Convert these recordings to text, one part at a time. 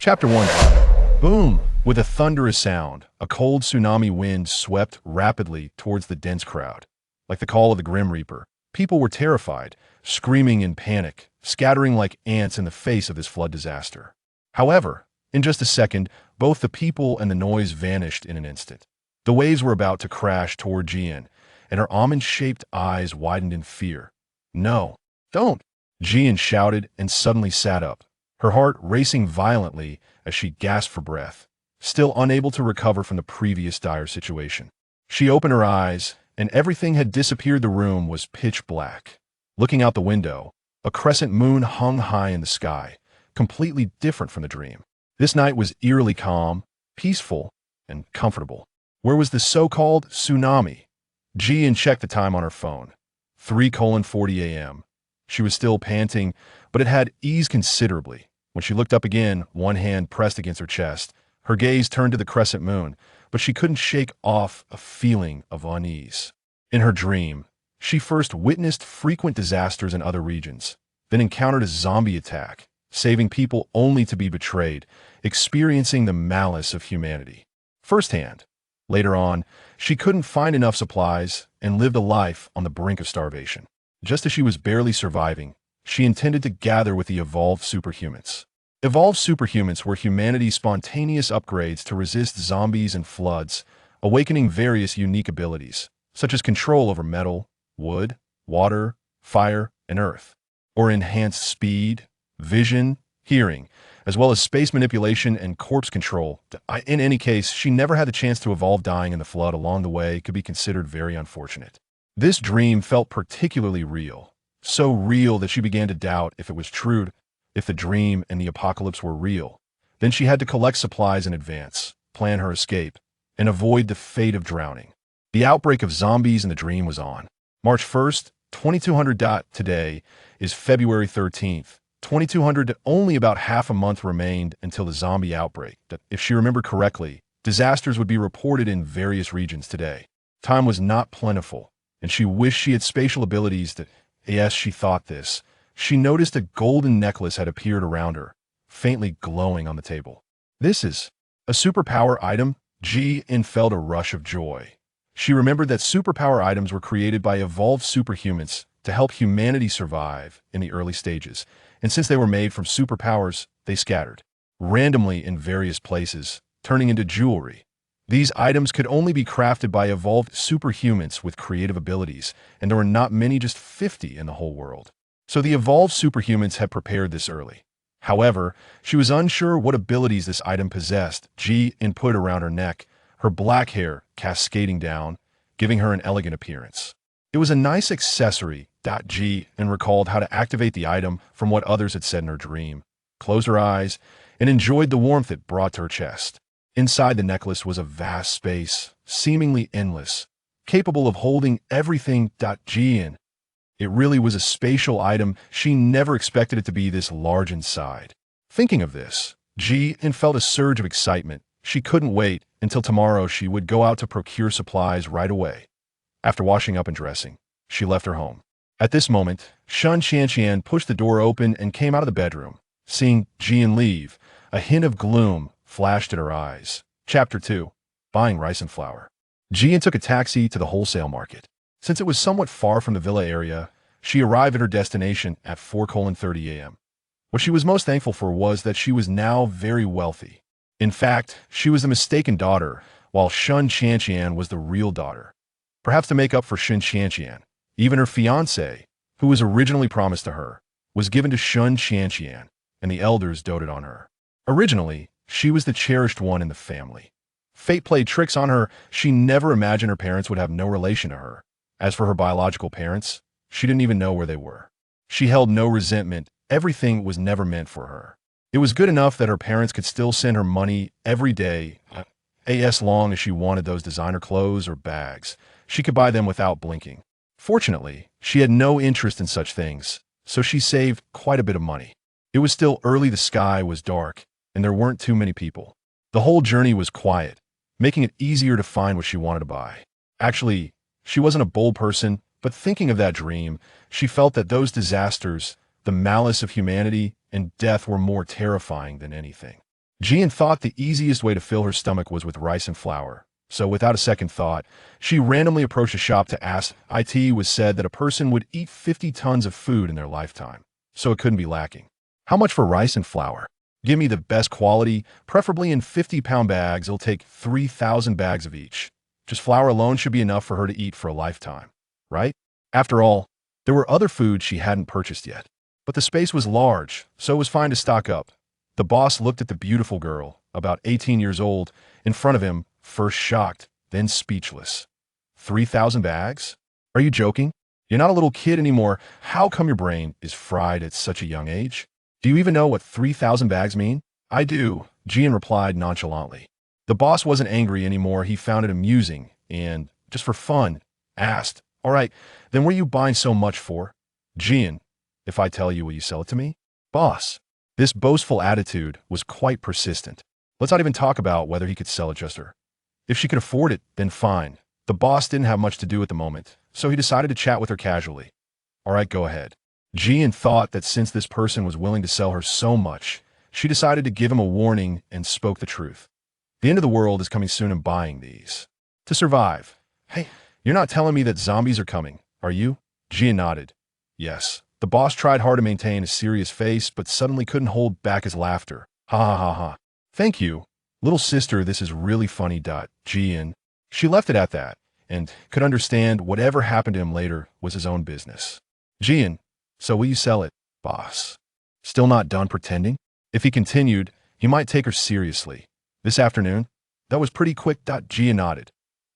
Chapter 1. Boom! With a thunderous sound, a cold tsunami wind swept rapidly towards the dense crowd. Like the call of the Grim Reaper, people were terrified, screaming in panic, scattering like ants in the face of this flood disaster. However, in just a second, both the people and the noise vanished in an instant. The waves were about to crash toward Jian, and her almond-shaped eyes widened in fear. "No, don't!" Jian shouted and suddenly sat up, her heart racing violently as she gasped for breath, still unable to recover from the previous dire situation. She opened her eyes, and everything had disappeared. The room was pitch black. Looking out the window, a crescent moon hung high in the sky, completely different from the dream. This night was eerily calm, peaceful, and comfortable. Where was the so-called tsunami? Jian checked the time on her phone. 3:40 a.m. She was still panting, but it had eased considerably. When she looked up again, one hand pressed against her chest. Her gaze turned to the crescent moon, but she couldn't shake off a feeling of unease. In her dream, she first witnessed frequent disasters in other regions, then encountered a zombie attack, saving people only to be betrayed, experiencing the malice of humanity firsthand. Later on, she couldn't find enough supplies and lived a life on the brink of starvation. Just as she was barely surviving, she intended to gather with the evolved superhumans. Evolved superhumans were humanity's spontaneous upgrades to resist zombies and floods, awakening various unique abilities, such as control over metal, wood, water, fire, and earth, or enhanced speed, vision, hearing, as well as space manipulation and corpse control. In any case, she never had the chance to evolve. Dying in the flood along the way could be considered very unfortunate. This dream felt particularly real, so real that she began to doubt if it was true. If the dream and the apocalypse were real, then she had to collect supplies in advance, plan her escape, and avoid the fate of drowning. The outbreak of zombies in the dream was on March 1st, 2200. Today is February 13th, 2200. Only about half a month remained until the zombie outbreak. If she remembered correctly, disasters would be reported in various regions today. Time was not plentiful, and she wished she had spatial abilities that, yes, she thought this. She noticed a golden necklace had appeared around her, faintly glowing on the table. "This is a superpower item?" Jian felt a rush of joy. She remembered that superpower items were created by evolved superhumans to help humanity survive in the early stages, and since they were made from superpowers, they scattered randomly in various places, turning into jewelry. These items could only be crafted by evolved superhumans with creative abilities, and there were not many, just 50 in the whole world. So the evolved superhumans had prepared this early. However, she was unsure what abilities this item possessed. Jian put it around her neck, her black hair cascading down, giving her an elegant appearance. It was a nice accessory. Jian recalled how to activate the item from what others had said in her dream, closed her eyes, and enjoyed the warmth it brought to her chest. Inside the necklace was a vast space, seemingly endless, capable of holding everything. Jian. It really was a spatial item. She never expected it to be this large inside. Thinking of this, Jian felt a surge of excitement. She couldn't wait until tomorrow. She would go out to procure supplies right away. After washing up and dressing, she left her home. At this moment, Qin Xiangting pushed the door open and came out of the bedroom. Seeing Jian leave, a hint of gloom flashed in her eyes. Chapter 2. Buying rice and flour. Jian took a taxi to the wholesale market. Since it was somewhat far from the villa area, she arrived at her destination at 4:30 a.m. What she was most thankful for was that she was now very wealthy. In fact, she was the mistaken daughter, while Qin Xiangting was the real daughter. Perhaps to make up for Qin Xiangting, even her fiancé, who was originally promised to her, was given to Qin Xiangting, and the elders doted on her. Originally, she was the cherished one in the family. Fate played tricks on her. She never imagined her parents would have no relation to her. As for her biological parents, she didn't even know where they were. She held no resentment. Everything was never meant for her. It was good enough that her parents could still send her money every day, as long as she wanted those designer clothes or bags. She could buy them without blinking. Fortunately, she had no interest in such things, so she saved quite a bit of money. It was still early, the sky was dark, and there weren't too many people. The whole journey was quiet, making it easier to find what she wanted to buy. Actually, she wasn't a bold person, but thinking of that dream, she felt that those disasters, the malice of humanity, and death were more terrifying than anything. Jian thought the easiest way to fill her stomach was with rice and flour. So without a second thought, she randomly approached a shop to ask. It was said that a person would eat 50 tons of food in their lifetime, so it couldn't be lacking. How much for rice and flour? Give me the best quality, preferably in 50-pound bags. It'll take 3,000 bags of each. Just flour alone should be enough for her to eat for a lifetime, right? After all, there were other foods she hadn't purchased yet. But the space was large, so it was fine to stock up. The boss looked at the beautiful girl, about 18 years old, in front of him, first shocked, then speechless. 3,000 bags? Are you joking? You're not a little kid anymore. How come your brain is fried at such a young age? Do you even know what 3,000 bags mean? I do, Jian replied nonchalantly. The boss wasn't angry anymore. He found it amusing and, just for fun, asked, "All right, then what are you buying so much for?" "Jian, if I tell you, will you sell it to me?" "Boss." This boastful attitude was quite persistent. Let's not even talk about whether he could sell it just her. If she could afford it, then fine. The boss didn't have much to do at the moment, so he decided to chat with her casually. "All right, go ahead." Jian thought that since this person was willing to sell her so much, she decided to give him a warning and spoke the truth. "The end of the world is coming soon and buying these. To survive." "Hey, you're not telling me that zombies are coming, are you?" Jian nodded. "Yes." The boss tried hard to maintain a serious face, but suddenly couldn't hold back his laughter. "Ha ha ha ha. Thank you. Little sister, this is really funny. Jian." She left it at that, and could understand whatever happened to him later was his own business. "Jian, so will you sell it, boss?" Still not done pretending? If he continued, he might take her seriously. "This afternoon?" That was pretty quick. Jian nodded.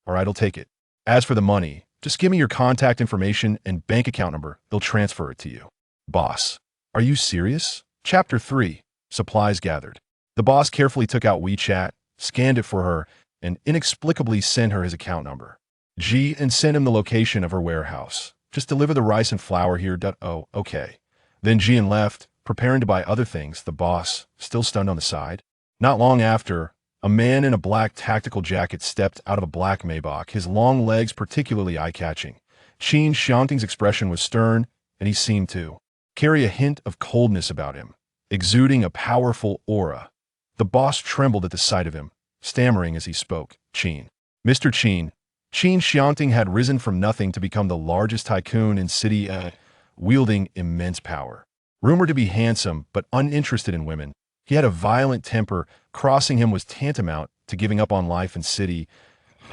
"All right, I'll take it. As for the money, just give me your contact information and bank account number. They'll transfer it to you." "Boss, are you serious?" Chapter 3. Supplies gathered. The boss carefully took out WeChat, scanned it for her, and inexplicably sent her his account number. And sent him the location of her warehouse. "Just deliver the rice and flour here. Oh, okay." Then Jian left, preparing to buy other things. The boss, still stunned on the side. Not long after, a man in a black tactical jacket stepped out of a black Maybach, his long legs particularly eye-catching. Qin Xiangting's expression was stern, and he seemed to carry a hint of coldness about him, exuding a powerful aura. The boss trembled at the sight of him, stammering as he spoke. "Qin. Mr. Qin." Qin Xiangting had risen from nothing to become the largest tycoon in city, wielding immense power. Rumored to be handsome but uninterested in women, he had a violent temper. Crossing him was tantamount to giving up on life and city.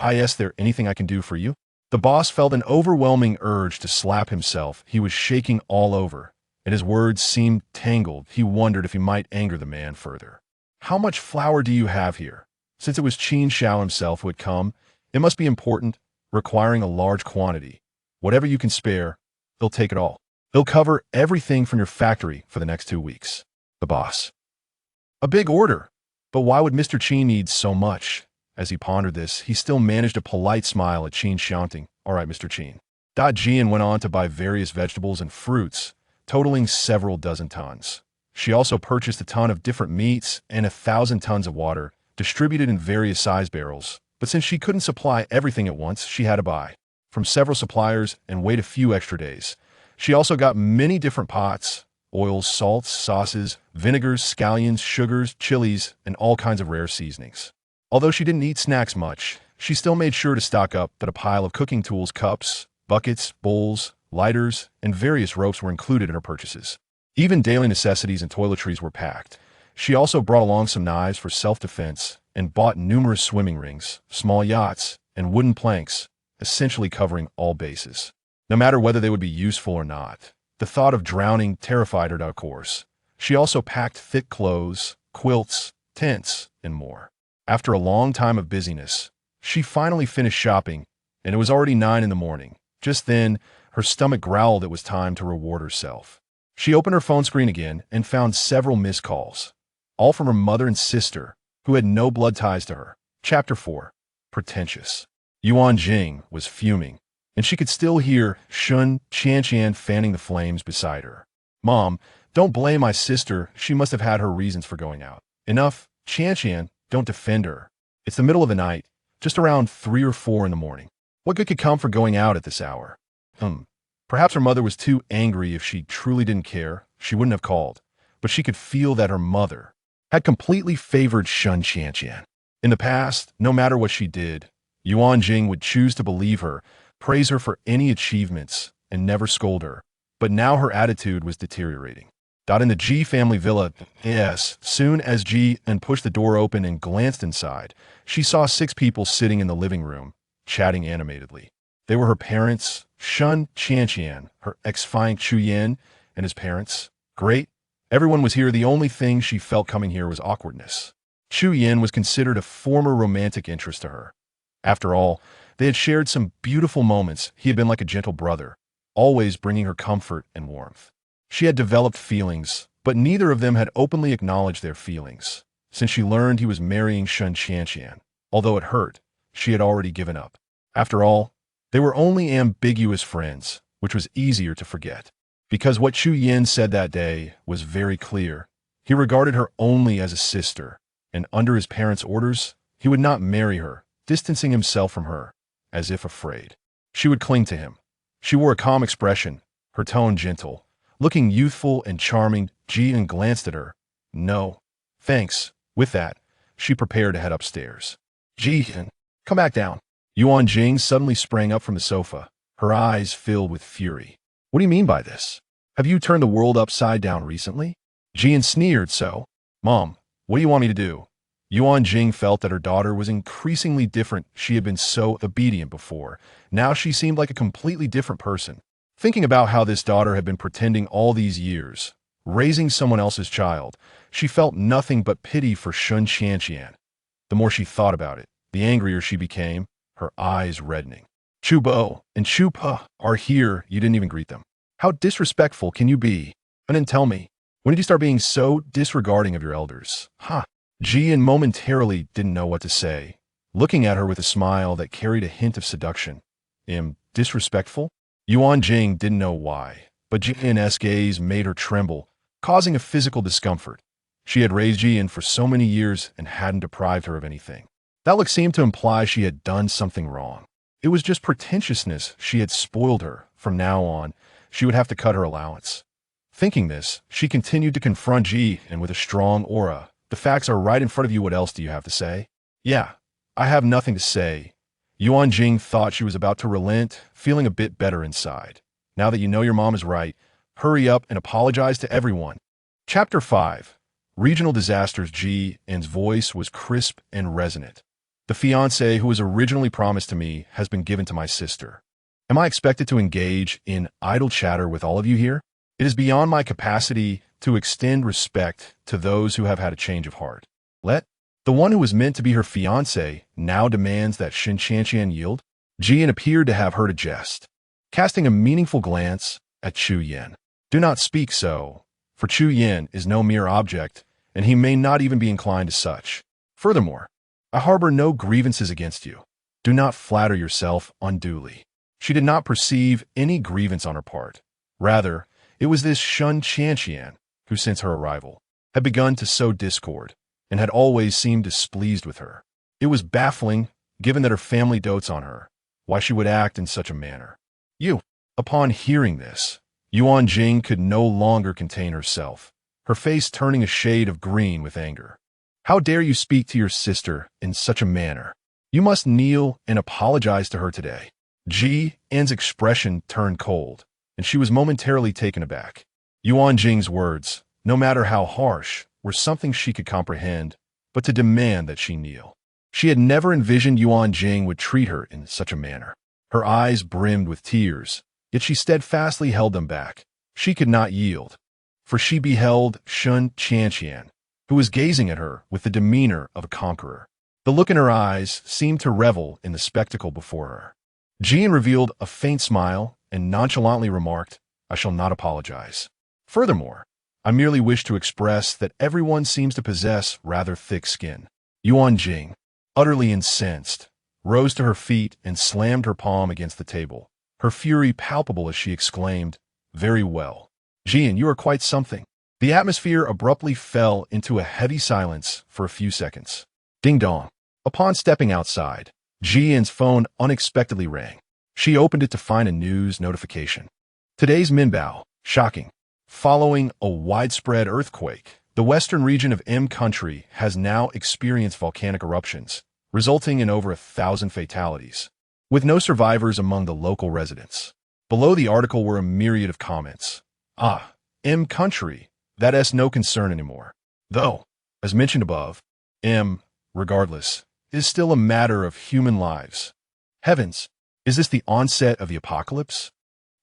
"Is there anything I can do for you?" The boss felt an overwhelming urge to slap himself. He was shaking all over, and his words seemed tangled. He wondered if he might anger the man further. "How much flour do you have here?" Since it was Qin Xiao himself who had come, it must be important, requiring a large quantity. "Whatever you can spare, they'll take it all. They'll cover everything from your factory for the next 2 weeks." The boss. A big order. But why would Mr. Qin need so much? As he pondered this, he still managed a polite smile at Qin Xiangting. "All right, Mr. Qin." Jian went on to buy various vegetables and fruits, totaling several dozen tons. She also purchased a ton of different meats and 1,000 tons of water, distributed in various size barrels. But since she couldn't supply everything at once, she had to buy from several suppliers and wait a few extra days. She also got many different pots, oils, salts, sauces, vinegars, scallions, sugars, chilies, and all kinds of rare seasonings. Although she didn't eat snacks much, she still made sure to stock up that a pile of cooking tools, cups, buckets, bowls, lighters, and various ropes were included in her purchases. Even daily necessities and toiletries were packed. She also brought along some knives for self-defense and bought numerous swimming rings, small yachts, and wooden planks, essentially covering all bases. No matter whether they would be useful or not, the thought of drowning terrified her, of course. She also packed thick clothes, quilts, tents, and more. After a long time of busyness, she finally finished shopping, and it was already 9 in the morning. Just then, her stomach growled it was time to reward herself. She opened her phone screen again and found several missed calls, all from her mother and sister, who had no blood ties to her. Chapter 4. Pretentious. Yuan Jing was fuming, and she could still hear Shun Qianqian fanning the flames beside her. "Mom, don't blame my sister. She must have had her reasons for going out." "Enough, Qianqian, don't defend her. It's the middle of the night, just around 3 or 4 in the morning. What good could come from going out at this hour?" Perhaps her mother was too angry. If she truly didn't care, she wouldn't have called. But she could feel that her mother, had completely favored Qin Xiangting. In the past, no matter what she did, Yuan Jing would choose to believe her, praise her for any achievements, and never scold her. But now her attitude was deteriorating. In the Ji family villa, soon as Ji and pushed the door open and glanced inside, she saw 6 people sitting in the living room, chatting animatedly. They were her parents, Qin Xiangting, her ex-fiancé Chu Yan, and his parents. Great. Everyone was here. The only thing she felt coming here was awkwardness. Chu Yan was considered a former romantic interest to her. After all, they had shared some beautiful moments. He had been like a gentle brother, always bringing her comfort and warmth. She had developed feelings, but neither of them had openly acknowledged their feelings. Since she learned he was marrying Qin Xiangting, although it hurt, she had already given up. After all, they were only ambiguous friends, which was easier to forget. Because what Chu Yan said that day was very clear. He regarded her only as a sister, and under his parents' orders, he would not marry her, distancing himself from her, as if afraid. She would cling to him. She wore a calm expression, her tone gentle. Looking youthful and charming, Ji glanced at her. No, thanks. With that, she prepared to head upstairs. Ji, come back down. Yuan Jing suddenly sprang up from the sofa, her eyes filled with fury. What do you mean by this? Have you turned the world upside down recently? Ji sneered. So, Mom, what do you want me to do? Yuan Jing felt that her daughter was increasingly different. She had been so obedient before. Now she seemed like a completely different person. Thinking about how this daughter had been pretending all these years, raising someone else's child, she felt nothing but pity for Qin Xiangting. The more she thought about it, the angrier she became, her eyes reddening. Chu Bo and Chu Pa are here. You didn't even greet them. How disrespectful can you be? And then tell me, when did you start being so disregarding of your elders? Ji momentarily didn't know what to say, looking at her with a smile that carried a hint of seduction. Disrespectful? Yuan Jing didn't know why, but Jian's gaze made her tremble, causing a physical discomfort. She had raised Jian for so many years and hadn't deprived her of anything. That look seemed to imply she had done something wrong. It was just pretentiousness. She had spoiled her. From now on, she would have to cut her allowance. Thinking this, she continued to confront Ji and with a strong aura. The facts are right in front of you. What else do you have to say? Yeah, I have nothing to say. Yuan Jing thought she was about to relent, feeling a bit better inside. Now that you know your mom is right, hurry up and apologize to everyone. Chapter 5. Regional Disasters. Ji's voice was crisp and resonant. The fiancé who was originally promised to me has been given to my sister. Am I expected to engage in idle chatter with all of you here? It is beyond my capacity to extend respect to those who have had a change of heart. The one who was meant to be her fiancé now demands that Qin Xiangting yield? Jian appeared to have heard a jest, casting a meaningful glance at Chu Yan. Do not speak so, for Chu Yan is no mere object, and he may not even be inclined to such. Furthermore, I harbor no grievances against you. Do not flatter yourself unduly. She did not perceive any grievance on her part. Rather, it was this Qin Xiangting who, since her arrival, had begun to sow discord, and had always seemed displeased with her. It was baffling, given that her family dotes on her, why she would act in such a manner. Upon hearing this, Yuan Jing could no longer contain herself, her face turning a shade of green with anger. How dare you speak to your sister in such a manner? You must kneel and apologize to her today. Ji's expression turned cold, and she was momentarily taken aback. Yuan Jing's words, no matter how harsh, were something she could comprehend, but to demand that she kneel. She had never envisioned Yuan Jing would treat her in such a manner. Her eyes brimmed with tears, yet she steadfastly held them back. She could not yield, for she beheld Qin Xiangting, who was gazing at her with the demeanor of a conqueror. The look in her eyes seemed to revel in the spectacle before her. Jian revealed a faint smile and nonchalantly remarked, I shall not apologize. Furthermore, I merely wish to express that everyone seems to possess rather thick skin. Yuan Jing, utterly incensed, rose to her feet and slammed her palm against the table, her fury palpable as she exclaimed, Very well. Jian, you are quite something. The atmosphere abruptly fell into a heavy silence for a few seconds. Ding dong. Upon stepping outside, Jian's phone unexpectedly rang. She opened it to find a news notification. Today's Minbao, shocking. Following a widespread earthquake, The western region of M country has now experienced volcanic eruptions, resulting in over 1,000 fatalities, with no survivors among the local residents. Below the article were a myriad of comments. Ah, M country, that's no concern anymore. Though, as mentioned above, M, regardless, is still a matter of human lives. Heavens, is this the onset of the apocalypse?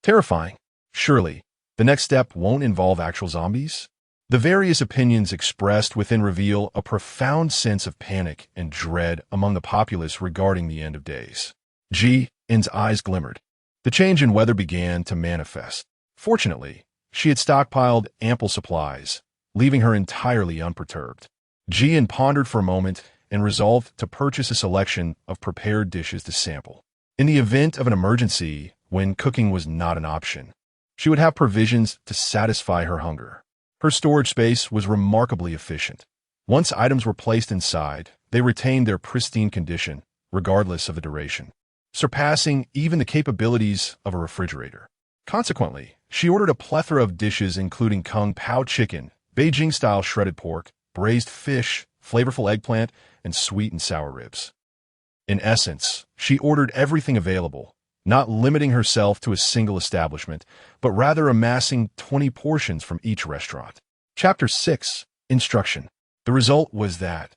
Terrifying. Surely, the next step won't involve actual zombies? The various opinions expressed within reveal a profound sense of panic and dread among the populace regarding the end of days. Jin's eyes glimmered. The change in weather began to manifest. Fortunately, she had stockpiled ample supplies, leaving her entirely unperturbed. Jin pondered for a moment and resolved to purchase a selection of prepared dishes to sample. In the event of an emergency, when cooking was not an option, she would have provisions to satisfy her hunger. Her storage space was remarkably efficient. Once items were placed inside, they retained their pristine condition, regardless of the duration, surpassing even the capabilities of a refrigerator. Consequently, she ordered a plethora of dishes including Kung Pao chicken, Beijing-style shredded pork, braised fish, flavorful eggplant, and sweet and sour ribs. In essence, she ordered everything available, not limiting herself to a single establishment, but rather amassing 20 portions from each restaurant. Chapter 6. Instruction. The result was that,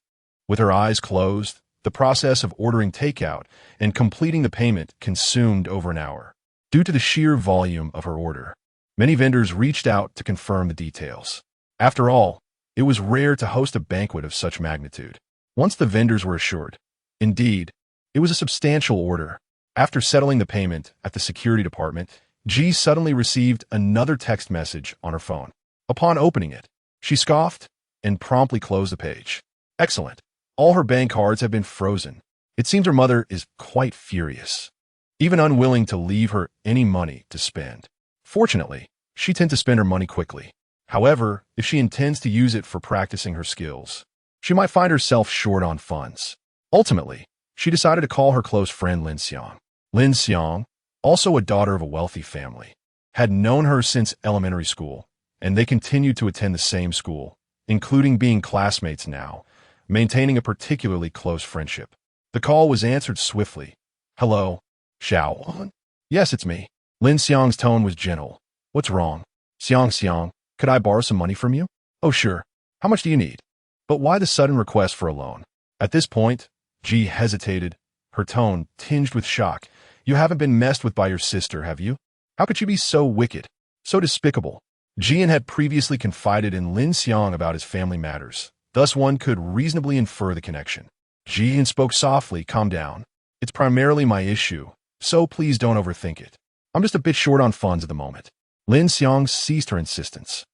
with her eyes closed, the process of ordering takeout and completing the payment consumed over an hour. Due to the sheer volume of her order, many vendors reached out to confirm the details. After all, it was rare to host a banquet of such magnitude. Once the vendors were assured, indeed, it was a substantial order. After settling the payment at the security department, G suddenly received another text message on her phone. Upon opening it, she scoffed and promptly closed the page. Excellent. All her bank cards have been frozen. It seems her mother is quite furious, even unwilling to leave her any money to spend. Fortunately, she tends to spend her money quickly. However, if she intends to use it for practicing her skills, she might find herself short on funds. Ultimately, she decided to call her close friend Lin Xiang. Lin Xiang, also a daughter of a wealthy family, had known her since elementary school, and they continued to attend the same school, including being classmates now, maintaining a particularly close friendship. The call was answered swiftly. Hello, Xiao? Yes, it's me. Lin Xiang's tone was gentle. What's wrong? Xiang, could I borrow some money from you? Oh, sure. How much do you need? But why the sudden request for a loan? At this point, Ji hesitated, her tone tinged with shock. You haven't been messed with by your sister, have you? How could you be so wicked, so despicable? Jian had previously confided in Lin Xiang about his family matters. Thus one could reasonably infer the connection. Jian spoke softly. Calm down. It's primarily my issue, so please don't overthink it. I'm just a bit short on funds at the moment. Lin Xiang ceased her insistence,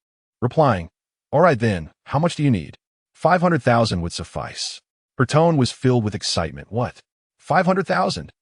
replying, All right then, how much do you need? 500,000 would suffice. Her tone was filled with excitement. What? 500,000?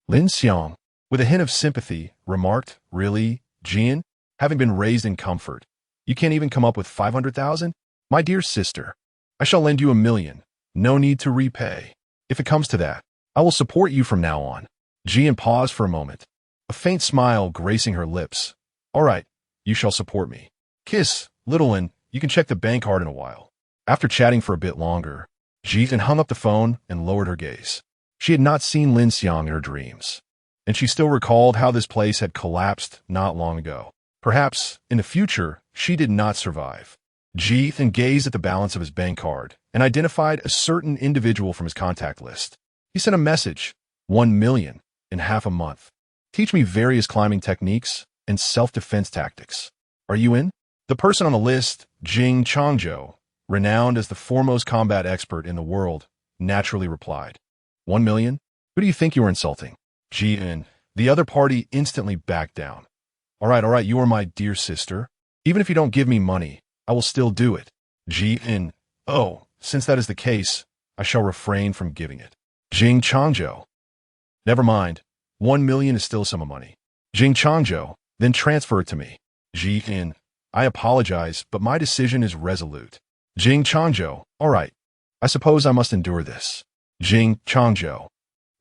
Lin Xiang, with a hint of sympathy, remarked, Really, Jian? Having been raised in comfort, you can't even come up with 500,000? My dear sister, I shall lend you 1,000,000. No need to repay. If it comes to that, I will support you from now on. Jian paused for a moment, a faint smile gracing her lips. All right, you shall support me. Kiss, little one, you can check the bank card in a while. After chatting for a bit longer, Jian hung up the phone and lowered her gaze. She had not seen Lin Xiang in her dreams, and she still recalled how this place had collapsed not long ago. Perhaps, in the future, she did not survive. Jian gazed at the balance of his bank card and identified a certain individual from his contact list. He sent a message, 1,000,000 in half a month. Teach me various climbing techniques and self-defense tactics. Are you in? The person on the list, Qin Xiangting, renowned as the foremost combat expert in the world, naturally replied. 1,000,000? Who do you think you are insulting? Jian. The other party instantly backed down. All right, you are my dear sister. Even if you don't give me money, I will still do it. Jian. Oh, since that is the case, I shall refrain from giving it. Qin Xiangting. Never mind. 1,000,000 is still some money. Qin Xiangting. Then transfer it to me. Jian. I apologize, but my decision is resolute. Qin Xiangting. All right. I suppose I must endure this. Qin Xiangting.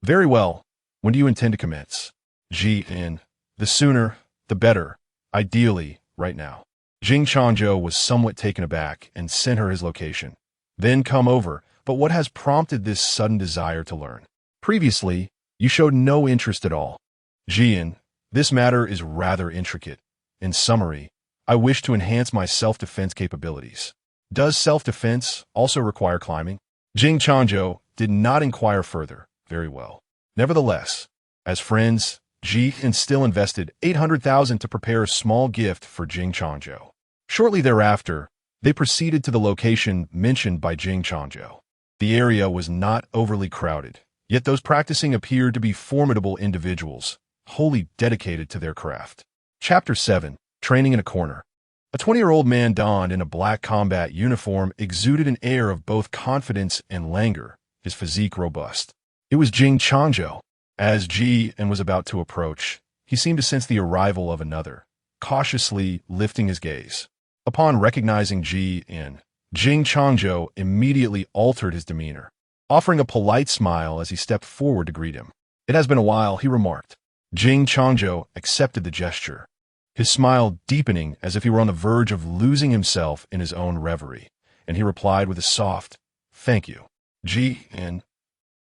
Very well. When do you intend to commence? Jian. The sooner, the better. Ideally, right now. Qin Xiangting was somewhat taken aback and sent her his location. Then come over, but what has prompted this sudden desire to learn? Previously, you showed no interest at all. Jian, this matter is rather intricate. In summary, I wish to enhance my self-defense capabilities. Does self-defense also require climbing? Qin Xiangting did not inquire further. Very well. Nevertheless, as friends, Jian still invested 800,000 to prepare a small gift for Qin Xiangting. Shortly thereafter, they proceeded to the location mentioned by Qin Xiangting. The area was not overly crowded, yet those practicing appeared to be formidable individuals, wholly dedicated to their craft. Chapter 7. Training in a Corner. A 20-year-old man donned in a black combat uniform exuded an air of both confidence and languor, his physique robust. It was Qin Xiangting. As Jian was about to approach, he seemed to sense the arrival of another, cautiously lifting his gaze. Upon recognizing Qin Xiangting immediately altered his demeanor, offering a polite smile as he stepped forward to greet him. "It has been a while," he remarked. Qin Xiangting accepted the gesture, his smile deepening as if he were on the verge of losing himself in his own reverie, and he replied with a soft, "Thank you." Jian.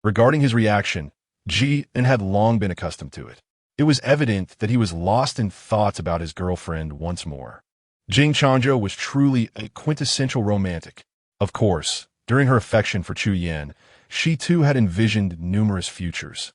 Regarding his reaction, Jian had long been accustomed to it. It was evident that he was lost in thoughts about his girlfriend once more. Qin Xiangting was truly a quintessential romantic. Of course, during her affection for Chu Yan, she too had envisioned numerous futures.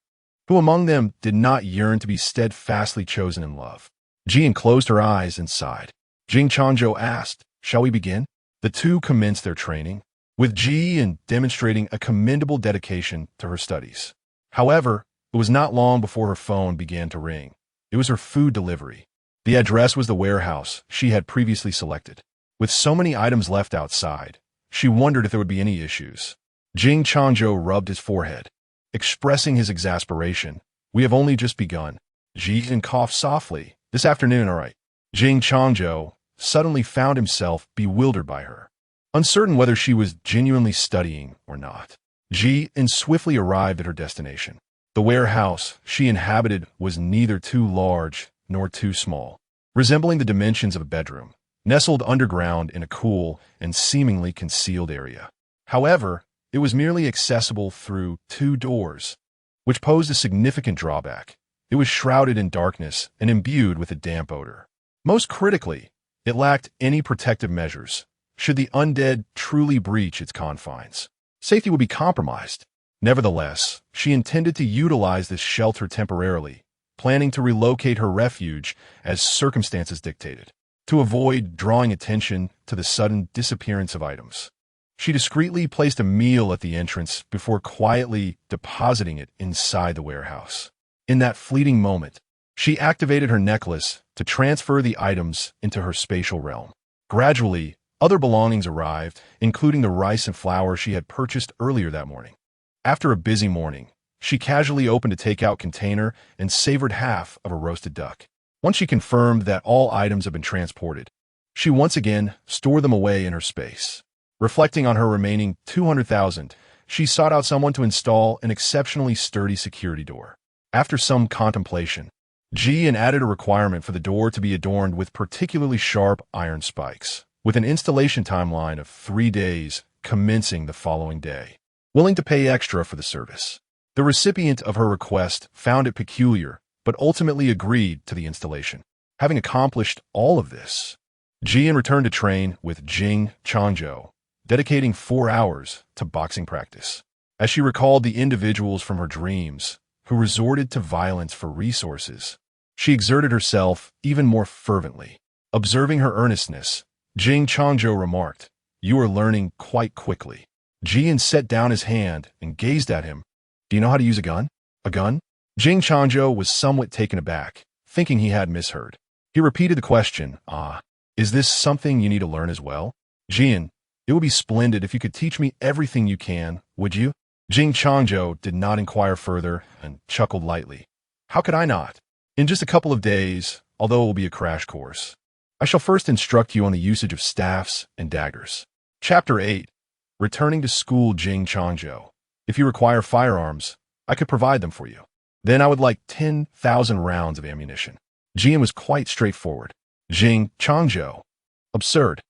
Who among them did not yearn to be steadfastly chosen in love? Jian closed her eyes and sighed. Qin Xiangting asked, "Shall we begin?" The two commenced their training, with Jian demonstrating a commendable dedication to her studies. However, it was not long before her phone began to ring. It was her food delivery. The address was the warehouse she had previously selected. With so many items left outside, she wondered if there would be any issues. Qin Xiangting rubbed his forehead, expressing his exasperation. "We have only just begun." Jian coughed softly. "This afternoon, all right." Qin Xiangting suddenly found himself bewildered by her, uncertain whether she was genuinely studying or not. Jian swiftly arrived at her destination. The warehouse she inhabited was neither too large nor too small, resembling the dimensions of a bedroom, nestled underground in a cool and seemingly concealed area. However, it was merely accessible through two doors, which posed a significant drawback. It was shrouded in darkness and imbued with a damp odor. Most critically, it lacked any protective measures, should the undead truly breach its confines. Safety would be compromised. Nevertheless, she intended to utilize this shelter temporarily, planning to relocate her refuge as circumstances dictated, to avoid drawing attention to the sudden disappearance of items. She discreetly placed a meal at the entrance before quietly depositing it inside the warehouse. In that fleeting moment, she activated her necklace to transfer the items into her spatial realm. Gradually, other belongings arrived, including the rice and flour she had purchased earlier that morning. After a busy morning, she casually opened a takeout container and savored half of a roasted duck. Once she confirmed that all items had been transported, she once again stored them away in her space. Reflecting on her remaining 200,000, she sought out someone to install an exceptionally sturdy security door. After some contemplation, Jian added a requirement for the door to be adorned with particularly sharp iron spikes, with an installation timeline of 3 days commencing the following day. Willing to pay extra for the service, the recipient of her request found it peculiar, but ultimately agreed to the installation. Having accomplished all of this, Jian returned to train with Qin Xiangting, dedicating 4 hours to boxing practice. As she recalled the individuals from her dreams who resorted to violence for resources, she exerted herself even more fervently. Observing her earnestness, Qin Xiangting remarked, "You are learning quite quickly." Jian set down his hand and gazed at him. "Do you know how to use a gun?" "A gun?" Qin Xiangting was somewhat taken aback, thinking he had misheard. He repeated the question. Is this something you need to learn as well?" "Jian, it would be splendid if you could teach me everything you can, would you?" Qin Xiangting did not inquire further and chuckled lightly. "How could I not? In just a couple of days, although it will be a crash course, I shall first instruct you on the usage of staffs and daggers." Chapter 8. Returning to school. Qin Xiangting. "If you require firearms, I could provide them for you. Then I would like 10,000 rounds of ammunition." Jian was quite straightforward. "Qin Xiangting, Absurd.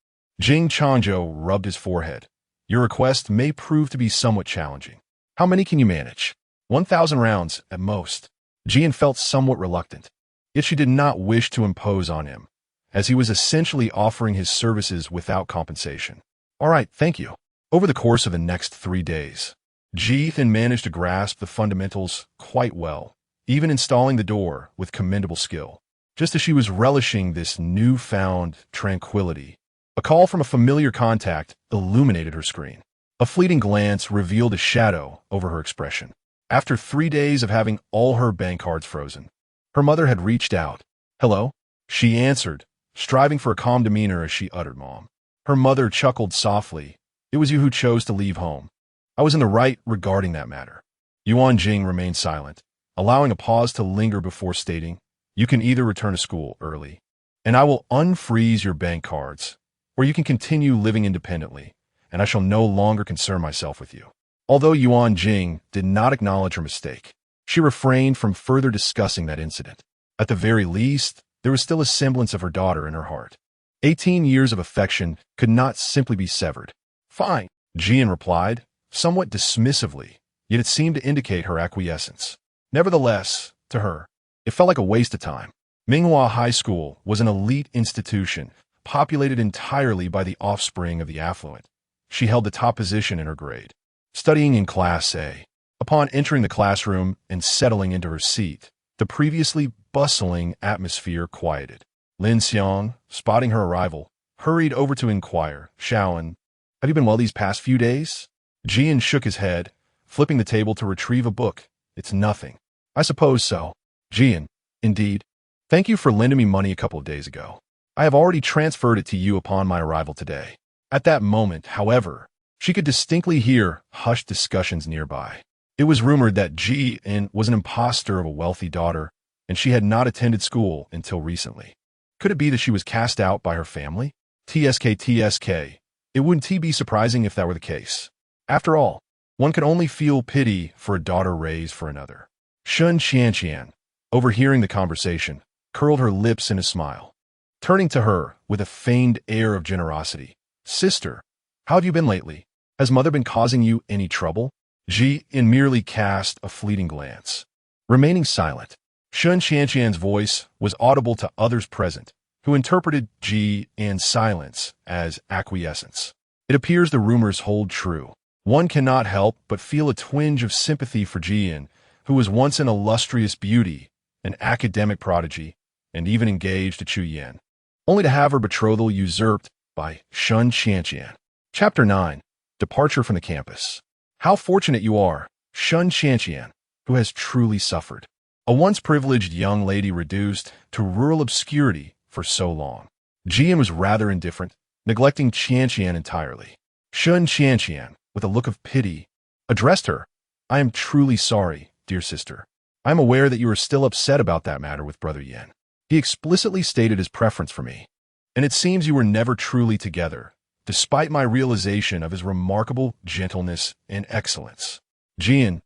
Jing Changzhou rubbed his forehead. Your request may prove to be somewhat challenging. How many can you manage? 1,000 rounds, at most. Jian felt somewhat reluctant. Yet she did not wish to impose on him, as he was essentially offering his services without compensation. All right, thank you. Over the course of the next 3 days, Jian managed to grasp the fundamentals quite well, even installing the door with commendable skill. Just as she was relishing this newfound tranquility, a call from a familiar contact illuminated her screen. A fleeting glance revealed a shadow over her expression. After 3 days of having all her bank cards frozen, her mother had reached out. Hello? She answered, striving for a calm demeanor as she uttered Mom. Her mother chuckled softly. It was you who chose to leave home. I was in the right regarding that matter. Yuan Jing remained silent, allowing a pause to linger before stating, you can either return to school early, and I will unfreeze your bank cards, or you can continue living independently, and I shall no longer concern myself with you. Although Yuan Jing did not acknowledge her mistake, she refrained from further discussing that incident. At the very least, there was still a semblance of her daughter in her heart. 18 years of affection could not simply be severed. Fine, Jian replied, somewhat dismissively, yet it seemed to indicate her acquiescence. Nevertheless, to her, it felt like a waste of time. Minghua High School was an elite institution, populated entirely by the offspring of the affluent. She held the top position in her grade, studying in Class A. Upon entering the classroom and settling into her seat, the previously bustling atmosphere quieted. Lin Xiang, spotting her arrival, hurried over to inquire, Shaoan, have you been well these past few days? Jian shook his head, flipping the table to retrieve a book. It's nothing. I suppose so. Jian, indeed. Thank you for lending me money a couple of days ago. I have already transferred it to you upon my arrival today. At that moment, however, she could distinctly hear hushed discussions nearby. It was rumored that Jian was an imposter of a wealthy daughter, and she had not attended school until recently. Could it be that she was cast out by her family? TSK. It wouldn't be surprising if that were the case. After all, one could only feel pity for a daughter raised for another. Qin Xiangting, overhearing the conversation, curled her lips in a smile. Turning to her with a feigned air of generosity, Sister, how have you been lately? Has mother been causing you any trouble? Jian merely cast a fleeting glance. Remaining silent, Qin Xiangting's voice was audible to others present, who interpreted Jian's silence as acquiescence. It appears the rumors hold true. One cannot help but feel a twinge of sympathy for Jian, who was once an illustrious beauty, an academic prodigy, and even engaged to Chu Yan, only to have her betrothal usurped by Qin Xiangting. Chapter 9. Departure from the campus. How fortunate you are, Qin Xiangting, who has truly suffered. A once privileged young lady reduced to rural obscurity for so long. Jian was rather indifferent, neglecting Xiangting entirely. Qin Xiangting, with a look of pity, addressed her. I am truly sorry, dear sister. I am aware that you are still upset about that matter with Brother Yan. He explicitly stated his preference for me, and it seems you were never truly together, despite my realization of his remarkable gentleness and excellence. Jian,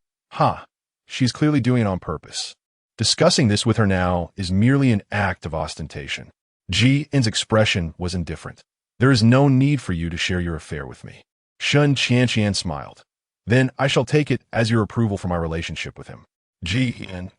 she's clearly doing it on purpose. Discussing this with her now is merely an act of ostentation. Jian's expression was indifferent. There is no need for you to share your affair with me. Qin Xiangting smiled. Then I shall take it as your approval for my relationship with him. Jian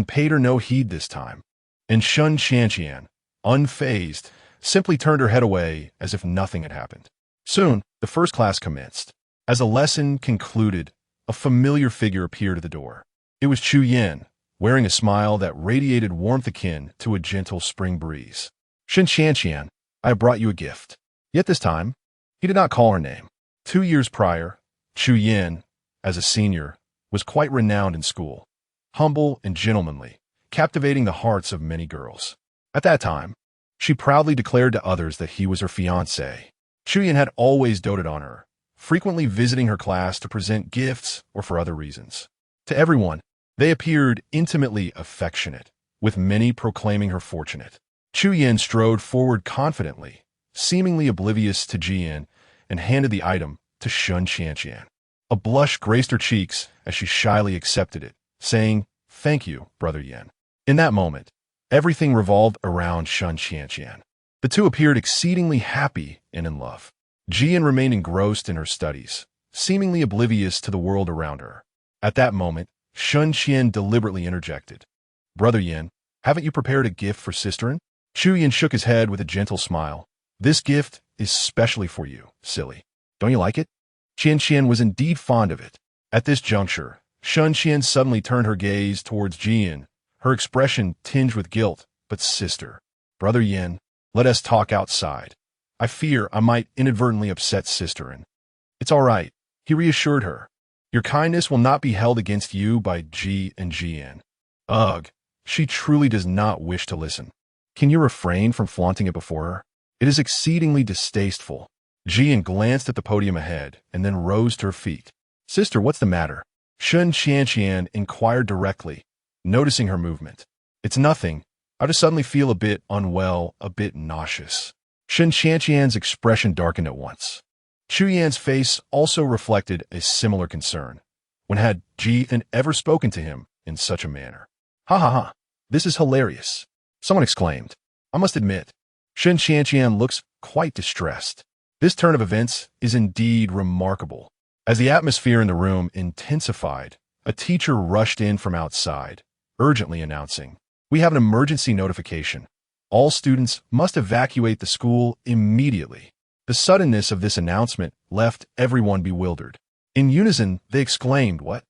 paid her no heed this time, and Qin Xiangting, unfazed, simply turned her head away as if nothing had happened. Soon, the first class commenced. As the lesson concluded, a familiar figure appeared at the door. It was Chu Yan, wearing a smile that radiated warmth akin to a gentle spring breeze. Qin Xiangting, I have brought you a gift. Yet this time, he did not call her name. 2 years prior, Chu Yan, as a senior, was quite renowned in school, humble and gentlemanly, captivating the hearts of many girls. At that time, she proudly declared to others that he was her fiancé. Chu Yan had always doted on her, frequently visiting her class to present gifts or for other reasons. To everyone, they appeared intimately affectionate, with many proclaiming her fortunate. Chu Yan strode forward confidently, seemingly oblivious to Jian, and handed the item to Qin Xiangting. A blush graced her cheeks as she shyly accepted it, saying, Thank you, Brother Yan. In that moment, everything revolved around Qin Xiangting. The two appeared exceedingly happy and in love. Jian remained engrossed in her studies, seemingly oblivious to the world around her. At that moment, Shun Qian deliberately interjected. Brother Yin, haven't you prepared a gift for Sisterin? Shu Yin shook his head with a gentle smile. This gift is specially for you, silly. Don't you like it? Qin Xian was indeed fond of it. At this juncture, Shun Qian suddenly turned her gaze towards Jian, her expression tinged with guilt. But sister, Brother Yin, let us talk outside. I fear I might inadvertently upset Sisterin. It's all right, he reassured her. Your kindness will not be held against you by Ji and Jian. Ugh, she truly does not wish to listen. Can you refrain from flaunting it before her? It is exceedingly distasteful. Jian glanced at the podium ahead and then rose to her feet. Sister, what's the matter? Shun Xiangting inquired directly, noticing her movement. It's nothing. I just suddenly feel a bit unwell, a bit nauseous. Shun Xiangting's expression darkened at once. Chu Yan's face also reflected a similar concern. When had Jian ever spoken to him in such a manner? Ha ha ha, this is hilarious. Someone exclaimed. I must admit, Shun Xiangting looks quite distressed. This turn of events is indeed remarkable. As the atmosphere in the room intensified, a teacher rushed in from outside, urgently announcing, "We have an emergency notification. All students must evacuate the school immediately." The suddenness of this announcement left everyone bewildered. In unison, they exclaimed, "What?"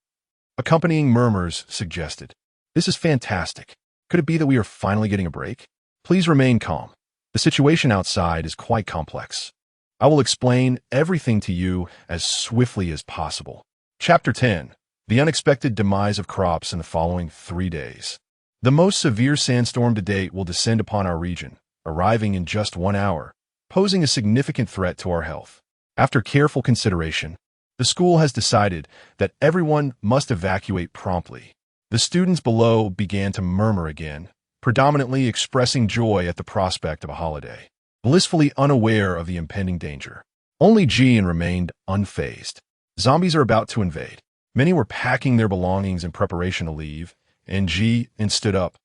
Accompanying murmurs suggested, "This is fantastic. Could it be that we are finally getting a break? Please remain calm. The situation outside is quite complex. I will explain everything to you as swiftly as possible." Chapter 10. The unexpected demise of crops in the following 3 days. The most severe sandstorm to date will descend upon our region, arriving in just 1 hour, posing a significant threat to our health. After careful consideration, the school has decided that everyone must evacuate promptly. The students below began to murmur again, predominantly expressing joy at the prospect of a holiday, blissfully unaware of the impending danger. Only Jian remained unfazed. Zombies are about to invade. Many were packing their belongings in preparation to leave, and Jian stood up,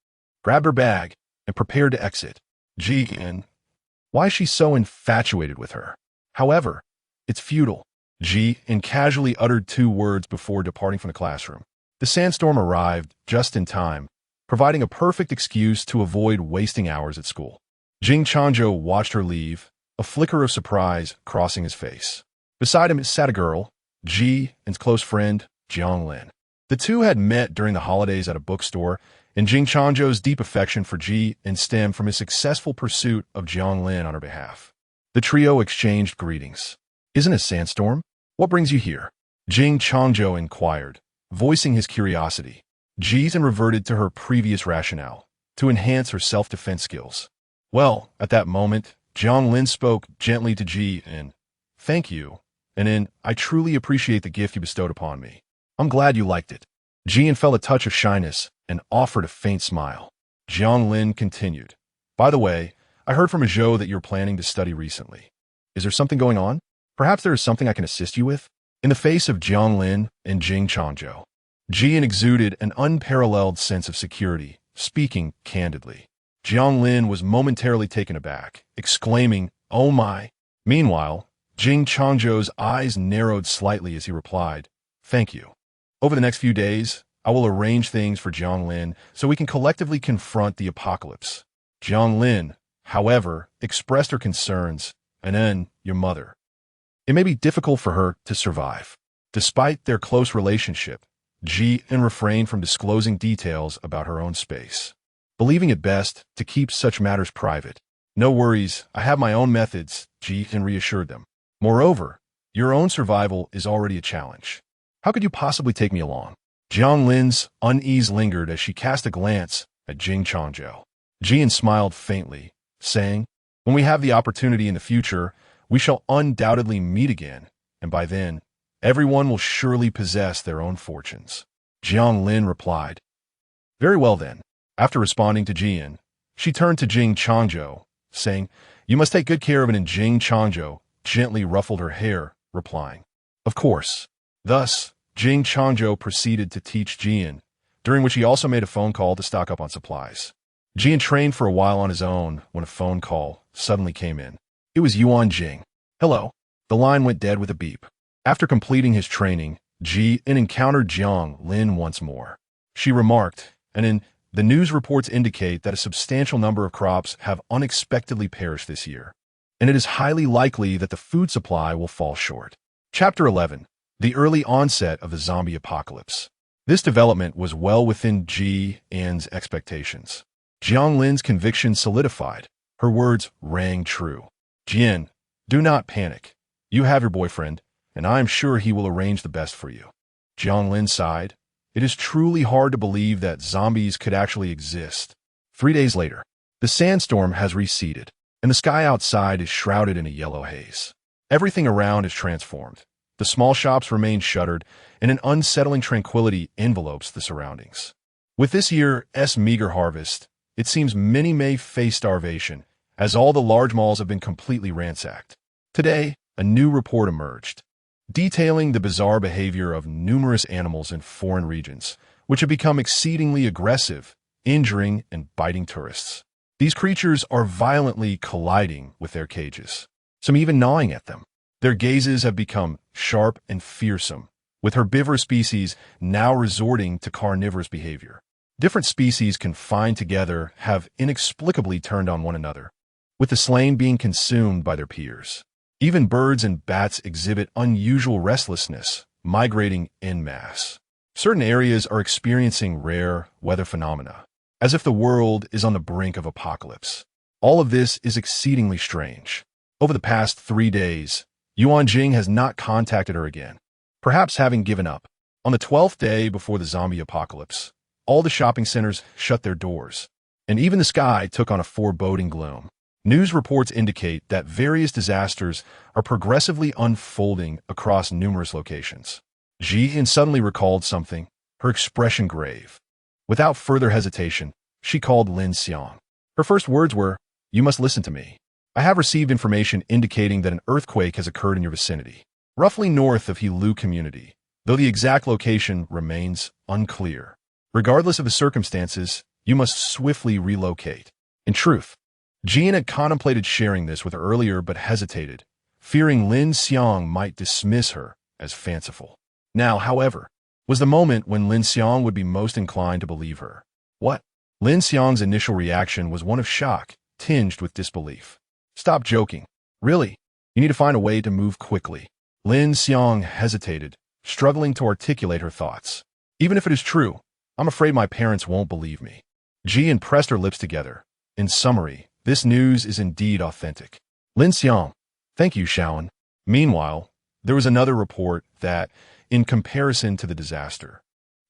grabbed her bag, and prepared to exit. Jian, why is she so infatuated with her? However, it's futile. Jian casually uttered 2 words before departing from the classroom. The sandstorm arrived just in time, providing a perfect excuse to avoid wasting hours at school. Jing Changzhou watched her leave, a flicker of surprise crossing his face. Beside him sat a girl, Jian's close friend, Jiang Lin. The two had met during the holidays at a bookstore, and Jing Changzhou's deep affection for Jian stemmed from his successful pursuit of Jiang Lin on her behalf. The trio exchanged greetings. "Isn't it a sandstorm? What brings you here?" Jing Changzhou inquired, voicing his curiosity. Jian reverted to her previous rationale, to enhance her self-defense skills. Well, at that moment, Jiang Lin spoke gently to Jian. "Thank you, and in, I truly appreciate the gift you bestowed upon me. I'm glad you liked it." Jian felt a touch of shyness and offered a faint smile. Jiang Lin continued. "By the way, I heard from a Zhou that you're planning to study recently. Is there something going on? Perhaps there is something I can assist you with?" In the face of Jiang Lin and Jing Changzhou, Jian exuded an unparalleled sense of security, speaking candidly. Jiang Lin was momentarily taken aback, exclaiming, "Oh my!" Meanwhile, Jing Changzhou's eyes narrowed slightly as he replied, "Thank you. Over the next few days, I will arrange things for Jiang Lin so we can collectively confront the apocalypse." Jiang Lin, however, expressed her concerns, "And then, your mother. It may be difficult for her to survive." Despite their close relationship, Jian refrained from disclosing details about her own space, believing it best to keep such matters private. "No worries, I have my own methods," Jian reassured them. "Moreover, your own survival is already a challenge. How could you possibly take me along?" Jiang Lin's unease lingered as she cast a glance at Jing Changzhou. Jian smiled faintly, saying, "When we have the opportunity in the future, we shall undoubtedly meet again, and by then, everyone will surely possess their own fortunes." Jiang Lin replied, "Very well then." After responding to Jian, she turned to Jing Changzhou, saying, "You must take good care of it," and Jing Changzhou gently ruffled her hair, replying, "Of course." Thus, Jing Changzhou proceeded to teach Jian, during which he also made a phone call to stock up on supplies. Jian trained for a while on his own when a phone call suddenly came in. It was Yuan Jing. Hello. The line went dead with a beep. After completing his training, Jian encountered Jiang Lin once more. She remarked, the news reports indicate that a substantial number of crops have unexpectedly perished this year, and it is highly likely that the food supply will fall short. Chapter 11. The early onset of the zombie apocalypse. This development was well within Jian's expectations. Jiang Lin's conviction solidified. Her words rang true. Jian, do not panic. You have your boyfriend, and I am sure he will arrange the best for you. Jiang Lin sighed. It is truly hard to believe that zombies could actually exist. 3 days later, the sandstorm has receded, and the sky outside is shrouded in a yellow haze. Everything around is transformed. The small shops remain shuttered, and an unsettling tranquility envelopes the surroundings. With this year's meager harvest, it seems many may face starvation, as all the large malls have been completely ransacked. Today, a new report emerged, detailing the bizarre behavior of numerous animals in foreign regions, which have become exceedingly aggressive, injuring and biting tourists. These creatures are violently colliding with their cages, some even gnawing at them. Their gazes have become sharp and fearsome, with herbivorous species now resorting to carnivorous behavior. Different species confined together have inexplicably turned on one another, with the slain being consumed by their peers. Even birds and bats exhibit unusual restlessness, migrating en masse. Certain areas are experiencing rare weather phenomena, as if the world is on the brink of apocalypse. All of this is exceedingly strange. Over the past 3 days, Yuan Jing has not contacted her again, perhaps having given up. On the 12th day before the zombie apocalypse, all the shopping centers shut their doors, and even the sky took on a foreboding gloom. News reports indicate that various disasters are progressively unfolding across numerous locations. Jian suddenly recalled something, her expression grave. Without further hesitation, she called Lin Xiang. Her first words were, "You must listen to me. I have received information indicating that an earthquake has occurred in your vicinity, roughly north of Helu community, though the exact location remains unclear. Regardless of the circumstances, you must swiftly relocate." In truth, Jian had contemplated sharing this with her earlier but hesitated, fearing Lin Xiang might dismiss her as fanciful. Now, however, was the moment when Lin Xiang would be most inclined to believe her. What? Lin Xiang's initial reaction was one of shock, tinged with disbelief. "Stop joking. Really? You need to find a way to move quickly." Lin Xiang hesitated, struggling to articulate her thoughts. "Even if it is true, I'm afraid my parents won't believe me." Jian pressed her lips together. In summary, this news is indeed authentic. Lin Xiang, thank you, Shaoan. Meanwhile, there was another report that, in comparison to the disaster,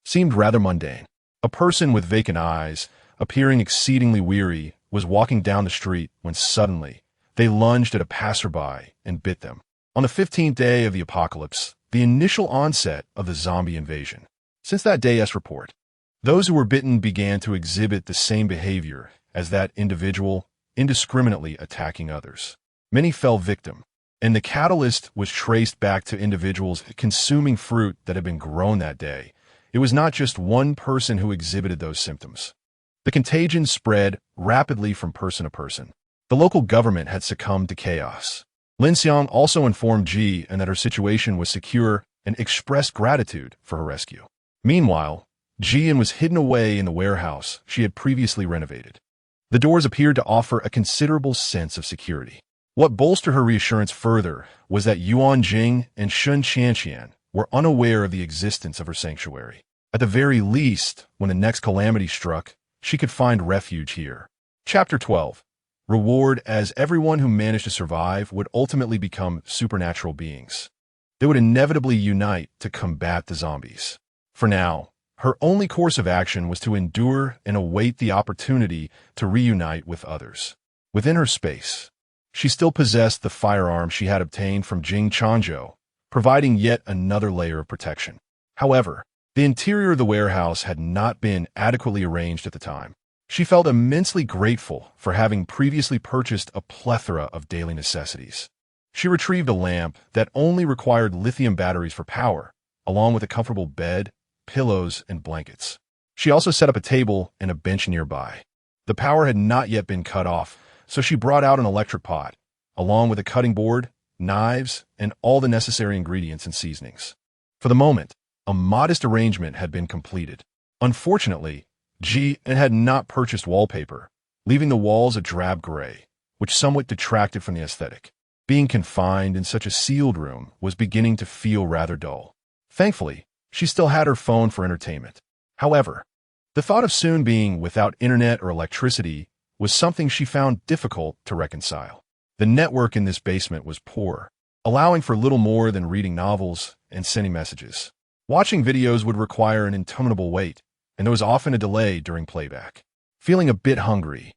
seemed rather mundane. A person with vacant eyes, appearing exceedingly weary, was walking down the street when suddenly they lunged at a passerby and bit them. On the 15th day of the apocalypse, the initial onset of the zombie invasion. Since that day's report, those who were bitten began to exhibit the same behavior as that individual, indiscriminately attacking others. Many fell victim, and the catalyst was traced back to individuals consuming fruit that had been grown that day. It was not just one person who exhibited those symptoms. The contagion spread rapidly from person to person. The local government had succumbed to chaos. Lin Xiang also informed Ji and that her situation was secure and expressed gratitude for her rescue. Meanwhile, Jian was hidden away in the warehouse she had previously renovated. The doors appeared to offer a considerable sense of security. What bolstered her reassurance further was that Yuan Jing and Qin Xiangting were unaware of the existence of her sanctuary. At the very least, when the next calamity struck, she could find refuge here. Chapter 12. Reward, as everyone who managed to survive would ultimately become supernatural beings. They would inevitably unite to combat the zombies. For now, her only course of action was to endure and await the opportunity to reunite with others. Within her space, she still possessed the firearm she had obtained from Jing Changzhou, providing yet another layer of protection. However, the interior of the warehouse had not been adequately arranged at the time. She felt immensely grateful for having previously purchased a plethora of daily necessities. She retrieved a lamp that only required lithium batteries for power, along with a comfortable bed, pillows, and blankets. She also set up a table and a bench nearby. The power had not yet been cut off, so she brought out an electric pot, along with a cutting board, knives, and all the necessary ingredients and seasonings. For the moment, a modest arrangement had been completed. Unfortunately, Ji had not purchased wallpaper, leaving the walls a drab gray, which somewhat detracted from the aesthetic. Being confined in such a sealed room was beginning to feel rather dull. Thankfully, she still had her phone for entertainment. However, the thought of soon being without internet or electricity was something she found difficult to reconcile. The network in this basement was poor, allowing for little more than reading novels and sending messages. Watching videos would require an interminable wait, and there was often a delay during playback. Feeling a bit hungry,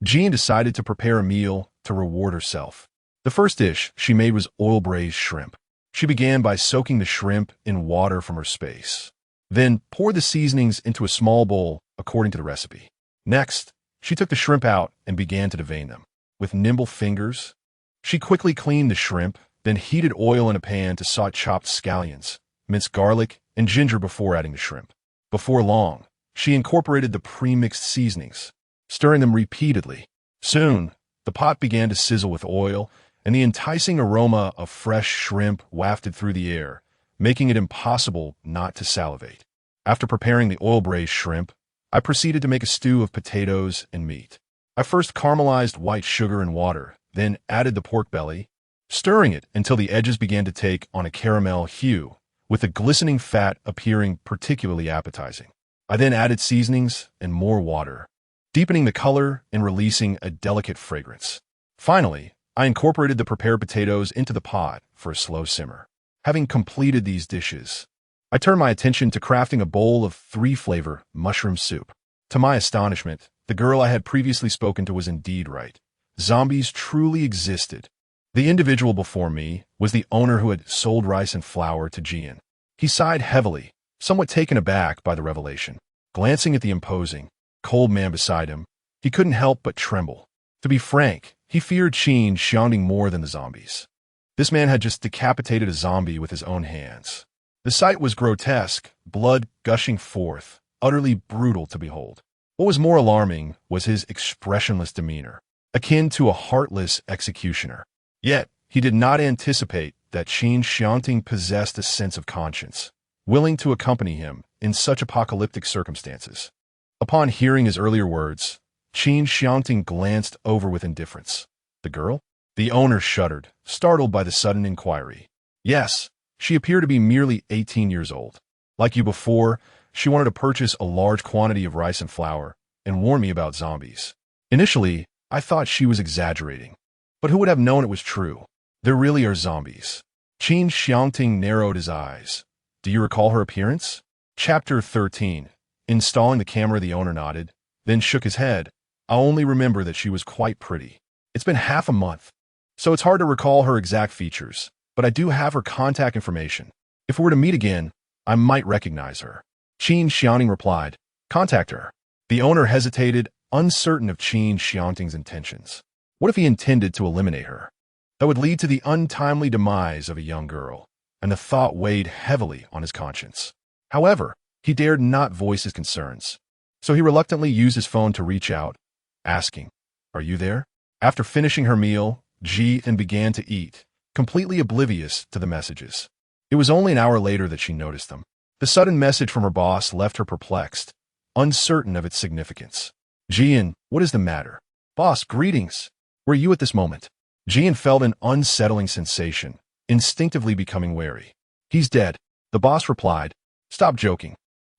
Jean decided to prepare a meal to reward herself. The first dish she made was oil-braised shrimp. She began by soaking the shrimp in water from her space. Then poured the seasonings into a small bowl according to the recipe. Next, she took the shrimp out and began to devein them. With nimble fingers, she quickly cleaned the shrimp, then heated oil in a pan to saute chopped scallions, minced garlic, and ginger before adding the shrimp. Before long, she incorporated the pre-mixed seasonings, stirring them repeatedly. Soon, the pot began to sizzle with oil, and the enticing aroma of fresh shrimp wafted through the air, making it impossible not to salivate. After preparing the oil-braised shrimp, I proceeded to make a stew of potatoes and meat. I first caramelized white sugar and water, then added the pork belly, stirring it until the edges began to take on a caramel hue, with the glistening fat appearing particularly appetizing. I then added seasonings and more water, deepening the color and releasing a delicate fragrance. Finally, I incorporated the prepared potatoes into the pot for a slow simmer. Having completed these dishes, I turned my attention to crafting a bowl of 3-flavor mushroom soup. To my astonishment, the girl I had previously spoken to was indeed right. Zombies truly existed. The individual before me was the owner who had sold rice and flour to Jian. He sighed heavily, somewhat taken aback by the revelation. Glancing at the imposing, cold man beside him, he couldn't help but tremble. To be frank, he feared Qin Xiangting more than the zombies. This man had just decapitated a zombie with his own hands. The sight was grotesque, blood gushing forth, utterly brutal to behold. What was more alarming was his expressionless demeanor, akin to a heartless executioner. Yet, he did not anticipate that Qin Xiangting possessed a sense of conscience, willing to accompany him in such apocalyptic circumstances. Upon hearing his earlier words, Qin Xiangting glanced over with indifference. The girl? The owner shuddered, startled by the sudden inquiry. Yes, she appeared to be merely 18 years old. Like you before, she wanted to purchase a large quantity of rice and flour and warn me about zombies. Initially, I thought she was exaggerating, but who would have known it was true? There really are zombies. Qin Xiangting narrowed his eyes. Do you recall her appearance? Chapter 13. Installing the camera, the owner nodded, then shook his head. I only remember that she was quite pretty. It's been half a month, so it's hard to recall her exact features, but I do have her contact information. If we were to meet again, I might recognize her. Qin Xiangting replied, Contact her. The owner hesitated, uncertain of Qin Xiangting's intentions. What if he intended to eliminate her? That would lead to the untimely demise of a young girl, and the thought weighed heavily on his conscience. However, he dared not voice his concerns, so he reluctantly used his phone to reach out, asking, Are you there? After finishing her meal, Jian began to eat, completely oblivious to the messages. It was only an hour later that she noticed them. The sudden message from her boss left her perplexed, uncertain of its significance. Jian, what is the matter? Boss, greetings. Where are you at this moment? Jian felt an unsettling sensation, instinctively becoming wary. He's dead, the boss replied. Stop joking.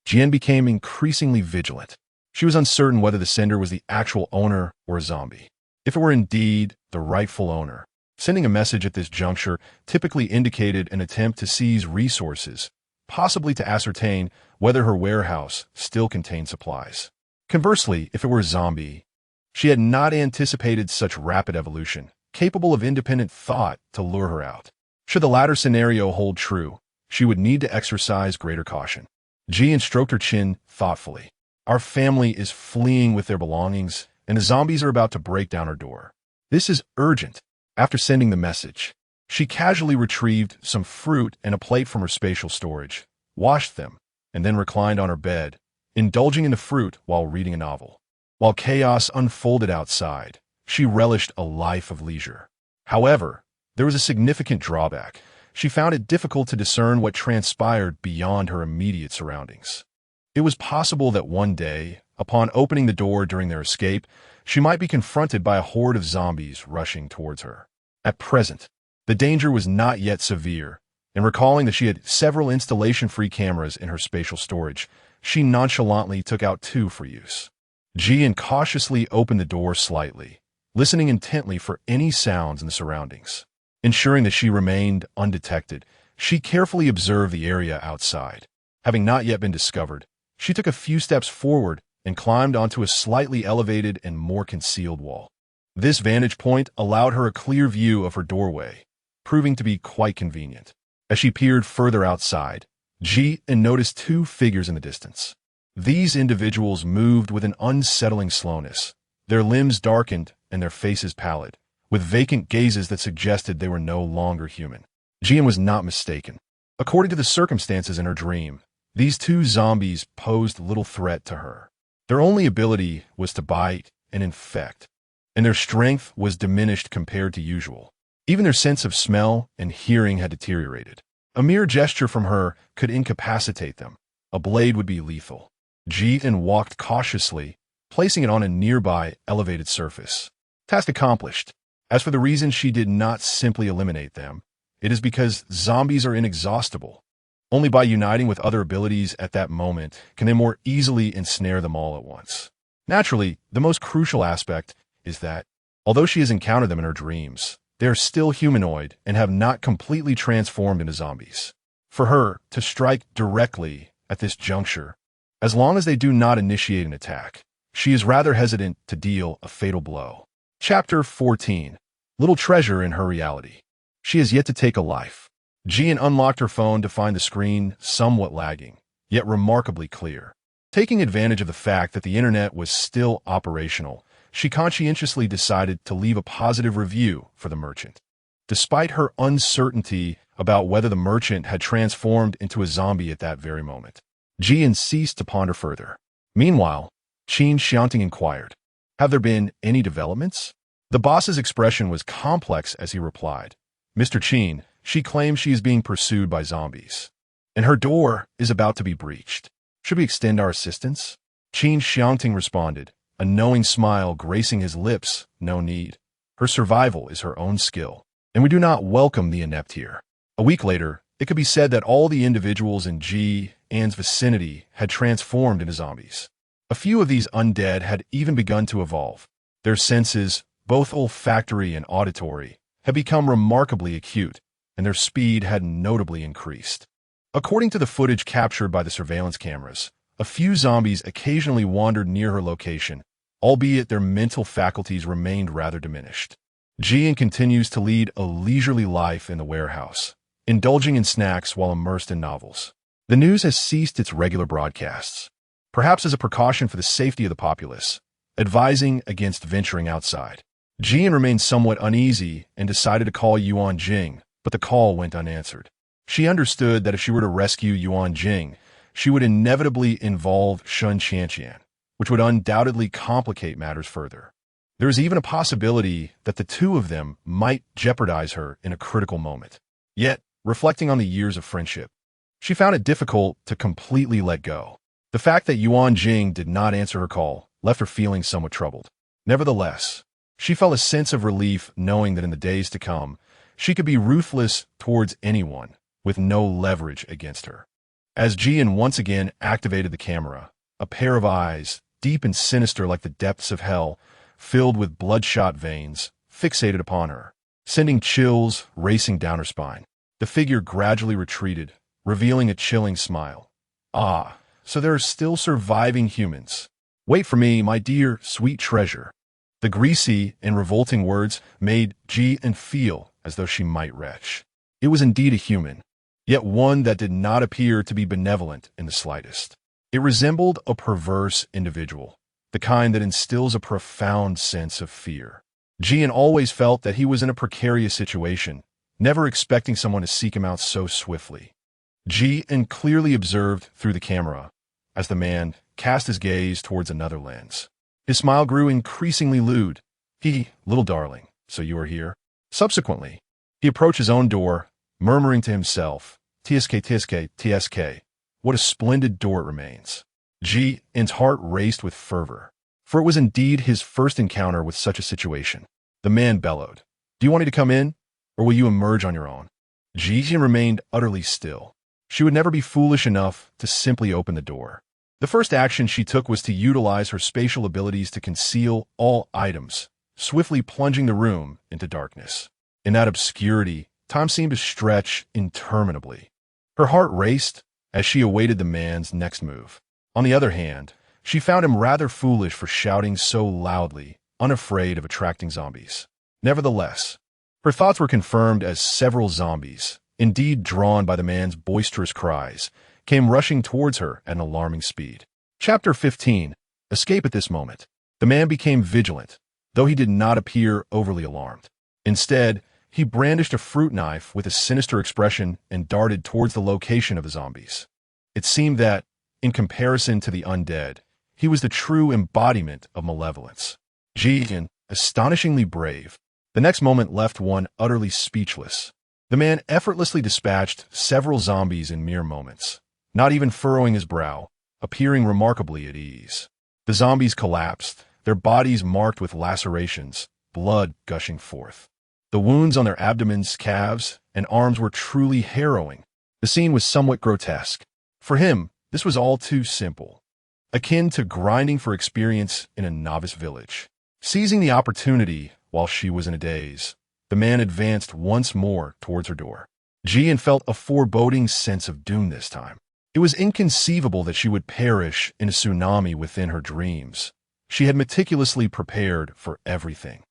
Jian became increasingly vigilant. She was uncertain whether the sender was the actual owner or a zombie. If it were indeed the rightful owner, sending a message at this juncture typically indicated an attempt to seize resources, possibly to ascertain whether her warehouse still contained supplies. Conversely, if it were a zombie, she had not anticipated such rapid evolution, capable of independent thought to lure her out. Should the latter scenario hold true, she would need to exercise greater caution. Jian stroked her chin thoughtfully. Our family is fleeing with their belongings, and the zombies are about to break down our door. This is urgent. After sending the message, she casually retrieved some fruit and a plate from her spatial storage, washed them, and then reclined on her bed, indulging in the fruit while reading a novel. While chaos unfolded outside, she relished a life of leisure. However, there was a significant drawback. She found it difficult to discern what transpired beyond her immediate surroundings. It was possible that one day, upon opening the door during their escape, she might be confronted by a horde of zombies rushing towards her. At present, the danger was not yet severe, and recalling that she had several installation-free cameras in her spatial storage, she nonchalantly took out 2 for use. Jian cautiously opened the door slightly, listening intently for any sounds in the surroundings. Ensuring that she remained undetected, she carefully observed the area outside. Having not yet been discovered, she took a few steps forward and climbed onto a slightly elevated and more concealed wall. This vantage point allowed her a clear view of her doorway, proving to be quite convenient. As she peered further outside, Ji noticed 2 figures in the distance. These individuals moved with an unsettling slowness, their limbs darkened and their faces pallid, with vacant gazes that suggested they were no longer human. Jian was not mistaken. According to the circumstances in her dream, these 2 zombies posed little threat to her. Their only ability was to bite and infect, and their strength was diminished compared to usual. Even their sense of smell and hearing had deteriorated. A mere gesture from her could incapacitate them. A blade would be lethal. Jian walked cautiously, placing it on a nearby elevated surface. Task accomplished. As for the reason she did not simply eliminate them, it is because zombies are inexhaustible. Only by uniting with other abilities at that moment can they more easily ensnare them all at once. Naturally, the most crucial aspect is that, although she has encountered them in her dreams, they are still humanoid and have not completely transformed into zombies. For her to strike directly at this juncture, as long as they do not initiate an attack, she is rather hesitant to deal a fatal blow. Chapter 14. Little treasure in her reality. She has yet to take a life. Jian unlocked her phone to find the screen somewhat lagging, yet remarkably clear. Taking advantage of the fact that the internet was still operational, she conscientiously decided to leave a positive review for the merchant. Despite her uncertainty about whether the merchant had transformed into a zombie at that very moment, Jian ceased to ponder further. Meanwhile, Qin Xiangting inquired, "Have there been any developments?" The boss's expression was complex as he replied, "Mr. Qin, she claims she is being pursued by zombies, and her door is about to be breached. Should we extend our assistance?" Qin Xiangting responded, a knowing smile gracing his lips. "No need. Her survival is her own skill, and we do not welcome the inept here." A week later, it could be said that all the individuals in Jian's vicinity had transformed into zombies. A few of these undead had even begun to evolve. Their senses, both olfactory and auditory, had become remarkably acute, and their speed had notably increased. According to the footage captured by the surveillance cameras, a few zombies occasionally wandered near her location, albeit their mental faculties remained rather diminished. Jian continues to lead a leisurely life in the warehouse, indulging in snacks while immersed in novels. The news has ceased its regular broadcasts, perhaps as a precaution for the safety of the populace, advising against venturing outside. Jian remained somewhat uneasy and decided to call Yuan Jing, but the call went unanswered. She understood that if she were to rescue Yuan Jing, she would inevitably involve Qin Xiangting, which would undoubtedly complicate matters further. There is even a possibility that the 2 of them might jeopardize her in a critical moment. Yet, reflecting on the years of friendship, she found it difficult to completely let go. The fact that Yuan Jing did not answer her call left her feeling somewhat troubled. Nevertheless, she felt a sense of relief knowing that in the days to come, she could be ruthless towards anyone with no leverage against her. As Jian once again activated the camera, a pair of eyes, deep and sinister like the depths of hell, filled with bloodshot veins, fixated upon her, sending chills racing down her spine. The figure gradually retreated, revealing a chilling smile. "Ah, so there are still surviving humans. Wait for me, my dear, sweet treasure." The greasy and revolting words made Jian feel as though she might retch. It was indeed a human, yet one that did not appear to be benevolent in the slightest. It resembled a perverse individual, the kind that instills a profound sense of fear. Jian always felt that he was in a precarious situation, never expecting someone to seek him out so swiftly. Jian clearly observed through the camera as the man cast his gaze towards another lens. His smile grew increasingly lewd. Little darling, so you are here? Subsequently, he approached his own door, murmuring to himself, "Tsk, tsk, tsk. What a splendid door it remains." Jin's heart raced with fervor, for it was indeed his first encounter with such a situation. The man bellowed, "Do you want me to come in, or will you emerge on your own?" Jin remained utterly still. She would never be foolish enough to simply open the door. The first action she took was to utilize her spatial abilities to conceal all items, swiftly plunging the room into darkness. In that obscurity, time seemed to stretch interminably. Her heart raced as she awaited the man's next move. On the other hand, she found him rather foolish for shouting so loudly, unafraid of attracting zombies. Nevertheless, her thoughts were confirmed as several zombies, indeed drawn by the man's boisterous cries, came rushing towards her at an alarming speed. Chapter 15. Escape at this moment. The man became vigilant, though he did not appear overly alarmed. Instead, he brandished a fruit knife with a sinister expression and darted towards the location of the zombies. It seemed that, in comparison to the undead, he was the true embodiment of malevolence. Jin, astonishingly brave, the next moment left one utterly speechless. The man effortlessly dispatched several zombies in mere moments, not even furrowing his brow, appearing remarkably at ease. The zombies collapsed, their bodies marked with lacerations, blood gushing forth. The wounds on their abdomens, calves, and arms were truly harrowing. The scene was somewhat grotesque. For him, this was all too simple, akin to grinding for experience in a novice village. Seizing the opportunity while she was in a daze, the man advanced once more towards her door. Jin felt a foreboding sense of doom this time. It was inconceivable that she would perish in a tsunami within her dreams. She had meticulously prepared for everything,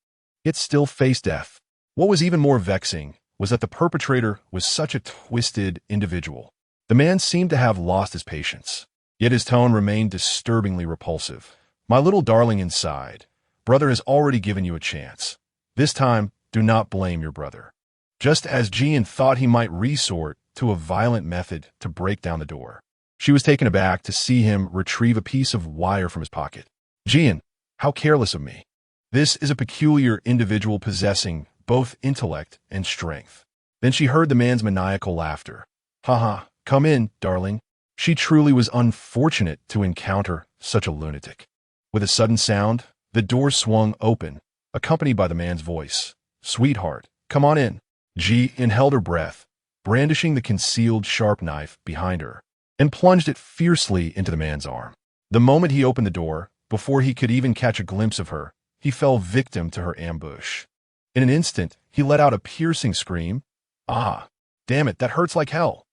yet still faced death. What was even more vexing was that the perpetrator was such a twisted individual. The man seemed to have lost his patience, yet his tone remained disturbingly repulsive. "My little darling inside, brother has already given you a chance. This time, do not blame your brother." Just as Jin thought he might resort to a violent method to break down the door, she was taken aback to see him retrieve a piece of wire from his pocket. "Jin, how careless of me. This is a peculiar individual possessing both intellect and strength." Then she heard the man's maniacal laughter. "Ha, come in, darling." She truly was unfortunate to encounter such a lunatic. With a sudden sound, the door swung open, accompanied by the man's voice. "Sweetheart, come on in." Jin held her breath, brandishing the concealed sharp knife behind her, and plunged it fiercely into the man's arm. The moment he opened the door, before he could even catch a glimpse of her, he fell victim to her ambush. In an instant, he let out a piercing scream. "Ah, damn it, that hurts like hell."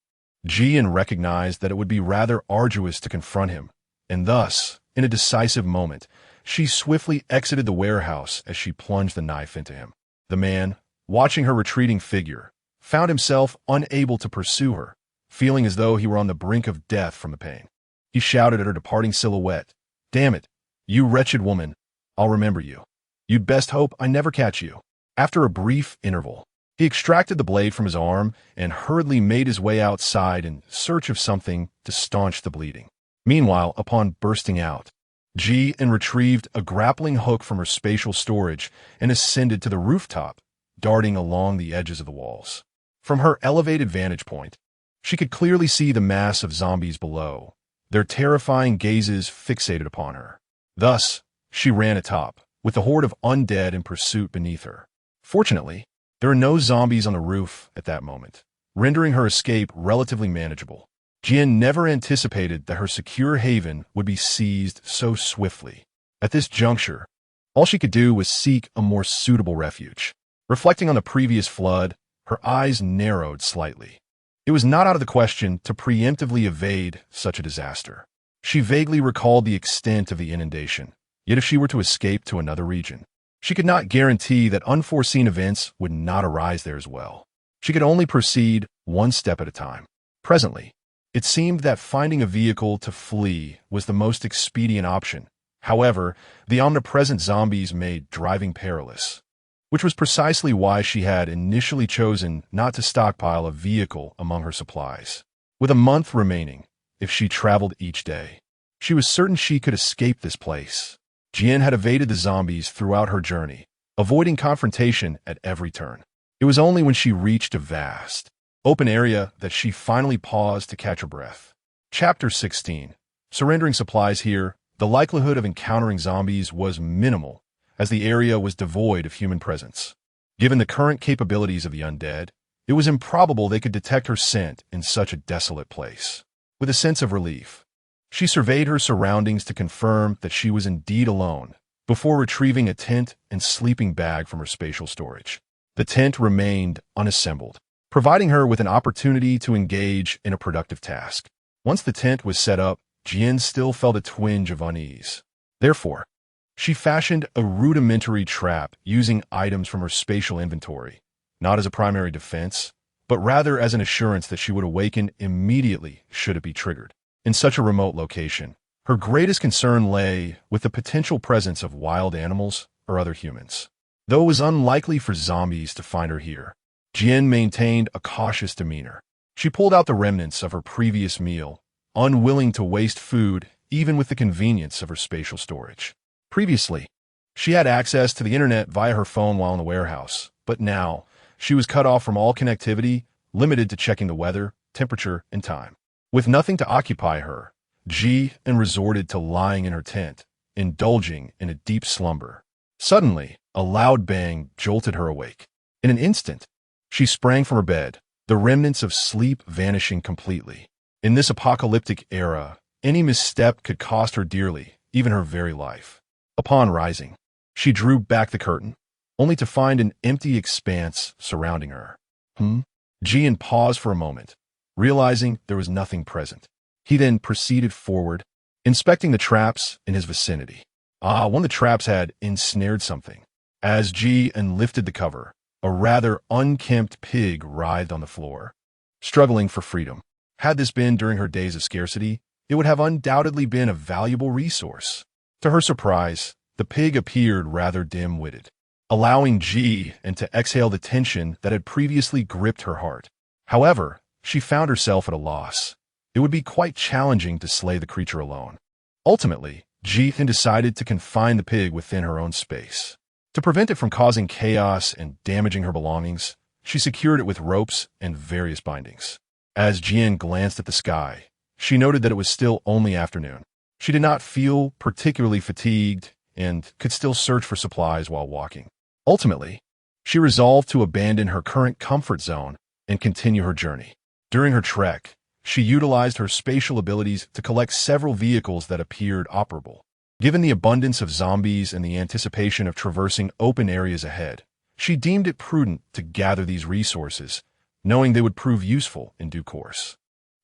Jin recognized that it would be rather arduous to confront him, and thus, in a decisive moment, she swiftly exited the warehouse as she plunged the knife into him. The man, watching her retreating figure, found himself unable to pursue her, feeling as though he were on the brink of death from the pain. He shouted at her departing silhouette, "Damn it, you wretched woman, I'll remember you. You'd best hope I never catch you." After a brief interval, he extracted the blade from his arm and hurriedly made his way outside in search of something to staunch the bleeding. Meanwhile, upon bursting out, Jin retrieved a grappling hook from her spatial storage and ascended to the rooftop, darting along the edges of the walls. From her elevated vantage point, she could clearly see the mass of zombies below, their terrifying gazes fixated upon her. Thus, she ran atop, with the horde of undead in pursuit beneath her. Fortunately, there were no zombies on the roof at that moment, rendering her escape relatively manageable. Jin never anticipated that her secure haven would be seized so swiftly. At this juncture, all she could do was seek a more suitable refuge. Reflecting on the previous flood, her eyes narrowed slightly. It was not out of the question to preemptively evade such a disaster. She vaguely recalled the extent of the inundation, yet if she were to escape to another region, she could not guarantee that unforeseen events would not arise there as well. She could only proceed one step at a time. Presently, it seemed that finding a vehicle to flee was the most expedient option. However, the omnipresent zombies made driving perilous, which was precisely why she had initially chosen not to stockpile a vehicle among her supplies. With a month remaining, if she traveled each day, she was certain she could escape this place. Jian had evaded the zombies throughout her journey, avoiding confrontation at every turn. It was only when she reached a vast, open area that she finally paused to catch her breath. Chapter 16. Surrendering supplies. Here, the likelihood of encountering zombies was minimal, as the area was devoid of human presence. Given the current capabilities of the undead, it was improbable they could detect her scent in such a desolate place. With a sense of relief, she surveyed her surroundings to confirm that she was indeed alone, before retrieving a tent and sleeping bag from her spatial storage. The tent remained unassembled, providing her with an opportunity to engage in a productive task. Once the tent was set up, Jian still felt a twinge of unease. Therefore, she fashioned a rudimentary trap using items from her spatial inventory, not as a primary defense, but rather as an assurance that she would awaken immediately should it be triggered. In such a remote location, her greatest concern lay with the potential presence of wild animals or other humans. Though it was unlikely for zombies to find her here, Jian maintained a cautious demeanor. She pulled out the remnants of her previous meal, unwilling to waste food even with the convenience of her spatial storage. Previously, she had access to the internet via her phone while in the warehouse, but now she was cut off from all connectivity, limited to checking the weather, temperature, and time. With nothing to occupy her, Jian resorted to lying in her tent, indulging in a deep slumber. Suddenly, a loud bang jolted her awake. In an instant, she sprang from her bed, the remnants of sleep vanishing completely. In this apocalyptic era, any misstep could cost her dearly, even her very life. Upon rising, she drew back the curtain, only to find an empty expanse surrounding her. Jian paused for a moment, realizing there was nothing present. He then proceeded forward, inspecting the traps in his vicinity. One of the traps had ensnared something. As Jian lifted the cover, a rather unkempt pig writhed on the floor, struggling for freedom. Had this been during her days of scarcity, it would have undoubtedly been a valuable resource. To her surprise, the pig appeared rather dim-witted, allowing Jian to exhale the tension that had previously gripped her heart. However, she found herself at a loss. It would be quite challenging to slay the creature alone. Ultimately, Jian decided to confine the pig within her own space. To prevent it from causing chaos and damaging her belongings, she secured it with ropes and various bindings. As Jian glanced at the sky, she noted that it was still only afternoon. She did not feel particularly fatigued and could still search for supplies while walking. Ultimately, she resolved to abandon her current comfort zone and continue her journey. During her trek, she utilized her spatial abilities to collect several vehicles that appeared operable. Given the abundance of zombies and the anticipation of traversing open areas ahead, she deemed it prudent to gather these resources, knowing they would prove useful in due course.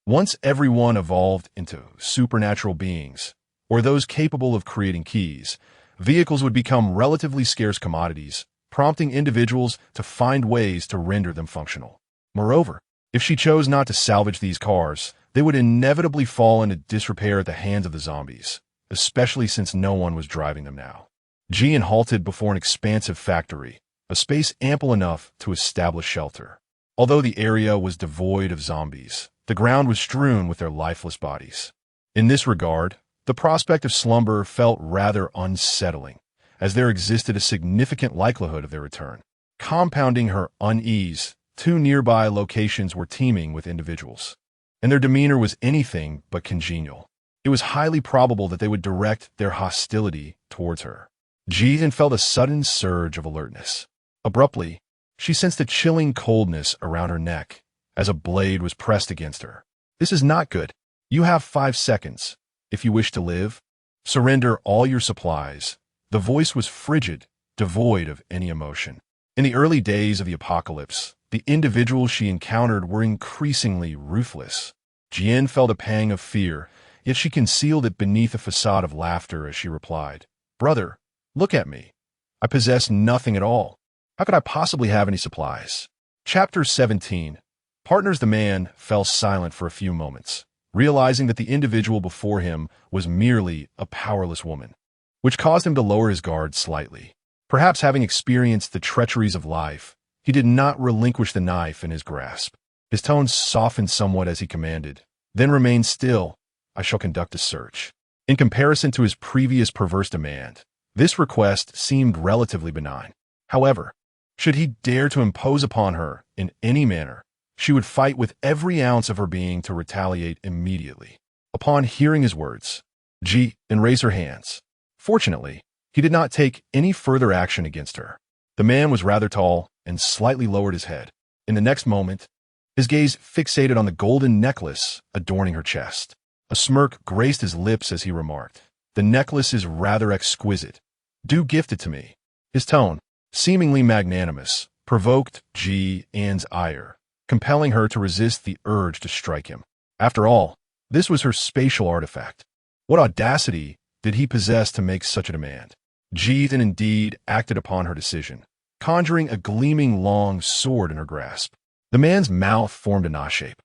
Once everyone evolved into supernatural beings, or those capable of creating keys, vehicles would become relatively scarce commodities, prompting individuals to find ways to render them functional. Moreover, if she chose not to salvage these cars, they would inevitably fall into disrepair at the hands of the zombies, especially since no one was driving them now. Jian halted before an expansive factory, a space ample enough to establish shelter. Although the area was devoid of zombies, the ground was strewn with their lifeless bodies. In this regard, the prospect of slumber felt rather unsettling, as there existed a significant likelihood of their return. Compounding her unease, 2 nearby locations were teeming with individuals, and their demeanor was anything but congenial. It was highly probable that they would direct their hostility towards her. Jian felt a sudden surge of alertness. Abruptly, she sensed a chilling coldness around her neck as a blade was pressed against her. This is not good. You have 5 seconds. If you wish to live, surrender all your supplies. The voice was frigid, devoid of any emotion. In the early days of the apocalypse, the individuals she encountered were increasingly ruthless. Jian felt a pang of fear, yet she concealed it beneath a facade of laughter as she replied, "Brother, look at me. I possess nothing at all. How could I possibly have any supplies?" Chapter 17. Partners. The man fell silent for a few moments, realizing that the individual before him was merely a powerless woman, which caused him to lower his guard slightly. Perhaps having experienced the treacheries of life, he did not relinquish the knife in his grasp. His tone softened somewhat as he commanded, "Then remain still. I shall conduct a search." In comparison to his previous perverse demand, This request seemed relatively benign. However, should he dare to impose upon her in any manner, she would fight with every ounce of her being to retaliate immediately. Upon hearing his words, Ji raised her hands. Fortunately, he did not take any further action against her. The man was rather tall and slightly lowered his head. In the next moment, his gaze fixated on the golden necklace adorning her chest. A smirk graced his lips as he remarked, "The necklace is rather exquisite. Do gift it to me." His tone, seemingly magnanimous, provoked Ji An's ire, compelling her to resist the urge to strike him. After all, this was her spatial artifact. What audacity did he possess to make such a demand? Ji then indeed acted upon her decision, conjuring a gleaming long sword in her grasp. The man's mouth formed a knot shape,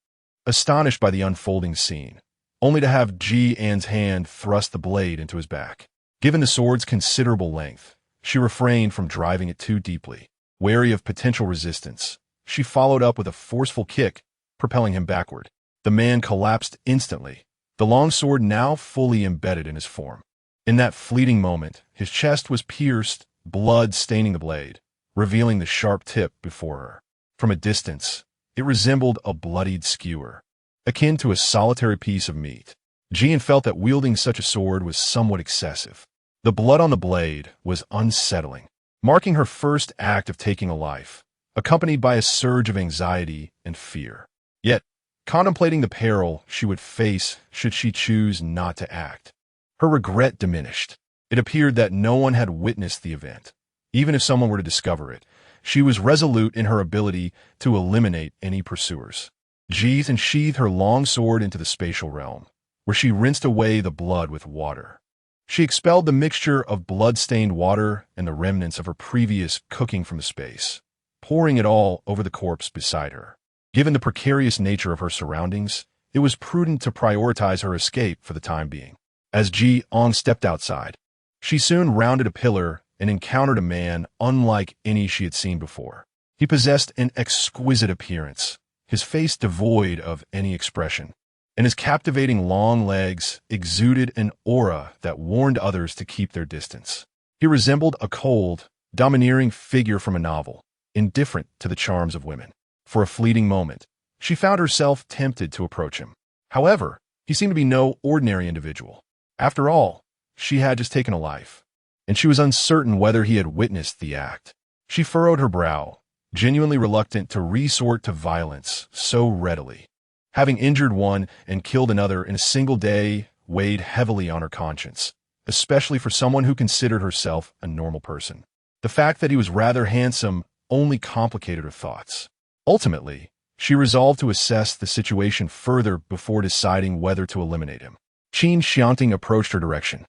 astonished by the unfolding scene, only to have Ji An's hand thrust the blade into his back. Given the sword's considerable length, she refrained from driving it too deeply. Wary of potential resistance, she followed up with a forceful kick, propelling him backward. The man collapsed instantly, the long sword now fully embedded in his form. In that fleeting moment, his chest was pierced, blood staining the blade, revealing the sharp tip before her. From a distance, it resembled a bloodied skewer, akin to a solitary piece of meat. Jian felt that wielding such a sword was somewhat excessive. The blood on the blade was unsettling, marking her first act of taking a life, accompanied by a surge of anxiety and fear. Yet, contemplating the peril she would face should she choose not to act, her regret diminished. It appeared that no one had witnessed the event. Even if someone were to discover it, she was resolute in her ability to eliminate any pursuers. Ji sheathed her long sword into the spatial realm, where she rinsed away the blood with water. She expelled the mixture of blood-stained water and the remnants of her previous cooking from the space, pouring it all over the corpse beside her. Given the precarious nature of her surroundings, it was prudent to prioritize her escape for the time being. As Ji Ong stepped outside, she soon rounded a pillar and encountered a man unlike any she had seen before. He possessed an exquisite appearance, his face devoid of any expression, and his captivating long legs exuded an aura that warned others to keep their distance. He resembled a cold, domineering figure from a novel, indifferent to the charms of women. For a fleeting moment, she found herself tempted to approach him. However, he seemed to be no ordinary individual. After all, she had just taken a life, and she was uncertain whether he had witnessed the act. She furrowed her brow, genuinely reluctant to resort to violence so readily. Having injured one and killed another in a single day weighed heavily on her conscience, especially for someone who considered herself a normal person. The fact that he was rather handsome only complicated her thoughts. Ultimately, she resolved to assess the situation further before deciding whether to eliminate him. Qin Xiangting approached her direction.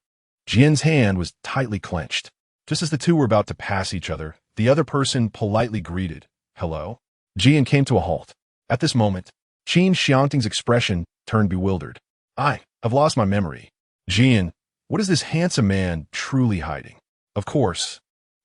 Jian's hand was tightly clenched. Just as the two were about to pass each other, the other person politely greeted, "Hello?" Jian came to a halt. At this moment, Qin Xiangting's expression turned bewildered. I've lost my memory. Jian, what is this handsome man truly hiding?" Of course,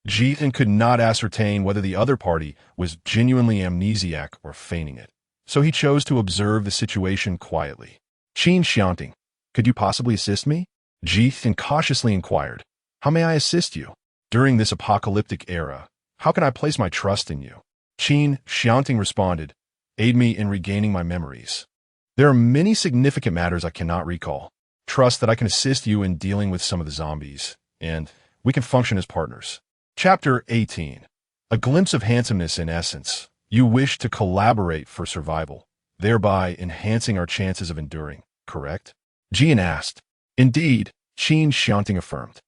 Jian could not ascertain whether the other party was genuinely amnesiac or feigning it, so he chose to observe the situation quietly. "Qin Xiangting, could you possibly assist me?" Jian cautiously inquired. "How may I assist you? During this apocalyptic era, how can I place my trust in you?" Qin Xiangting responded, "Aid me in regaining my memories. There are many significant matters I cannot recall. Trust that I can assist you in dealing with some of the zombies, and we can function as partners." Chapter 18. A glimpse of handsomeness in essence. You wish to collaborate for survival, thereby enhancing our chances of enduring, correct? Jian asked. "Indeed," Qin Xiangting affirmed.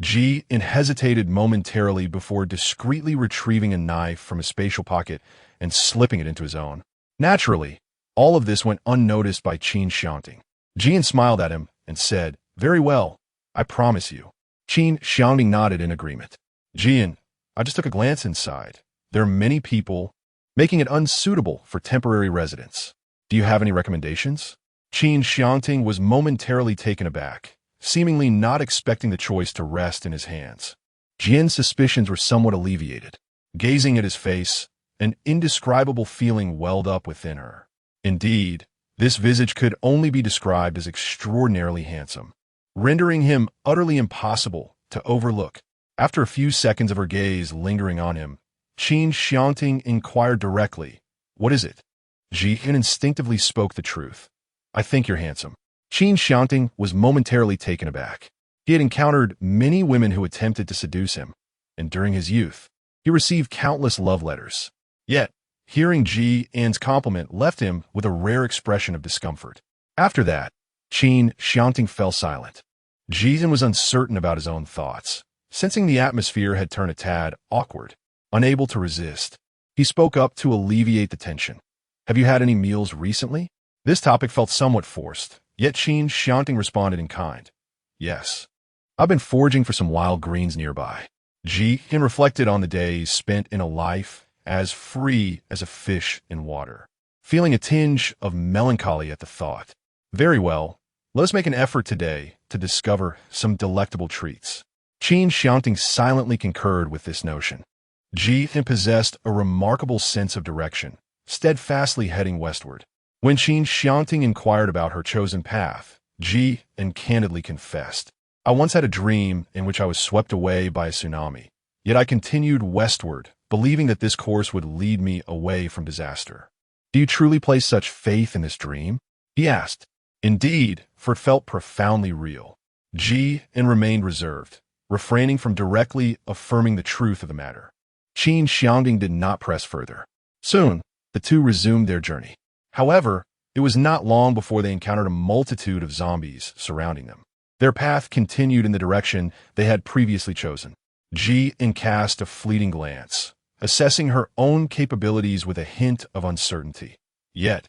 Jian hesitated momentarily before discreetly retrieving a knife from his spatial pocket and slipping it into his own. Naturally, all of this went unnoticed by Qin Xiangting. Jian smiled at him and said, "Very well, I promise you." Qin Xiangting nodded in agreement. "Jian, I just took a glance inside. There are many people, making it unsuitable for temporary residence. Do you have any recommendations?" Qin Xiangting was momentarily taken aback, seemingly not expecting the choice to rest in his hands. Jian's suspicions were somewhat alleviated. Gazing at his face, an indescribable feeling welled up within her. Indeed, this visage could only be described as extraordinarily handsome, rendering him utterly impossible to overlook. After a few seconds of her gaze lingering on him, Qin Xiangting inquired directly, "What is it?" Jian instinctively spoke the truth. "I think you're handsome." Qin Xiangting was momentarily taken aback. He had encountered many women who attempted to seduce him, and during his youth, he received countless love letters. Yet, hearing Ji An's compliment left him with a rare expression of discomfort. After that, Qin Xiangting fell silent. Ji An was uncertain about his own thoughts, sensing the atmosphere had turned a tad awkward. Unable to resist, he spoke up to alleviate the tension. "Have you had any meals recently?" This topic felt somewhat forced, yet Qin Xiangting responded in kind. "Yes. I've been foraging for some wild greens nearby." Ji An reflected on the days spent in a life as free as a fish in water, feeling a tinge of melancholy at the thought. "Very well, let us make an effort today to discover some delectable treats." Qin Xiangting silently concurred with this notion. Ji An possessed a remarkable sense of direction, steadfastly heading westward. When Qin Xiangting inquired about her chosen path, Ji An candidly confessed, "I once had a dream in which I was swept away by a tsunami, yet I continued westward, believing that this course would lead me away from disaster." "Do you truly place such faith in this dream?" he asked. "Indeed, for it felt profoundly real." Ji An remained reserved, refraining from directly affirming the truth of the matter. Qin Xiangting did not press further. Soon, the two resumed their journey. However, it was not long before they encountered a multitude of zombies surrounding them. Their path continued in the direction they had previously chosen. Ji An cast a fleeting glance, assessing her own capabilities with a hint of uncertainty. Yet,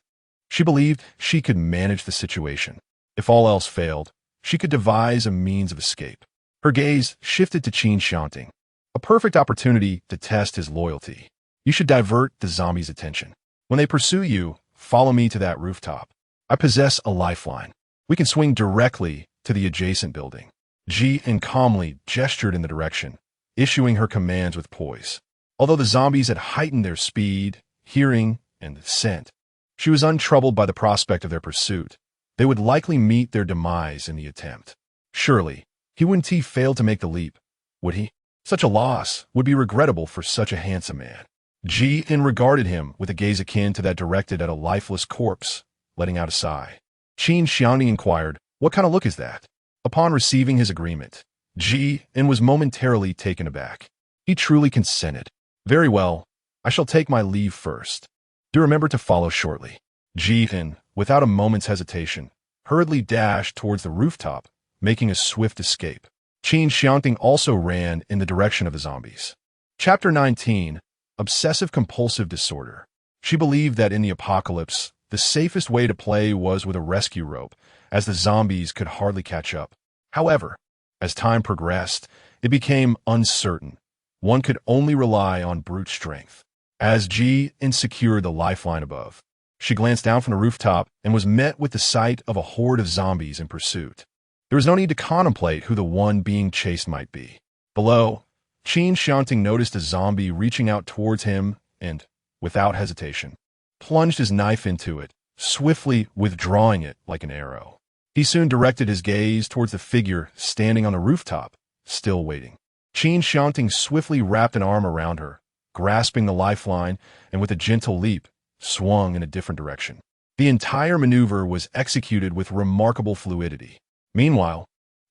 she believed she could manage the situation. If all else failed, she could devise a means of escape. Her gaze shifted to Qin Xiangting, a perfect opportunity to test his loyalty. "You should divert the zombies' attention. When they pursue you, follow me to that rooftop. I possess a lifeline. We can swing directly to the adjacent building." Ji An calmly gestured in the direction, issuing her commands with poise. Although the zombies had heightened their speed, hearing, and scent, she was untroubled by the prospect of their pursuit. They would likely meet their demise in the attempt. Surely, he wouldn't fail to make the leap, would he? Such a loss would be regrettable for such a handsome man. Ji An regarded him with a gaze akin to that directed at a lifeless corpse, letting out a sigh. Qin Xiangting inquired, "What kind of look is that?" Upon receiving his agreement, Ji An was momentarily taken aback. He truly consented. "Very well, I shall take my leave first. Do remember to follow shortly." Ji An, without a moment's hesitation, hurriedly dashed towards the rooftop, making a swift escape. Qin Xiangting also ran in the direction of the zombies. Chapter 19. Obsessive-compulsive disorder. She believed that in the apocalypse, the safest way to play was with a rescue rope, as the zombies could hardly catch up. However, as time progressed, it became uncertain. One could only rely on brute strength. As Ji An secured the lifeline above, she glanced down from the rooftop and was met with the sight of a horde of zombies in pursuit. There was no need to contemplate who the one being chased might be. Below, Qin Xiangting noticed a zombie reaching out towards him and, without hesitation, plunged his knife into it, swiftly withdrawing it like an arrow. He soon directed his gaze towards the figure standing on the rooftop, still waiting. Qin Xiangting swiftly wrapped an arm around her, grasping the lifeline, and with a gentle leap, swung in a different direction. The entire maneuver was executed with remarkable fluidity. Meanwhile,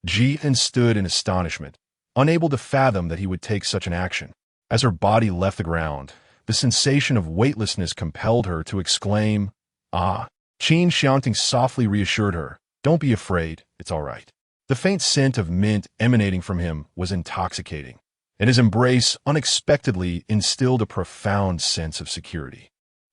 Ji An stood in astonishment, unable to fathom that he would take such an action. As her body left the ground, the sensation of weightlessness compelled her to exclaim, "Ah!" Qin Xiangting softly reassured her, "Don't be afraid, it's all right." The faint scent of mint emanating from him was intoxicating, and his embrace unexpectedly instilled a profound sense of security.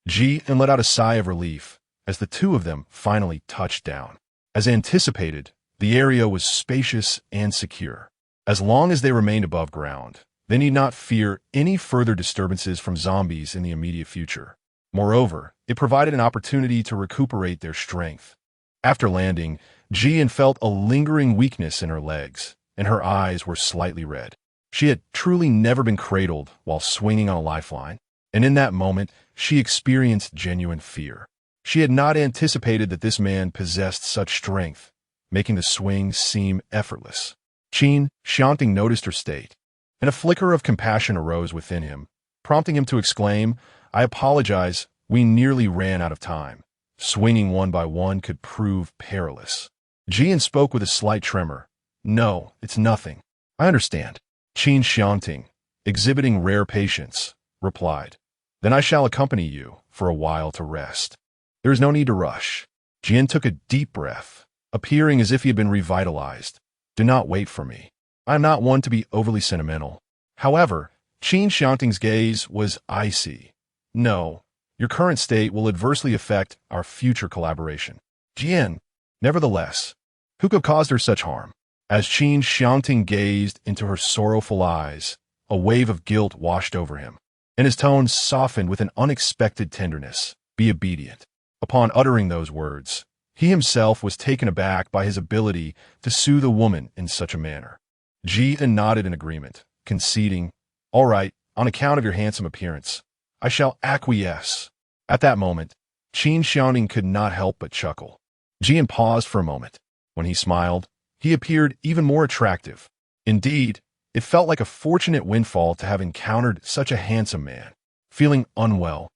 Ji An let out a sigh of relief as the two of them finally touched down. As anticipated, the area was spacious and secure. As long as they remained above ground, they need not fear any further disturbances from zombies in the immediate future. Moreover, it provided an opportunity to recuperate their strength. After landing, Ji An felt a lingering weakness in her legs, and her eyes were slightly red. She had truly never been cradled while swinging on a lifeline, and in that moment, she experienced genuine fear. She had not anticipated that this man possessed such strength, making the swing seem effortless. Qin Xiangting noticed her state. and a flicker of compassion arose within him, prompting him to exclaim, "I apologize, we nearly ran out of time. Swinging one by one could prove perilous." Jian spoke with a slight tremor. "No, it's nothing. I understand." Qin Xiangting, exhibiting rare patience, replied, "Then I shall accompany you for a while to rest. There is no need to rush." Jian took a deep breath, appearing as if he had been revitalized. "Do not wait for me. I am not one to be overly sentimental." However, Qin Xiangting's gaze was icy. "No, your current state will adversely affect our future collaboration." Jian, nevertheless, who could have caused her such harm? As Qin Xiangting gazed into her sorrowful eyes, a wave of guilt washed over him, and his tone softened with an unexpected tenderness. "Be obedient." Upon uttering those words, he himself was taken aback by his ability to soothe a woman in such a manner. Jian nodded in agreement, conceding, "All right, on account of your handsome appearance, I shall acquiesce." At that moment, Qin Xiangting could not help but chuckle. Jian paused for a moment. When he smiled, he appeared even more attractive. Indeed, it felt like a fortunate windfall to have encountered such a handsome man. Feeling unwell,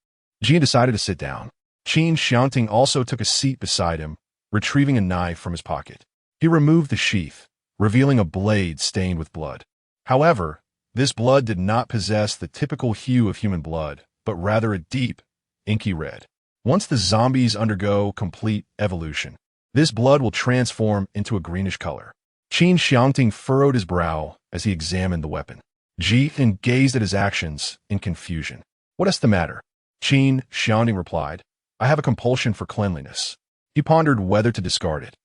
Jian decided to sit down. Qin Xiangting also took a seat beside him, retrieving a knife from his pocket. He removed the sheath, revealing a blade stained with blood. However, this blood did not possess the typical hue of human blood, but rather a deep, inky red. Once the zombies undergo complete evolution, this blood will transform into a greenish color. Qin Xiangting furrowed his brow as he examined the weapon. Jian gazed at his actions in confusion. "What is the matter?" Qin Xiangting replied, "I have a compulsion for cleanliness." He pondered whether to discard it.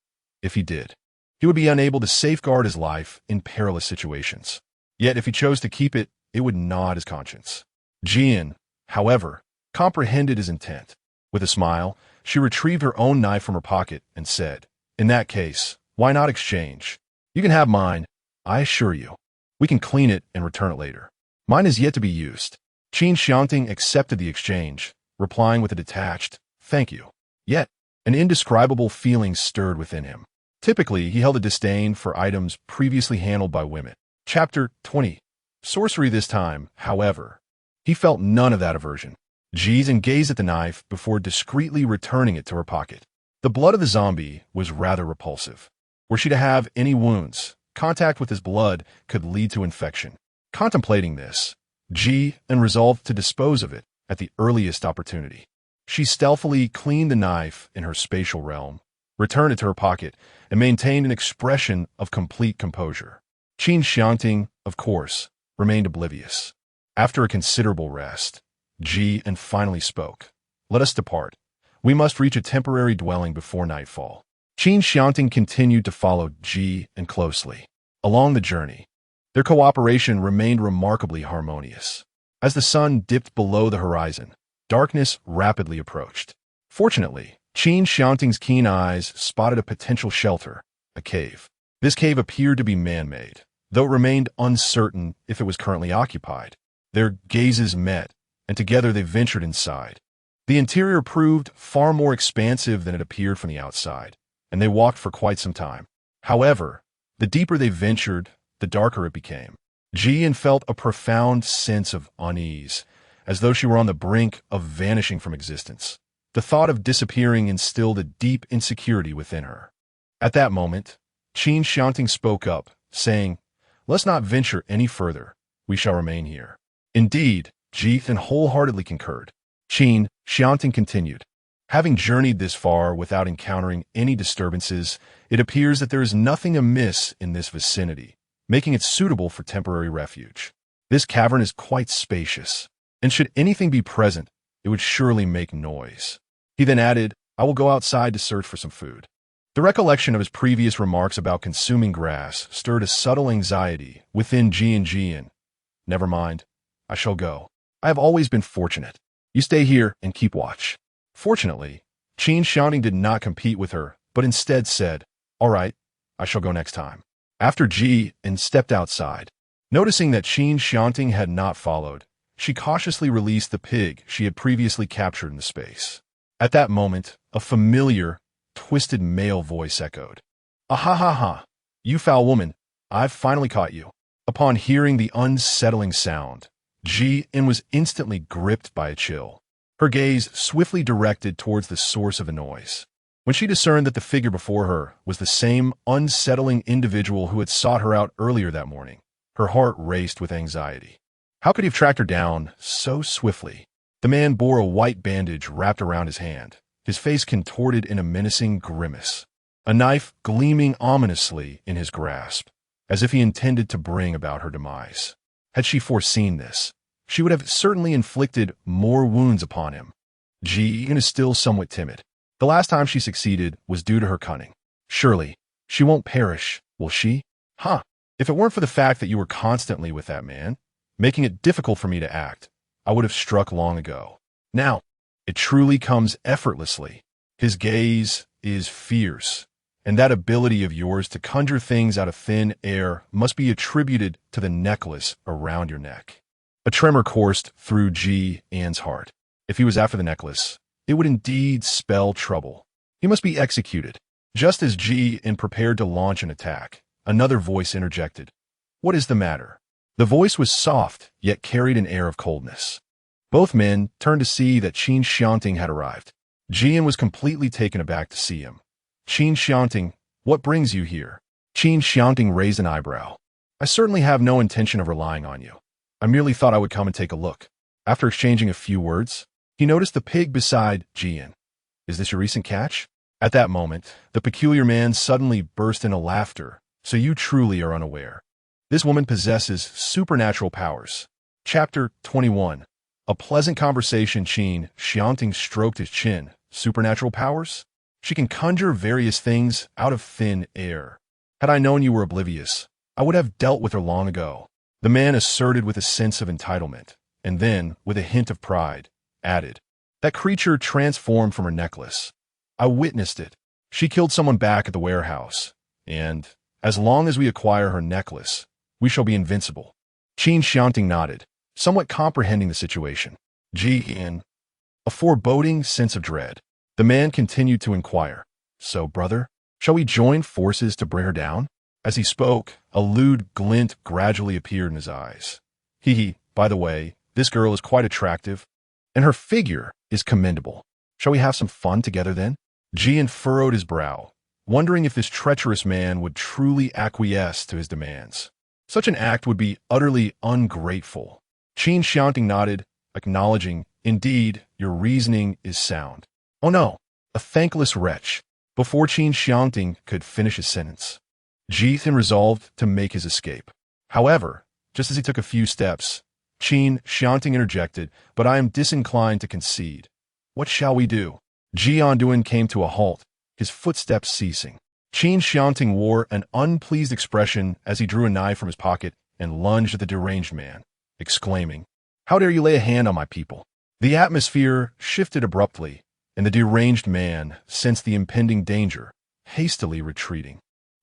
If he did, he would be unable to safeguard his life in perilous situations. Yet if he chose to keep it, it would gnaw at his conscience. Jian, however, comprehended his intent. With a smile, she retrieved her own knife from her pocket and said, "In that case, why not exchange? You can have mine, I assure you. We can clean it and return it later. Mine is yet to be used." Qin Xiangting accepted the exchange, replying with a detached, "Thank you." Yet, an indescribable feeling stirred within him. Typically, he held a disdain for items previously handled by women. Chapter 20. Sorcery this time, however, he felt none of that aversion. Jian gazed at the knife before discreetly returning it to her pocket. The blood of the zombie was rather repulsive. Were she to have any wounds, contact with his blood could lead to infection. Contemplating this, Jian resolved to dispose of it at the earliest opportunity. She stealthily cleaned the knife in her spatial realm, returned it to her pocket, and maintained an expression of complete composure. Qin Xiangting, of course, remained oblivious. After a considerable rest, Jian finally spoke. "Let us depart. We must reach a temporary dwelling before nightfall." Qin Xiangting continued to follow Jian closely. Along the journey, their cooperation remained remarkably harmonious. As the sun dipped below the horizon, darkness rapidly approached. Fortunately, Qin Xiangting's keen eyes spotted a potential shelter, a cave. This cave appeared to be man-made, though it remained uncertain if it was currently occupied. Their gazes met, and together they ventured inside. The interior proved far more expansive than it appeared from the outside, and they walked for quite some time. However, the deeper they ventured, the darker it became. Jian felt a profound sense of unease, as though she were on the brink of vanishing from existence. The thought of disappearing instilled a deep insecurity within her. At that moment, Qin Xiangting spoke up, saying, "Let's not venture any further. We shall remain here." Indeed, Jian wholeheartedly concurred. Qin Xiangting continued, "Having journeyed this far without encountering any disturbances, it appears that there is nothing amiss in this vicinity, making it suitable for temporary refuge. This cavern is quite spacious, and should anything be present, it would surely make noise." He then added, "I will go outside to search for some food." The recollection of his previous remarks about consuming grass stirred a subtle anxiety within Jian. "Never mind. I shall go. I have always been fortunate. You stay here and keep watch." Fortunately, Qin Xiangting did not compete with her, but instead said, "All right, I shall go next time." After Jian stepped outside, noticing that Qin Xiangting had not followed, she cautiously released the pig she had previously captured in the space. At that moment, a familiar, twisted male voice echoed, "Ah ha ha ha! You foul woman, I've finally caught you." A Upon hearing the unsettling sound, Ji-in was instantly gripped by a chill, her gaze swiftly directed towards the source of the noise. When she discerned that the figure before her was the same unsettling individual who had sought her out earlier that morning, her heart raced with anxiety. How could he have tracked her down so swiftly? The man bore a white bandage wrapped around his hand, his face contorted in a menacing grimace, a knife gleaming ominously in his grasp, as if he intended to bring about her demise. Had she foreseen this, she would have certainly inflicted more wounds upon him. Ji-in is still somewhat timid. The last time she succeeded was due to her cunning. Surely, she won't perish, will she? Huh. If it weren't for the fact that you were constantly with that man, making it difficult for me to act, I would have struck long ago. Now, it truly comes effortlessly. His gaze is fierce, and that ability of yours to conjure things out of thin air must be attributed to the necklace around your neck. A tremor coursed through Ji-in's heart. If he was after the necklace, it would indeed spell trouble. He must be executed. Just as Ji-in prepared to launch an attack, another voice interjected. What is the matter? The voice was soft, yet carried an air of coldness. Both men turned to see that Qin Xiangting had arrived. Ji-in was completely taken aback to see him. Qin Xiangting, what brings you here? Qin Xiangting raised an eyebrow. I certainly have no intention of relying on you. I merely thought I would come and take a look. After exchanging a few words, he noticed the pig beside Ji-in. Is this your recent catch? At that moment, the peculiar man suddenly burst into laughter. So you truly are unaware. This woman possesses supernatural powers. Chapter 21. A pleasant conversation. Qin Xiangting stroked his chin. Supernatural powers? She can conjure various things out of thin air. Had I known you were oblivious, I would have dealt with her long ago. The man asserted with a sense of entitlement, and then, with a hint of pride, added, that creature transformed from her necklace. I witnessed it. She killed someone back at the warehouse, and, as long as we acquire her necklace, we shall be invincible. Qin Xiangting nodded, somewhat comprehending the situation. Ji-in, a foreboding sense of dread. The man continued to inquire, so, brother, shall we join forces to bring her down? As he spoke, a lewd glint gradually appeared in his eyes. By the way, this girl is quite attractive, and her figure is commendable. Shall we have some fun together then? Ji-in furrowed his brow, wondering if this treacherous man would truly acquiesce to his demands. Such an act would be utterly ungrateful. Qin Xiangting nodded, acknowledging, indeed, your reasoning is sound. Oh no, a thankless wretch. Before Qin Xiangting could finish his sentence, Ji-in resolved to make his escape. However, just as he took a few steps, Qin Xiangting interjected, but I am disinclined to concede. What shall we do? Ji-in came to a halt, his footsteps ceasing. Qin Xiangting wore an unpleased expression as he drew a knife from his pocket and lunged at the deranged man, exclaiming, How dare you lay a hand on my people? The atmosphere shifted abruptly, and the deranged man sensed the impending danger, hastily retreating.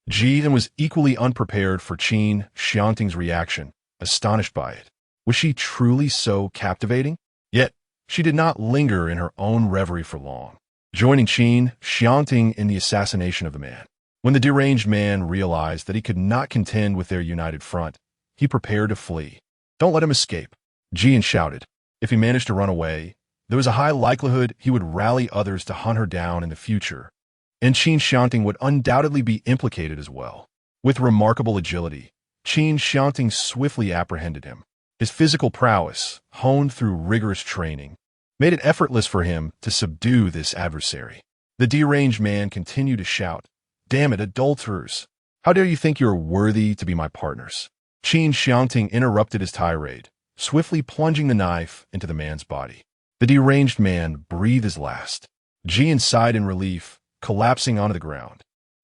Ji-in was equally unprepared for Qin Xiangting's reaction, astonished by it. Was she truly so captivating? Yet, she did not linger in her own reverie for long, joining Qin Xiangting in the assassination of the man. When the deranged man realized that he could not contend with their united front, he prepared to flee. Don't let him escape, Ji-in shouted. If he managed to run away, there was a high likelihood he would rally others to hunt her down in the future, and Qin Xiangting would undoubtedly be implicated as well. With remarkable agility, Qin Xiangting swiftly apprehended him. His physical prowess, honed through rigorous training, made it effortless for him to subdue this adversary. The deranged man continued to shout, Damn it, adulterers! How dare you think you are worthy to be my partners? Qin Xiangting interrupted his tirade, swiftly plunging the knife into the man's body. The deranged man breathed his last. Ji-in sighed in relief, collapsing onto the ground.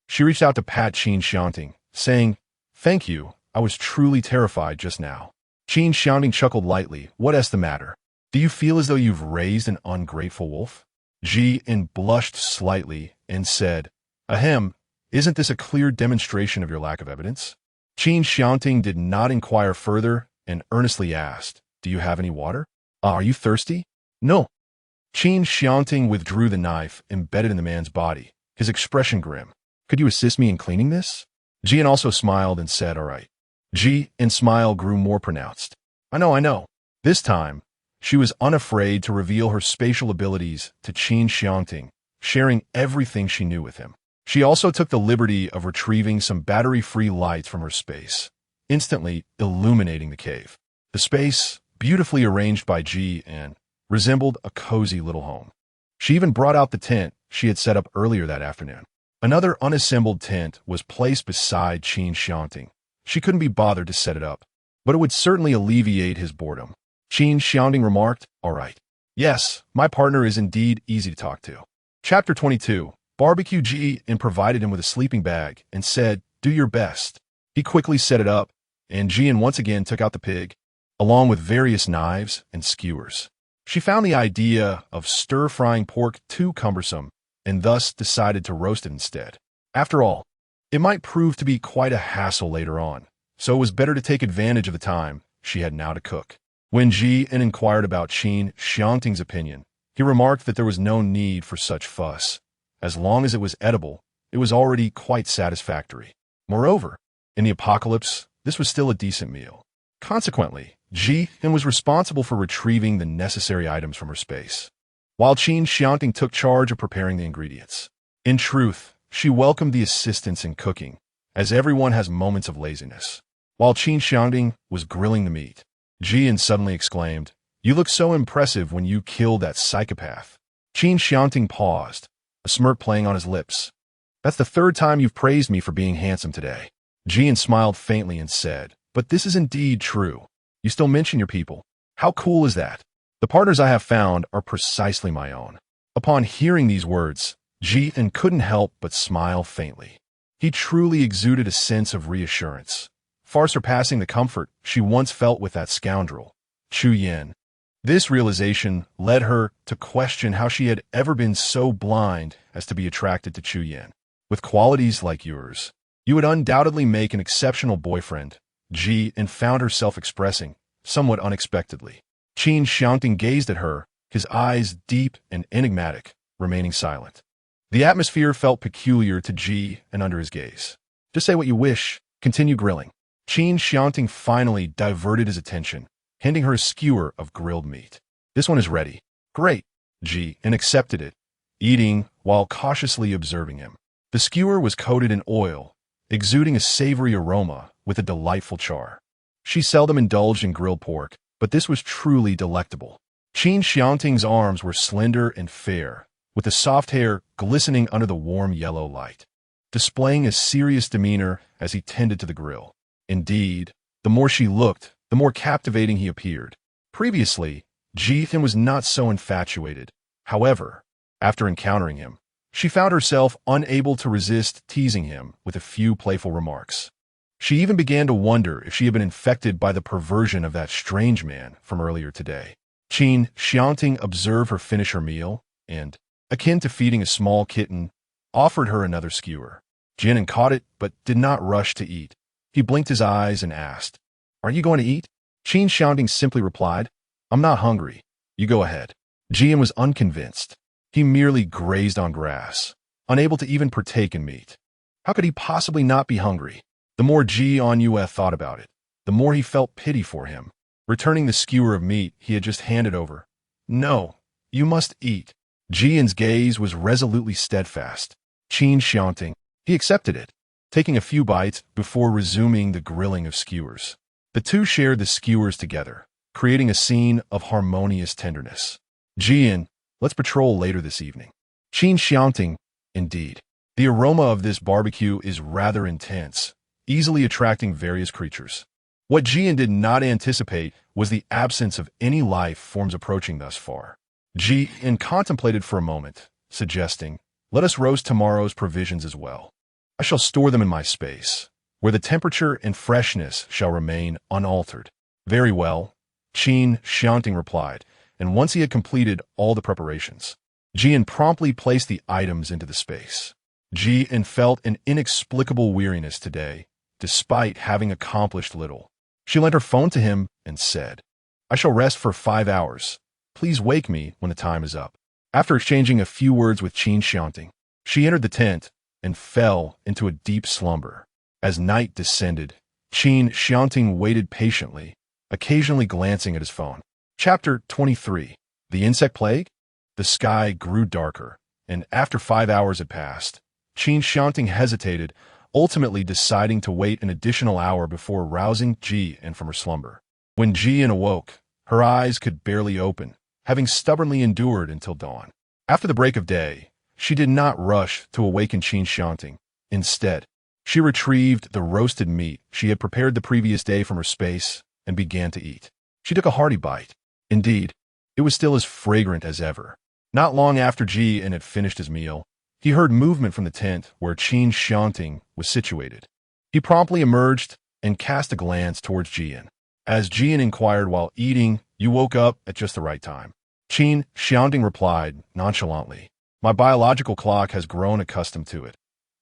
She reached out to pat Qin Xiangting, saying, Thank you, I was truly terrified just now. Qin Xiangting chuckled lightly. What's the matter? Do you feel as though you've raised an ungrateful wolf? Ji-in blushed slightly and said, Ahem, isn't this a clear demonstration of your lack of evidence? Qin Xiangting did not inquire further and earnestly asked, Do you have any water? Are you thirsty? No. Qin Xiangting withdrew the knife embedded in the man's body, his expression grim. Could you assist me in cleaning this? Ji-in also smiled and said, All right. Ji's smile grew more pronounced. I know. This time, she was unafraid to reveal her spatial abilities to Qin Xiangting, sharing everything she knew with him. She also took the liberty of retrieving some battery-free lights from her space, instantly illuminating the cave. The space, beautifully arranged by Ji, resembled a cozy little home. She even brought out the tent she had set up earlier that afternoon. Another unassembled tent was placed beside Qin Xiangting. She couldn't be bothered to set it up, but it would certainly alleviate his boredom. Qin Xiangting remarked, "All right. Yes, my partner is indeed easy to talk to." Chapter 22. Barbecue. Ji provided him with a sleeping bag and said, "Do your best." He quickly set it up, and Ji once again took out the pig, along with various knives and skewers. She found the idea of stir-frying pork too cumbersome, and thus decided to roast it instead. After all, it might prove to be quite a hassle later on, so it was better to take advantage of the time she had now to cook. When Ji inquired about Qin Xiangting's opinion, he remarked that there was no need for such fuss. As long as it was edible, it was already quite satisfactory. Moreover, in the apocalypse, this was still a decent meal. Consequently, Ji was responsible for retrieving the necessary items from her space, while Qin Xiangting took charge of preparing the ingredients. In truth, she welcomed the assistance in cooking, as everyone has moments of laziness. While Qin Xiangting was grilling the meat, Ji suddenly exclaimed, "You look so impressive when you killed that psychopath." Qin Xiangting paused, a smirk playing on his lips. "That's the third time you've praised me for being handsome today." Ji smiled faintly and said, "But this is indeed true. You still mention your people. How cool is that? The partners I have found are precisely my own." Upon hearing these words, Ji couldn't help but smile faintly. He truly exuded a sense of reassurance, far surpassing the comfort she once felt with that scoundrel, Chu Yan. This realization led her to question how she had ever been so blind as to be attracted to Chu Yan. "With qualities like yours, you would undoubtedly make an exceptional boyfriend," Ji found herself expressing, somewhat unexpectedly. Qin Xiangting gazed at her, his eyes deep and enigmatic, remaining silent. The atmosphere felt peculiar to Ji under his gaze. "Just say what you wish. Continue grilling." Qin Xiangting finally diverted his attention, handing her a skewer of grilled meat. "This one is ready." "Great," Ji accepted it, eating while cautiously observing him. The skewer was coated in oil, exuding a savory aroma with a delightful char. She seldom indulged in grilled pork, but this was truly delectable. Qin Xiangting's arms were slender and fair, with the soft hair glistening under the warm yellow light, displaying a serious demeanor as he tended to the grill. Indeed, the more she looked, the more captivating he appeared. Previously, Ji was not so infatuated. However, after encountering him, she found herself unable to resist teasing him with a few playful remarks. She even began to wonder if she had been infected by the perversion of that strange man from earlier today. Qin Xiangting observed her finish her meal and, akin to feeding a small kitten, offered her another skewer. Jin caught it but did not rush to eat. He blinked his eyes and asked, "Are you going to eat?" Qin Xiangting simply replied, "I'm not hungry. You go ahead." Jian was unconvinced. He merely grazed on grass, unable to even partake in meat. How could he possibly not be hungry? The more Ji thought about it, the more he felt pity for him. Returning the skewer of meat he had just handed over. "No, you must eat." Jian's gaze was resolutely steadfast. Qin Xiangting. He accepted it, taking a few bites before resuming the grilling of skewers. The two shared the skewers together, creating a scene of harmonious tenderness. "Jian, let's patrol later this evening." Qin Xiangting. Indeed, the aroma of this barbecue is rather intense, easily attracting various creatures. What Jian did not anticipate was the absence of any life forms approaching thus far. Jian contemplated for a moment, suggesting, "Let us roast tomorrow's provisions as well. I shall store them in my space, where the temperature and freshness shall remain unaltered." "Very well," Qin Xiangting replied, and once he had completed all the preparations, Jian promptly placed the items into the space. Jian felt an inexplicable weariness today, despite having accomplished little. She lent her phone to him and said, "I shall rest for 5 hours. Please wake me when the time is up." After exchanging a few words with Qin Xiangting, she entered the tent and fell into a deep slumber. As night descended, Qin Xiangting waited patiently, occasionally glancing at his phone. Chapter 23. The Insect Plague? The sky grew darker, and after 5 hours had passed, Qin Xiangting hesitated, ultimately deciding to wait an additional hour before rousing Jian from her slumber. When Jian awoke, her eyes could barely open, having stubbornly endured until dawn. After the break of day, she did not rush to awaken Qin Xiangting. Instead, she retrieved the roasted meat she had prepared the previous day from her space and began to eat. She took a hearty bite. Indeed, it was still as fragrant as ever. Not long after Jian had finished his meal, he heard movement from the tent where Qin Xiangting was situated. He promptly emerged and cast a glance towards Jian. As Jian inquired while eating, "You woke up at just the right time." Qin Xiangting replied nonchalantly, "My biological clock has grown accustomed to it.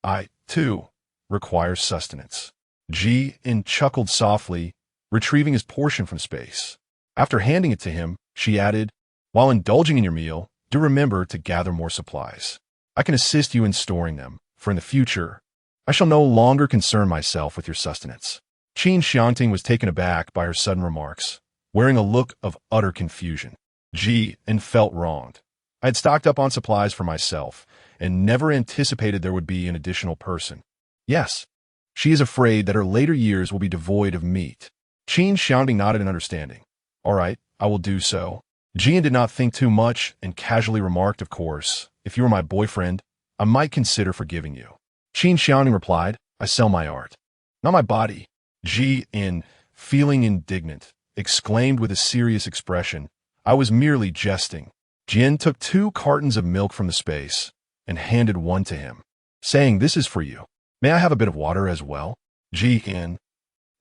I, too, require sustenance." Jian chuckled softly, retrieving his portion from space. After handing it to him, she added, "While indulging in your meal, do remember to gather more supplies. I can assist you in storing them, for in the future, I shall no longer concern myself with your sustenance." Qin Xiangting was taken aback by her sudden remarks, wearing a look of utter confusion. Jian felt wronged. I had stocked up on supplies for myself, and never anticipated there would be an additional person. Yes, she is afraid that her later years will be devoid of meat. Qin Xiangting nodded in understanding. "All right, I will do so." Jian did not think too much and casually remarked, "Of course, if you were my boyfriend, I might consider forgiving you." Qin Xiangting replied, "I sell my art, not my body." Jian, feeling indignant, exclaimed with a serious expression, "I was merely jesting." Jian took 2 cartons of milk from the space and handed one to him, saying, "This is for you. May I have a bit of water as well?" Jian,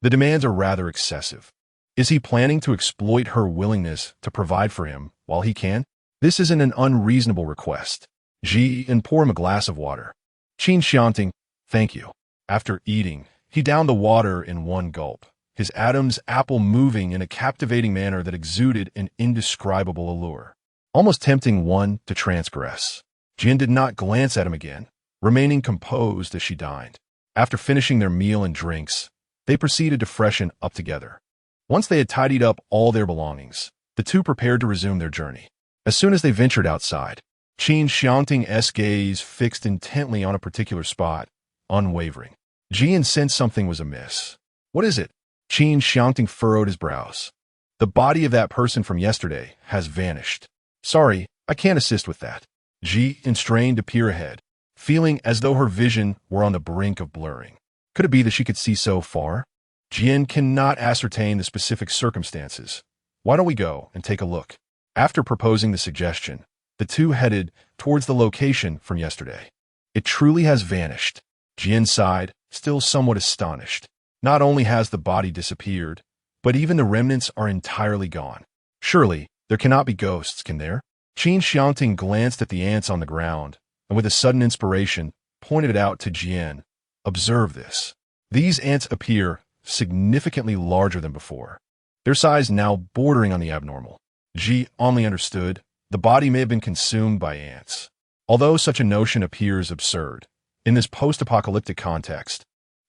the demands are rather excessive. Is he planning to exploit her willingness to provide for him while he can? This isn't an unreasonable request. Jian, pour him a glass of water. Qin Xiangting, "Thank you." After eating, he downed the water in one gulp, his Adam's apple moving in a captivating manner that exuded an indescribable allure, almost tempting one to transgress. Jian did not glance at him again, remaining composed as she dined. After finishing their meal and drinks, they proceeded to freshen up together. Once they had tidied up all their belongings, the two prepared to resume their journey. As soon as they ventured outside, Qin Xiangting's gaze fixed intently on a particular spot, unwavering. Jian sensed something was amiss. "What is it?" Qin Xiangting furrowed his brows. "The body of that person from yesterday has vanished. Sorry, I can't assist with that." Jian strained to peer ahead, feeling as though her vision were on the brink of blurring. Could it be that she could see so far? Jian cannot ascertain the specific circumstances. Why don't we go and take a look? After proposing the suggestion, the two headed towards the location from yesterday. "It truly has vanished." Jian sighed, still somewhat astonished. Not only has the body disappeared, but even the remnants are entirely gone. Surely, there cannot be ghosts, can there? Qin Xiangting glanced at the ants on the ground, and with a sudden inspiration, pointed it out to Jian. "Observe this. These ants appear significantly larger than before, their size now bordering on the abnormal." Ji only understood the body may have been consumed by ants. Although such a notion appears absurd, in this post-apocalyptic context,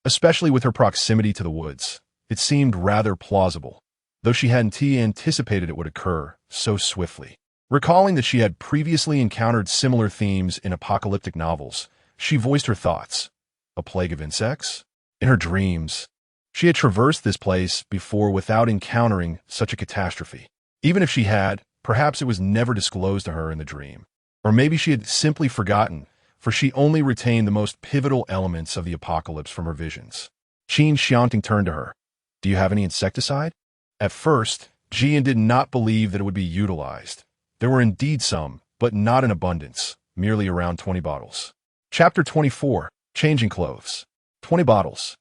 especially with her proximity to the woods, it seemed rather plausible, though she hadn't anticipated it would occur so swiftly. Recalling that she had previously encountered similar themes in apocalyptic novels, she voiced her thoughts. A plague of insects? In her dreams, she had traversed this place before without encountering such a catastrophe. Even if she had, perhaps it was never disclosed to her in the dream. Or maybe she had simply forgotten, for she only retained the most pivotal elements of the apocalypse from her visions. Qin Xiangting turned to her. "Do you have any insecticide?" At first, Jian did not believe that it would be utilized. There were indeed some, but not in abundance, merely around 20 bottles. Chapter 24. Changing Clothes. 20 bottles.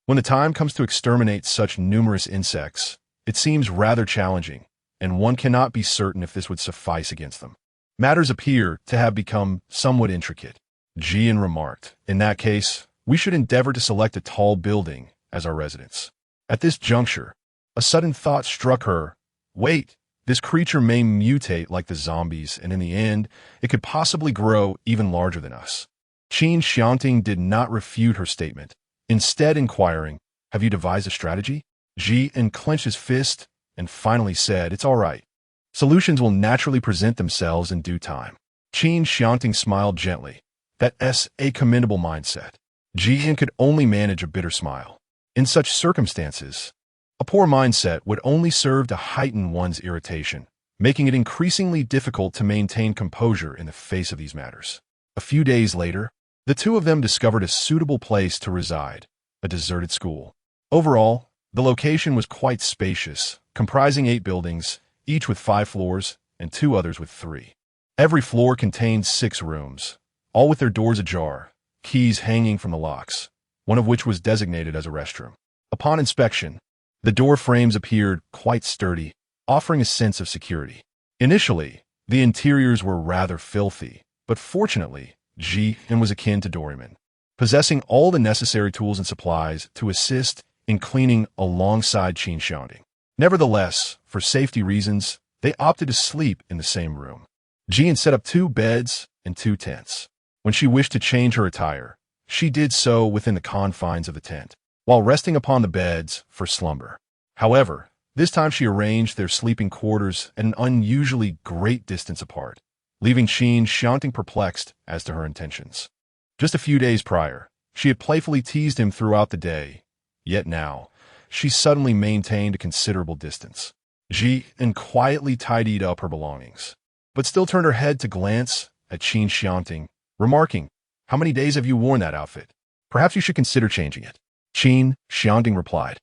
When the time comes to exterminate such numerous insects, it seems rather challenging, and one cannot be certain if this would suffice against them. Matters appear to have become somewhat intricate. Jian remarked, "In that case, we should endeavor to select a tall building as our residence." At this juncture, a sudden thought struck her. Wait, this creature may mutate like the zombies, and in the end, it could possibly grow even larger than us. Qin Xiangting did not refute her statement, instead inquiring, Have you devised a strategy? Jian clenched his fist and finally said, "It's all right. Solutions will naturally present themselves in due time." Qin Xiangting smiled gently. That's a commendable mindset. Jian could only manage a bitter smile. In such circumstances, a poor mindset would only serve to heighten one's irritation, making it increasingly difficult to maintain composure in the face of these matters. A few days later, the two of them discovered a suitable place to reside, a deserted school. Overall, the location was quite spacious, comprising 8 buildings, each with 5 floors, and 2 others with 3. Every floor contained 6 rooms, all with their doors ajar, keys hanging from the locks, one of which was designated as a restroom. Upon inspection, the door frames appeared quite sturdy, offering a sense of security. Initially, the interiors were rather filthy, but fortunately, Jian was akin to Doryman, possessing all the necessary tools and supplies to assist in cleaning alongside Qin Xiangting. Nevertheless, for safety reasons, they opted to sleep in the same room. Jian set up 2 beds and 2 tents. When she wished to change her attire, she did so within the confines of the tent, while resting upon the beds for slumber. However, this time she arranged their sleeping quarters at an unusually great distance apart, leaving Qin Xiangting perplexed as to her intentions. Just a few days prior, she had playfully teased him throughout the day, yet now, she suddenly maintained a considerable distance. Jian quietly tidied up her belongings, but still turned her head to glance at Qin Xiangting, remarking, "How many days have you worn that outfit? Perhaps you should consider changing it." Qin Xiangting replied,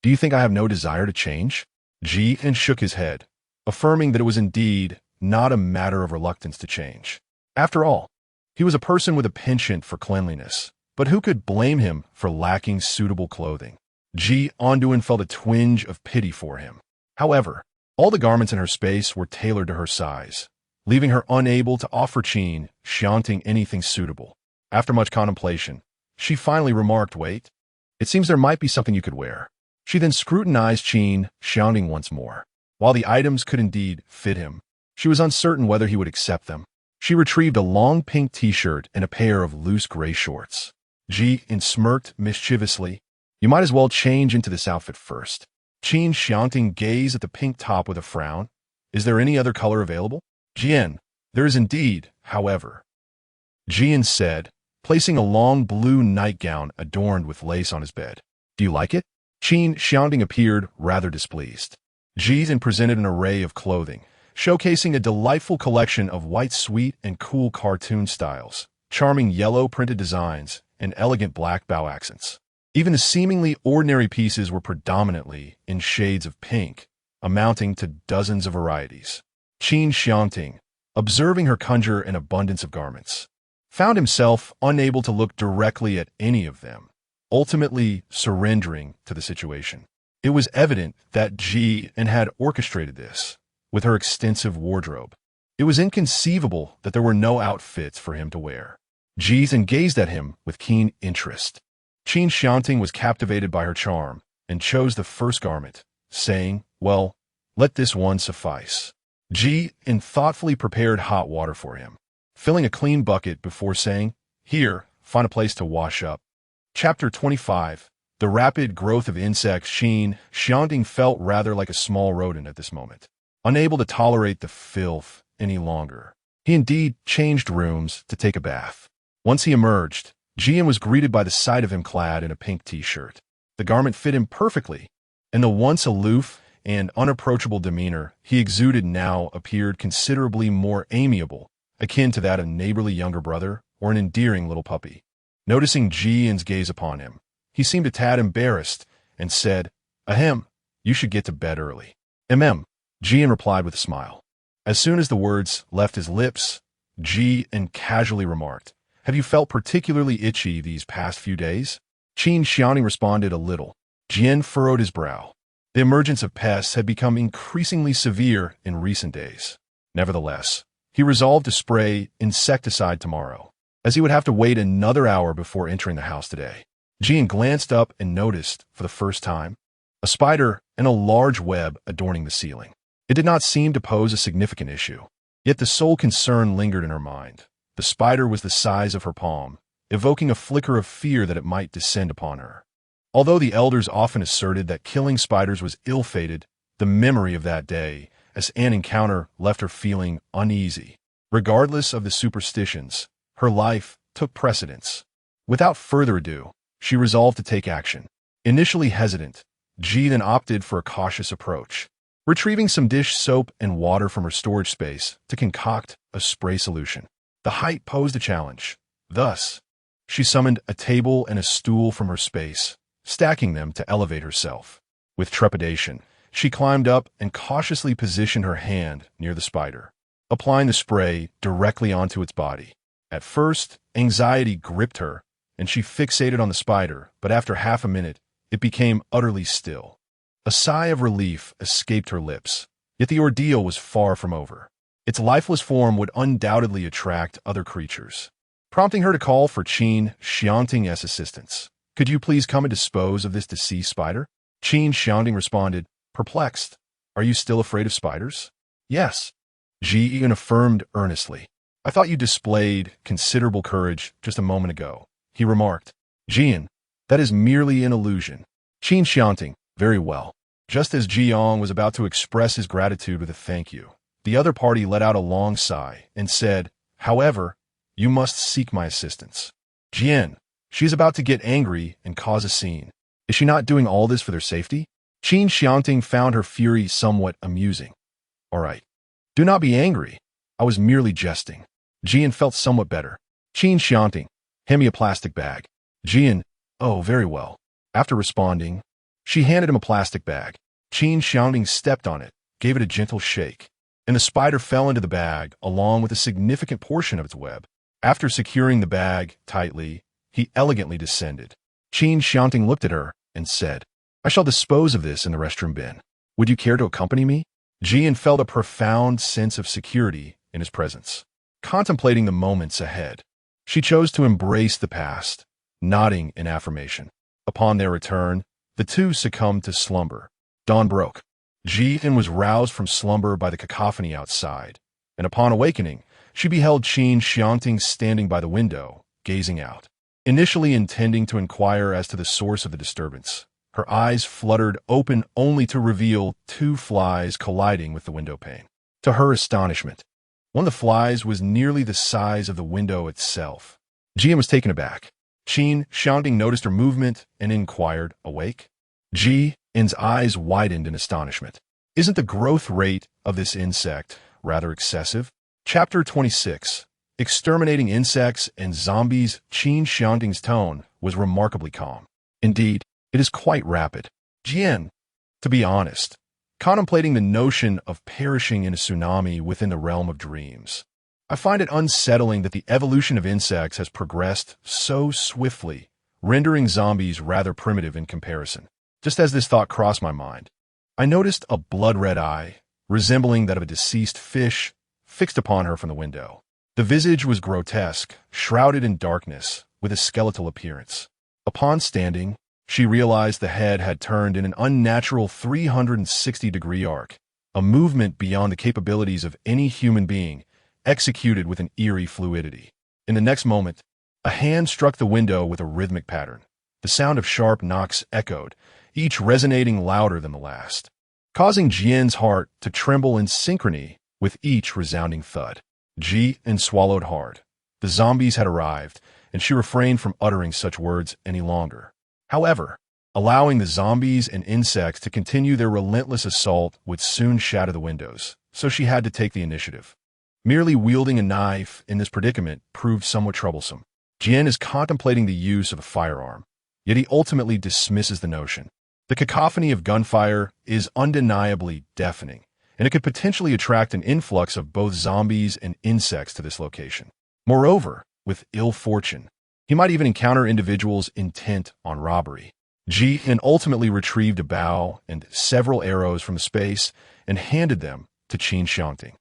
"Do you think I have no desire to change?" Jian shook his head, affirming that it was indeed not a matter of reluctance to change. After all, he was a person with a penchant for cleanliness, but who could blame him for lacking suitable clothing? Jian felt a twinge of pity for him. However, all the garments in her space were tailored to her size, leaving her unable to offer Qin Xiangting anything suitable. After much contemplation, she finally remarked, "Wait, it seems there might be something you could wear." She then scrutinized Qin Xiangting once more. While the items could indeed fit him, she was uncertain whether he would accept them. She retrieved a long pink t-shirt and a pair of loose gray shorts. Jian smirked mischievously. "You might as well change into this outfit first." Qin Xiangting gazed at the pink top with a frown. "Is there any other color available?" "Jian, there is indeed, however," Jian said, placing a long blue nightgown adorned with lace on his bed. "Do you like it?" Qin Xiangting appeared rather displeased. Jian presented an array of clothing, showcasing a delightful collection of white sweet and cool cartoon styles, charming yellow printed designs, and elegant black bow accents. Even the seemingly ordinary pieces were predominantly in shades of pink, amounting to dozens of varieties. Qin Xiangting, observing her conjure an abundance of garments, found himself unable to look directly at any of them, ultimately surrendering to the situation. It was evident that Jian had orchestrated this with her extensive wardrobe. It was inconceivable that there were no outfits for him to wear. Jian gazed at him with keen interest. Qin Xiangting was captivated by her charm and chose the first garment, saying, "Well, let this one suffice." Jian thoughtfully prepared hot water for him, filling a clean bucket before saying, "Here, find a place to wash up." Chapter 25. The rapid growth of insects. Qin Xiangting felt rather like a small rodent at this moment, unable to tolerate the filth any longer. He indeed changed rooms to take a bath. Once he emerged, Jian was greeted by the sight of him clad in a pink t-shirt. The garment fit him perfectly, and the once aloof and unapproachable demeanor he exuded now appeared considerably more amiable, akin to that of a neighborly younger brother or an endearing little puppy. Noticing Jian's gaze upon him, he seemed a tad embarrassed and said, "Ahem, you should get to bed early." Jian replied with a smile. As soon as the words left his lips, Jian casually remarked, "Have you felt particularly itchy these past few days?" Qin Xiangting responded, "A little." Jian furrowed his brow. The emergence of pests had become increasingly severe in recent days. Nevertheless, he resolved to spray insecticide tomorrow, as he would have to wait another hour before entering the house today. Jian glanced up and noticed, for the first time, a spider and a large web adorning the ceiling. It did not seem to pose a significant issue, yet the sole concern lingered in her mind. The spider was the size of her palm, evoking a flicker of fear that it might descend upon her. Although the elders often asserted that killing spiders was ill-fated, the memory of that day, as an encounter, left her feeling uneasy. Regardless of the superstitions, her life took precedence. Without further ado, she resolved to take action. Initially hesitant, Ji then opted for a cautious approach, retrieving some dish soap and water from her storage space to concoct a spray solution. The height posed a challenge. Thus, she summoned a table and a stool from her space, stacking them to elevate herself. With trepidation, she climbed up and cautiously positioned her hand near the spider, applying the spray directly onto its body. At first, anxiety gripped her, and she fixated on the spider, but after half a minute, it became utterly still. A sigh of relief escaped her lips, yet the ordeal was far from over. Its lifeless form would undoubtedly attract other creatures, prompting her to call for Qin Xiangting's assistance. "Could you please come and dispose of this deceased spider?" Qin Xiangting responded, perplexed. "Are you still afraid of spiders?" "Yes," Ji affirmed earnestly. "I thought you displayed considerable courage just a moment ago," he remarked. "Jian, that is merely an illusion." Qin Xiangting, "Very well." Just as Jiang was about to express his gratitude with a thank you, the other party let out a long sigh and said, "However, you must seek my assistance." "Jian, she is about to get angry and cause a scene. Is she not doing all this for their safety?" Qin Xiangting found her fury somewhat amusing. "All right. Do not be angry. I was merely jesting." Jian felt somewhat better. Qin Xiangting, "Hand me a plastic bag." Jian, "Oh, very well." After responding, she handed him a plastic bag. Qin Xiangting stepped on it, gave it a gentle shake, and the spider fell into the bag along with a significant portion of its web. After securing the bag tightly, he elegantly descended. Qin Xiangting looked at her and said, "I shall dispose of this in the restroom bin. Would you care to accompany me?" Jian felt a profound sense of security in his presence. Contemplating the moments ahead, she chose to embrace the past, nodding in affirmation. Upon their return, the two succumbed to slumber. Dawn broke. Jian was roused from slumber by the cacophony outside, and upon awakening, she beheld Qin Xiangting standing by the window, gazing out. Initially intending to inquire as to the source of the disturbance, her eyes fluttered open only to reveal two flies colliding with the window pane. To her astonishment, one of the flies was nearly the size of the window itself. Jian was taken aback. Qin Xiangting noticed her movement and inquired, "Awake?" Jian's eyes widened in astonishment. "Isn't the growth rate of this insect rather excessive?" Chapter 26. Exterminating Insects and Zombies. Qin Xiangting's tone was remarkably calm. "Indeed, it is quite rapid." Jian, to be honest, contemplating the notion of perishing in a tsunami within the realm of dreams. "I find it unsettling that the evolution of insects has progressed so swiftly, rendering zombies rather primitive in comparison." Just as this thought crossed my mind, I noticed a blood-red eye, resembling that of a deceased fish, fixed upon her from the window. The visage was grotesque, shrouded in darkness, with a skeletal appearance. Upon standing, she realized the head had turned in an unnatural 360-degree arc, a movement beyond the capabilities of any human being, executed with an eerie fluidity. In the next moment, a hand struck the window with a rhythmic pattern. The sound of sharp knocks echoed, each resonating louder than the last, causing Jian's heart to tremble in synchrony with each resounding thud. Jian swallowed hard. The zombies had arrived, and she refrained from uttering such words any longer. However, allowing the zombies and insects to continue their relentless assault would soon shatter the windows, so she had to take the initiative. Merely wielding a knife in this predicament proved somewhat troublesome. Jian is contemplating the use of a firearm, yet he ultimately dismisses the notion. The cacophony of gunfire is undeniably deafening, and it could potentially attract an influx of both zombies and insects to this location. Moreover, with ill fortune, he might even encounter individuals intent on robbery. Jian ultimately retrieved a bow and several arrows from the space and handed them to Qin Xiangting.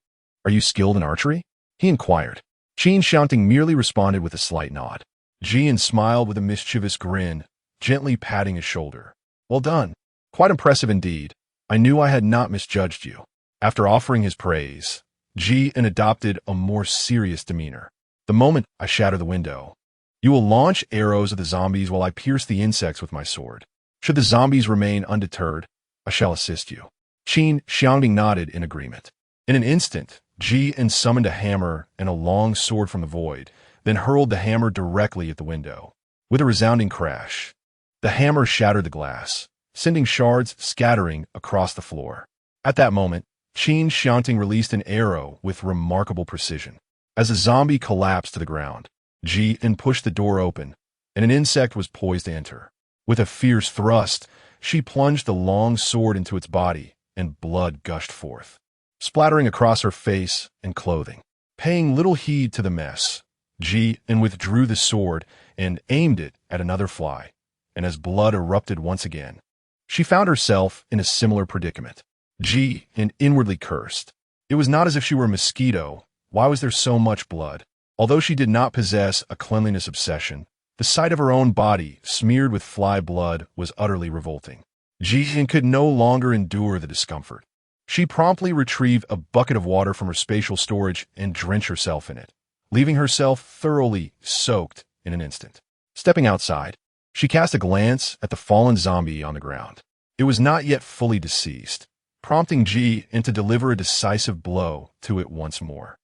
"Are you skilled in archery?" he inquired. Qin Xiangting merely responded with a slight nod. Jian smiled with a mischievous grin, gently patting his shoulder. "Well done. Quite impressive indeed. I knew I had not misjudged you." After offering his praise, Jian adopted a more serious demeanor. "The moment I shatter the window, you will launch arrows at the zombies while I pierce the insects with my sword. Should the zombies remain undeterred, I shall assist you. Qin Xiangting nodded in agreement. In an instant, Ji summoned a hammer and a long sword from the void, then hurled the hammer directly at the window. With a resounding crash, the hammer shattered the glass, sending shards scattering across the floor. At that moment, Qin Xiangting released an arrow with remarkable precision. As the zombie collapsed to the ground, Ji pushed the door open, and an insect was poised to enter. With a fierce thrust, she plunged the long sword into its body, and blood gushed forth, splattering across her face and clothing. Paying little heed to the mess, Ji withdrew the sword and aimed it at another fly, and as blood erupted once again, she found herself in a similar predicament. Ji inwardly cursed. It was not as if she were a mosquito. Why was there so much blood? Although she did not possess a cleanliness obsession, the sight of her own body smeared with fly blood was utterly revolting. Ji could no longer endure the discomfort. She promptly retrieved a bucket of water from her spatial storage and drenched herself in it, leaving herself thoroughly soaked in an instant. Stepping outside, she cast a glance at the fallen zombie on the ground. It was not yet fully deceased, prompting Ji to deliver a decisive blow to it once more.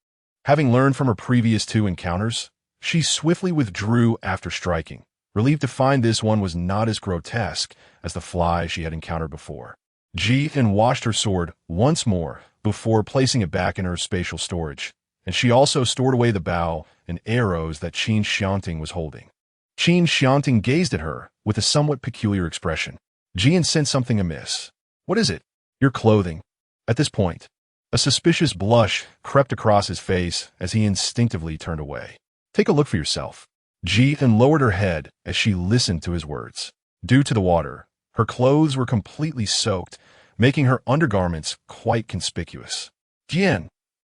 Having learned from her previous 2 encounters, she swiftly withdrew after striking, relieved to find this one was not as grotesque as the fly she had encountered before. Ji washed her sword once more before placing it back in her spatial storage, and she also stored away the bow and arrows that Qin Xiangting was holding. Qin Xiangting gazed at her with a somewhat peculiar expression. Ji sensed something amiss. What is it? Your clothing. At this point, a suspicious blush crept across his face as he instinctively turned away. Take a look for yourself. Ji lowered her head as she listened to his words. Due to the water, her clothes were completely soaked, making her undergarments quite conspicuous. Jian,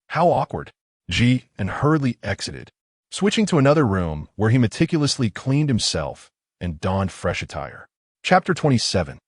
how awkward. Ji hurriedly exited, switching to another room where he meticulously cleaned himself and donned fresh attire. Chapter 27.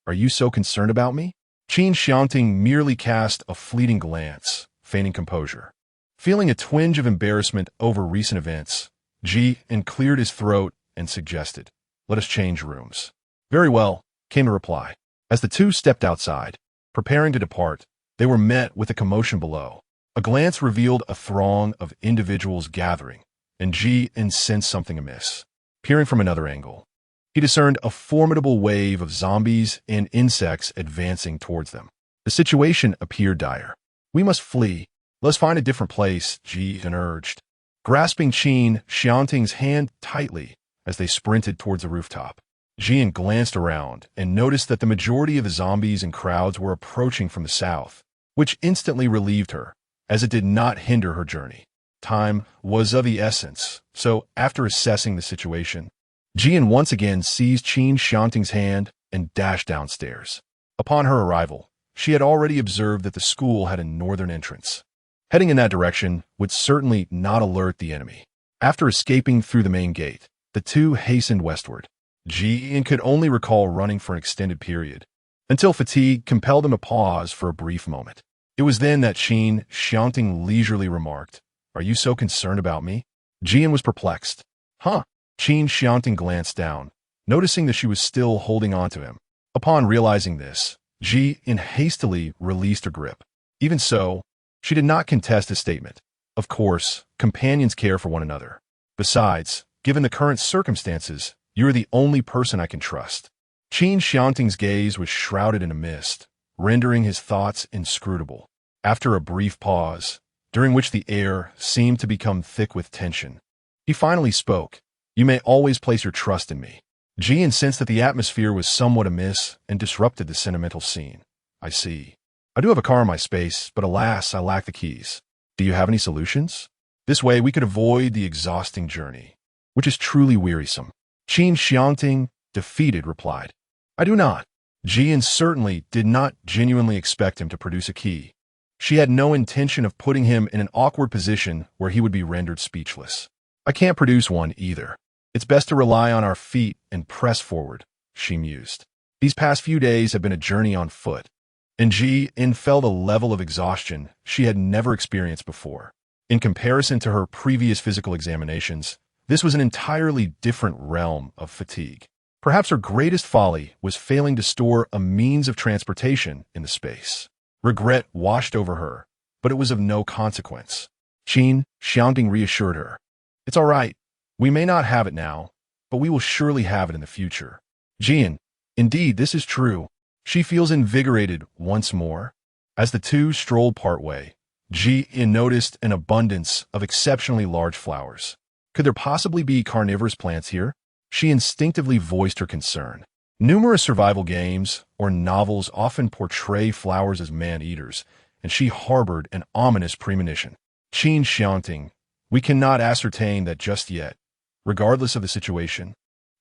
Are you so concerned about me? Qin Xiangting merely cast a fleeting glance, feigning composure. Feeling a twinge of embarrassment over recent events, Ji cleared his throat and suggested, let us change rooms. Very well, came a reply. As the 2 stepped outside, preparing to depart, they were met with a commotion below. A glance revealed a throng of individuals gathering, and Ji sensed something amiss. Peering from another angle, he discerned a formidable wave of zombies and insects advancing towards them. The situation appeared dire. We must flee. Let's find a different place, Ji urged, grasping Qin Xiangting's hand tightly as they sprinted towards the rooftop. Ji glanced around and noticed that the majority of the zombies and crowds were approaching from the south, which instantly relieved her, as it did not hinder her journey. Time was of the essence, so after assessing the situation, Ji once again seized Qin Xiangting's hand and dashed downstairs. Upon her arrival, she had already observed that the school had a northern entrance. Heading in that direction would certainly not alert the enemy. After escaping through the main gate, the 2 hastened westward. Ji could only recall running for an extended period, until fatigue compelled him to pause for a brief moment. It was then that Qin Xiangting leisurely remarked, Are you so concerned about me? Ji was perplexed. Huh? Qin Xiangting glanced down, noticing that she was still holding on to him. Upon realizing this, Ji hastily released her grip. Even so, she did not contest his statement. Of course, companions care for one another. Besides, given the current circumstances, you are the only person I can trust. Qin Xiangting's gaze was shrouded in a mist, rendering his thoughts inscrutable. After a brief pause, during which the air seemed to become thick with tension, he finally spoke. You may always place your trust in me. Ji sensed that the atmosphere was somewhat amiss and disrupted the sentimental scene. I see. I do have a car in my space, but alas, I lack the keys. Do you have any solutions? This way we could avoid the exhausting journey, which is truly wearisome. Qin Xiangting, defeated, replied. I do not. Ji certainly did not genuinely expect him to produce a key. She had no intention of putting him in an awkward position where he would be rendered speechless. I can't produce one either. It's best to rely on our feet and press forward, she mused. These past few days have been a journey on foot, and Ji felt a level of exhaustion she had never experienced before. In comparison to her previous physical examinations, this was an entirely different realm of fatigue. Perhaps her greatest folly was failing to store a means of transportation in the space. Regret washed over her, but it was of no consequence. Qin Xiangting reassured her. It's all right. We may not have it now, but we will surely have it in the future. Jian, indeed, this is true. She feels invigorated once more. As the two strolled partway, Jian noticed an abundance of exceptionally large flowers. Could there possibly be carnivorous plants here? She instinctively voiced her concern. Numerous survival games or novels often portray flowers as man-eaters, and she harbored an ominous premonition. Qin Xiangting, we cannot ascertain that just yet. Regardless of the situation,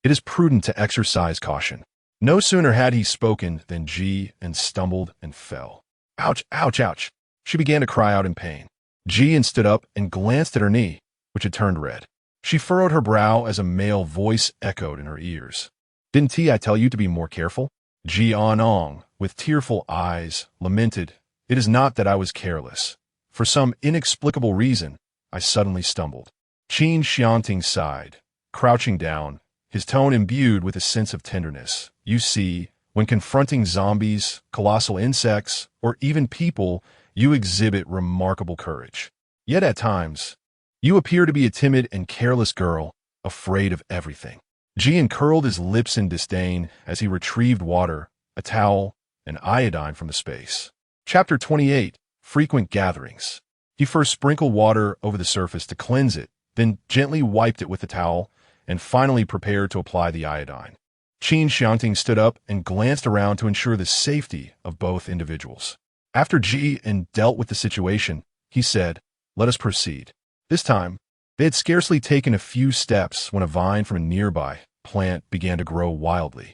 it is prudent to exercise caution. No sooner had he spoken than Jian stumbled and fell. Ouch, ouch, ouch. She began to cry out in pain. Jian stood up and glanced at her knee, which had turned red. She furrowed her brow as a male voice echoed in her ears. Didn't I tell you to be more careful? Jianong, with tearful eyes, lamented, It is not that I was careless. For some inexplicable reason, I suddenly stumbled. Qin Xiangting sighed, crouching down, his tone imbued with a sense of tenderness. You see, when confronting zombies, colossal insects, or even people, you exhibit remarkable courage. Yet at times, you appear to be a timid and careless girl, afraid of everything. Jian curled his lips in disdain as he retrieved water, a towel, and iodine from the space. Chapter 28, Frequent Gatherings. He first sprinkled water over the surface to cleanse it, then gently wiped it with the towel, and finally prepared to apply the iodine. Qin Xiangting stood up and glanced around to ensure the safety of both individuals. After Jian dealt with the situation, he said, Let us proceed. This time, they had scarcely taken a few steps when a vine from a nearby plant began to grow wildly,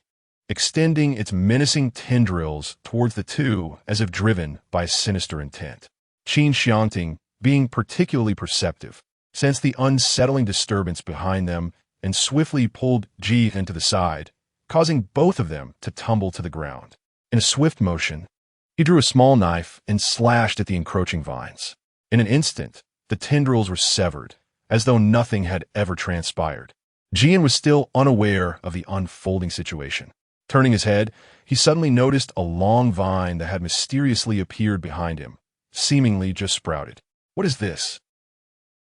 extending its menacing tendrils towards the two as if driven by sinister intent. Qin Xiangting, being particularly perceptive, sensed the unsettling disturbance behind them and swiftly pulled Jian to the side, causing both of them to tumble to the ground. In a swift motion, he drew a small knife and slashed at the encroaching vines. In an instant, the tendrils were severed, as though nothing had ever transpired. Jian was still unaware of the unfolding situation. Turning his head, he suddenly noticed a long vine that had mysteriously appeared behind him, seemingly just sprouted. What is this?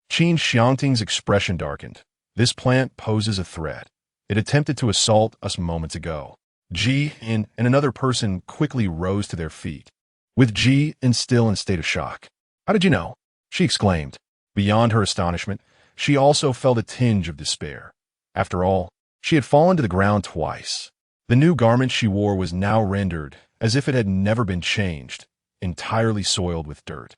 Qin Xiangting's expression darkened. This plant poses a threat. It attempted to assault us moments ago. Jian and another person quickly rose to their feet, with Jian still in a state of shock. How did you know? She exclaimed. Beyond her astonishment, she also felt a tinge of despair. After all, she had fallen to the ground twice. The new garment she wore was now rendered as if it had never been changed, entirely soiled with dirt.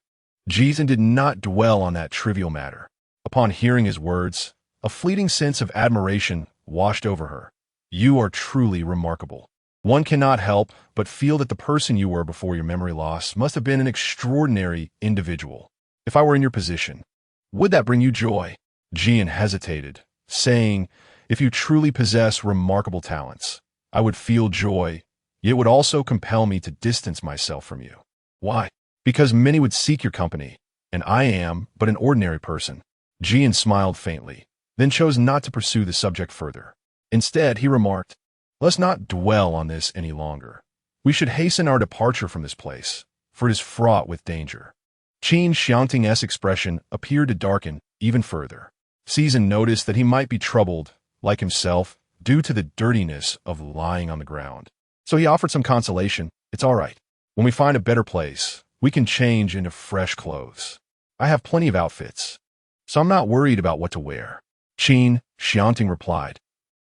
Jian did not dwell on that trivial matter. Upon hearing his words, a fleeting sense of admiration washed over her. You are truly remarkable. One cannot help but feel that the person you were before your memory loss must have been an extraordinary individual. If I were in your position, would that bring you joy? Jian hesitated, saying, If you truly possess remarkable talents, I would feel joy, yet it would also compel me to distance myself from you. Why? Because many would seek your company, and I am but an ordinary person. Jian smiled faintly, then chose not to pursue the subject further. Instead, he remarked, Let's not dwell on this any longer. We should hasten our departure from this place, for it is fraught with danger. Qin Xiangting's expression appeared to darken even further. Season noticed that he might be troubled, like himself, due to the dirtiness of lying on the ground. So he offered some consolation. It's all right. When we find a better place, we can change into fresh clothes. I have plenty of outfits, so I'm not worried about what to wear. Qin Xiangting replied.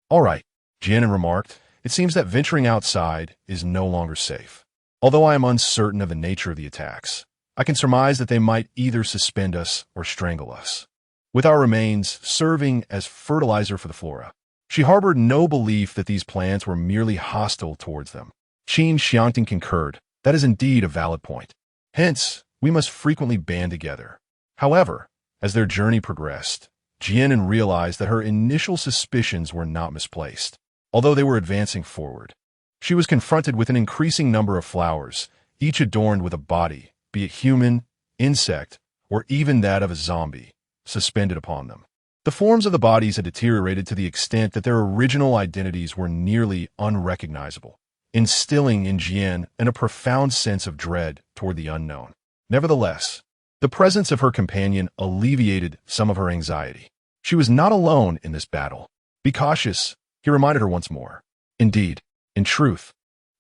All right, Jian remarked. It seems that venturing outside is no longer safe. Although I am uncertain of the nature of the attacks, I can surmise that they might either suspend us or strangle us, with our remains serving as fertilizer for the flora. She harbored no belief that these plants were merely hostile towards them. Qin Xiangting concurred. That is indeed a valid point. Hence, we must frequently band together. However, as their journey progressed, Jian realized that her initial suspicions were not misplaced. Although they were advancing forward, she was confronted with an increasing number of flowers, each adorned with a body, be it human, insect, or even that of a zombie, suspended upon them. The forms of the bodies had deteriorated to the extent that their original identities were nearly unrecognizable, instilling in Jian a profound sense of dread toward the unknown. Nevertheless, the presence of her companion alleviated some of her anxiety. She was not alone in this battle. Be cautious, he reminded her once more. Indeed, in truth,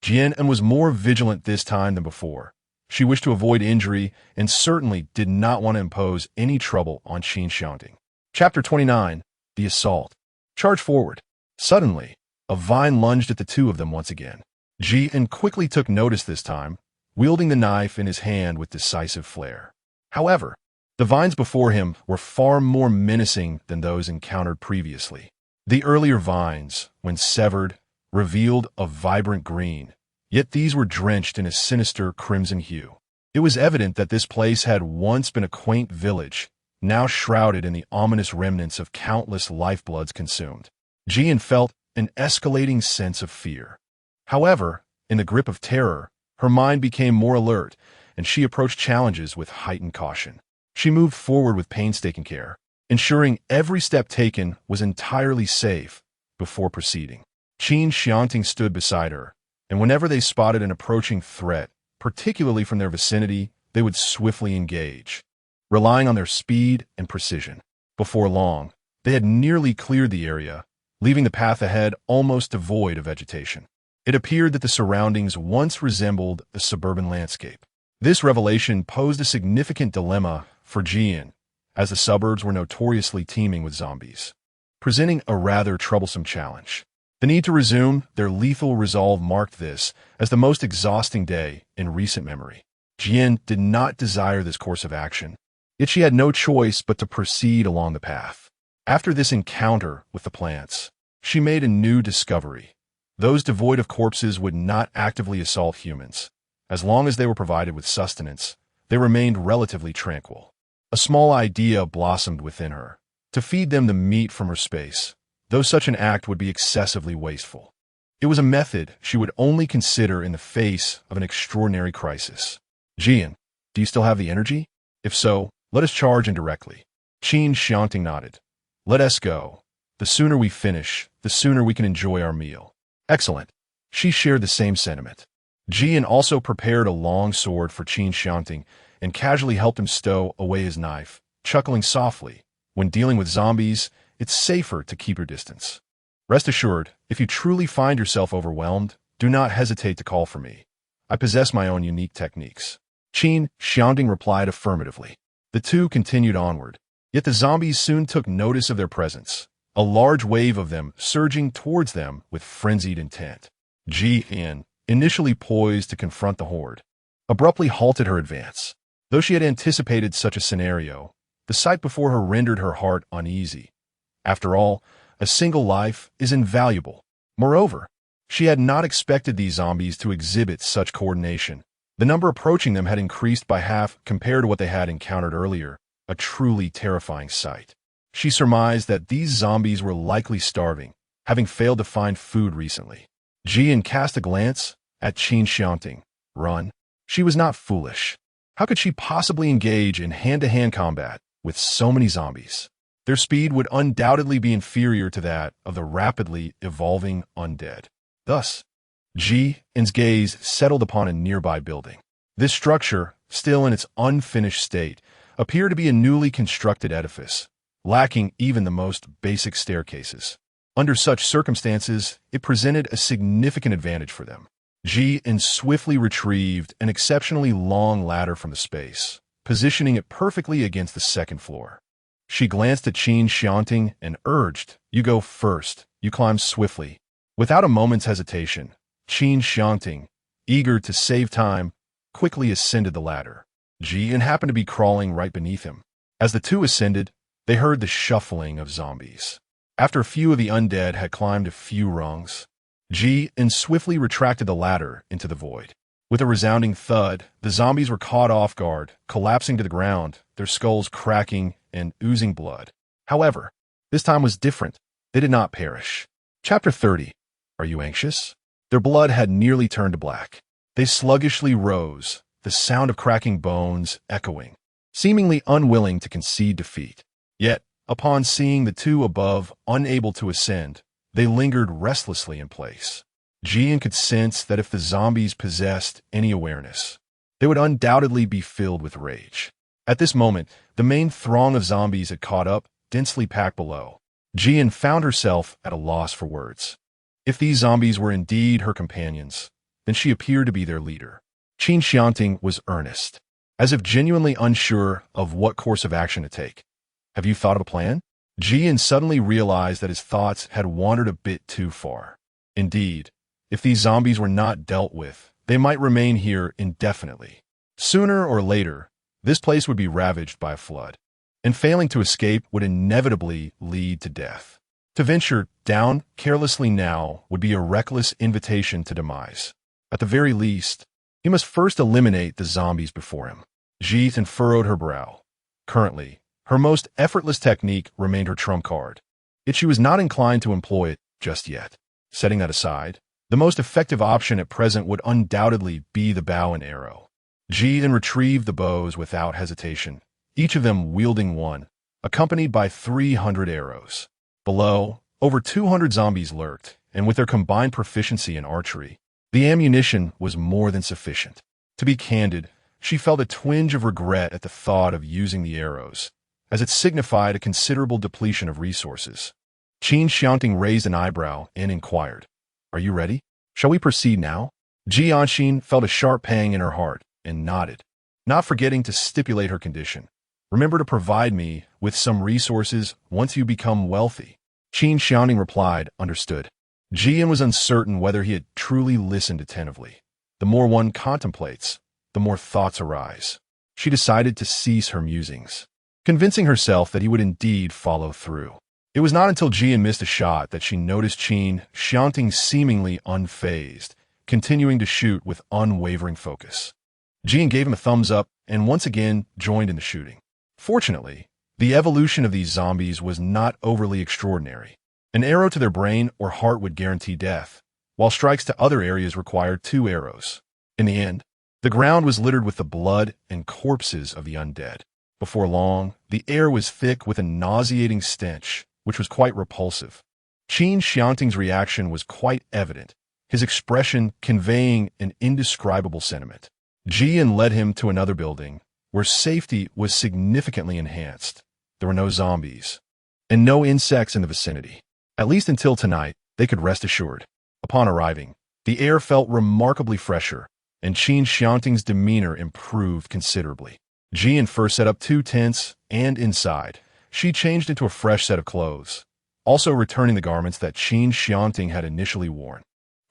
Jian was more vigilant this time than before. She wished to avoid injury and certainly did not want to impose any trouble on Qin Xiangting. Chapter 29. The Assault. Charge forward. Suddenly, a vine lunged at the two of them once again. Jian quickly took notice this time, wielding the knife in his hand with decisive flair. However, the vines before him were far more menacing than those encountered previously. The earlier vines, when severed, revealed a vibrant green, yet these were drenched in a sinister crimson hue. It was evident that this place had once been a quaint village, now shrouded in the ominous remnants of countless lifebloods consumed. Jian felt an escalating sense of fear. However, in the grip of terror, her mind became more alert, and she approached challenges with heightened caution. She moved forward with painstaking care, ensuring every step taken was entirely safe before proceeding. Qin Xiangting stood beside her, and whenever they spotted an approaching threat, particularly from their vicinity, they would swiftly engage, relying on their speed and precision. Before long, they had nearly cleared the area, leaving the path ahead almost devoid of vegetation. It appeared that the surroundings once resembled a suburban landscape. This revelation posed a significant dilemma for Jian, as the suburbs were notoriously teeming with zombies, presenting a rather troublesome challenge. The need to resume their lethal resolve marked this as the most exhausting day in recent memory. Jian did not desire this course of action, yet she had no choice but to proceed along the path. After this encounter with the plants, she made a new discovery. Those devoid of corpses would not actively assault humans. As long as they were provided with sustenance, they remained relatively tranquil. A small idea blossomed within her: to feed them the meat from her space, though such an act would be excessively wasteful. It was a method she would only consider in the face of an extraordinary crisis. Jian, do you still have the energy? If so, let us charge indirectly. Qin Xiangting nodded. Let us go. The sooner we finish, the sooner we can enjoy our meal. Excellent. She shared the same sentiment. Jian also prepared a long sword for Qin Xiangting and casually helped him stow away his knife, chuckling softly. When dealing with zombies, it's safer to keep your distance. Rest assured, if you truly find yourself overwhelmed, do not hesitate to call for me. I possess my own unique techniques. Qin Xiangting replied affirmatively. The two continued onward, yet the zombies soon took notice of their presence, a large wave of them surging towards them with frenzied intent. Jian, initially poised to confront the horde, abruptly halted her advance. Though she had anticipated such a scenario, the sight before her rendered her heart uneasy. After all, a single life is invaluable. Moreover, she had not expected these zombies to exhibit such coordination. The number approaching them had increased by half compared to what they had encountered earlier, a truly terrifying sight. She surmised that these zombies were likely starving, having failed to find food recently. Jian cast a glance at Qin Xiangting. Run. She was not foolish. How could she possibly engage in hand-to-hand combat with so many zombies? Their speed would undoubtedly be inferior to that of the rapidly evolving undead. Thus, Jian's gaze settled upon a nearby building. This structure, still in its unfinished state, appeared to be a newly constructed edifice, lacking even the most basic staircases. Under such circumstances, it presented a significant advantage for them. Jian swiftly retrieved an exceptionally long ladder from the space, positioning it perfectly against the second floor. She glanced at Qin Xiangting and urged, "You go first. You climb swiftly." Without a moment's hesitation, Qin Xiangting, eager to save time, quickly ascended the ladder. Jian happened to be crawling right beneath him. As the two ascended, they heard the shuffling of zombies. After a few of the undead had climbed a few rungs, Jian swiftly retracted the ladder into the void. With a resounding thud, the zombies were caught off guard, collapsing to the ground, their skulls cracking and oozing blood. However, this time was different. They did not perish. Chapter 30. Are you anxious? Their blood had nearly turned to black. They sluggishly rose, the sound of cracking bones echoing, seemingly unwilling to concede defeat. Yet, Upon seeing the two above unable to ascend, they lingered restlessly in place. Jian could sense that if the zombies possessed any awareness, they would undoubtedly be filled with rage. At this moment, the main throng of zombies had caught up, densely packed below. Jian found herself at a loss for words. If these zombies were indeed her companions, then she appeared to be their leader. Qin Xiangting was earnest, as if genuinely unsure of what course of action to take. Have you thought of a plan? Jian suddenly realized that his thoughts had wandered a bit too far. Indeed, if these zombies were not dealt with, they might remain here indefinitely. Sooner or later, this place would be ravaged by a flood, and failing to escape would inevitably lead to death. To venture down carelessly now would be a reckless invitation to demise. At the very least, he must first eliminate the zombies before him. Jian furrowed her brow. Currently, her most effortless technique remained her trump card, yet she was not inclined to employ it just yet. Setting that aside, the most effective option at present would undoubtedly be the bow and arrow. Jian retrieved the bows without hesitation, each of them wielding one, accompanied by 300 arrows. Below, over 200 zombies lurked, and with their combined proficiency in archery, the ammunition was more than sufficient. To be candid, she felt a twinge of regret at the thought of using the arrows, as it signified a considerable depletion of resources. Qin Xiangting raised an eyebrow and inquired, "Are you ready? Shall we proceed now?" Jianxin felt a sharp pang in her heart and nodded, not forgetting to stipulate her condition. "Remember to provide me with some resources once you become wealthy." Qin Xiangting replied, "Understood." Jian was uncertain whether he had truly listened attentively. The more one contemplates, the more thoughts arise. She decided to cease her musings, convincing herself that he would indeed follow through. It was not until Jian missed a shot that she noticed Qin Xiangting seemingly unfazed, continuing to shoot with unwavering focus. Jian gave him a thumbs up and once again joined in the shooting. Fortunately, the evolution of these zombies was not overly extraordinary. An arrow to their brain or heart would guarantee death, while strikes to other areas required 2 arrows. In the end, the ground was littered with the blood and corpses of the undead. Before long, the air was thick with a nauseating stench, which was quite repulsive. Qin Xiangting's reaction was quite evident, his expression conveying an indescribable sentiment. Jian led him to another building, where safety was significantly enhanced. There were no zombies, and no insects in the vicinity. At least until tonight, they could rest assured. Upon arriving, the air felt remarkably fresher, and Qin Xiangting's demeanor improved considerably. Jian first set up 2 tents, and inside, she changed into a fresh set of clothes, also returning the garments that Qin Xiangting had initially worn.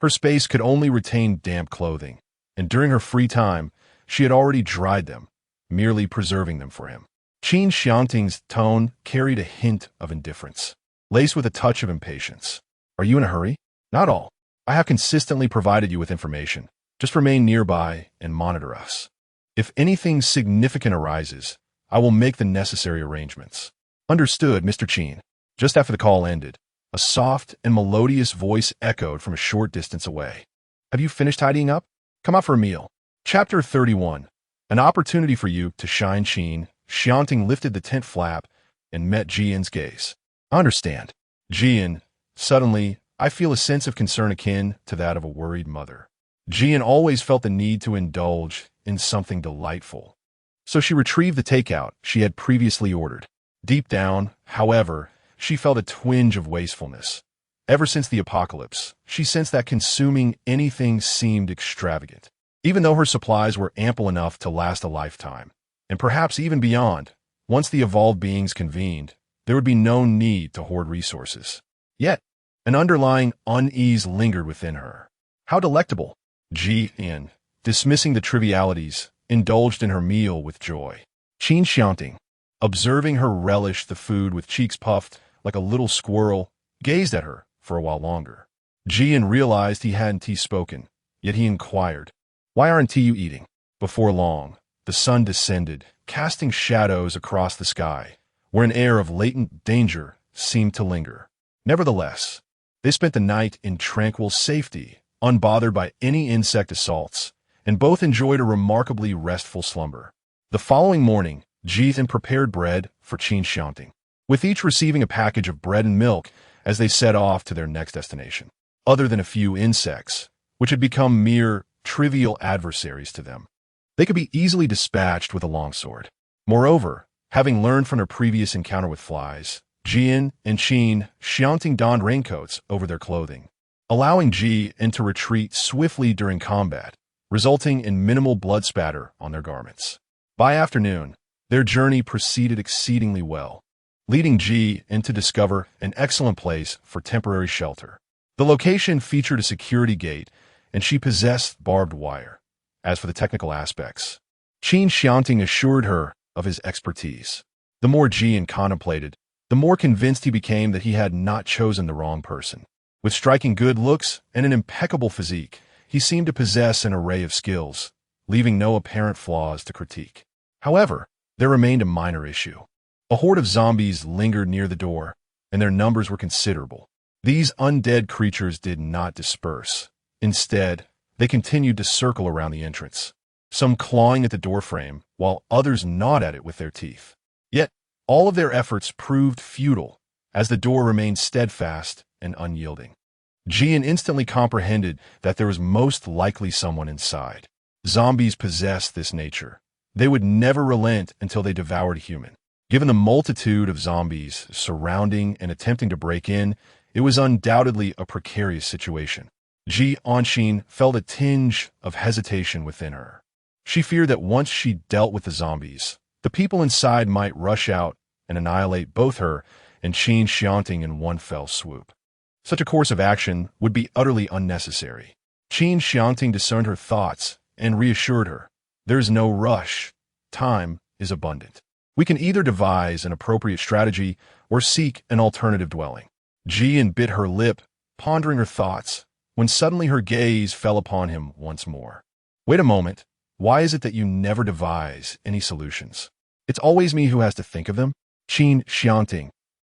Her space could only retain damp clothing, and during her free time, she had already dried them, merely preserving them for him. Qin Xiangting's tone carried a hint of indifference, laced with a touch of impatience. "Are you in a hurry?" "Not all. I have consistently provided you with information. Just remain nearby and monitor us. If anything significant arises, I will make the necessary arrangements." "Understood, Mr. Qin." Just after the call ended, a soft and melodious voice echoed from a short distance away. "Have you finished tidying up? Come out for a meal." Chapter 31. An opportunity for you to shine. Qin Xiangting lifted the tent flap and met Jian's gaze. "I understand." Jian, suddenly, I feel a sense of concern akin to that of a worried mother. Jian always felt the need to indulge in something delightful, so she retrieved the takeout she had previously ordered. Deep down, however, she felt a twinge of wastefulness. Ever since the apocalypse, she sensed that consuming anything seemed extravagant, even though her supplies were ample enough to last a lifetime, and perhaps even beyond. Once the evolved beings convened, there would be no need to hoard resources. Yet, an underlying unease lingered within her. How delectable! Jian, dismissing the trivialities, indulged in her meal with joy. Qin Xiangting, observing her relish the food with cheeks puffed like a little squirrel, gazed at her for a while longer. Jian realized he hadn't spoken, yet he inquired, "Why aren't you eating?" Before long, the sun descended, casting shadows across the sky, where an air of latent danger seemed to linger. Nevertheless, they spent the night in tranquil safety, unbothered by any insect assaults, and both enjoyed a remarkably restful slumber. The following morning, Jian prepared bread for Qin Xiangting. with each receiving a package of bread and milk as they set off to their next destination. Other than a few insects, which had become mere trivial adversaries to them, they could be easily dispatched with a longsword. Moreover, having learned from their previous encounter with flies, Qin and Qin Xiangting donned raincoats over their clothing, allowing Qin to retreat swiftly during combat, resulting in minimal blood spatter on their garments. By afternoon, their journey proceeded exceedingly well, leading Qin to discover an excellent place for temporary shelter. The location featured a security gate, and she possessed barbed wire. As for the technical aspects, Qin Xiangting assured her of his expertise. The more Qin contemplated, the more convinced he became that he had not chosen the wrong person. With striking good looks and an impeccable physique, he seemed to possess an array of skills, leaving no apparent flaws to critique. However, there remained a minor issue. A horde of zombies lingered near the door, and their numbers were considerable. These undead creatures did not disperse. Instead, they continued to circle around the entrance, some clawing at the doorframe, while others gnawed at it with their teeth. Yet, all of their efforts proved futile, as the door remained steadfast and unyielding. Qin instantly comprehended that there was most likely someone inside. Zombies possessed this nature. They would never relent until they devoured a human. Given the multitude of zombies surrounding and attempting to break in, it was undoubtedly a precarious situation. Qin felt a tinge of hesitation within her. She feared that once she dealt with the zombies, the people inside might rush out and annihilate both her and Qin Xiangting in one fell swoop. Such a course of action would be utterly unnecessary. Qin Xiangting discerned her thoughts and reassured her. There is no rush. Time is abundant. We can either devise an appropriate strategy or seek an alternative dwelling. Qin bit her lip, pondering her thoughts, when suddenly her gaze fell upon him once more. Wait a moment. Why is it that you never devise any solutions? It's always me who has to think of them? Qin Xiangting,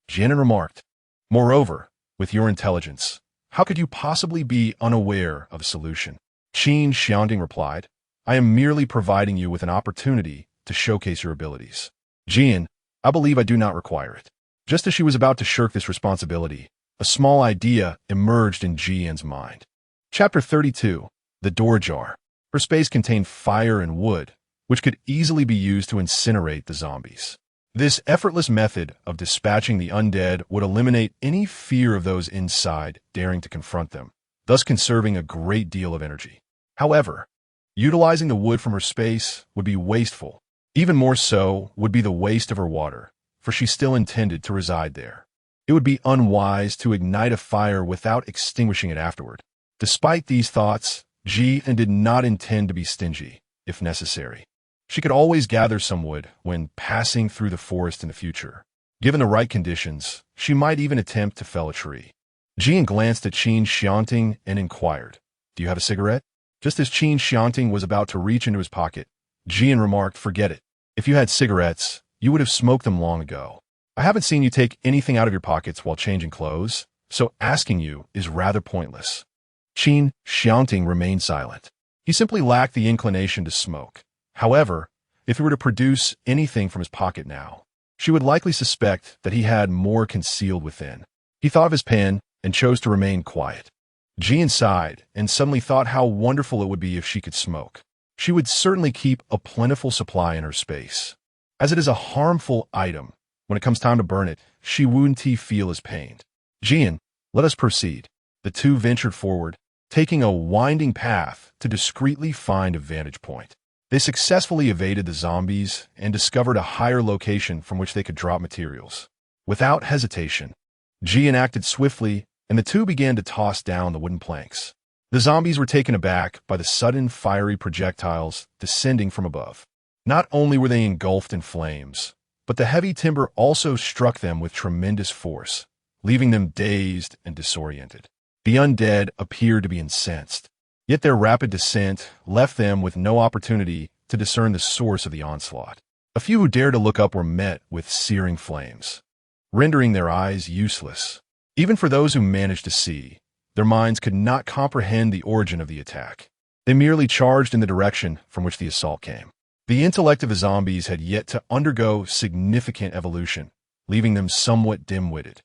Qin remarked. Moreover, with your intelligence, how could you possibly be unaware of a solution? Qin Xiangting replied, I am merely providing you with an opportunity to showcase your abilities. Qin, I believe I do not require it. Just as she was about to shirk this responsibility, a small idea emerged in Qin's mind. Chapter 32, The Door Jar. Her space contained fire and wood, which could easily be used to incinerate the zombies. This effortless method of dispatching the undead would eliminate any fear of those inside daring to confront them, thus conserving a great deal of energy. However, utilizing the wood from her space would be wasteful. Even more so would be the waste of her water, for she still intended to reside there. It would be unwise to ignite a fire without extinguishing it afterward. Despite these thoughts, Qin did not intend to be stingy, if necessary. She could always gather some wood when passing through the forest in the future. Given the right conditions, she might even attempt to fell a tree. Qin glanced at Qin Xiangting and inquired, Do you have a cigarette? Just as Qin Xiangting was about to reach into his pocket, Qin remarked, Forget it. If you had cigarettes, you would have smoked them long ago. I haven't seen you take anything out of your pockets while changing clothes, so asking you is rather pointless. Qin Xiangting remained silent. He simply lacked the inclination to smoke. However, if he were to produce anything from his pocket now, she would likely suspect that he had more concealed within. He thought of his pen and chose to remain quiet. Qin sighed and suddenly thought how wonderful it would be if she could smoke. She would certainly keep a plentiful supply in her space. As it is a harmful item, when it comes time to burn it, she wouldn't feel as pained. Qin, let us proceed. The two ventured forward, taking a winding path to discreetly find a vantage point. They successfully evaded the zombies and discovered a higher location from which they could drop materials. Without hesitation, Qin acted swiftly, and the two began to toss down the wooden planks. The zombies were taken aback by the sudden fiery projectiles descending from above. Not only were they engulfed in flames, but the heavy timber also struck them with tremendous force, leaving them dazed and disoriented. The undead appeared to be incensed, yet their rapid descent left them with no opportunity to discern the source of the onslaught. A few who dared to look up were met with searing flames, rendering their eyes useless. Even for those who managed to see, their minds could not comprehend the origin of the attack. They merely charged in the direction from which the assault came. The intellect of the zombies had yet to undergo significant evolution, leaving them somewhat dim-witted.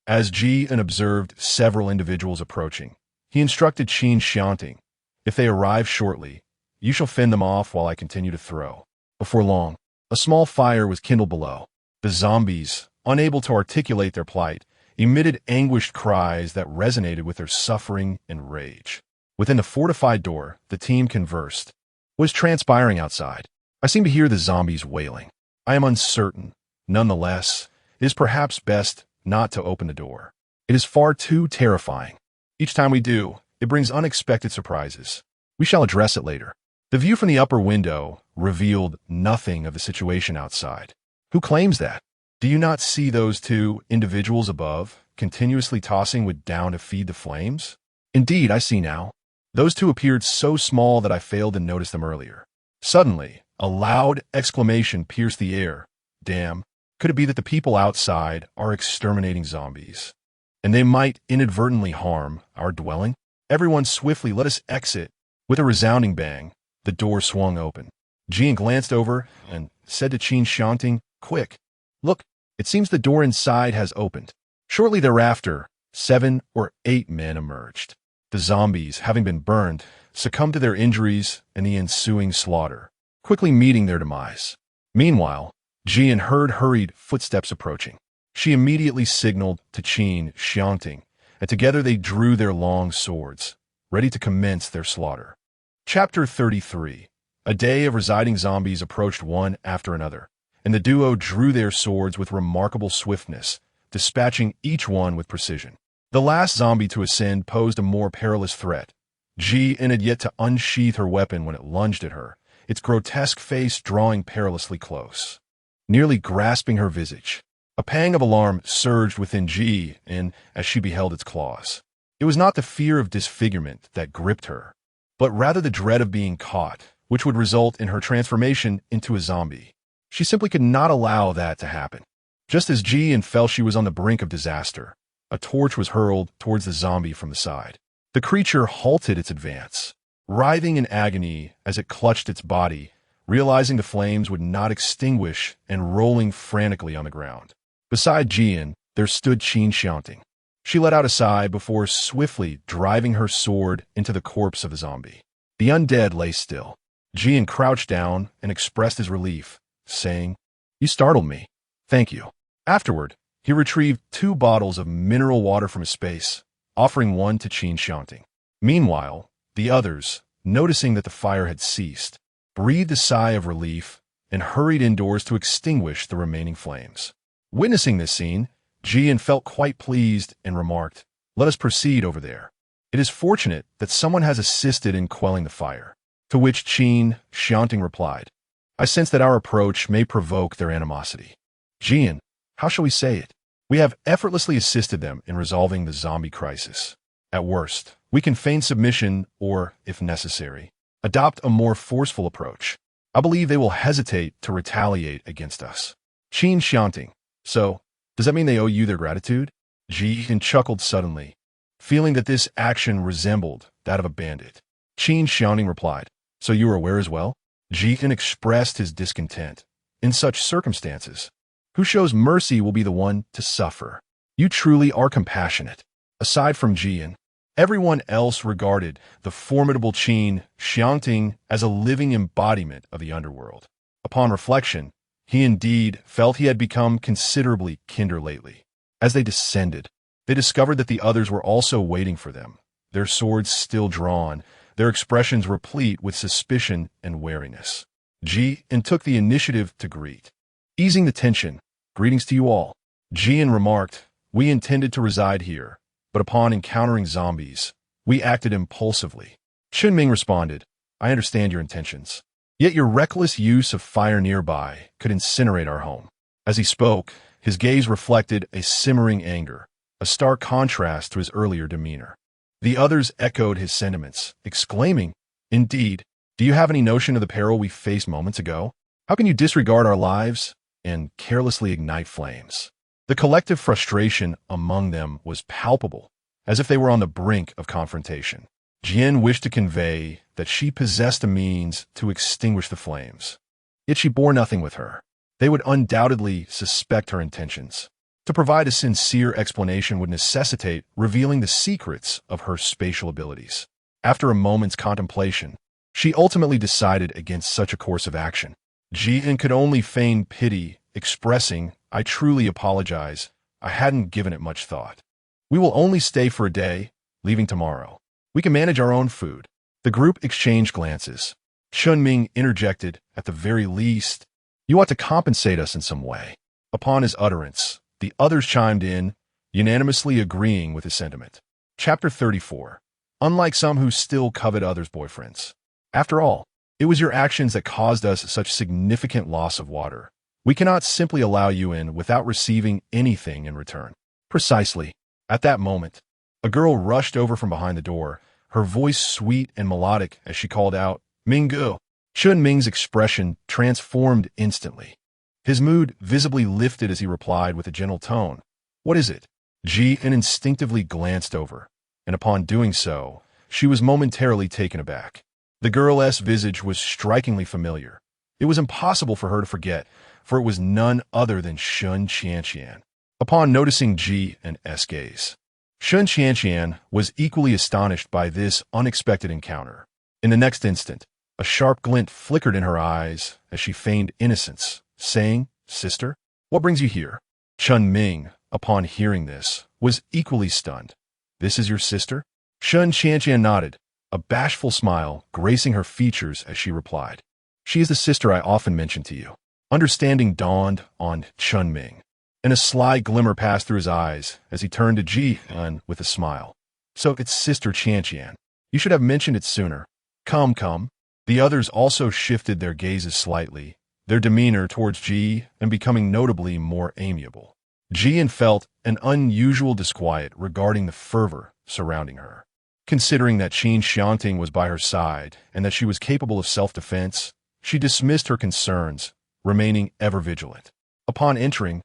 As Jian observed several individuals approaching, he instructed Qin Xiangting, "If they arrive shortly, you shall fend them off while I continue to throw." Before long, a small fire was kindled below. The zombies, unable to articulate their plight, emitted anguished cries that resonated with their suffering and rage. Within the fortified door, the team conversed. What is transpiring outside? I seem to hear the zombies wailing. I am uncertain. Nonetheless, it is perhaps best not to open the door. It is far too terrifying. Each time we do, it brings unexpected surprises. We shall address it later. The view from the upper window revealed nothing of the situation outside. Who claims that? Do you not see those two individuals above, continuously tossing wood down to feed the flames? Indeed, I see now. Those two appeared so small that I failed to notice them earlier. Suddenly, a loud exclamation pierced the air. Damn, could it be that the people outside are exterminating zombies? And they might inadvertently harm our dwelling? Everyone swiftly let us exit. With a resounding bang, the door swung open. Jian glanced over and said to Qin Xiangting, "Quick, look, it seems the door inside has opened." Shortly thereafter, 7 or 8 men emerged. The zombies, having been burned, succumbed to their injuries and the ensuing slaughter, quickly meeting their demise. Meanwhile, Jian heard hurried footsteps approaching. She immediately signaled to Qin Xiangting, and together they drew their long swords, ready to commence their slaughter. Chapter 33. A day of residing zombies approached one after another, and the duo drew their swords with remarkable swiftness, dispatching each one with precision. The last zombie to ascend posed a more perilous threat. Jian had yet to unsheath her weapon when it lunged at her, its grotesque face drawing perilously close, nearly grasping her visage. A pang of alarm surged within Jian as she beheld its claws. It was not the fear of disfigurement that gripped her, but rather the dread of being caught, which would result in her transformation into a zombie. She simply could not allow that to happen. Just as Jian felt she was on the brink of disaster, a torch was hurled towards the zombie from the side. The creature halted its advance, writhing in agony as it clutched its body, realizing the flames would not extinguish and rolling frantically on the ground. Beside Jian, there stood Qin Xiangting. She let out a sigh before swiftly driving her sword into the corpse of the zombie. The undead lay still. Jian crouched down and expressed his relief, saying, "You startled me. Thank you." Afterward, he retrieved 2 bottles of mineral water from his space, offering one to Qin Xiangting. Meanwhile, the others, noticing that the fire had ceased, breathed a sigh of relief and hurried indoors to extinguish the remaining flames. Witnessing this scene, Jian felt quite pleased and remarked, "Let us proceed over there. It is fortunate that someone has assisted in quelling the fire." To which Qin Xiangting replied, "I sense that our approach may provoke their animosity. Jian, how shall we say it? We have effortlessly assisted them in resolving the zombie crisis. At worst, we can feign submission or, if necessary, adopt a more forceful approach. I believe they will hesitate to retaliate against us." Qin Xiangting, "So, does that mean they owe you their gratitude?" Jian chuckled suddenly, feeling that this action resembled that of a bandit. Qin Xiangting replied, "So you are aware as well?" Jian expressed his discontent. "In such circumstances, who shows mercy will be the one to suffer. You truly are compassionate." Aside from Jian, everyone else regarded the formidable Qin Xiangting as a living embodiment of the underworld. Upon reflection, he indeed felt he had become considerably kinder lately. As they descended, they discovered that the others were also waiting for them, their swords still drawn, their expressions replete with suspicion and wariness. Jian took the initiative to greet. Easing the tension, "Greetings to you all." Jian remarked, "We intended to reside here, but upon encountering zombies, we acted impulsively." Chunming responded, "I understand your intentions. Yet your reckless use of fire nearby could incinerate our home." As he spoke, his gaze reflected a simmering anger, a stark contrast to his earlier demeanor. The others echoed his sentiments, exclaiming, "Indeed, do you have any notion of the peril we faced moments ago? How can you disregard our lives and carelessly ignite flames?" The collective frustration among them was palpable, as if they were on the brink of confrontation. Jian wished to convey that she possessed a means to extinguish the flames, yet she bore nothing with her. they would undoubtedly suspect her intentions. To provide a sincere explanation would necessitate revealing the secrets of her spatial abilities. After a moment's contemplation, she ultimately decided against such a course of action. Jian could only feign pity, expressing, "I truly apologize. I hadn't given it much thought. We will only stay for a day, leaving tomorrow. We can manage our own food." The group exchanged glances. Chunming interjected, "At the very least, you ought to compensate us in some way." Upon his utterance, the others chimed in, unanimously agreeing with his sentiment. Chapter 34. Unlike some who still covet others' boyfriends. After all, it was your actions that caused us such significant loss of water. We cannot simply allow you in without receiving anything in return. Precisely. At that moment, a girl rushed over from behind the door, her voice sweet and melodic as she called out, "Minggu." Chun Ming's expression transformed instantly. His mood visibly lifted as he replied with a gentle tone, "What is it?" Ji instinctively glanced over, and upon doing so, she was momentarily taken aback. The girl's visage was strikingly familiar. It was impossible for her to forget, for it was none other than Qin Xiangting. Upon noticing Ji and S gaze, Qin Xiangting was equally astonished by this unexpected encounter. In the next instant, a sharp glint flickered in her eyes as she feigned innocence, saying, "Sister, what brings you here?" Chun Ming, upon hearing this, was equally stunned. "This is your sister?" Qin Xiangting nodded, a bashful smile gracing her features as she replied, "She is the sister I often mention to you." Understanding dawned on Chun Ming, and a sly glimmer passed through his eyes as he turned to Ji with a smile. "So it's Sister Qianqian. You should have mentioned it sooner. Come, come." The others also shifted their gazes slightly, their demeanor towards Ji becoming notably more amiable. Ji felt an unusual disquiet regarding the fervor surrounding her. Considering that Qin Xiangting was by her side and that she was capable of self-defense, she dismissed her concerns, remaining ever vigilant. Upon entering,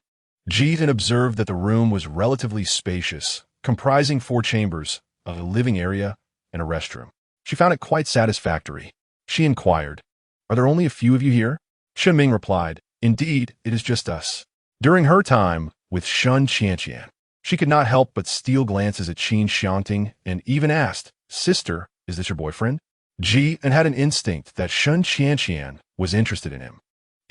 Ji observed that the room was relatively spacious, comprising 4 chambers, a living area, and a restroom. She found it quite satisfactory. She inquired, "Are there only a few of you here?" Chunming replied, "Indeed, it is just us." During her time with Qin Xiangting, she could not help but steal glances at Qin Xiangting and even asked, "Sister, is this your boyfriend?" Ji had an instinct that Qin Xiangting was interested in him.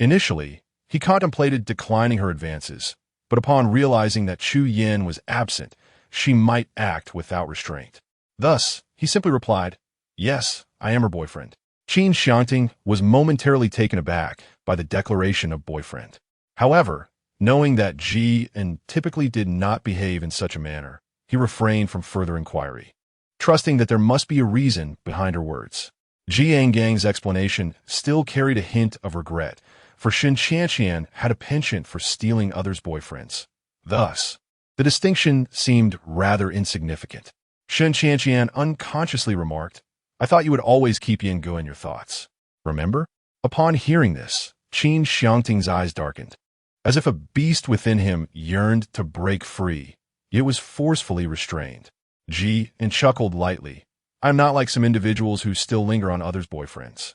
Initially, he contemplated declining her advances, but upon realizing that Chu Yin was absent, she might act without restraint. Thus, he simply replied, "Yes, I am her boyfriend." Qin Xiangting was momentarily taken aback by the declaration of boyfriend. However, knowing that Ji typically did not behave in such a manner, he refrained from further inquiry, trusting that there must be a reason behind her words. Ji Gang's explanation still carried a hint of regret, for Qin Xiangting had a penchant for stealing others' boyfriends. Thus, the distinction seemed rather insignificant. Qin Xiangting unconsciously remarked, "I thought you would always keep Yinggu in your thoughts. Remember?" Upon hearing this, Qin Xiangting's eyes darkened. As if a beast within him yearned to break free, it was forcefully restrained. Ji chuckled lightly. "I am not like some individuals who still linger on others' boyfriends."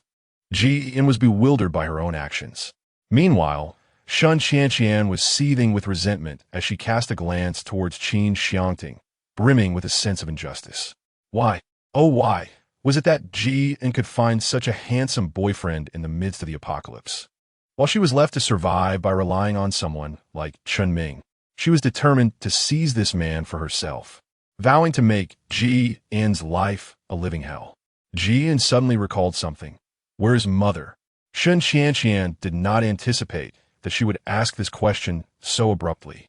Ji was bewildered by her own actions. Meanwhile, Qin Xiangting was seething with resentment as she cast a glance towards Qin Xiangting, brimming with a sense of injustice. Why, oh why, was it that Ji could find such a handsome boyfriend in the midst of the apocalypse? While she was left to survive by relying on someone like Chun Ming, she was determined to seize this man for herself, vowing to make Ji's life a living hell. Ji suddenly recalled something. Where's mother? Qin Xiangting did not anticipate that she would ask this question so abruptly.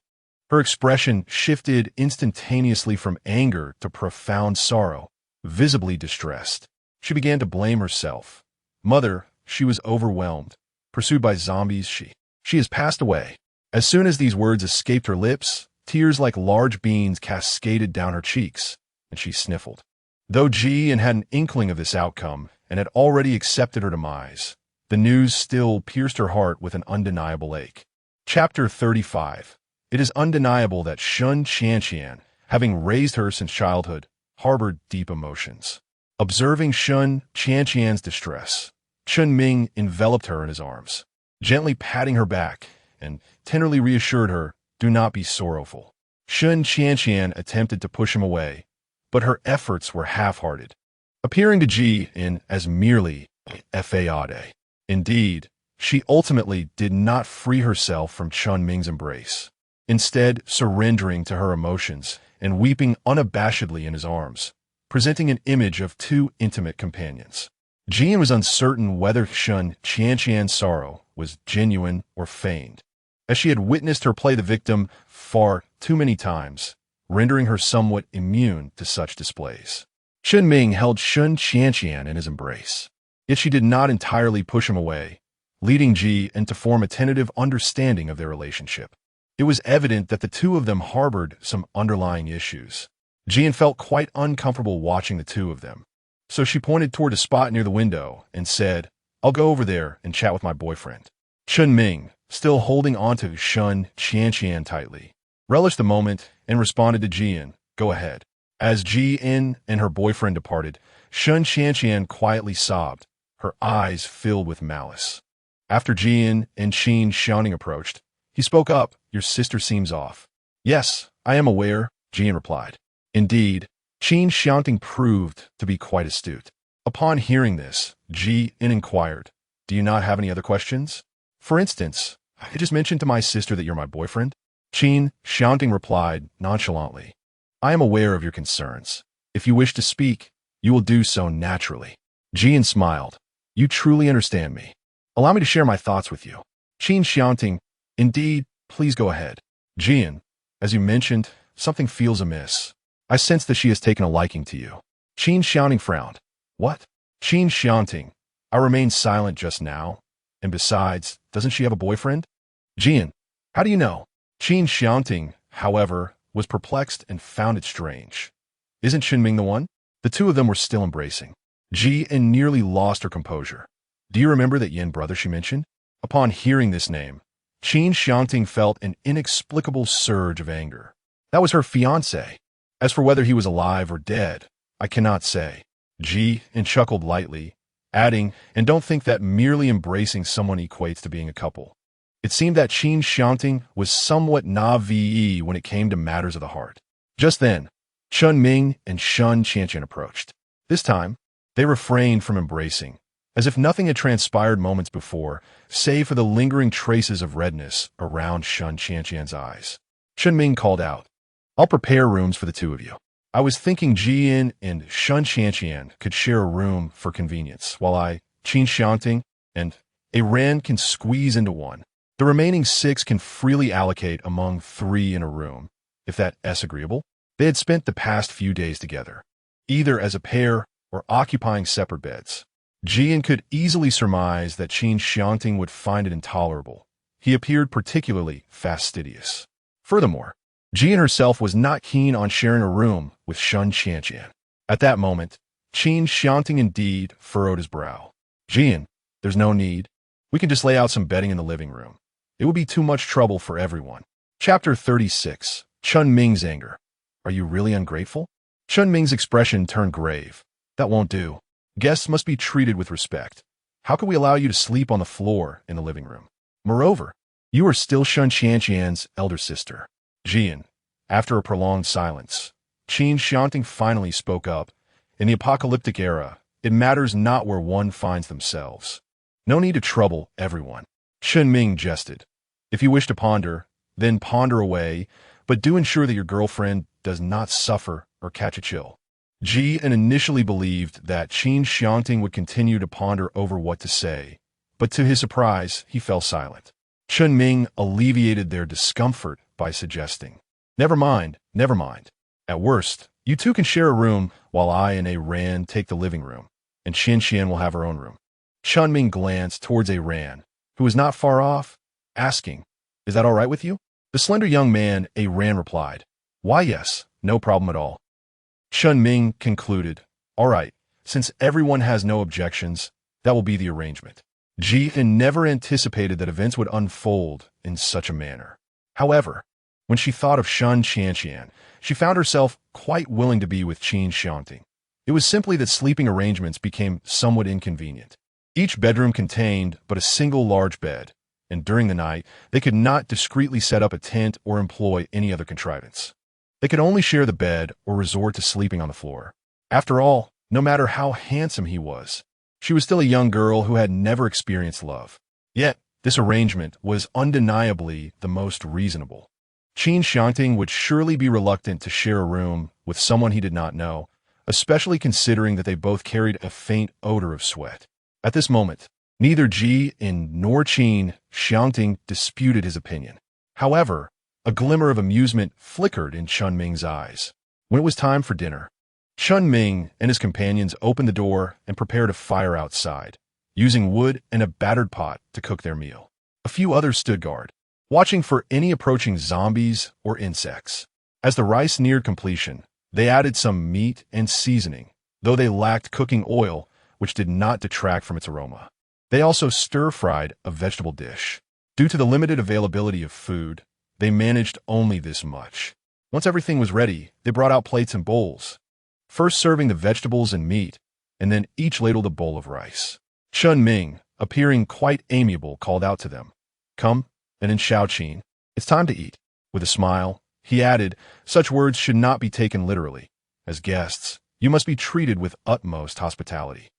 Her expression shifted instantaneously from anger to profound sorrow, visibly distressed. She began to blame herself. Mother, she was overwhelmed. Pursued by zombies, she has passed away. As soon as these words escaped her lips, tears like large beans cascaded down her cheeks, and she sniffled. Though Ji had an inkling of this outcome and had already accepted her demise, the news still pierced her heart with an undeniable ache. Chapter 35. It is undeniable that Qin Xiangting, having raised her since childhood, harbored deep emotions. Observing Qin Xiangting's distress, Chun Ming enveloped her in his arms. gently patting her back, and tenderly reassured her, "Do not be sorrowful." Qin Xiangting attempted to push him away, but her efforts were half-hearted, appearing to Ji in as merely a fade. Indeed, she ultimately did not free herself from Chun Ming's embrace, instead surrendering to her emotions and weeping unabashedly in his arms, presenting an image of two intimate companions. Jian was uncertain whether Qin Xiangting's sorrow was genuine or feigned, as she had witnessed her play the victim far too many times, rendering her somewhat immune to such displays. Qin Ming held Qin Xiangting in his embrace, yet she did not entirely push him away, leading Ji to form a tentative understanding of their relationship. It was evident that the two of them harbored some underlying issues. Jian felt quite uncomfortable watching the two of them, so she pointed toward a spot near the window and said, "I'll go over there and chat with my boyfriend." Qin Ming, still holding onto Qin Xiangting tightly, relished the moment and responded to Jian, "Go ahead." As Jian and her boyfriend departed, Qin Xiangting quietly sobbed, her eyes filled with malice. After Jian and Qin Xiangting approached, he spoke up, "Your sister seems off." "Yes, I am aware," Jian replied. Indeed, Qin Xiangting proved to be quite astute. Upon hearing this, Jian inquired, "Do you not have any other questions? For instance, I just mentioned to my sister that you're my boyfriend." Qin Xiangting replied nonchalantly, "I am aware of your concerns. If you wish to speak, you will do so naturally." Jian smiled. "You truly understand me. Allow me to share my thoughts with you." Qin Xiangting, "Indeed, please go ahead." Jian, "As you mentioned, something feels amiss. I sense that she has taken a liking to you." Qin Xiangting frowned. "What?" Qin Xiangting, "I remained silent just now. And besides, doesn't she have a boyfriend?" Jian, "How do you know?" Qin Xiangting, however, was perplexed and found it strange. "Isn't Qin Ming the one?" The two of them were still embracing. Jian nearly lost her composure. "Do you remember that yin brother she mentioned?" Upon hearing this name, Qin Xiangting felt an inexplicable surge of anger. That was her fiancé. As for whether he was alive or dead, I cannot say. Jian chuckled lightly, adding, "And don't think that merely embracing someone equates to being a couple." It seemed that Qin Xiangting was somewhat naive when it came to matters of the heart. Just then, Chun Ming and Qin Xiangting approached. This time, they refrained from embracing, as if nothing had transpired moments before, save for the lingering traces of redness around Qin Xiangting's eyes. Qin Ming called out, "I'll prepare rooms for the two of you." I was thinking Jian and Qin Xiangting could share a room for convenience, while I, Qin Xiangting, and a Ren can squeeze into one. The remaining 6 can freely allocate among 3 in a room, if that's agreeable. They had spent the past few days together, either as a pair or occupying separate beds. Jian could easily surmise that Qin Xiangting would find it intolerable. He appeared particularly fastidious. Furthermore, Jian herself was not keen on sharing a room with Qin Xiangting. At that moment, Qin Xiangting indeed furrowed his brow. "Jian, there's no need. We can just lay out some bedding in the living room. It would be too much trouble for everyone." Chapter 36. Chun Ming's anger. "Are you really ungrateful?" Chun Ming's expression turned grave. "That won't do. Guests must be treated with respect. How can we allow you to sleep on the floor in the living room? Moreover, you are still Qin Xiangting's elder sister." Jian, after a prolonged silence, Qin Xiangting finally spoke up. "In the apocalyptic era, it matters not where one finds themselves. No need to trouble everyone." Qin Ming jested. "If you wish to ponder, then ponder away, but do ensure that your girlfriend does not suffer or catch a chill." Jian initially believed that Qin Xiangting would continue to ponder over what to say, but to his surprise, he fell silent. Qin Ming alleviated their discomfort by suggesting, never mind. At worst, you two can share a room while I and a Ran take the living room, and Xian will have her own room." Chun Ming glanced towards a Ran, who was not far off, asking, "Is that all right with you?" The slender young man, a Ran, replied, "Why, yes, no problem at all." Chun Ming concluded, "All right, since everyone has no objections, that will be the arrangement." Jian never anticipated that events would unfold in such a manner. However, when she thought of Qin Xiangting, she found herself quite willing to be with Qin Xiangting. It was simply that sleeping arrangements became somewhat inconvenient. Each bedroom contained but a single large bed, and during the night, they could not discreetly set up a tent or employ any other contrivance. They could only share the bed or resort to sleeping on the floor. After all, no matter how handsome he was, she was still a young girl who had never experienced love. Yet, this arrangement was undeniably the most reasonable. Qin Xiangting would surely be reluctant to share a room with someone he did not know, especially considering that they both carried a faint odor of sweat. At this moment, neither Ji nor Qin Xiangting disputed his opinion. However, a glimmer of amusement flickered in Chun Ming's eyes. When it was time for dinner, Chun Ming and his companions opened the door and prepared a fire outside, using wood and a battered pot to cook their meal. A few others stood guard, watching for any approaching zombies or insects. As the rice neared completion, they added some meat and seasoning, though they lacked cooking oil, which did not detract from its aroma. They also stir-fried a vegetable dish. Due to the limited availability of food, they managed only this much. Once everything was ready, they brought out plates and bowls, first serving the vegetables and meat, and then each ladled a bowl of rice. Chun Ming, appearing quite amiable, called out to them, "Come," and in Shaoqin, "It's time to eat." With a smile, he added, "Such words should not be taken literally. As guests, you must be treated with utmost hospitality."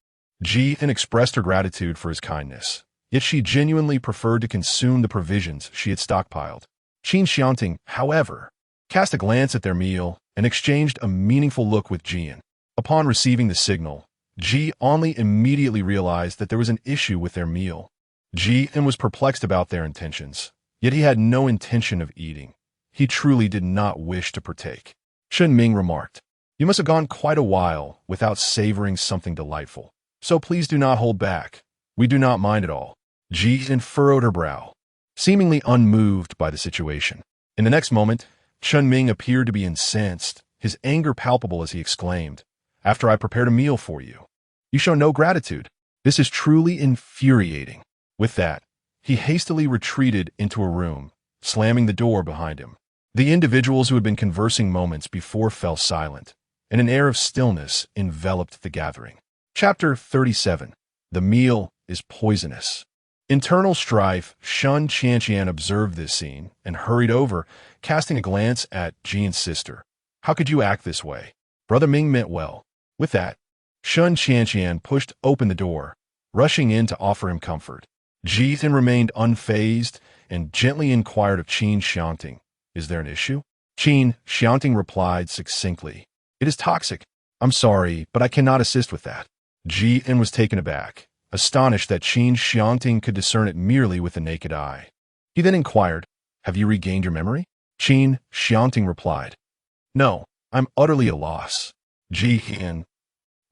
Ji-en expressed her gratitude for his kindness, yet she genuinely preferred to consume the provisions she had stockpiled. Qin Xiangting, however, cast a glance at their meal and exchanged a meaningful look with Ji-en. Upon receiving the signal, Ji-en immediately realized that there was an issue with their meal. Ji-en was perplexed about their intentions, yet he had no intention of eating. He truly did not wish to partake. Chun Ming remarked, "You must have gone quite a while without savoring something delightful. So please do not hold back. We do not mind at all." Ji-en furrowed her brow, seemingly unmoved by the situation. In the next moment, Chun Ming appeared to be incensed, his anger palpable as he exclaimed, "After I prepared a meal for you, you show no gratitude. This is truly infuriating." With that, he hastily retreated into a room, slamming the door behind him. The individuals who had been conversing moments before fell silent, and an air of stillness enveloped the gathering. Chapter 37. The meal is poisonous. Internal strife. Qin Xiangting observed this scene and hurried over, casting a glance at Jian's sister. "How could you act this way? Brother Ming meant well." With that, Qin Xiangting pushed open the door, rushing in to offer him comfort. Jian remained unfazed and gently inquired of Qin Xiangting, "Is there an issue?" Qin Xiangting replied succinctly, "It is toxic. I'm sorry, but I cannot assist with that." Jian was taken aback, astonished that Qin Xiangting could discern it merely with the naked eye. He then inquired, "Have you regained your memory?" Qin Xiangting replied, "No, I'm utterly at a loss." Jian,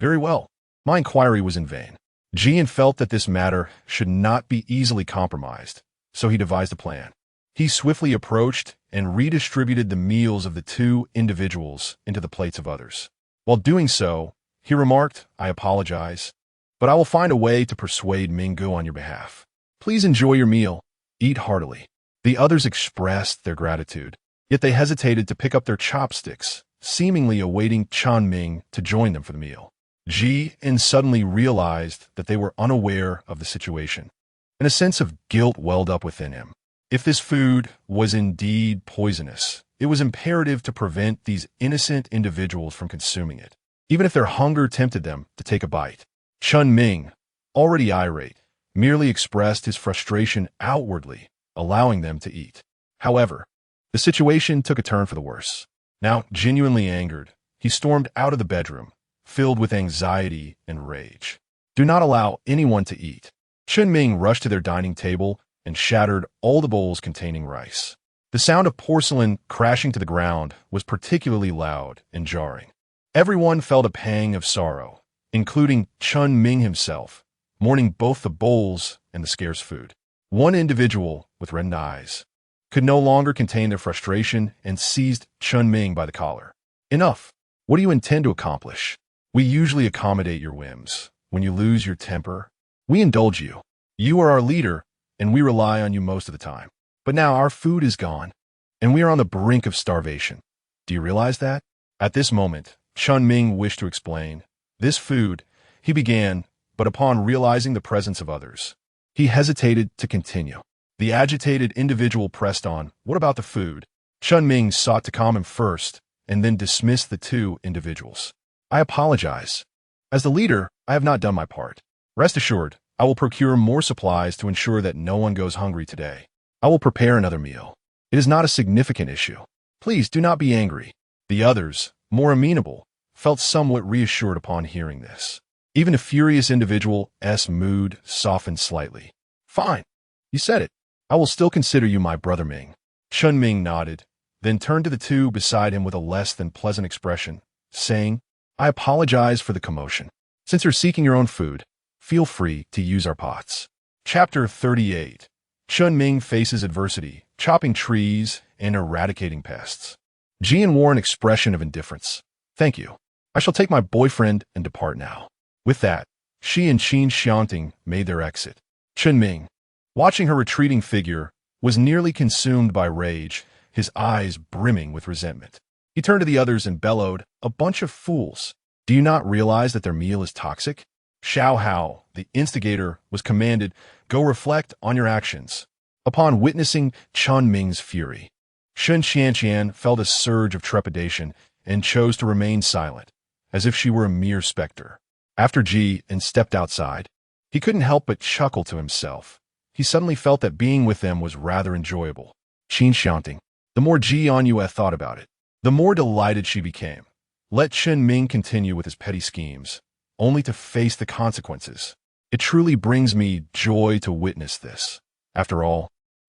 "Very well. My inquiry was in vain." Jian felt that this matter should not be easily compromised, so he devised a plan. He swiftly approached and redistributed the meals of the two individuals into the plates of others. While doing so, he remarked, "I apologize, but I will find a way to persuade Minggu on your behalf. Please enjoy your meal. Eat heartily." The others expressed their gratitude, yet they hesitated to pick up their chopsticks, seemingly awaiting Chun Ming to join them for the meal. Ji-en suddenly realized that they were unaware of the situation, and a sense of guilt welled up within him. If this food was indeed poisonous, it was imperative to prevent these innocent individuals from consuming it, even if their hunger tempted them to take a bite. Chun Ming, already irate, merely expressed his frustration outwardly, allowing them to eat. However, the situation took a turn for the worse. Now, genuinely angered, he stormed out of the bedroom, filled with anxiety and rage. "Do not allow anyone to eat." Chun Ming rushed to their dining table and shattered all the bowls containing rice. The sound of porcelain crashing to the ground was particularly loud and jarring. Everyone felt a pang of sorrow, including Chun Ming himself, mourning both the bowls and the scarce food. One individual, with reddened eyes, could no longer contain their frustration and seized Chun Ming by the collar. "Enough! What do you intend to accomplish? We usually accommodate your whims. When you lose your temper, we indulge you. You are our leader, and we rely on you most of the time. But now our food is gone, and we are on the brink of starvation. Do you realize that?" At this moment, Chun Ming wished to explain. "This food," he began, but upon realizing the presence of others, he hesitated to continue. The agitated individual pressed on. What about the food? Chun Ming sought to calm him first, and then dismissed the two individuals. I apologize. As the leader, I have not done my part. Rest assured, I will procure more supplies to ensure that no one goes hungry today. I will prepare another meal. It is not a significant issue. Please do not be angry. The others, more amenable, felt somewhat reassured upon hearing this. Even the furious individual's mood softened slightly. Fine. You said it. I will still consider you my brother Ming. Chun Ming nodded, then turned to the two beside him with a less than pleasant expression, saying, I apologize for the commotion. Since you're seeking your own food, feel free to use our pots. Chapter 38. Chun Ming faces adversity, chopping trees and eradicating pests. Jian wore an expression of indifference. Thank you. I shall take my boyfriend and depart now. With that, she and Qin Xiangting made their exit. Chun Ming, watching her retreating figure, was nearly consumed by rage, his eyes brimming with resentment. He turned to the others and bellowed, A bunch of fools. Do you not realize that their meal is toxic? Xiao Hao, the instigator, was commanded, Go reflect on your actions. Upon witnessing Chun Ming's fury, Qin Xiangting felt a surge of trepidation and chose to remain silent, as if she were a mere specter. After Ji and stepped outside, he couldn't help but chuckle to himself. He suddenly felt that being with them was rather enjoyable. Qin Xiangting. The more Ji Yue thought about it, the more delighted she became. Let Chun Ming continue with his petty schemes, only to face the consequences. It truly brings me joy to witness this. After all,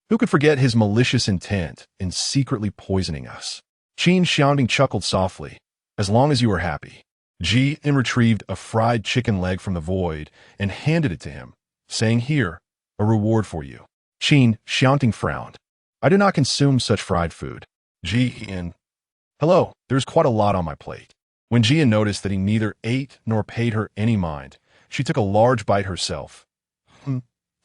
who could forget his malicious intent in secretly poisoning us? Qin Xiangting chuckled softly. As long as you are happy. Ji retrieved a fried chicken leg from the void and handed it to him, saying, Here, a reward for you. Qin Xiangting frowned. I do not consume such fried food. Ji Hello, there's quite a lot on my plate. When Jian noticed that he neither ate nor paid her any mind, she took a large bite herself.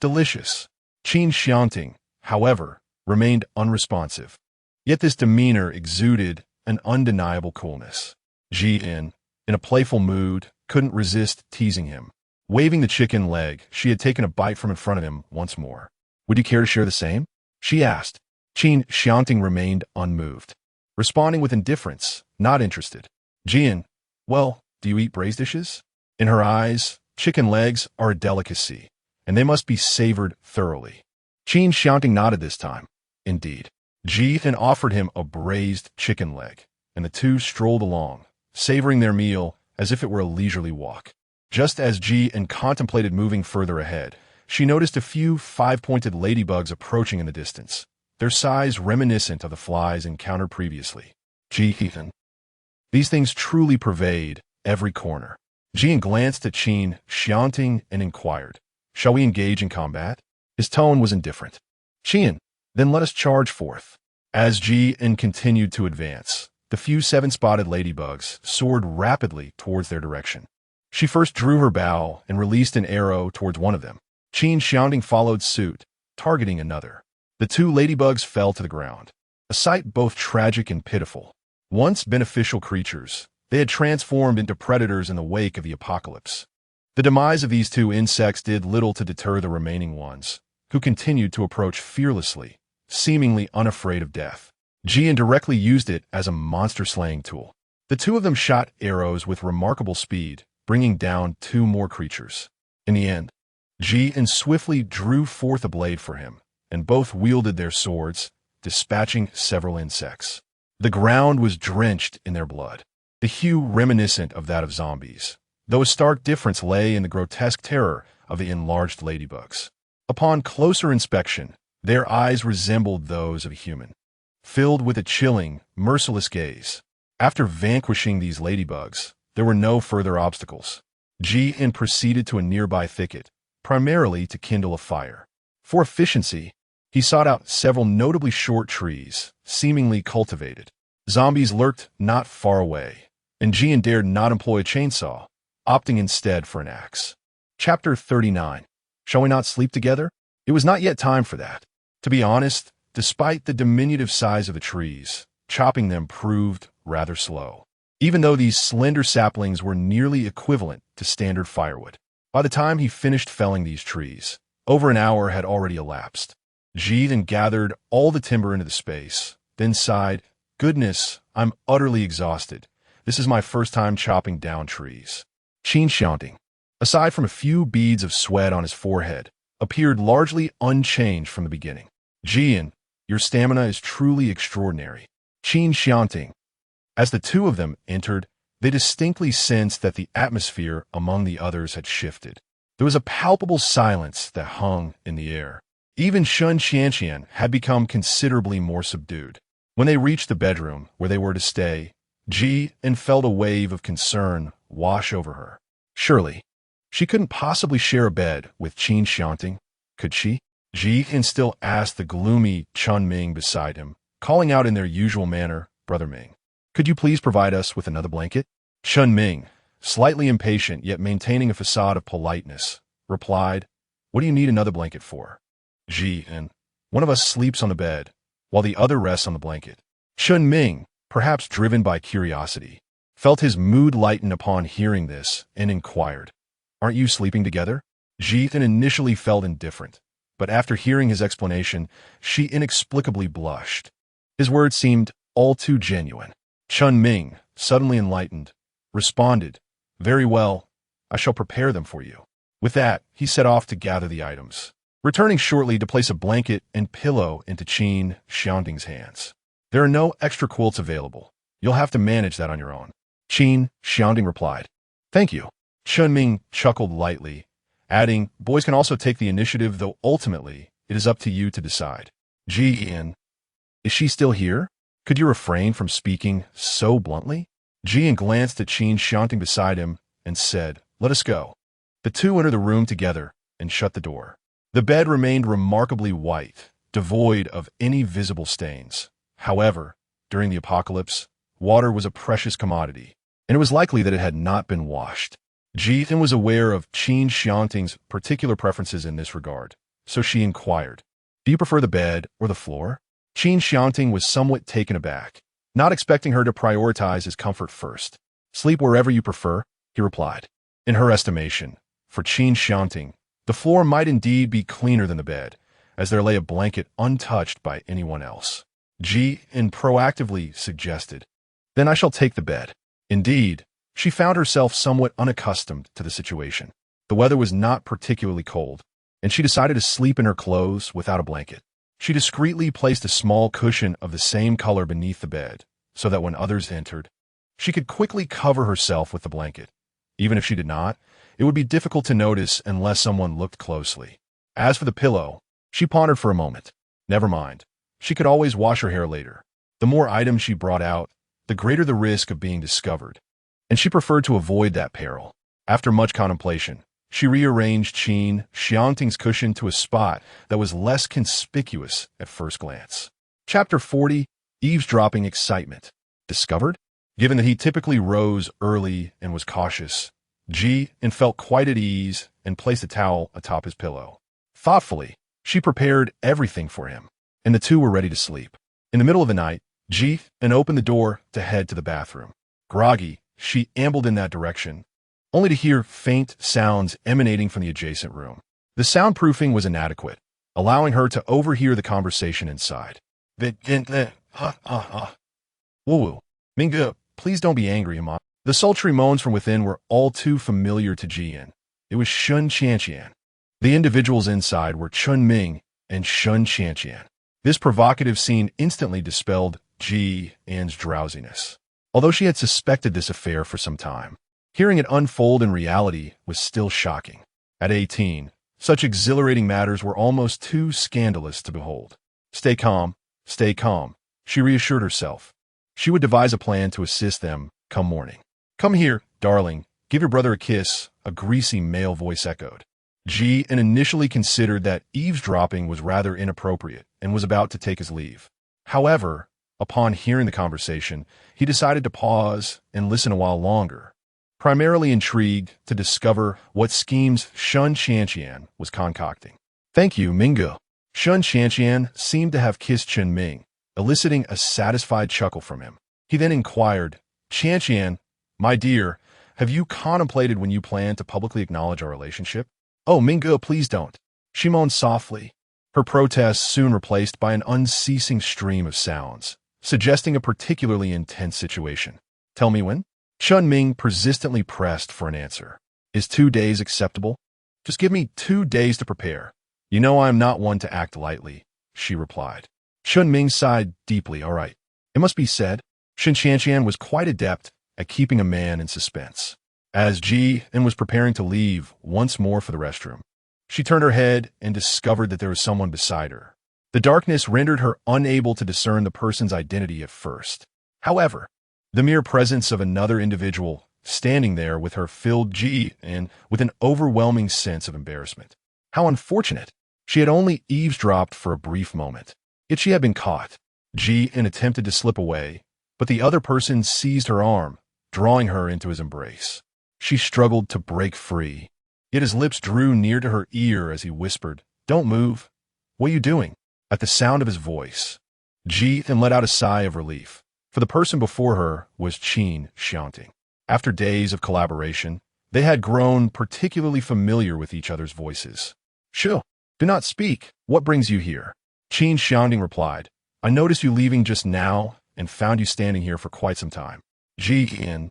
Delicious. Qin Xiangting, however, remained unresponsive. Yet this demeanor exuded an undeniable coolness. Jian, in a playful mood, couldn't resist teasing him. Waving the chicken leg, she had taken a bite from in front of him once more. Would you care to share the same? She asked. Qin Xiangting remained unmoved, responding with indifference, not interested. Jian, well, do you eat braised dishes? In her eyes, chicken legs are a delicacy, and they must be savored thoroughly. Qin Xiangting nodded this time. Indeed. Jian offered him a braised chicken leg, and the two strolled along, savoring their meal as if it were a leisurely walk. Just as Jian contemplated moving further ahead, she noticed a few five-pointed ladybugs approaching in the distance, their size reminiscent of the flies encountered previously. Jian. These things truly pervade every corner. Jian glanced at Qin Xiangting and inquired, Shall we engage in combat? His tone was indifferent. Qin, then let us charge forth. As Jian continued to advance, the few seven-spotted ladybugs soared rapidly towards their direction. She first drew her bow and released an arrow towards one of them. Qin Xiangting followed suit, targeting another. The two ladybugs fell to the ground, a sight both tragic and pitiful. Once beneficial creatures, they had transformed into predators in the wake of the apocalypse. The demise of these two insects did little to deter the remaining ones, who continued to approach fearlessly, seemingly unafraid of death. Jian directly used it as a monster-slaying tool. The two of them shot arrows with remarkable speed, bringing down two more creatures. In the end, Jian swiftly drew forth a blade for him, and both wielded their swords, dispatching several insects. The ground was drenched in their blood, the hue reminiscent of that of zombies, though a stark difference lay in the grotesque terror of the enlarged ladybugs. Upon closer inspection, their eyes resembled those of a human, filled with a chilling, merciless gaze. After vanquishing these ladybugs, there were no further obstacles. Jian proceeded to a nearby thicket, primarily to kindle a fire. For efficiency, he sought out several notably short trees, seemingly cultivated. Zombies lurked not far away, and Jian dared not employ a chainsaw, opting instead for an axe. Chapter 39. Shall we not sleep together? It was not yet time for that. To be honest, despite the diminutive size of the trees, chopping them proved rather slow, even though these slender saplings were nearly equivalent to standard firewood. By the time he finished felling these trees, over an hour had already elapsed. Ji then gathered all the timber into the space, then sighed, "Goodness, I'm utterly exhausted. This is my first time chopping down trees." Qin Xiangting, aside from a few beads of sweat on his forehead, appeared largely unchanged from the beginning. "Jian, your stamina is truly extraordinary." Qin Xiangting. As the two of them entered, they distinctly sensed that the atmosphere among the others had shifted. There was a palpable silence that hung in the air. Even Qin Xiangting had become considerably more subdued. When they reached the bedroom where they were to stay, Ji felt a wave of concern wash over her. Surely, she couldn't possibly share a bed with Qin Xiangting, could she? Ji still asked the gloomy Chun Ming beside him, calling out in their usual manner, "Brother Ming, could you please provide us with another blanket?" Chun Ming, slightly impatient yet maintaining a facade of politeness, replied, "What do you need another blanket for?" Ji one of us sleeps on the bed, while the other rests on the blanket. Chun Ming, perhaps driven by curiosity, felt his mood lighten upon hearing this and inquired, "Aren't you sleeping together?" Ji initially felt indifferent, but after hearing his explanation, she inexplicably blushed. His words seemed all too genuine. Chun Ming, suddenly enlightened, responded, "Very well, I shall prepare them for you." With that, he set off to gather the items, returning shortly to place a blanket and pillow into Qin Xiangting's hands. "There are no extra quilts available. You'll have to manage that on your own." Qin Xiangting replied, "Thank you." Chun Ming chuckled lightly, adding, "Boys can also take the initiative, though ultimately it is up to you to decide." Ji is she still here? Could you refrain from speaking so bluntly? Ji glanced at Qin Xiangting beside him and said, "Let us go." The two entered the room together and shut the door. The bed remained remarkably white, devoid of any visible stains. However, during the apocalypse, water was a precious commodity, and it was likely that it had not been washed. Ji was aware of Qin Xiangting's particular preferences in this regard, so she inquired, "Do you prefer the bed or the floor?" Qin Xiangting was somewhat taken aback, not expecting her to prioritize his comfort first. "Sleep wherever you prefer," he replied. In her estimation, for Qin Xiangting, the floor might indeed be cleaner than the bed, as there lay a blanket untouched by anyone else. Ji proactively suggested, "Then I shall take the bed." Indeed, she found herself somewhat unaccustomed to the situation. The weather was not particularly cold, and she decided to sleep in her clothes without a blanket. She discreetly placed a small cushion of the same color beneath the bed, so that when others entered, she could quickly cover herself with the blanket. Even if she did not, it would be difficult to notice unless someone looked closely. As for the pillow, she pondered for a moment. Never mind. She could always wash her hair later. The more items she brought out, the greater the risk of being discovered, and she preferred to avoid that peril. After much contemplation, she rearranged Qin Xiangting's cushion to a spot that was less conspicuous at first glance. Chapter 40, Eavesdropping Excitement. Discovered? Given that he typically rose early and was cautious, Ji felt quite at ease and placed a towel atop his pillow. Thoughtfully, she prepared everything for him, and the two were ready to sleep. In the middle of the night, Ji opened the door to head to the bathroom. Groggy, she ambled in that direction, only to hear faint sounds emanating from the adjacent room. The soundproofing was inadequate, allowing her to overhear the conversation inside. Woo-woo. Minga, please don't be angry, Ama. The sultry moans from within were all too familiar to Jian. It was Qin Xiangting. The individuals inside were Chun Ming and Qin Xiangting. This provocative scene instantly dispelled Jian's drowsiness, although she had suspected this affair for some time. Hearing it unfold in reality was still shocking. At 18, such exhilarating matters were almost too scandalous to behold. Stay calm, she reassured herself. She would devise a plan to assist them come morning. "Come here, darling, give your brother a kiss," a greasy male voice echoed. Ji initially considered that eavesdropping was rather inappropriate and was about to take his leave. However, upon hearing the conversation, he decided to pause and listen a while longer, primarily intrigued to discover what schemes Qin Xiangting was concocting. "Thank you, Mingo." Qin Xiangting seemed to have kissed Qin Ming, eliciting a satisfied chuckle from him. He then inquired, "Xiangting, my dear, have you contemplated when you plan to publicly acknowledge our relationship?" "Oh, Mingo, please don't." She moaned softly, her protests soon replaced by an unceasing stream of sounds, suggesting a particularly intense situation. Tell me when? Chun Ming persistently pressed for an answer. Is 2 days acceptable? Just give me 2 days to prepare. You know I am not one to act lightly, she replied. Chun Ming sighed deeply. All right. It must be said, Qin Xiangting was quite adept at keeping a man in suspense. As Ji-en was preparing to leave once more for the restroom, she turned her head and discovered that there was someone beside her. The darkness rendered her unable to discern the person's identity at first. However, the mere presence of another individual standing there with her filled Ji-en with an overwhelming sense of embarrassment. How unfortunate! She had only eavesdropped for a brief moment. Yet she had been caught. Ji-en attempted to slip away, but the other person seized her arm, drawing her into his embrace. She struggled to break free, yet his lips drew near to her ear as he whispered, "Don't move. What are you doing?" At the sound of his voice, Ji-en let out a sigh of relief, for the person before her was Qin Xiangting. After days of collaboration, they had grown particularly familiar with each other's voices. "Shoo, do not speak. What brings you here?" Qin Xiangting replied, "I noticed you leaving just now and found you standing here for quite some time." Ji-en.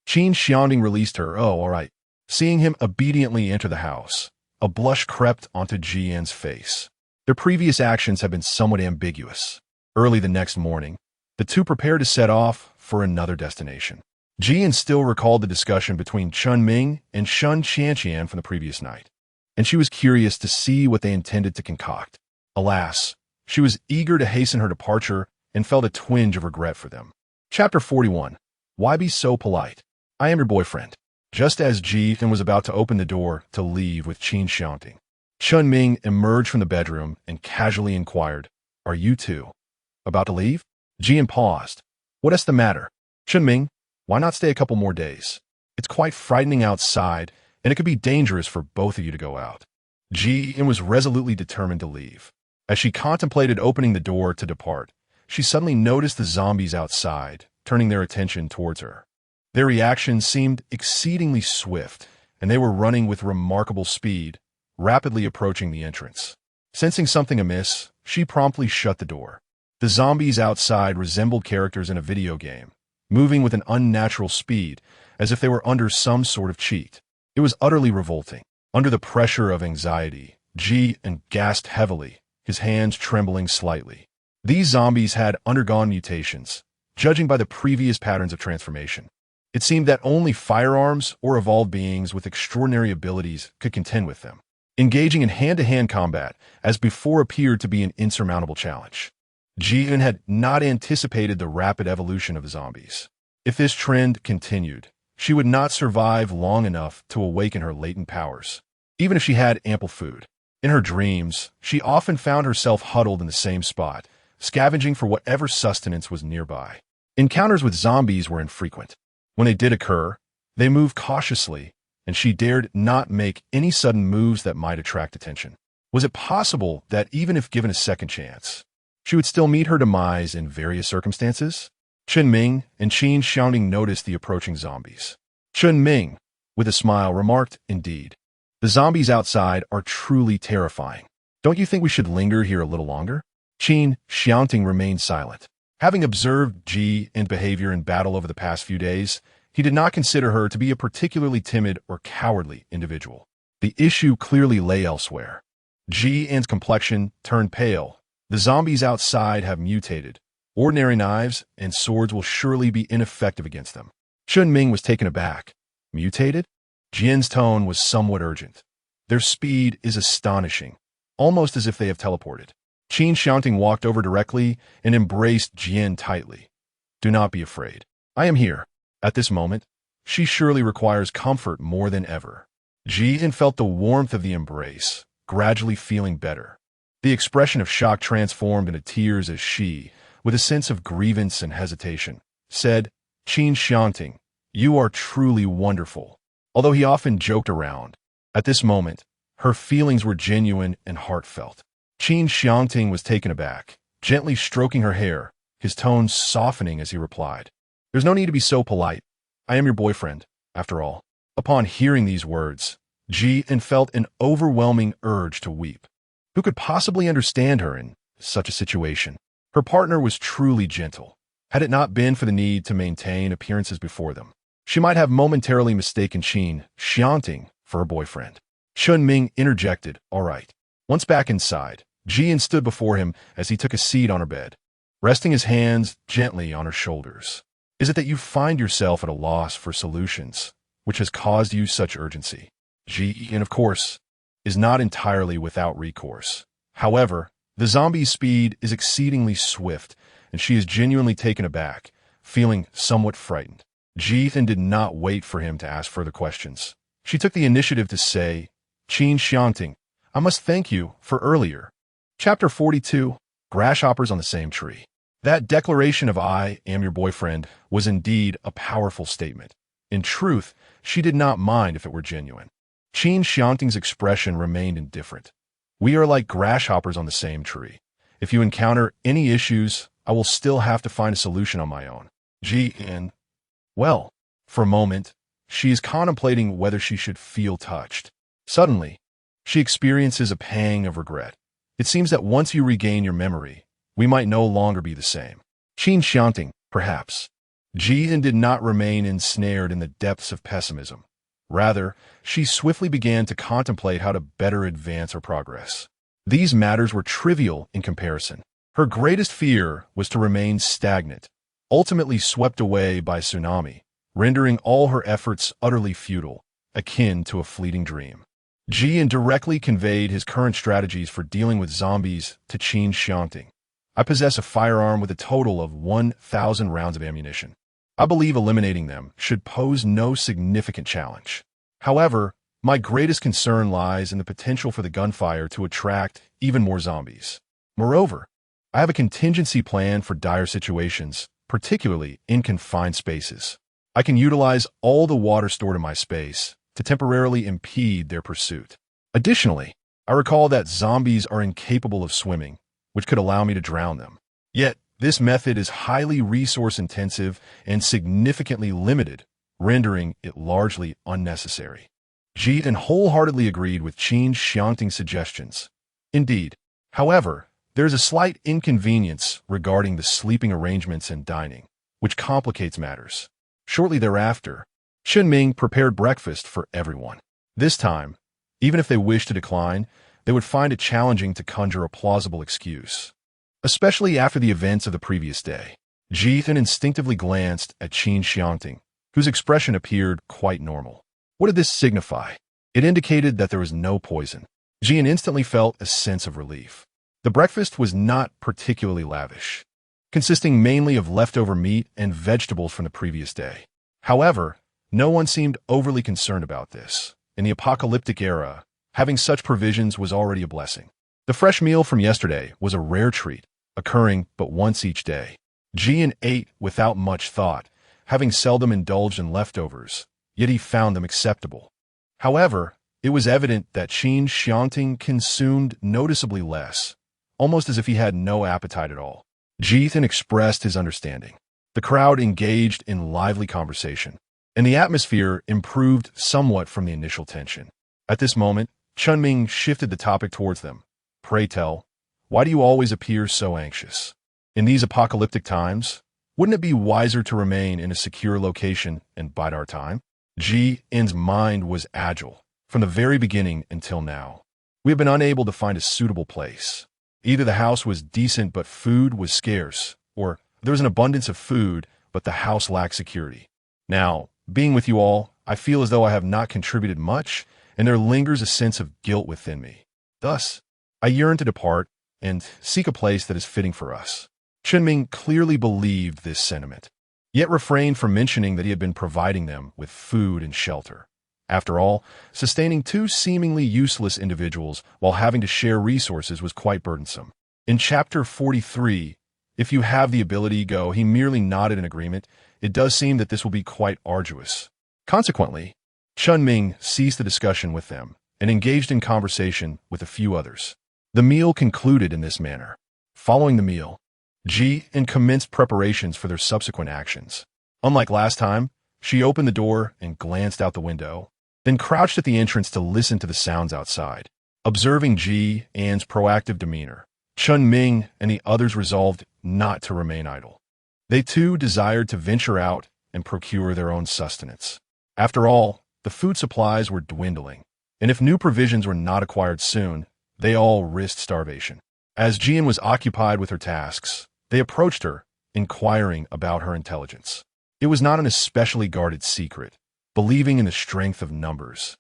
Qin Xiangting released her. "Oh, all right." Seeing him obediently enter the house, a blush crept onto Ji-en's face. Their previous actions had been somewhat ambiguous. Early the next morning, the two prepared to set off for another destination. Ji-en still recalled the discussion between Chun Ming and Qin Xiangting from the previous night, and she was curious to see what they intended to concoct. Alas, she was eager to hasten her departure and felt a twinge of regret for them. Chapter 41. Why be so polite? I am your boyfriend. Just as Ji-en was about to open the door to leave with Qin Xiangting, Chun Ming emerged from the bedroom and casually inquired, "Are you two about to leave?" Ji-en paused. "What is the matter?" "Chun Ming, why not stay a couple more days? It's quite frightening outside, and it could be dangerous for both of you to go out." Ji-en was resolutely determined to leave. As she contemplated opening the door to depart, she suddenly noticed the zombies outside, turning their attention towards her. Their reaction seemed exceedingly swift, and they were running with remarkable speed, rapidly approaching the entrance. Sensing something amiss, she promptly shut the door. The zombies outside resembled characters in a video game, moving with an unnatural speed, as if they were under some sort of cheat. It was utterly revolting. Under the pressure of anxiety, Ji-en gasped heavily, his hands trembling slightly. These zombies had undergone mutations, judging by the previous patterns of transformation. It seemed that only firearms or evolved beings with extraordinary abilities could contend with them. Engaging in hand-to-hand combat, as before, appeared to be an insurmountable challenge. Ji-en had not anticipated the rapid evolution of the zombies. If this trend continued, she would not survive long enough to awaken her latent powers, even if she had ample food. In her dreams, she often found herself huddled in the same spot, scavenging for whatever sustenance was nearby. Encounters with zombies were infrequent. When they did occur, they moved cautiously, and she dared not make any sudden moves that might attract attention. Was it possible that even if given a second chance, she would still meet her demise in various circumstances? Chun Ming and Qin Xiangting noticed the approaching zombies. Chun Ming, with a smile, remarked, "Indeed, the zombies outside are truly terrifying. Don't you think we should linger here a little longer?" Qin Xiangting remained silent. Having observed Ji-en's behavior in battle over the past few days, he did not consider her to be a particularly timid or cowardly individual. The issue clearly lay elsewhere. Ji-en's complexion turned pale. The zombies outside have mutated. Ordinary knives and swords will surely be ineffective against them. Chun Ming was taken aback. Mutated? Jien's tone was somewhat urgent. Their speed is astonishing, almost as if they have teleported. Qin Xiangting walked over directly and embraced Jien tightly. "Do not be afraid. I am here." At this moment, she surely requires comfort more than ever. Jien felt the warmth of the embrace, gradually feeling better. The expression of shock transformed into tears as she, with a sense of grievance and hesitation, said, "Qin Xiangting, you are truly wonderful." Although he often joked around, at this moment, her feelings were genuine and heartfelt. Qin Xiangting was taken aback, gently stroking her hair, his tone softening as he replied, "There's no need to be so polite. I am your boyfriend, after all." Upon hearing these words, Ji-en felt an overwhelming urge to weep. Who could possibly understand her in such a situation? Her partner was truly gentle. Had it not been for the need to maintain appearances before them, she might have momentarily mistaken Qin Xiangting for her boyfriend. Chunming interjected, "All right." Once back inside, Jian stood before him as he took a seat on her bed, resting his hands gently on her shoulders. "Is it that you find yourself at a loss for solutions, which has caused you such urgency?" Jian, of course, is not entirely without recourse. However, the zombie's speed is exceedingly swift, and she is genuinely taken aback, feeling somewhat frightened. Jian did not wait for him to ask further questions. She took the initiative to say, "Qin Xiangting, I must thank you for earlier." Chapter 42, Grasshoppers on the Same Tree. That declaration of "I am your boyfriend" was indeed a powerful statement. In truth, she did not mind if it were genuine. Qin Xiangting's expression remained indifferent. "We are like grasshoppers on the same tree. If you encounter any issues, I will still have to find a solution on my own." Jian. Well, for a moment, she is contemplating whether she should feel touched. Suddenly, she experiences a pang of regret. It seems that once you regain your memory, we might no longer be the same. Qin Xiangting, perhaps. Jian did not remain ensnared in the depths of pessimism. Rather, she swiftly began to contemplate how to better advance her progress. These matters were trivial in comparison. Her greatest fear was to remain stagnant, ultimately swept away by tsunami, rendering all her efforts utterly futile, akin to a fleeting dream. Jian directly conveyed his current strategies for dealing with zombies to Qin Xiangting. "I possess a firearm with a total of 1,000 rounds of ammunition. I believe eliminating them should pose no significant challenge. However, my greatest concern lies in the potential for the gunfire to attract even more zombies. Moreover, I have a contingency plan for dire situations, particularly in confined spaces. I can utilize all the water stored in my space to temporarily impede their pursuit. Additionally, I recall that zombies are incapable of swimming, which could allow me to drown them. Yet, this method is highly resource-intensive and significantly limited, rendering it largely unnecessary." Jian wholeheartedly agreed with Qin Xiangting's suggestions. Indeed, however, there is a slight inconvenience regarding the sleeping arrangements and dining, which complicates matters. Shortly thereafter, Chunming prepared breakfast for everyone. This time, even if they wished to decline, they would find it challenging to conjure a plausible excuse. Especially after the events of the previous day. Jian instinctively glanced at Qin Xiangting, whose expression appeared quite normal. What did this signify? It indicated that there was no poison. Jian instantly felt a sense of relief. The breakfast was not particularly lavish, consisting mainly of leftover meat and vegetables from the previous day. However, no one seemed overly concerned about this. In the apocalyptic era, having such provisions was already a blessing. The fresh meal from yesterday was a rare treat, occurring but once each day. Jian ate without much thought, having seldom indulged in leftovers, yet he found them acceptable. However, it was evident that Qin Xiangting consumed noticeably less, almost as if he had no appetite at all. Jian expressed his understanding. The crowd engaged in lively conversation, and the atmosphere improved somewhat from the initial tension. At this moment, Chunming shifted the topic towards them. "Pray tell, why do you always appear so anxious? In these apocalyptic times, wouldn't it be wiser to remain in a secure location and bide our time?" Jian's mind was agile from the very beginning until now. "We have been unable to find a suitable place. Either the house was decent but food was scarce, or there was an abundance of food but the house lacked security. Now, being with you all, I feel as though I have not contributed much, and there lingers a sense of guilt within me. Thus, I yearn to depart and seek a place that is fitting for us." Chunming clearly believed this sentiment, yet refrained from mentioning that he had been providing them with food and shelter. After all, sustaining two seemingly useless individuals while having to share resources was quite burdensome. In Chapter 43, "If you have the ability, go," he merely nodded in agreement. It does seem that this will be quite arduous. Consequently, Chunming ceased the discussion with them and engaged in conversation with a few others. The meal concluded in this manner. Following the meal, Jian commenced preparations for their subsequent actions. Unlike last time, she opened the door and glanced out the window, then crouched at the entrance to listen to the sounds outside. Observing Ji An's proactive demeanor, Chun Ming and the others resolved not to remain idle. They too desired to venture out and procure their own sustenance. After all, the food supplies were dwindling, and if new provisions were not acquired soon, they all risked starvation. As Jian was occupied with her tasks, they approached her, inquiring about her intelligence. It was not an especially guarded secret, believing in the strength of numbers.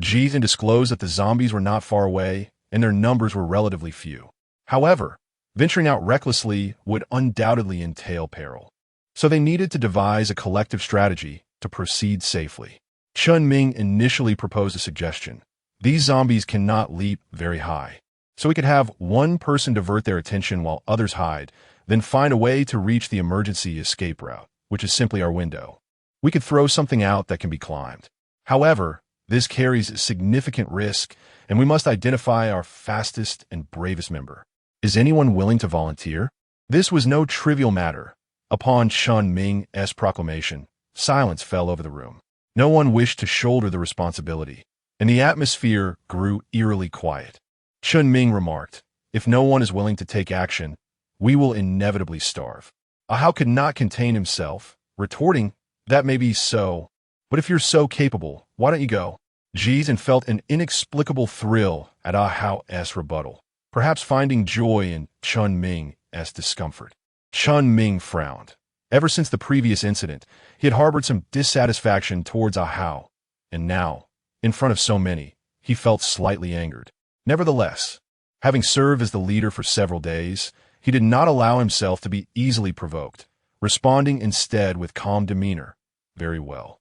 Jian disclosed that the zombies were not far away, and their numbers were relatively few. However, venturing out recklessly would undoubtedly entail peril. So they needed to devise a collective strategy to proceed safely. Chun Ming initially proposed a suggestion. These zombies cannot leap very high, so we could have one person divert their attention while others hide, then find a way to reach the emergency escape route, which is simply our window. We could throw something out that can be climbed. However, this carries significant risk, and we must identify our fastest and bravest member. Is anyone willing to volunteer? This was no trivial matter. Upon Chun Ming's proclamation, silence fell over the room. No one wished to shoulder the responsibility, and the atmosphere grew eerily quiet. Chun Ming remarked, "If no one is willing to take action, we will inevitably starve." Ahau could not contain himself, retorting, "That may be so, but if you're so capable, why don't you go?" Jian felt an inexplicable thrill at Ahau's rebuttal, perhaps finding joy in Chun Ming's discomfort. Chun Ming frowned. Ever since the previous incident, he had harbored some dissatisfaction towards Ahau, and now, in front of so many, he felt slightly angered. Nevertheless, having served as the leader for several days, he did not allow himself to be easily provoked, responding instead with calm demeanor. Very well.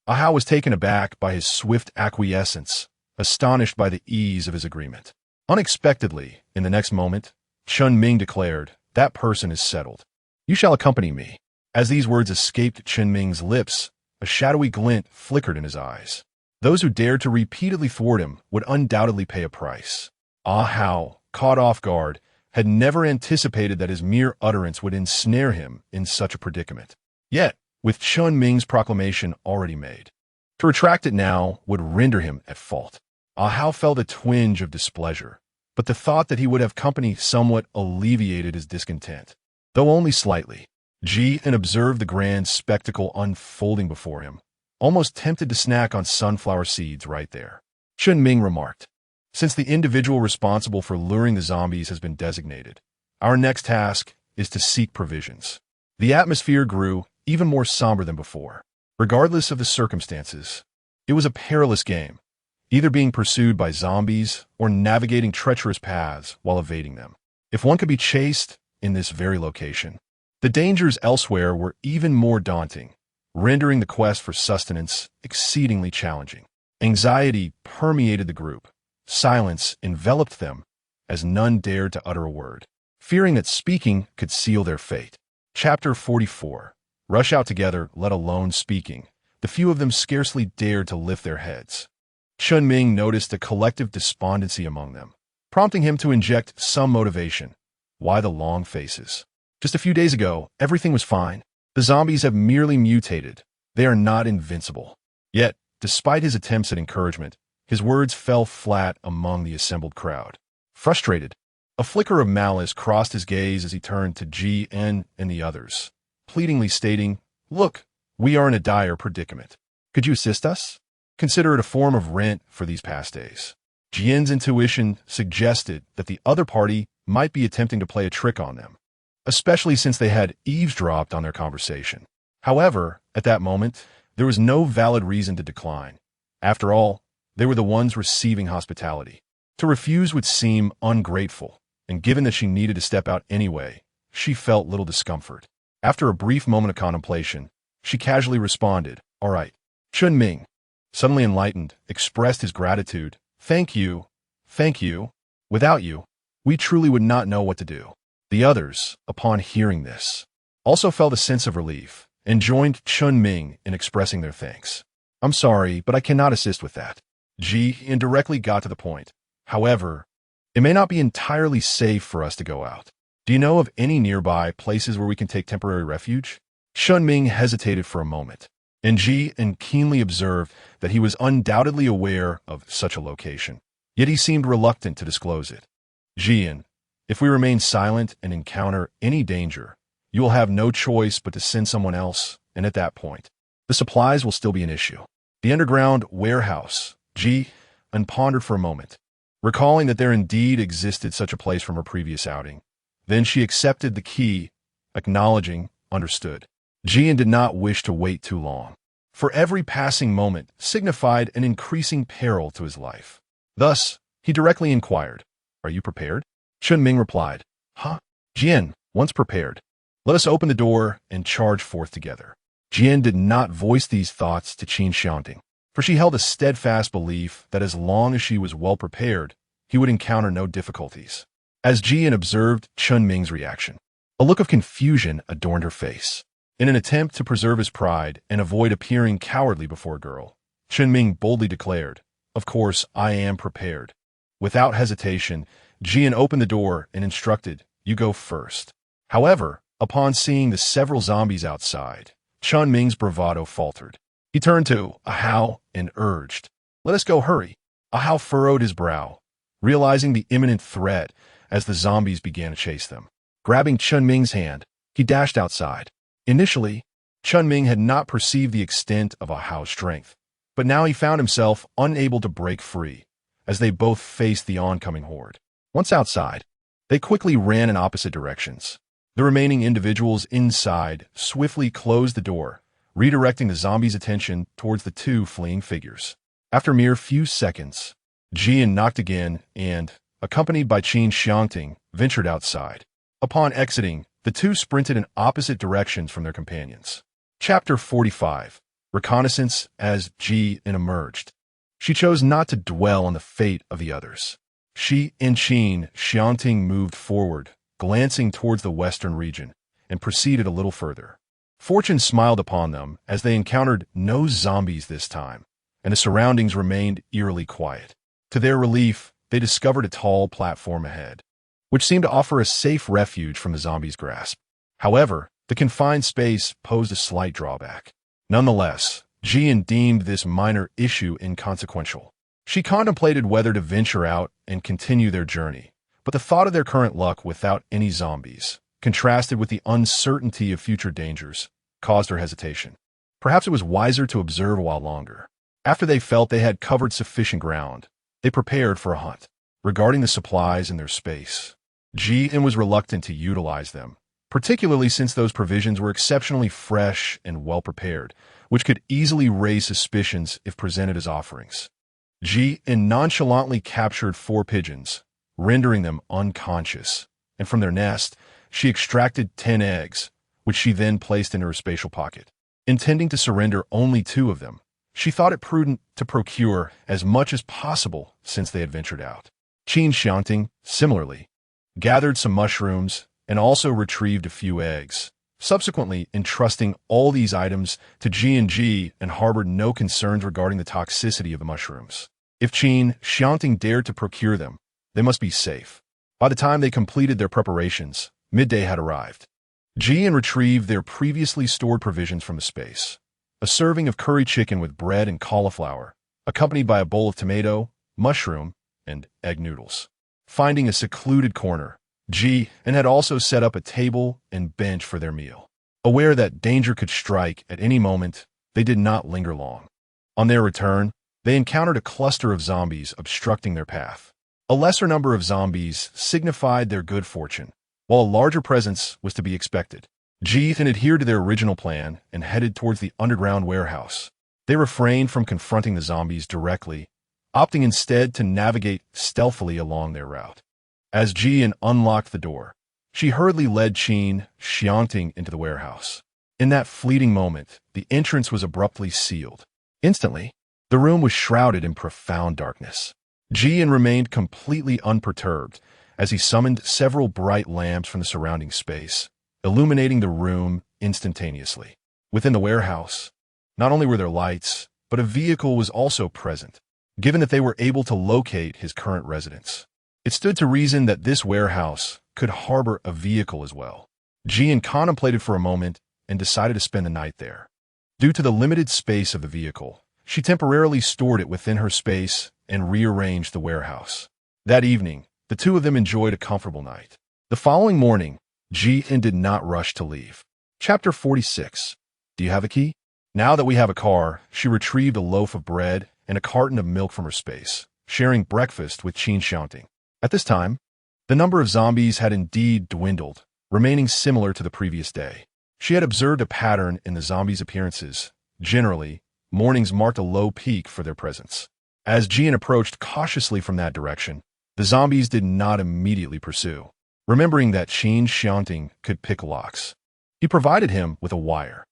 Ahau was taken aback by his swift acquiescence, astonished by the ease of his agreement. Unexpectedly, in the next moment, Chun Ming declared, "That person is settled. You shall accompany me." As these words escaped Chun Ming's lips, a shadowy glint flickered in his eyes. Those who dared to repeatedly thwart him would undoubtedly pay a price. Ahau, caught off guard, had never anticipated that his mere utterance would ensnare him in such a predicament. Yet, with Chun Ming's proclamation already made, to retract it now would render him at fault. Ahau felt a twinge of displeasure, but the thought that he would have company somewhat alleviated his discontent, though only slightly. Jian observed the grand spectacle unfolding before him, almost tempted to snack on sunflower seeds right there. Chun Ming remarked, "Since the individual responsible for luring the zombies has been designated, our next task is to seek provisions." The atmosphere grew even more somber than before. Regardless of the circumstances, it was a perilous game, either being pursued by zombies or navigating treacherous paths while evading them. If one could be chased in this very location, the dangers elsewhere were even more daunting, rendering the quest for sustenance exceedingly challenging. Anxiety permeated the group. Silence enveloped them, as none dared to utter a word, fearing that speaking could seal their fate. Chapter 44. Rush out together, let alone speaking. The few of them scarcely dared to lift their heads. Chun Ming noticed a collective despondency among them, prompting him to inject some motivation. Why the long faces? Just a few days ago, everything was fine. The zombies have merely mutated. They are not invincible. Yet, despite his attempts at encouragement, his words fell flat among the assembled crowd. Frustrated, a flicker of malice crossed his gaze as he turned to Jian and the others, pleadingly stating, "Look, we are in a dire predicament. Could you assist us? Consider it a form of rent for these past days." Jian's intuition suggested that the other party might be attempting to play a trick on them, especially since they had eavesdropped on their conversation. However, at that moment, there was no valid reason to decline. After all, they were the ones receiving hospitality. To refuse would seem ungrateful, and given that she needed to step out anyway, she felt little discomfort. After a brief moment of contemplation, she casually responded, "All right." Chun Ming, suddenly enlightened, expressed his gratitude. Thank you. Without you, we truly would not know what to do." The others, upon hearing this, also felt a sense of relief and joined Chun Ming in expressing their thanks. "I'm sorry, but I cannot assist with that." Ji indirectly got to the point. "However, it may not be entirely safe for us to go out. Do you know of any nearby places where we can take temporary refuge?" Chun Ming hesitated for a moment, and Ji keenly observed that he was undoubtedly aware of such a location. yet he seemed reluctant to disclose it. Jian, if we remain silent and encounter any danger, you will have no choice but to send someone else, and at that point, the supplies will still be an issue. The underground warehouse, Jian pondered for a moment, recalling that there indeed existed such a place from her previous outing. Then she accepted the key, acknowledging, understood. Jian did not wish to wait too long, for every passing moment signified an increasing peril to his life. Thus, he directly inquired, "Are you prepared?" Chunming replied, "Huh? Jian, once prepared, let us open the door and charge forth together." Jian did not voice these thoughts to Qin Xiangting, for she held a steadfast belief that as long as she was well prepared, he would encounter no difficulties. As Jian observed Chunming's reaction, a look of confusion adorned her face. In an attempt to preserve his pride and avoid appearing cowardly before a girl, Chunming boldly declared, "Of course, I am prepared." Without hesitation, Jian opened the door and instructed, "You go first." However, upon seeing the several zombies outside, Chunming's bravado faltered. He turned to Ahao and urged, "Let us go, hurry." Ahao furrowed his brow, realizing the imminent threat as the zombies began to chase them. Grabbing Chunming's hand, he dashed outside. Initially, Chunming had not perceived the extent of Ahao's strength, but now he found himself unable to break free as they both faced the oncoming horde. Once outside, they quickly ran in opposite directions. The remaining individuals inside swiftly closed the door, redirecting the zombies' attention towards the two fleeing figures. After a mere few seconds, Jian knocked again and, accompanied by Qin Xiangting, ventured outside. Upon exiting, the two sprinted in opposite directions from their companions. Chapter 45. Reconnaissance. As Jian emerged, she chose not to dwell on the fate of the others. She and Qin Xiangting moved forward, glancing towards the western region, and proceeded a little further. Fortune smiled upon them as they encountered no zombies this time, and the surroundings remained eerily quiet. To their relief, they discovered a tall platform ahead, which seemed to offer a safe refuge from the zombies' grasp. However, the confined space posed a slight drawback. Nonetheless, Jian deemed this minor issue inconsequential. She contemplated whether to venture out and continue their journey, but the thought of their current luck without any zombies, contrasted with the uncertainty of future dangers, caused her hesitation. Perhaps it was wiser to observe a while longer. After they felt they had covered sufficient ground, they prepared for a hunt. Regarding the supplies in their space, Jian was reluctant to utilize them, particularly since those provisions were exceptionally fresh and well-prepared, which could easily raise suspicions if presented as offerings. Jian nonchalantly captured 4 pigeons, rendering them unconscious, and from their nest, she extracted 10 eggs, which she then placed in her spatial pocket. Intending to surrender only 2 of them, she thought it prudent to procure as much as possible since they had ventured out. Qin Xiangting, similarly, gathered some mushrooms and also retrieved a few eggs, subsequently entrusting all these items to Jian and harbored no concerns regarding the toxicity of the mushrooms. If Qin Xiangting dared to procure them, they must be safe. By the time they completed their preparations, midday had arrived. Jian retrieved their previously stored provisions from the space. A serving of curry chicken with bread and cauliflower, accompanied by a bowl of tomato, mushroom, and egg noodles. Finding a secluded corner, Jian had also set up a table and bench for their meal. Aware that danger could strike at any moment, they did not linger long. On their return, they encountered a cluster of zombies obstructing their path. A lesser number of zombies signified their good fortune, while a larger presence was to be expected. Jian adhered to their original plan and headed towards the underground warehouse. They refrained from confronting the zombies directly, opting instead to navigate stealthily along their route. As Jian unlocked the door, she hurriedly led Qin Xiangting into the warehouse. In that fleeting moment, the entrance was abruptly sealed. Instantly, the room was shrouded in profound darkness. Jian remained completely unperturbed as he summoned several bright lamps from the surrounding space, illuminating the room instantaneously. Within the warehouse, not only were there lights, but a vehicle was also present, given that they were able to locate his current residence. It stood to reason that this warehouse could harbor a vehicle as well. Jian contemplated for a moment and decided to spend the night there. Due to the limited space of the vehicle, She temporarily stored it within her space and rearranged the warehouse. That evening, the two of them enjoyed a comfortable night. The following morning, Ji-in did not rush to leave. Chapter 46. Do you have a key? Now that we have a car, she retrieved a loaf of bread and a carton of milk from her space, sharing breakfast with Qin Xiangting. At this time, the number of zombies had indeed dwindled, remaining similar to the previous day. She had observed a pattern in the zombies' appearances. Generally, mornings marked a low peak for their presence. As Ji-in approached cautiously from that direction, the zombies did not immediately pursue. Remembering that Qin Xiangting could pick locks, he provided him with a wire.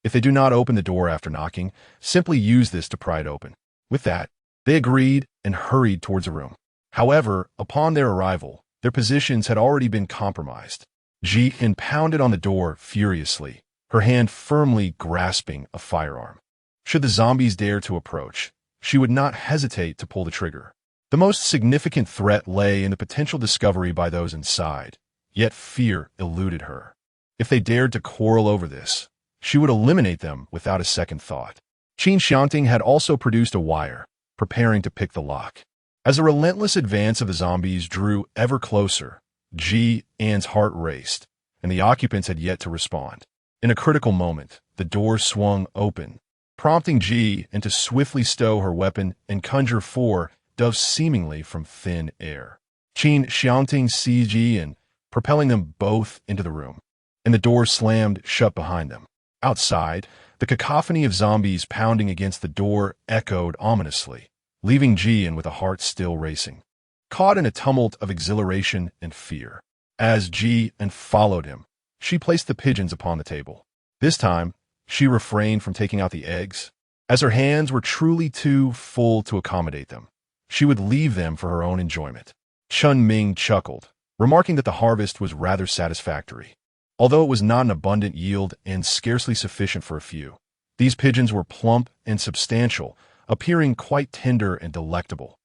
If they do not open the door after knocking, simply use this to pry it open. With that, they agreed and hurried towards a room. However, upon their arrival, their positions had already been compromised. Ji-in pounded on the door furiously, her hand firmly grasping a firearm. Should the zombies dare to approach, she would not hesitate to pull the trigger. The most significant threat lay in the potential discovery by those inside, yet fear eluded her. If they dared to quarrel over this, she would eliminate them without a second thought. Qin Xiangting had also produced a wire, preparing to pick the lock. As the relentless advance of the zombies drew ever closer, Ji-in's heart raced, and the occupants had yet to respond. In a critical moment, the door swung open, prompting Ji-in to swiftly stow her weapon and conjure four doves seemingly from thin air. Qin Xiangting seized Ji-in, propelling them both into the room, and the door slammed shut behind them. Outside, the cacophony of zombies pounding against the door echoed ominously, leaving Ji-in with a heart still racing, caught in a tumult of exhilaration and fear. As Ji-in followed him, she placed the pigeons upon the table. This time, she refrained from taking out the eggs, as her hands were truly too full to accommodate them. She would leave them for her own enjoyment. Chun Ming chuckled, remarking that the harvest was rather satisfactory. Although it was not an abundant yield and scarcely sufficient for a few, these pigeons were plump and substantial, appearing quite tender and delectable,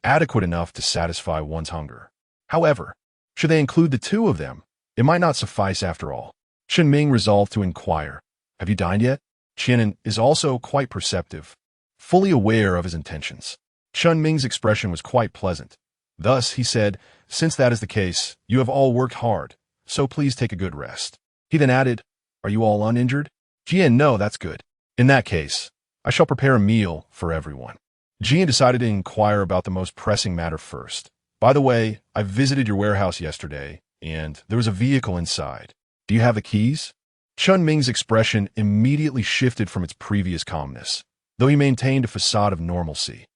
adequate enough to satisfy one's hunger. However, should they include the two of them, it might not suffice after all. Chun Ming resolved to inquire, "Have you dined yet?" Qian is also quite perceptive, fully aware of his intentions. Chun Ming's expression was quite pleasant. Thus, he said, "Since that is the case, you have all worked hard, so please take a good rest." He then added, "Are you all uninjured?" Jian, "No, that's good. In that case, I shall prepare a meal for everyone." Jian decided to inquire about the most pressing matter first. "By the way, I visited your warehouse yesterday, and there was a vehicle inside. Do you have the keys?" Chun Ming's expression immediately shifted from its previous calmness, though he maintained a facade of normalcy.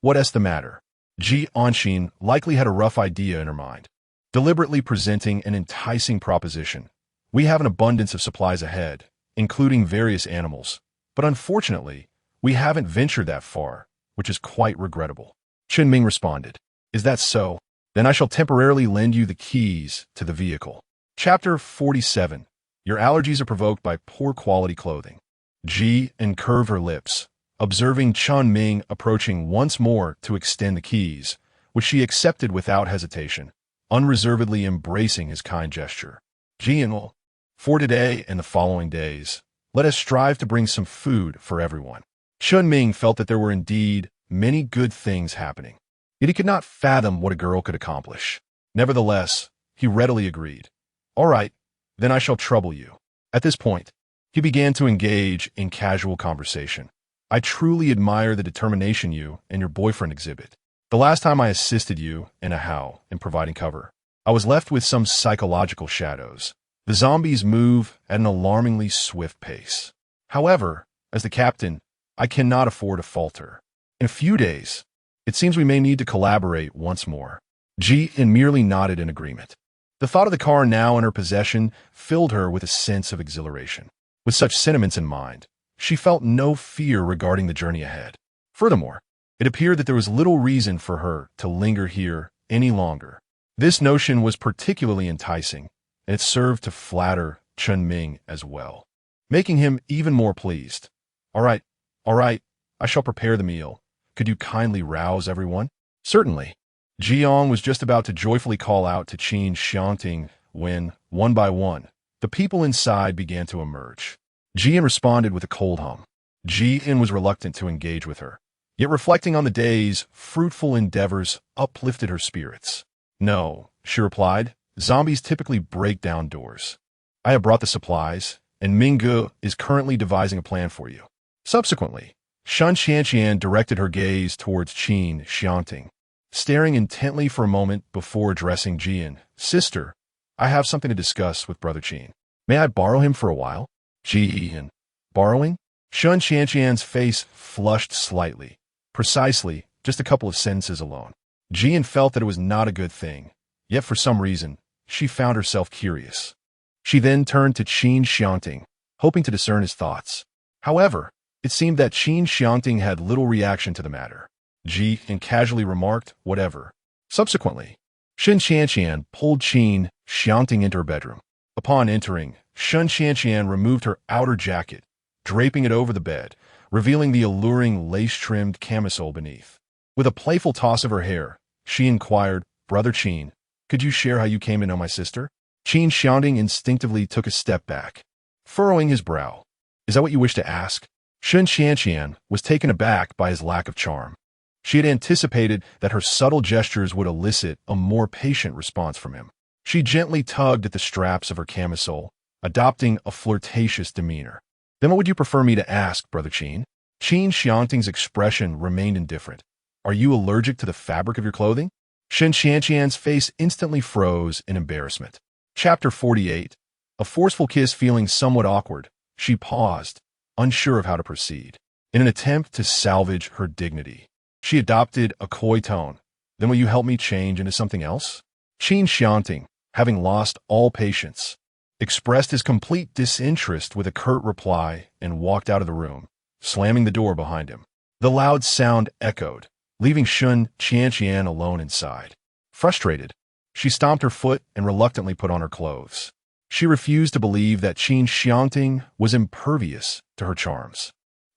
"What's the matter?" Ji Anshin likely had a rough idea in her mind, deliberately presenting an enticing proposition. "We have an abundance of supplies ahead, including various animals, but unfortunately, we haven't ventured that far, which is quite regrettable." Chun Ming responded, "Is that so? Then I shall temporarily lend you the keys to the vehicle." Chapter 47. Your allergies are provoked by poor quality clothing. Ji curved her lips, observing Chun Ming approaching once more to extend the keys, which she accepted without hesitation, unreservedly embracing his kind gesture. "Jian, for today and the following days, let us strive to bring some food for everyone." Chun Ming felt that there were indeed many good things happening, yet he could not fathom what a girl could accomplish. Nevertheless, he readily agreed. "All right, then I shall trouble you." At this point, he began to engage in casual conversation. "I truly admire the determination you and your boyfriend exhibit. The last time I assisted you in a how in providing cover, I was left with some psychological shadows. The zombies move at an alarmingly swift pace. However, as the captain, I cannot afford to falter. In a few days, it seems we may need to collaborate once more." Ji-in merely nodded in agreement. The thought of the car now in her possession filled her with a sense of exhilaration. With such sentiments in mind, she felt no fear regarding the journey ahead. Furthermore, it appeared that there was little reason for her to linger here any longer. This notion was particularly enticing, and it served to flatter Chun Ming as well, making him even more pleased. All right, I shall prepare the meal. Could you kindly rouse everyone?" "Certainly." Jiang was just about to joyfully call out to Qin Xiangting when, one by one, the people inside began to emerge. Jian responded with a cold hum. Ji-in was reluctant to engage with her, yet reflecting on the day's fruitful endeavors uplifted her spirits. "No," she replied, "zombies typically break down doors. I have brought the supplies, and Minggu is currently devising a plan for you." Subsequently, Qin Xiangting directed her gaze towards Qin Xiangting, staring intently for a moment before addressing Jian. "Sister, I have something to discuss with Brother Qin. May I borrow him for a while?" Jian. Borrowing? Qin Xiangting's face flushed slightly. Precisely, just a couple of sentences alone. Jian felt that it was not a good thing, yet for some reason, she found herself curious. She then turned to Qin Xiangting, hoping to discern his thoughts. However, it seemed that Qin Xiangting had little reaction to the matter. Jian casually remarked, "Whatever." Subsequently, Qin Xiangting pulled Qin Xiangting into her bedroom. Upon entering, Qin Xiangting removed her outer jacket, draping it over the bed, revealing the alluring lace-trimmed camisole beneath. With a playful toss of her hair, she inquired, "Brother Qin, could you share how you came to know my sister?" Qin Xiangting instinctively took a step back, furrowing his brow. "Is that what you wish to ask?" Qin Xiangting was taken aback by his lack of charm. She had anticipated that her subtle gestures would elicit a more patient response from him. She gently tugged at the straps of her camisole, adopting a flirtatious demeanor. "Then what would you prefer me to ask, Brother Qin?" Qin Xiangting's expression remained indifferent. "Are you allergic to the fabric of your clothing?" Qin Xiangting's face instantly froze in embarrassment. Chapter 48. A forceful kiss feeling somewhat awkward, she paused, unsure of how to proceed. In an attempt to salvage her dignity, she adopted a coy tone. "Then will you help me change into something else?" Qin Xiangting, having lost all patience, expressed his complete disinterest with a curt reply and walked out of the room, slamming the door behind him. The loud sound echoed, leaving Qin Xiangting alone inside. Frustrated, she stomped her foot and reluctantly put on her clothes. She refused to believe that Qin Xiangting was impervious to her charms.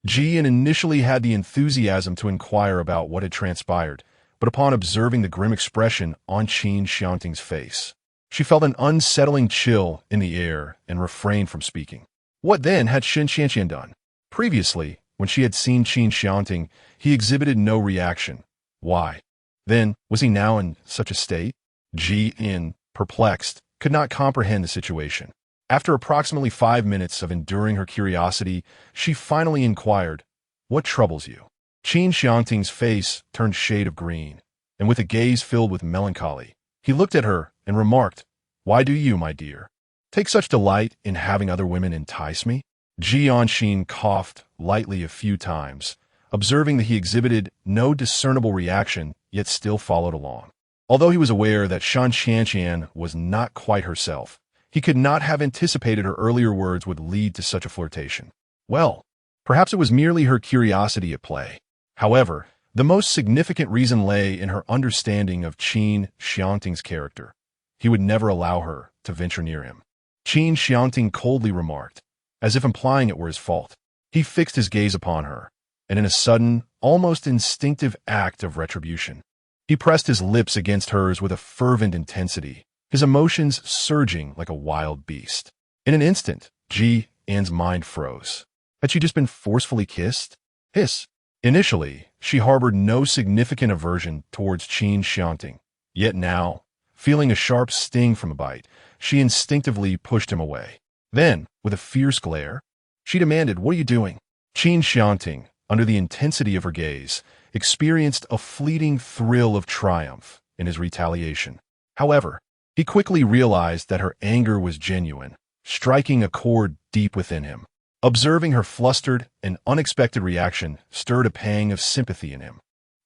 Jian initially had the enthusiasm to inquire about what had transpired, but upon observing the grim expression on Qin Xiangting's face, she felt an unsettling chill in the air and refrained from speaking. What then had Qin Xiangting done? Previously, when she had seen Qin Xiangting, he exhibited no reaction. Why? Then, was he now in such a state? Jian, perplexed, could not comprehend the situation. After approximately 5 minutes of enduring her curiosity, she finally inquired, "What troubles you?" Qin Xiangting's face turned shade of green, and with a gaze filled with melancholy, he looked at her and remarked, "Why do you, my dear, take such delight in having other women entice me?" Jian coughed lightly a few times, observing that he exhibited no discernible reaction, yet still followed along. Although he was aware that Qin Xiangting was not quite herself, he could not have anticipated her earlier words would lead to such a flirtation. Well, perhaps it was merely her curiosity at play. However, the most significant reason lay in her understanding of Qin Xiangting's character. He would never allow her to venture near him. Qin Xiangting coldly remarked, as if implying it were his fault. He fixed his gaze upon her, and in a sudden, almost instinctive act of retribution, he pressed his lips against hers with a fervent intensity, his emotions surging like a wild beast. In an instant, Jian's mind froze. Had she just been forcefully kissed? Hiss. Initially, she harbored no significant aversion towards Qin Xiangting. Yet now, feeling a sharp sting from the bite, she instinctively pushed him away. Then, with a fierce glare, she demanded, "What are you doing?" Qin Xiangting, under the intensity of her gaze, experienced a fleeting thrill of triumph in his retaliation. However, he quickly realized that her anger was genuine, striking a chord deep within him. Observing her flustered and unexpected reaction stirred a pang of sympathy in him.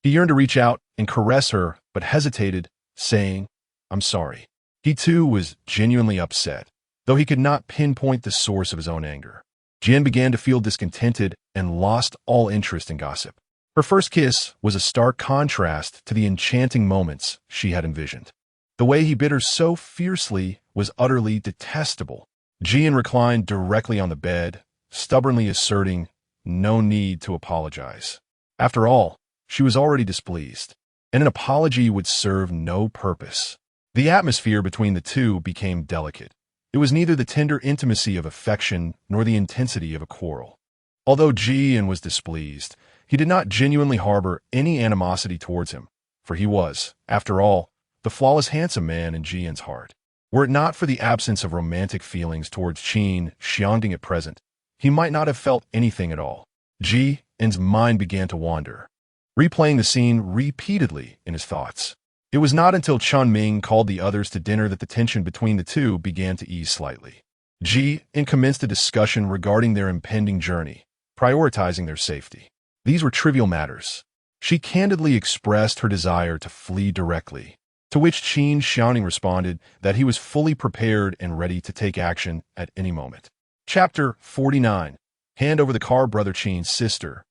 He yearned to reach out and caress her, but hesitated, saying, "I'm sorry." He too was genuinely upset, though he could not pinpoint the source of his own anger. Jian began to feel discontented and lost all interest in gossip. Her first kiss was a stark contrast to the enchanting moments she had envisioned. The way he bit her so fiercely was utterly detestable. Jian reclined directly on the bed, stubbornly asserting no need to apologize. After all, she was already displeased, and an apology would serve no purpose. The atmosphere between the two became delicate. It was neither the tender intimacy of affection nor the intensity of a quarrel. Although Jian was displeased, he did not genuinely harbor any animosity towards him, for he was, after all, the flawless handsome man in Jian's heart. Were it not for the absence of romantic feelings towards Qin Xiangting at present, he might not have felt anything at all. Jian's mind began to wander, replaying the scene repeatedly in his thoughts. It was not until Chun Ming called the others to dinner that the tension between the two began to ease slightly. Jian commenced a discussion regarding their impending journey, prioritizing their safety. These were trivial matters. She candidly expressed her desire to flee directly, to which Qin Xiangting responded that he was fully prepared and ready to take action at any moment. Chapter 49. Hand over the car, brother Qin's sister.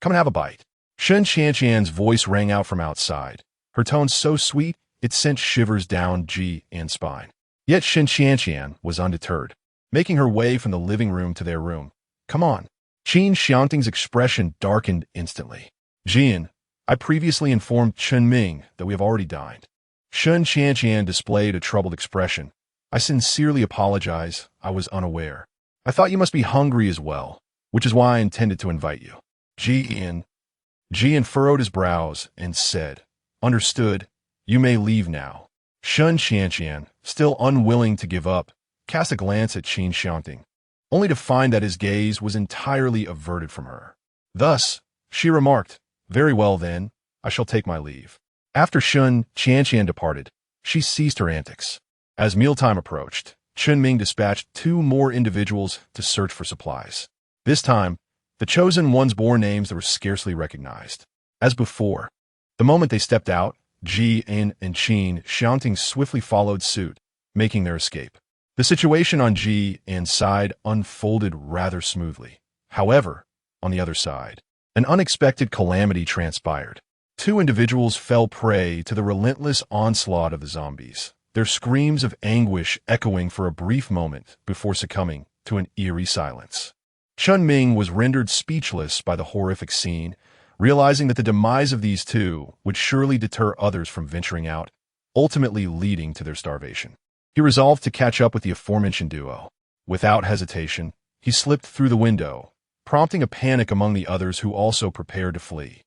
Come and have a bite. Qin Xiangting's voice rang out from outside, her tone so sweet it sent shivers down Jian's spine. Yet Qin Xiangting was undeterred, making her way from the living room to their room. Come on. Qin Xiangting's expression darkened instantly. Jian, I previously informed Chun Ming that we have already dined. Qin Xiangting displayed a troubled expression. I sincerely apologize. I was unaware. I thought you must be hungry as well, which is why I intended to invite you. Jian furrowed his brows and said, Understood. You may leave now. Qin Xiangting, still unwilling to give up, cast a glance at Qin Xiangting, only to find that his gaze was entirely averted from her. Thus, she remarked, Very well then, I shall take my leave. After Qin Xiangting departed, she ceased her antics. As mealtime approached, Chun Ming dispatched 2 more individuals to search for supplies. This time, the chosen ones bore names that were scarcely recognized. As before, the moment they stepped out, Jian and Qin Xiangting swiftly followed suit, making their escape. The situation on Jian's side unfolded rather smoothly. However, on the other side, an unexpected calamity transpired. 2 individuals fell prey to the relentless onslaught of the zombies, their screams of anguish echoing for a brief moment before succumbing to an eerie silence. Chun Ming was rendered speechless by the horrific scene, realizing that the demise of these 2 would surely deter others from venturing out, ultimately leading to their starvation. He resolved to catch up with the aforementioned duo. Without hesitation, he slipped through the window, prompting a panic among the others who also prepared to flee.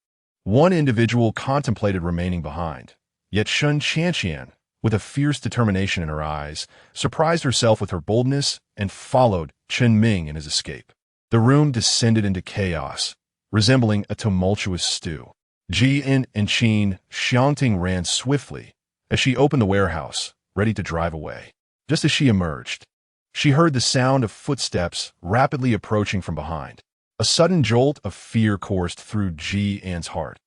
One individual contemplated remaining behind, yet Qin Xiangting, with a fierce determination in her eyes, surprised herself with her boldness and followed Chun Ming in his escape. The room descended into chaos, resembling a tumultuous stew. Jian and Qin Xiangting ran swiftly as she opened the warehouse, ready to drive away. Just as she emerged, she heard the sound of footsteps rapidly approaching from behind. A sudden jolt of fear coursed through Jian's heart.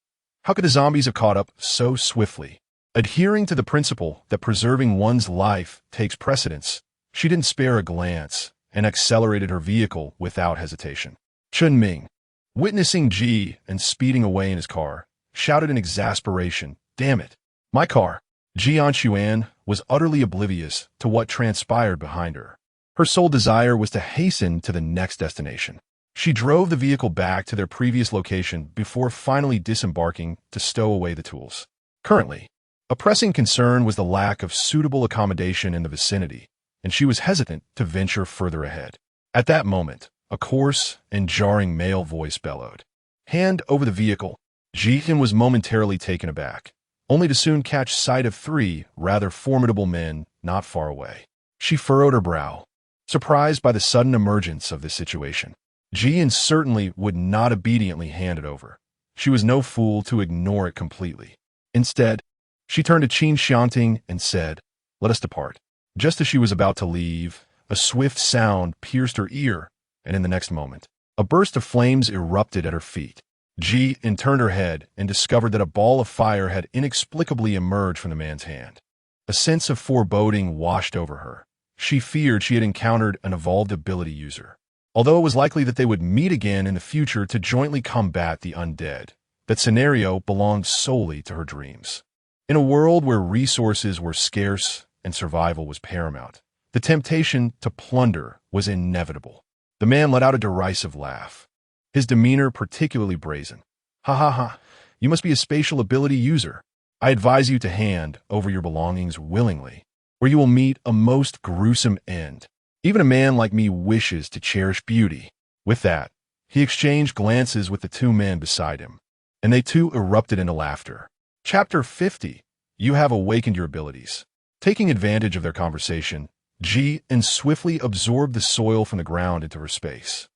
How could the zombies have caught up so swiftly? Adhering to the principle that preserving one's life takes precedence, she didn't spare a glance and accelerated her vehicle without hesitation. Chun Ming, witnessing Jian speeding away in his car, shouted in exasperation, Damn it! My car! Jian Xuan was utterly oblivious to what transpired behind her. Her sole desire was to hasten to the next destination. She drove the vehicle back to their previous location before finally disembarking to stow away the tools. Currently, a pressing concern was the lack of suitable accommodation in the vicinity, and she was hesitant to venture further ahead. At that moment, a coarse and jarring male voice bellowed, Hand over the vehicle. Jian was momentarily taken aback, only to soon catch sight of 3 rather formidable men not far away. She furrowed her brow, surprised by the sudden emergence of this situation. Jian certainly would not obediently hand it over. She was no fool to ignore it completely. Instead, she turned to Qin Xiangting and said, Let us depart. Just as she was about to leave, a swift sound pierced her ear, and in the next moment, a burst of flames erupted at her feet. Jian turned her head and discovered that a ball of fire had inexplicably emerged from the man's hand. A sense of foreboding washed over her. She feared she had encountered an evolved ability user. Although it was likely that they would meet again in the future to jointly combat the undead, that scenario belonged solely to her dreams. In a world where resources were scarce and survival was paramount, the temptation to plunder was inevitable. The man let out a derisive laugh, his demeanor particularly brazen. Ha ha ha, you must be a spatial ability user. I advise you to hand over your belongings willingly, or you will meet a most gruesome end. Even a man like me wishes to cherish beauty. With that, He exchanged glances with the two men beside him, and they too erupted into laughter. Chapter 50. You have awakened your abilities. Taking advantage of their conversation, Qin swiftly absorbed the soil from the ground into her space,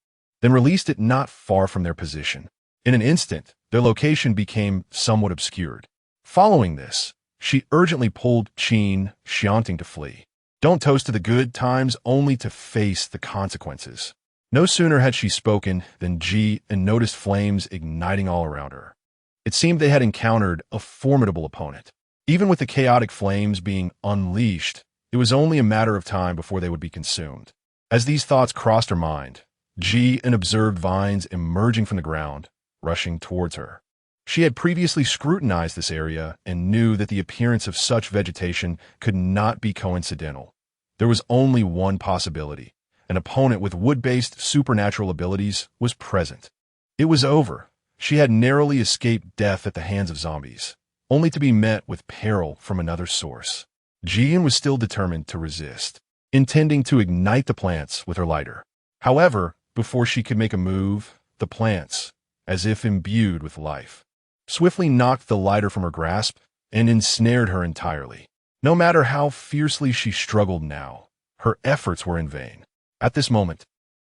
then released it not far from their position. In an instant, their location became somewhat obscured. Following this, she urgently pulled Qin Xiangting to flee. Don't toast to the good times only to face the consequences. No sooner had she spoken than Qin noticed flames igniting all around her. It seemed they had encountered a formidable opponent. Even with the chaotic flames being unleashed, it was only a matter of time before they would be consumed. As these thoughts crossed her mind, Qin observed vines emerging from the ground, rushing towards her. She had previously scrutinized this area and knew that the appearance of such vegetation could not be coincidental. There was only one possibility. An opponent with wood-based supernatural abilities was present. It was over. She had narrowly escaped death at the hands of zombies, only to be met with peril from another source. Qin was still determined to resist, intending to ignite the plants with her lighter. However, before she could make a move, the plants, as if imbued with life, swiftly knocked the lighter from her grasp and ensnared her entirely. No matter how fiercely she struggled now, her efforts were in vain. At this moment,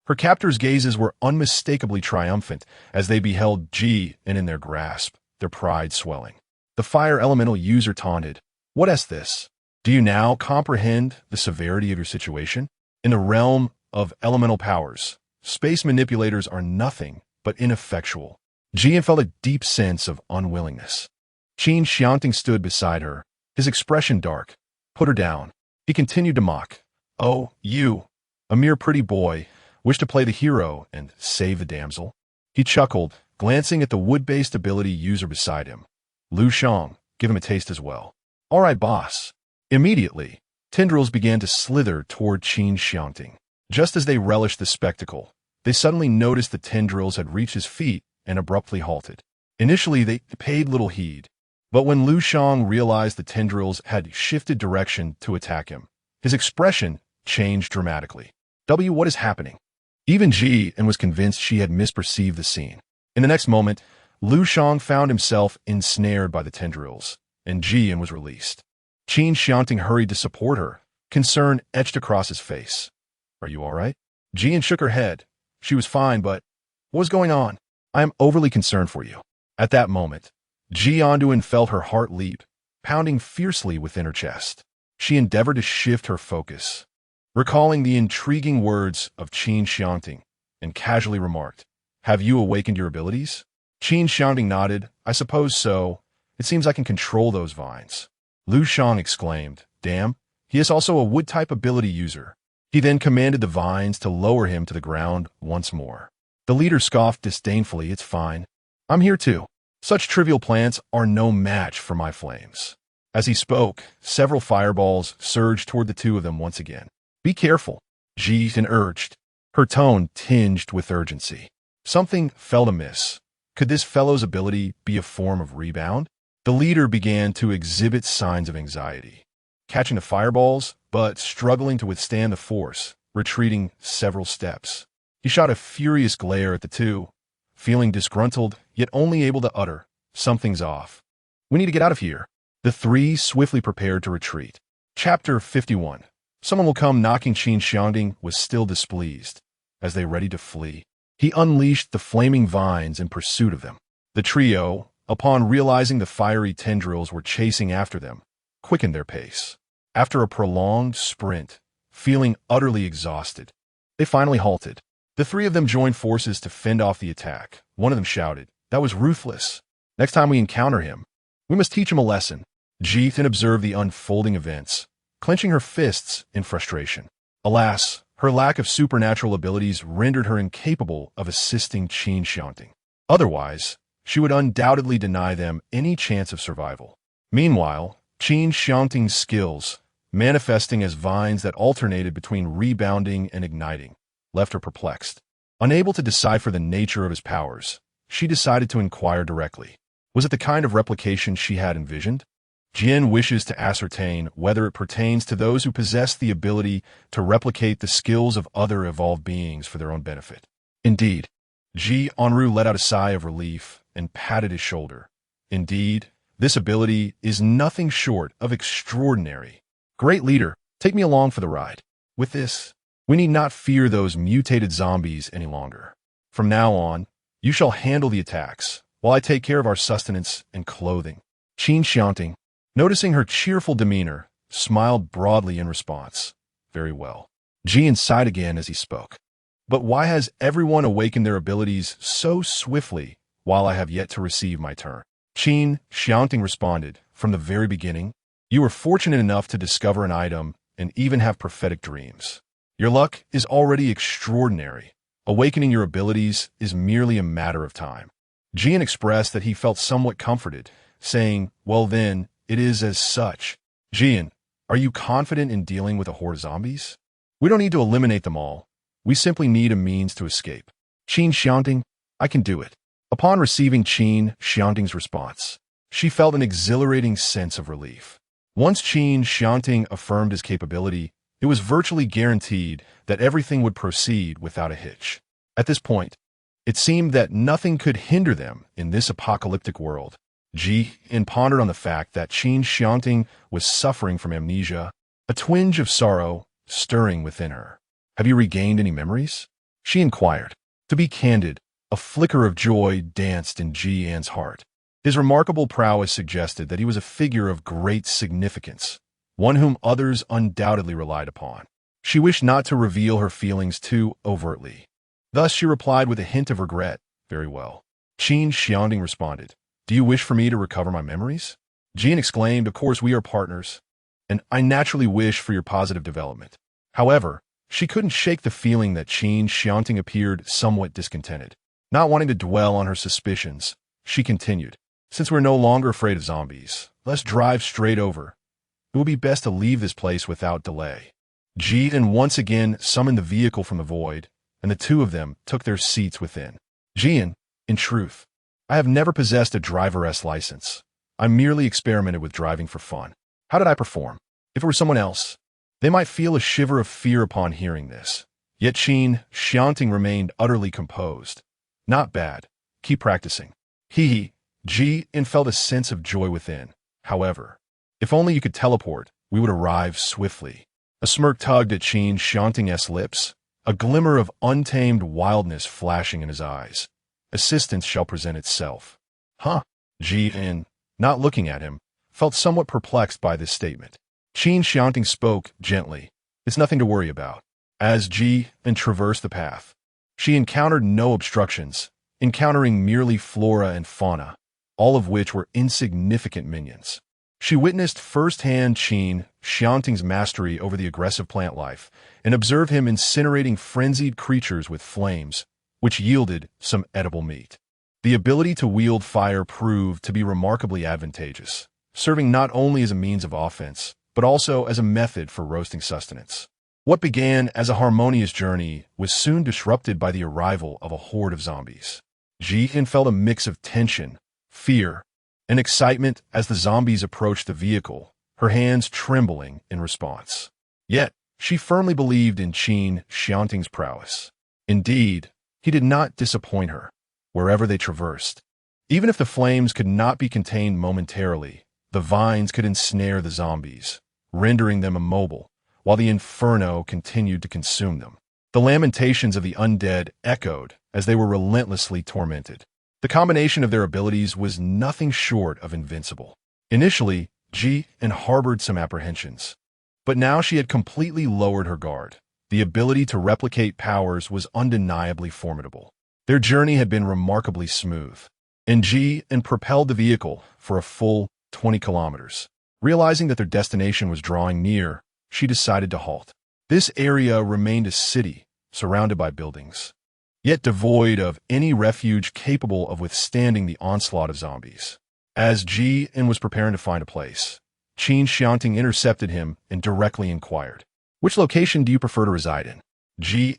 her captors' gazes were unmistakably triumphant as they beheld Qin in their grasp, their pride swelling. The fire elemental user taunted, "What is this? Do you now comprehend the severity of your situation? In the realm of elemental powers, space manipulators are nothing but ineffectual." Qin felt a deep sense of unwillingness. Qin Xiangting stood beside her, his expression dark. "Put her down." He continued to mock. "Oh, you, a mere pretty boy, wish to play the hero and save the damsel?" He chuckled, glancing at the wood-based ability user beside him. "Lu Shang, give him a taste as well." "All right, boss." Immediately, tendrils began to slither toward Qin Xiangting. Just as they relished the spectacle, they suddenly noticed the tendrils had reached his feet and abruptly halted. Initially, they paid little heed, but when Lu Shang realized the tendrils had shifted direction to attack him, his expression changed dramatically. What is happening?" Even Qin was convinced she had misperceived the scene. In the next moment, Lu Shang found himself ensnared by the tendrils, and Qin was released. Qin Xiangting hurried to support her, concern etched across his face. "Are you all right?" Qin shook her head. She was fine, but what was going on? "I am overly concerned for you." At that moment, Qin felt her heart leap, pounding fiercely within her chest. She endeavored to shift her focus, recalling the intriguing words of Qin Xiangting, and casually remarked, "Have you awakened your abilities?" Qin Xiangting nodded. "I suppose so. It seems I can control those vines." Lu Shang exclaimed, "Damn, he is also a wood-type ability user." He then commanded the vines to lower him to the ground once more. The leader scoffed disdainfully, "It's fine. I'm here too. Such trivial plants are no match for my flames." As he spoke, several fireballs surged toward the two of them once again. "Be careful," Qin urged, her tone tinged with urgency. Something felt amiss. Could this fellow's ability be a form of rebound? The leader began to exhibit signs of anxiety, catching the fireballs, but struggling to withstand the force, retreating several steps. He shot a furious glare at the two, feeling disgruntled, yet only able to utter, "Something's off. We need to get out of here." The three swiftly prepared to retreat. Chapter 51. Someone will come knocking. Qin Xiangting was still displeased. As they readied to flee, he unleashed the flaming vines in pursuit of them. The trio, upon realizing the fiery tendrils were chasing after them, quickened their pace. After a prolonged sprint, feeling utterly exhausted, they finally halted. The three of them joined forces to fend off the attack. One of them shouted, "That was ruthless. Next time we encounter him, we must teach him a lesson." Qin observed the unfolding events, clenching her fists in frustration. Alas, her lack of supernatural abilities rendered her incapable of assisting Qin Xiangting. Otherwise, she would undoubtedly deny them any chance of survival. Meanwhile, Qin Xiangting's skills, manifesting as vines that alternated between rebounding and igniting, left her perplexed. Unable to decipher the nature of his powers, she decided to inquire directly. Was it the kind of replication she had envisioned? Qin wishes to ascertain whether it pertains to those who possess the ability to replicate the skills of other evolved beings for their own benefit. Indeed, Ji Enru let out a sigh of relief and patted his shoulder. Indeed, this ability is nothing short of extraordinary. Great leader, take me along for the ride. With this, we need not fear those mutated zombies any longer. From now on, you shall handle the attacks, while I take care of our sustenance and clothing. Qin Xiangting, noticing her cheerful demeanor, smiled broadly in response. Very well. Ji sighed again as he spoke. But why has everyone awakened their abilities so swiftly while I have yet to receive my turn? Qin Xiangting responded, from the very beginning, you were fortunate enough to discover an item and even have prophetic dreams. Your luck is already extraordinary. Awakening your abilities is merely a matter of time. Jian expressed that he felt somewhat comforted, saying, well then, it is as such. Jian, are you confident in dealing with a horde of zombies? We don't need to eliminate them all. We simply need a means to escape. Qin Xiangting, I can do it. Upon receiving Qin Xiangting's response, she felt an exhilarating sense of relief. Once Qin Xiangting affirmed his capability, it was virtually guaranteed that everything would proceed without a hitch. At this point, it seemed that nothing could hinder them in this apocalyptic world. Ji pondered on the fact that Qin Xiangting was suffering from amnesia, a twinge of sorrow stirring within her. Have you regained any memories? She inquired. To be candid, a flicker of joy danced in Ji An's heart. His remarkable prowess suggested that he was a figure of great significance, one whom others undoubtedly relied upon. She wished not to reveal her feelings too overtly. Thus she replied with a hint of regret, very well. Qin Xiangting responded, do you wish for me to recover my memories? Jian exclaimed, of course we are partners, and I naturally wish for your positive development. However, she couldn't shake the feeling that Qin Xiangting appeared somewhat discontented. Not wanting to dwell on her suspicions, she continued, since we're no longer afraid of zombies, let's drive straight over. It will be best to leave this place without delay. Jian once again summoned the vehicle from the void, and the two of them took their seats within. Jian, in truth, I have never possessed a driver's license. I merely experimented with driving for fun. How did I perform? If it were someone else, they might feel a shiver of fear upon hearing this. Yet Qin Xiangting remained utterly composed. Not bad. Keep practicing. Ji felt a sense of joy within. However, if only you could teleport, we would arrive swiftly. A smirk tugged at Qin Xiangting's lips, a glimmer of untamed wildness flashing in his eyes. Assistance shall present itself. Huh? Ji, not looking at him, felt somewhat perplexed by this statement. Qin Xiangting spoke gently. It's nothing to worry about. As Ji traversed the path, she encountered no obstructions, encountering merely flora and fauna, all of which were insignificant minions. She witnessed firsthand Qin Xiangting's mastery over the aggressive plant life and observed him incinerating frenzied creatures with flames, which yielded some edible meat. The ability to wield fire proved to be remarkably advantageous, serving not only as a means of offense, but also as a method for roasting sustenance. What began as a harmonious journey was soon disrupted by the arrival of a horde of zombies. Jian felt a mix of tension, fear, and excitement as the zombies approached the vehicle, her hands trembling in response. Yet, she firmly believed in Qin Xiangting's prowess. Indeed, he did not disappoint her, wherever they traversed. Even if the flames could not be contained momentarily, the vines could ensnare the zombies, rendering them immobile, while the inferno continued to consume them. The lamentations of the undead echoed as they were relentlessly tormented. The combination of their abilities was nothing short of invincible. Initially, Ji harbored some apprehensions, but now she had completely lowered her guard. The ability to replicate powers was undeniably formidable. Their journey had been remarkably smooth, and Ji propelled the vehicle for a full 20 kilometers. Realizing that their destination was drawing near, she decided to halt. This area remained a city, surrounded by buildings, yet devoid of any refuge capable of withstanding the onslaught of zombies. As Ji was preparing to find a place, Qin Xiangting intercepted him and directly inquired, which location do you prefer to reside in? Ji,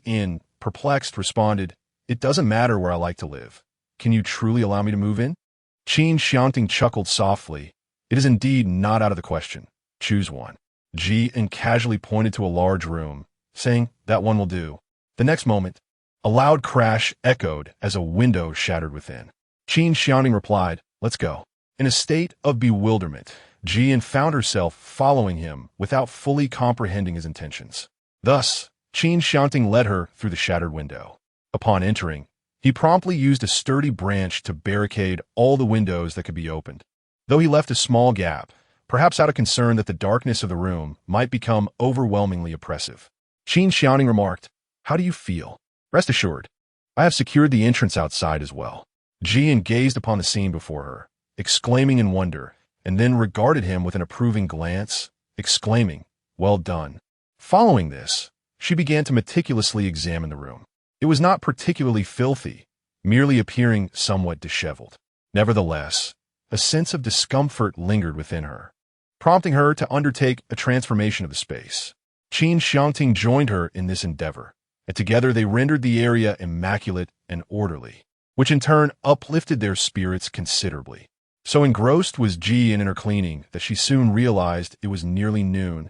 perplexed, responded, it doesn't matter where I like to live. Can you truly allow me to move in? Qin Xiangting chuckled softly. It is indeed not out of the question. Choose one. Ji casually pointed to a large room, saying, that one will do. The next moment, A loud crash echoed as a window shattered within. Qin Xiangting replied, "Let's go." In a state of bewilderment, Jian found herself following him without fully comprehending his intentions. Thus, Qin Xiangting led her through the shattered window. Upon entering, he promptly used a sturdy branch to barricade all the windows that could be opened. Though he left a small gap, perhaps out of concern that the darkness of the room might become overwhelmingly oppressive. Qin Xiangting remarked, "How do you feel? Rest assured, I have secured the entrance outside as well." Jian gazed upon the scene before her, exclaiming in wonder, and then regarded him with an approving glance, exclaiming, "Well done." Following this, she began to meticulously examine the room. It was not particularly filthy, merely appearing somewhat disheveled. Nevertheless, a sense of discomfort lingered within her, prompting her to undertake a transformation of the space. Qin Xiangting joined her in this endeavor, and together they rendered the area immaculate and orderly, which in turn uplifted their spirits considerably. So engrossed was Ji in her cleaning that she soon realized it was nearly noon,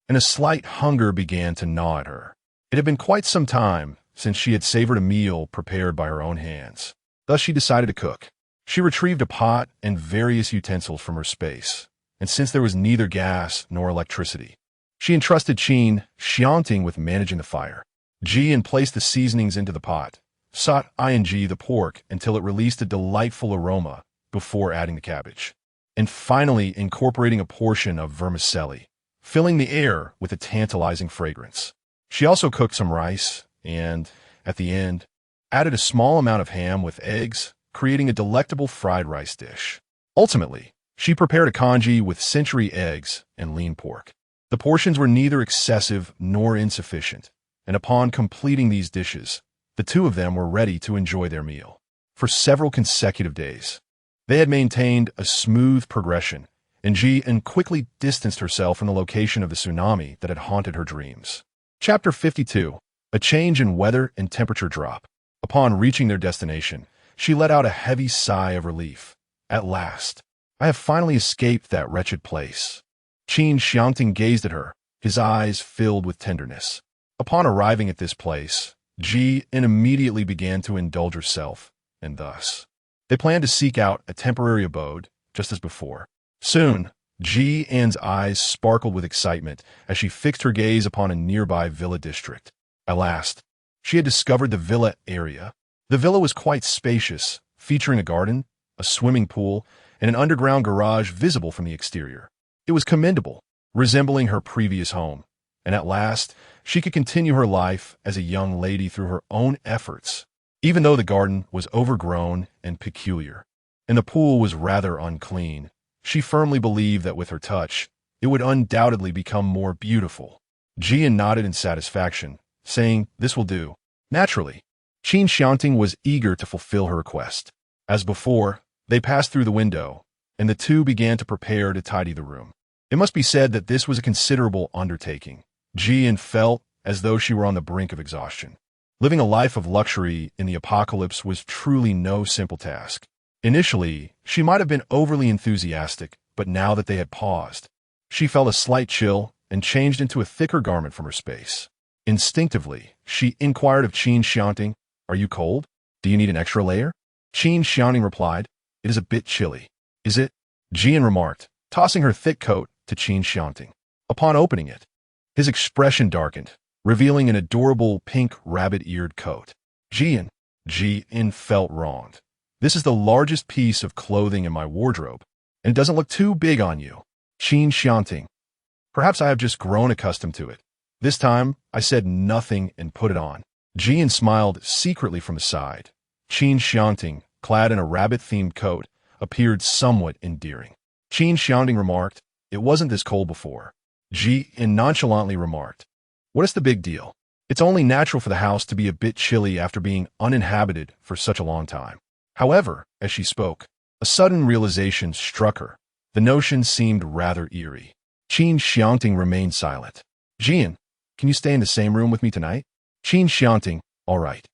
and a slight hunger began to gnaw at her. It had been quite some time since she had savored a meal prepared by her own hands. Thus she decided to cook. She retrieved a pot and various utensils from her space, and since there was neither gas nor electricity, she entrusted Qin Xiangting with managing the fire. Jian placed the seasonings into the pot, sought the pork until it released a delightful aroma before adding the cabbage, and finally incorporating a portion of vermicelli, filling the air with a tantalizing fragrance. She also cooked some rice and, at the end, added a small amount of ham with eggs, creating a delectable fried rice dish. Ultimately, she prepared a congee with century eggs and lean pork. The portions were neither excessive nor insufficient, and upon completing these dishes, the two of them were ready to enjoy their meal. For several consecutive days, they had maintained a smooth progression, and Jian quickly distanced herself from the location of the tsunami that had haunted her dreams. Chapter 52. A change in weather and temperature drop. Upon reaching their destination, she let out a heavy sigh of relief. At last, I have finally escaped that wretched place. Qin Xiangting gazed at her, his eyes filled with tenderness. Upon arriving at this place, Jian immediately began to indulge herself, and thus, they planned to seek out a temporary abode, just as before. Soon, Jian's eyes sparkled with excitement as she fixed her gaze upon a nearby villa district. At last, she had discovered the villa area. The villa was quite spacious, featuring a garden, a swimming pool, and an underground garage visible from the exterior. It was commendable, resembling her previous home, and at last, she could continue her life as a young lady through her own efforts, even though the garden was overgrown and peculiar, and the pool was rather unclean. She firmly believed that with her touch, it would undoubtedly become more beautiful. Jian nodded in satisfaction, saying, "This will do." Naturally, Qin Xiangting was eager to fulfill her request. As before, they passed through the window, and the two began to prepare to tidy the room. It must be said that this was a considerable undertaking. Jian felt as though she were on the brink of exhaustion. Living a life of luxury in the apocalypse was truly no simple task. Initially, she might have been overly enthusiastic, but now that they had paused, she felt a slight chill and changed into a thicker garment from her space. Instinctively, she inquired of Qin Xiangting, "Are you cold? Do you need an extra layer?" Qin Xiangting replied, "It is a bit chilly." "Is it?" Jian remarked, tossing her thick coat to Qin Xiangting. Upon opening it, his expression darkened, revealing an adorable pink rabbit-eared coat. Jian felt wronged. "This is the largest piece of clothing in my wardrobe, and it doesn't look too big on you." Qin Xiangting, "Perhaps I have just grown accustomed to it." This time, I said nothing and put it on. Jian smiled secretly from the side. Qin Xiangting, clad in a rabbit-themed coat, appeared somewhat endearing. Qin Xiangting remarked, "It wasn't this cold before." Jian nonchalantly remarked, "What is the big deal? It's only natural for the house to be a bit chilly after being uninhabited for such a long time." However, as she spoke, a sudden realization struck her. The notion seemed rather eerie. Qin Xiangting remained silent. "Jian, can you stay in the same room with me tonight?" Qin Xiangting, "All right."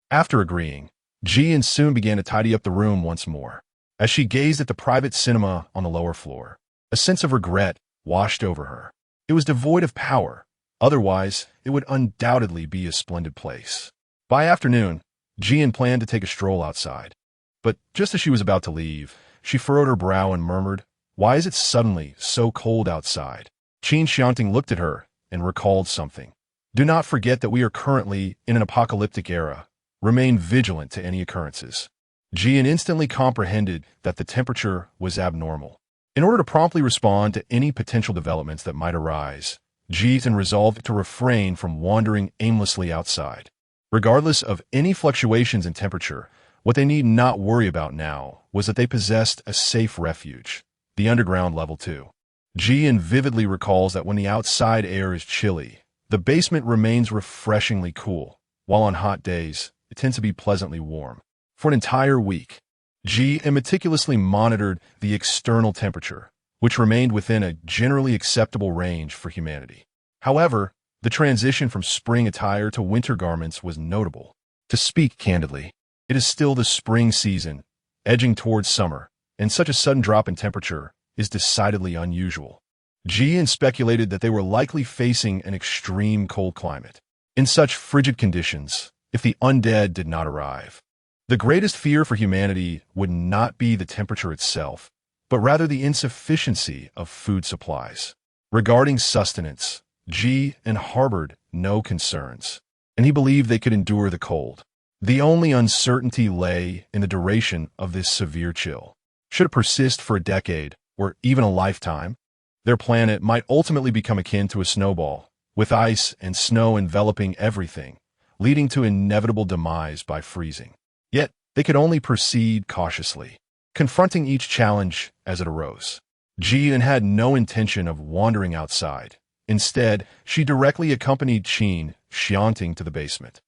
After agreeing, Jian soon began to tidy up the room once more. As she gazed at the private cinema on the lower floor, a sense of regret washed over her. It was devoid of power, otherwise it would undoubtedly be a splendid place. By afternoon, Jian planned to take a stroll outside. But just as she was about to leave, she furrowed her brow and murmured, "Why is it suddenly so cold outside?" Qin Xiangting looked at her and recalled something. "Do not forget that we are currently in an apocalyptic era. Remain vigilant to any occurrences." Jian instantly comprehended that the temperature was abnormal. In order to promptly respond to any potential developments that might arise, Jian resolved to refrain from wandering aimlessly outside. Regardless of any fluctuations in temperature, what they need not worry about now was that they possessed a safe refuge, the underground level 2. Jian vividly recalls that when the outside air is chilly, the basement remains refreshingly cool, while on hot days, it tends to be pleasantly warm. For an entire week, Jian meticulously monitored the external temperature, which remained within a generally acceptable range for humanity. However, the transition from spring attire to winter garments was notable. To speak candidly, it is still the spring season, edging towards summer, and such a sudden drop in temperature is decidedly unusual. Jian speculated that they were likely facing an extreme cold climate. In such frigid conditions, if the undead did not arrive, the greatest fear for humanity would not be the temperature itself, but rather the insufficiency of food supplies. Regarding sustenance, Jian harbored no concerns, and he believed they could endure the cold. The only uncertainty lay in the duration of this severe chill. Should it persist for a decade, or even a lifetime, their planet might ultimately become akin to a snowball, with ice and snow enveloping everything, leading to inevitable demise by freezing. Yet, they could only proceed cautiously, confronting each challenge as it arose. Jian had no intention of wandering outside. Instead, she directly accompanied Qin Xiangting to the basement.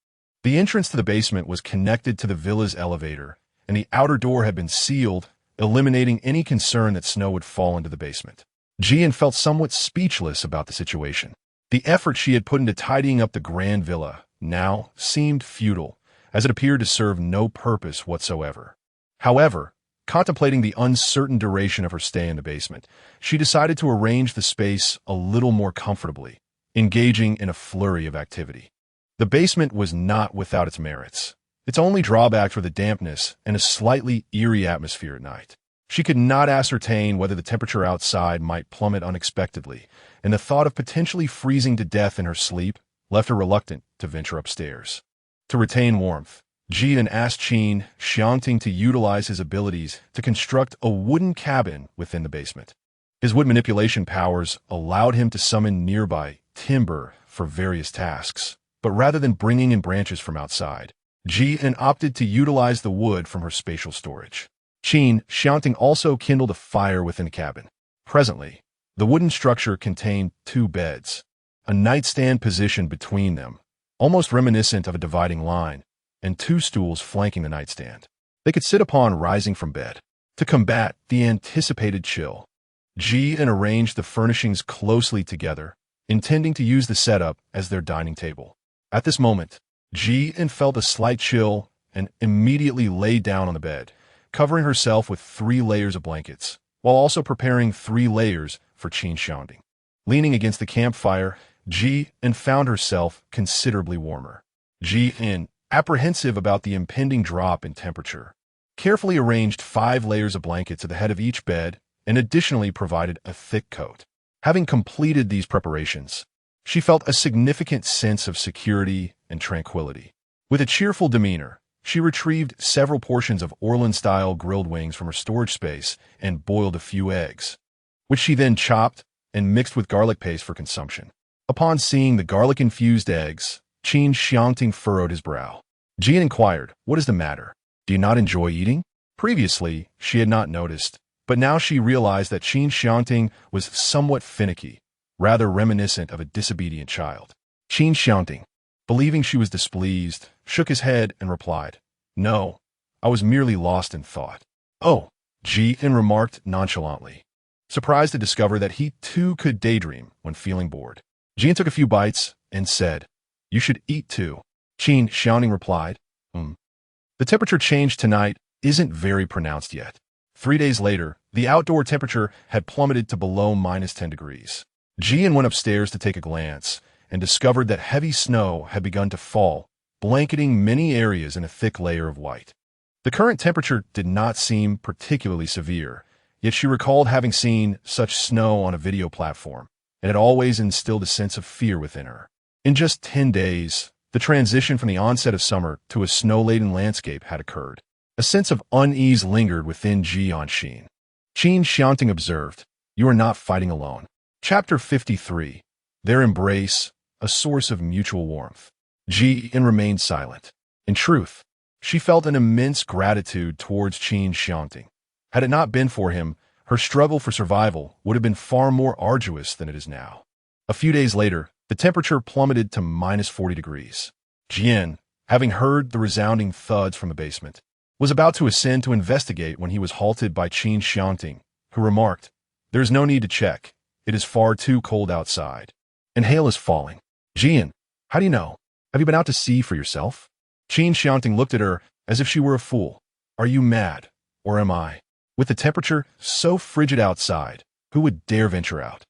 The entrance to the basement was connected to the villa's elevator, and the outer door had been sealed, eliminating any concern that snow would fall into the basement. Jian felt somewhat speechless about the situation. The effort she had put into tidying up the grand villa now seemed futile, as it appeared to serve no purpose whatsoever. However, contemplating the uncertain duration of her stay in the basement, she decided to arrange the space a little more comfortably, engaging in a flurry of activity. The basement was not without its merits. Its only drawbacks were the dampness and a slightly eerie atmosphere at night. She could not ascertain whether the temperature outside might plummet unexpectedly, and the thought of potentially freezing to death in her sleep left her reluctant to venture upstairs. To retain warmth, Jian asked Qin Xiangting to utilize his abilities to construct a wooden cabin within the basement. His wood manipulation powers allowed him to summon nearby timber for various tasks, but rather than bringing in branches from outside, Jian opted to utilize the wood from her spatial storage. Qin Xiangting also kindled a fire within the cabin. Presently, the wooden structure contained 2 beds, a nightstand positioned between them, almost reminiscent of a dividing line, and 2 stools flanking the nightstand. They could sit upon rising from bed. To combat the anticipated chill, Jian arranged the furnishings closely together, intending to use the setup as their dining table. At this moment, Jian felt a slight chill and immediately lay down on the bed, covering herself with 3 layers of blankets, while also preparing 3 layers for Qin Xiangting. Leaning against the campfire, Jian found herself considerably warmer. Jian, apprehensive about the impending drop in temperature, carefully arranged 5 layers of blankets at the head of each bed and additionally provided a thick coat. Having completed these preparations, she felt a significant sense of security and tranquility. With a cheerful demeanor, she retrieved several portions of Orlan-style grilled wings from her storage space and boiled a few eggs, which she then chopped and mixed with garlic paste for consumption. Upon seeing the garlic-infused eggs, Qin Xiangting furrowed his brow. Jian inquired, "What is the matter? Do you not enjoy eating?" Previously, she had not noticed, but now she realized that Qin Xiangting was somewhat finicky, rather reminiscent of a disobedient child. Qin Xiangting, believing she was displeased, shook his head and replied, "No, I was merely lost in thought." "Oh," Jian remarked nonchalantly, surprised to discover that he too could daydream when feeling bored. Jian took a few bites and said, "You should eat too." Qin Xiangting replied, The temperature change tonight isn't very pronounced yet." 3 days later, the outdoor temperature had plummeted to below -10 degrees. Jian went upstairs to take a glance and discovered that heavy snow had begun to fall, blanketing many areas in a thick layer of white. The current temperature did not seem particularly severe, yet she recalled having seen such snow on a video platform, and it always instilled a sense of fear within her. In just 10 days, the transition from the onset of summer to a snow-laden landscape had occurred. A sense of unease lingered within Qin. Qin Xiangting observed, "You are not fighting alone." Chapter 53. Their embrace, a source of mutual warmth. Qin remained silent. In truth, she felt an immense gratitude towards Qin Xiangting. Had it not been for him, her struggle for survival would have been far more arduous than it is now. A few days later, the temperature plummeted to -40 degrees. Qin, having heard the resounding thuds from the basement, was about to ascend to investigate when he was halted by Qin Xiangting, who remarked, "There is no need to check. It is far too cold outside. And hail is falling." "Qin, how do you know? Have you been out to see for yourself?" Qin Xiangting looked at her as if she were a fool. "Are you mad, or am I? With the temperature so frigid outside, who would dare venture out?"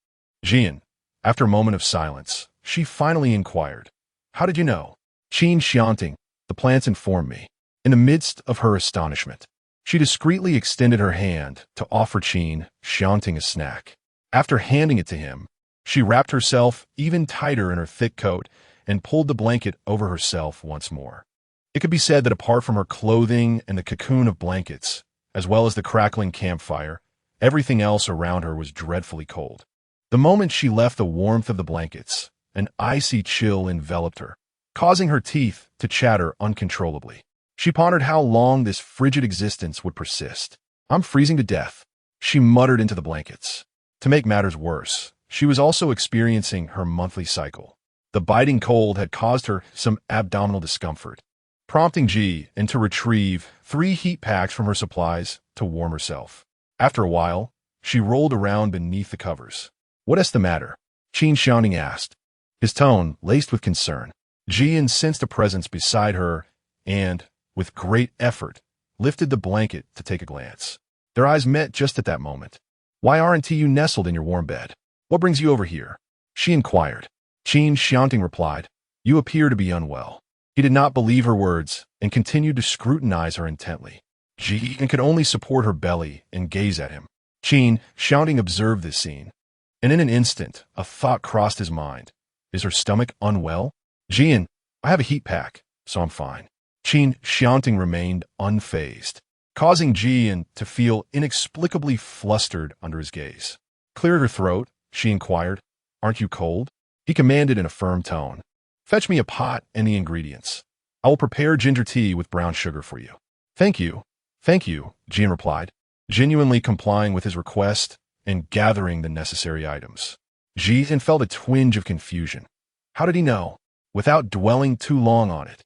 Qin, after a moment of silence, she finally inquired, "How did you know?" "Qin Xiangting, the plants informed me." In the midst of her astonishment, she discreetly extended her hand to offer Qin Xiangting a snack. After handing it to him, she wrapped herself even tighter in her thick coat and pulled the blanket over herself once more. It could be said that apart from her clothing and the cocoon of blankets, as well as the crackling campfire, everything else around her was dreadfully cold. The moment she left the warmth of the blankets, an icy chill enveloped her, causing her teeth to chatter uncontrollably. She pondered how long this frigid existence would persist. "I'm freezing to death," she muttered into the blankets. To make matters worse, she was also experiencing her monthly cycle. The biting cold had caused her some abdominal discomfort, prompting Qin to retrieve 3 heat packs from her supplies to warm herself. After a while, she rolled around beneath the covers. "What is the matter?" Qin Xiangting asked, his tone laced with concern. Qin sensed a presence beside her and, with great effort, lifted the blanket to take a glance. Their eyes met just at that moment. "Why aren't you nestled in your warm bed? What brings you over here?" she inquired. Qin Xiangting replied, "You appear to be unwell." He did not believe her words and continued to scrutinize her intently. Qin could only support her belly and gaze at him. Qin Xiangting observed this scene, and in an instant a thought crossed his mind. Is her stomach unwell? "Qin, I have a heat pack, so I'm fine." Qin Xiangting remained unfazed, causing Qin to feel inexplicably flustered under his gaze. "Cleared her throat?" she inquired. "Aren't you cold?" He commanded in a firm tone. "Fetch me a pot and the ingredients. I will prepare ginger tea with brown sugar for you." Thank you, Qin replied, genuinely complying with his request and gathering the necessary items. Qin felt a twinge of confusion. How did he know? Without dwelling too long on it,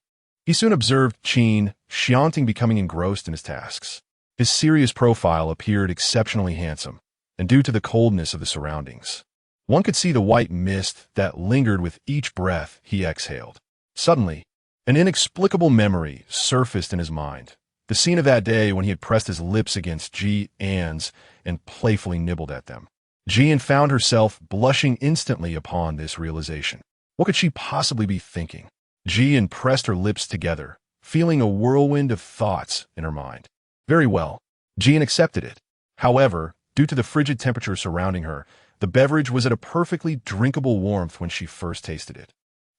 he soon observed Qin Xiangting becoming engrossed in his tasks. His serious profile appeared exceptionally handsome, and due to the coldness of the surroundings, one could see the white mist that lingered with each breath he exhaled. Suddenly, an inexplicable memory surfaced in his mind. The scene of that day when he had pressed his lips against Qin's and playfully nibbled at them. Qin found herself blushing instantly upon this realization. What could she possibly be thinking? Qin pressed her lips together, feeling a whirlwind of thoughts in her mind. Very well, Qin accepted it. However, due to the frigid temperature surrounding her, the beverage was at a perfectly drinkable warmth when she first tasted it.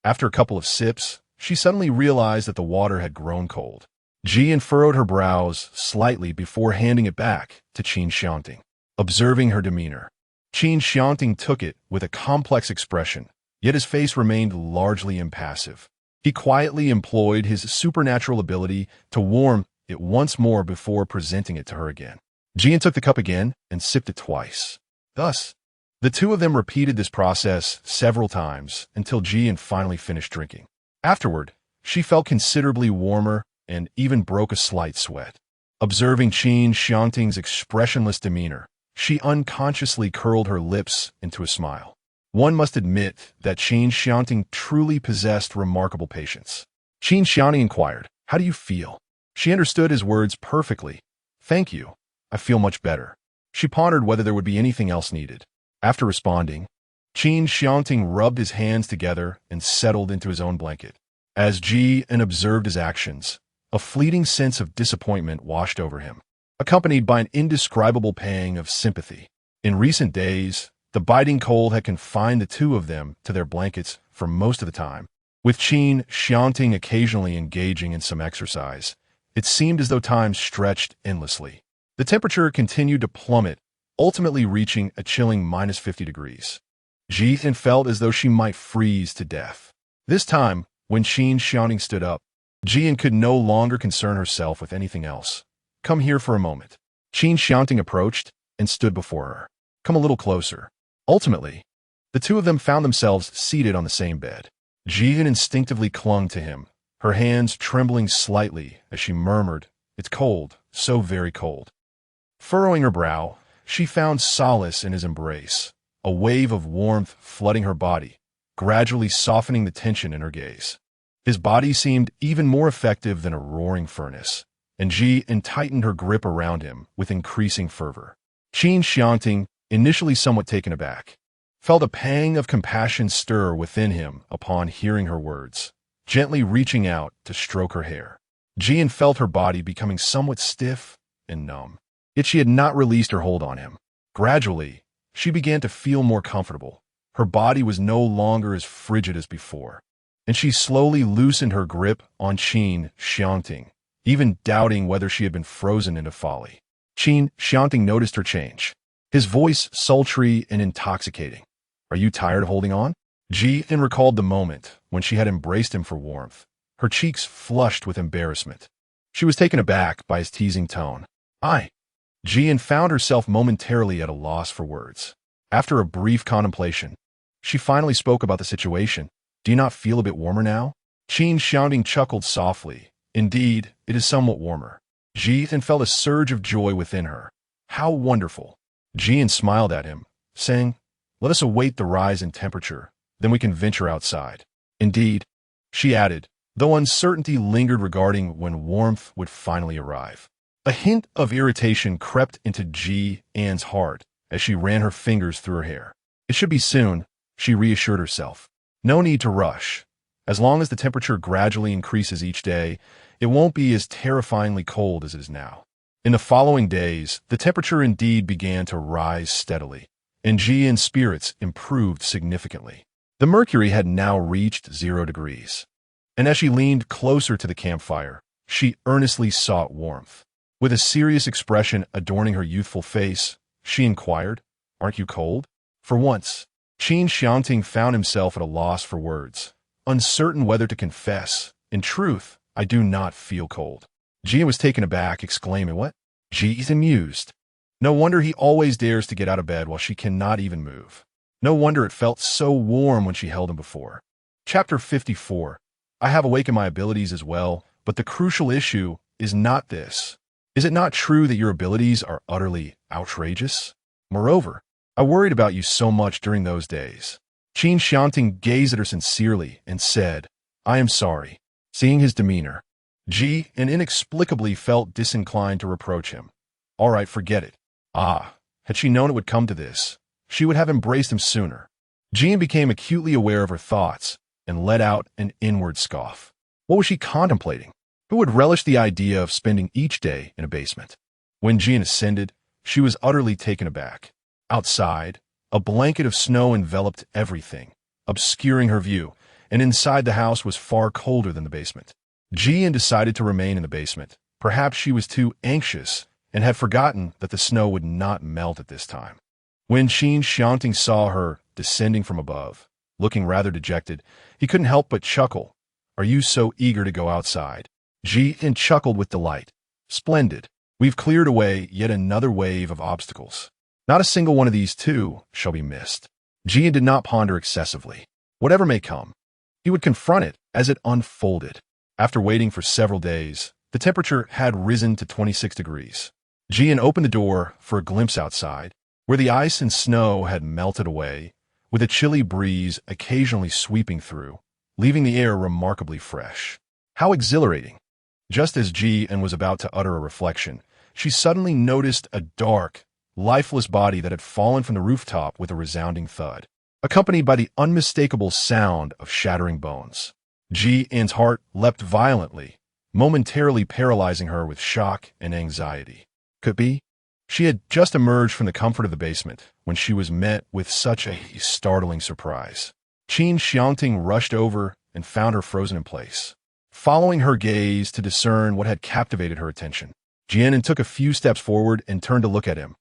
After a couple of sips, she suddenly realized that the water had grown cold. Qin furrowed her brows slightly before handing it back to Qin Xiangting. Observing her demeanor, Qin Xiangting took it with a complex expression, yet his face remained largely impassive. He quietly employed his supernatural ability to warm it once more before presenting it to her again. Qin took the cup again and sipped it twice. Thus, the two of them repeated this process several times until Qin finally finished drinking. Afterward, she felt considerably warmer and even broke a slight sweat. Observing Qin Xiangting's expressionless demeanor, she unconsciously curled her lips into a smile. One must admit that Qin Xiangting truly possessed remarkable patience. Qin Xiangting inquired, "How do you feel?" She understood his words perfectly. "Thank you. I feel much better." She pondered whether there would be anything else needed. After responding, Qin Xiangting rubbed his hands together and settled into his own blanket. As Jian observed his actions, a fleeting sense of disappointment washed over him, accompanied by an indescribable pang of sympathy. In recent days, the biting cold had confined the two of them to their blankets for most of the time. With Qin Xiangting occasionally engaging in some exercise, it seemed as though time stretched endlessly. The temperature continued to plummet, ultimately reaching a chilling -50 degrees. Jian felt as though she might freeze to death. This time, when Qin Xiangting stood up, Jian could no longer concern herself with anything else. "Come here for a moment." Qin Xiangting approached and stood before her. "Come a little closer." Ultimately, the two of them found themselves seated on the same bed. Jian instinctively clung to him, her hands trembling slightly as she murmured, "It's cold, so very cold." Furrowing her brow, she found solace in his embrace, a wave of warmth flooding her body, gradually softening the tension in her gaze. His body seemed even more effective than a roaring furnace, and Jian tightened her grip around him with increasing fervor. Qin Xiangting, initially somewhat taken aback, felt a pang of compassion stir within him upon hearing her words, gently reaching out to stroke her hair. Jian felt her body becoming somewhat stiff and numb, yet she had not released her hold on him. Gradually, she began to feel more comfortable. Her body was no longer as frigid as before, and she slowly loosened her grip on Qin Xiangting, even doubting whether she had been frozen into folly. Qin Xiangting noticed her change, his voice sultry and intoxicating. "Are you tired of holding on?" Jian recalled the moment when she had embraced him for warmth, her cheeks flushed with embarrassment. She was taken aback by his teasing tone. Jian found herself momentarily at a loss for words. After a brief contemplation, she finally spoke about the situation. "Do you not feel a bit warmer now?" Qin Xiangting chuckled softly. "Indeed, it is somewhat warmer." Jian felt a surge of joy within her. "How wonderful!" Jian smiled at him, saying, "Let us await the rise in temperature, then we can venture outside." "Indeed," she added, though uncertainty lingered regarding when warmth would finally arrive. A hint of irritation crept into Jian's heart as she ran her fingers through her hair. "It should be soon," she reassured herself. "No need to rush. As long as the temperature gradually increases each day, it won't be as terrifyingly cold as it is now." In the following days, the temperature indeed began to rise steadily, and Jian's spirits improved significantly. The mercury had now reached 0 degrees, and as she leaned closer to the campfire, she earnestly sought warmth. With a serious expression adorning her youthful face, she inquired, "Aren't you cold?" For once, Qin Xiangting found himself at a loss for words, uncertain whether to confess, "In truth, I do not feel cold." Jian was taken aback, exclaiming, "What?" Jian mused. No wonder he always dares to get out of bed while she cannot even move. No wonder it felt so warm when she held him before. Chapter 54. I have awakened my abilities as well, but the crucial issue is not this. Is it not true that your abilities are utterly outrageous? Moreover, I worried about you so much during those days. Qin Xiangting gazed at her sincerely and said, "I am sorry." Seeing his demeanor, Jian inexplicably felt disinclined to reproach him. "All right, forget it." Had she known it would come to this, she would have embraced him sooner. Jian became acutely aware of her thoughts and let out an inward scoff. What was she contemplating? Who would relish the idea of spending each day in a basement? When Jian ascended, she was utterly taken aback. Outside, a blanket of snow enveloped everything, obscuring her view, and inside the house was far colder than the basement. Jian decided to remain in the basement. Perhaps she was too anxious and had forgotten that the snow would not melt at this time. When Qin Xiangting saw her descending from above, looking rather dejected, he couldn't help but chuckle. "Are you so eager to go outside?" Jian chuckled with delight. "Splendid. We've cleared away yet another wave of obstacles. Not a single one of these two shall be missed." Jian did not ponder excessively. Whatever may come, he would confront it as it unfolded. After waiting for several days, the temperature had risen to 26 degrees. Jian opened the door for a glimpse outside, where the ice and snow had melted away, with a chilly breeze occasionally sweeping through, leaving the air remarkably fresh. How exhilarating! Just as Jian was about to utter a reflection, she suddenly noticed a dark, lifeless body that had fallen from the rooftop with a resounding thud, accompanied by the unmistakable sound of shattering bones. Ji-in's heart leapt violently, momentarily paralyzing her with shock and anxiety. Could be? She had just emerged from the comfort of the basement when she was met with such a startling surprise. Qin Xiangting rushed over and found her frozen in place. Following her gaze to discern what had captivated her attention, Jian took a few steps forward and turned to look at him.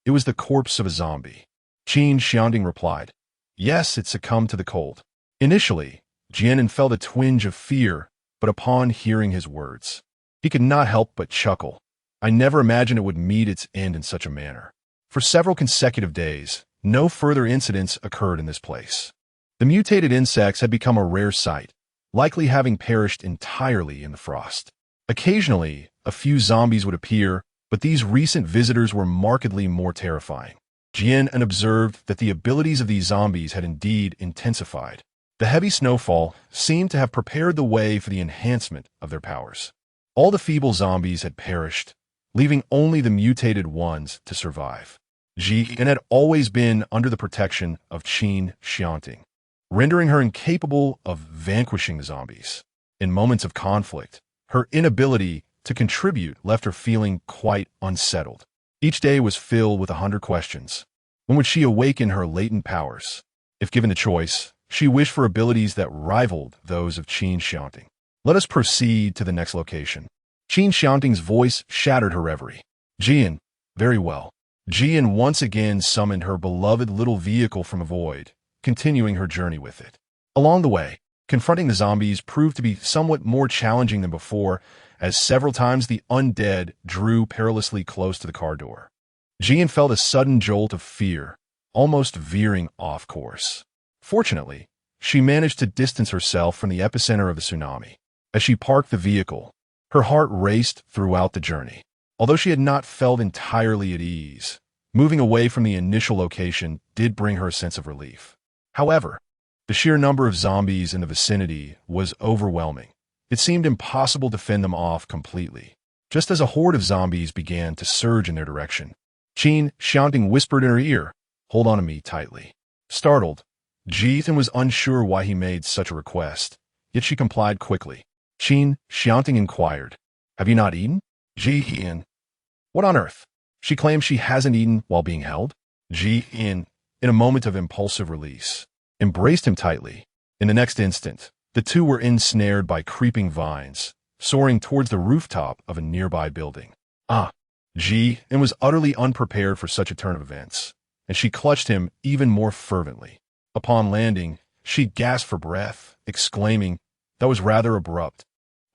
It was the corpse of a zombie. Qin Xiangting replied, "Yes, it succumbed to the cold." Initially, Jian felt a twinge of fear, but upon hearing his words, he could not help but chuckle. I never imagined it would meet its end in such a manner. For several consecutive days, no further incidents occurred in this place. The mutated insects had become a rare sight, likely having perished entirely in the frost. Occasionally, a few zombies would appear, but these recent visitors were markedly more terrifying. Jian observed that the abilities of these zombies had indeed intensified. The heavy snowfall seemed to have prepared the way for the enhancement of their powers. All the feeble zombies had perished, leaving only the mutated ones to survive. Jian had always been under the protection of Qin Xiangting, rendering her incapable of vanquishing the zombies. In moments of conflict, her inability to contribute left her feeling quite unsettled. Each day was filled with 100 questions. When would she awaken her latent powers? If given the choice, she wished for abilities that rivaled those of Qin Xiangting. Let us proceed to the next location. Qin Xiangting's voice shattered her reverie. Jian, very well. Jian once again summoned her beloved little vehicle from a void, continuing her journey with it. Along the way, confronting the zombies proved to be somewhat more challenging than before, as several times the undead drew perilously close to the car door. Jian felt a sudden jolt of fear, almost veering off course. Fortunately, she managed to distance herself from the epicenter of the tsunami. As she parked the vehicle, her heart raced throughout the journey. Although she had not felt entirely at ease, moving away from the initial location did bring her a sense of relief. However, the sheer number of zombies in the vicinity was overwhelming. It seemed impossible to fend them off completely. Just as a horde of zombies began to surge in their direction, Qin Xiangting whispered in her ear, "Hold on to me tightly." Startled, Jian was unsure why he made such a request, yet she complied quickly. Qin Xiangting inquired, "Have you not eaten?" Jian, "What on earth?" She claims she hasn't eaten while being held. Jian, in a moment of impulsive release, embraced him tightly. In the next instant, the two were ensnared by creeping vines, soaring towards the rooftop of a nearby building. Jian was utterly unprepared for such a turn of events, and she clutched him even more fervently. Upon landing, she gasped for breath, exclaiming, "That was rather abrupt,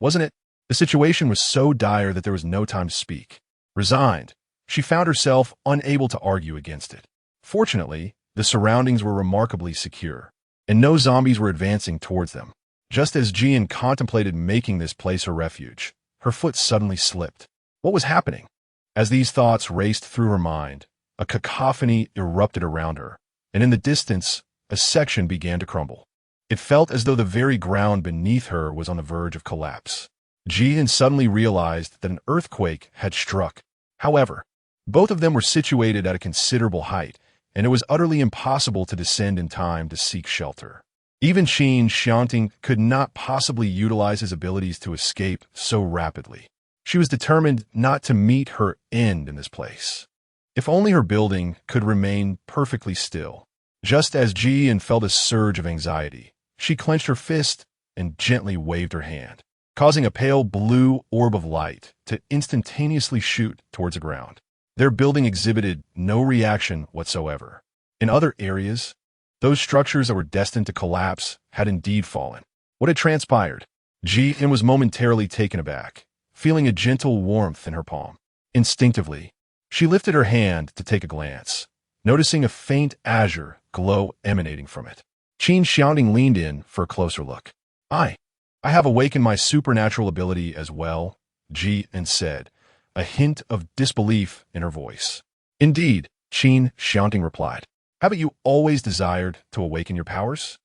wasn't it?" The situation was so dire that there was no time to speak. Resigned, she found herself unable to argue against it. Fortunately, the surroundings were remarkably secure, and no zombies were advancing towards them. Just as Jian contemplated making this place her refuge, her foot suddenly slipped. What was happening? As these thoughts raced through her mind, a cacophony erupted around her, and in the distance, a section began to crumble. It felt as though the very ground beneath her was on the verge of collapse. Jian suddenly realized that an earthquake had struck. However, both of them were situated at a considerable height, and it was utterly impossible to descend in time to seek shelter. Even Qin Xiangting could not possibly utilize his abilities to escape so rapidly. She was determined not to meet her end in this place. If only her building could remain perfectly still. Just as Jian felt a surge of anxiety, she clenched her fist and gently waved her hand, causing a pale blue orb of light to instantaneously shoot towards the ground. Their building exhibited no reaction whatsoever. In other areas, those structures that were destined to collapse had indeed fallen. What had transpired? Jian was momentarily taken aback, feeling a gentle warmth in her palm. Instinctively, she lifted her hand to take a glance, noticing a faint azure glow emanating from it. Qin Xiangting leaned in for a closer look. I have awakened my supernatural ability as well," Jian said, a hint of disbelief in her voice. "Indeed," Qin Xiangting replied. "Haven't you always desired to awaken your powers?"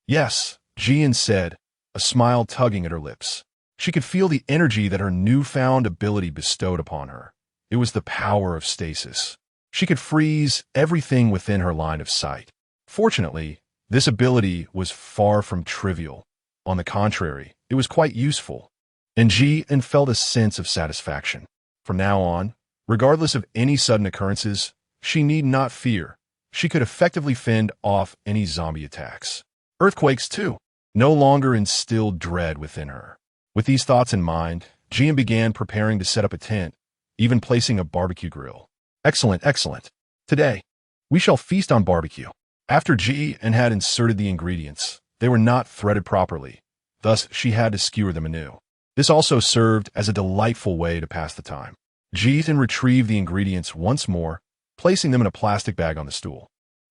"Yes," Jian said, a smile tugging at her lips. She could feel the energy that her newfound ability bestowed upon her. It was the power of stasis. She could freeze everything within her line of sight. Fortunately, this ability was far from trivial. On the contrary, it was quite useful, and Jian felt a sense of satisfaction. From now on, regardless of any sudden occurrences, she need not fear. She could effectively fend off any zombie attacks. Earthquakes, too, no longer instilled dread within her. With these thoughts in mind, Jian began preparing to set up a tent, even placing a barbecue grill. Excellent, excellent. Today, we shall feast on barbecue. After Jian had inserted the ingredients, they were not threaded properly. Thus, she had to skewer them anew. This also served as a delightful way to pass the time. Jian retrieved the ingredients once more, placing them in a plastic bag on the stool.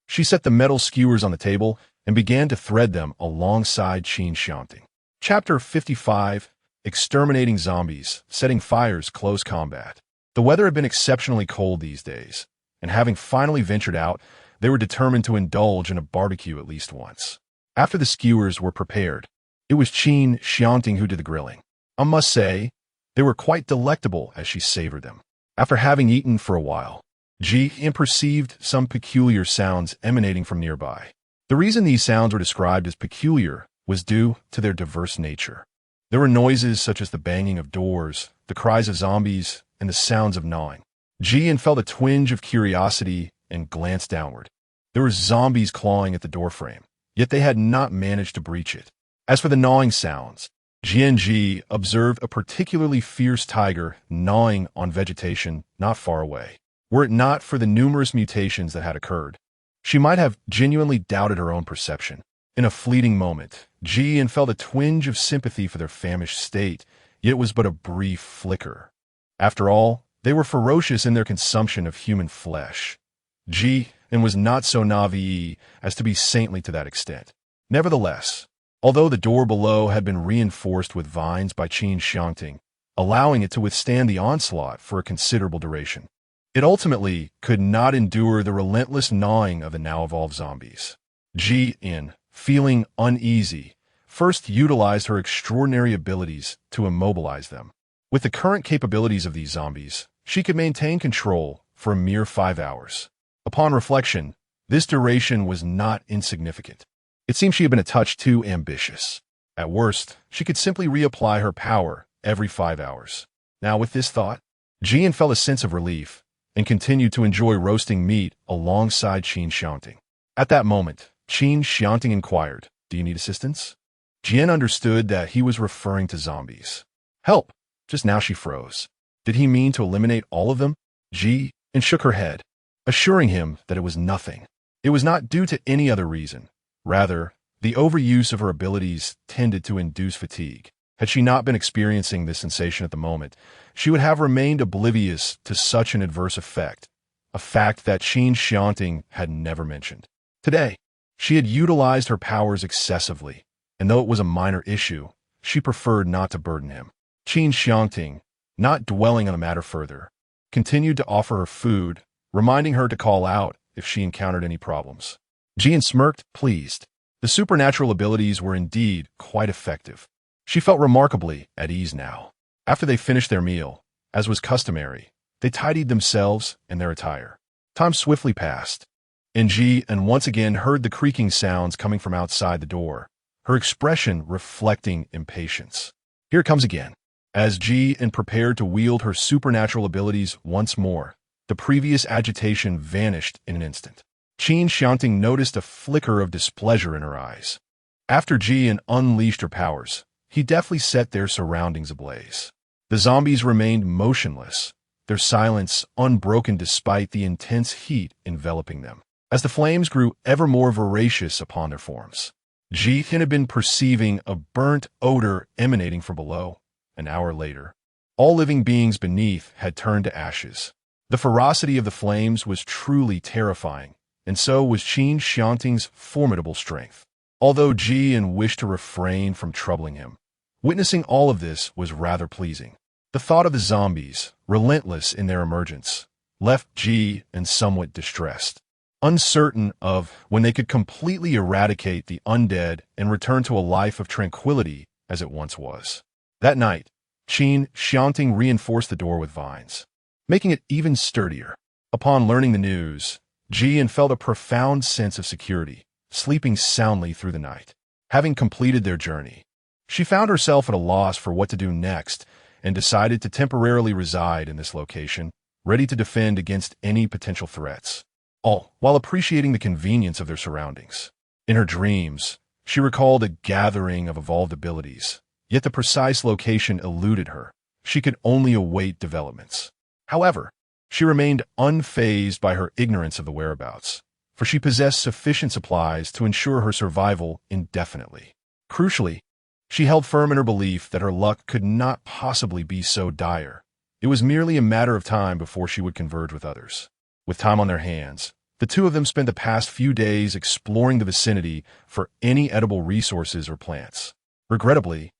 She set the metal skewers on the table and began to thread them alongside Qin Xiangting. Chapter 55, Exterminating Zombies, Setting Fires, Close Combat. The weather had been exceptionally cold these days, and having finally ventured out, they were determined to indulge in a barbecue at least once. After the skewers were prepared, it was Qin Xiangting who did the grilling. I must say, they were quite delectable as she savored them. After having eaten for a while, Jian perceived some peculiar sounds emanating from nearby. The reason these sounds were described as peculiar was due to their diverse nature. There were noises such as the banging of doors, the cries of zombies, and the sounds of gnawing. Jian felt a twinge of curiosity and glanced downward. There were zombies clawing at the doorframe, yet they had not managed to breach it. As for the gnawing sounds, Jian observed a particularly fierce tiger gnawing on vegetation not far away. Were it not for the numerous mutations that had occurred, she might have genuinely doubted her own perception. In a fleeting moment, Jian felt a twinge of sympathy for their famished state, yet it was but a brief flicker. After all, they were ferocious in their consumption of human flesh. Jian was not so naive as to be saintly to that extent. Nevertheless, although the door below had been reinforced with vines by Qin Xiangting, allowing it to withstand the onslaught for a considerable duration, it ultimately could not endure the relentless gnawing of the now-evolved zombies. Jian, feeling uneasy, first utilized her extraordinary abilities to immobilize them. With the current capabilities of these zombies, she could maintain control for a mere 5 hours. Upon reflection, this duration was not insignificant. It seemed she had been a touch too ambitious. At worst, she could simply reapply her power every 5 hours. Now, with this thought, Jian felt a sense of relief and continued to enjoy roasting meat alongside Qin Xiangting. At that moment, Qin Xiangting inquired, "Do you need assistance?" Jian understood that he was referring to zombies. "Help!" Just now she froze. Did he mean to eliminate all of them? Jian shook her head, assuring him that it was nothing. It was not due to any other reason. Rather, the overuse of her abilities tended to induce fatigue. Had she not been experiencing this sensation at the moment, she would have remained oblivious to such an adverse effect, a fact that Qin Xiangting had never mentioned. Today, she had utilized her powers excessively, and though it was a minor issue, she preferred not to burden him. Qin Xiangting, not dwelling on the matter further, continued to offer her food, reminding her to call out if she encountered any problems. Jian smirked, pleased. The supernatural abilities were indeed quite effective. She felt remarkably at ease now. After they finished their meal, as was customary, they tidied themselves and their attire. Time swiftly passed, and Jian once again heard the creaking sounds coming from outside the door, her expression reflecting impatience. Here it comes again. As Jian prepared to wield her supernatural abilities once more, the previous agitation vanished in an instant. Qin Xiangting noticed a flicker of displeasure in her eyes. After Jian unleashed her powers, he deftly set their surroundings ablaze. The zombies remained motionless, their silence unbroken despite the intense heat enveloping them. As the flames grew ever more voracious upon their forms, Jian had been perceiving a burnt odor emanating from below. An hour later, all living beings beneath had turned to ashes. The ferocity of the flames was truly terrifying, and so was Qin Xiangting's formidable strength. Although Jian wished to refrain from troubling him, witnessing all of this was rather pleasing. The thought of the zombies, relentless in their emergence, left Jian somewhat distressed, uncertain of when they could completely eradicate the undead and return to a life of tranquility as it once was. That night, Qin Xiangting reinforced the door with vines, making it even sturdier. Upon learning the news, Jian felt a profound sense of security, sleeping soundly through the night. Having completed their journey, She found herself at a loss for what to do next and decided to temporarily reside in this location, ready to defend against any potential threats, all while appreciating the convenience of their surroundings. In her dreams, she recalled a gathering of evolved abilities, yet the precise location eluded her. She could only await developments. However, she remained unfazed by her ignorance of the whereabouts, for she possessed sufficient supplies to ensure her survival indefinitely. Crucially, she held firm in her belief that her luck could not possibly be so dire. It was merely a matter of time before she would converge with others. With time on their hands, the two of them spent the past few days exploring the vicinity for any edible resources or plants. Regrettably,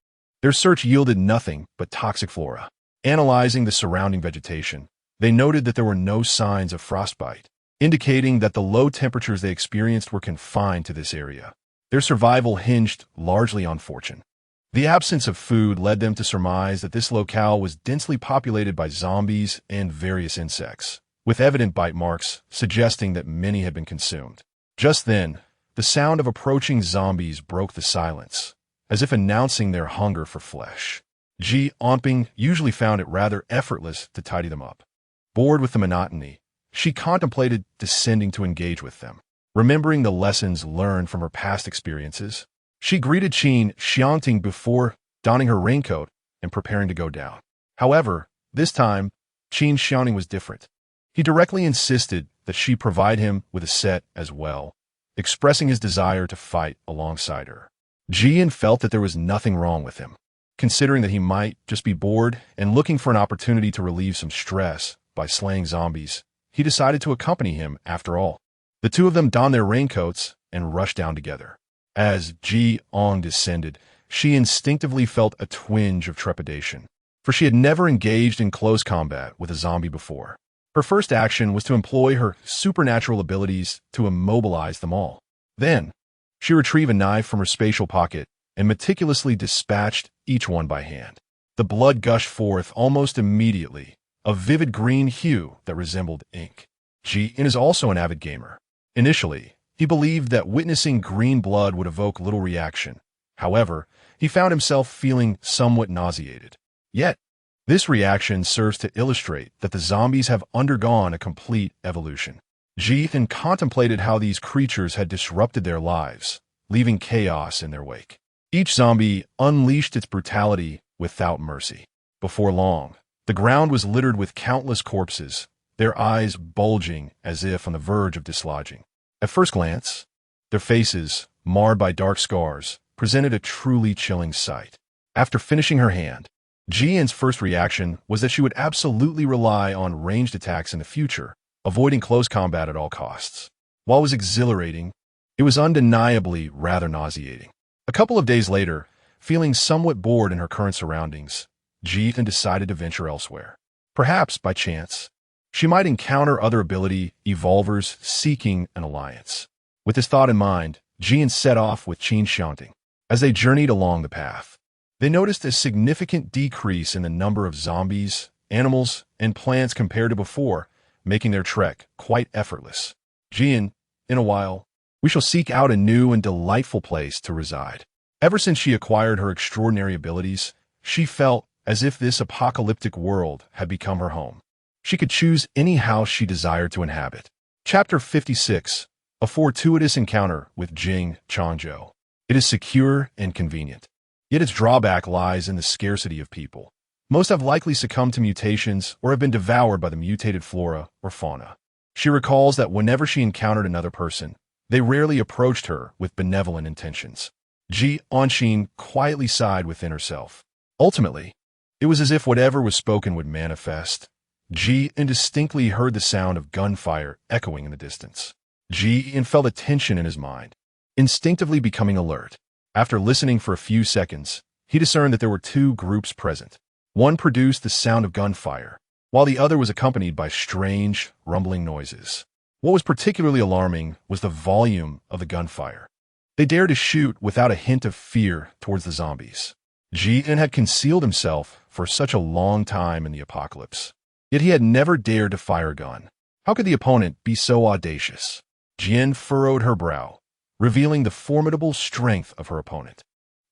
their search yielded nothing but toxic flora. Analyzing the surrounding vegetation, they noted that there were no signs of frostbite, indicating that the low temperatures they experienced were confined to this area. Their survival hinged largely on fortune. The absence of food led them to surmise that this locale was densely populated by zombies and various insects, with evident bite marks suggesting that many had been consumed. Just then, the sound of approaching zombies broke the silence, as if announcing their hunger for flesh. Qin Xiangting usually found it rather effortless to tidy them up. Bored with the monotony, she contemplated descending to engage with them. Remembering the lessons learned from her past experiences, she greeted Qin Xiangting before donning her raincoat and preparing to go down. However, this time, Qin Xiangting was different. He directly insisted that she provide him with a set as well, expressing his desire to fight alongside her. Qin felt that there was nothing wrong with him, considering that he might just be bored and looking for an opportunity to relieve some stress by slaying zombies. He decided to accompany him after all. The two of them donned their raincoats and rushed down together. As Qin descended, she instinctively felt a twinge of trepidation, for she had never engaged in close combat with a zombie before. Her first action was to employ her supernatural abilities to immobilize them all. Then, she retrieved a knife from her spatial pocket and meticulously dispatched each one by hand. The blood gushed forth almost immediately, a vivid green hue that resembled ink. Qin is also an avid gamer. Initially, he believed that witnessing green blood would evoke little reaction. However, he found himself feeling somewhat nauseated. Yet, this reaction serves to illustrate that the zombies have undergone a complete evolution. Qin contemplated how these creatures had disrupted their lives, leaving chaos in their wake. Each zombie unleashed its brutality without mercy. Before long, the ground was littered with countless corpses, their eyes bulging as if on the verge of dislodging. At first glance, their faces, marred by dark scars, presented a truly chilling sight. After finishing her hand, Qin's first reaction was that she would absolutely rely on ranged attacks in the future, avoiding close combat at all costs. While it was exhilarating, it was undeniably rather nauseating. A couple of days later, feeling somewhat bored in her current surroundings, Qin decided to venture elsewhere. Perhaps, by chance, she might encounter other ability evolvers seeking an alliance. With this thought in mind, Qin set off with Qin Xiangting. As they journeyed along the path, they noticed a significant decrease in the number of zombies, animals, and plants compared to before, making their trek quite effortless. Qin, in a while, we shall seek out a new and delightful place to reside. Ever since she acquired her extraordinary abilities, she felt as if this apocalyptic world had become her home. She could choose any house she desired to inhabit. Chapter 56, A Fortuitous Encounter with Qin Xiangting. It is secure and convenient. Yet its drawback lies in the scarcity of people. Most have likely succumbed to mutations or have been devoured by the mutated flora or fauna. She recalls that whenever she encountered another person, they rarely approached her with benevolent intentions. Qin Xiangting quietly sighed within herself. Ultimately, it was as if whatever was spoken would manifest. Qin indistinctly heard the sound of gunfire echoing in the distance. Qin felt a tension in his mind, instinctively becoming alert. After listening for a few seconds, he discerned that there were two groups present. One produced the sound of gunfire, while the other was accompanied by strange, rumbling noises. What was particularly alarming was the volume of the gunfire. They dared to shoot without a hint of fear towards the zombies. Qin had concealed himself for such a long time in the apocalypse, yet he had never dared to fire a gun. How could the opponent be so audacious? Qin furrowed her brow, revealing the formidable strength of her opponent.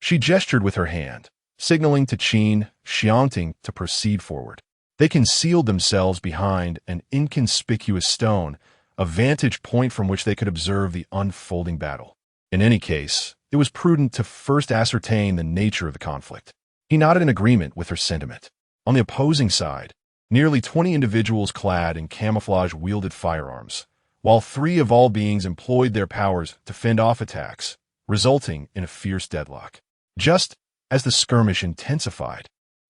She gestured with her hand, signaling to Qin Xiangting to proceed forward. They concealed themselves behind an inconspicuous stone, a vantage point from which they could observe the unfolding battle. In any case, it was prudent to first ascertain the nature of the conflict. He nodded in agreement with her sentiment. On the opposing side, nearly 20 individuals clad in camouflage wielded firearms, while 3 of all beings employed their powers to fend off attacks, resulting in a fierce deadlock. Just as the skirmish intensified,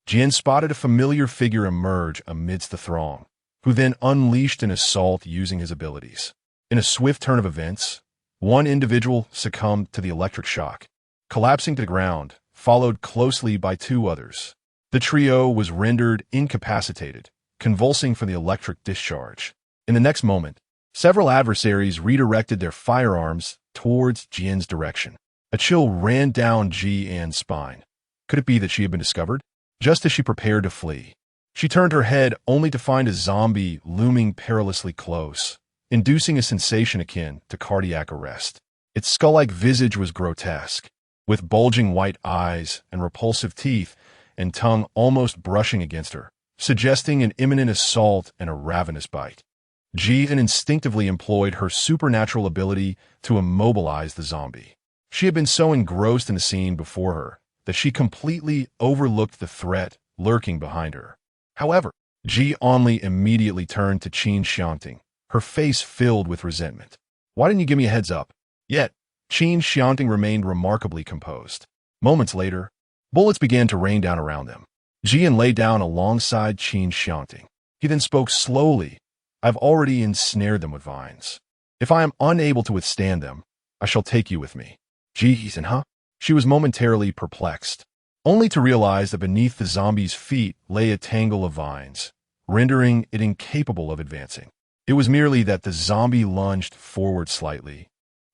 Jian spotted a familiar figure emerge amidst the throng, who then unleashed an assault using his abilities. In a swift turn of events, one individual succumbed to the electric shock, collapsing to the ground, followed closely by 2 others. The trio was rendered incapacitated, convulsing from the electric discharge. In the next moment, several adversaries redirected their firearms towards Jian's direction. A chill ran down Jian's spine. Could it be that she had been discovered? Just as she prepared to flee, she turned her head only to find a zombie looming perilously close, inducing a sensation akin to cardiac arrest. Its skull-like visage was grotesque, with bulging white eyes and repulsive teeth and tongue almost brushing against her, suggesting an imminent assault and a ravenous bite. Jian instinctively employed her supernatural ability to immobilize the zombie. She had been so engrossed in the scene before her that she completely overlooked the threat lurking behind her. However, Ji Only immediately turned to Qin Xiangting, her face filled with resentment. "Why didn't you give me a heads up?" Yet, Qin Xiangting remained remarkably composed. Moments later, bullets began to rain down around them. Jian lay down alongside Qin Xiangting. He then spoke slowly. "I've already ensnared them with vines. If I am unable to withstand them, I shall take you with me." Jian, huh? She was momentarily perplexed, only to realize that beneath the zombie's feet lay a tangle of vines, rendering it incapable of advancing. It was merely that the zombie lunged forward slightly,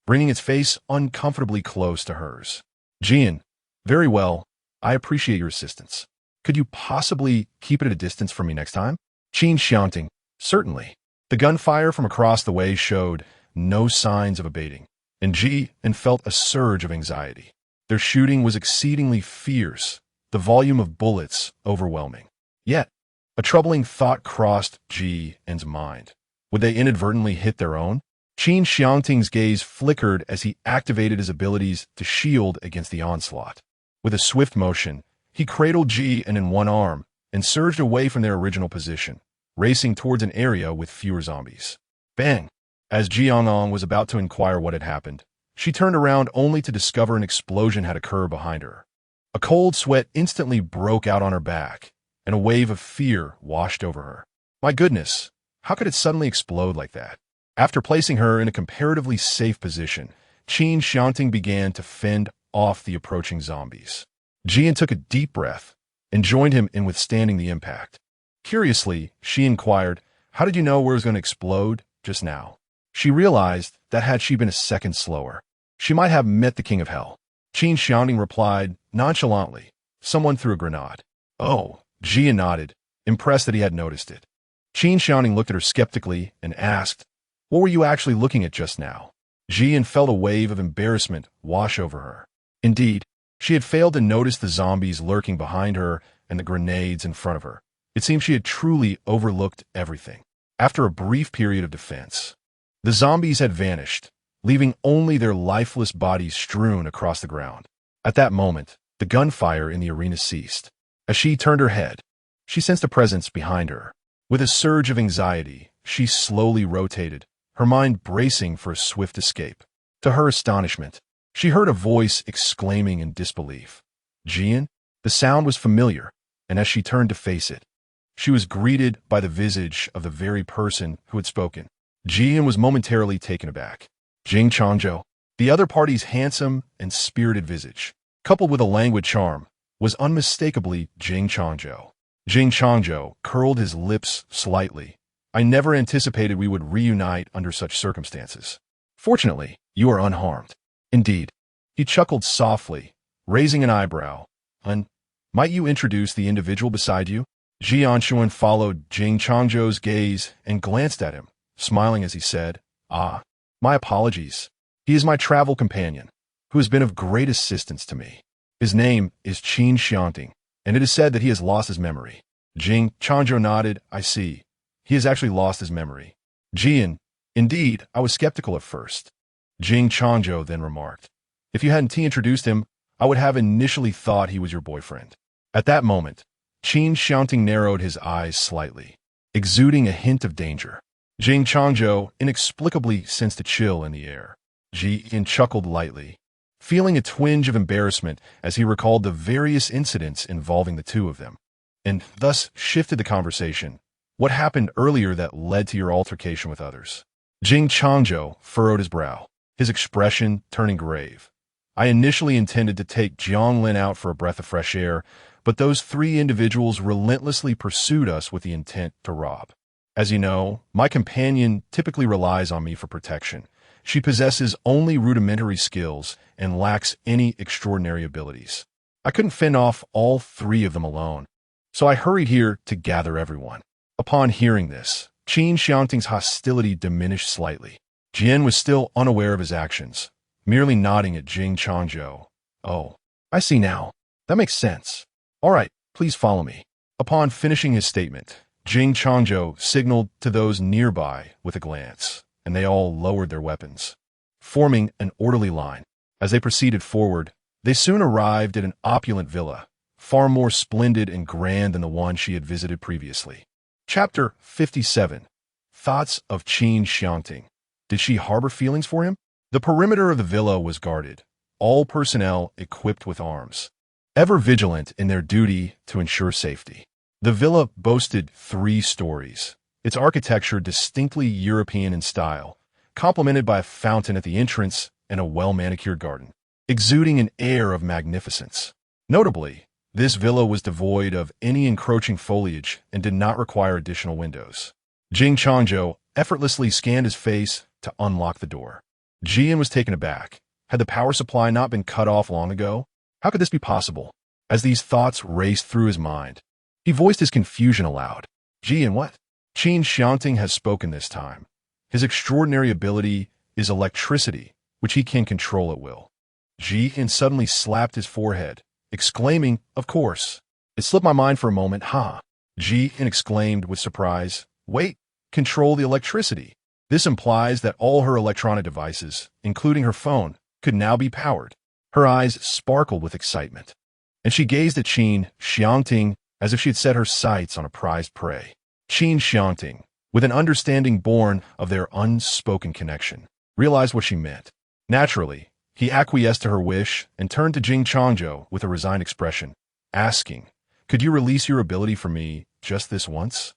bringing its face uncomfortably close to hers. "Jian, very well. I appreciate your assistance. Could you possibly keep it at a distance from me next time?" Qin Xiangting, "Certainly." The gunfire from across the way showed no signs of abating, and Jian felt a surge of anxiety. Their shooting was exceedingly fierce, the volume of bullets overwhelming. Yet, a troubling thought crossed Jian's mind. Would they inadvertently hit their own? Qin Xiangting's gaze flickered as he activated his abilities to shield against the onslaught. With a swift motion, he cradled Jian in one arm and surged away from their original position, racing towards an area with fewer zombies. Bang! As Jiangong was about to inquire what had happened, she turned around only to discover an explosion had occurred behind her. A cold sweat instantly broke out on her back, and a wave of fear washed over her. My goodness, how could it suddenly explode like that? After placing her in a comparatively safe position, Qin Xiangting began to fend off the approaching zombies. Jian took a deep breath and joined him in withstanding the impact. Curiously, she inquired, "How did you know where it was going to explode just now?" She realized that had she been a second slower, she might have met the King of Hell. Qin Xiangting replied nonchalantly, "Someone threw a grenade." "Oh," Jian nodded, impressed that he had noticed it. Qin Xiangting looked at her skeptically and asked, "What were you actually looking at just now?" Jian felt a wave of embarrassment wash over her. Indeed, she had failed to notice the zombies lurking behind her and the grenades in front of her. It seemed she had truly overlooked everything. After a brief period of defense, the zombies had vanished, leaving only their lifeless bodies strewn across the ground. At that moment, the gunfire in the arena ceased. As she turned her head, she sensed a presence behind her. With a surge of anxiety, she slowly rotated, her mind bracing for a swift escape. To her astonishment, she heard a voice exclaiming in disbelief. "Jian?" The sound was familiar, and as she turned to face it, she was greeted by the visage of the very person who had spoken. Jian was momentarily taken aback. Jing Changzhou, the other party's handsome and spirited visage, coupled with a languid charm, was unmistakably Jing Changzhou. Jing Changzhou curled his lips slightly. "I never anticipated we would reunite under such circumstances. Fortunately, you are unharmed." "Indeed." He chuckled softly, raising an eyebrow. Might you introduce the individual beside you?" Jianshuan followed Jing Changzhou's gaze and glanced at him, smiling as he said, "Ah, my apologies. He is my travel companion, who has been of great assistance to me." His name is Qin Xiangting, and it is said that he has lost his memory. Jing Changzhou nodded. I see. He has actually lost his memory. Jian, indeed, I was skeptical at first. Jing Changzhou then remarked, if you hadn't introduced him, I would have initially thought he was your boyfriend. At that moment, Qin Xiangting narrowed his eyes slightly, exuding a hint of danger. Jing Changzhou inexplicably sensed a chill in the air. Jian chuckled lightly, feeling a twinge of embarrassment as he recalled the various incidents involving the two of them, and thus shifted the conversation. What happened earlier that led to your altercation with others? Jing Changzhou furrowed his brow, his expression turning grave. I initially intended to take Jianglin out for a breath of fresh air, but those three individuals relentlessly pursued us with the intent to rob. As you know, my companion typically relies on me for protection. She possesses only rudimentary skills and lacks any extraordinary abilities. I couldn't fend off all three of them alone, so I hurried here to gather everyone. Upon hearing this, Qin Xiangting's hostility diminished slightly. Jian was still unaware of his actions, merely nodding at Jing Changzhou. Oh, I see now. That makes sense. All right, please follow me. Upon finishing his statement, Jing Changzhou signaled to those nearby with a glance, and they all lowered their weapons, forming an orderly line. As they proceeded forward, they soon arrived at an opulent villa, far more splendid and grand than the one she had visited previously. Chapter 57. Thoughts of Qin Xiangting. Did she harbor feelings for him? The perimeter of the villa was guarded, all personnel equipped with arms, ever vigilant in their duty to ensure safety. The villa boasted 3 stories, its architecture distinctly European in style, complemented by a fountain at the entrance and a well-manicured garden, exuding an air of magnificence. Notably, this villa was devoid of any encroaching foliage and did not require additional windows. Jing Changzhou effortlessly scanned his face to unlock the door. Jian was taken aback. Had the power supply not been cut off long ago? How could this be possible? As these thoughts raced through his mind, he voiced his confusion aloud. Jian, what? Qin Xiangting has spoken this time. His extraordinary ability is electricity, which he can control at will. Jian suddenly slapped his forehead, exclaiming, of course. It slipped my mind for a moment, huh? Jian exclaimed with surprise. Wait, control the electricity. This implies that all her electronic devices, including her phone, could now be powered. Her eyes sparkled with excitement, and she gazed at Qin Xiangting as if she had set her sights on a prized prey. Qin Xiangting, with an understanding born of their unspoken connection, realized what she meant. Naturally, he acquiesced to her wish and turned to Jing Changzhou with a resigned expression, asking, could you release your ability for me just this once?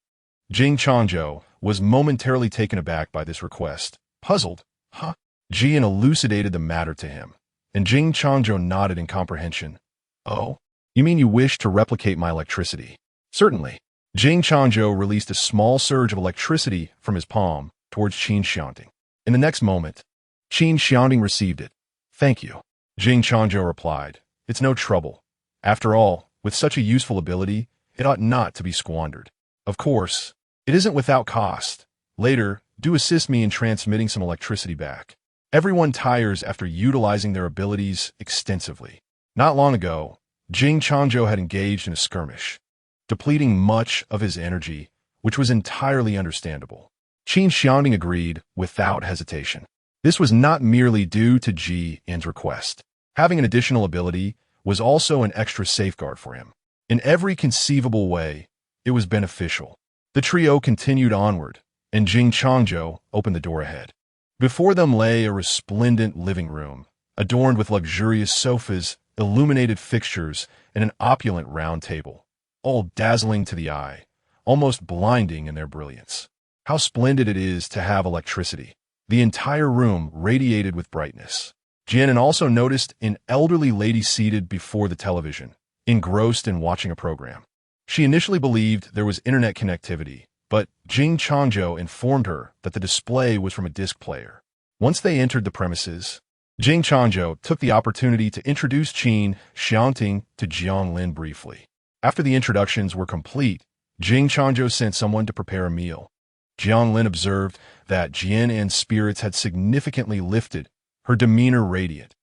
Jing Changzhou was momentarily taken aback by this request. Puzzled, huh? Jian elucidated the matter to him, and Jing Changzhou nodded in comprehension. Oh, you mean you wish to replicate my electricity? Certainly. Jing Changzhou released a small surge of electricity from his palm towards Qin Xiangting. In the next moment, Qin Xiangting received it. Thank you. Jing Changzhou replied. It's no trouble. After all, with such a useful ability, it ought not to be squandered. Of course, it isn't without cost. Later, do assist me in transmitting some electricity back. Everyone tires after utilizing their abilities extensively. Not long ago, Jing Changzhou had engaged in a skirmish, depleting much of his energy, which was entirely understandable. Qin Xiangting agreed without hesitation. This was not merely due to Jian's request. Having an additional ability was also an extra safeguard for him. In every conceivable way, it was beneficial. The trio continued onward, and Jing Changzhou opened the door ahead. Before them lay a resplendent living room, adorned with luxurious sofas, illuminated fixtures, and an opulent round table, all dazzling to the eye, almost blinding in their brilliance. How splendid it is to have electricity. The entire room radiated with brightness. Jian also noticed an elderly lady seated before the television, engrossed in watching a program. She initially believed there was internet connectivity, but Jing Changzhou informed her that the display was from a disc player. Once they entered the premises, Jing Changzhou took the opportunity to introduce Qin Xiangting to Jianglin briefly. After the introductions were complete, Jing Changzhou sent someone to prepare a meal. Jianglin observed that Jian's spirits had significantly lifted, her demeanor radiant.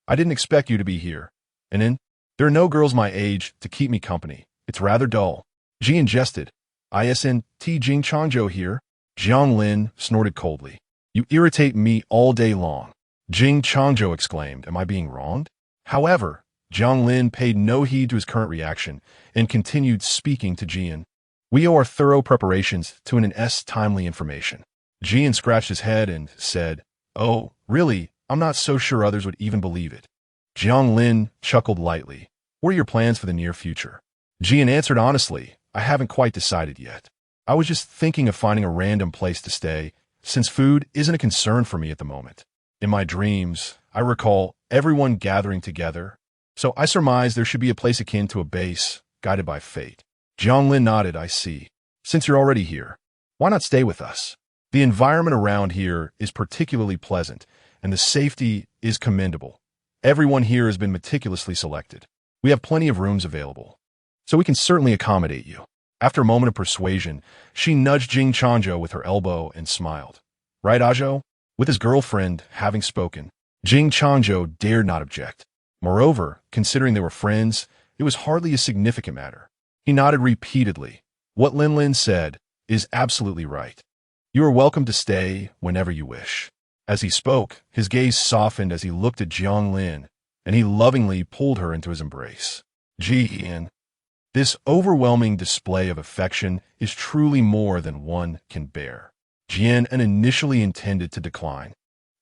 I didn't expect you to be here. And then, There are no girls my age to keep me company. It's rather dull. Ji ingested. ISNT Jing Changzhou here. Jiang Lin snorted coldly. You irritate me all day long. Jing Changzhou exclaimed, am I being wronged? However, Jiang Lin paid no heed to his current reaction and continued speaking to Jian. We owe our thorough preparations to an timely information. Jian scratched his head and said, oh, really? I'm not so sure others would even believe it. Jiang Lin chuckled lightly. What are your plans for the near future? Jian answered honestly, I haven't quite decided yet. I was just thinking of finding a random place to stay, since food isn't a concern for me at the moment. In my dreams, I recall everyone gathering together, so I surmise there should be a place akin to a base, guided by fate. Jiang Lin nodded, I see. Since you're already here, why not stay with us? The environment around here is particularly pleasant, and the safety is commendable. Everyone here has been meticulously selected. We have plenty of rooms available, so we can certainly accommodate you. After a moment of persuasion, she nudged Jing Changzhou with her elbow and smiled. Right, Ajo? With his girlfriend having spoken, Jing Changzhou dared not object. Moreover, considering they were friends, it was hardly a significant matter. He nodded repeatedly. What Lin Lin said is absolutely right. You are welcome to stay whenever you wish. As he spoke, his gaze softened as he looked at Jiang Lin, and he lovingly pulled her into his embrace. Jian. This overwhelming display of affection is truly more than one can bear. Jian initially intended to decline,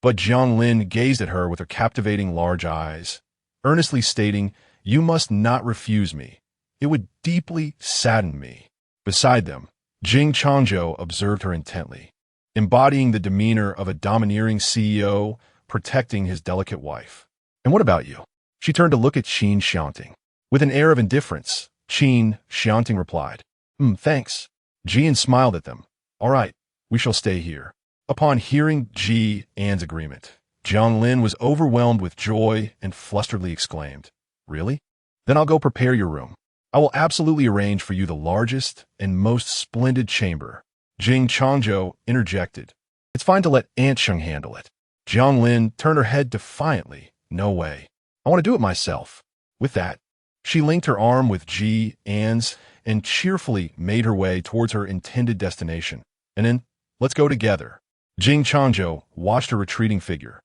but Jiang Lin gazed at her with her captivating large eyes, earnestly stating, you must not refuse me. It would deeply sadden me. Beside them, Jing Changzhou observed her intently, embodying the demeanor of a domineering CEO protecting his delicate wife. And what about you? She turned to look at Qin Xiangting. With an air of indifference, Qin Xiangting replied, thanks. Jian smiled at them. All right, we shall stay here. Upon hearing Ji An's agreement, Jiang Lin was overwhelmed with joy and flusteredly exclaimed, really? Then I'll go prepare your room. I will absolutely arrange for you the largest and most splendid chamber. Jing Changzhou interjected. It's fine to let Aunt Sheng handle it. Jiang Lin turned her head defiantly. No way. I want to do it myself. With that, she linked her arm with Ji An's and cheerfully made her way towards her intended destination. And then, let's go together. Jing Changzhou watched her retreating figure,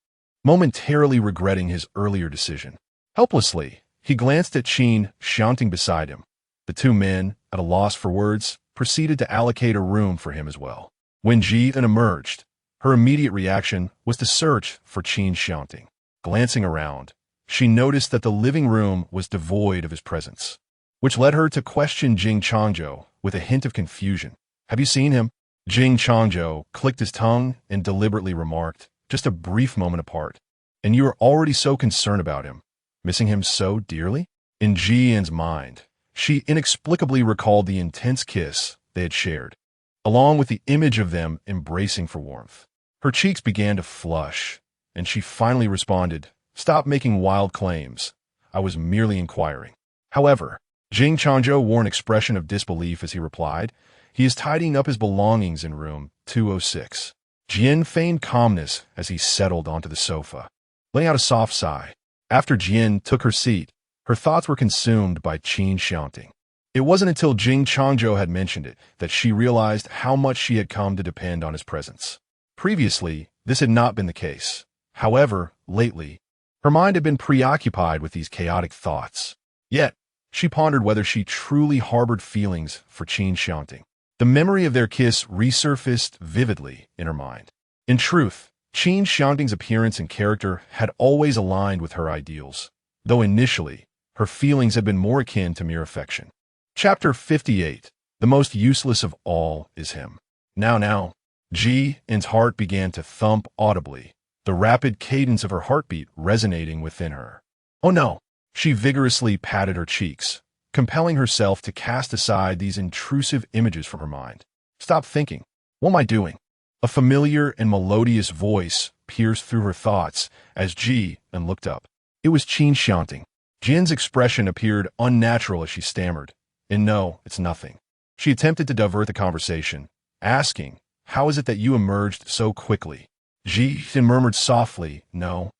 momentarily regretting his earlier decision. Helplessly, he glanced at Qin Xiangting beside him. The two men, at a loss for words, proceeded to allocate a room for him as well. When Ji An emerged, her immediate reaction was to search for Qin Xiangting. Glancing around, she noticed that the living room was devoid of his presence, which led her to question Jing Changzhou with a hint of confusion. Have you seen him? Jing Changzhou clicked his tongue and deliberately remarked, just a brief moment apart. And you are already so concerned about him, missing him so dearly? In Ji An's mind, she inexplicably recalled the intense kiss they had shared, along with the image of them embracing for warmth. Her cheeks began to flush, and she finally responded, stop making wild claims. I was merely inquiring. However, Jing Changzhou wore an expression of disbelief as he replied, he is tidying up his belongings in room 206. Jian feigned calmness as he settled onto the sofa, letting out a soft sigh. After Jian took her seat, her thoughts were consumed by Qin Xiangting. It wasn't until Jing Changzhou had mentioned it that she realized how much she had come to depend on his presence. Previously, this had not been the case. However, lately, her mind had been preoccupied with these chaotic thoughts. Yet, she pondered whether she truly harbored feelings for Qin Xiangting. The memory of their kiss resurfaced vividly in her mind. In truth, Qin Xiangting's appearance and character had always aligned with her ideals, though initially, her feelings had been more akin to mere affection. Chapter 58. The most useless of all is him. Now, Ji An's heart began to thump audibly, the rapid cadence of her heartbeat resonating within her. Oh no! She vigorously patted her cheeks, compelling herself to cast aside these intrusive images from her mind. Stop thinking. What am I doing? A familiar and melodious voice pierced through her thoughts as Ji An looked up. It was Qin Xiangting. Jin's expression appeared unnatural as she stammered, and no, it's nothing. She attempted to divert the conversation, asking, how is it that you emerged so quickly? Ji An murmured softly, no.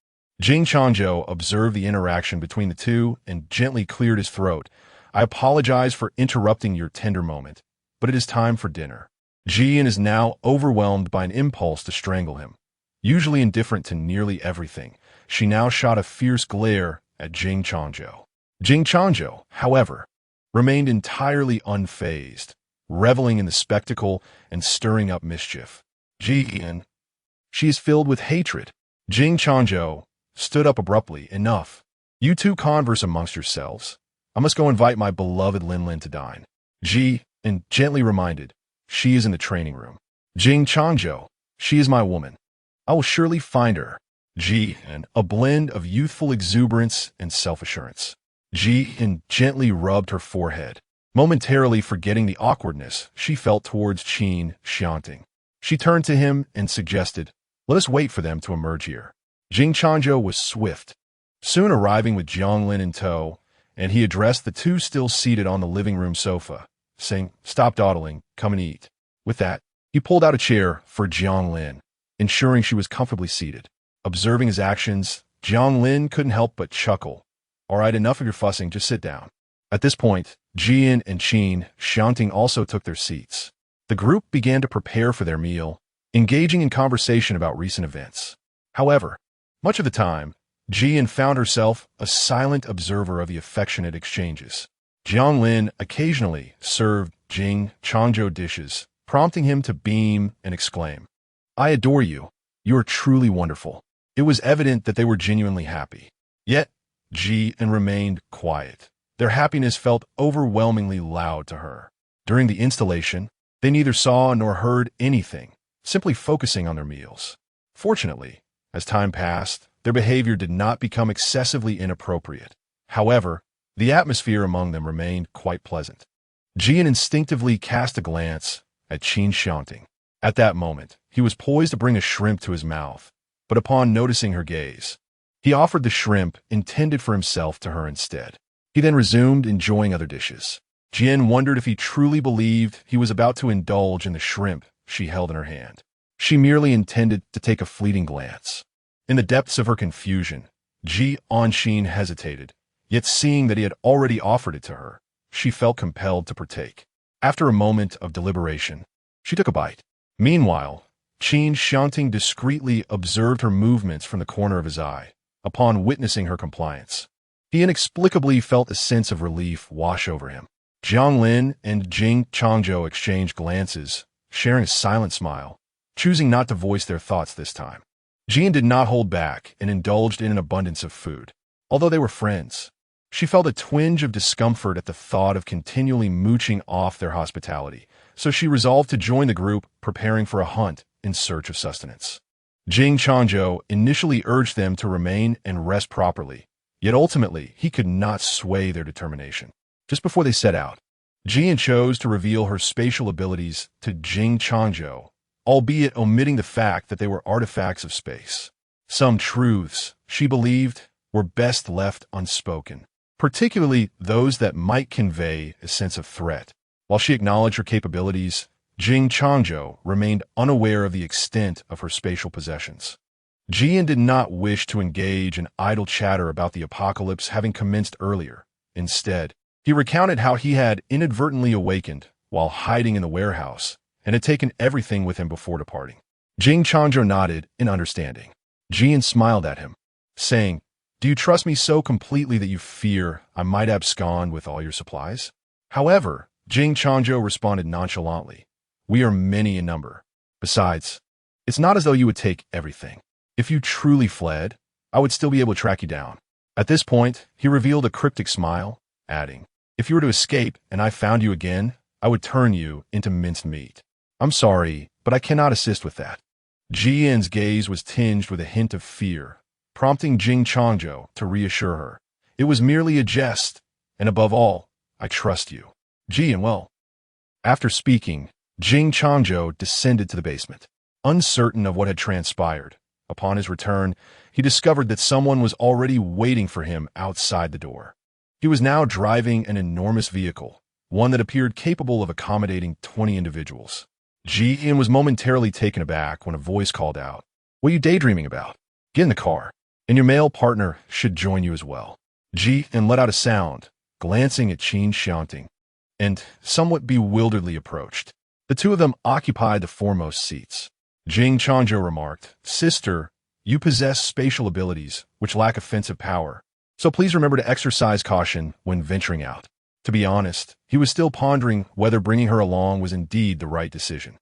Jing Changzhou observed the interaction between the two and gently cleared his throat. I apologize for interrupting your tender moment, but it is time for dinner. Jian is now overwhelmed by an impulse to strangle him. Usually indifferent to nearly everything, she now shot a fierce glare at Jing Changzhou. Jing Changzhou, however, remained entirely unfazed, reveling in the spectacle and stirring up mischief. Jian, she is filled with hatred. Jing Changzhou stood up abruptly. Enough. You two converse amongst yourselves. I must go invite my beloved Lin Lin to dine. Ji, and gently reminded, she is in the training room. Jing Changzhou, she is my woman. I will surely find her. Ji, and a blend of youthful exuberance and self-assurance. Ji, and gently rubbed her forehead, momentarily forgetting the awkwardness she felt towards Qin Xiangting. She turned to him and suggested, let us wait for them to emerge here. Jing Changzhou was swift, soon arriving with Jiang Lin in tow, and he addressed the two still seated on the living room sofa, saying, stop dawdling, come and eat. With that, he pulled out a chair for Jiang Lin, ensuring she was comfortably seated. Observing his actions, Jiang Lin couldn't help but chuckle. All right, enough of your fussing, just sit down. At this point, Jian and Qin Xiangting also took their seats. The group began to prepare for their meal, engaging in conversation about recent events. However, much of the time, Jian found herself a silent observer of the affectionate exchanges. Jiang Lin occasionally served Jing Changzhou dishes, prompting him to beam and exclaim, I adore you. You are truly wonderful. It was evident that they were genuinely happy. Yet, Jian remained quiet. Their happiness felt overwhelmingly loud to her. During the installation, they neither saw nor heard anything, simply focusing on their meals. Fortunately, as time passed, their behavior did not become excessively inappropriate. However, the atmosphere among them remained quite pleasant. Jian instinctively cast a glance at Qin Xiangting. At that moment, he was poised to bring a shrimp to his mouth, but upon noticing her gaze, he offered the shrimp intended for himself to her instead. He then resumed enjoying other dishes. Jian wondered if he truly believed he was about to indulge in the shrimp she held in her hand. She merely intended to take a fleeting glance. In the depths of her confusion, Ji Onxin hesitated, yet seeing that he had already offered it to her, she felt compelled to partake. After a moment of deliberation, she took a bite. Meanwhile, Qin Xiangting discreetly observed her movements from the corner of his eye. Upon witnessing her compliance, he inexplicably felt a sense of relief wash over him. Jiang Lin and Jing Changzhou exchanged glances, sharing a silent smile, choosing not to voice their thoughts this time. Jian did not hold back and indulged in an abundance of food. Although they were friends, she felt a twinge of discomfort at the thought of continually mooching off their hospitality, so she resolved to join the group preparing for a hunt in search of sustenance. Jing Changzhou initially urged them to remain and rest properly, yet ultimately he could not sway their determination. Just before they set out, Jian chose to reveal her spatial abilities to Jing Changzhou, albeit omitting the fact that they were artifacts of space. Some truths, she believed, were best left unspoken, particularly those that might convey a sense of threat. While she acknowledged her capabilities, Jing Changzhou remained unaware of the extent of her spatial possessions. Jian did not wish to engage in idle chatter about the apocalypse having commenced earlier. Instead, he recounted how he had inadvertently awakened while hiding in the warehouse and had taken everything with him before departing. Jing Changzhou nodded in understanding. Jian smiled at him, saying, Do you trust me so completely that you fear I might abscond with all your supplies? However, Jing Changzhou responded nonchalantly, We are many in number. Besides, it's not as though you would take everything. If you truly fled, I would still be able to track you down. At this point, he revealed a cryptic smile, adding, If you were to escape and I found you again, I would turn you into minced meat. I'm sorry, but I cannot assist with that. Jian's gaze was tinged with a hint of fear, prompting Jing Changzhou to reassure her. It was merely a jest, and above all, I trust you. Jian, well. After speaking, Jing Changzhou descended to the basement. Uncertain of what had transpired, upon his return, he discovered that someone was already waiting for him outside the door. He was now driving an enormous vehicle, one that appeared capable of accommodating 20 individuals. Jian was momentarily taken aback when a voice called out, What are you daydreaming about? Get in the car. and your male partner should join you as well. Qin let out a sound, glancing at Qin Xiangting, and somewhat bewilderedly approached. The two of them occupied the foremost seats. Qin Xiangting remarked, "Sister, you possess spatial abilities which lack offensive power, so please remember to exercise caution when venturing out." To be honest, he was still pondering whether bringing her along was indeed the right decision.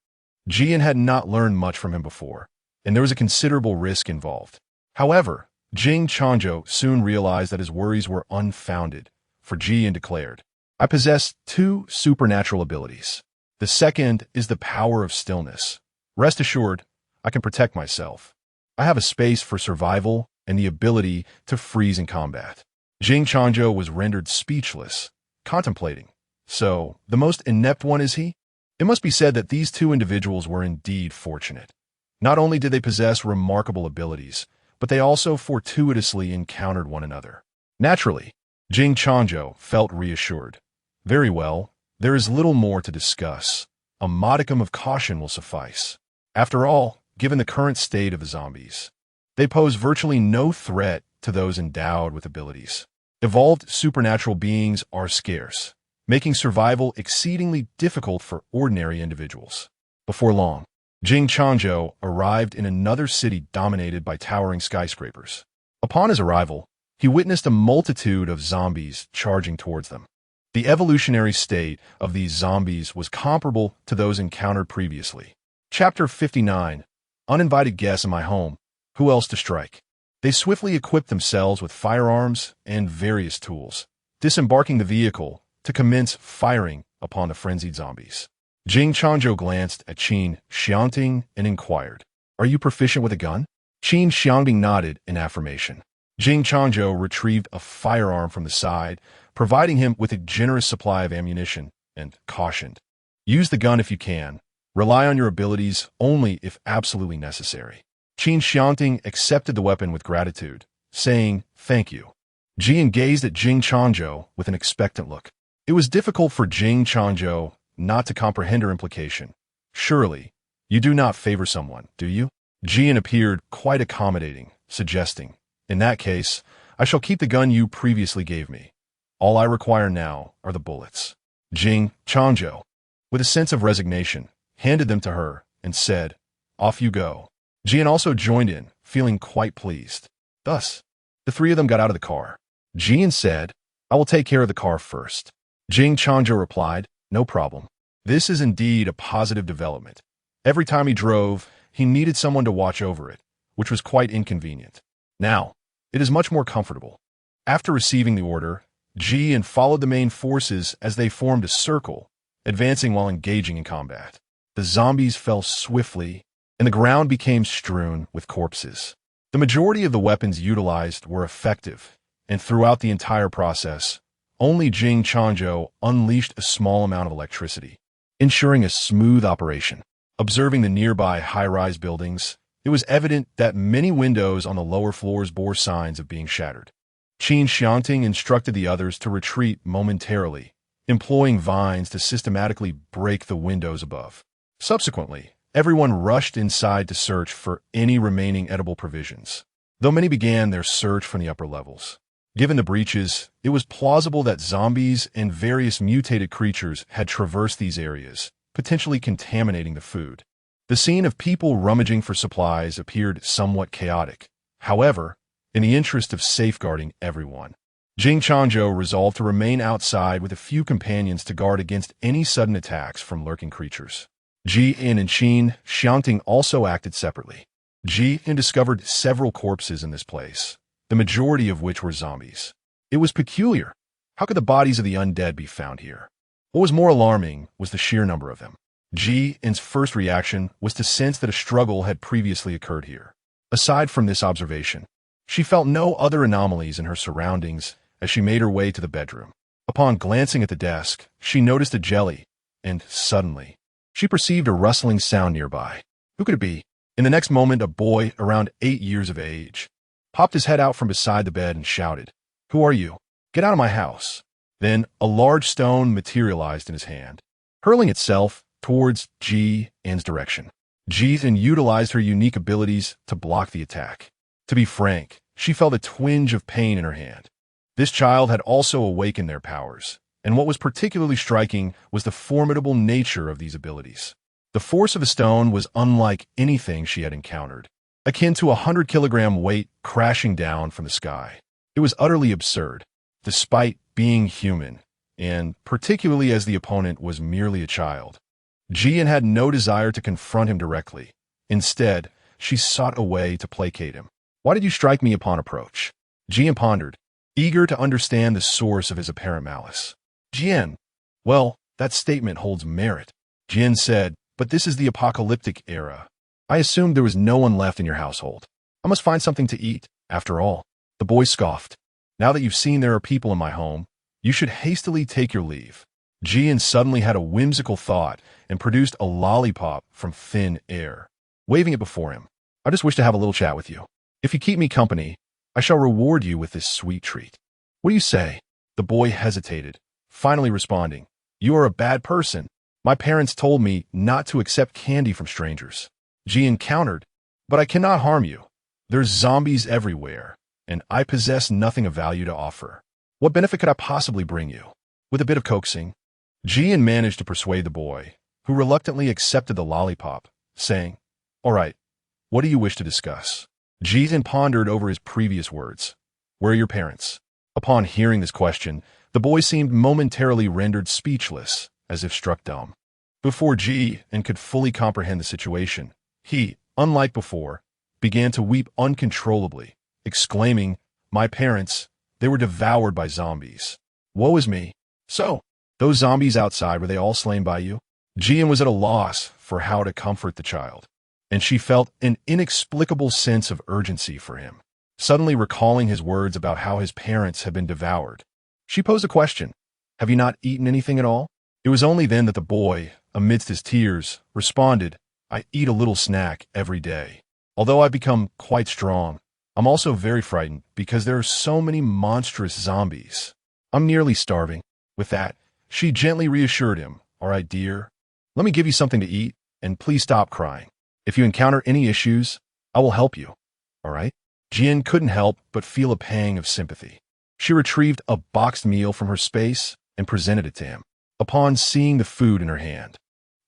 Qin had not learned much from him before, and there was a considerable risk involved. However, Qin Xiangting soon realized that his worries were unfounded, for Qin declared, "I possess two supernatural abilities. The second is the power of stillness. Rest assured, I can protect myself. I have a space for survival and the ability to freeze in combat." Qin Xiangting was rendered speechless, contemplating. So, the most inept one is he? It must be said that these two individuals were indeed fortunate. Not only did they possess remarkable abilities, but they also fortuitously encountered one another. Naturally, Qin Xiangting felt reassured. Very well, there is little more to discuss. A modicum of caution will suffice. After all, given the current state of the zombies, they pose virtually no threat to those endowed with abilities. Evolved supernatural beings are scarce, making survival exceedingly difficult for ordinary individuals. Before long, Qin Xiangting arrived in another city dominated by towering skyscrapers. Upon his arrival, he witnessed a multitude of zombies charging towards them. The evolutionary state of these zombies was comparable to those encountered previously. Chapter 59. Uninvited guests in my home. Who else to strike? They swiftly equipped themselves with firearms and various tools, disembarking the vehicle to commence firing upon the frenzied zombies. Qin Xiangting glanced at Qin Xiangting and inquired, "Are you proficient with a gun?" Qin Xiangting nodded in affirmation. Qin Xiangting retrieved a firearm from the side, providing him with a generous supply of ammunition, and cautioned, "Use the gun if you can. Rely on your abilities only if absolutely necessary." Qin Xiangting accepted the weapon with gratitude, saying, "Thank you." Qin gazed at Qin Xiangting with an expectant look. It was difficult for Qin Xiangting not to comprehend her implication. "Surely, you do not favor someone, do you?" Qin appeared quite accommodating, suggesting, "In that case, I shall keep the gun you previously gave me. All I require now are the bullets." Qin Xiangting, with a sense of resignation, handed them to her and said, "Off you go." Qin also joined in, feeling quite pleased. Thus, the three of them got out of the car. Qin said, "I will take care of the car first." Qin Xiangting replied, "No problem. This is indeed a positive development. Every time he drove, he needed someone to watch over it, which was quite inconvenient. Now, it is much more comfortable." After receiving the order, Qin followed the main forces as they formed a circle, advancing while engaging in combat. The zombies fell swiftly, and the ground became strewn with corpses. The majority of the weapons utilized were effective, and throughout the entire process, only Qin Xiangting unleashed a small amount of electricity, ensuring a smooth operation. Observing the nearby high-rise buildings, it was evident that many windows on the lower floors bore signs of being shattered. Qin Xiangting instructed the others to retreat momentarily, employing vines to systematically break the windows above. Subsequently, everyone rushed inside to search for any remaining edible provisions, though many began their search from the upper levels. Given the breaches, it was plausible that zombies and various mutated creatures had traversed these areas, potentially contaminating the food. The scene of people rummaging for supplies appeared somewhat chaotic. However, in the interest of safeguarding everyone, Qin Xiangting resolved to remain outside with a few companions to guard against any sudden attacks from lurking creatures. Qin and Qin Xiangting also acted separately. Qin discovered several corpses in this place, the majority of which were zombies. It was peculiar. How could the bodies of the undead be found here? What was more alarming was the sheer number of them. Qin's first reaction was to sense that a struggle had previously occurred here. Aside from this observation, she felt no other anomalies in her surroundings as she made her way to the bedroom. Upon glancing at the desk, she noticed a jelly, and suddenly, she perceived a rustling sound nearby. Who could it be? In the next moment, a boy around 8 years of age popped his head out from beside the bed and shouted, "Who are you? Get out of my house." Then a large stone materialized in his hand, hurling itself towards Qin's direction. Qin utilized her unique abilities to block the attack. To be frank, She felt a twinge of pain in her hand. This child had also awakened their powers, and what was particularly striking was the formidable nature of these abilities. The force of a stone was unlike anything she had encountered, akin to a 100-kilogram weight crashing down from the sky. It was utterly absurd, despite being human, and particularly as the opponent was merely a child. Jian had no desire to confront him directly. Instead, she sought a way to placate him. "Why did you strike me upon approach?" Jian pondered, eager to understand the source of his apparent malice. "Jian, well, that statement holds merit," Jian said, "but this is the apocalyptic era. I assumed there was no one left in your household. I must find something to eat, after all." The boy scoffed. "Now that you've seen there are people in my home, you should hastily take your leave." Jian suddenly had a whimsical thought and produced a lollipop from thin air. Waving it before him, "I just wish to have a little chat with you. If you keep me company, I shall reward you with this sweet treat." "What do you say?" The boy hesitated, finally responding, "You are a bad person. My parents told me not to accept candy from strangers." Jian countered, "But I cannot harm you. There's zombies everywhere, and I possess nothing of value to offer. What benefit could I possibly bring you?" With a bit of coaxing, Jian managed to persuade the boy, who reluctantly accepted the lollipop, saying, "All right, what do you wish to discuss?" Jian pondered over his previous words. "Where are your parents?" Upon hearing this question, the boy seemed momentarily rendered speechless, as if struck dumb. Before Jian could fully comprehend the situation, he, unlike before, began to weep uncontrollably, exclaiming, "My parents, they were devoured by zombies. Woe is me." "So, those zombies outside, were they all slain by you?" Jian was at a loss for how to comfort the child, and she felt an inexplicable sense of urgency for him. Suddenly recalling his words about how his parents had been devoured, she posed a question. "Have you not eaten anything at all?" It was only then that the boy, amidst his tears, responded, "I eat a little snack every day. Although I've become quite strong, I'm also very frightened because there are so many monstrous zombies. I'm nearly starving." With that, she gently reassured him, "All right, dear, let me give you something to eat, and please stop crying. If you encounter any issues, I will help you. All right?" Jian couldn't help but feel a pang of sympathy. She retrieved a boxed meal from her space and presented it to him. Upon seeing the food in her hand,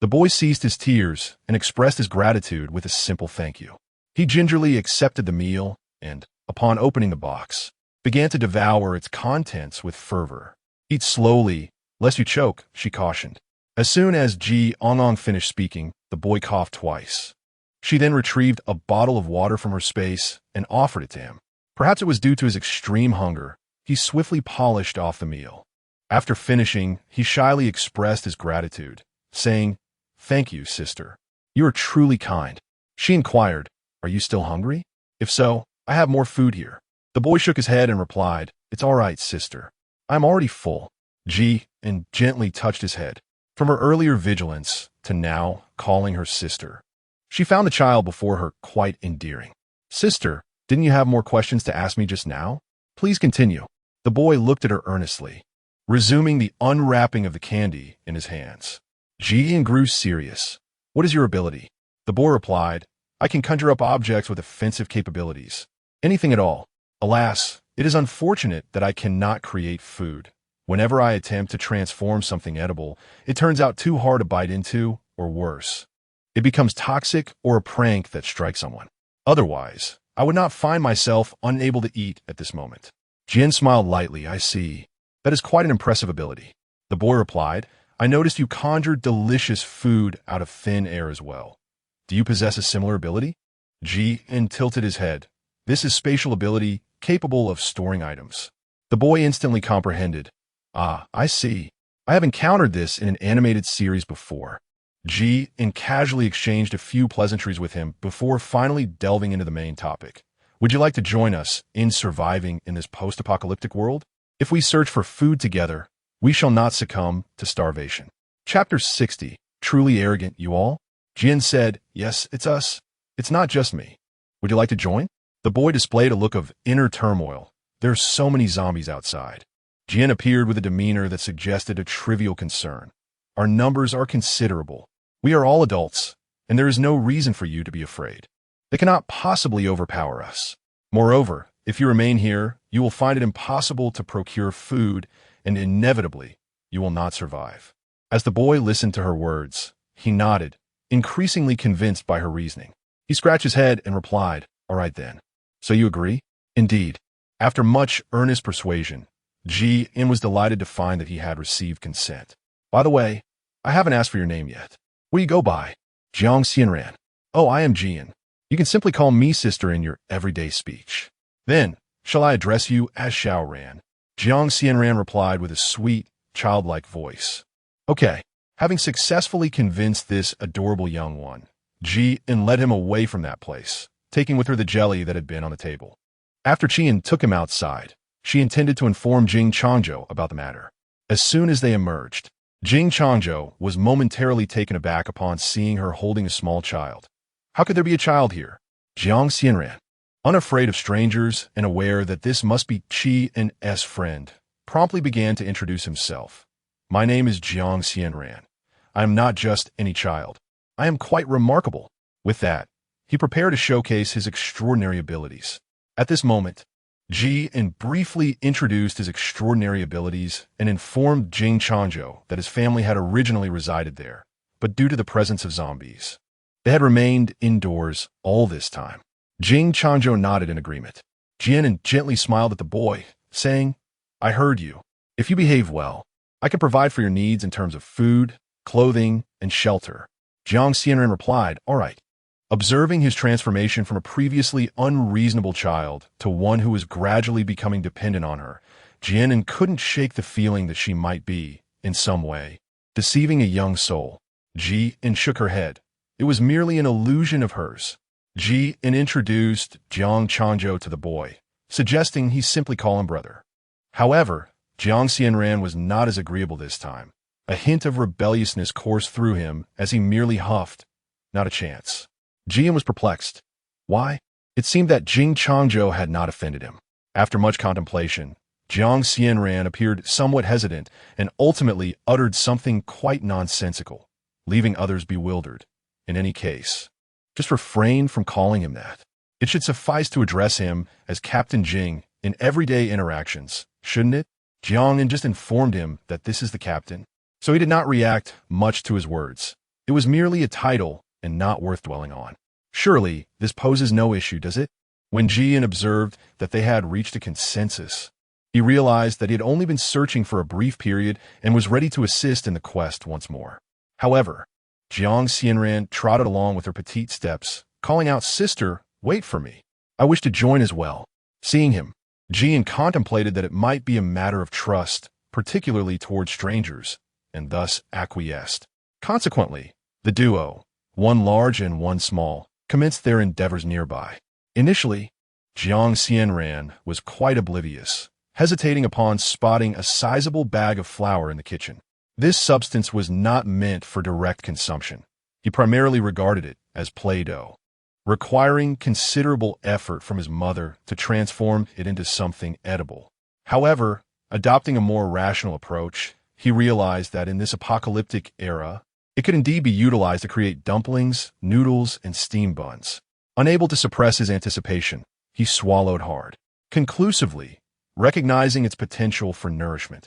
the boy ceased his tears and expressed his gratitude with a simple thank you. He gingerly accepted the meal and, upon opening the box, began to devour its contents with fervor. "Eat slowly, lest you choke," she cautioned. As soon as Jian finished speaking, the boy coughed twice. She then retrieved a bottle of water from her space and offered it to him. Perhaps it was due to his extreme hunger, he swiftly polished off the meal. After finishing, he shyly expressed his gratitude, saying, "Thank you, sister. You are truly kind." She inquired, "Are you still hungry? If so, I have more food here." The boy shook his head and replied, "It's all right, sister. I'm already full." Jian gently touched his head. From her earlier vigilance to now calling her sister, she found the child before her quite endearing. "Sister, didn't you have more questions to ask me just now? Please continue." The boy looked at her earnestly, resuming the unwrapping of the candy in his hands. Jian grew serious. "What is your ability?" The boy replied, "I can conjure up objects with offensive capabilities. Anything at all. Alas, it is unfortunate that I cannot create food. Whenever I attempt to transform something edible, it turns out too hard to bite into, or worse, it becomes toxic or a prank that strikes someone. Otherwise, I would not find myself unable to eat at this moment." Jian smiled lightly. "I see. That is quite an impressive ability." The boy replied, "I noticed you conjured delicious food out of thin air as well. Do you possess a similar ability?" Jian tilted his head. "This is spatial ability capable of storing items." The boy instantly comprehended. "Ah, I see. I have encountered this in an animated series before." Jian casually exchanged a few pleasantries with him before finally delving into the main topic. "Would you like to join us in surviving in this post-apocalyptic world? If we search for food together, we shall not succumb to starvation." Chapter 60. Truly arrogant, you all? Jian said, "Yes, it's us. It's not just me. Would you like to join?" The boy displayed a look of inner turmoil. "There are so many zombies outside." Jian appeared with a demeanor that suggested a trivial concern. "Our numbers are considerable. We are all adults, and there is no reason for you to be afraid. They cannot possibly overpower us. Moreover, If you remain here, you will find it impossible to procure food, and inevitably, you will not survive." As the boy listened to her words, he nodded, increasingly convinced by her reasoning. He scratched his head and replied, "All right then. So you agree?" Indeed. After much earnest persuasion, Qin was delighted to find that he had received consent. "By the way, I haven't asked for your name yet. What do you go by?" "Jiang Xianran." "Oh, I am Qin. You can simply call me sister in your everyday speech." "Then, shall I address you as Xiaoran?" Jiang Xianran replied with a sweet, childlike voice. "Okay." Having successfully convinced this adorable young one, Qin led him away from that place, taking with her the jelly that had been on the table. After Qin took him outside, she intended to inform Qin Changzhou about the matter. As soon as they emerged, Qin Changzhou was momentarily taken aback upon seeing her holding a small child. How could there be a child here? Jiang Xianran, unafraid of strangers and aware that this must be Qin's friend, promptly began to introduce himself. "My name is Jiang Xianran. I am not just any child. I am quite remarkable." With that, he prepared to showcase his extraordinary abilities. At this moment, Qin briefly introduced his extraordinary abilities and informed Qin Changzhou that his family had originally resided there, but due to the presence of zombies, they had remained indoors all this time. Qin Changzhou nodded in agreement. Qin gently smiled at the boy, saying, "I heard you. If you behave well, I can provide for your needs in terms of food, clothing, and shelter." Jiang Xianran replied, "All right." Observing his transformation from a previously unreasonable child to one who was gradually becoming dependent on her, Qin couldn't shake the feeling that she might be, in some way, deceiving a young soul. Qin shook her head. It was merely an illusion of hers. Qin introduced Jiang Changzhou to the boy, suggesting he simply call him brother. However, Jiang Xianran was not as agreeable this time. A hint of rebelliousness coursed through him as he merely huffed. "Not a chance." Qin was perplexed. Why? It seemed that Qin Changzhou had not offended him. After much contemplation, Jiang Xianran appeared somewhat hesitant and ultimately uttered something quite nonsensical, leaving others bewildered. In any case, just refrain from calling him that. It should suffice to address him as Captain Qin in everyday interactions, shouldn't it? Jiang just informed him that this is the captain, so he did not react much to his words. It was merely a title and not worth dwelling on. Surely, this poses no issue, does it? When Qin observed that they had reached a consensus, he realized that he had only been searching for a brief period and was ready to assist in the quest once more. However, Jiang Xianran trotted along with her petite steps, calling out, "Sister, wait for me. I wish to join as well." Seeing him, Qin contemplated that it might be a matter of trust, particularly toward strangers, and thus acquiesced. Consequently, the duo, one large and one small, commenced their endeavors nearby. Initially, Jiang Xianran was quite oblivious, hesitating upon spotting a sizable bag of flour in the kitchen. This substance was not meant for direct consumption. He primarily regarded it as Play-Doh, requiring considerable effort from his mother to transform it into something edible. However, adopting a more rational approach, he realized that in this apocalyptic era, it could indeed be utilized to create dumplings, noodles, and steam buns. Unable to suppress his anticipation, he swallowed hard, conclusively recognizing its potential for nourishment.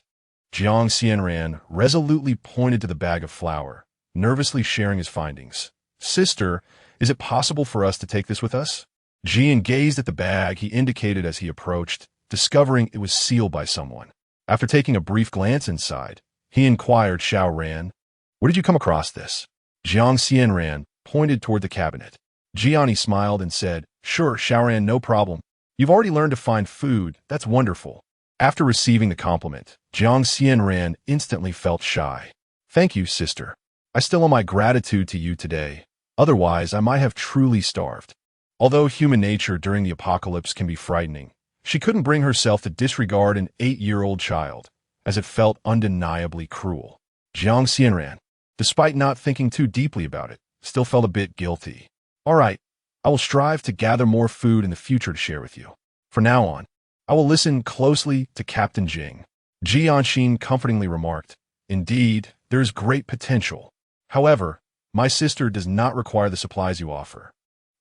Jiang Xianran resolutely pointed to the bag of flour, nervously sharing his findings. "Sister, is it possible for us to take this with us?" Qin gazed at the bag he indicated as he approached, discovering it was sealed by someone. After taking a brief glance inside, he inquired Xiaoran, "Where did you come across this?" Jiang Xianran pointed toward the cabinet. Jiani smiled and said, "Sure, Xiaoran, no problem. You've already learned to find food. That's wonderful." After receiving the compliment, Jiang Xianran instantly felt shy. "Thank you, sister. I still owe my gratitude to you today. Otherwise, I might have truly starved." Although human nature during the apocalypse can be frightening, she couldn't bring herself to disregard an 8-year-old child, as it felt undeniably cruel. Jiang Xianran, despite not thinking too deeply about it, still felt a bit guilty. "All right, I will strive to gather more food in the future to share with you. From now on, I will listen closely to Captain Qin." Jianxin comfortingly remarked, "Indeed, there is great potential. However, my sister does not require the supplies you offer.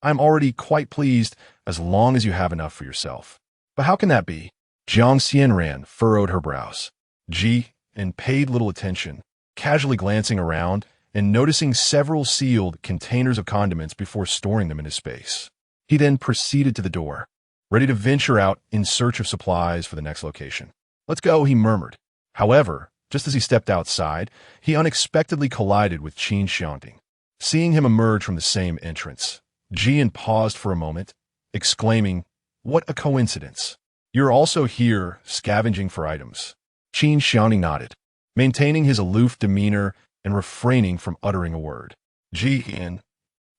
I am already quite pleased as long as you have enough for yourself." But how can that be? Jiang Xianran furrowed her brows. Ji and paid little attention, casually glancing around and noticing several sealed containers of condiments before storing them in his space. He then proceeded to the door, ready to venture out in search of supplies for the next location. "Let's go," he murmured. However, just as he stepped outside, he unexpectedly collided with Qin Xiangting. Seeing him emerge from the same entrance, Jian paused for a moment, exclaiming, "What a coincidence. You're also here, scavenging for items." Qin Xiangting nodded, maintaining his aloof demeanor and refraining from uttering a word. Jian.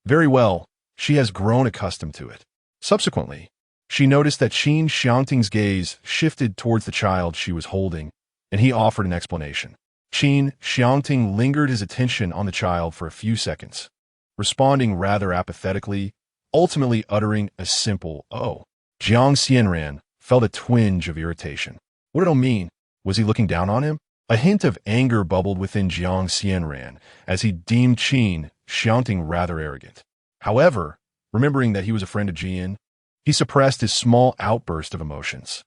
Very well, she has grown accustomed to it. Subsequently, she noticed that Qin Xiangting's gaze shifted towards the child she was holding, and he offered an explanation. Qin Xiangting lingered his attention on the child for a few seconds, responding rather apathetically, ultimately uttering a simple "oh." Jiang Xianran felt a twinge of irritation. What did it all mean? Was he looking down on him? A hint of anger bubbled within Jiang Xianran as he deemed Qin Xiangting rather arrogant. However, remembering that he was a friend of Jian, he suppressed his small outburst of emotions.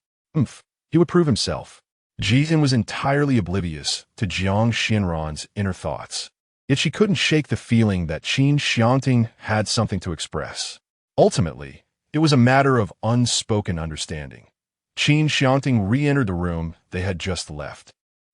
He would prove himself. Jian was entirely oblivious to Jiang Xianran's inner thoughts, yet she couldn't shake the feeling that Qin Xiangting had something to express. Ultimately, it was a matter of unspoken understanding. Qin Xiangting re-entered the room they had just left,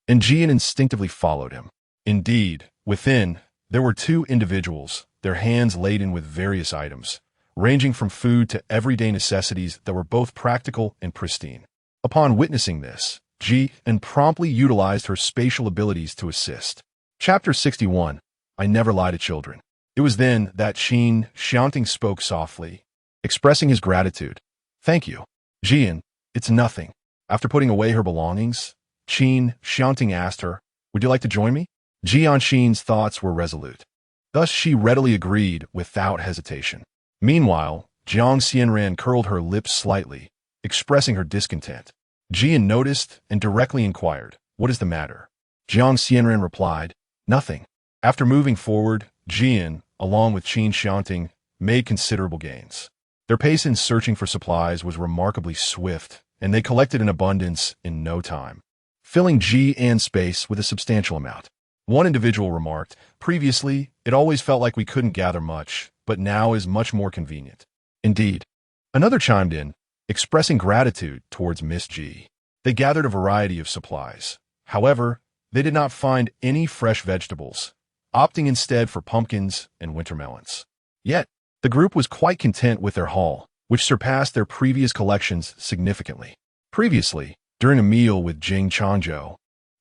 and Jian instinctively followed him. Indeed, within, there were two individuals, their hands laden with various items, ranging from food to everyday necessities that were both practical and pristine. Upon witnessing this, Jian promptly utilized her spatial abilities to assist. Chapter 61. I Never Lie to Children. It was then that Qin Xiangting spoke softly, expressing his gratitude. "Thank you, Jian. It's nothing." After putting away her belongings, Qin Xiangting asked her, "Would you like to join me?" Qin's thoughts were resolute. Thus she readily agreed without hesitation. Meanwhile, Jiang Xianran curled her lips slightly, expressing her discontent. Jian noticed and directly inquired, "What is the matter?" Jiang Xianran replied, "Nothing." After moving forward, Jian, along with Qin Xiangting, made considerable gains. Their pace in searching for supplies was remarkably swift, and they collected in abundance in no time, filling Jian's space with a substantial amount. One individual remarked, "Previously, it always felt like we couldn't gather much, but now is much more convenient." Indeed. Another chimed in, expressing gratitude towards Miss G. They gathered a variety of supplies. However, they did not find any fresh vegetables, opting instead for pumpkins and winter melons. Yet, the group was quite content with their haul, which surpassed their previous collections significantly. Previously, during a meal with Jing Changzhou,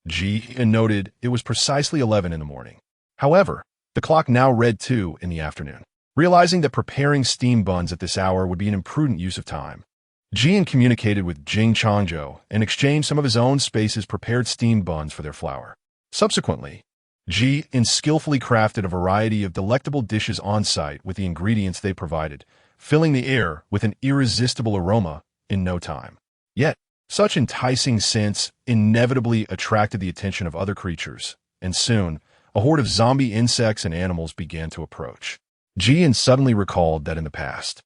Ji noted it was precisely 11 in the morning. However, the clock now read 2 in the afternoon. Realizing that preparing steamed buns at this hour would be an imprudent use of time, Jian communicated with Jing Changzhou and exchanged some of his own space's prepared steamed buns for their flour. Subsequently, Jian skillfully crafted a variety of delectable dishes on-site with the ingredients they provided, filling the air with an irresistible aroma in no time. Yet, such enticing scents inevitably attracted the attention of other creatures, and soon, a horde of zombie insects and animals began to approach. Jian suddenly recalled that in the past,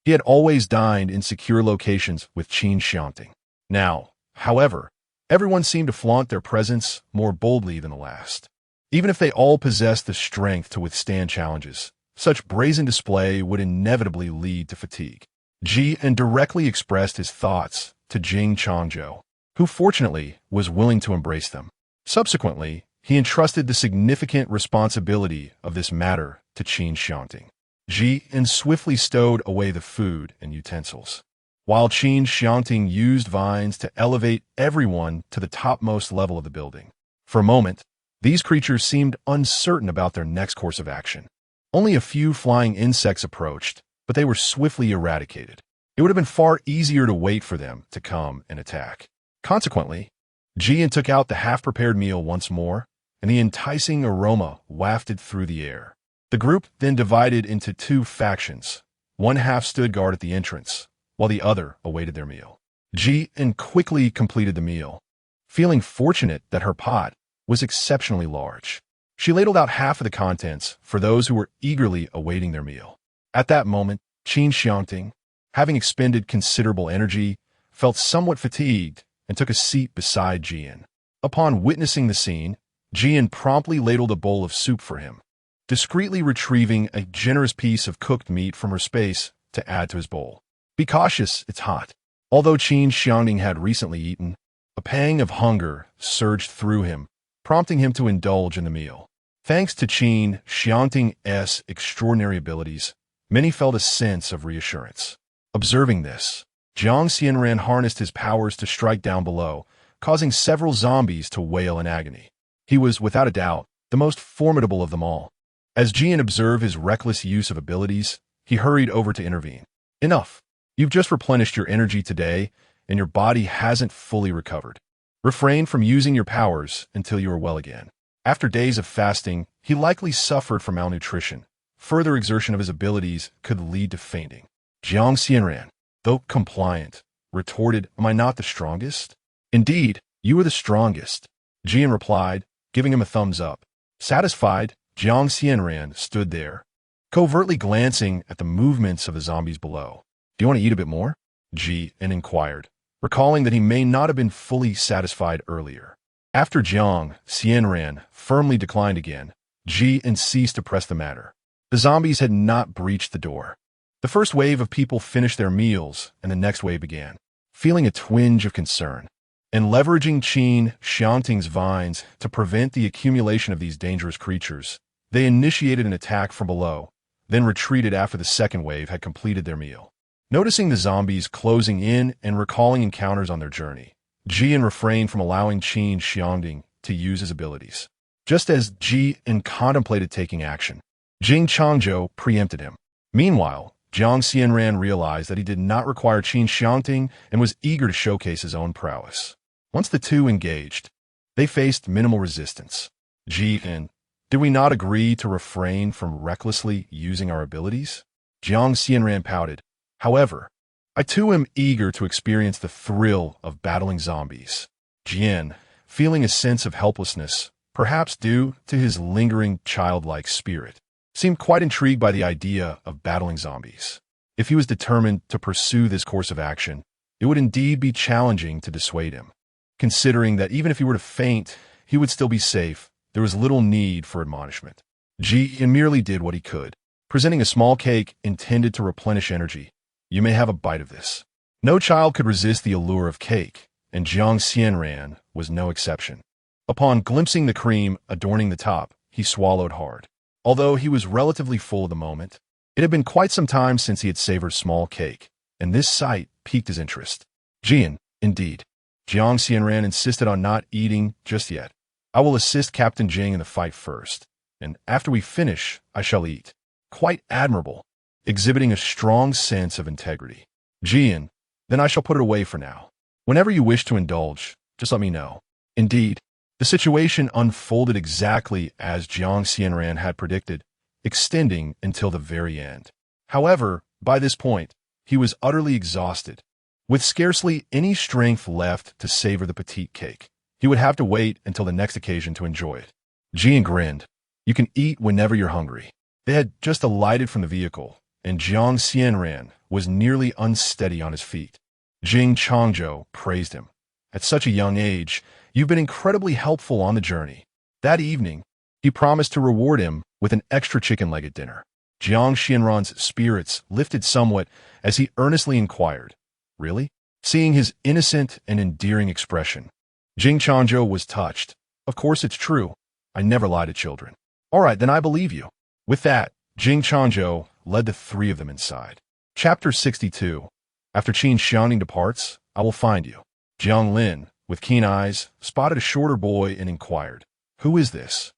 he had always dined in secure locations with Qin Xiangting. Now, however, everyone seemed to flaunt their presence more boldly than the last. Even if they all possessed the strength to withstand challenges, such brazen display would inevitably lead to fatigue. Jian directly expressed his thoughts to Jing Changzhou, who fortunately was willing to embrace them. Subsequently, he entrusted the significant responsibility of this matter to Qin Xiangting. Jian swiftly stowed away the food and utensils, while Qin Xiangting used vines to elevate everyone to the topmost level of the building. For a moment, these creatures seemed uncertain about their next course of action. Only a few flying insects approached, but they were swiftly eradicated. It would have been far easier to wait for them to come and attack. Consequently, Jian took out the half-prepared meal once more, and the enticing aroma wafted through the air. The group then divided into two factions. One half stood guard at the entrance, while the other awaited their meal. Jian quickly completed the meal, feeling fortunate that her pot was exceptionally large. She ladled out half of the contents for those who were eagerly awaiting their meal. At that moment, Qin Xiangting, having expended considerable energy, felt somewhat fatigued and took a seat beside Jian. Upon witnessing the scene, Jian promptly ladled a bowl of soup for him, discreetly retrieving a generous piece of cooked meat from her space to add to his bowl. "Be cautious, it's hot." Although Qin Xiangting had recently eaten, a pang of hunger surged through him, prompting him to indulge in the meal. Thanks to Qin Xiangting's extraordinary abilities, many felt a sense of reassurance. Observing this, Jiang Xianran harnessed his powers to strike down below, causing several zombies to wail in agony. He was, without a doubt, the most formidable of them all. As Jian observed his reckless use of abilities, he hurried over to intervene. "Enough. You've just replenished your energy today, and your body hasn't fully recovered. Refrain from using your powers until you are well again." After days of fasting, he likely suffered from malnutrition. Further exertion of his abilities could lead to fainting. Jiang Xianran, though compliant, retorted, "Am I not the strongest?" "Indeed, you are the strongest," Jian replied, giving him a thumbs up. Satisfied, Jiang Xianran stood there, covertly glancing at the movements of the zombies below. "Do you want to eat a bit more?" Jian inquired, recalling that he may not have been fully satisfied earlier. After Jiang Xianran firmly declined again, Jian ceased to press the matter. The zombies had not breached the door. The first wave of people finished their meals, and the next wave began. Feeling a twinge of concern, and leveraging Qin Xiangting's vines to prevent the accumulation of these dangerous creatures, they initiated an attack from below, then retreated after the second wave had completed their meal. Noticing the zombies closing in and recalling encounters on their journey, Jian refrained from allowing Qin Xiangting to use his abilities. Just as Jian contemplated taking action, Jing Changzhou preempted him. Meanwhile, Jiang Xianran realized that he did not require Qin Xiangting and was eager to showcase his own prowess. Once the two engaged, they faced minimal resistance. "Jian, did we not agree to refrain from recklessly using our abilities?" Jiang Xianran pouted. "However, I too am eager to experience the thrill of battling zombies." Jian, feeling a sense of helplessness, perhaps due to his lingering childlike spirit, seemed quite intrigued by the idea of battling zombies. If he was determined to pursue this course of action, it would indeed be challenging to dissuade him. Considering that even if he were to faint, he would still be safe, there was little need for admonishment. Jian merely did what he could, presenting a small cake intended to replenish energy. "You may have a bite of this." No child could resist the allure of cake, and Jiang Xianran was no exception. Upon glimpsing the cream adorning the top, he swallowed hard. Although he was relatively full of the moment, it had been quite some time since he had savored small cake, and this sight piqued his interest. "Jian, indeed." Jiang Xianran insisted on not eating just yet. "I will assist Captain Jing in the fight first, and after we finish, I shall eat." Quite admirable, exhibiting a strong sense of integrity. "Jian, then I shall put it away for now. Whenever you wish to indulge, just let me know." Indeed, the situation unfolded exactly as Jiang Xianran had predicted, extending until the very end. However, by this point, he was utterly exhausted, with scarcely any strength left to savor the petite cake. He would have to wait until the next occasion to enjoy it. Jian grinned. "You can eat whenever you're hungry." They had just alighted from the vehicle, and Jiang Xianran was nearly unsteady on his feet. Jing Changzhou praised him. "At such a young age, you've been incredibly helpful on the journey." That evening, he promised to reward him with an extra chicken leg at dinner. Jiang Xianran's spirits lifted somewhat as he earnestly inquired, "Really?" Seeing his innocent and endearing expression, Jing Changzhou was touched. "Of course it's true. I never lie to children." "All right, then I believe you." With that, Jing Changzhou led the three of them inside. Chapter 62. After Qin Xiangting departs, I will find you. Jiang Lin, with keen eyes, spotted a shorter boy and inquired, "Who is this?"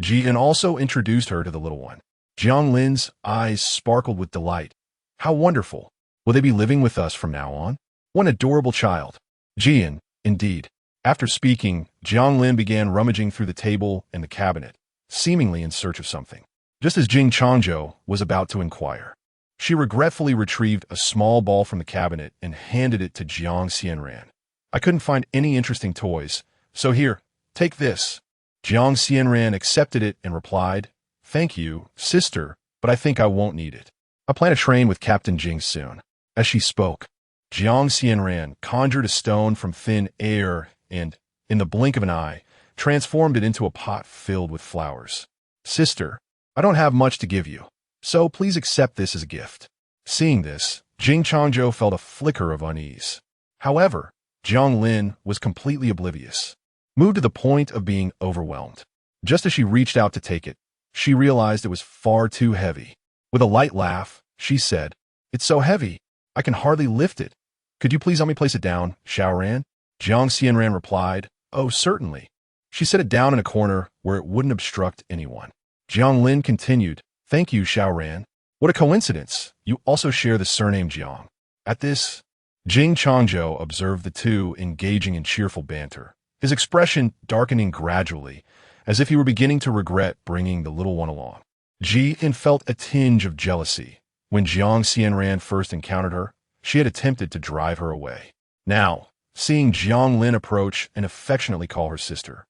Jian also introduced her to the little one. Jiang Lin's eyes sparkled with delight. "How wonderful. Will they be living with us from now on?" "What an adorable child." Jian, indeed. After speaking, Jiang Lin began rummaging through the table and the cabinet, seemingly in search of something. Just as Jing Changzhou was about to inquire, she regretfully retrieved a small ball from the cabinet and handed it to Jiang Xianran. "I couldn't find any interesting toys, so here, take this." Jiang Xianran accepted it and replied, "Thank you, sister, but I think I won't need it. I plan to train with Captain Jing soon." As she spoke, Jiang Xianran conjured a stone from thin air and, in the blink of an eye, transformed it into a pot filled with flowers. Sister, I don't have much to give you, so please accept this as a gift. Seeing this, Jing Changzhou felt a flicker of unease. However, Jiang Lin was completely oblivious, moved to the point of being overwhelmed. Just as she reached out to take it, she realized it was far too heavy. With a light laugh, she said, "It's so heavy, I can hardly lift it. Could you please help me place it down, Xiaoran?" Jiang Xianran replied, "Oh, certainly." She set it down in a corner where it wouldn't obstruct anyone. Jiang Lin continued, "Thank you, Xiaoran. What a coincidence, you also share the surname Jiang." At this, Jing Changzhou observed the two engaging in cheerful banter, his expression darkening gradually, as if he were beginning to regret bringing the little one along. Jian felt a tinge of jealousy. When Jiang Xianran first encountered her, she had attempted to drive her away. Now, seeing Jiang Lin approach and affectionately call her sister,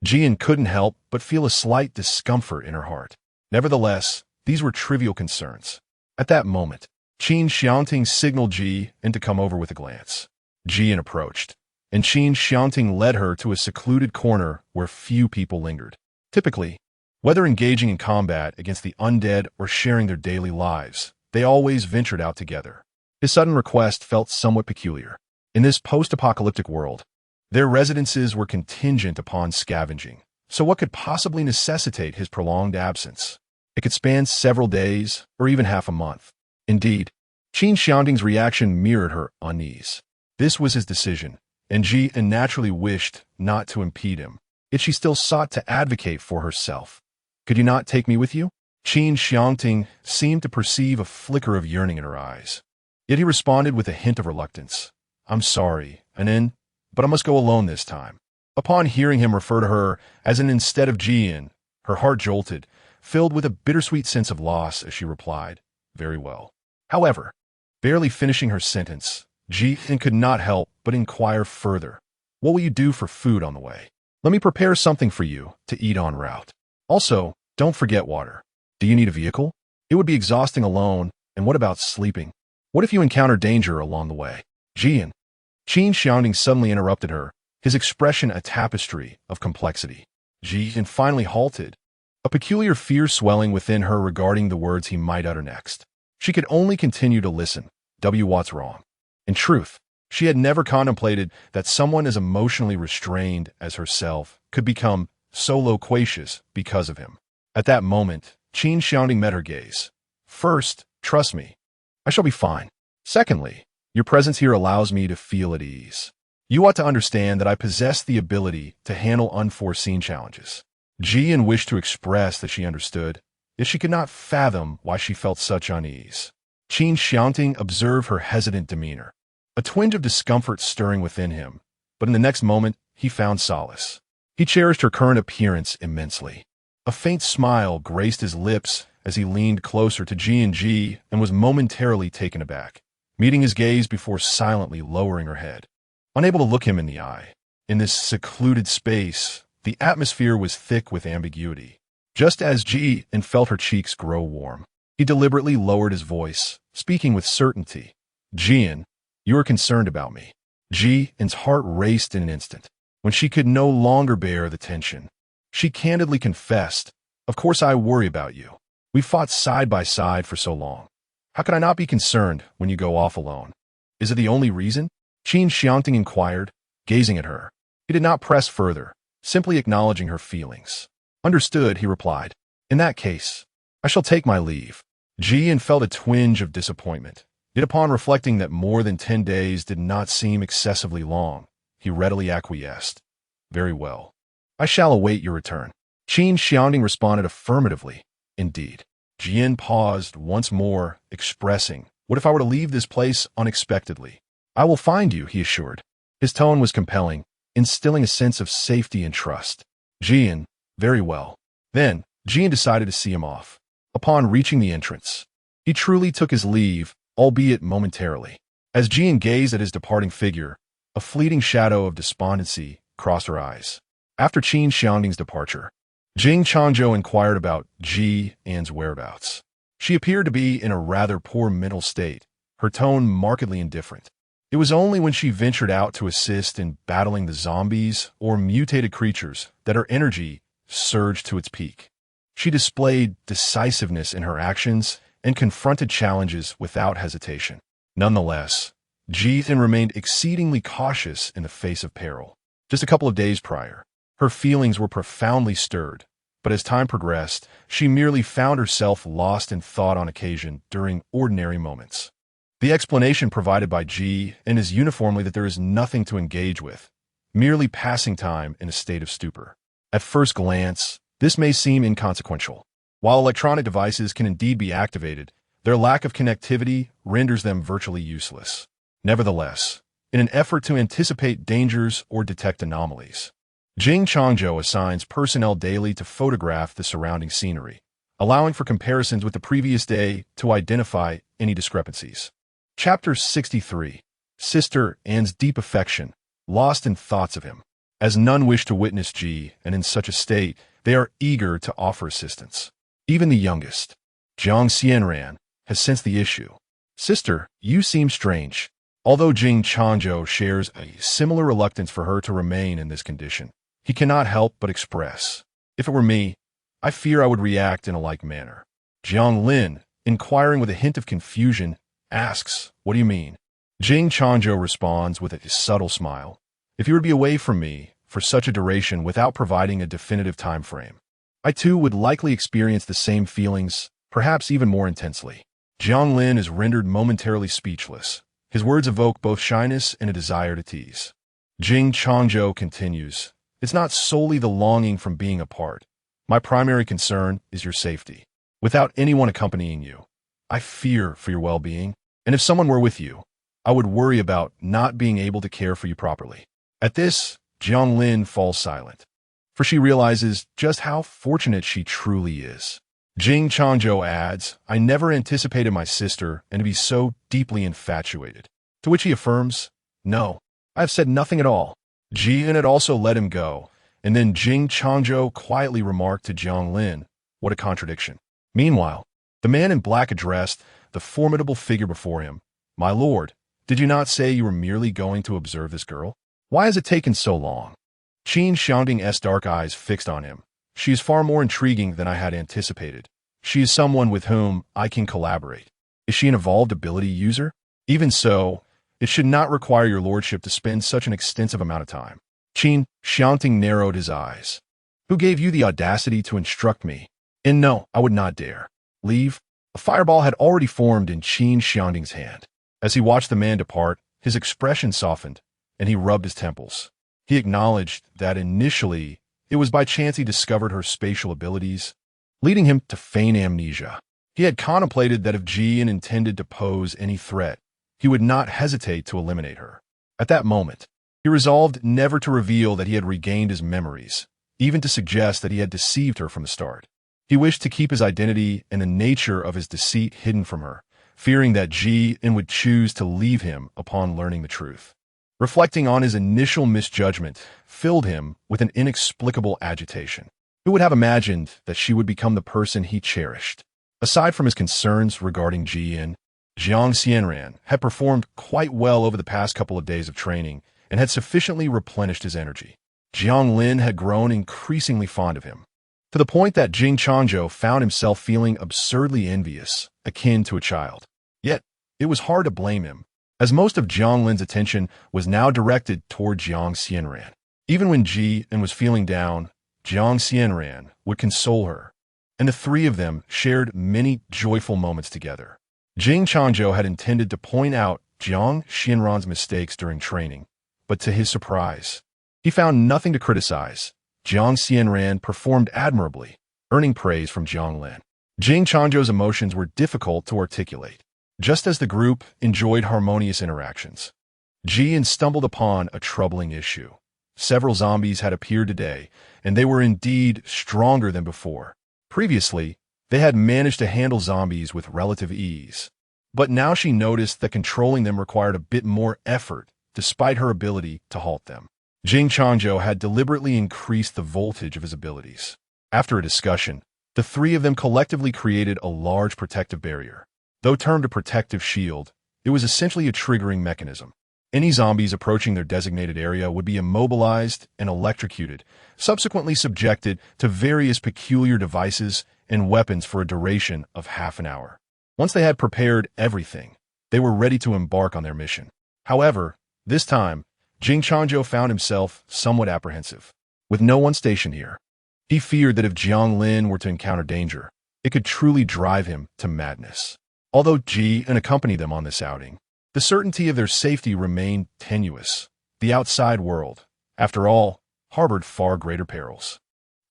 Jian couldn't help but feel a slight discomfort in her heart. Nevertheless, these were trivial concerns. At that moment, Qin Xiangting signaled Jian to come over with a glance. Jian approached, and Qin Xiangting led her to a secluded corner where few people lingered. Typically, whether engaging in combat against the undead or sharing their daily lives, they always ventured out together. His sudden request felt somewhat peculiar. In this post-apocalyptic world, their residences were contingent upon scavenging, so what could possibly necessitate his prolonged absence? It could span several days or even half a month. Indeed, Qin Xiangting's reaction mirrored her unease. This was his decision, and Jian naturally wished not to impede him, yet she still sought to advocate for herself. "Could you not take me with you?" Qin Xiangting seemed to perceive a flicker of yearning in her eyes. Yet he responded with a hint of reluctance. "I'm sorry, Anin, but I must go alone this time." Upon hearing him refer to her as an instead of Jian, her heart jolted, filled with a bittersweet sense of loss as she replied, "Very well." However, barely finishing her sentence, Jian could not help but inquire further. "What will you do for food on the way? Let me prepare something for you to eat en route. Also, don't forget water. Do you need a vehicle? It would be exhausting alone, and what about sleeping? What if you encounter danger along the way?" Jian. Qin Xiangting suddenly interrupted her, his expression a tapestry of complexity. Jian finally halted, a peculiar fear swelling within her regarding the words he might utter next. She could only continue to listen. What's wrong? In truth, she had never contemplated that someone as emotionally restrained as herself could become so loquacious because of him. At that moment, Qin Xiangting met her gaze. "First, trust me. I shall be fine. Secondly, your presence here allows me to feel at ease. You ought to understand that I possess the ability to handle unforeseen challenges." Jian wished to express that she understood, yet she could not fathom why she felt such unease. Qin Xiangting observed her hesitant demeanor, a twinge of discomfort stirring within him, but in the next moment he found solace. He cherished her current appearance immensely. A faint smile graced his lips as he leaned closer to Ji and was momentarily taken aback, meeting his gaze before silently lowering her head. Unable to look him in the eye, in this secluded space, the atmosphere was thick with ambiguity. Just as Ji felt her cheeks grow warm, he deliberately lowered his voice, speaking with certainty. "Jian, you are concerned about me." Jian's heart raced in an instant. When she could no longer bear the tension, she candidly confessed, "Of course I worry about you. We fought side by side for so long. How could I not be concerned when you go off alone? Is it the only reason?" Qin Xiangting inquired, gazing at her. He did not press further, simply acknowledging her feelings. "Understood," he replied. "In that case, I shall take my leave." Jian felt a twinge of disappointment, yet upon reflecting that more than 10 days did not seem excessively long, he readily acquiesced. "Very well. I shall await your return." Qin Xiangting responded affirmatively. "Indeed." Jian paused once more, expressing, "What if I were to leave this place unexpectedly?" "I will find you," he assured. His tone was compelling, instilling a sense of safety and trust. Jian, "Very well." Then, Jian decided to see him off. Upon reaching the entrance, he truly took his leave, albeit momentarily. As Jian gazed at his departing figure, a fleeting shadow of despondency crossed her eyes. After Qin Xiangting's departure, Jing Changzhou inquired about Jian's whereabouts. She appeared to be in a rather poor mental state, her tone markedly indifferent. It was only when she ventured out to assist in battling the zombies or mutated creatures that her energy surged to its peak. She displayed decisiveness in her actions and confronted challenges without hesitation. Nonetheless, Xiangting remained exceedingly cautious in the face of peril. Just a couple of days prior, her feelings were profoundly stirred, but as time progressed, she merely found herself lost in thought on occasion during ordinary moments. The explanation provided by Xiangting is uniformly that there is nothing to engage with, merely passing time in a state of stupor. At first glance, this may seem inconsequential. While electronic devices can indeed be activated, their lack of connectivity renders them virtually useless. Nevertheless, in an effort to anticipate dangers or detect anomalies, Qin Xiangting assigns personnel daily to photograph the surrounding scenery, allowing for comparisons with the previous day to identify any discrepancies. Chapter 63. Sister Anne's deep affection, lost in thoughts of him. As none wish to witness Ji, and in such a state, they are eager to offer assistance. Even the youngest, Jiang Xianran, has sensed the issue. Sister, you seem strange. Although Qin Xiangting shares a similar reluctance for her to remain in this condition, he cannot help but express, if it were me, I fear I would react in a like manner. Jiang Lin, inquiring with a hint of confusion, asks, what do you mean? Qin Xiangting responds with a subtle smile. If you were to be away from me for such a duration without providing a definitive time frame, I too would likely experience the same feelings, perhaps even more intensely. Jiang Lin is rendered momentarily speechless. His words evoke both shyness and a desire to tease. Qin Xiangting continues, it's not solely the longing from being apart. My primary concern is your safety. Without anyone accompanying you, I fear for your well-being, and if someone were with you, I would worry about not being able to care for you properly. At this, Jiang Lin falls silent, for she realizes just how fortunate she truly is. Qin Xiangting adds, I never anticipated my sister and to be so deeply infatuated. To which he affirms, no, I have said nothing at all. Jian had also let him go, and then Qin Xiangting quietly remarked to Jiang Lin, what a contradiction. Meanwhile, the man in black addressed the formidable figure before him. My lord, did you not say you were merely going to observe this girl? Why has it taken so long? Qin Xiangting's dark eyes fixed on him. She is far more intriguing than I had anticipated. She is someone with whom I can collaborate. Is she an evolved ability user? Even so, it should not require your lordship to spend such an extensive amount of time. Qin Xiangting narrowed his eyes. Who gave you the audacity to instruct me? And no, I would not dare. Leave? A fireball had already formed in Qin Xiangting's hand. As he watched the man depart, his expression softened, and he rubbed his temples. He acknowledged that initially, it was by chance he discovered her spatial abilities, leading him to feign amnesia. He had contemplated that if Jian intended to pose any threat, he would not hesitate to eliminate her. At that moment, he resolved never to reveal that he had regained his memories, even to suggest that he had deceived her from the start. He wished to keep his identity and the nature of his deceit hidden from her, fearing that Jian would choose to leave him upon learning the truth. Reflecting on his initial misjudgment filled him with an inexplicable agitation. Who would have imagined that she would become the person he cherished? Aside from his concerns regarding Jian, Jiang Xianran had performed quite well over the past couple of days of training and had sufficiently replenished his energy. Jiang Lin had grown increasingly fond of him, to the point that Qin Xiangting found himself feeling absurdly envious, akin to a child. Yet, it was hard to blame him, as most of Jiang Lin's attention was now directed toward Jiang Xianran. Even when Jian was feeling down, Jiang Xianran would console her, and the three of them shared many joyful moments together. Qin Xiangting had intended to point out Jiang Xianran's mistakes during training, but to his surprise, he found nothing to criticize. Jiang Xianran performed admirably, earning praise from Jiang Lin. Qin Xiangting's emotions were difficult to articulate. Just as the group enjoyed harmonious interactions, Jian stumbled upon a troubling issue. Several zombies had appeared today, and they were indeed stronger than before. Previously, they had managed to handle zombies with relative ease, but now she noticed that controlling them required a bit more effort, despite her ability to halt them. Qin Xiangting had deliberately increased the voltage of his abilities. After a discussion, the three of them collectively created a large protective barrier. Though termed a protective shield, it was essentially a triggering mechanism. Any zombies approaching their designated area would be immobilized and electrocuted, subsequently subjected to various peculiar devices and weapons for a duration of half an hour. Once they had prepared everything, they were ready to embark on their mission. However, this time, Qin Xiangting found himself somewhat apprehensive. With no one stationed here, he feared that if Jiang Lin were to encounter danger, it could truly drive him to madness. Although Ji accompanied them on this outing, the certainty of their safety remained tenuous. The outside world, after all, harbored far greater perils.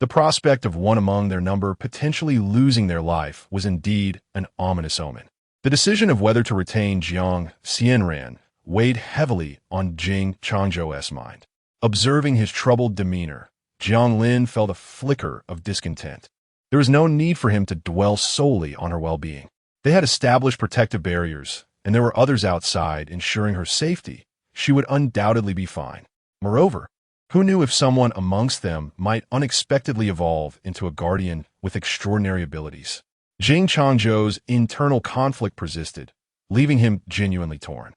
The prospect of one among their number potentially losing their life was indeed an ominous omen. The decision of whether to retain Jiang Xianran weighed heavily on Qin Xiangting's mind. Observing his troubled demeanor, Jiang Lin felt a flicker of discontent. There was no need for him to dwell solely on her well-being. They had established protective barriers, and there were others outside ensuring her safety. She would undoubtedly be fine. Moreover, who knew if someone amongst them might unexpectedly evolve into a guardian with extraordinary abilities? Qin Xiangting's internal conflict persisted, leaving him genuinely torn.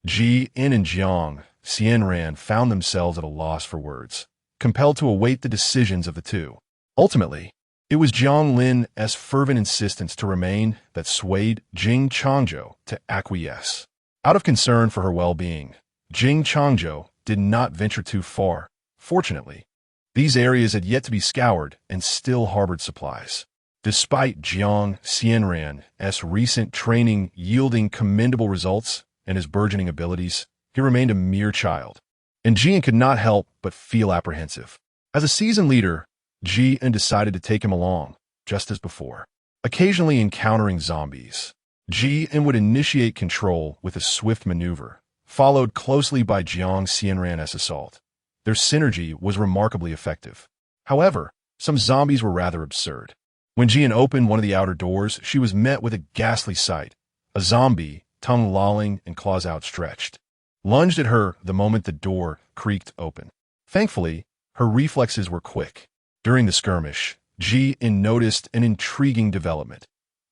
Ji and Jiang Xianran found themselves at a loss for words, compelled to await the decisions of the two. Ultimately, it was Jiang Lin's fervent insistence to remain that swayed Qin Xiangting to acquiesce. Out of concern for her well-being, Qin Xiangting did not venture too far. Fortunately, these areas had yet to be scoured and still harbored supplies. Despite Jiang Xianran's recent training yielding commendable results and his burgeoning abilities, he remained a mere child, and Jian could not help but feel apprehensive. As a seasoned leader, Jian decided to take him along, just as before. Occasionally encountering zombies, Jian would initiate control with a swift maneuver, followed closely by Jiang Xianran's assault. Their synergy was remarkably effective. However, some zombies were rather absurd. When Jian opened one of the outer doors, she was met with a ghastly sight. A zombie, tongue lolling and claws outstretched, lunged at her the moment the door creaked open. Thankfully, her reflexes were quick. During the skirmish, Jian noticed an intriguing development.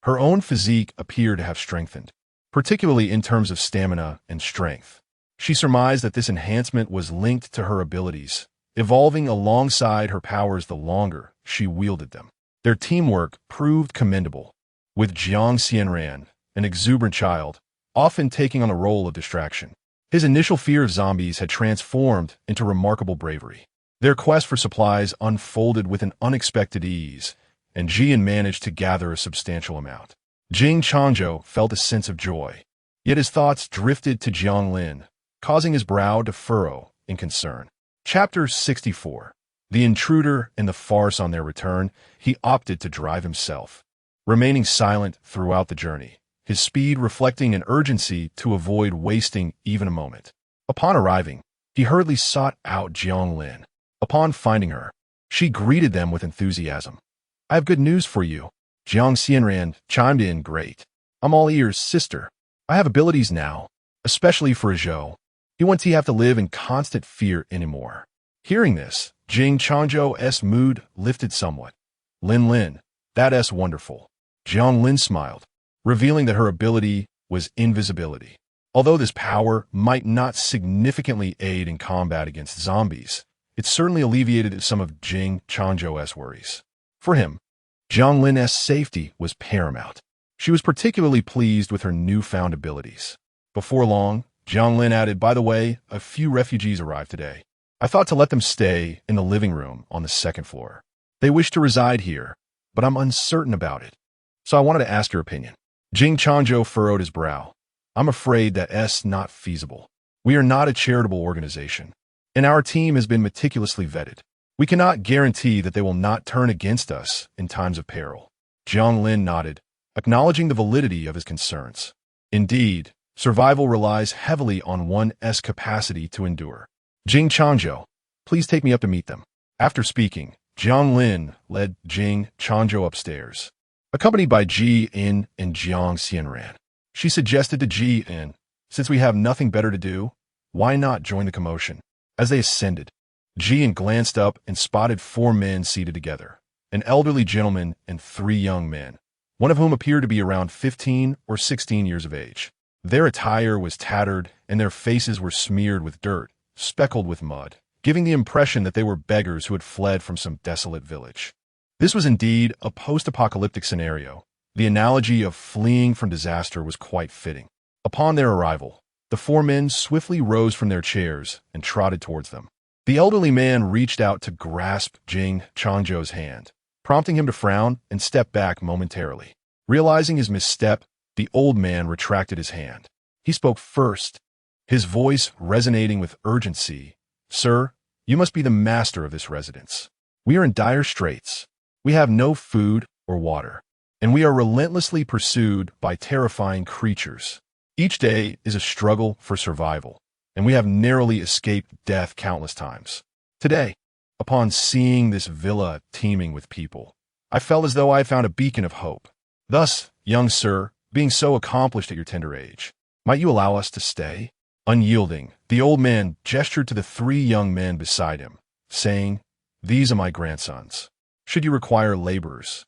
Her own physique appeared to have strengthened, particularly in terms of stamina and strength. She surmised that this enhancement was linked to her abilities, evolving alongside her powers the longer she wielded them. Their teamwork proved commendable, with Jiang Xianran, an exuberant child, often taking on the role of distraction. His initial fear of zombies had transformed into remarkable bravery. Their quest for supplies unfolded with an unexpected ease, and Jian managed to gather a substantial amount. Qin Xiangting felt a sense of joy, yet his thoughts drifted to Jiang Lin, causing his brow to furrow in concern. Chapter 64. The intruder and the farce. On their return, he opted to drive himself, remaining silent throughout the journey, his speed reflecting an urgency to avoid wasting even a moment. Upon arriving, he hurriedly sought out Jiang Lin. Upon finding her, she greeted them with enthusiasm. "I have good news for you," Jiang Xianran chimed in. "Great. I'm all ears, sister. I have abilities now, especially for a Zhou. He won't have to live in constant fear anymore." Hearing this, Qin Xiangting's mood lifted somewhat. Lin, that's wonderful." Jiang Lin smiled, revealing that her ability was invisibility. Although this power might not significantly aid in combat against zombies, it certainly alleviated some of Qin Xiangting's worries. For him, Jiang Lin's safety was paramount. She was particularly pleased with her newfound abilities. Before long, Jiang Lin added, "By the way, a few refugees arrived today. I thought to let them stay in the living room on the second floor. They wish to reside here, but I'm uncertain about it. So I wanted to ask your opinion." Qin Xiangting furrowed his brow. "I'm afraid that's not feasible. We are not a charitable organization, and our team has been meticulously vetted. We cannot guarantee that they will not turn against us in times of peril." Jiang Lin nodded, acknowledging the validity of his concerns. Indeed, survival relies heavily on one's capacity to endure. "Qin Xiangting, please take me up to meet them." After speaking, Jiang Lin led Qin Xiangting upstairs, accompanied by Jian and Jiang Xianran. She suggested to Jian, "Since we have nothing better to do, why not join the commotion?" As they ascended, Jian glanced up and spotted 4 men seated together, an elderly gentleman and 3 young men, one of whom appeared to be around 15 or 16 years of age. Their attire was tattered, and their faces were smeared with dirt, speckled with mud, giving the impression that they were beggars who had fled from some desolate village. This was indeed a post-apocalyptic scenario. The analogy of fleeing from disaster was quite fitting. Upon their arrival, the four men swiftly rose from their chairs and trotted towards them. The elderly man reached out to grasp Qin Xiangting's hand, prompting him to frown and step back momentarily. Realizing his misstep, the old man retracted his hand. He spoke first, his voice resonating with urgency. "Sir, you must be the master of this residence. We are in dire straits. We have no food or water, and we are relentlessly pursued by terrifying creatures. Each day is a struggle for survival, and we have narrowly escaped death countless times. Today, upon seeing this villa teeming with people, I felt as though I had found a beacon of hope. Thus, young sir, being so accomplished at your tender age, might you allow us to stay?" Unyielding, the old man gestured to the three young men beside him, saying, "These are my grandsons. Should you require laborers,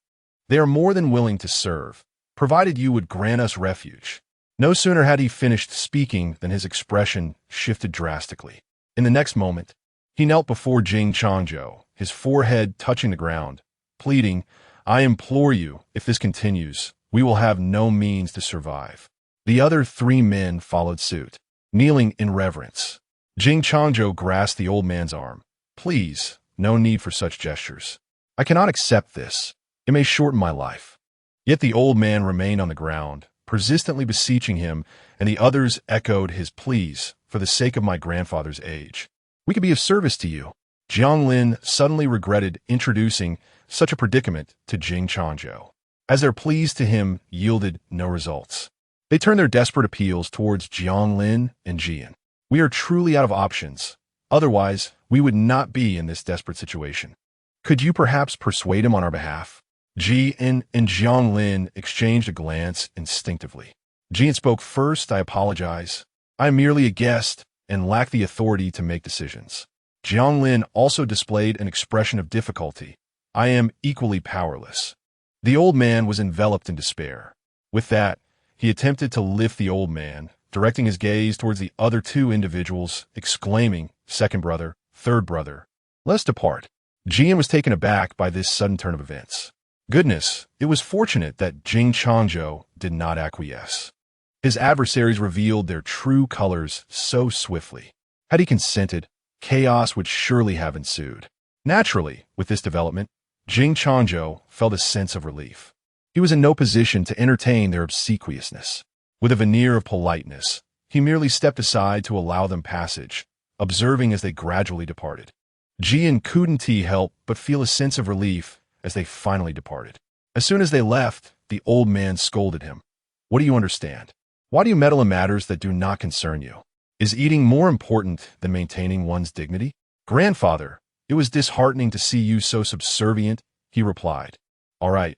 they are more than willing to serve, provided you would grant us refuge." No sooner had he finished speaking than his expression shifted drastically. In the next moment, he knelt before Qin Xiangting, his forehead touching the ground, pleading, "I implore you, if this continues, we will have no means to survive." The other three men followed suit, kneeling in reverence. Qin Xiangting grasped the old man's arm. "Please, no need for such gestures. I cannot accept this. It may shorten my life." Yet the old man remained on the ground, persistently beseeching him, and the others echoed his pleas, "For the sake of my grandfather's age, we could be of service to you." Jiang Lin suddenly regretted introducing such a predicament to Qin Xiangting, as their pleas to him yielded no results. They turned their desperate appeals towards Jiang Lin and Jian. "We are truly out of options. Otherwise, we would not be in this desperate situation. Could you perhaps persuade him on our behalf?" Jian and Jiang Lin exchanged a glance instinctively. Jian spoke first. "I apologize. I am merely a guest and lack the authority to make decisions." Jiang Lin also displayed an expression of difficulty. "I am equally powerless." The old man was enveloped in despair. With that, he attempted to lift the old man, directing his gaze towards the other two individuals, exclaiming, "Second brother, third brother, let us depart." Jian was taken aback by this sudden turn of events. Goodness, it was fortunate that Qin Xiangting did not acquiesce. His adversaries revealed their true colors so swiftly. Had he consented, chaos would surely have ensued. Naturally, with this development, Qin Xiangting felt a sense of relief. He was in no position to entertain their obsequiousness. With a veneer of politeness, he merely stepped aside to allow them passage, observing as they gradually departed. Jian couldn't help but feel a sense of relief as they finally departed. As soon as they left, the old man scolded him. "What do you understand? Why do you meddle in matters that do not concern you? Is eating more important than maintaining one's dignity?" "Grandfather, it was disheartening to see you so subservient," he replied. All right,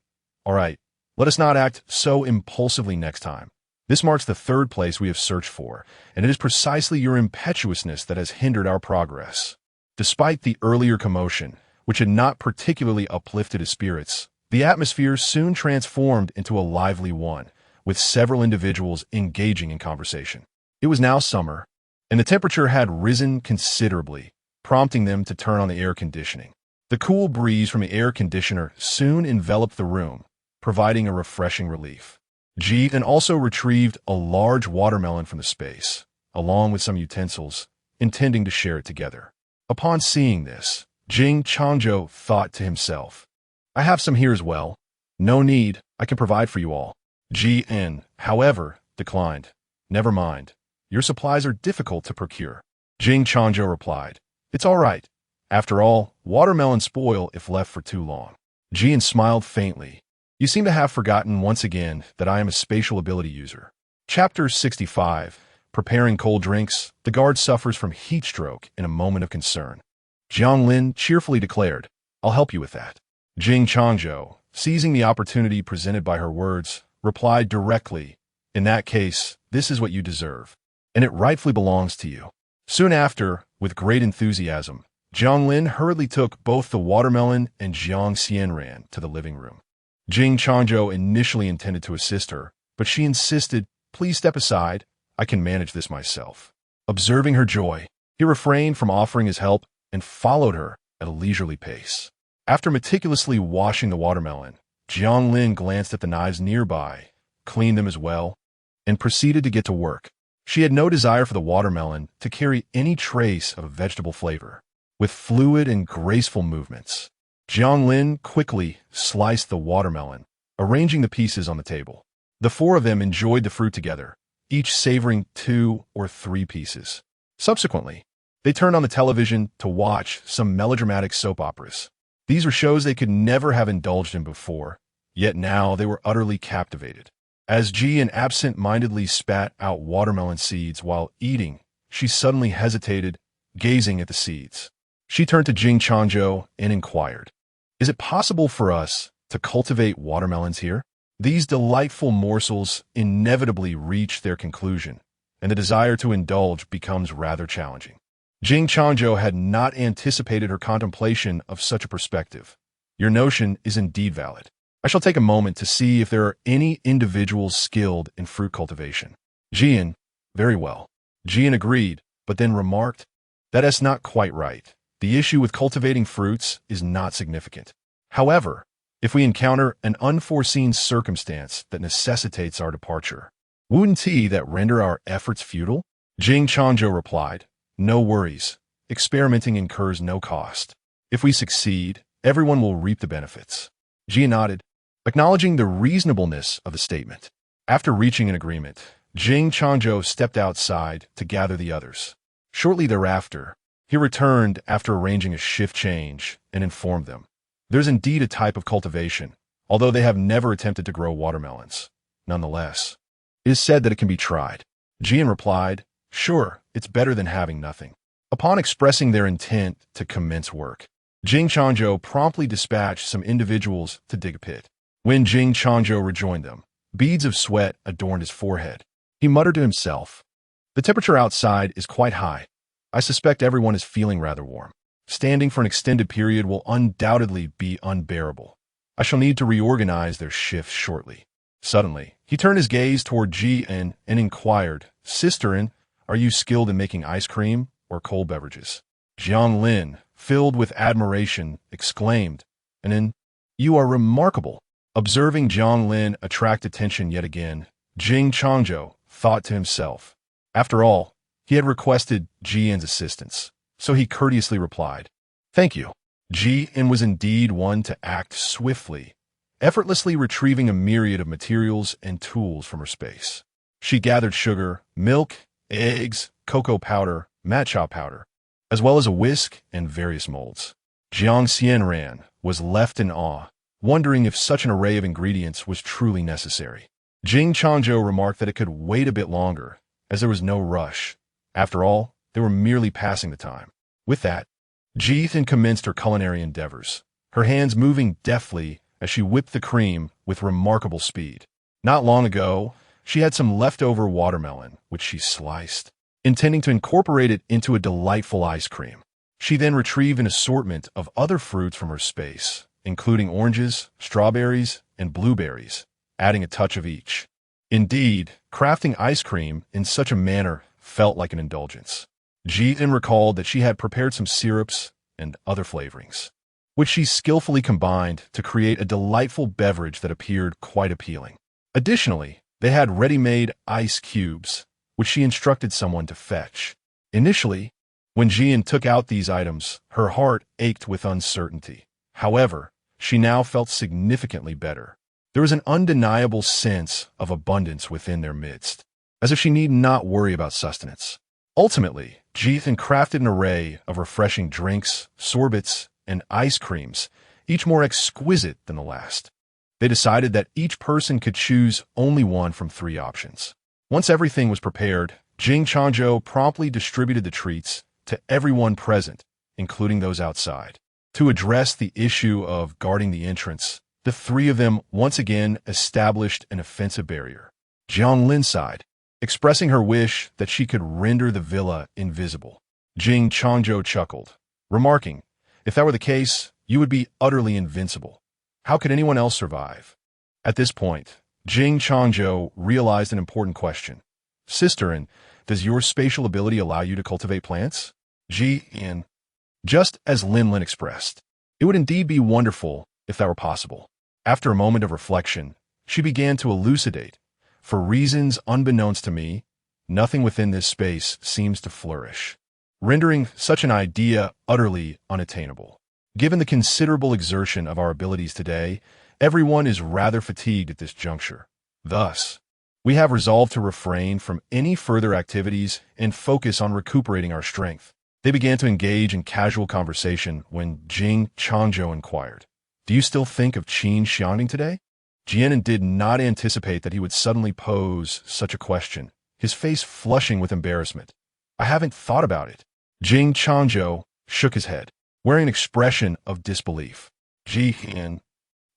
let us not act so impulsively next time. This marks the third place we have searched for, and it is precisely your impetuousness that has hindered our progress." Despite the earlier commotion, which had not particularly uplifted his spirits, the atmosphere soon transformed into a lively one, with several individuals engaging in conversation. It was now summer, and the temperature had risen considerably, prompting them to turn on the air conditioning. The cool breeze from the air conditioner soon enveloped the room, providing a refreshing relief. Jian also retrieved a large watermelon from the space, along with some utensils, intending to share it together. Upon seeing this, Qin Xiangting thought to himself, "I have some here as well. No need, I can provide for you all." Jian, however, declined. "Never mind. Your supplies are difficult to procure." Qin Xiangting replied, "It's all right. After all, watermelons spoil if left for too long." Jian smiled faintly. "You seem to have forgotten once again that I am a spatial ability user." Chapter 65. Preparing cold drinks, the guard suffers from heat stroke in a moment of concern. Jiang Lin cheerfully declared, "I'll help you with that." Qin Xiangting, seizing the opportunity presented by her words, replied directly, "In that case, this is what you deserve, and it rightfully belongs to you." Soon after, with great enthusiasm, Jiang Lin hurriedly took both the watermelon and Jiang Xianran to the living room. Qin Xiangting initially intended to assist her, but she insisted please step aside. I can manage this myself." Observing her joy, he refrained from offering his help and followed her at a leisurely pace. After meticulously washing the watermelon, Jiang Lin glanced at the knives nearby, cleaned them as well, and proceeded to get to work. She had no desire for the watermelon to carry any trace of a vegetable flavor. With fluid and graceful movements, Jiang Lin quickly sliced the watermelon, arranging the pieces on the table. The four of them enjoyed the fruit together, each savoring 2 or 3 pieces. Subsequently, they turned on the television to watch some melodramatic soap operas. These were shows they could never have indulged in before, yet now they were utterly captivated. As Jian absent-mindedly spat out watermelon seeds while eating, she suddenly hesitated, gazing at the seeds. She turned to Qin Xiangting and inquired, "Is it possible for us to cultivate watermelons here?" These delightful morsels inevitably reach their conclusion, and the desire to indulge becomes rather challenging. Qin Xiangting had not anticipated her contemplation of such a perspective. "Your notion is indeed valid. I shall take a moment to see if there are any individuals skilled in fruit cultivation." Jian, "Very well." Jian agreed, but then remarked, "That's not quite right. The issue with cultivating fruits is not significant. However, if we encounter an unforeseen circumstance that necessitates our departure, wouldn't that render our efforts futile?" Qin Xiangting replied, "No worries. Experimenting incurs no cost. If we succeed, everyone will reap the benefits." Jian nodded, acknowledging the reasonableness of the statement. After reaching an agreement, Qin Xiangting stepped outside to gather the others. Shortly thereafter, he returned after arranging a shift change and informed them, "There's indeed a type of cultivation, although they have never attempted to grow watermelons. Nonetheless, it is said that it can be tried." Jian replied, "Sure, it's better than having nothing." Upon expressing their intent to commence work, Qin Xiangting promptly dispatched some individuals to dig a pit. When Qin Xiangting rejoined them, beads of sweat adorned his forehead. He muttered to himself, "The temperature outside is quite high. I suspect everyone is feeling rather warm. Standing for an extended period will undoubtedly be unbearable. I shall need to reorganize their shifts shortly." Suddenly, he turned his gaze toward Jian and inquired, "Sister, are you skilled in making ice cream or cold beverages?" Jiang Lin, filled with admiration, exclaimed, "And you are remarkable." Observing Jiang Lin attract attention yet again, Qin Xiangting thought to himself. After all, he had requested Jian's assistance, so he courteously replied, "Thank you." Jian was indeed one to act swiftly, effortlessly retrieving a myriad of materials and tools from her space. She gathered sugar, milk, eggs, cocoa powder, matcha powder, as well as a whisk and various molds. Jiang Xianran was left in awe, wondering if such an array of ingredients was truly necessary. Qin Xiangting remarked that it could wait a bit longer, as there was no rush. After all, they were merely passing the time. With that, Jian commenced her culinary endeavors, her hands moving deftly as she whipped the cream with remarkable speed. Not long ago, she had some leftover watermelon, which she sliced, intending to incorporate it into a delightful ice cream. She then retrieved an assortment of other fruits from her space, including oranges, strawberries, and blueberries, adding a touch of each. Indeed, crafting ice cream in such a manner felt like an indulgence. Jian recalled that she had prepared some syrups and other flavorings, which she skillfully combined to create a delightful beverage that appeared quite appealing. Additionally, they had ready-made ice cubes, which she instructed someone to fetch. Initially, when Jian took out these items, her heart ached with uncertainty. However, she now felt significantly better. There was an undeniable sense of abundance within their midst, as if she need not worry about sustenance. Ultimately, Jian crafted an array of refreshing drinks, sorbets, and ice creams, each more exquisite than the last. They decided that each person could choose only one from 3 options. Once everything was prepared, Qin Xiangting promptly distributed the treats to everyone present, including those outside. To address the issue of guarding the entrance, the 3 of them once again established an offensive barrier. Jiang Lin sighed, expressing her wish that she could render the villa invisible. Qin Xiangting chuckled, remarking, "If that were the case, you would be utterly invincible. How could anyone else survive?" At this point, Jing Changzhou realized an important question. Sister, and does your spatial ability allow you to cultivate plants? Ji in. Just as Lin Lin expressed. It would indeed be wonderful if that were possible. After a moment of reflection, she began to elucidate. For reasons unbeknownst to me, nothing within this space seems to flourish, rendering such an idea utterly unattainable. Given the considerable exertion of our abilities today, everyone is rather fatigued at this juncture. Thus, we have resolved to refrain from any further activities and focus on recuperating our strength. They began to engage in casual conversation when Jing Changzhou inquired, "Do you still think of Qin Xiangting today?" Jian did not anticipate that he would suddenly pose such a question, his face flushing with embarrassment. "I haven't thought about it." Jing Changzhou shook his head, wearing an expression of disbelief. Jian.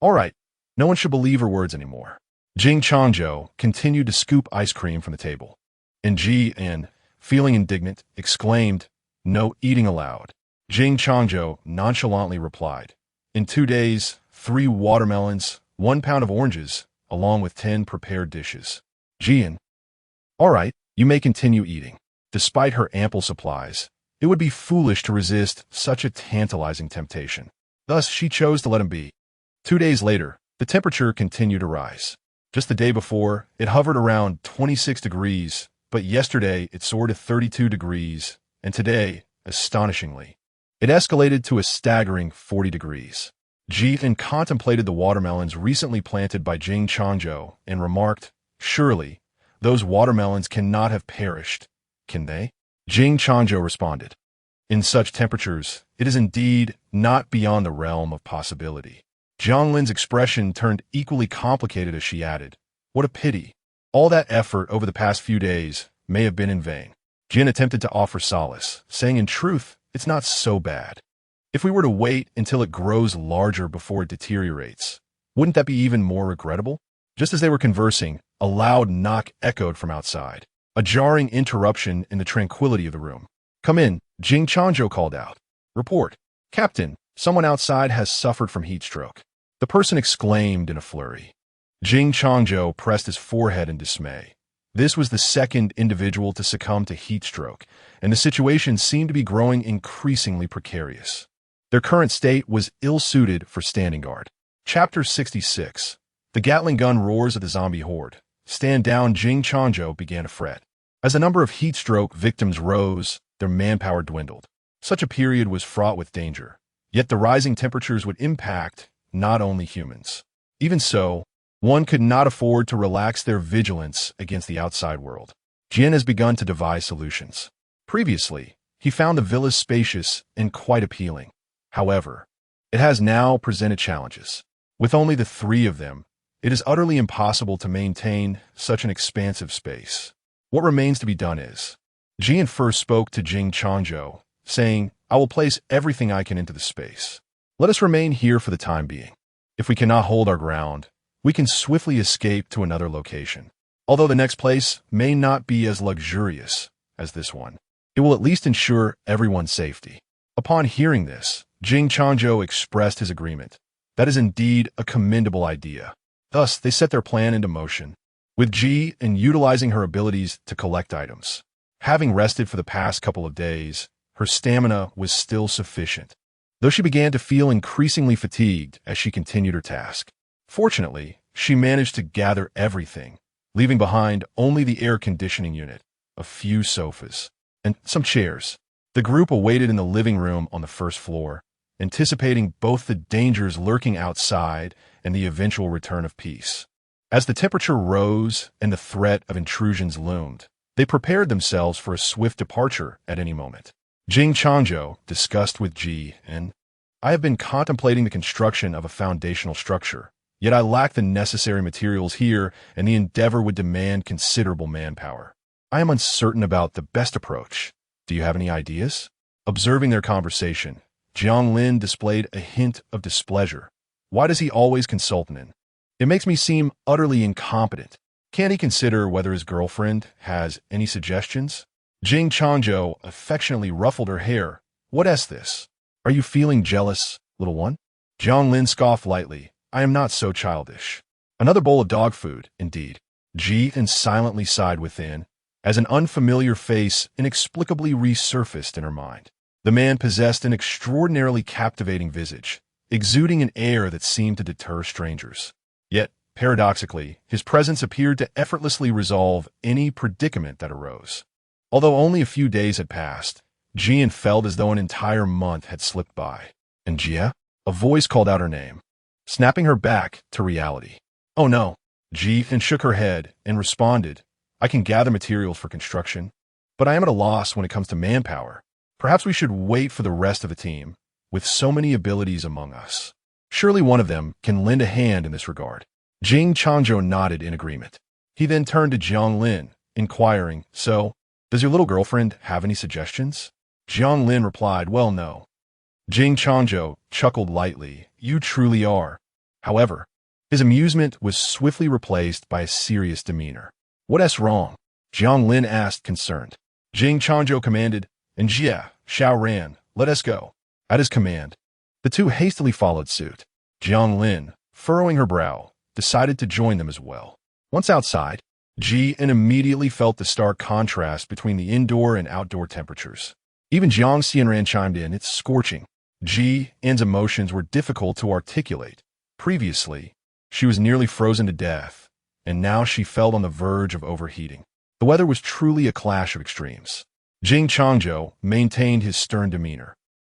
All right, no one should believe her words anymore. Jing Changzhou continued to scoop ice cream from the table. And Jian, feeling indignant, exclaimed, "No eating allowed." Jing Changzhou nonchalantly replied, "In 2 days, 3 watermelons, 1 pound of oranges, along with 10 prepared dishes." Jian. All right, you may continue eating. Despite her ample supplies, it would be foolish to resist such a tantalizing temptation. Thus, she chose to let him be. 2 days later, the temperature continued to rise. Just the day before, it hovered around 26 degrees, but yesterday it soared to 32 degrees, and today, astonishingly, it escalated to a staggering 40 degrees. Jian contemplated the watermelons recently planted by Jing Changzhou and remarked, "Surely, those watermelons cannot have perished, can they?" Jing Changzhou responded, "In such temperatures, it is indeed not beyond the realm of possibility." Jiang Lin's expression turned equally complicated as she added, "What a pity. All that effort over the past few days may have been in vain." Jin attempted to offer solace, saying in truth, "It's not so bad. If we were to wait until it grows larger before it deteriorates, wouldn't that be even more regrettable?" Just as they were conversing, a loud knock echoed from outside, a jarring interruption in the tranquility of the room. "Come in," Jing Changzhou called out. "Report. Captain, someone outside has suffered from heat stroke." The person exclaimed in a flurry. Jing Changzhou pressed his forehead in dismay. This was the second individual to succumb to heat stroke, and the situation seemed to be growing increasingly precarious. Their current state was ill-suited for standing guard. Chapter 66. The Gatling gun roars of the zombie horde. Stand down. Jing Changzhou began to fret. As the number of heat stroke victims rose, their manpower dwindled. Such a period was fraught with danger. Yet the rising temperatures would impact not only humans. Even so, one could not afford to relax their vigilance against the outside world. Jian has begun to devise solutions. Previously, he found the villas spacious and quite appealing. However, it has now presented challenges. With only the 3 of them, it is utterly impossible to maintain such an expansive space. What remains to be done is, Jian first spoke to Jing Changzhou, saying, "I will place everything I can into the space. Let us remain here for the time being. If we cannot hold our ground, we can swiftly escape to another location. Although the next place may not be as luxurious as this one, it will at least ensure everyone's safety." Upon hearing this, Jing Changzhou expressed his agreement. That is indeed a commendable idea. Thus, they set their plan into motion, with Ji and utilizing her abilities to collect items. Having rested for the past couple of days, her stamina was still sufficient, though she began to feel increasingly fatigued as she continued her task. Fortunately, she managed to gather everything, leaving behind only the air conditioning unit, a few sofas, and some chairs. The group awaited in the living room on the first floor, anticipating both the dangers lurking outside and the eventual return of peace. As the temperature rose and the threat of intrusions loomed, they prepared themselves for a swift departure at any moment. Jing Changzhou discussed with Ji, and "I have been contemplating the construction of a foundational structure, yet I lack the necessary materials here, and the endeavor would demand considerable manpower. I am uncertain about the best approach. Do you have any ideas?" Observing their conversation, Jiang Lin displayed a hint of displeasure. "Why does he always consult Nin? It makes me seem utterly incompetent. Can't he consider whether his girlfriend has any suggestions?" Jing Changzhou affectionately ruffled her hair. "What is this? Are you feeling jealous, little one?" Jiang Lin scoffed lightly. "I am not so childish." Another bowl of dog food, indeed. Ji silently sighed within, as an unfamiliar face inexplicably resurfaced in her mind. The man possessed an extraordinarily captivating visage, exuding an air that seemed to deter strangers. Yet, paradoxically, his presence appeared to effortlessly resolve any predicament that arose. Although only a few days had passed, Jian felt as though an entire month had slipped by. And Jia? A voice called out her name, snapping her back to reality. Oh no. Jian shook her head and responded, I can gather materials for construction, but I am at a loss when it comes to manpower. Perhaps we should wait for the rest of the team, with so many abilities among us. Surely one of them can lend a hand in this regard. Qin Xiangting nodded in agreement. He then turned to Jiang Lin, inquiring, So, does your little girlfriend have any suggestions? Jiang Lin replied, Well, no. Qin Xiangting chuckled lightly, You truly are. However, his amusement was swiftly replaced by a serious demeanor. What's wrong? Jiang Lin asked, concerned. Qin Xiangting commanded, And Jia, Xiao Ran, let us go. At his command, the two hastily followed suit. Jiang Lin, furrowing her brow, decided to join them as well. Once outside, Ji immediately felt the stark contrast between the indoor and outdoor temperatures. Even Jiang Xianran chimed in, It's scorching. Ji's emotions were difficult to articulate. Previously, she was nearly frozen to death, and now she felt on the verge of overheating. The weather was truly a clash of extremes. Qin Xiangting maintained his stern demeanor,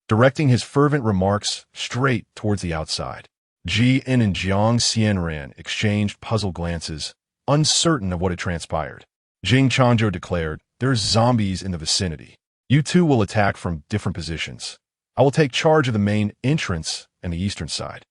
directing his fervent remarks straight towards the outside. Ji and Jiang Xianran exchanged puzzled glances, uncertain of what had transpired. Qin Xiangting declared, There's zombies in the vicinity. You two will attack from different positions. I will take charge of the main entrance and the eastern side.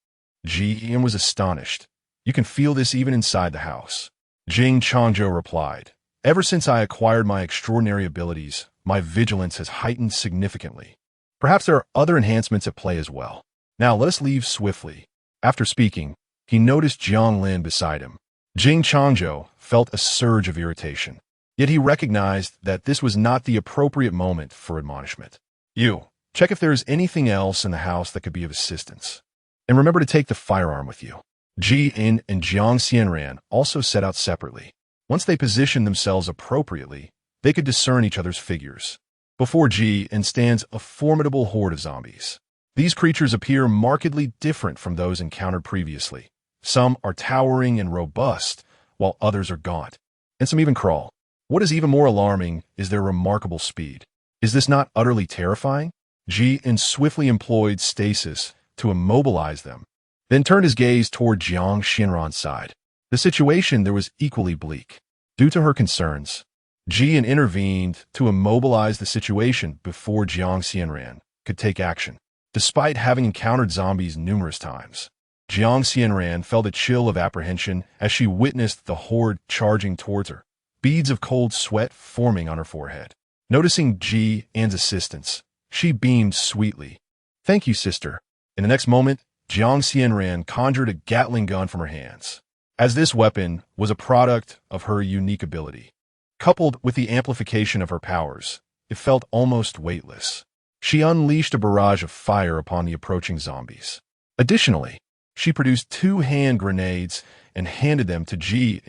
Ji was astonished. You can feel this even inside the house. Qin Xiangting replied, Ever since I acquired my extraordinary abilities, my vigilance has heightened significantly. Perhaps there are other enhancements at play as well. Now let us leave swiftly. After speaking, he noticed Jiang Lin beside him. Qin Xiangting felt a surge of irritation, yet he recognized that this was not the appropriate moment for admonishment. You, check if there is anything else in the house that could be of assistance. And remember to take the firearm with you. Ji and Jiang Xianran also set out separately. Once they positioned themselves appropriately, they could discern each other's figures. Before Ji stands a formidable horde of zombies. These creatures appear markedly different from those encountered previously. Some are towering and robust, while others are gaunt, and some even crawl. What is even more alarming is their remarkable speed. Is this not utterly terrifying? Ji swiftly employed stasis to immobilize them, then turned his gaze toward Jiang Xianran's side. The situation there was equally bleak. Due to her concerns, Ji intervened to immobilize the situation before Jiang Xianran could take action. Despite having encountered zombies numerous times, Jiang Xianran felt a chill of apprehension as she witnessed the horde charging towards her, beads of cold sweat forming on her forehead. Noticing Ji's assistance, she beamed sweetly. Thank you, sister. In the next moment, Jiang Xianran conjured a Gatling gun from her hands, as this weapon was a product of her unique ability. Coupled with the amplification of her powers, it felt almost weightless. She unleashed a barrage of fire upon the approaching zombies. Additionally, she produced 2 hand grenades and handed them to Ji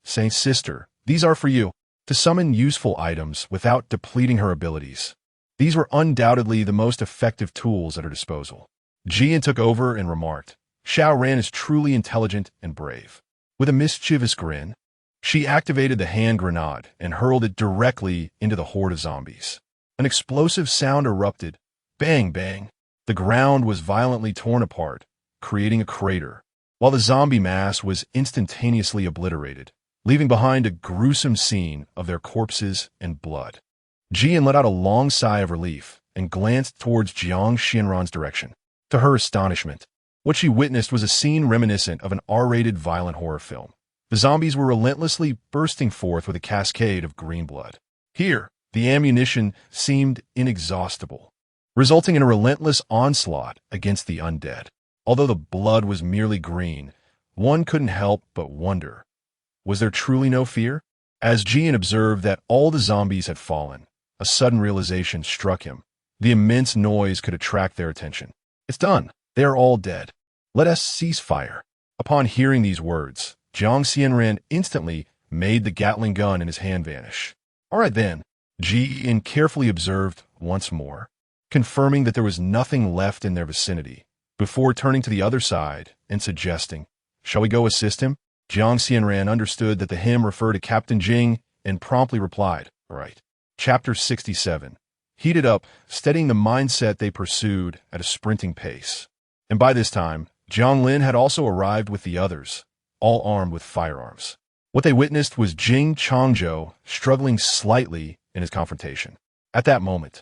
saying, Sister, these are for you, to summon useful items without depleting her abilities. These were undoubtedly the most effective tools at her disposal. Ji took over and remarked, Xiao Ran is truly intelligent and brave. With a mischievous grin, she activated the hand grenade and hurled it directly into the horde of zombies. An explosive sound erupted. Bang, bang. The ground was violently torn apart, creating a crater, while the zombie mass was instantaneously obliterated, leaving behind a gruesome scene of their corpses and blood. Jian let out a long sigh of relief and glanced towards Jiang Xianran's direction. To her astonishment, what she witnessed was a scene reminiscent of an R-rated violent horror film. The zombies were relentlessly bursting forth with a cascade of green blood. Here, the ammunition seemed inexhaustible, resulting in a relentless onslaught against the undead. Although the blood was merely green, one couldn't help but wonder, was there truly no fear? As Jian observed that all the zombies had fallen, a sudden realization struck him. The immense noise could attract their attention. It's done. They are all dead. Let us cease fire. Upon hearing these words, Jiang Xianran instantly made the Gatling gun in his hand vanish. All right then, Ji In carefully observed once more, confirming that there was nothing left in their vicinity, before turning to the other side and suggesting, "Shall we go assist him?" Jiang Xianran understood that the him referred to Captain Jing and promptly replied, "All right." Chapter 67. Heated up, steadying the mindset they pursued at a sprinting pace. And by this time, Jiang Lin had also arrived with the others, all armed with firearms. What they witnessed was Jing Changzhou struggling slightly in his confrontation. At that moment,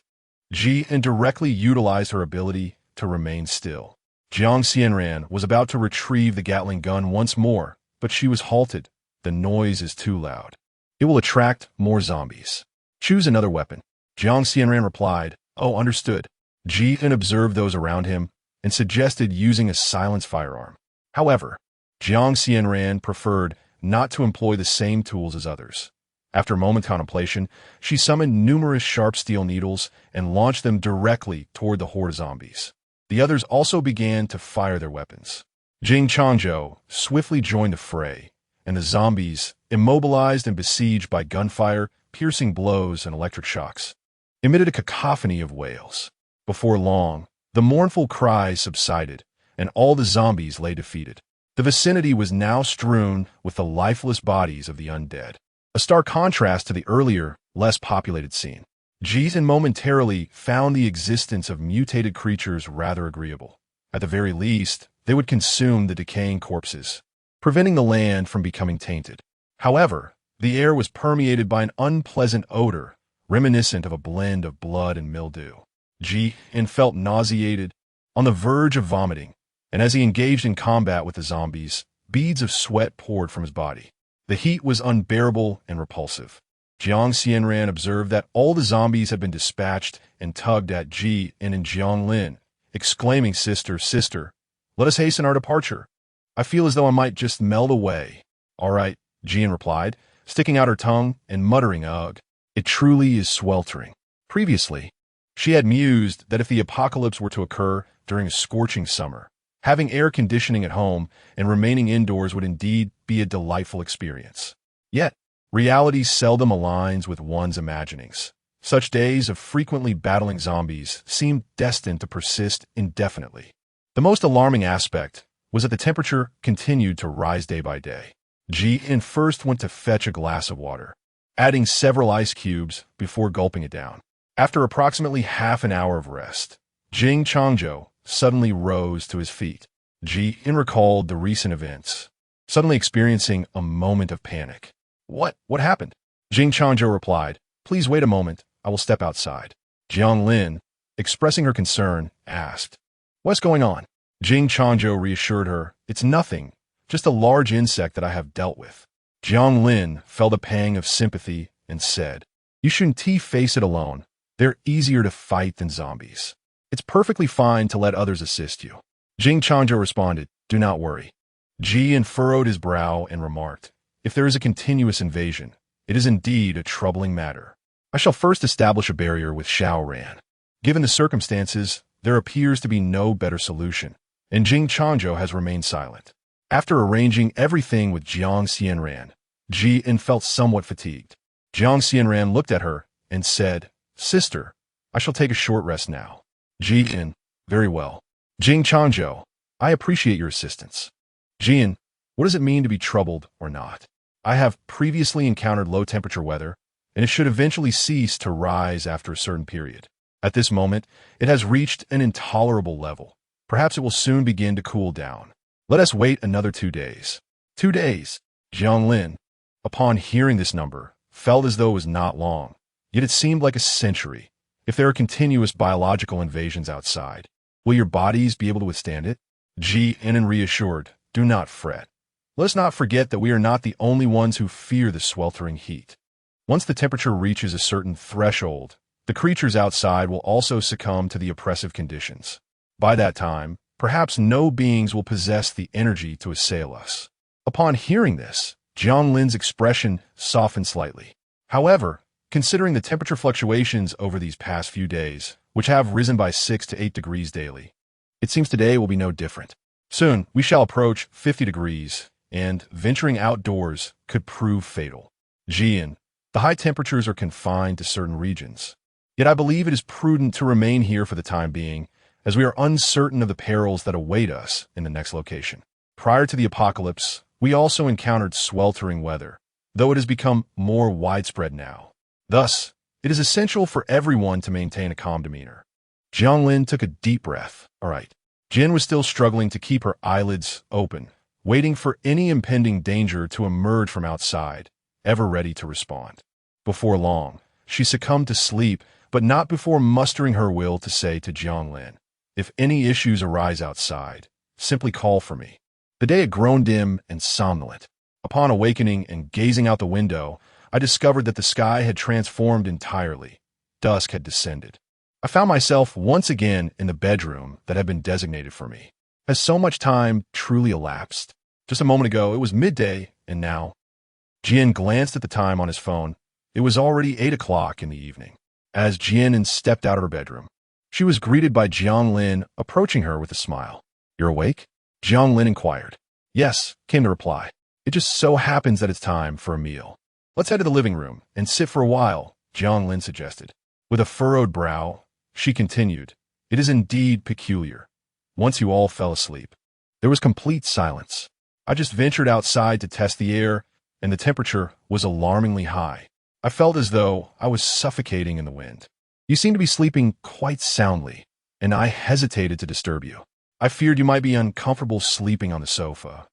Ji indirectly utilized her ability to remain still. Jiang Xianran was about to retrieve the Gatling gun once more, but she was halted. The noise is too loud. It will attract more zombies. Choose another weapon. Jiang Xianran replied, "Oh, understood." Ji observed those around him and suggested using a silenced firearm. However, Jiang Xianran preferred not to employ the same tools as others. After a moment's contemplation, she summoned numerous sharp steel needles and launched them directly toward the horde of zombies. The others also began to fire their weapons. Jing Changzhou swiftly joined the fray, and the zombies, immobilized and besieged by gunfire, piercing blows, and electric shocks, emitted a cacophony of wails. Before long, the mournful cries subsided, and all the zombies lay defeated. The vicinity was now strewn with the lifeless bodies of the undead, a stark contrast to the earlier, less populated scene. Jizen momentarily found the existence of mutated creatures rather agreeable. At the very least, they would consume the decaying corpses, preventing the land from becoming tainted. However, the air was permeated by an unpleasant odor, reminiscent of a blend of blood and mildew. Jizen felt nauseated, on the verge of vomiting, and as he engaged in combat with the zombies, beads of sweat poured from his body. The heat was unbearable and repulsive. Jiang Xianran observed that all the zombies had been dispatched and tugged at Ji and Jiang Lin, exclaiming, "Sister, sister, let us hasten our departure. I feel as though I might just melt away." "All right," Jian replied, sticking out her tongue and muttering, "Ugh, it truly is sweltering." Previously, she had mused that if the apocalypse were to occur during a scorching summer, having air conditioning at home and remaining indoors would indeed be a delightful experience. Yet, reality seldom aligns with one's imaginings. Such days of frequently battling zombies seemed destined to persist indefinitely. The most alarming aspect was that the temperature continued to rise day by day. Ji first went to fetch a glass of water, adding several ice cubes before gulping it down. After approximately half an hour of rest, Jing Changzhou suddenly rose to his feet. Ji recalled the recent events, suddenly experiencing a moment of panic. What happened?" Jing Changzhou replied, "Please wait a moment, I will step outside." Jiang Lin, expressing her concern, asked, "What's going on?" Jing Changzhou reassured her, "It's nothing, just a large insect that I have dealt with." Jiang Lin felt a pang of sympathy and said, "You shouldn't face it alone. They're easier to fight than zombies. It's perfectly fine to let others assist you." Jing Changzhou responded, "Do not worry." Ji furrowed his brow and remarked, "If there is a continuous invasion, it is indeed a troubling matter. I shall first establish a barrier with Xiaoran. Given the circumstances, there appears to be no better solution, and Jing Changzhou has remained silent." After arranging everything with Jiang Xianran, Ji felt somewhat fatigued. Jiang Xianran looked at her and said, "Sister, I shall take a short rest now." Ji "Very well." Jing Changzhou, "I appreciate your assistance." Jian, "What does it mean to be troubled or not? I have previously encountered low-temperature weather, and it should eventually cease to rise after a certain period. At this moment, it has reached an intolerable level. Perhaps it will soon begin to cool down. Let us wait another 2 days. 2 days. Jiang Lin, upon hearing this number, felt as though it was not long, yet it seemed like a century. If there are continuous biological invasions outside, will your bodies be able to withstand it? Ji reassured, "Do not fret. Let us not forget that we are not the only ones who fear the sweltering heat. Once the temperature reaches a certain threshold, the creatures outside will also succumb to the oppressive conditions. By that time, perhaps no beings will possess the energy to assail us." Upon hearing this, Jiang Lin's expression softened slightly. However, considering the temperature fluctuations over these past few days, which have risen by 6 to 8 degrees daily, it seems today will be no different. Soon, we shall approach 50 degrees, and venturing outdoors could prove fatal. Jian, the high temperatures are confined to certain regions. Yet I believe it is prudent to remain here for the time being, as we are uncertain of the perils that await us in the next location. Prior to the apocalypse, we also encountered sweltering weather, though it has become more widespread now. Thus, it is essential for everyone to maintain a calm demeanor. Jianglin took a deep breath. All right. Jin was still struggling to keep her eyelids open, waiting for any impending danger to emerge from outside, ever ready to respond. Before long, she succumbed to sleep, but not before mustering her will to say to Jianglin, "If any issues arise outside, simply call for me." The day had grown dim and somnolent. Upon awakening and gazing out the window, I discovered that the sky had transformed entirely. Dusk had descended. I found myself once again in the bedroom that had been designated for me. Has so much time truly elapsed? Just a moment ago, it was midday, and now... Jian glanced at the time on his phone. It was already 8 o'clock in the evening. As Jian stepped out of her bedroom, she was greeted by Jianglin approaching her with a smile. "You're awake?" Jianglin inquired. "Yes," came the reply. "It just so happens that it's time for a meal. Let's head to the living room and sit for a while," Jianglin suggested. With a furrowed brow, she continued, "It is indeed peculiar. Once you all fell asleep, there was complete silence. I just ventured outside to test the air, and the temperature was alarmingly high. I felt as though I was suffocating in the wind. You seem to be sleeping quite soundly, and I hesitated to disturb you. I feared you might be uncomfortable sleeping on the sofa,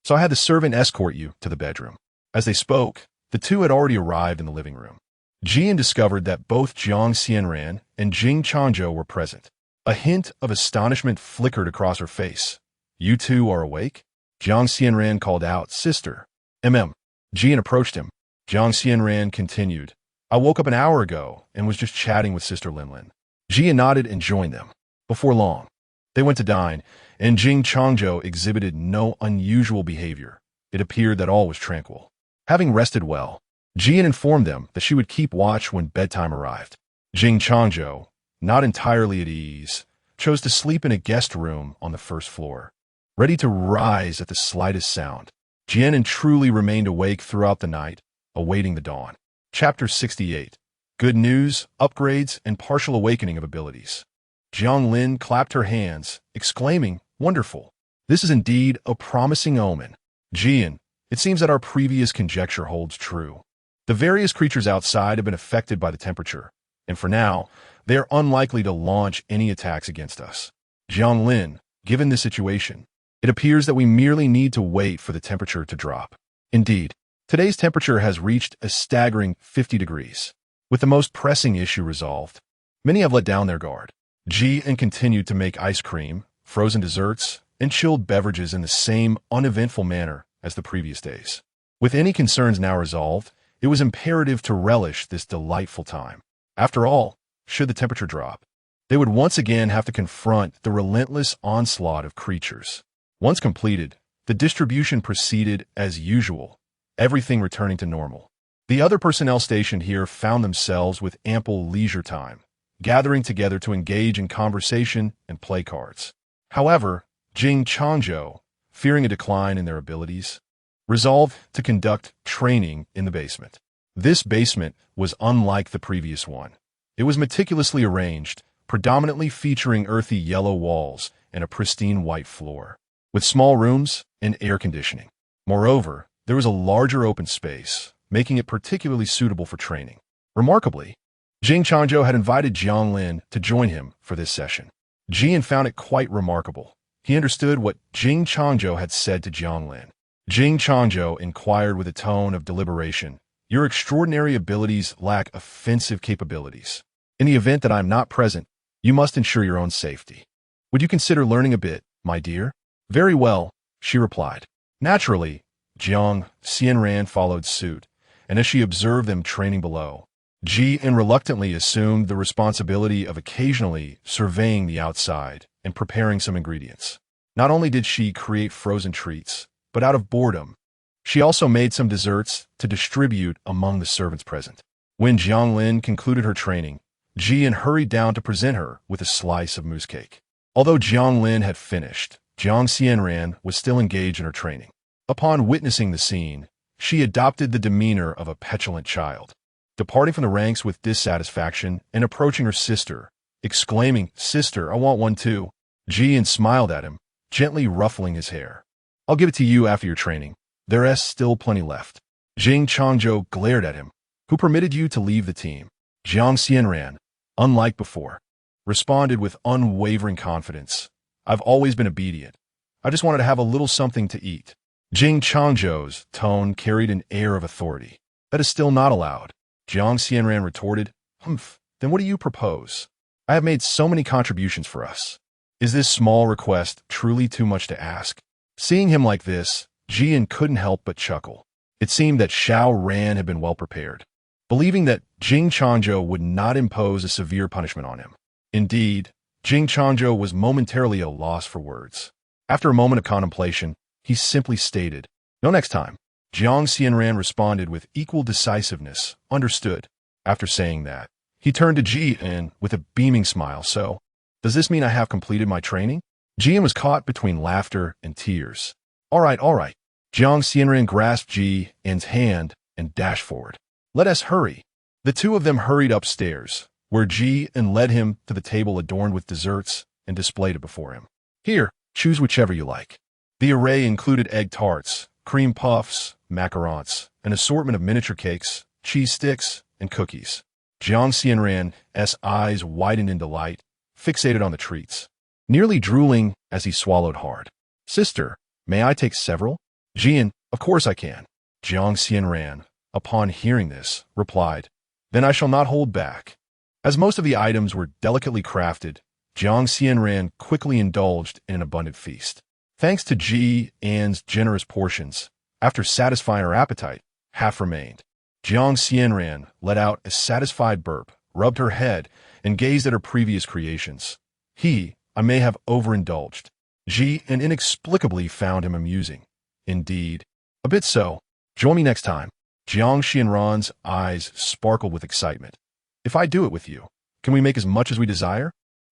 so I had the servant escort you to the bedroom." As they spoke, the two had already arrived in the living room. Jian discovered that both Jiang Xianran and Jing Changzhou were present. A hint of astonishment flickered across her face. "You two are awake?" Jiang Xianran called out, "Sister." Jian approached him. Jiang Xianran continued, "I woke up an hour ago and was just chatting with Sister Linlin." Jian nodded and joined them. Before long, they went to dine, and Jing Changzhou exhibited no unusual behavior. It appeared that all was tranquil. Having rested well, Jian informed them that she would keep watch when bedtime arrived. Jing Changzhou, not entirely at ease, chose to sleep in a guest room on the first floor, ready to rise at the slightest sound. Jian truly remained awake throughout the night, awaiting the dawn. Chapter 68. Good news, upgrades, and partial awakening of abilities. Jianglin clapped her hands, exclaiming, "Wonderful! This is indeed a promising omen." Jian, it seems that our previous conjecture holds true. The various creatures outside have been affected by the temperature, and for now, they are unlikely to launch any attacks against us. Jianglin, given this situation, it appears that we merely need to wait for the temperature to drop. Indeed, today's temperature has reached a staggering 50 degrees. With the most pressing issue resolved, many have let down their guard. Jian continued to make ice cream, frozen desserts, and chilled beverages in the same uneventful manner as the previous days. With any concerns now resolved, it was imperative to relish this delightful time. After all, should the temperature drop, they would once again have to confront the relentless onslaught of creatures. Once completed, the distribution proceeded as usual, everything returning to normal. The other personnel stationed here found themselves with ample leisure time, gathering together to engage in conversation and play cards. However, Jing Changzhou, fearing a decline in their abilities, resolved to conduct training in the basement. This basement was unlike the previous one. It was meticulously arranged, predominantly featuring earthy yellow walls and a pristine white floor, with small rooms and air conditioning. Moreover, there was a larger open space, making it particularly suitable for training. Remarkably, Jing Changzhou had invited Jianglin to join him for this session. Jian found it quite remarkable. He understood what Jing Changzhou had said to Jianglin. Jing Changzhou inquired with a tone of deliberation, "Your extraordinary abilities lack offensive capabilities. In the event that I am not present, you must ensure your own safety. Would you consider learning a bit, my dear?" "Very well," she replied. Naturally, Jiang Xianran followed suit, and as she observed them training below, Jian reluctantly assumed the responsibility of occasionally surveying the outside and preparing some ingredients. Not only did she create frozen treats, but out of boredom, she also made some desserts to distribute among the servants present. When Jianglin concluded her training, Jian hurried down to present her with a slice of mousse cake. Although Jianglin had finished, Jiang Xianran was still engaged in her training. Upon witnessing the scene, she adopted the demeanor of a petulant child, departing from the ranks with dissatisfaction and approaching her sister, exclaiming, "Sister, I want one too." Jian smiled at him, gently ruffling his hair. "I'll give it to you after your training. There's still plenty left." Qin Xiangting glared at him. "Who permitted you to leave the team?" Jiang Xianran, unlike before, responded with unwavering confidence. "I've always been obedient. I just wanted to have a little something to eat." Qin Xiangting's tone carried an air of authority. "That is still not allowed." Jiang Xianran retorted, "Humph, then what do you propose? I have made so many contributions for us. Is this small request truly too much to ask?" Seeing him like this, Jian couldn't help but chuckle. It seemed that Xiao Ran had been well prepared, believing that Qin Xiangting would not impose a severe punishment on him. Indeed, Qin Xiangting was momentarily at a loss for words. After a moment of contemplation, he simply stated, "No, next time." Jiang Xianran responded with equal decisiveness, "Understood." After saying that, he turned to Jian with a beaming smile. "So, does this mean I have completed my training?" Jian was caught between laughter and tears. All right. Jiang Xianran grasped Jian's hand and dashed forward. "Let us hurry." The two of them hurried upstairs, where Jian led him to the table adorned with desserts and displayed it before him. "Here, choose whichever you like." The array included egg tarts, cream puffs, macarons, an assortment of miniature cakes, cheese sticks, and cookies. Jiang Xianran's eyes widened in delight, fixated on the treats, nearly drooling as he swallowed hard. "Sister, may I take several?" Jian, "Of course I can." Jiang Xianran, upon hearing this, replied, "Then I shall not hold back." As most of the items were delicately crafted, Jiang Xianran quickly indulged in an abundant feast. Thanks to Jian's generous portions, after satisfying her appetite, half remained. Jiang Xianran let out a satisfied burp, rubbed her head, and gazed at her previous creations. I may have overindulged. Jian inexplicably found him amusing. Indeed, a bit so. Join me next time. Jiang Xianran's eyes sparkled with excitement. "If I do it with you, can we make as much as we desire?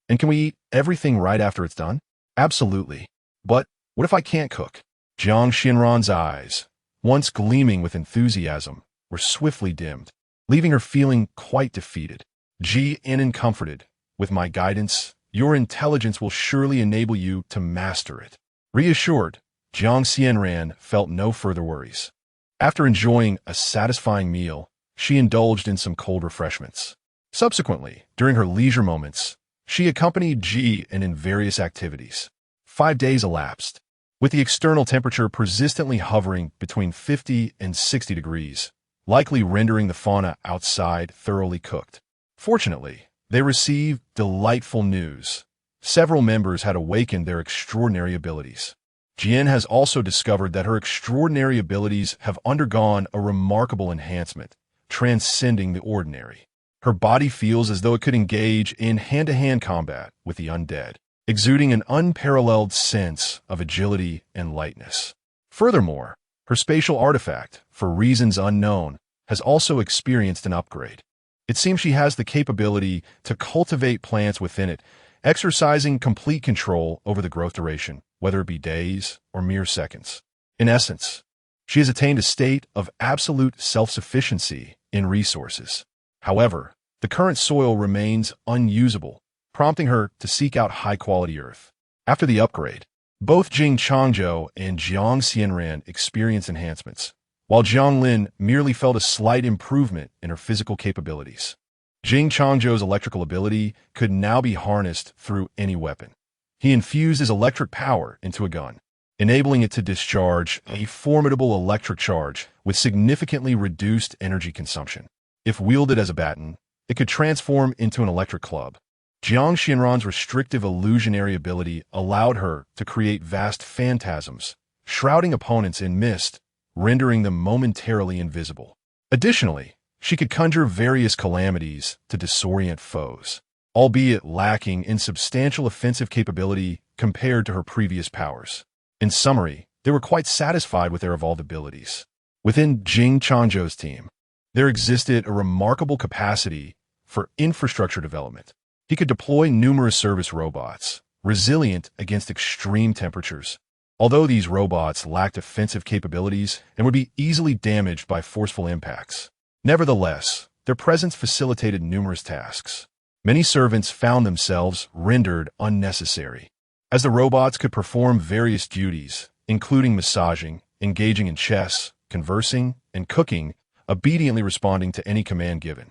And can we eat everything right after it's done?" "Absolutely. But what if I can't cook?" Jiang Xianran's eyes, once gleaming with enthusiasm, were swiftly dimmed, leaving her feeling quite defeated. Jian comforted, "With my guidance, your intelligence will surely enable you to master it." Reassured, Jiang Xianran felt no further worries. After enjoying a satisfying meal, she indulged in some cold refreshments. Subsequently, during her leisure moments, she accompanied Jian in various activities. 5 days elapsed, with the external temperature persistently hovering between 50 and 60 degrees, likely rendering the fauna outside thoroughly cooked. Fortunately, they received delightful news. Several members had awakened their extraordinary abilities. Jian has also discovered that her extraordinary abilities have undergone a remarkable enhancement, transcending the ordinary. Her body feels as though it could engage in hand-to-hand combat with the undead, exuding an unparalleled sense of agility and lightness. Furthermore, her spatial artifact, for reasons unknown, has also experienced an upgrade. It seems she has the capability to cultivate plants within it, exercising complete control over the growth duration, whether it be days or mere seconds. In essence, she has attained a state of absolute self-sufficiency in resources. However, the current soil remains unusable, prompting her to seek out high-quality earth. After the upgrade, both Qin Xiangting and Jiang Xianran experienced enhancements, while Jiang Lin merely felt a slight improvement in her physical capabilities. Qin Xiangting's electrical ability could now be harnessed through any weapon. He infused his electric power into a gun, enabling it to discharge a formidable electric charge with significantly reduced energy consumption. If wielded as a baton, it could transform into an electric club. Jiang Xianran's restrictive illusionary ability allowed her to create vast phantasms, shrouding opponents in mist, rendering them momentarily invisible. Additionally, she could conjure various calamities to disorient foes, albeit lacking in substantial offensive capability compared to her previous powers. In summary, they were quite satisfied with their evolved abilities. Within Qin Xiangting's team, there existed a remarkable capacity for infrastructure development. He could deploy numerous service robots, resilient against extreme temperatures, Although these robots lacked offensive capabilities and would be easily damaged by forceful impacts, nevertheless, their presence facilitated numerous tasks. Many servants found themselves rendered unnecessary, as the robots could perform various duties, including massaging, engaging in chess, conversing, and cooking, obediently responding to any command given.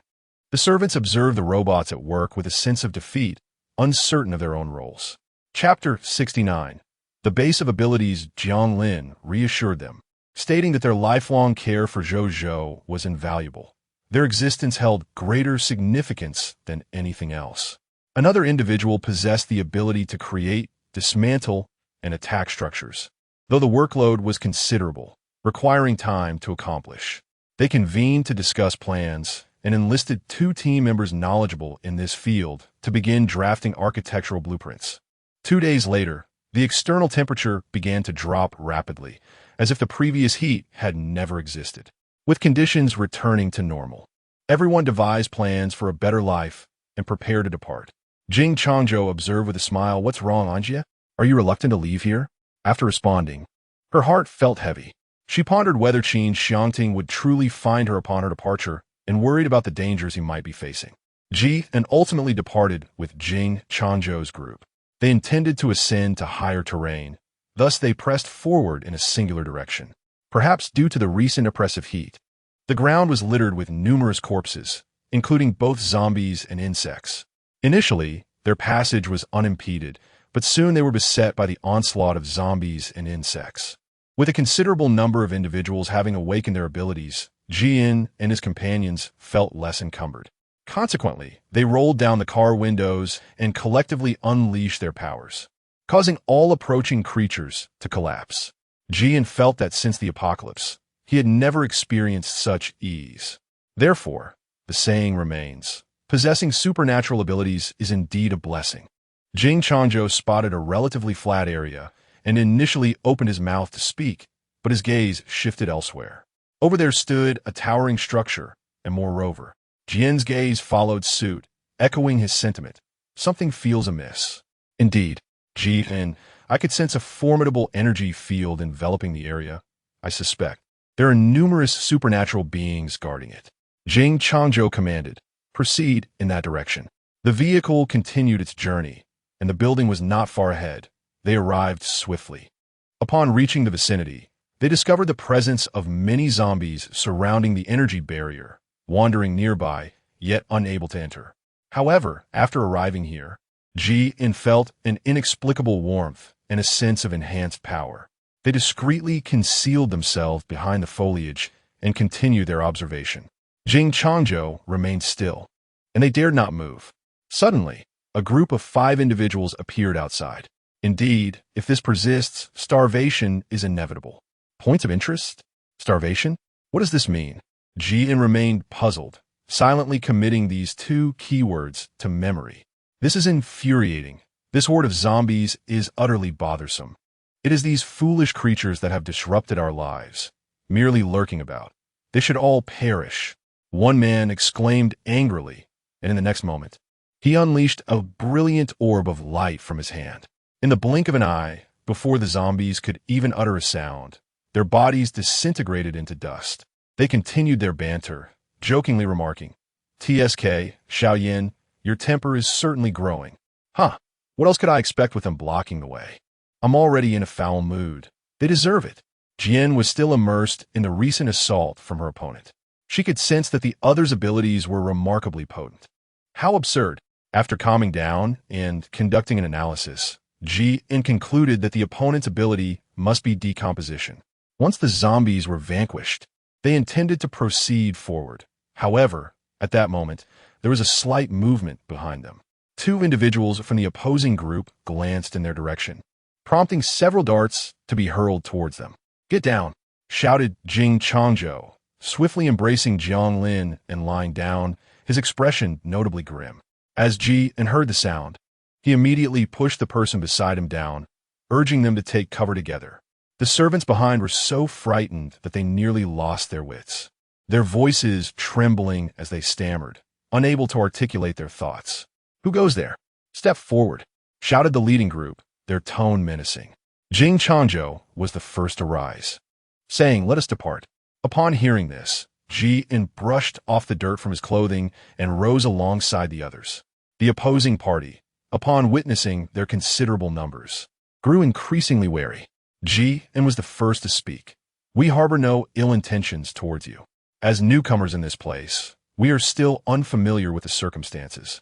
The servants observed the robots at work with a sense of defeat, uncertain of their own roles. Chapter 69. The base of abilities Jianglin reassured them, stating that their lifelong care for Zhou was invaluable. Their existence held greater significance than anything else. Another individual possessed the ability to create, dismantle, and attack structures, though the workload was considerable, requiring time to accomplish. They convened to discuss plans and enlisted 2 team members knowledgeable in this field to begin drafting architectural blueprints. 2 days later, the external temperature began to drop rapidly, as if the previous heat had never existed. With conditions returning to normal, everyone devised plans for a better life and prepared to depart. Qin Xiangting observed with a smile, "What's wrong, Anjia? Are you reluctant to leave here?" After responding, her heart felt heavy. She pondered whether Qin Xiangting would truly find her upon her departure and worried about the dangers he might be facing. Ji and ultimately departed with Qin Xiangting's group. They intended to ascend to higher terrain, thus they pressed forward in a singular direction. Perhaps due to the recent oppressive heat, the ground was littered with numerous corpses, including both zombies and insects. Initially, their passage was unimpeded, but soon they were beset by the onslaught of zombies and insects. With a considerable number of individuals having awakened their abilities, Jian and his companions felt less encumbered. Consequently, they rolled down the car windows and collectively unleashed their powers, causing all approaching creatures to collapse. Jian felt that since the apocalypse, he had never experienced such ease. Therefore, the saying remains, possessing supernatural abilities is indeed a blessing. Qin Xiangting spotted a relatively flat area and initially opened his mouth to speak, but his gaze shifted elsewhere. Over there stood a towering structure, and moreover, Jian's gaze followed suit, echoing his sentiment. Something feels amiss. Indeed, Jian, I could sense a formidable energy field enveloping the area. I suspect there are numerous supernatural beings guarding it. Qin Xiangting commanded, "Proceed in that direction." The vehicle continued its journey, and the building was not far ahead. They arrived swiftly. Upon reaching the vicinity, they discovered the presence of many zombies surrounding the energy barrier, wandering nearby, yet unable to enter. However, after arriving here, Jian felt an inexplicable warmth and a sense of enhanced power. They discreetly concealed themselves behind the foliage and continued their observation. Qin Xiangting remained still, and they dared not move. Suddenly, a group of 5 individuals appeared outside. Indeed, if this persists, starvation is inevitable. Points of interest? Starvation? What does this mean? Jian remained puzzled, silently committing these 2 keywords to memory. This is infuriating. This horde of zombies is utterly bothersome. It is these foolish creatures that have disrupted our lives, merely lurking about. They should all perish. One man exclaimed angrily, and in the next moment, he unleashed a brilliant orb of light from his hand. In the blink of an eye, before the zombies could even utter a sound, their bodies disintegrated into dust. They continued their banter, jokingly remarking, "TSK, Xiaoyan, your temper is certainly growing." Huh, what else could I expect with them blocking the way? I'm already in a foul mood. They deserve it. Jian was still immersed in the recent assault from her opponent. She could sense that the other's abilities were remarkably potent. How absurd. After calming down and conducting an analysis, Jian concluded that the opponent's ability must be decomposition. Once the zombies were vanquished, they intended to proceed forward. However, at that moment, there was a slight movement behind them. 2 individuals from the opposing group glanced in their direction, prompting several darts to be hurled towards them. "Get down!" shouted Qin Xiangting, swiftly embracing Jianglin and lying down, his expression notably grim. As Jian heard the sound, he immediately pushed the person beside him down, urging them to take cover together. The servants behind were so frightened that they nearly lost their wits, their voices trembling as they stammered, unable to articulate their thoughts. "Who goes there? Step forward," shouted the leading group, their tone menacing. Qin Xiangting was the first to rise, saying, "Let us depart." Upon hearing this, Jian brushed off the dirt from his clothing and rose alongside the others. The opposing party, upon witnessing their considerable numbers, grew increasingly wary. Jian was the first to speak. "We harbor no ill intentions towards you. As newcomers in this place, we are still unfamiliar with the circumstances,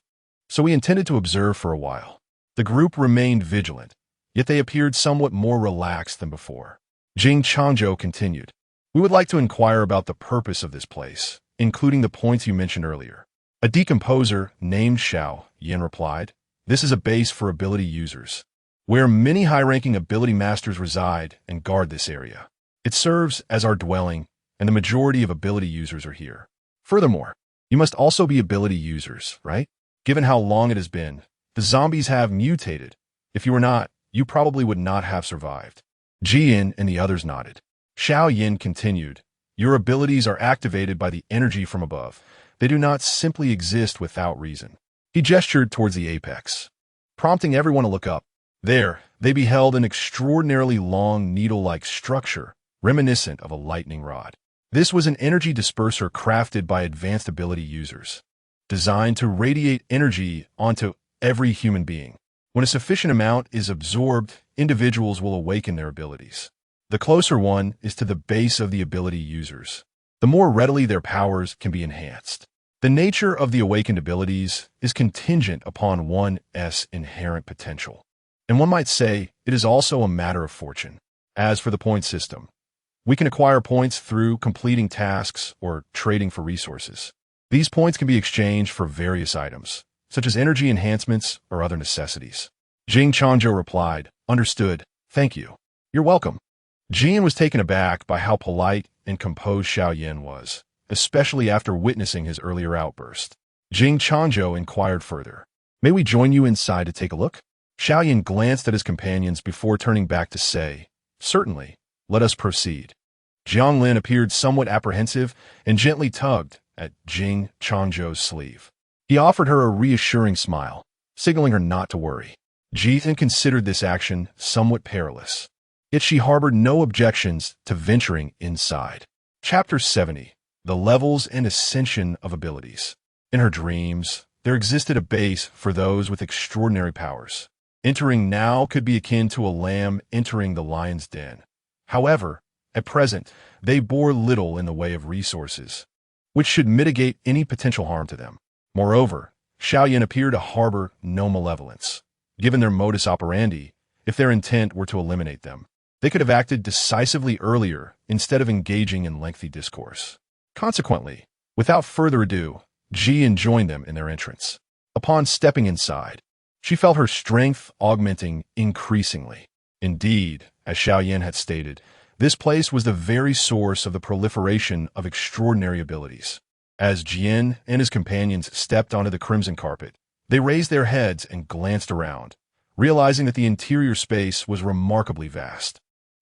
so we intended to observe for a while." The group remained vigilant, yet they appeared somewhat more relaxed than before. Qin Xiangting continued, "We would like to inquire about the purpose of this place, including the points you mentioned earlier." A decomposer named Xiao Yin replied, "This is a base for ability users, where many high-ranking ability masters reside and guard this area. It serves as our dwelling, and the majority of ability users are here. Furthermore, you must also be ability users, right? Given how long it has been, the zombies have mutated. If you were not, you probably would not have survived." Jian and the others nodded. Xiao Yin continued, "Your abilities are activated by the energy from above. They do not simply exist without reason." He gestured towards the apex, prompting everyone to look up. There, they beheld an extraordinarily long needle-like structure, reminiscent of a lightning rod. This was an energy disperser crafted by advanced ability users, designed to radiate energy onto every human being. When a sufficient amount is absorbed, individuals will awaken their abilities. The closer one is to the base of the ability users, the more readily their powers can be enhanced. The nature of the awakened abilities is contingent upon one's inherent potential, and one might say it is also a matter of fortune. As for the point system, we can acquire points through completing tasks or trading for resources. These points can be exchanged for various items, such as energy enhancements or other necessities. Qin Xiangting replied, "Understood. Thank you." "You're welcome." Jian was taken aback by how polite and composed Xiao Yin was, especially after witnessing his earlier outburst. Qin Xiangting inquired further, "May we join you inside to take a look?" Xiao Yin glanced at his companions before turning back to say, "Certainly, let us proceed." Jiang Lin appeared somewhat apprehensive and gently tugged at Qin Xiangting's sleeve. He offered her a reassuring smile, signaling her not to worry. Jian considered this action somewhat perilous, yet she harbored no objections to venturing inside. Chapter 70. The Levels and Ascension of Abilities. In her dreams, there existed a base for those with extraordinary powers. Entering now could be akin to a lamb entering the lion's den. However, at present, they bore little in the way of resources, which should mitigate any potential harm to them. Moreover, Xiao Yin appeared to harbor no malevolence. Given their modus operandi, if their intent were to eliminate them, they could have acted decisively earlier instead of engaging in lengthy discourse. Consequently, without further ado, Jian joined them in their entrance. Upon stepping inside, she felt her strength augmenting increasingly. Indeed, as Xiao Yin had stated, this place was the very source of the proliferation of extraordinary abilities. As Jian and his companions stepped onto the crimson carpet, they raised their heads and glanced around, realizing that the interior space was remarkably vast.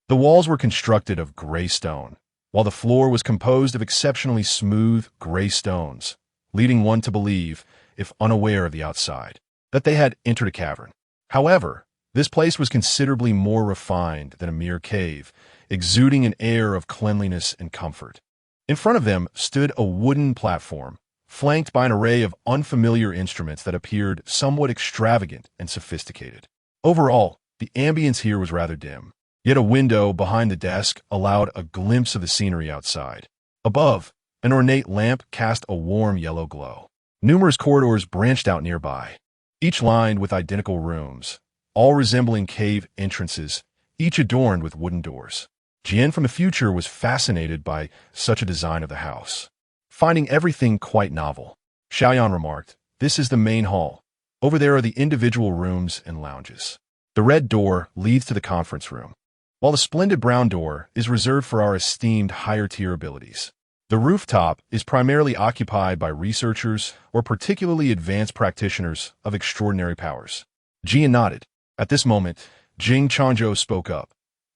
The walls were constructed of gray stone, while the floor was composed of exceptionally smooth gray stones, leading one to believe, if unaware of the outside, that they had entered a cavern. However, this place was considerably more refined than a mere cave, exuding an air of cleanliness and comfort. In front of them stood a wooden platform, flanked by an array of unfamiliar instruments that appeared somewhat extravagant and sophisticated. Overall, the ambience here was rather dim, yet a window behind the desk allowed a glimpse of the scenery outside. Above, an ornate lamp cast a warm yellow glow. Numerous corridors branched out nearby, each lined with identical rooms, all resembling cave entrances, each adorned with wooden doors. Jian from the future was fascinated by such a design of the house, finding everything quite novel. Xiaoyan remarked, "This is the main hall. Over there are the individual rooms and lounges. The red door leads to the conference room, while the splendid brown door is reserved for our esteemed higher-tier abilities. The rooftop is primarily occupied by researchers or particularly advanced practitioners of extraordinary powers." Jian nodded. At this moment, Qin Xiangting spoke up.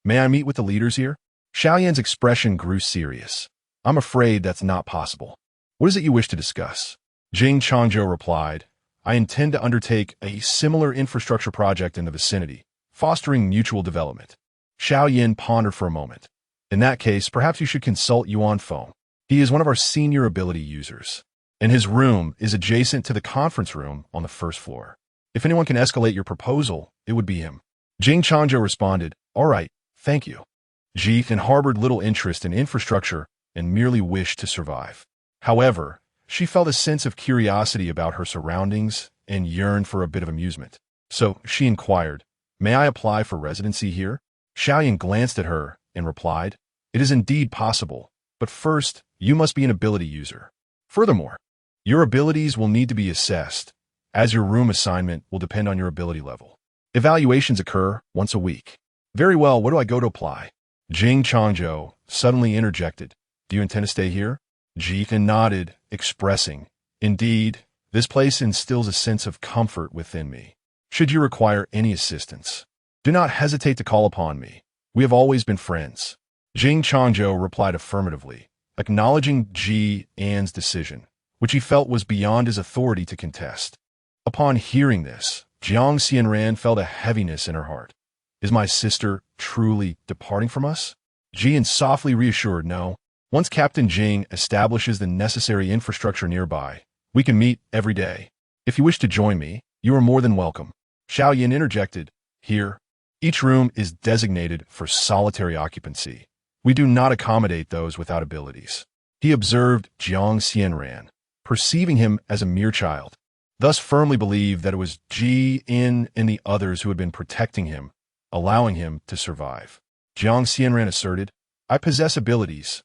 "May I meet with the leaders here?" Xiaoyan's expression grew serious. "I'm afraid that's not possible. What is it you wish to discuss?" Qin Xiangting replied, "I intend to undertake a similar infrastructure project in the vicinity, fostering mutual development. Xiao Yin pondered for a moment. In that case, perhaps you should consult Yuan Feng. He is one of our senior ability users, and his room is adjacent to the conference room on the first floor. If anyone can escalate your proposal, it would be him. Jing Changzhou responded, all right, thank you. Jithan harbored little interest in infrastructure and merely wished to survive. However, she felt a sense of curiosity about her surroundings and yearned for a bit of amusement. So she inquired, may I apply for residency here? Xiaoyan glanced at her and replied, it is indeed possible, but first, you must be an ability user. Furthermore, your abilities will need to be assessed, as your room assignment will depend on your ability level. Evaluations occur once a week. Very well, where do I go to apply? Jing Changzhou suddenly interjected, do you intend to stay here? Jithan nodded, expressing, indeed, this place instills a sense of comfort within me. Should you require any assistance, do not hesitate to call upon me. We have always been friends. Jing Changzhou replied affirmatively, acknowledging Ji An's decision, which he felt was beyond his authority to contest. Upon hearing this, Jiang Xianran felt a heaviness in her heart. Is my sister truly departing from us? Jian softly reassured, no. Once Captain Jing establishes the necessary infrastructure nearby, we can meet every day. If you wish to join me, you are more than welcome. Xiao Yin interjected, here, each room is designated for solitary occupancy. We do not accommodate those without abilities. He observed Jiang Xianran, perceiving him as a mere child, thus firmly believed that it was Ji In and the others who had been protecting him, allowing him to survive. Jiang Xianran asserted, I possess abilities.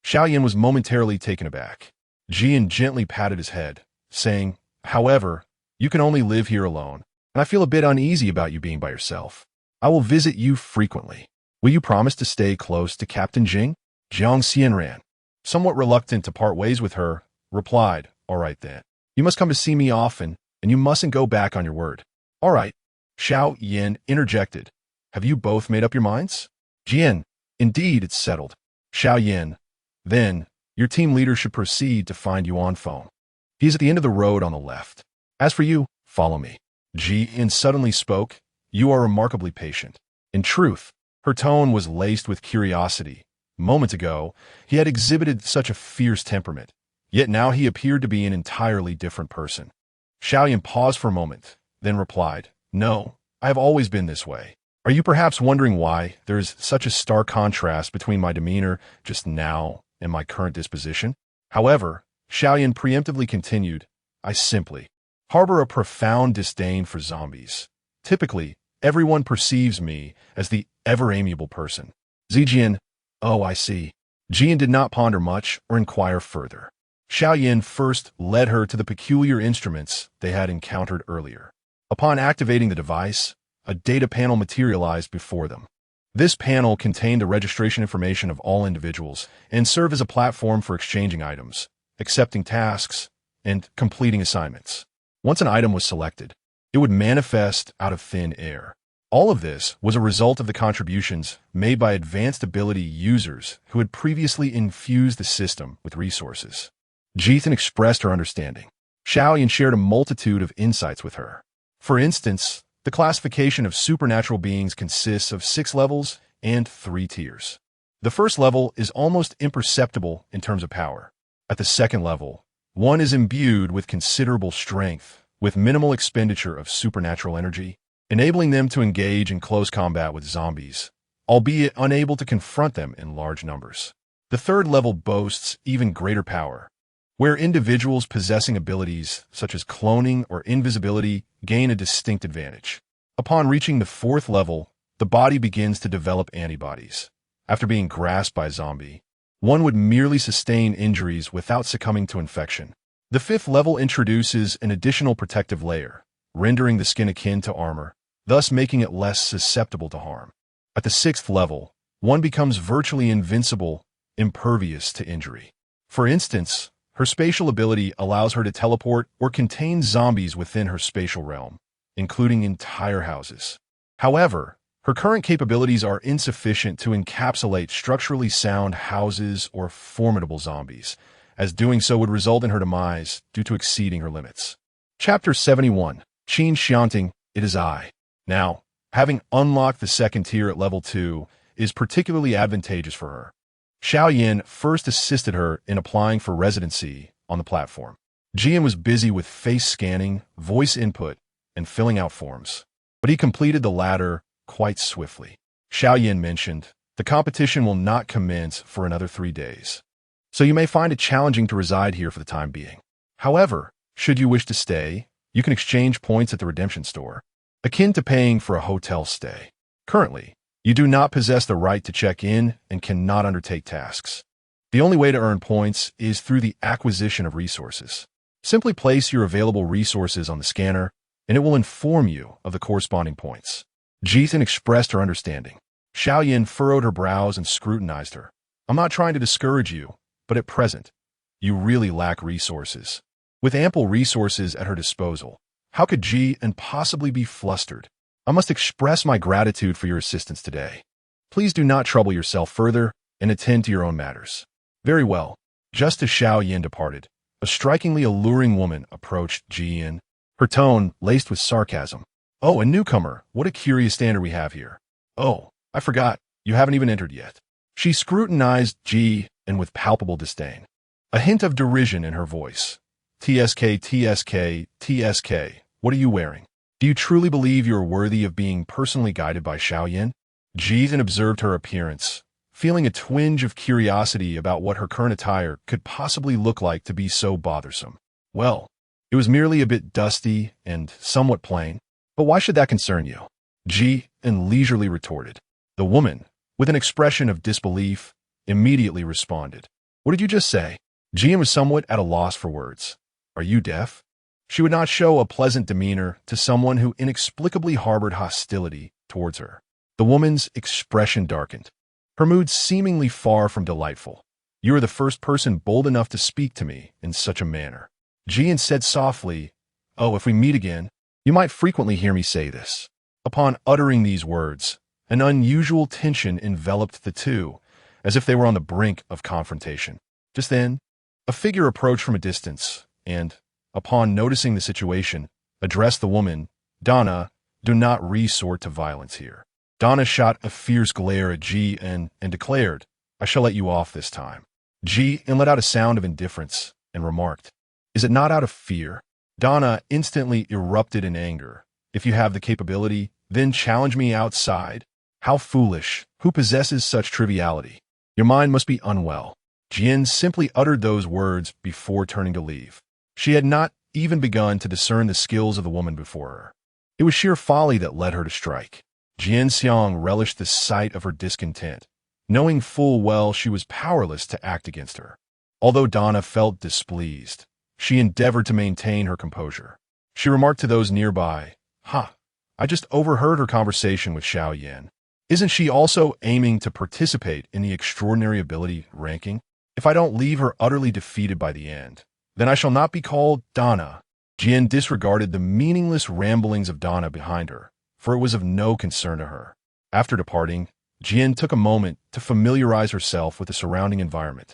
Xiao Yin was momentarily taken aback. Jian gently patted his head, saying, however, you can only live here alone, and I feel a bit uneasy about you being by yourself. I will visit you frequently. Will you promise to stay close to Captain Jing? Jiang Xianran, somewhat reluctant to part ways with her, replied, all right then. You must come to see me often, and you mustn't go back on your word. All right. Xiao Yin interjected. Have you both made up your minds? Jian, indeed, it's settled. Xiao Yin, then, your team leader should proceed to find Yuan Feng. He is at the end of the road on the left. As for you, follow me. Ji In suddenly spoke, you are remarkably patient. In truth, her tone was laced with curiosity. Moments ago, he had exhibited such a fierce temperament, yet now he appeared to be an entirely different person. Xiaoyan paused for a moment, then replied, no, I have always been this way. Are you perhaps wondering why there is such a stark contrast between my demeanor just now and my current disposition? However, Xiaoyan preemptively continued, I simply harbor a profound disdain for zombies. Typically, everyone perceives me as the ever-amiable person. Zijian, oh, I see. Jian did not ponder much or inquire further. Xiao Yin first led her to the peculiar instruments they had encountered earlier. Upon activating the device, a data panel materialized before them. This panel contained the registration information of all individuals and served as a platform for exchanging items, accepting tasks, and completing assignments. Once an item was selected, it would manifest out of thin air. All of this was a result of the contributions made by advanced ability users who had previously infused the system with resources. Jithan expressed her understanding. Xiaoyan shared a multitude of insights with her. For instance, the classification of supernatural beings consists of 6 levels and 3 tiers. The first level is almost imperceptible in terms of power. At the second level, one is imbued with considerable strength, with minimal expenditure of supernatural energy, enabling them to engage in close combat with zombies, albeit unable to confront them in large numbers. The third level boasts even greater power, where individuals possessing abilities such as cloning or invisibility gain a distinct advantage. Upon reaching the fourth level, the body begins to develop antibodies. After being grasped by a zombie, one would merely sustain injuries without succumbing to infection. The fifth level introduces an additional protective layer, rendering the skin akin to armor, thus making it less susceptible to harm. At the sixth level, one becomes virtually invincible, impervious to injury. For instance, her spatial ability allows her to teleport or contain zombies within her spatial realm, including entire houses. However, her current capabilities are insufficient to encapsulate structurally sound houses or formidable zombies, as doing so would result in her demise due to exceeding her limits. Chapter 71, Qin Xiangting, It Is I. Now, having unlocked the second tier at level 2 is particularly advantageous for her. Xiaoyan first assisted her in applying for residency on the platform. Jian was busy with face scanning, voice input, and filling out forms, but he completed the latter quite swiftly. Xiaoyan mentioned, "The competition will not commence for another 3 days, so you may find it challenging to reside here for the time being. However, should you wish to stay, you can exchange points at the redemption store, akin to paying for a hotel stay. Currently, you do not possess the right to check in and cannot undertake tasks. The only way to earn points is through the acquisition of resources. Simply place your available resources on the scanner, and it will inform you of the corresponding points." Jithan expressed her understanding. Xiaoyan furrowed her brows and scrutinized her. "I'm not trying to discourage you, but at present, you really lack resources." With ample resources at her disposal, how could Jithan possibly be flustered? "I must express my gratitude for your assistance today. Please do not trouble yourself further and attend to your own matters." "Very well." Just as Xiaoyan departed, a strikingly alluring woman approached Jian, her tone laced with sarcasm. "Oh, a newcomer. What a curious standard we have here. Oh, I forgot. You haven't even entered yet." She scrutinized Ji and with palpable disdain, a hint of derision in her voice. "TSK, TSK, TSK. What are you wearing? Do you truly believe you are worthy of being personally guided by Xiaoyan?" Jithan observed her appearance, feeling a twinge of curiosity about what her current attire could possibly look like to be so bothersome. Well, it was merely a bit dusty and somewhat plain, but why should that concern you? Jithan leisurely retorted. The woman, with an expression of disbelief, immediately responded. "What did you just say?" Jian was somewhat at a loss for words. "Are you deaf?" She would not show a pleasant demeanor to someone who inexplicably harbored hostility towards her. The woman's expression darkened, her mood seemingly far from delightful. "You are the first person bold enough to speak to me in such a manner." Jian said softly, "Oh, if we meet again, you might frequently hear me say this." Upon uttering these words, an unusual tension enveloped the two, as if they were on the brink of confrontation. Just then, a figure approached from a distance, and, upon noticing the situation, addressed the woman, "Donna, do not resort to violence here." Donna shot a fierce glare at Ji and declared, "I shall let you off this time." Ji let out a sound of indifference and remarked, "Is it not out of fear?" Donna instantly erupted in anger. "If you have the capability, then challenge me outside. How foolish! Who possesses such triviality? Your mind must be unwell." Jian simply uttered those words before turning to leave. She had not even begun to discern the skills of the woman before her. It was sheer folly that led her to strike. Qin Xiangting relished the sight of her discontent, knowing full well she was powerless to act against her. Although Donna felt displeased, she endeavored to maintain her composure. She remarked to those nearby, I just overheard her conversation with Xiaoyan. Isn't she also aiming to participate in the extraordinary ability ranking? If I don't leave her utterly defeated by the end, then I shall not be called Donna." Jian disregarded the meaningless ramblings of Donna behind her, for it was of no concern to her. After departing, Jian took a moment to familiarize herself with the surrounding environment,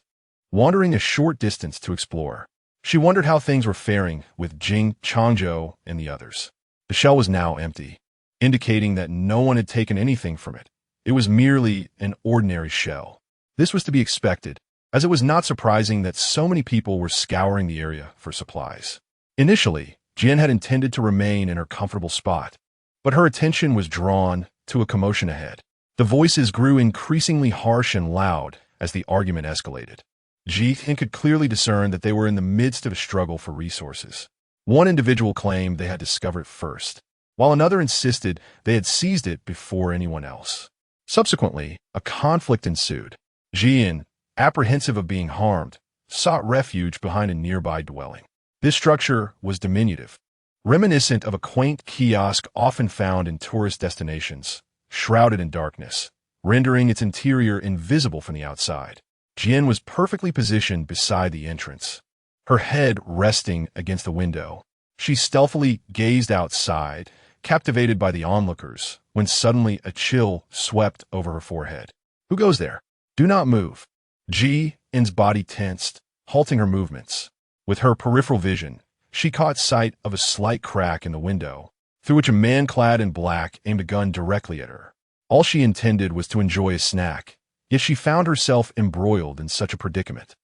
wandering a short distance to explore. She wondered how things were faring with Jing, Changzhou, and the others. The shell was now empty, indicating that no one had taken anything from it. It was merely an ordinary shell. This was to be expected, as it was not surprising that so many people were scouring the area for supplies. Initially, Jian had intended to remain in her comfortable spot, but her attention was drawn to a commotion ahead. The voices grew increasingly harsh and loud as the argument escalated. Jithan could clearly discern that they were in the midst of a struggle for resources. One individual claimed they had discovered it first, while another insisted they had seized it before anyone else. Subsequently, a conflict ensued. Jian, apprehensive of being harmed, sought refuge behind a nearby dwelling. This structure was diminutive, reminiscent of a quaint kiosk often found in tourist destinations, shrouded in darkness, rendering its interior invisible from the outside. Jian was perfectly positioned beside the entrance, her head resting against the window. She stealthily gazed outside, captivated by the onlookers, when suddenly a chill swept over her forehead. "Who goes there? Do not move." Ji's body tensed, halting her movements. With her peripheral vision, she caught sight of a slight crack in the window, through which a man clad in black aimed a gun directly at her. All she intended was to enjoy a snack, yet she found herself embroiled in such a predicament.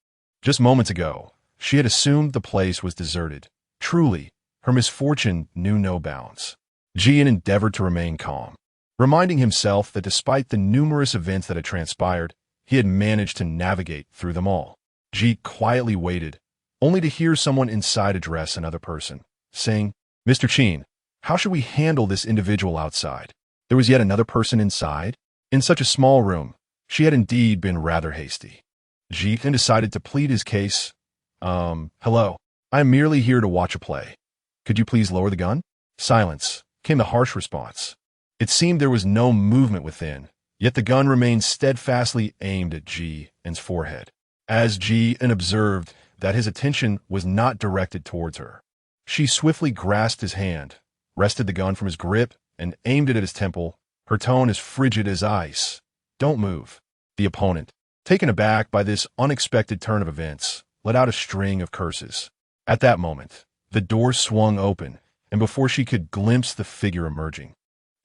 Just moments ago, she had assumed the place was deserted. Truly, her misfortune knew no bounds. Jian endeavored to remain calm, reminding himself that despite the numerous events that had transpired, he had managed to navigate through them all. Ji quietly waited, only to hear someone inside address another person, saying, "Mr. Qin, how should we handle this individual outside?" There was yet another person inside. In such a small room, she had indeed been rather hasty. Ji then decided to plead his case. Hello. I am merely here to watch a play. Could you please lower the gun?" Silence, came the harsh response. It seemed there was no movement within, yet the gun remained steadfastly aimed at Jian's forehead. As Jian observed that his attention was not directed towards her, she swiftly grasped his hand, wrested the gun from his grip, and aimed it at his temple, her tone as frigid as ice. "Don't move." The opponent, taken aback by this unexpected turn of events, let out a string of curses. At that moment, the door swung open, and before she could glimpse the figure emerging,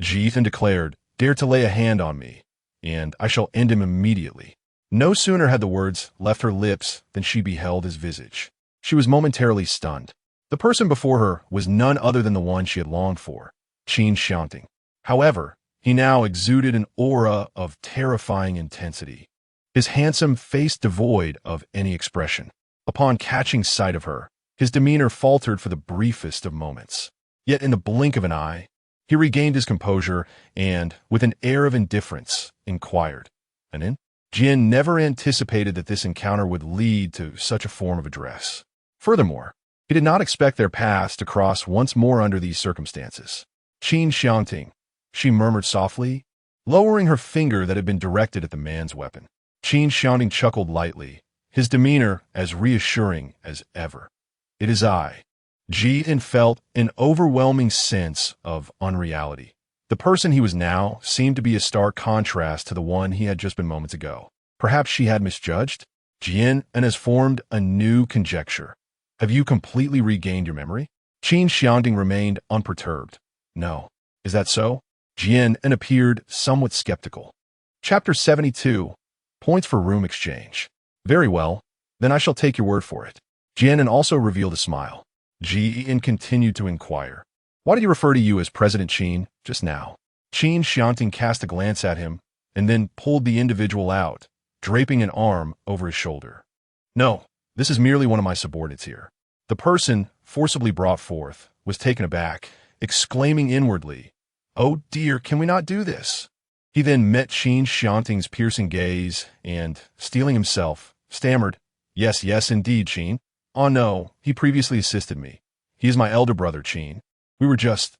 Jian declared, "Dare to lay a hand on me, and I shall end him immediately." No sooner had the words left her lips than she beheld his visage. She was momentarily stunned. The person before her was none other than the one she had longed for, Qin Xiangting. However, he now exuded an aura of terrifying intensity, his handsome face devoid of any expression. Upon catching sight of her, his demeanor faltered for the briefest of moments. Yet in the blink of an eye, he regained his composure and, with an air of indifference, inquired, "And in?" Jian never anticipated that this encounter would lead to such a form of address. Furthermore, he did not expect their paths to cross once more under these circumstances. "Qin Xiangting," she murmured softly, lowering her finger that had been directed at the man's weapon. Qin Xiangting chuckled lightly, his demeanor as reassuring as ever. "It is I." Jian felt an overwhelming sense of unreality. The person he was now seemed to be a stark contrast to the one he had just been moments ago. Perhaps she had misjudged? Jian and has formed a new conjecture. "Have you completely regained your memory?" Qin Xiangting remained unperturbed. "No." "Is that so?" Jian and appeared somewhat skeptical. Chapter 72. Points for Room Exchange. "Very well, then I shall take your word for it." Jian also revealed a smile. Jian continued to inquire, "Why did he refer to you as President Qin just now?" Qin Xiangting cast a glance at him and then pulled the individual out, draping an arm over his shoulder. "No, this is merely one of my subordinates here." The person, forcibly brought forth, was taken aback, exclaiming inwardly, "Oh dear, can we not do this?" He then met Qin Xiangting's piercing gaze and, steeling himself, stammered, Yes, indeed, Qin. Oh no, he previously assisted me. He is my elder brother, Qin. We were just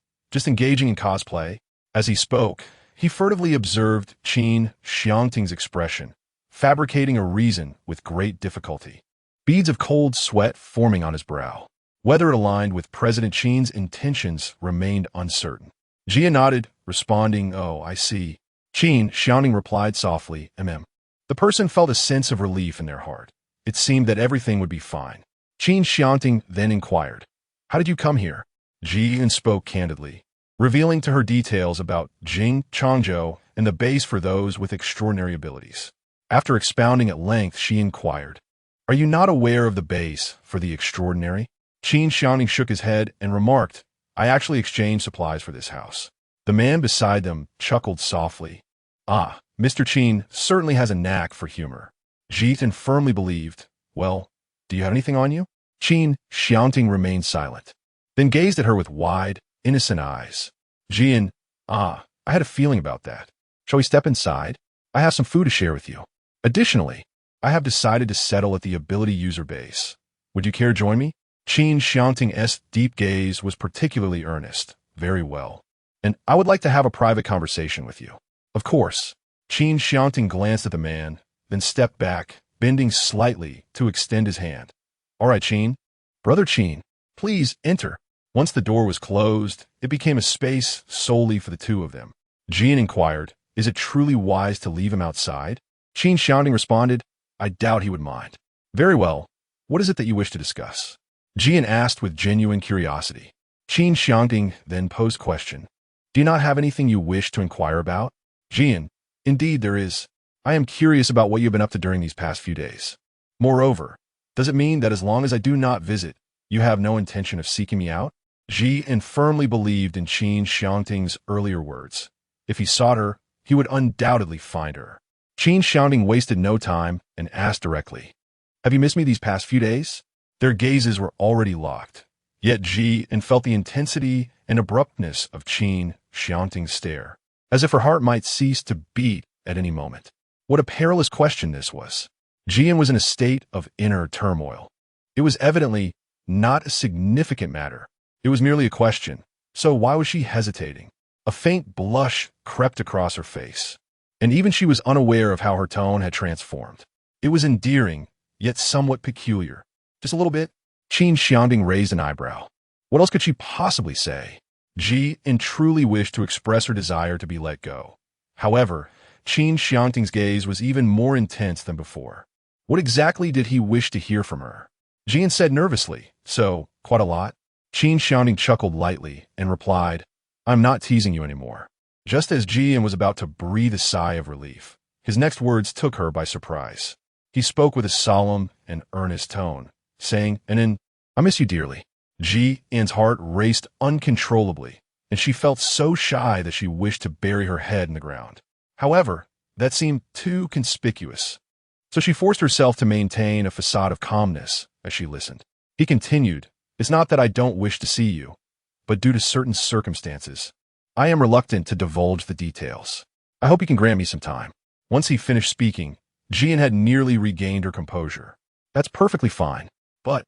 engaging in cosplay." As he spoke, he furtively observed Qin Xiangting's expression, fabricating a reason with great difficulty. Beads of cold sweat forming on his brow. Whether it aligned with President Qin's intentions remained uncertain. Jia nodded, responding, "Oh, I see." Qin Xiangting replied softly, "Mm." The person felt a sense of relief in their heart. It seemed that everything would be fine. Qin Xiangting then inquired, "How did you come here?" Jian spoke candidly, revealing to her details about Jing Changzhou and the base for those with extraordinary abilities. After expounding at length, she inquired, "Are you not aware of the base for the extraordinary?" Qin Xiangting shook his head and remarked, "I actually exchanged supplies for this house." The man beside them chuckled softly. "Ah, Mr. Qin certainly has a knack for humor." Jian firmly believed, "Well, do you have anything on you?" Qin Xiangting remained silent, then gazed at her with wide, innocent eyes. Jian, I had a feeling about that. Shall we step inside? I have some food to share with you. Additionally, I have decided to settle at the ability user base. Would you care to join me? Qin Xiangting's deep gaze was particularly earnest. Very well. And I would like to have a private conversation with you. Of course. Qin Xiangting glanced at the man, then stepped back, bending slightly to extend his hand. All right, Qin. Brother Qin, please enter. Once the door was closed, it became a space solely for the two of them. Jian inquired, "Is it truly wise to leave him outside?" Qin Xiangting responded, "I doubt he would mind." "Very well. What is it that you wish to discuss?" Jian asked with genuine curiosity. Qin Xiangting then posed question, "Do you not have anything you wish to inquire about?" Jian, indeed there is. I am curious about what you've been up to during these past few days. Moreover, does it mean that as long as I do not visit, you have no intention of seeking me out? Jian firmly believed in Qin Xiangting's earlier words. If he sought her, he would undoubtedly find her. Qin Xiangting wasted no time and asked directly, "Have you missed me these past few days?" Their gazes were already locked, yet Jian felt the intensity and abruptness of Qin Xiangting's stare, as if her heart might cease to beat at any moment. What a perilous question this was. Jian was in a state of inner turmoil. It was evidently not a significant matter. It was merely a question, so why was she hesitating? A faint blush crept across her face, and even she was unaware of how her tone had transformed. It was endearing, yet somewhat peculiar. Just a little bit? Qin Xiangting raised an eyebrow. What else could she possibly say? Jian truly wished to express her desire to be let go. However, Qin Xiangting's gaze was even more intense than before. What exactly did he wish to hear from her? Jian said nervously, "So, quite a lot?" Qin Xiangting chuckled lightly and replied, "I'm not teasing you anymore." Just as Jian was about to breathe a sigh of relief, his next words took her by surprise. He spoke with a solemn and earnest tone, saying, "I miss you dearly." Jian's heart raced uncontrollably, and she felt so shy that she wished to bury her head in the ground. However, that seemed too conspicuous, so she forced herself to maintain a facade of calmness as she listened. He continued, "It's not that I don't wish to see you, but due to certain circumstances, I am reluctant to divulge the details. I hope you can grant me some time." Once he finished speaking, Jian had nearly regained her composure. "That's perfectly fine, but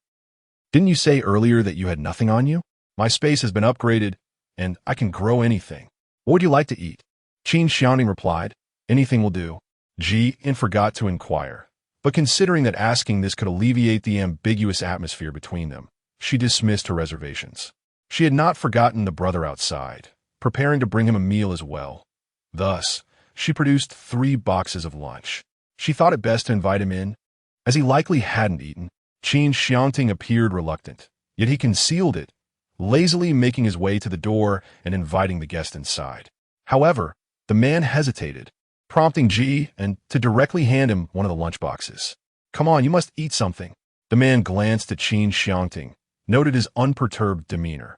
didn't you say earlier that you had nothing on you? My space has been upgraded, and I can grow anything. What would you like to eat?" Qin Xiangting replied, "Anything will do." Jian forgot to inquire, but considering that asking this could alleviate the ambiguous atmosphere between them, she dismissed her reservations. She had not forgotten the brother outside, preparing to bring him a meal as well. Thus, she produced 3 boxes of lunch. She thought it best to invite him in, as he likely hadn't eaten. Qin Xiangting appeared reluctant, yet he concealed it, lazily making his way to the door and inviting the guest inside. However, the man hesitated, prompting Jian to directly hand him one of the lunch boxes. "Come on, you must eat something." The man glanced at Qin Xiangting, noted his unperturbed demeanor,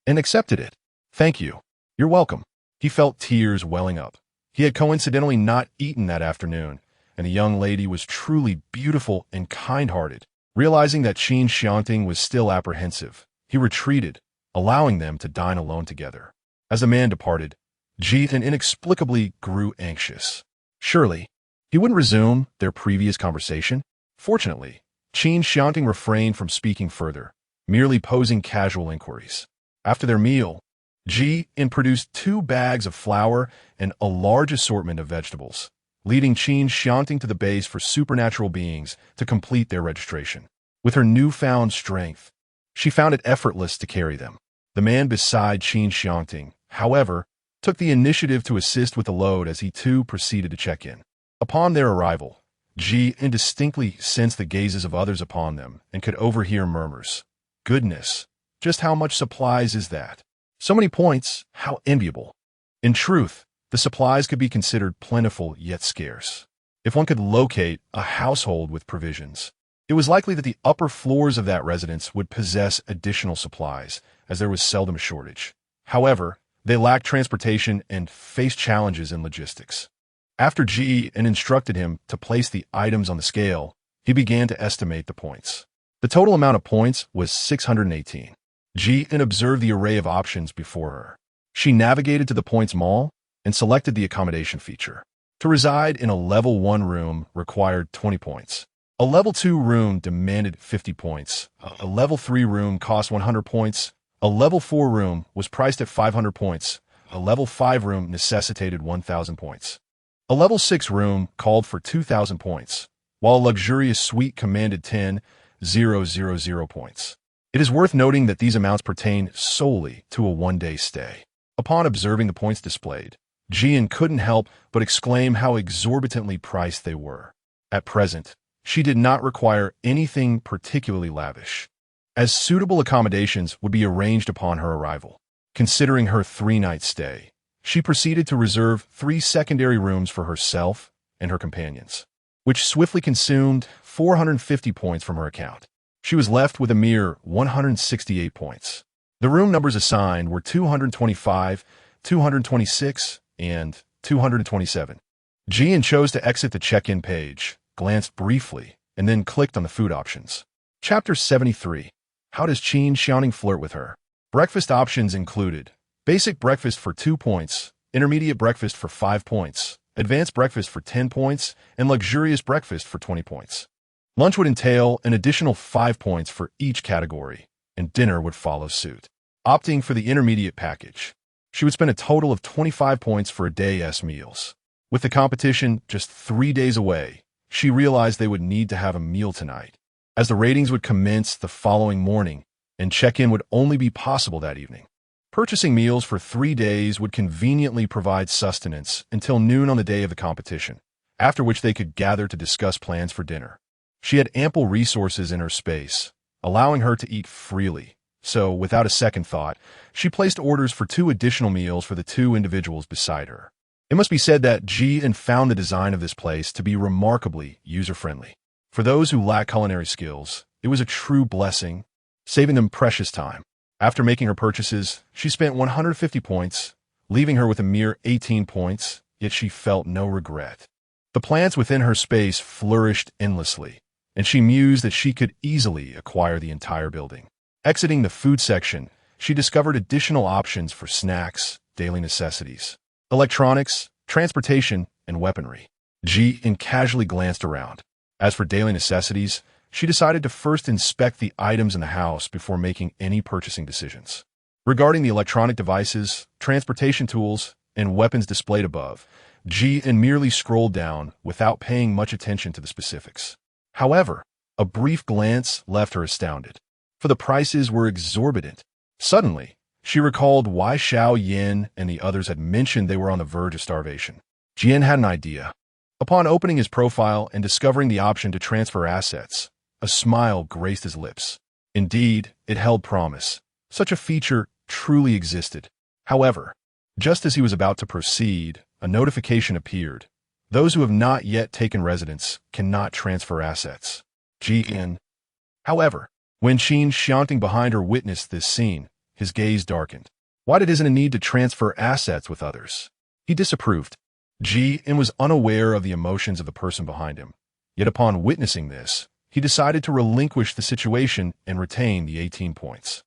and accepted it. "Thank you. You're welcome." He felt tears welling up. He had coincidentally not eaten that afternoon, and the young lady was truly beautiful and kind-hearted. Realizing that Qin Xiangting was still apprehensive, he retreated, allowing them to dine alone together. As the man departed, Jian inexplicably grew anxious. Surely, he wouldn't resume their previous conversation? Fortunately, Qin Xiangting refrained from speaking further, merely posing casual inquiries. After their meal, Jian produced 2 bags of flour and a large assortment of vegetables, leading Qin Xiangting to the base for supernatural beings to complete their registration. With her newfound strength, she found it effortless to carry them. The man beside Qin Xiangting, however, took the initiative to assist with the load as he too proceeded to check in. Upon their arrival, Jian distinctly sensed the gazes of others upon them and could overhear murmurs. "Goodness, just how much supplies is that? So many points, how enviable." In truth, the supplies could be considered plentiful yet scarce. If one could locate a household with provisions, it was likely that the upper floors of that residence would possess additional supplies, as there was seldom a shortage. However, they lacked transportation and faced challenges in logistics. After Jian instructed him to place the items on the scale, he began to estimate the points. The total amount of points was 618. Jian observed the array of options before her. She navigated to the points mall and selected the accommodation feature. To reside in a level 1 room required 20 points. A level 2 room demanded 50 points. A level 3 room cost 100 points. A level 4 room was priced at 500 points. A level 5 room necessitated 1,000 points. A level 6 room called for 2,000 points, while a luxurious suite commanded 10,000 points. It is worth noting that these amounts pertain solely to a 1-day stay. Upon observing the points displayed, Jian couldn't help but exclaim how exorbitantly priced they were. At present, she did not require anything particularly lavish, as suitable accommodations would be arranged upon her arrival. Considering her 3-night stay, she proceeded to reserve 3 secondary rooms for herself and her companions, which swiftly consumed 450 points from her account. She was left with a mere 168 points. The room numbers assigned were 225, 226, and 227. Jian chose to exit the check-in page, glanced briefly, and then clicked on the food options. Chapter 73. How does Qin Xiangting flirt with her? Breakfast options included basic breakfast for 2 points, intermediate breakfast for 5 points, advanced breakfast for 10 points, and luxurious breakfast for 20 points. Lunch would entail an additional 5 points for each category, and dinner would follow suit. Opting for the intermediate package, she would spend a total of 25 points for a day's meals. With the competition just 3 days away, she realized they would need to have a meal tonight, as the ratings would commence the following morning, and check-in would only be possible that evening. Purchasing meals for 3 days would conveniently provide sustenance until noon on the day of the competition, after which they could gather to discuss plans for dinner. She had ample resources in her space, allowing her to eat freely, so without a second thought, she placed orders for 2 additional meals for the 2 individuals beside her. It must be said that Jian found the design of this place to be remarkably user-friendly. For those who lack culinary skills, it was a true blessing, saving them precious time. After making her purchases, she spent 150 points, leaving her with a mere 18 points, yet she felt no regret. The plants within her space flourished endlessly, and she mused that she could easily acquire the entire building. Exiting the food section, she discovered additional options for snacks, daily necessities, electronics, transportation, and weaponry. Jian casually glanced around. As for daily necessities, she decided to first inspect the items in the house before making any purchasing decisions. Regarding the electronic devices, transportation tools, and weapons displayed above, Jian merely scrolled down without paying much attention to the specifics. However, a brief glance left her astounded, for the prices were exorbitant. Suddenly, she recalled why Xiao Yin and the others had mentioned they were on the verge of starvation. Jian had an idea. Upon opening his profile and discovering the option to transfer assets, a smile graced his lips. Indeed, it held promise. Such a feature truly existed. However, just as he was about to proceed, a notification appeared. Those who have not yet taken residence cannot transfer assets. Jian. However, when Qin Xiangting behind her witnessed this scene, his gaze darkened. Why did isn't a need to transfer assets with others? He disapproved. Jian was unaware of the emotions of the person behind him. Yet upon witnessing this, he decided to relinquish the situation and retain the 18 points.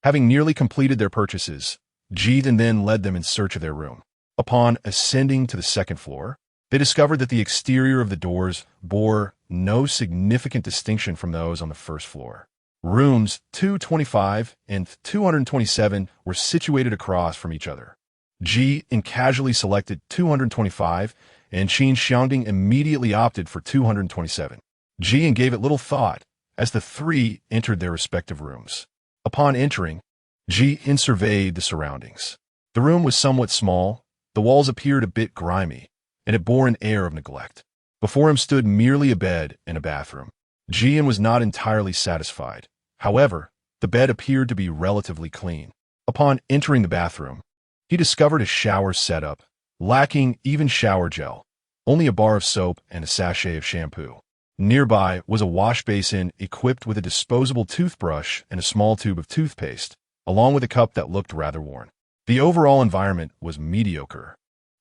Having nearly completed their purchases, Jian then led them in search of their room. Upon ascending to the second floor, they discovered that the exterior of the doors bore no significant distinction from those on the first floor. Rooms 225 and 227 were situated across from each other. Jian casually selected 225, and Qin Xiangting immediately opted for 227. Jian gave it little thought as the 3 entered their respective rooms. Upon entering, Jian surveyed the surroundings. The room was somewhat small, the walls appeared a bit grimy, and it bore an air of neglect. Before him stood merely a bed and a bathroom. Jian was not entirely satisfied. However, the bed appeared to be relatively clean. Upon entering the bathroom, he discovered a shower setup, lacking even shower gel, only a bar of soap and a sachet of shampoo. Nearby was a wash basin equipped with a disposable toothbrush and a small tube of toothpaste, along with a cup that looked rather worn. The overall environment was mediocre,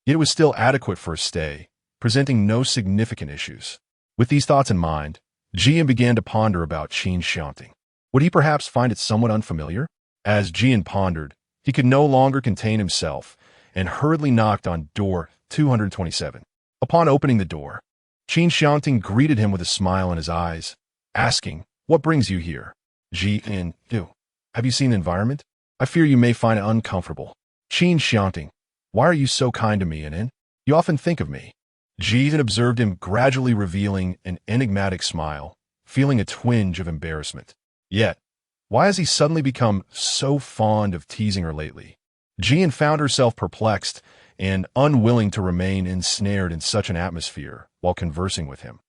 yet it was still adequate for a stay, presenting no significant issues. With these thoughts in mind, Jian began to ponder about Qin Xiangting. Would he perhaps find it somewhat unfamiliar? As Jian pondered, he could no longer contain himself and hurriedly knocked on door 227. Upon opening the door, Qin Xiangting greeted him with a smile in his eyes, asking, "What brings you here?" Jian, have you seen the environment? I fear you may find it uncomfortable. Qin Xiangting, why are you so kind to me, Inin? You often think of me. Jian observed him gradually revealing an enigmatic smile, feeling a twinge of embarrassment. Yet, why has he suddenly become so fond of teasing her lately? Jian found herself perplexed and unwilling to remain ensnared in such an atmosphere while conversing with him.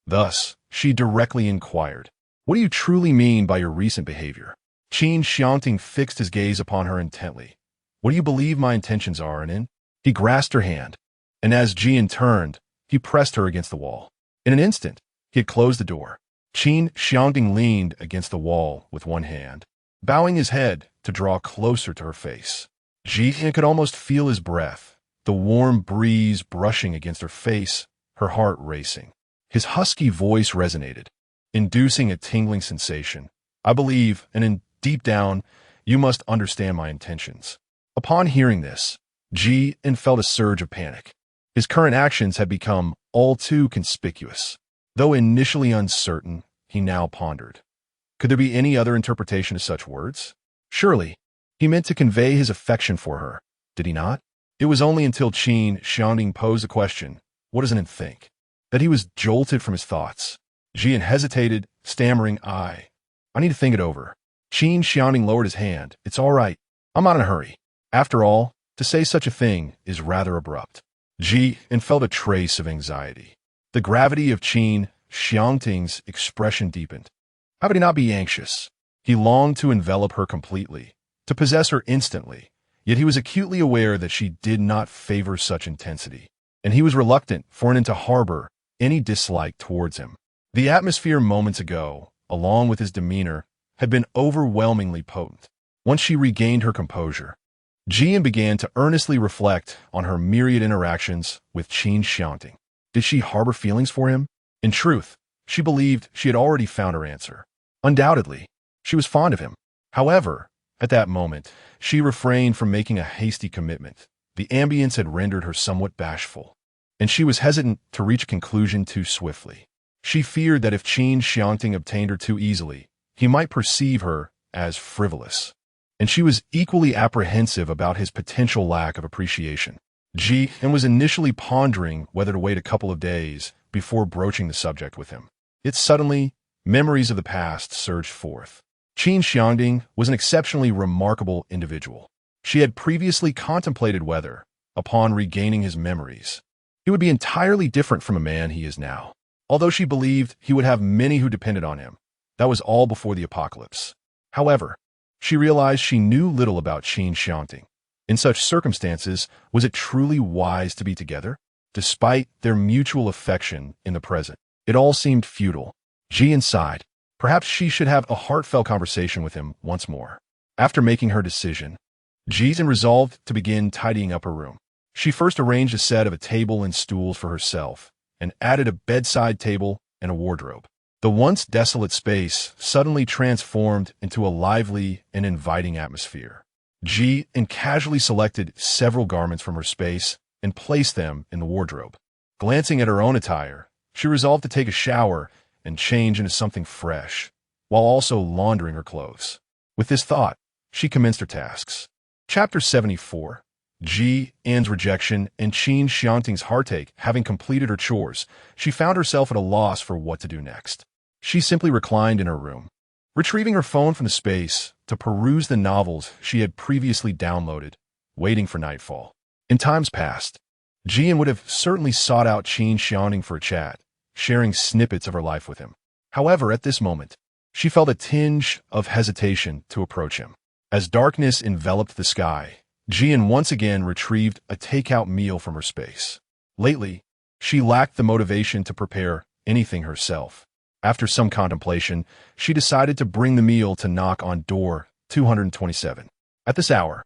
Thus, she directly inquired, "What do you truly mean by your recent behavior?" Qin Xiangting fixed his gaze upon her intently. "What do you believe my intentions are, Inin?" He grasped her hand, and as Jian turned, he pressed her against the wall. In an instant, he had closed the door. Qin Xiangting leaned against the wall with one hand, bowing his head to draw closer to her face. Jian could almost feel his breath, the warm breeze brushing against her face, her heart racing. His husky voice resonated, inducing a tingling sensation. I believe, and deep down, you must understand my intentions. Upon hearing this, Jian felt a surge of panic. His current actions had become all too conspicuous. Though initially uncertain, he now pondered. Could there be any other interpretation of such words? Surely, he meant to convey his affection for her, did he not? It was only until Qin Xiangting posed the question, what does an ant think, that he was jolted from his thoughts. Jian hesitated, stammering, I need to think it over. Qin Xiangting lowered his hand. It's all right. I'm not in a hurry. After all, to say such a thing is rather abrupt. Jian felt a trace of anxiety. The gravity of Qin Xiangting's expression deepened. How could he not be anxious? He longed to envelop her completely, to possess her instantly, yet he was acutely aware that she did not favor such intensity, and he was reluctant for an to harbor any dislike towards him. The atmosphere moments ago, along with his demeanor, had been overwhelmingly potent. Once she regained her composure, Jian began to earnestly reflect on her myriad interactions with Qin Xiangting. Did she harbor feelings for him? In truth, she believed she had already found her answer. Undoubtedly, she was fond of him. However, at that moment, she refrained from making a hasty commitment. The ambience had rendered her somewhat bashful, and she was hesitant to reach a conclusion too swiftly. She feared that if Qin Xiangting obtained her too easily, he might perceive her as frivolous, and she was equally apprehensive about his potential lack of appreciation. Jian was initially pondering whether to wait a couple of days before broaching the subject with him. Yet suddenly, memories of the past surged forth. Qin Xiangting was an exceptionally remarkable individual. She had previously contemplated whether, upon regaining his memories, he would be entirely different from a man he is now. Although she believed he would have many who depended on him, that was all before the apocalypse. However, she realized she knew little about Qin Xiangting. In such circumstances, was it truly wise to be together? Despite their mutual affection in the present, it all seemed futile. Jian sighed. Perhaps she should have a heartfelt conversation with him once more. After making her decision, Jian resolved to begin tidying up her room. She first arranged a set of a table and stools for herself, and added a bedside table and a wardrobe. The once desolate space suddenly transformed into a lively and inviting atmosphere. Jian casually selected several garments from her space and placed them in the wardrobe. Glancing at her own attire, she resolved to take a shower and change into something fresh, while also laundering her clothes. With this thought, she commenced her tasks. Chapter 74. Jian's rejection and Qin Xiangting's heartache. Having completed her chores, she found herself at a loss for what to do next. She simply reclined in her room, retrieving her phone from the space to peruse the novels she had previously downloaded, waiting for nightfall. In times past, Jian would have certainly sought out Qin Xiangting for a chat, sharing snippets of her life with him. However, at this moment, she felt a tinge of hesitation to approach him. As darkness enveloped the sky, Jian once again retrieved a takeout meal from her space. Lately, she lacked the motivation to prepare anything herself. After some contemplation, she decided to bring the meal to knock on door 227. At this hour,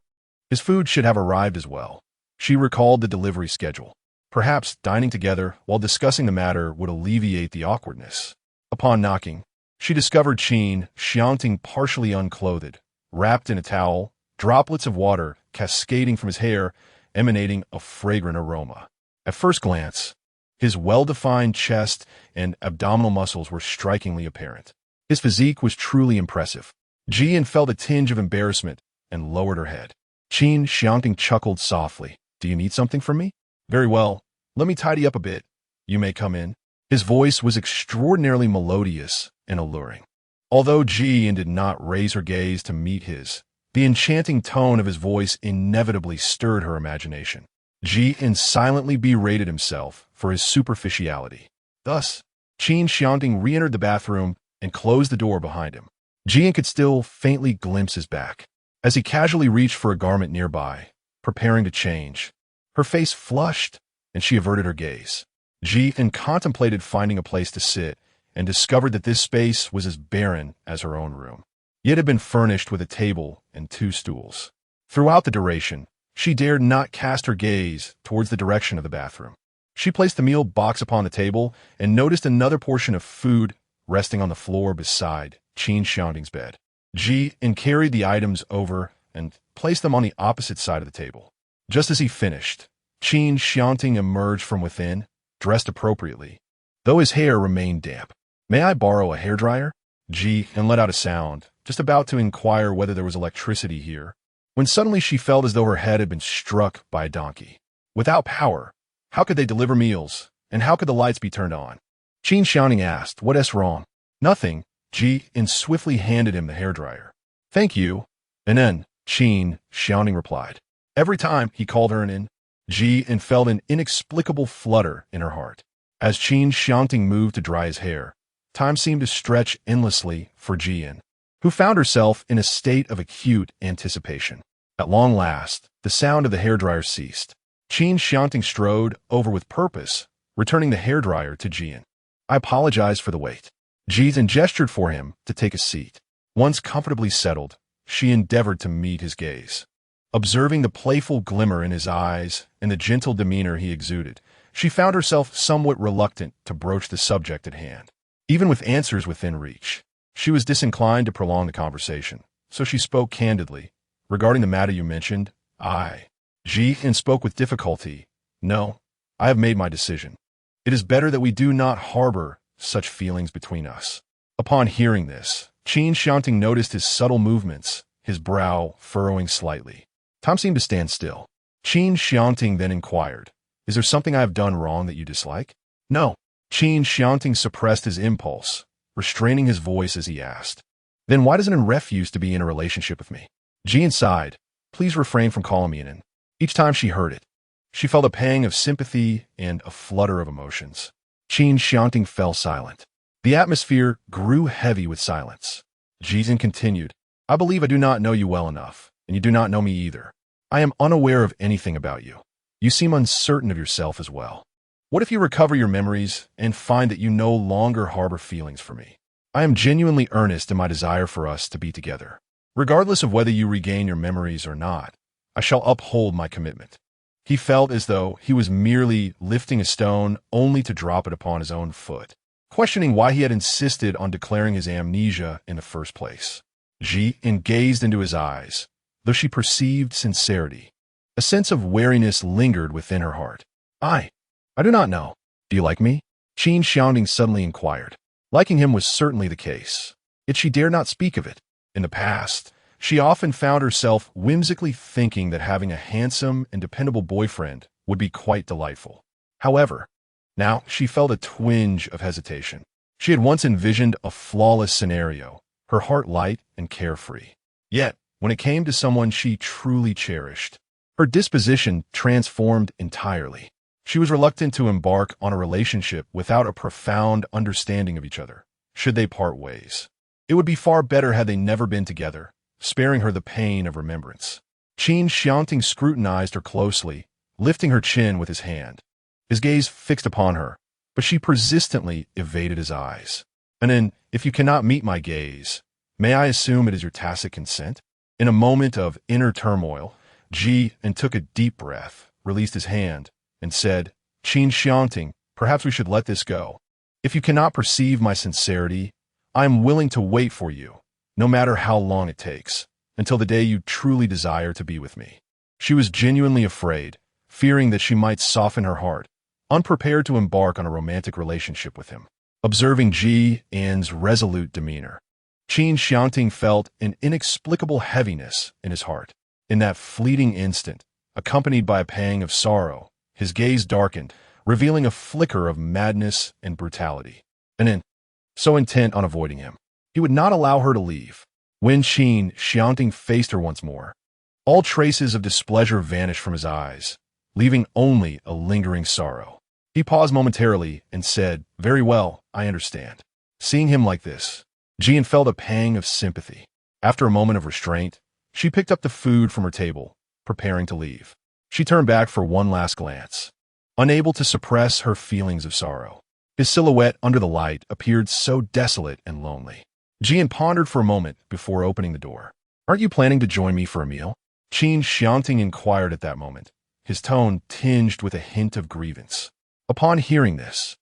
his food should have arrived as well. She recalled the delivery schedule. Perhaps dining together while discussing the matter would alleviate the awkwardness. Upon knocking, she discovered Qin Xiangting partially unclothed, wrapped in a towel, droplets of water cascading from his hair, emanating a fragrant aroma. At first glance, his well-defined chest and abdominal muscles were strikingly apparent. His physique was truly impressive. Jian felt a tinge of embarrassment and lowered her head. Qin Xiangting chuckled softly. Do you need something from me? Very well. Let me tidy up a bit. You may come in. His voice was extraordinarily melodious and alluring. Although Jian did not raise her gaze to meet his, the enchanting tone of his voice inevitably stirred her imagination. Jian silently berated himself for his superficiality. Thus, Qin Xiangting re-entered the bathroom and closed the door behind him. Jian could still faintly glimpse his back. As he casually reached for a garment nearby, preparing to change, Her face flushed, and she averted her gaze. Jian contemplated finding a place to sit and discovered that this space was as barren as her own room. Yet it had been furnished with a table and 2 stools. Throughout the duration, she dared not cast her gaze towards the direction of the bathroom. She placed the meal box upon the table and noticed another portion of food resting on the floor beside Qin Xiangting's bed. Jian carried the items over and placed them on the opposite side of the table. Just as he finished, Qin Xiangting emerged from within, dressed appropriately, though his hair remained damp. "May I borrow a hairdryer?" Jian let out a sound, just about to inquire whether there was electricity here, when suddenly she felt as though her head had been struck by a donkey. Without power, how could they deliver meals, and how could the lights be turned on? Qin Xiangting asked, "What's wrong?" "Nothing." Jian swiftly handed him the hairdryer. "Thank you." And then, Qin Xiangting replied. Every time he called her in, Jian felt an inexplicable flutter in her heart. As Qin Xiangting moved to dry his hair, time seemed to stretch endlessly for Jian, who found herself in a state of acute anticipation. At long last, the sound of the hairdryer ceased. Qin Xiangting strode over with purpose, returning the hairdryer to Jian. "I apologize for the wait." Jian gestured for him to take a seat. Once comfortably settled, she endeavored to meet his gaze. Observing the playful glimmer in his eyes and the gentle demeanor he exuded, she found herself somewhat reluctant to broach the subject at hand. Even with answers within reach, she was disinclined to prolong the conversation, so she spoke candidly. "Regarding the matter you mentioned, Jian spoke with difficulty. "No, I have made my decision. It is better that we do not harbor such feelings between us." Upon hearing this, Qin Xiangting noticed his subtle movements, his brow furrowing slightly. Time seemed to stand still. Qin Xiangting then inquired, "Is there something I have done wrong that you dislike?" "No." Qin Xiangting suppressed his impulse, restraining his voice as he asked, "Then why does an refuse to be in a relationship with me?" Jian sighed. "Please refrain from calling me in." Each time she heard it, she felt a pang of sympathy and a flutter of emotions. Qin Xiangting fell silent. The atmosphere grew heavy with silence. Jian continued, "I believe I do not know you well enough, and you do not know me either. I am unaware of anything about you. You seem uncertain of yourself as well. What if you recover your memories and find that you no longer harbor feelings for me? I am genuinely earnest in my desire for us to be together. Regardless of whether you regain your memories or not, I shall uphold my commitment." He felt as though he was merely lifting a stone only to drop it upon his own foot, questioning why he had insisted on declaring his amnesia in the first place. Jian gazed into his eyes, though she perceived sincerity. A sense of wariness lingered within her heart. I do not know. Do you like me?" Qin Xiangting suddenly inquired. Liking him was certainly the case, yet she dared not speak of it. In the past, she often found herself whimsically thinking that having a handsome and dependable boyfriend would be quite delightful. However, now she felt a twinge of hesitation. She had once envisioned a flawless scenario, her heart light and carefree. Yet, when it came to someone she truly cherished, her disposition transformed entirely. She was reluctant to embark on a relationship without a profound understanding of each other, should they part ways. It would be far better had they never been together, sparing her the pain of remembrance. Qin Xiangting scrutinized her closely, lifting her chin with his hand. His gaze fixed upon her, but she persistently evaded his eyes. "And then, if you cannot meet my gaze, may I assume it is your tacit consent?" In a moment of inner turmoil, Jian took a deep breath, released his hand, and said, "Qin Xiangting, perhaps we should let this go. If you cannot perceive my sincerity, I am willing to wait for you, no matter how long it takes, until the day you truly desire to be with me." She was genuinely afraid, fearing that she might soften her heart, unprepared to embark on a romantic relationship with him. Observing Jian's resolute demeanor, Qin Xiangting felt an inexplicable heaviness in his heart. In that fleeting instant, accompanied by a pang of sorrow, his gaze darkened, revealing a flicker of madness and brutality. And then, so intent on avoiding him, he would not allow her to leave. When Qin Xiangting faced her once more, all traces of displeasure vanished from his eyes, leaving only a lingering sorrow. He paused momentarily and said, "Very well, I understand." Seeing him like this, Jian felt a pang of sympathy. After a moment of restraint, she picked up the food from her table, preparing to leave. She turned back for one last glance, unable to suppress her feelings of sorrow. His silhouette under the light appeared so desolate and lonely. Jian pondered for a moment before opening the door. "Aren't you planning to join me for a meal?" Qin Xiangting inquired at that moment, his tone tinged with a hint of grievance. Upon hearing this,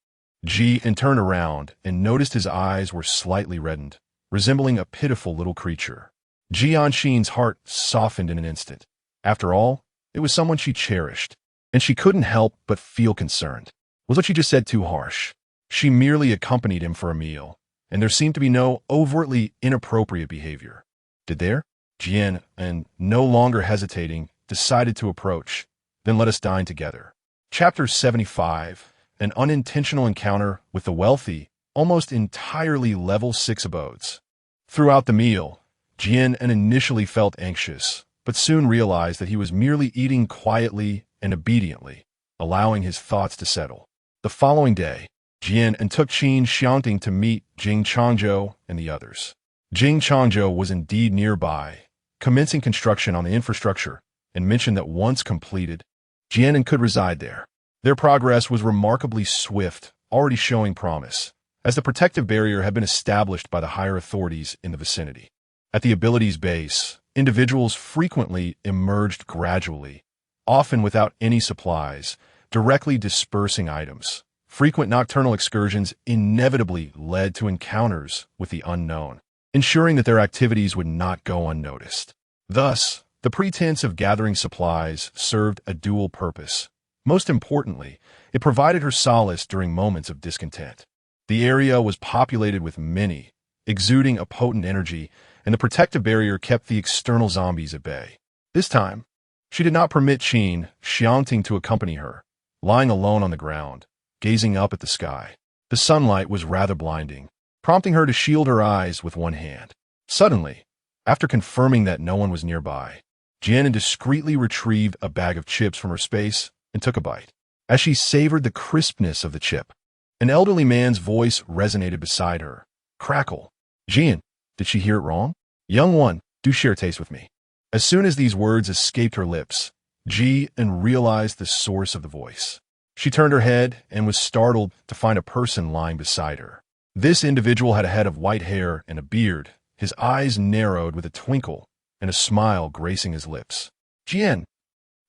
Jian turned around and noticed his eyes were slightly reddened, resembling a pitiful little creature. Jianxin's heart softened in an instant. After all, it was someone she cherished, and she couldn't help but feel concerned. Was what she just said too harsh? She merely accompanied him for a meal, and there seemed to be no overtly inappropriate behavior. Did there? Jian, and no longer hesitating, decided to approach. "Then let us dine together." Chapter 75, an unintentional encounter with the wealthy, almost entirely level 6 abodes. Throughout the meal, Jian initially felt anxious, but soon realized that he was merely eating quietly and obediently, allowing his thoughts to settle. The following day, Jian took Qin Xiangting to meet Jing Changzhou and the others. Jing Changzhou was indeed nearby, commencing construction on the infrastructure, and mentioned that once completed, Jian could reside there. Their progress was remarkably swift, already showing promise, as the protective barrier had been established by the higher authorities in the vicinity. At the ability's base, individuals frequently emerged gradually, often without any supplies, directly dispersing items. Frequent nocturnal excursions inevitably led to encounters with the unknown, ensuring that their activities would not go unnoticed. Thus, the pretense of gathering supplies served a dual purpose. Most importantly, it provided her solace during moments of discontent. The area was populated with many, exuding a potent energy, and the protective barrier kept the external zombies at bay. This time, she did not permit Qin Xiangting to accompany her, lying alone on the ground, gazing up at the sky. The sunlight was rather blinding, prompting her to shield her eyes with one hand. Suddenly, after confirming that no one was nearby, Jian discreetly retrieved a bag of chips from her space and took a bite. As she savored the crispness of the chip, an elderly man's voice resonated beside her. "Crackle." "Jian, did she hear it wrong?" "Young one, do share taste with me." As soon as these words escaped her lips, Jian realized the source of the voice. She turned her head and was startled to find a person lying beside her. This individual had a head of white hair and a beard, his eyes narrowed with a twinkle, and a smile gracing his lips. "Jian!"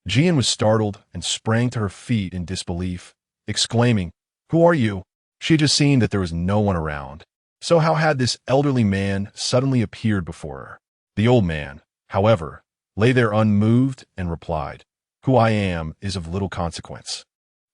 Jian was startled and sprang to her feet in disbelief, exclaiming, "Who are you?" She had just seen that there was no one around. So how had this elderly man suddenly appeared before her? The old man, however, lay there unmoved and replied, "Who I am is of little consequence.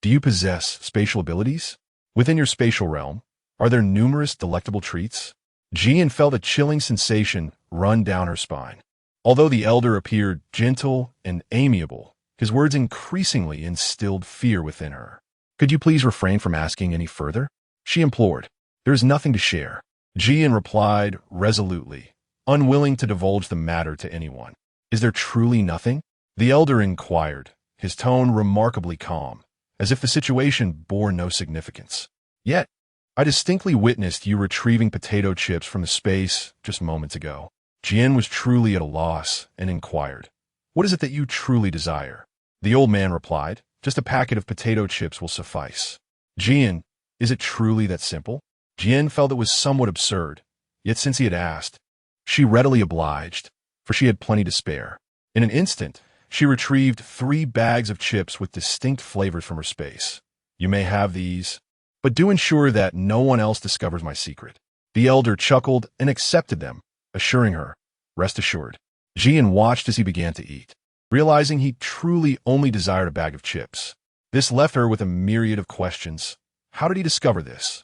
Do you possess spatial abilities? Within your spatial realm, are there numerous delectable treats?" Jian felt a chilling sensation run down her spine. Although the elder appeared gentle and amiable, his words increasingly instilled fear within her. "Could you please refrain from asking any further?" she implored. "There is nothing to share." Jian replied resolutely, unwilling to divulge the matter to anyone. "Is there truly nothing?" the elder inquired, his tone remarkably calm, as if the situation bore no significance. "Yet, I distinctly witnessed you retrieving potato chips from the space just moments ago." Jian was truly at a loss and inquired, "What is it that you truly desire?" The old man replied, "Just a packet of potato chips will suffice." "Jian, is it truly that simple?" Jian felt it was somewhat absurd, yet since he had asked, she readily obliged, for she had plenty to spare. In an instant, she retrieved 3 bags of chips with distinct flavors from her space. "You may have these, but do ensure that no one else discovers my secret." The elder chuckled and accepted them, assuring her, "Rest assured." Jian watched as he began to eat, realizing he truly only desired a bag of chips. This left her with a myriad of questions. How did he discover this?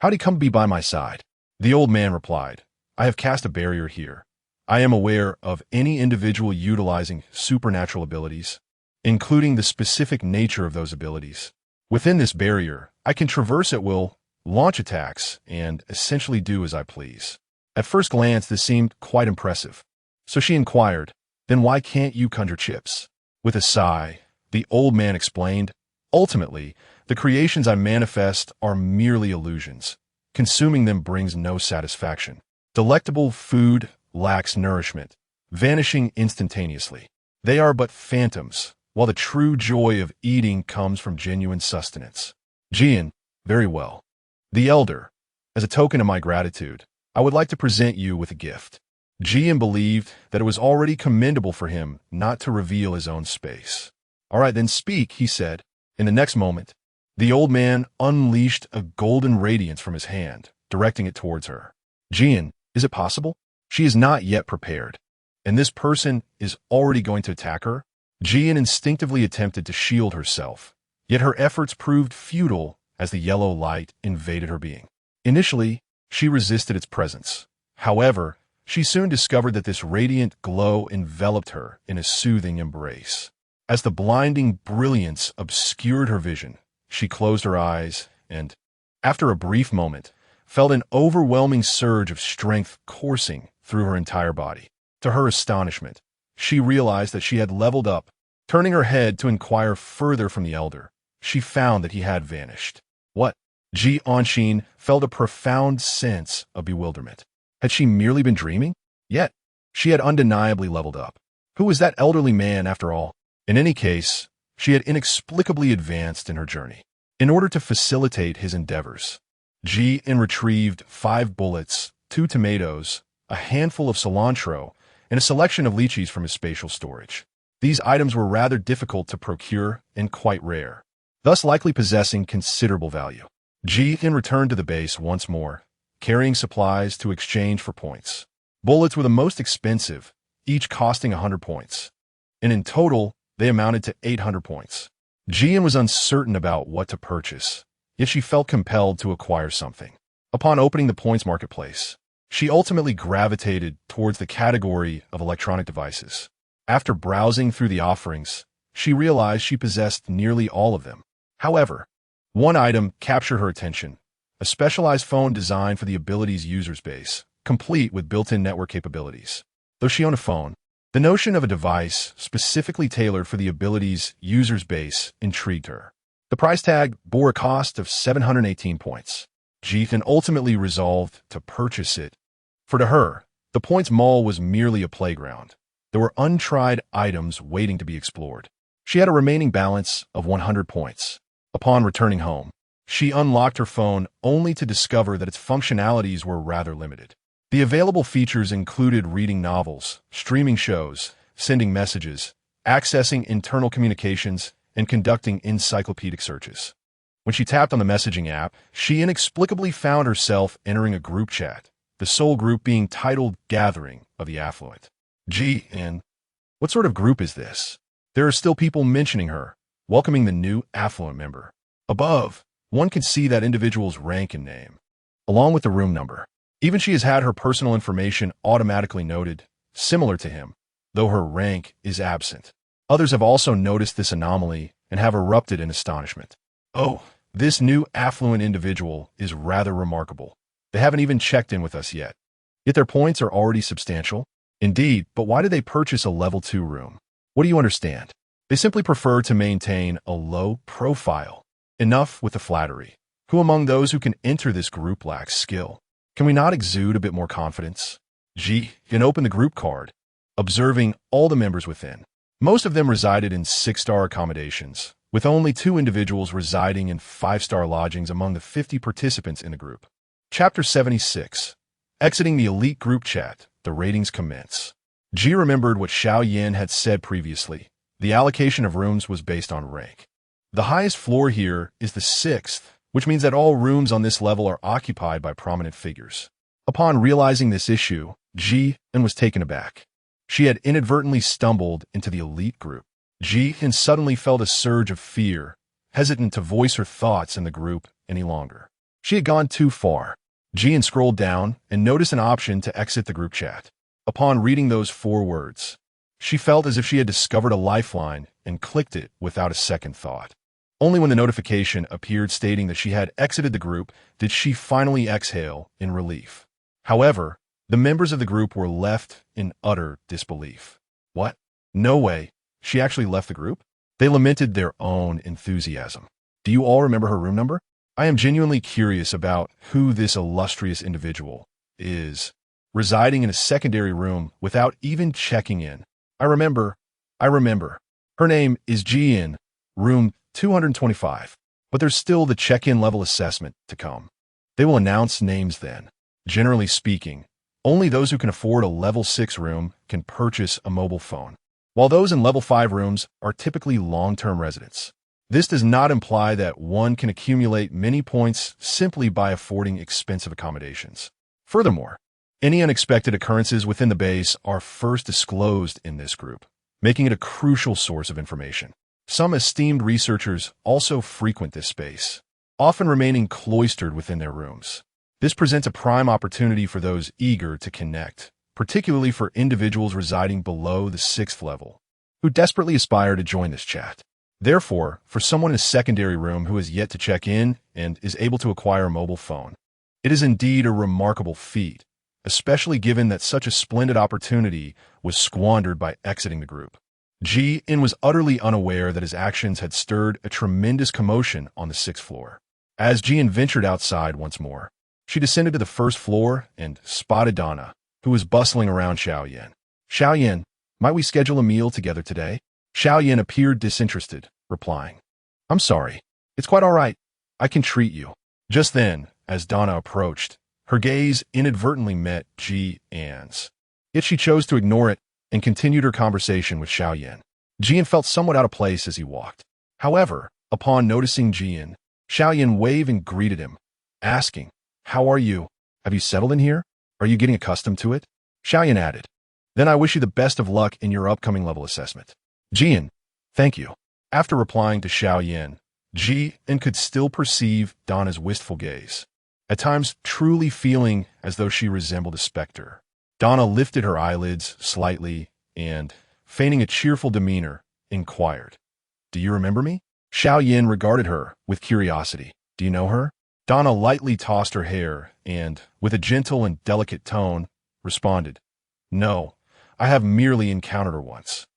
How did he come to be by my side? The old man replied, "I have cast a barrier here. I am aware of any individual utilizing supernatural abilities, including the specific nature of those abilities. Within this barrier, I can traverse at will, launch attacks, and essentially do as I please." At first glance, this seemed quite impressive. So she inquired, "Then why can't you conjure chips?" With a sigh, the old man explained, "Ultimately, the creations I manifest are merely illusions. Consuming them brings no satisfaction. Delectable food lacks nourishment, vanishing instantaneously. They are but phantoms, while the true joy of eating comes from genuine sustenance. Jian, very well. The elder, as a token of my gratitude, I would like to present you with a gift. Jian believed that it was already commendable for him not to reveal his own space. All right, then speak, he said. In the next moment, the old man unleashed a golden radiance from his hand, directing it towards her. Jian, is it possible? She is not yet prepared. And this person is already going to attack her? Jian instinctively attempted to shield herself, yet her efforts proved futile as the yellow light invaded her being. Initially, she resisted its presence. However, she soon discovered that this radiant glow enveloped her in a soothing embrace. As the blinding brilliance obscured her vision, she closed her eyes and, after a brief moment, felt an overwhelming surge of strength coursing through her entire body. To her astonishment, she realized that she had leveled up. Turning her head to inquire further from the elder, she found that he had vanished. What? Qin Xiangting felt a profound sense of bewilderment. Had she merely been dreaming? Yet, she had undeniably leveled up. Who was that elderly man, after all? In any case, she had inexplicably advanced in her journey. In order to facilitate his endeavors, Jian retrieved 5 bullets, 2 tomatoes, a handful of cilantro, and a selection of lychees from his spatial storage. These items were rather difficult to procure and quite rare, thus likely possessing considerable value. Jian returned to the base once more, carrying supplies to exchange for points. Bullets were the most expensive, each costing 100 points, and in total, they amounted to 800 points. Jian was uncertain about what to purchase, yet she felt compelled to acquire something. Upon opening the points marketplace, she ultimately gravitated towards the category of electronic devices. After browsing through the offerings, she realized she possessed nearly all of them. However, one item captured her attention, a specialized phone designed for the abilities user's base, complete with built-in network capabilities. Though she owned a phone, the notion of a device specifically tailored for the abilities user's base intrigued her. The price tag bore a cost of 718 points. Jian ultimately resolved to purchase it. For to her, the points mall was merely a playground. There were untried items waiting to be explored. She had a remaining balance of 100 points. Upon returning home, she unlocked her phone only to discover that its functionalities were rather limited. The available features included reading novels, streaming shows, sending messages, accessing internal communications, and conducting encyclopedic searches. When she tapped on the messaging app, she inexplicably found herself entering a group chat, the sole group being titled Gathering of the Affluent. Jian, what sort of group is this? There are still people mentioning her, welcoming the new affluent member. Above, one can see that individual's rank and name, along with the room number. Even she has had her personal information automatically noted, similar to him, though her rank is absent. Others have also noticed this anomaly and have erupted in astonishment. Oh, this new affluent individual is rather remarkable. They haven't even checked in with us yet. Yet their points are already substantial. Indeed, but why did they purchase a level 2 room? What do you understand? They simply prefer to maintain a low profile. Enough with the flattery. Who among those who can enter this group lacks skill? Can we not exude a bit more confidence? Jian opened the group card, observing all the members within. Most of them resided in 6-star accommodations, with only 2 individuals residing in 5-star lodgings among the 50 participants in the group. Chapter 76. Exiting the elite group chat, the ratings commence. Ji remembered what Xiao Yan had said previously. The allocation of rooms was based on rank. The highest floor here is the 6th, which means that all rooms on this level are occupied by prominent figures. Upon realizing this issue, Jian was taken aback. She had inadvertently stumbled into the elite group. Jian suddenly felt a surge of fear, hesitant to voice her thoughts in the group any longer. She had gone too far. Jian scrolled down and noticed an option to exit the group chat. Upon reading those 4 words, she felt as if she had discovered a lifeline and clicked it without a second thought. Only when the notification appeared stating that she had exited the group did she finally exhale in relief. However, the members of the group were left in utter disbelief. What? No way. She actually left the group? They lamented their own enthusiasm. Do you all remember her room number? I am genuinely curious about who this illustrious individual is, residing in a secondary room without even checking in. I remember. Her name is Jian, room 225. But there's still the check-in level assessment to come. They will announce names then. Generally speaking, only those who can afford a level 6 room can purchase a mobile phone, while those in level 5 rooms are typically long-term residents. This does not imply that one can accumulate many points simply by affording expensive accommodations. Furthermore, any unexpected occurrences within the base are first disclosed in this group, making it a crucial source of information. Some esteemed researchers also frequent this space, often remaining cloistered within their rooms. This presents a prime opportunity for those eager to connect, particularly for individuals residing below the 6th level, who desperately aspire to join this chat. Therefore, for someone in a secondary room who has yet to check in and is able to acquire a mobile phone, it is indeed a remarkable feat, especially given that such a splendid opportunity was squandered by exiting the group. Ji-in was utterly unaware that his actions had stirred a tremendous commotion on the 6th floor. As Ji-in ventured outside once more, she descended to the 1st floor and spotted Donna, who was bustling around Xiaoyan. Xiaoyan, might we schedule a meal together today? Xiaoyan appeared disinterested, replying, I'm sorry. It's quite all right. I can treat you. Just then, as Donna approached, her gaze inadvertently met Ji-an's. Yet she chose to ignore it and continued her conversation with Xiaoyan. Ji-an felt somewhat out of place as he walked. However, upon noticing Ji-an, Xiaoyan waved and greeted him, asking, How are you? Have you settled in here? Are you getting accustomed to it? Xiaoyan added, Then I wish you the best of luck in your upcoming level assessment. Ji-an, thank you. After replying to Xiaoyan, Ji-an could still perceive Donna's wistful gaze, at times truly feeling as though she resembled a specter. Donna lifted her eyelids slightly and, feigning a cheerful demeanor, inquired, Do you remember me? Xiaoyan regarded her with curiosity. Do you know her? Donna lightly tossed her hair and, with a gentle and delicate tone, responded, No, I have merely encountered her once.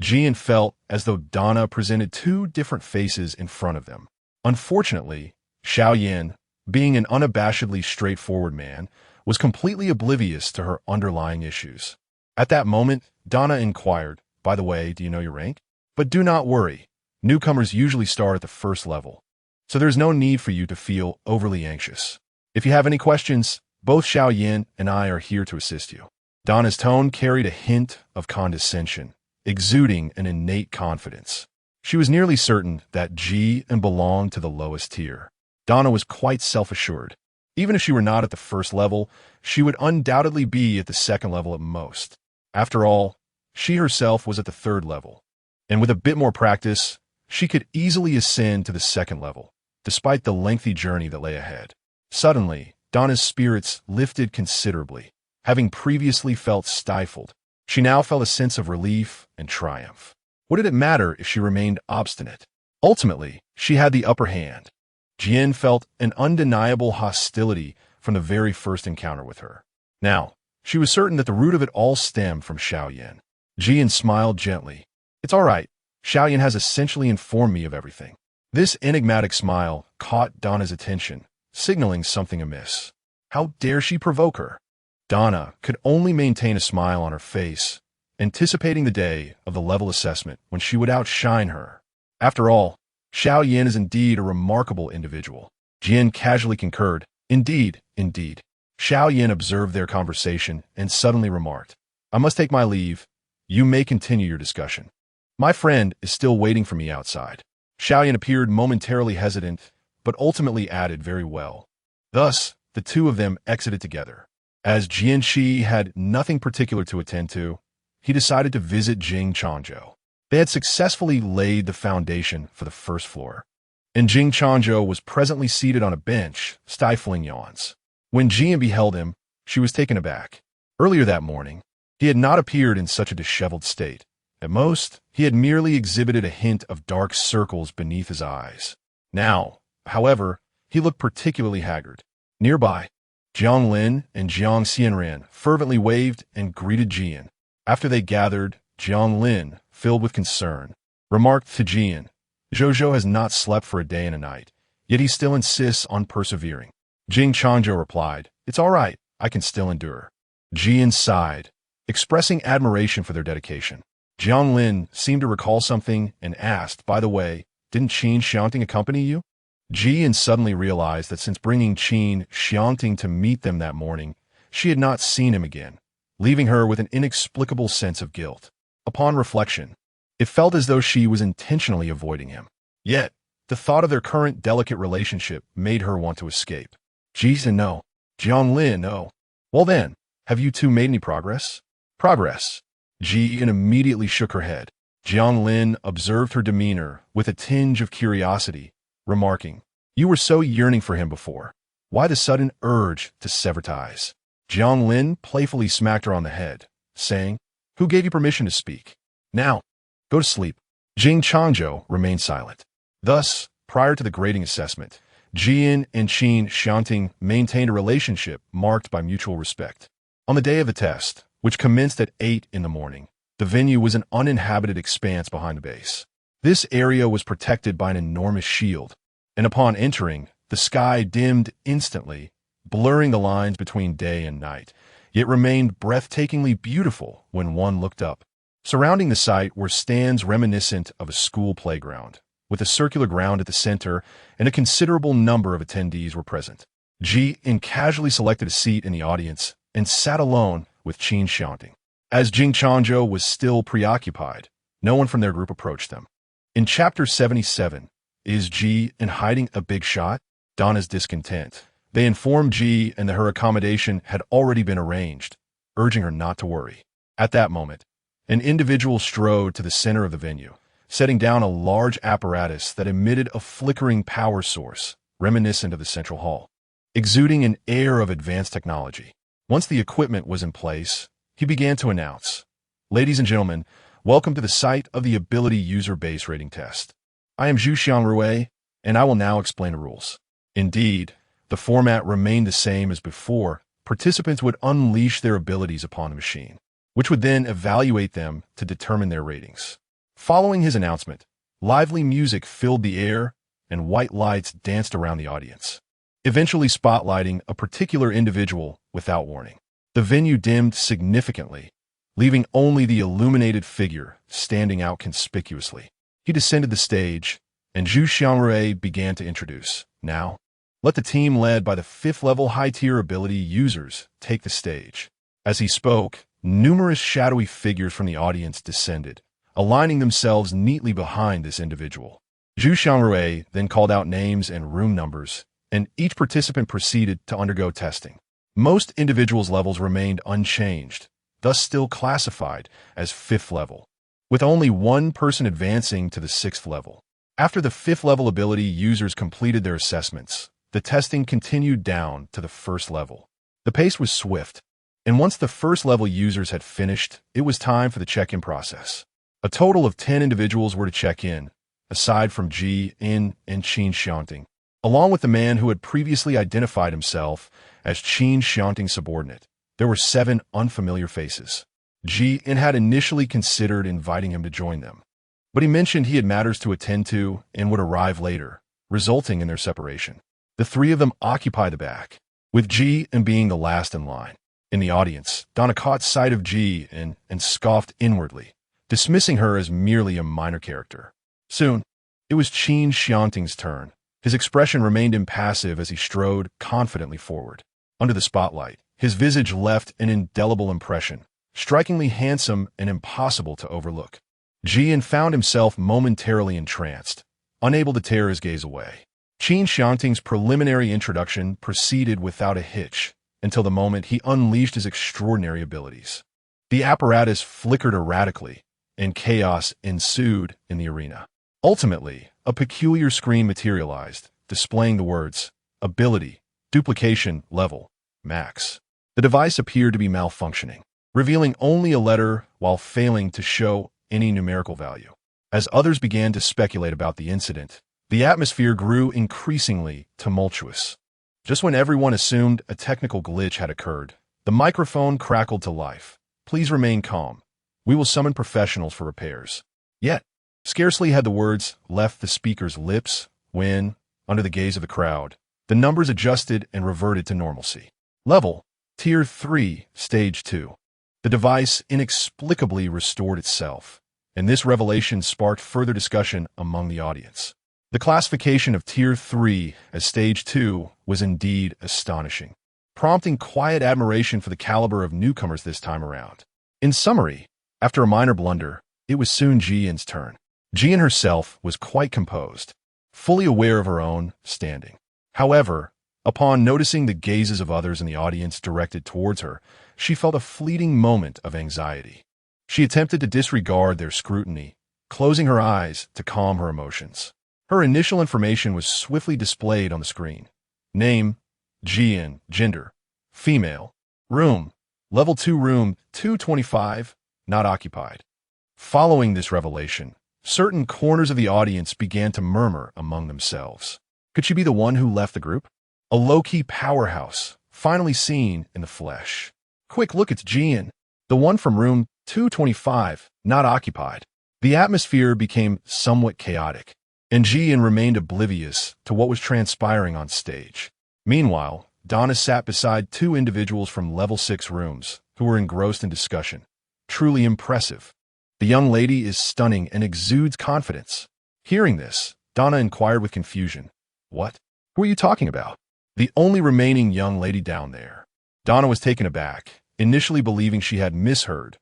Ji-an felt as though Donna presented two different faces in front of them. Unfortunately, Xiaoyan, being an unabashedly straightforward man, was completely oblivious to her underlying issues. At that moment, Donna inquired, By the way, do you know your rank? But do not worry. Newcomers usually start at the 1st level, so there's no need for you to feel overly anxious. If you have any questions, both Xiaoyan and I are here to assist you. Donna's tone carried a hint of condescension, exuding an innate confidence. She was nearly certain that Ji-an belonged to the lowest tier. Donna was quite self-assured. Even if she were not at the 1st level, she would undoubtedly be at the 2nd level at most. After all, she herself was at the 3rd level, and with a bit more practice, she could easily ascend to the 2nd level, despite the lengthy journey that lay ahead. Suddenly, Donna's spirits lifted considerably. Having previously felt stifled, she now felt a sense of relief and triumph. What did it matter if she remained obstinate? Ultimately, she had the upper hand. Jian felt an undeniable hostility from the very first encounter with her. Now, she was certain that the root of it all stemmed from Xiaoyan. Jian smiled gently. It's all right. Xiaoyan has essentially informed me of everything. This enigmatic smile caught Donna's attention, signaling something amiss. How dare she provoke her? Donna could only maintain a smile on her face, anticipating the day of the level assessment when she would outshine her. After all, Xiaoyan is indeed a remarkable individual. Jian casually concurred. Indeed, indeed. Xiaoyan observed their conversation and suddenly remarked, I must take my leave. You may continue your discussion. My friend is still waiting for me outside. Xiaoyan appeared momentarily hesitant, but ultimately added very well. Thus, the two of them exited together. As Jianxi had nothing particular to attend to, he decided to visit Jing Changzhou. They had successfully laid the foundation for the 1st floor, and Jing Changzhou was presently seated on a bench, stifling yawns. When Jian beheld him, she was taken aback. Earlier that morning, he had not appeared in such a disheveled state. At most, he had merely exhibited a hint of dark circles beneath his eyes. Now, however, he looked particularly haggard. Nearby, Jiang Lin and Jiang Xianran fervently waved and greeted Jian. After they gathered, Jiang Lin, filled with concern, remarked to Jian, Zhou has not slept for a day and a night, yet he still insists on persevering. Jing Changzhou replied, It's all right, I can still endure. Jian sighed, expressing admiration for their dedication. Jianglin seemed to recall something and asked, "By the way, didn't Qin Xiangting accompany you?" Jian suddenly realized that since bringing Qin Xiangting to meet them that morning, she had not seen him again, leaving her with an inexplicable sense of guilt. Upon reflection, it felt as though she was intentionally avoiding him. Yet, the thought of their current delicate relationship made her want to escape. Jian, no. Jianglin, no. Well then, have you two made any progress? Progress. Jian immediately shook her head. Jianglin observed her demeanor with a tinge of curiosity, remarking, "You were so yearning for him before. Why the sudden urge to sever ties?" Jianglin playfully smacked her on the head, saying, "Who gave you permission to speak? Now, go to sleep." Jing Changzhou remained silent. Thus, prior to the grading assessment, Jian and Qin Xiangting maintained a relationship marked by mutual respect. On the day of the test, which commenced at 8 in the morning, the venue was an uninhabited expanse behind the base. This area was protected by an enormous shield, and upon entering, the sky dimmed instantly, blurring the lines between day and night, yet remained breathtakingly beautiful when one looked up. Surrounding the site were stands reminiscent of a school playground, with a circular ground at the center, and a considerable number of attendees were present. Jian casually selected a seat in the audience and sat alone with Qin Xiangting. As Jing Changzhou was still preoccupied, no one from their group approached them. In Chapter 77, Is Jian hiding a big shot? Donna's discontent. They informed Jian that her accommodation had already been arranged, urging her not to worry. At that moment, an individual strode to the center of the venue, setting down a large apparatus that emitted a flickering power source, reminiscent of the central hall, exuding an air of advanced technology. Once the equipment was in place, he began to announce, "Ladies and gentlemen, welcome to the site of the Ability User Base Rating Test. I am Zhu Xiangrui, and I will now explain the rules." Indeed, the format remained the same as before. Participants would unleash their abilities upon the machine, which would then evaluate them to determine their ratings. Following his announcement, lively music filled the air, and white lights danced around the audience, eventually spotlighting a particular individual without warning. The venue dimmed significantly, leaving only the illuminated figure standing out conspicuously. He descended the stage, and Zhu Xiangrui began to introduce. "Now, let the team led by the 5th-level high-tier ability users take the stage." As he spoke, numerous shadowy figures from the audience descended, aligning themselves neatly behind this individual. Zhu Xiangrui then called out names and room numbers, and each participant proceeded to undergo testing. Most individuals' levels remained unchanged, thus still classified as 5th level, with only one person advancing to the 6th level. After the 5th-level ability users completed their assessments, the testing continued down to the 1st level. The pace was swift, and once the 1st-level users had finished, it was time for the check-in process. A total of 10 individuals were to check in, aside from Jian and Qin Xiangting, along with the man who had previously identified himself as Qin Xiangting's subordinate. There were 7 unfamiliar faces. Jian had initially considered inviting him to join them, but he mentioned he had matters to attend to and would arrive later, resulting in their separation. The 3 of them occupied the back, with Jian being the last in line. In the audience, Donna caught sight of Jian and scoffed inwardly, dismissing her as merely a minor character. Soon, it was Qin Xiangting's turn. His expression remained impassive as he strode confidently forward. Under the spotlight, his visage left an indelible impression, strikingly handsome and impossible to overlook. Jian found himself momentarily entranced, unable to tear his gaze away. Qin Xiangting's preliminary introduction proceeded without a hitch until the moment he unleashed his extraordinary abilities. The apparatus flickered erratically, and chaos ensued in the arena. Ultimately, a peculiar screen materialized, displaying the words, "Ability, Duplication, Level, Max." The device appeared to be malfunctioning, revealing only a letter while failing to show any numerical value. As others began to speculate about the incident, the atmosphere grew increasingly tumultuous. Just when everyone assumed a technical glitch had occurred, the microphone crackled to life. "Please remain calm. We will summon professionals for repairs." Yet, scarcely had the words left the speaker's lips when, under the gaze of the crowd, the numbers adjusted and reverted to normalcy. Level, Tier 3, Stage 2. The device inexplicably restored itself, and this revelation sparked further discussion among the audience. The classification of Tier 3 as Stage 2 was indeed astonishing, prompting quiet admiration for the caliber of newcomers this time around. In summary, after a minor blunder, it was soon Jian's turn. Jian herself was quite composed, fully aware of her own standing. However, upon noticing the gazes of others in the audience directed towards her, she felt a fleeting moment of anxiety. She attempted to disregard their scrutiny, closing her eyes to calm her emotions. Her initial information was swiftly displayed on the screen. Name, Jian, gender, female, room, level 2 room 225, not occupied. Following this revelation, certain corners of the audience began to murmur among themselves. Could she be the one who left the group? A low-key powerhouse, finally seen in the flesh. Quick look, it's Jian, the one from room 225, not occupied. The atmosphere became somewhat chaotic, and Jian remained oblivious to what was transpiring on stage. Meanwhile, Donna sat beside two individuals from level 6 rooms who were engrossed in discussion. Truly impressive. The young lady is stunning and exudes confidence. Hearing this, Donna inquired with confusion. What? Who are you talking about? The only remaining young lady down there. Donna was taken aback, initially believing she had misheard.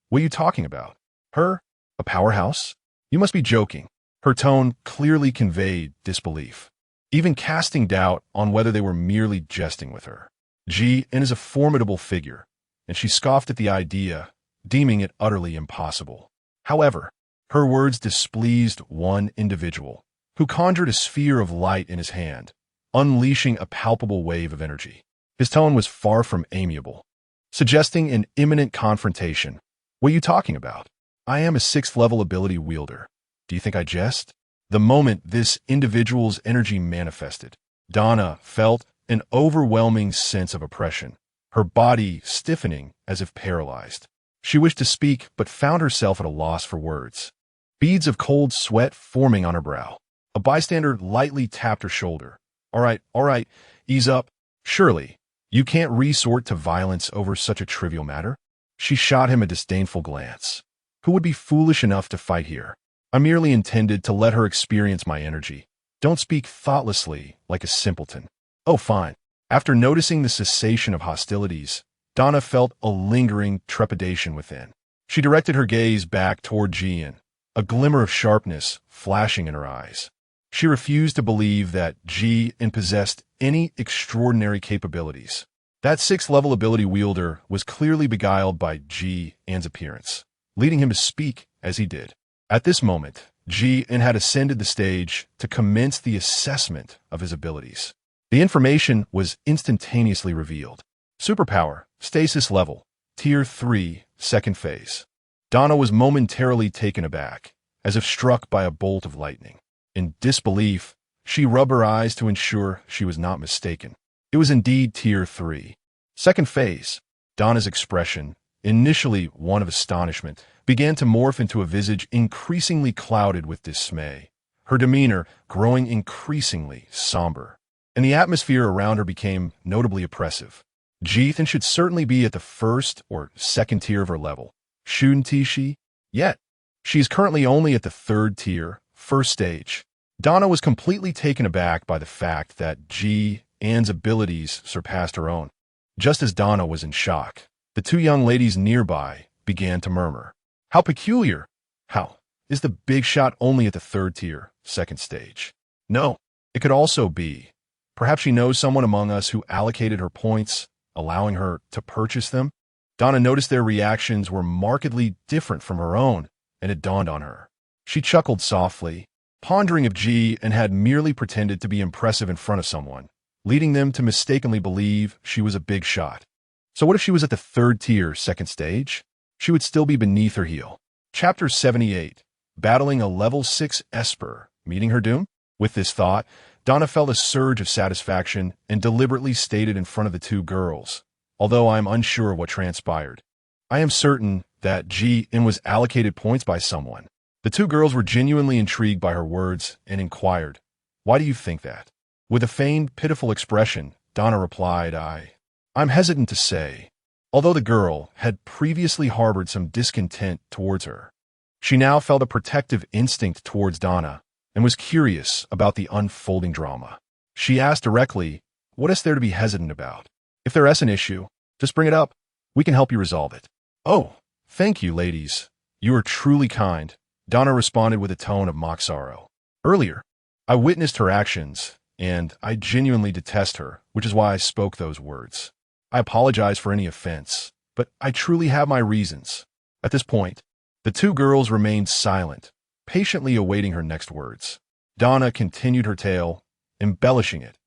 What are you talking about? Her? A powerhouse? You must be joking. Her tone clearly conveyed disbelief, even casting doubt on whether they were merely jesting with her. Jian is a formidable figure, and she scoffed at the idea, deeming it utterly impossible. However, her words displeased one individual, who conjured a sphere of light in his hand, unleashing a palpable wave of energy. His tone was far from amiable, suggesting an imminent confrontation. What are you talking about? I am a 6th level ability wielder. Do you think I jest? The moment this individual's energy manifested, Donna felt an overwhelming sense of oppression, her body stiffening as if paralyzed. She wished to speak, but found herself at a loss for words. Beads of cold sweat forming on her brow. A bystander lightly tapped her shoulder. All right, ease up. Surely, you can't resort to violence over such a trivial matter? She shot him a disdainful glance. Who would be foolish enough to fight here? I merely intended to let her experience my energy. Don't speak thoughtlessly like a simpleton. Oh, fine. After noticing the cessation of hostilities, Donna felt a lingering trepidation within. She directed her gaze back toward Jian, a glimmer of sharpness flashing in her eyes. She refused to believe that Jian possessed any extraordinary capabilities. That 6th level ability wielder was clearly beguiled by Jian's appearance, leading him to speak as he did. At this moment, Jian had ascended the stage to commence the assessment of his abilities. The information was instantaneously revealed. Superpower, stasis level, Tier 3, 2nd phase. Donna was momentarily taken aback, as if struck by a bolt of lightning. In disbelief, she rubbed her eyes to ensure she was not mistaken. It was indeed Tier 3. 2nd phase. Donna's expression, initially one of astonishment, began to morph into a visage increasingly clouded with dismay, her demeanor growing increasingly somber, and the atmosphere around her became notably oppressive. Jian should certainly be at the 1st or 2nd tier of her level, shouldn't she? Yet, she is currently only at the 3rd tier, 1st stage. Donna was completely taken aback by the fact that Jian's abilities surpassed her own. Just as Donna was in shock, the two young ladies nearby began to murmur. How peculiar! How? Is the big shot only at the 3rd tier, 2nd stage? No, it could also be. Perhaps she knows someone among us who allocated her points, allowing her to purchase them. Donna noticed their reactions were markedly different from her own, and it dawned on her. She chuckled softly, pondering if Jian had merely pretended to be impressive in front of someone, leading them to mistakenly believe she was a big shot. So what if she was at the 3rd tier, 2nd stage? She would still be beneath her heel. Chapter 78. Battling a level 6 Esper, meeting her doom? With this thought, Donna felt a surge of satisfaction and deliberately stated in front of the two girls, although I am unsure what transpired. I am certain that Jian was allocated points by someone. The two girls were genuinely intrigued by her words and inquired, Why do you think that? With a feigned, pitiful expression, Donna replied, I'm hesitant to say. Although the girl had previously harbored some discontent towards her, She now felt a protective instinct towards Donna and was curious about the unfolding drama. She asked directly, "What is there to be hesitant about? If there is an issue, just bring it up. We can help you resolve it." "Oh, thank you, ladies. You are truly kind," Donna responded with a tone of mock sorrow. "Earlier, I witnessed her actions, and I genuinely detest her, which is why I spoke those words. I apologize for any offense, but I truly have my reasons." At this point, the two girls remained silent, patiently awaiting her next words. Donna continued her tale, embellishing it.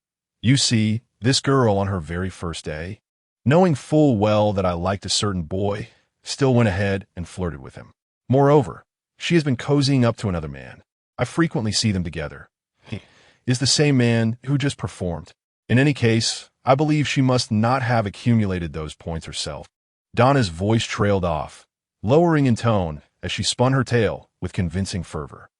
"You see, this girl on her very first day, knowing full well that I liked a certain boy, still went ahead and flirted with him. Moreover, she has been cozying up to another man. I frequently see them together. He is the same man who just performed. In any case, I believe she must not have accumulated those points herself." Donna's voice trailed off, lowering in tone as she spun her tale with convincing fervor.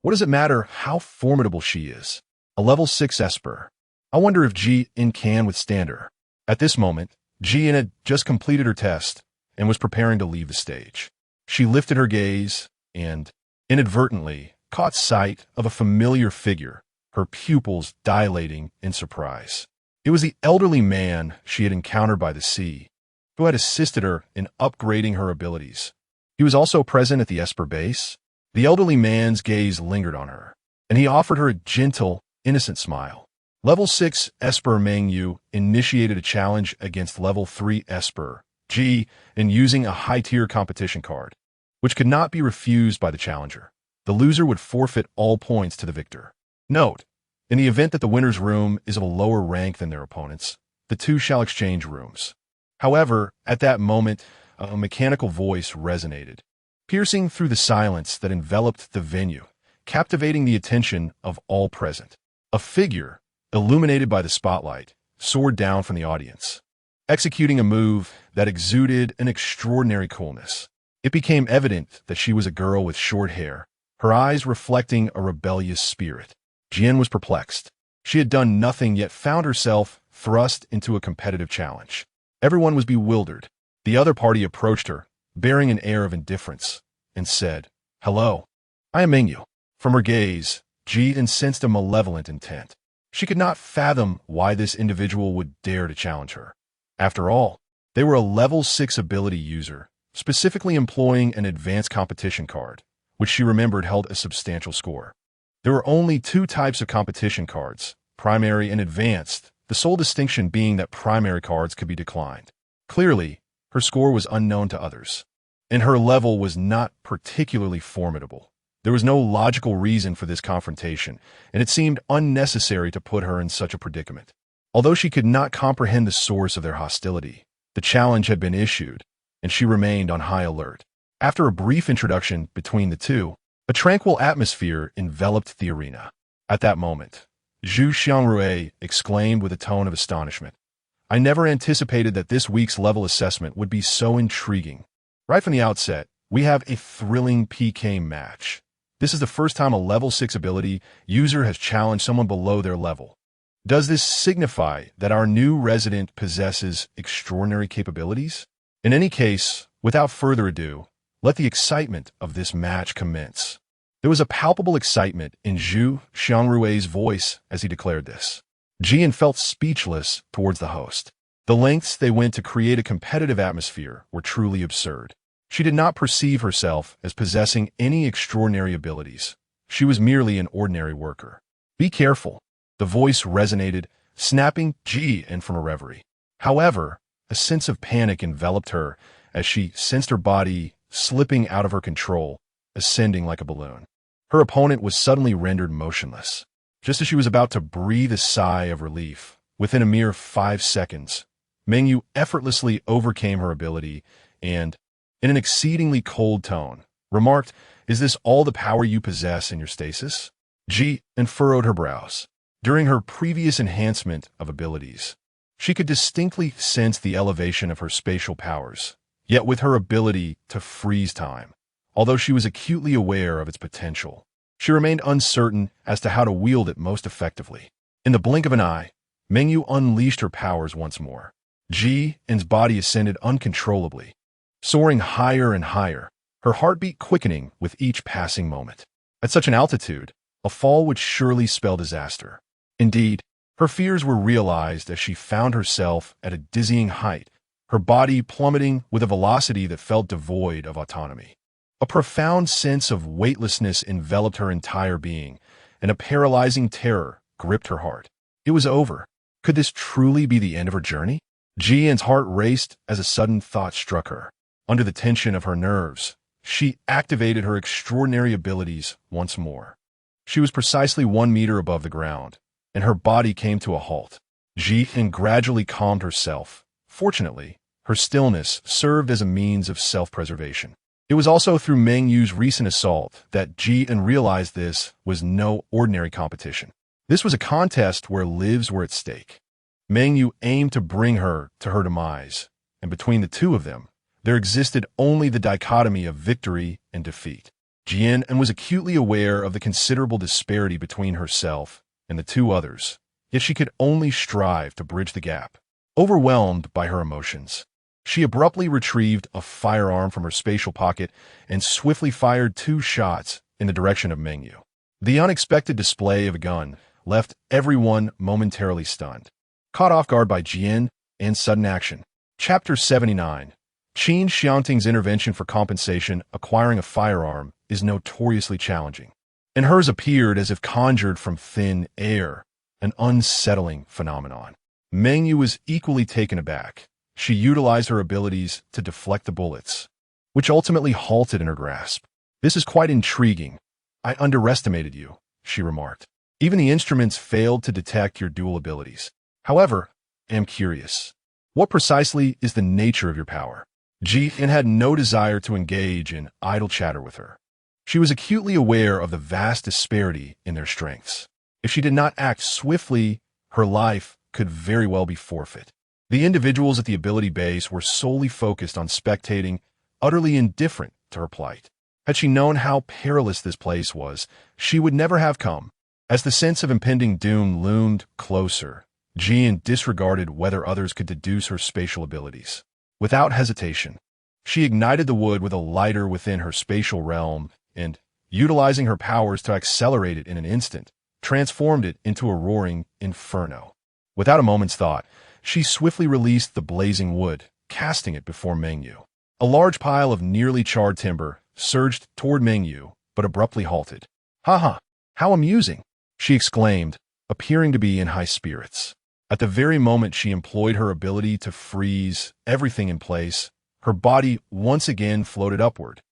What does it matter how formidable she is? A level 6 Esper. I wonder if Qin can withstand her." At this moment, Qin had just completed her test and was preparing to leave the stage. She lifted her gaze and, inadvertently, caught sight of a familiar figure, her pupils dilating in surprise. It was the elderly man she had encountered by the sea, who had assisted her in upgrading her abilities. He was also present at the Esper base. The elderly man's gaze lingered on her, and he offered her a gentle, innocent smile. Level 6 Esper Meng Yu initiated a challenge against level 3 Esper G in using a high-tier competition card, which could not be refused by the challenger. The loser would forfeit all points to the victor. Note: in the event that the winner's room is of a lower rank than their opponents, the two shall exchange rooms. However, at that moment, a mechanical voice resonated, piercing through the silence that enveloped the venue, captivating the attention of all present. A figure, illuminated by the spotlight, soared down from the audience, executing a move that exuded an extraordinary coolness. It became evident that she was a girl with short hair, her eyes reflecting a rebellious spirit. Qin was perplexed. She had done nothing yet found herself thrust into a competitive challenge. Everyone was bewildered. The other party approached her, bearing an air of indifference, and said, "Hello, I am Mingyu." From her gaze, Qin sensed a malevolent intent. She could not fathom why this individual would dare to challenge her. After all, they were a level 6 ability user, specifically employing an advanced competition card, which she remembered held a substantial score. There were only two types of competition cards, primary and advanced, the sole distinction being that primary cards could be declined. Clearly, her score was unknown to others, and her level was not particularly formidable. There was no logical reason for this confrontation, and it seemed unnecessary to put her in such a predicament. Although she could not comprehend the source of their hostility, the challenge had been issued, and she remained on high alert. After a brief introduction between the two, a tranquil atmosphere enveloped the arena. At that moment, Qin Xiangting exclaimed with a tone of astonishment, "I never anticipated that this week's level assessment would be so intriguing. Right from the outset, we have a thrilling PK match. This is the first time a level 6 ability user has challenged someone below their level. Does this signify that our new resident possesses extraordinary capabilities? In any case, without further ado, let the excitement of this match commence." There was a palpable excitement in Qin Xiangting's voice as he declared this. Qin felt speechless towards the host. The lengths they went to create a competitive atmosphere were truly absurd. She did not perceive herself as possessing any extraordinary abilities. She was merely an ordinary worker. "Be careful." The voice resonated, snapping Qin from a reverie. However, a sense of panic enveloped her as she sensed her body slipping out of her control, ascending like a balloon. Her opponent was suddenly rendered motionless. Just as she was about to breathe a sigh of relief, within a mere 5 seconds, Mingyu effortlessly overcame her ability and, in an exceedingly cold tone, remarked, "Is this all the power you possess in your stasis?" Qin furrowed her brows. During her previous enhancement of abilities, she could distinctly sense the elevation of her spatial powers, yet with her ability to freeze time, although she was acutely aware of its potential, she remained uncertain as to how to wield it most effectively. In the blink of an eye, Mingyu unleashed her powers once more. Qin's body ascended uncontrollably, soaring higher and higher, her heartbeat quickening with each passing moment. At such an altitude, a fall would surely spell disaster. Indeed, her fears were realized as she found herself at a dizzying height, her body plummeting with a velocity that felt devoid of autonomy. A profound sense of weightlessness enveloped her entire being, and a paralyzing terror gripped her heart. It was over. Could this truly be the end of her journey? Jian's heart raced as a sudden thought struck her. Under the tension of her nerves, she activated her extraordinary abilities once more. She was precisely 1 meter above the ground, and her body came to a halt. Jian gradually calmed herself. Fortunately, her stillness served as a means of self-preservation. It was also through Meng Yu's recent assault that Jian realized this was no ordinary competition. This was a contest where lives were at stake. Meng Yu aimed to bring her to her demise, and between the two of them, there existed only the dichotomy of victory and defeat. Jian was acutely aware of the considerable disparity between herself and the two others, yet she could only strive to bridge the gap. Overwhelmed by her emotions, she abruptly retrieved a firearm from her spatial pocket and swiftly fired 2 shots in the direction of Meng Yu. The unexpected display of a gun left everyone momentarily stunned, caught off guard by Jian and sudden action. Chapter 79. Qin Xiangting's intervention for compensation acquiring a firearm is notoriously challenging, and hers appeared as if conjured from thin air, an unsettling phenomenon. Meng Yu was equally taken aback. She utilized her abilities to deflect the bullets, which ultimately halted in her grasp. "This is quite intriguing. I underestimated you," she remarked. "Even the instruments failed to detect your dual abilities. However, I am curious. What precisely is the nature of your power?" Jian had no desire to engage in idle chatter with her. She was acutely aware of the vast disparity in their strengths. If she did not act swiftly, her life could very well be forfeit. The individuals at the ability base were solely focused on spectating, utterly indifferent to her plight. Had she known how perilous this place was, she would never have come. As the sense of impending doom loomed closer, Jian disregarded whether others could deduce her spatial abilities. Without hesitation, she ignited the wood with a lighter within her spatial realm and, utilizing her powers to accelerate it in an instant, transformed it into a roaring inferno. Without a moment's thought, she swiftly released the blazing wood, casting it before Meng Yu. A large pile of nearly charred timber surged toward Meng Yu, but abruptly halted. "Ha ha! How amusing!" she exclaimed, appearing to be in high spirits. At the very moment she employed her ability to freeze everything in place, her body once again floated upward.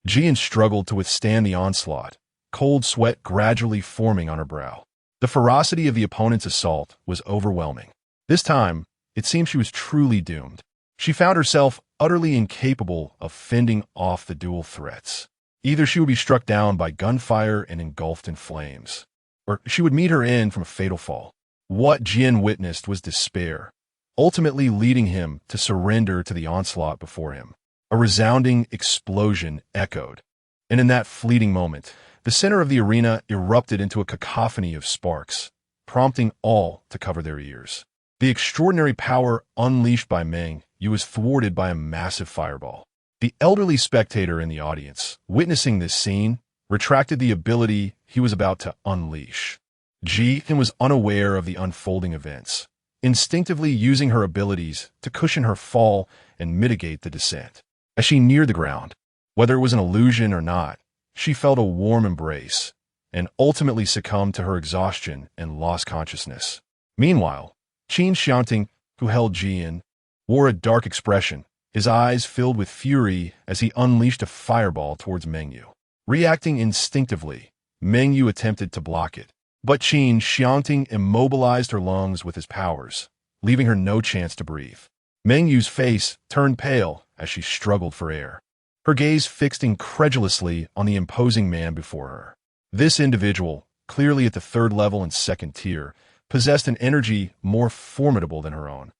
Jian struggled to withstand the onslaught, cold sweat gradually forming on her brow. The ferocity of the opponent's assault was overwhelming. This time, it seemed she was truly doomed. She found herself utterly incapable of fending off the dual threats. Either she would be struck down by gunfire and engulfed in flames, or she would meet her end from a fatal fall. What Jian witnessed was despair, ultimately leading him to surrender to the onslaught before him. A resounding explosion echoed, and in that fleeting moment, the center of the arena erupted into a cacophony of sparks, prompting all to cover their ears. The extraordinary power unleashed by Meng Yu was thwarted by a massive fireball. The elderly spectator in the audience, witnessing this scene, retracted the ability he was about to unleash. Jian was unaware of the unfolding events, instinctively using her abilities to cushion her fall and mitigate the descent. As she neared the ground, whether it was an illusion or not, she felt a warm embrace and ultimately succumbed to her exhaustion and lost consciousness. Meanwhile, Qin Xiangting, who held Jian, wore a dark expression, his eyes filled with fury as he unleashed a fireball towards Meng Yu. Reacting instinctively, Meng Yu attempted to block it, but Qin Xiangting immobilized her lungs with his powers, leaving her no chance to breathe. Meng Yu's face turned pale as she struggled for air, her gaze fixed incredulously on the imposing man before her. This individual, clearly at the 3rd level and 2nd tier, possessed an energy more formidable than her own.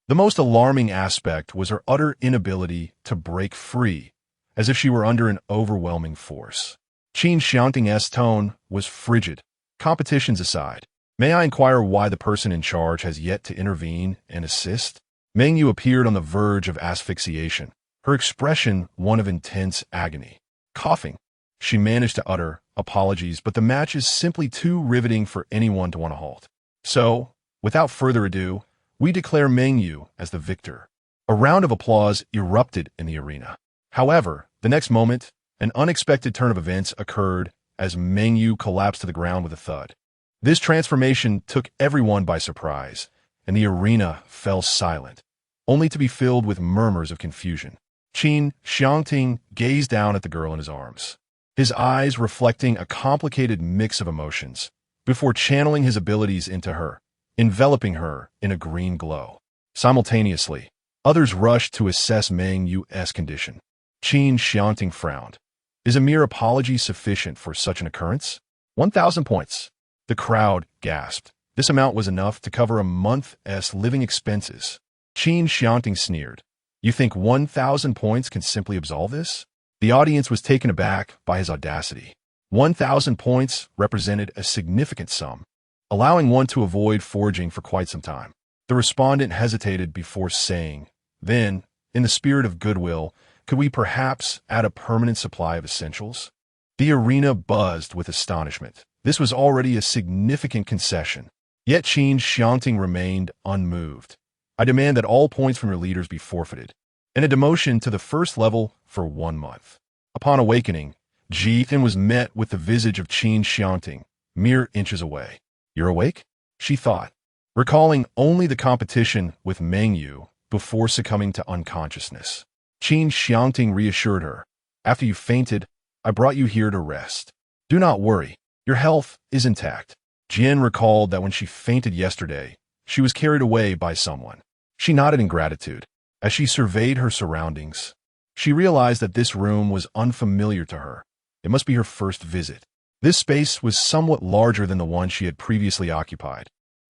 The most alarming aspect was her utter inability to break free, as if she were under an overwhelming force. Qin Xiangting's tone was frigid. "Competitions aside, may I inquire why the person in charge has yet to intervene and assist?" Meng Yu appeared on the verge of asphyxiation, her expression one of intense agony. Coughing, she managed to utter apologies, but the match is simply too riveting for anyone to want to halt. So, without further ado, we declare Meng Yu as the victor. A round of applause erupted in the arena. However, the next moment, an unexpected turn of events occurred as Meng Yu collapsed to the ground with a thud. This transformation took everyone by surprise, and the arena fell silent, only to be filled with murmurs of confusion. Qin Xiangting gazed down at the girl in his arms, his eyes reflecting a complicated mix of emotions, before channeling his abilities into her, enveloping her in a green glow. Simultaneously, others rushed to assess Meng Yu's condition. Qin Xiangting frowned. Is a mere apology sufficient for such an occurrence? 1,000 points. The crowd gasped. This amount was enough to cover a month's living expenses. Qin Xiangting sneered. You think 1,000 points can simply absolve this? The audience was taken aback by his audacity. 1,000 points represented a significant sum, allowing one to avoid foraging for quite some time. The respondent hesitated before saying, then, in the spirit of goodwill, could we perhaps add a permanent supply of essentials? The arena buzzed with astonishment. This was already a significant concession. Yet Qin Xiangting remained unmoved. I demand that all points from your leaders be forfeited, and a demotion to the first level for 1 month. Upon awakening, Jithan was met with the visage of Qin Xiangting, mere inches away. You're awake? She thought, recalling only the competition with Meng Yu before succumbing to unconsciousness. Qin Xiangting reassured her. After you fainted, I brought you here to rest. Do not worry, your health is intact. Jian recalled that when she fainted yesterday, she was carried away by someone. She nodded in gratitude. As she surveyed her surroundings, she realized that this room was unfamiliar to her. It must be her first visit. This space was somewhat larger than the one she had previously occupied,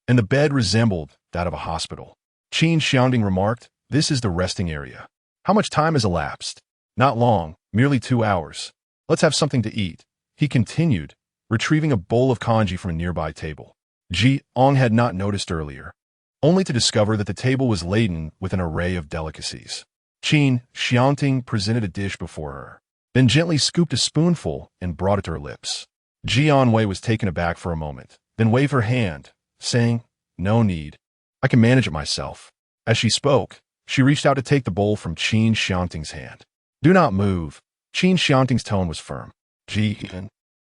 and the bed resembled that of a hospital. Qin Xiangting remarked, this is the resting area. How much time has elapsed? Not long, merely 2 hours. Let's have something to eat, he continued, retrieving a bowl of congee from a nearby table. Ji Ong had not noticed earlier, only to discover that the table was laden with an array of delicacies. Qin Xiangting presented a dish before her, then gently scooped a spoonful and brought it to her lips. Ji Anwei was taken aback for a moment, then waved her hand, saying, no need. I can manage it myself. As she spoke, she reached out to take the bowl from Qin Xiangting's hand. Do not move. Qin Xiangting's tone was firm. Ji,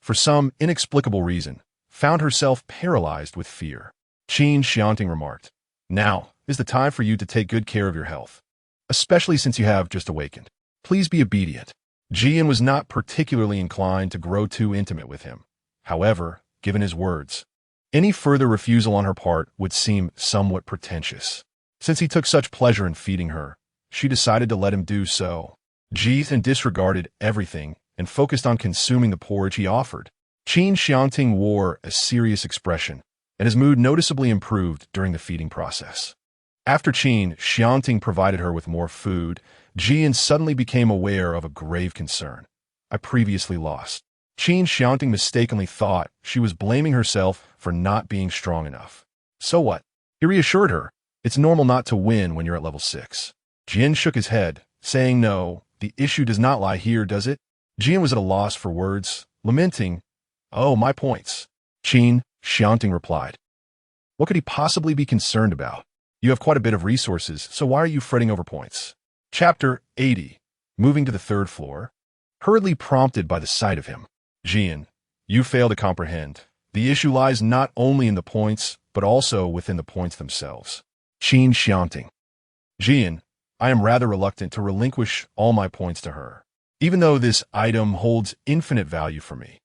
for some inexplicable reason, found herself paralyzed with fear. Qin Xiangting remarked, now is the time for you to take good care of your health, especially since you have just awakened. Please be obedient. Jian was not particularly inclined to grow too intimate with him. However, given his words, any further refusal on her part would seem somewhat pretentious. Since he took such pleasure in feeding her, she decided to let him do so. Jian disregarded everything and focused on consuming the porridge he offered. Qin Xiangting wore a serious expression, and his mood noticeably improved during the feeding process. After Qin Xiangting provided her with more food, Jian suddenly became aware of a grave concern. I previously lost. Qin Xiangting mistakenly thought she was blaming herself for not being strong enough. So what? He reassured her. It's normal not to win when you're at level 6. Jian shook his head, saying no, the issue does not lie here, does it? Jian was at a loss for words, lamenting, oh, my points. Qin Xiangting replied. What could he possibly be concerned about? You have quite a bit of resources, so why are you fretting over points? Chapter 80. Moving to the 3rd floor. Hurriedly prompted by the sight of him. Jian, you fail to comprehend. The issue lies not only in the points, but also within the points themselves. Qin Xiangting. Jian, I am rather reluctant to relinquish all my points to her, even though this item holds infinite value for me.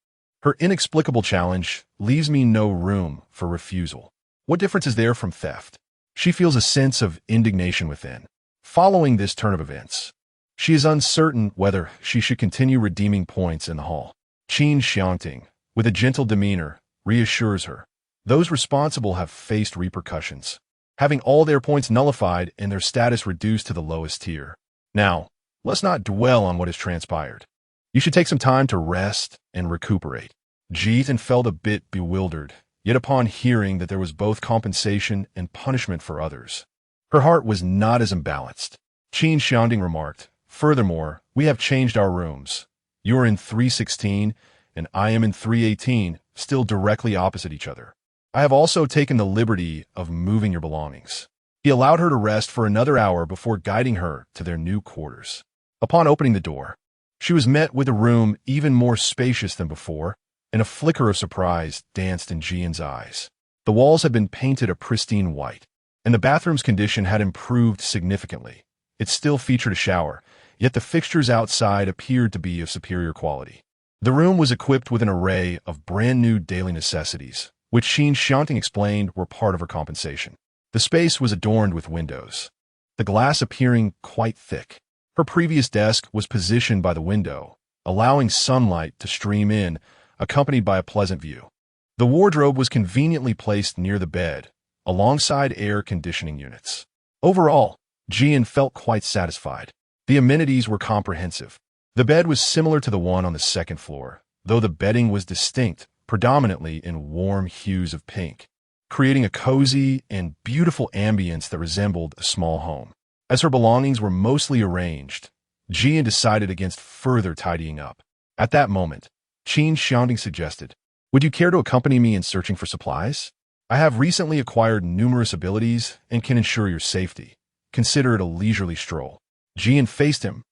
Her inexplicable challenge leaves me no room for refusal. What difference is there from theft? She feels a sense of indignation within. Following this turn of events, she is uncertain whether she should continue redeeming points in the hall. Qin Xiangting, with a gentle demeanor, reassures her. Those responsible have faced repercussions, having all their points nullified and their status reduced to the lowest tier. Now, let's not dwell on what has transpired. You should take some time to rest and recuperate. Jian felt a bit bewildered, yet upon hearing that there was both compensation and punishment for others, her heart was not as imbalanced. Qin Xiangting remarked, furthermore, we have changed our rooms. You are in 316, and I am in 318, still directly opposite each other. I have also taken the liberty of moving your belongings." He allowed her to rest for another hour before guiding her to their new quarters. Upon opening the door, she was met with a room even more spacious than before, and a flicker of surprise danced in Jian's eyes. The walls had been painted a pristine white, and the bathroom's condition had improved significantly. It still featured a shower, yet the fixtures outside appeared to be of superior quality. The room was equipped with an array of brand-new daily necessities, which Qin Xiangting explained were part of her compensation. The space was adorned with windows, the glass appearing quite thick. Her previous desk was positioned by the window, allowing sunlight to stream in, accompanied by a pleasant view. The wardrobe was conveniently placed near the bed, alongside air conditioning units. Overall, Jian felt quite satisfied. The amenities were comprehensive. The bed was similar to the one on the second floor, though the bedding was distinct, predominantly in warm hues of pink, creating a cozy and beautiful ambience that resembled a small home. As her belongings were mostly arranged, Jian decided against further tidying up. At that moment, Qin Xiangting suggested, "Would you care to accompany me in searching for supplies? I have recently acquired numerous abilities and can ensure your safety. Consider it a leisurely stroll." Jian faced him,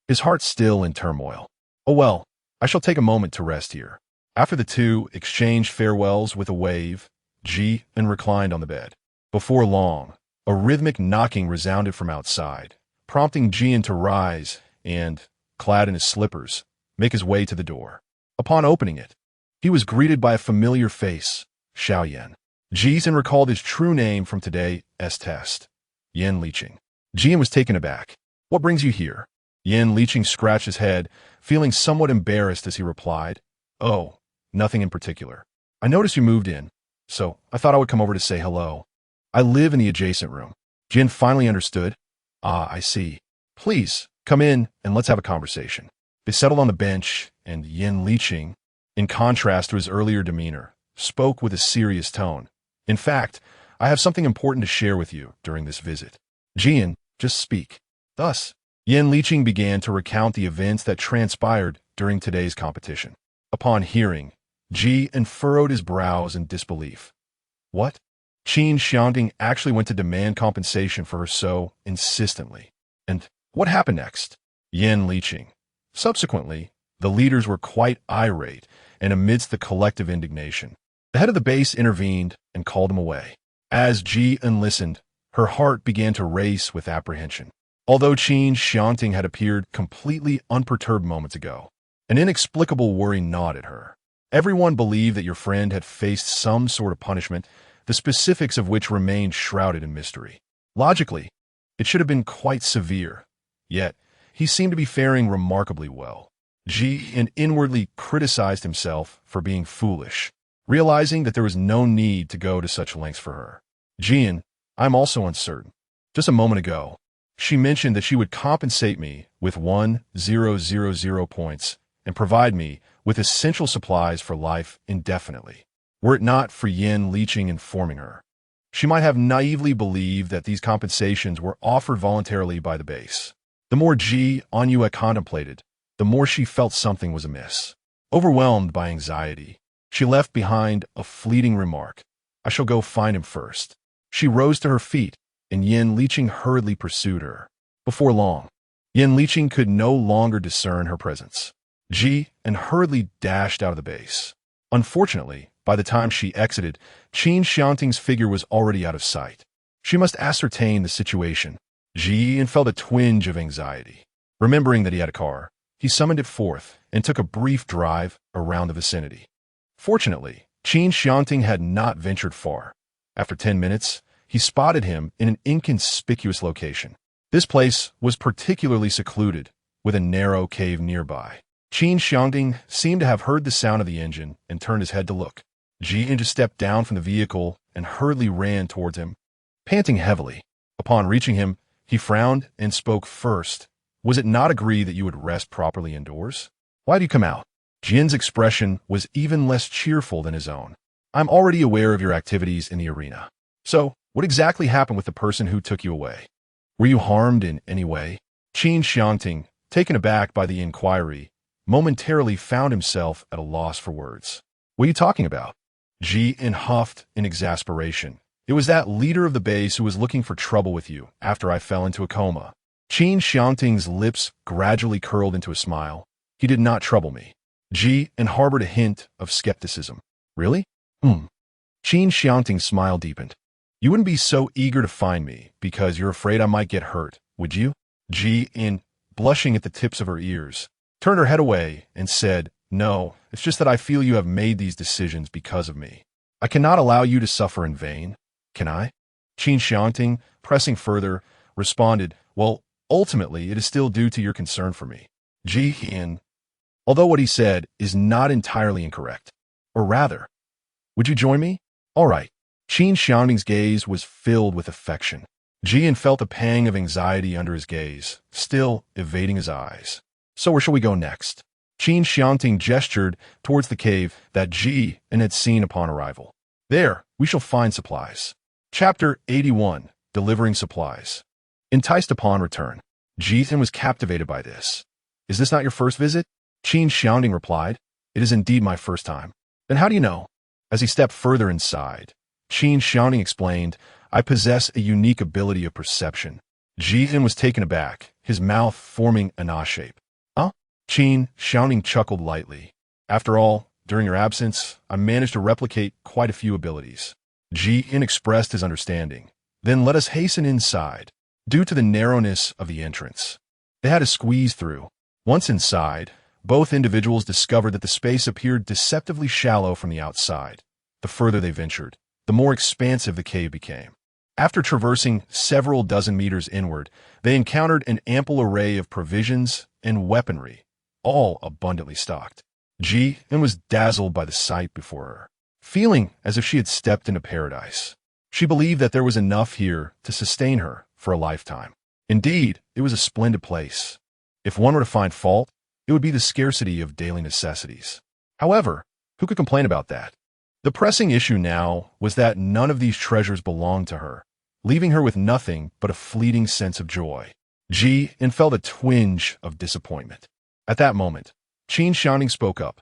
his heart still in turmoil. "Oh well, I shall take a moment to rest here." After the two exchanged farewells with a wave, Jian reclined on the bed. Before long, a rhythmic knocking resounded from outside, prompting Jian to rise and, clad in his slippers, make his way to the door. Upon opening it, he was greeted by a familiar face, Xiaoyan. Jian recalled his true name from today's test, Yin Liqing. Jian was taken aback. "What brings you here?" Yin Liqing scratched his head, feeling somewhat embarrassed as he replied, "Oh, nothing in particular. I noticed you moved in, so I thought I would come over to say hello. I live in the adjacent room." Jian finally understood. "Ah, I see. Please, come in and let's have a conversation." They settled on the bench, and Yin Liqing, in contrast to his earlier demeanor, spoke with a serious tone. "In fact, I have something important to share with you during this visit." "Jian, just speak." Thus, Yin Liqing began to recount the events that transpired during today's competition. Upon hearing, Jian furrowed his brows in disbelief. What? Qin Xiangting actually went to demand compensation for her so insistently. And what happened next? Yin Liqing. Subsequently, the leaders were quite irate, and amidst the collective indignation, the head of the base intervened and called him away. As Jian listened, her heart began to race with apprehension. Although Qin Xiangting had appeared completely unperturbed moments ago, an inexplicable worry gnawed at her. Everyone believed that your friend had faced some sort of punishment, the specifics of which remained shrouded in mystery. Logically, it should have been quite severe, yet he seemed to be faring remarkably well. Jian inwardly criticized himself for being foolish, realizing that there was no need to go to such lengths for her. "Jian, I'm also uncertain. Just a moment ago, she mentioned that she would compensate me with 1,000 points and provide me with essential supplies for life indefinitely. Were it not for Yin Liqing informing her, she might have naively believed that these compensations were offered voluntarily by the base. The more Jian contemplated, the more she felt something was amiss. Overwhelmed by anxiety, she left behind a fleeting remark, "I shall go find him first." She rose to her feet, and Yin Liqing hurriedly pursued her. Before long, Yin Liqing could no longer discern her presence. Jian hurriedly dashed out of the base. Unfortunately, by the time she exited, Qin Xiangting's figure was already out of sight. She must ascertain the situation. Jian felt a twinge of anxiety. Remembering that he had a car, he summoned it forth and took a brief drive around the vicinity. Fortunately, Qin Xiangting had not ventured far. After 10 minutes, he spotted him in an inconspicuous location. This place was particularly secluded, with a narrow cave nearby. Qin Xiangting seemed to have heard the sound of the engine and turned his head to look. Jian just stepped down from the vehicle and hurriedly ran towards him, panting heavily. Upon reaching him, he frowned and spoke first. "Was it not agreed that you would rest properly indoors? Why do you come out?" Jin's expression was even less cheerful than his own. "I'm already aware of your activities in the arena. So, what exactly happened with the person who took you away? Were you harmed in any way?" Qin Xiangting, taken aback by the inquiry, momentarily found himself at a loss for words. What are you talking about? Qin huffed in exasperation. It was that leader of the base who was looking for trouble with you after I fell into a coma. Qin Xiangting's lips gradually curled into a smile. He did not trouble me. Qin harbored a hint of skepticism. Really? Qin Xiangting's smile deepened. You wouldn't be so eager to find me because you're afraid I might get hurt, would you? Qin, blushing at the tips of her ears, turned her head away and said, No, it's just that I feel you have made these decisions because of me. I cannot allow you to suffer in vain, can I? Qin Xiangting, pressing further, responded, Well, ultimately it is still due to your concern for me. Qin, although what he said is not entirely incorrect. Or rather, would you join me? All right. Qin Xiangting's gaze was filled with affection. Qin felt a pang of anxiety under his gaze, still evading his eyes. So where shall we go next? Qin Xiangting gestured towards the cave that Qin had seen upon arrival. There, we shall find supplies. Chapter 81, Delivering Supplies. Enticed upon return, Qin was captivated by this. Is this not your first visit? Qin Xiangting replied. It is indeed my first time. Then how do you know? As he stepped further inside, Qin Xiangting explained, I possess a unique ability of perception. Qin was taken aback, his mouth forming an A shape. Huh? Qin Xiangting chuckled lightly. After all, during your absence, I managed to replicate quite a few abilities. Qin expressed his understanding. Then let us hasten inside. Due to the narrowness of the entrance, they had to squeeze through. Once inside, both individuals discovered that the space appeared deceptively shallow from the outside. The further they ventured, the more expansive the cave became. After traversing several dozen meters inward, they encountered an ample array of provisions and weaponry, all abundantly stocked. Qin was dazzled by the sight before her, feeling as if she had stepped into paradise. She believed that there was enough here to sustain her for a lifetime. Indeed, it was a splendid place. If one were to find fault, it would be the scarcity of daily necessities. However, who could complain about that? The pressing issue now was that none of these treasures belonged to her, leaving her with nothing but a fleeting sense of joy. Qin felt a twinge of disappointment. At that moment, Qin Xiangting spoke up.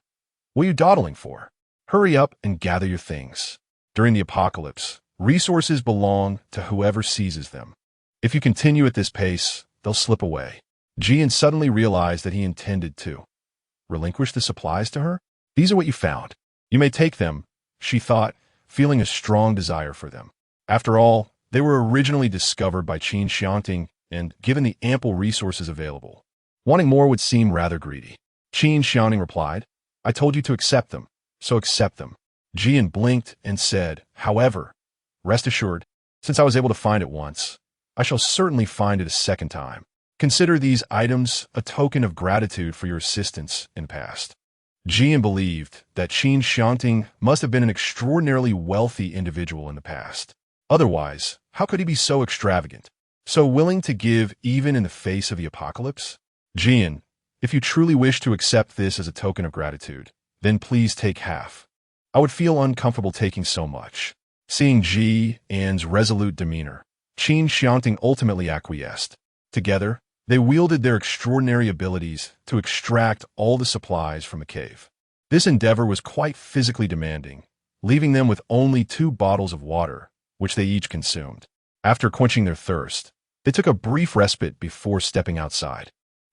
What are you dawdling for? Hurry up and gather your things. During the apocalypse, resources belong to whoever seizes them. If you continue at this pace, they'll slip away. Qin suddenly realized that he intended to relinquish the supplies to her. These are what you found. You may take them, she thought, feeling a strong desire for them. After all, they were originally discovered by Qin Xiangting, and given the ample resources available, wanting more would seem rather greedy. Qin Xiangting replied, I told you to accept them, so accept them. Qin blinked and said, However, rest assured, since I was able to find it once, I shall certainly find it a second time. Consider these items a token of gratitude for your assistance in the past. Qin believed that Qin Xiangting must have been an extraordinarily wealthy individual in the past. Otherwise, how could he be so extravagant, so willing to give even in the face of the apocalypse? Qin, if you truly wish to accept this as a token of gratitude, then please take half. I would feel uncomfortable taking so much. Seeing Qin's resolute demeanor, Qin Xiangting ultimately acquiesced. Together, they wielded their extraordinary abilities to extract all the supplies from the cave. This endeavor was quite physically demanding, leaving them with only 2 bottles of water, which they each consumed. After quenching their thirst, they took a brief respite before stepping outside.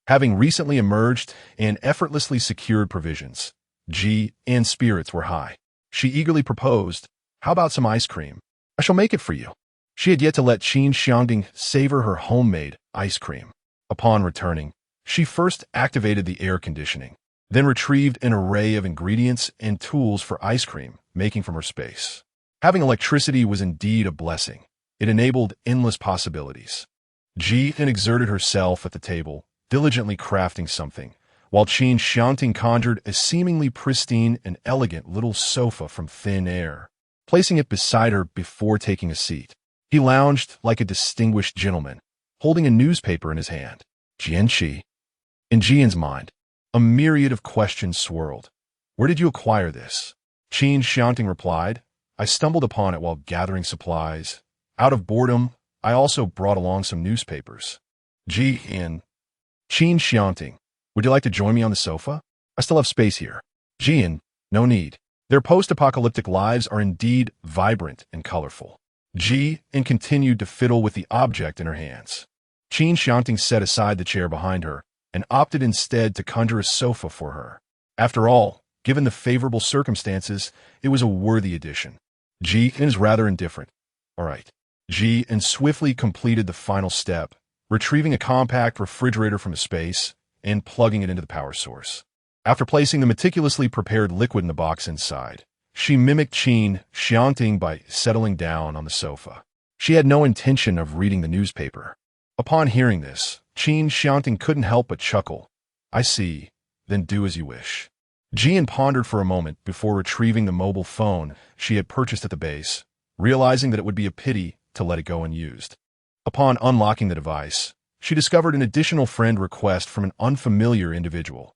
Having recently emerged and effortlessly secured provisions, Qin's spirits were high. She eagerly proposed, How about some ice cream? I shall make it for you. She had yet to let Qin Xiangting savor her homemade ice cream. Upon returning, she first activated the air conditioning, then retrieved an array of ingredients and tools for ice cream making from her space. Having electricity was indeed a blessing. It enabled endless possibilities. Qin exerted herself at the table, diligently crafting something, while Qin Xiangting conjured a seemingly pristine and elegant little sofa from thin air, placing it beside her before taking a seat. He lounged like a distinguished gentleman, holding a newspaper in his hand. Jianqi. In Qin's mind, a myriad of questions swirled. Where did you acquire this? Qin Xiangting replied, I stumbled upon it while gathering supplies. Out of boredom, I also brought along some newspapers. Qin Xiangting, would you like to join me on the sofa? I still have space here. Jian, no need. Their post-apocalyptic lives are indeed vibrant and colorful. Ji continued to fiddle with the object in her hands. Qin Xiangting set aside the chair behind her and opted instead to conjure a sofa for her. After all, given the favorable circumstances, it was a worthy addition. Ji is rather indifferent. All right. Ji swiftly completed the final step, retrieving a compact refrigerator from the space and plugging it into the power source. After placing the meticulously prepared liquid in the box inside, she mimicked Qin Xiangting by settling down on the sofa. She had no intention of reading the newspaper. Upon hearing this, Qin Xiangting couldn't help but chuckle. I see, then do as you wish. Jian pondered for a moment before retrieving the mobile phone she had purchased at the base, realizing that it would be a pity to let it go unused. Upon unlocking the device, she discovered an additional friend request from an unfamiliar individual.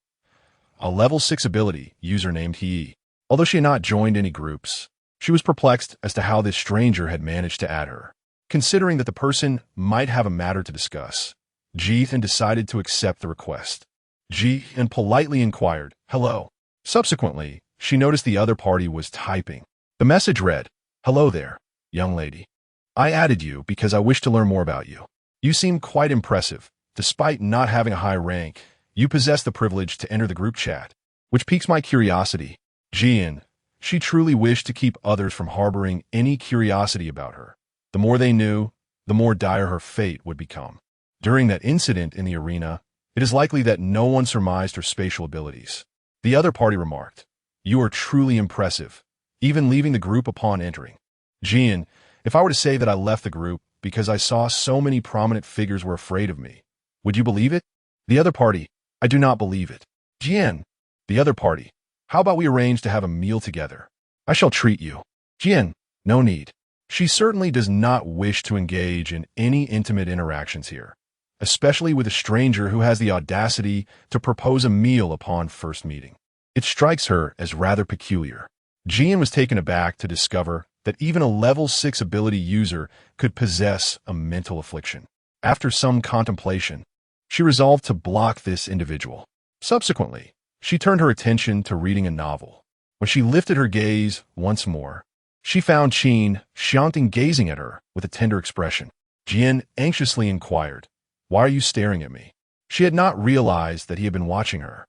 A level 6 ability user named He. Although she had not joined any groups, she was perplexed as to how this stranger had managed to add her. Considering that the person might have a matter to discuss, Jian decided to accept the request. Jian politely inquired, "Hello." Subsequently, she noticed the other party was typing. The message read, "Hello there, young lady. I added you because I wish to learn more about you. You seem quite impressive. Despite not having a high rank, you possess the privilege to enter the group chat, which piques my curiosity." Jian, she truly wished to keep others from harboring any curiosity about her. The more they knew, the more dire her fate would become. During that incident in the arena, it is likely that no one surmised her spatial abilities. The other party remarked, "You are truly impressive, even leaving the group upon entering." Jian, if I were to say that I left the group because I saw so many prominent figures were afraid of me, would you believe it? The other party, I do not believe it. Jian, the other party, how about we arrange to have a meal together? I shall treat you. Jian, no need. She certainly does not wish to engage in any intimate interactions here, especially with a stranger who has the audacity to propose a meal upon first meeting. It strikes her as rather peculiar. Jian was taken aback to discover that even a level 6 ability user could possess a mental affliction. After some contemplation, she resolved to block this individual. Subsequently, she turned her attention to reading a novel. When she lifted her gaze once more, she found Qin Xiangting gazing at her with a tender expression. Jian anxiously inquired, "Why are you staring at me?" She had not realized that he had been watching her.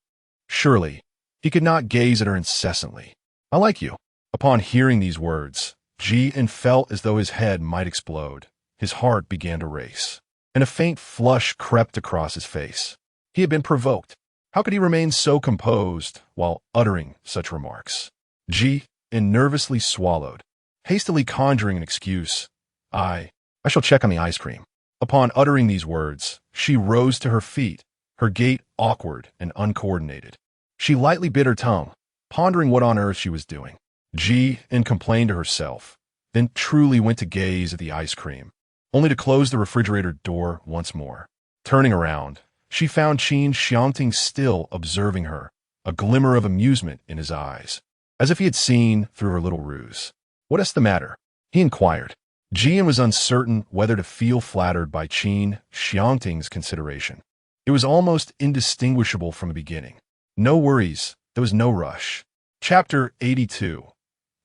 Surely, he could not gaze at her incessantly. "I like you." Upon hearing these words, Jian felt as though his head might explode. His heart began to race, and a faint flush crept across his face. He had been provoked. How could he remain so composed while uttering such remarks? Jian nervously swallowed, hastily conjuring an excuse. I shall check on the ice cream." Upon uttering these words, she rose to her feet, her gait awkward and uncoordinated. She lightly bit her tongue, pondering what on earth she was doing. Jian complained to herself, then truly went to gaze at the ice cream, only to close the refrigerator door once more. Turning around, she found Qin Xiangting still observing her, a glimmer of amusement in his eyes, as if he had seen through her little ruse. "What is the matter?" he inquired. Jian was uncertain whether to feel flattered by Qin Xiangting's consideration. It was almost indistinguishable from the beginning. No worries, there was no rush. Chapter 82.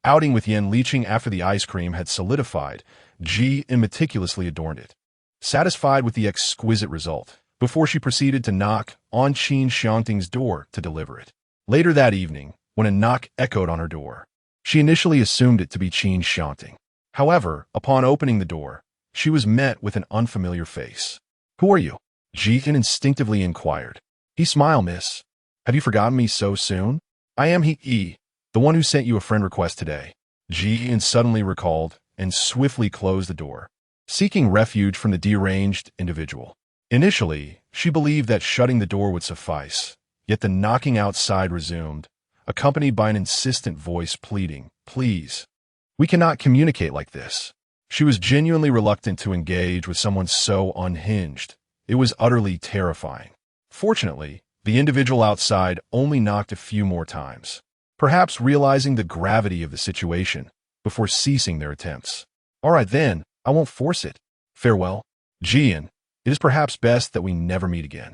Outing with Yan Liqing after the ice cream had solidified, Jian meticulously adorned it. Satisfied with the exquisite result, before she proceeded to knock on Qin Xiangting's door to deliver it. Later that evening, when a knock echoed on her door, she initially assumed it to be Qin Xiangting. However, upon opening the door, she was met with an unfamiliar face. "Who are you?" Jian instinctively inquired. "He smiled, miss. Have you forgotten me so soon?" "I am He, the one who sent you a friend request today." Jian suddenly recalled and swiftly closed the door, seeking refuge from the deranged individual. Initially, she believed that shutting the door would suffice, yet the knocking outside resumed, accompanied by an insistent voice pleading, "Please. We cannot communicate like this." She was genuinely reluctant to engage with someone so unhinged. It was utterly terrifying. Fortunately, the individual outside only knocked a few more times, perhaps realizing the gravity of the situation before ceasing their attempts. "All right then, I won't force it. Farewell. Jian, it is perhaps best that we never meet again."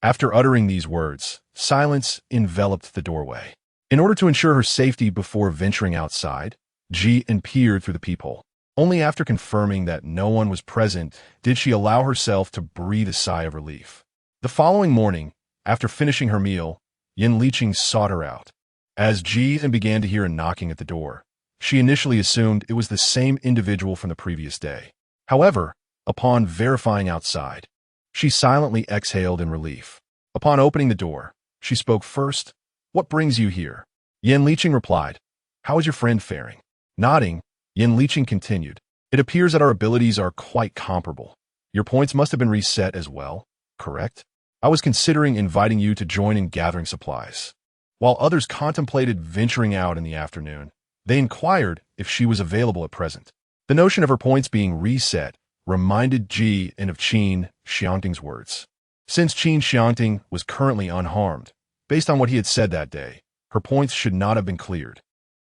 After uttering these words, silence enveloped the doorway. In order to ensure her safety before venturing outside, Jian peered through the peephole. Only after confirming that no one was present did she allow herself to breathe a sigh of relief. The following morning, after finishing her meal, Yin Liqing sought her out. As Jian began to hear a knocking at the door, she initially assumed it was the same individual from the previous day. However, upon verifying outside, she silently exhaled in relief. Upon opening the door, she spoke first. "What brings you here?" Yin Liqing replied, "How is your friend faring?" Nodding, Yin Liqing continued, "It appears that our abilities are quite comparable. Your points must have been reset as well, correct? I was considering inviting you to join in gathering supplies." While others contemplated venturing out in the afternoon, they inquired if she was available at present. The notion of her points being reset reminded Ji and of Qin Xiangting's words. Since Qin Xiangting was currently unharmed, based on what he had said that day, her points should not have been cleared.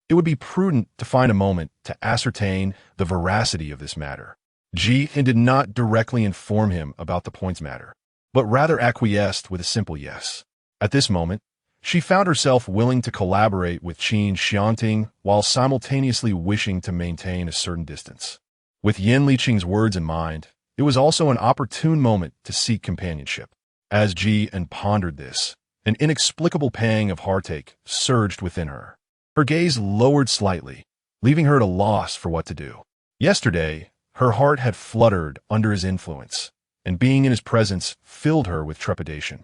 It would be prudent to find a moment to ascertain the veracity of this matter. Ji did not directly inform him about the points matter, but rather acquiesced with a simple yes. At this moment, she found herself willing to collaborate with Qin Xiangting while simultaneously wishing to maintain a certain distance. With Yin Liqing's words in mind, it was also an opportune moment to seek companionship. As Ji pondered this, an inexplicable pang of heartache surged within her. Her gaze lowered slightly, leaving her at a loss for what to do. Yesterday, her heart had fluttered under his influence, and being in his presence filled her with trepidation.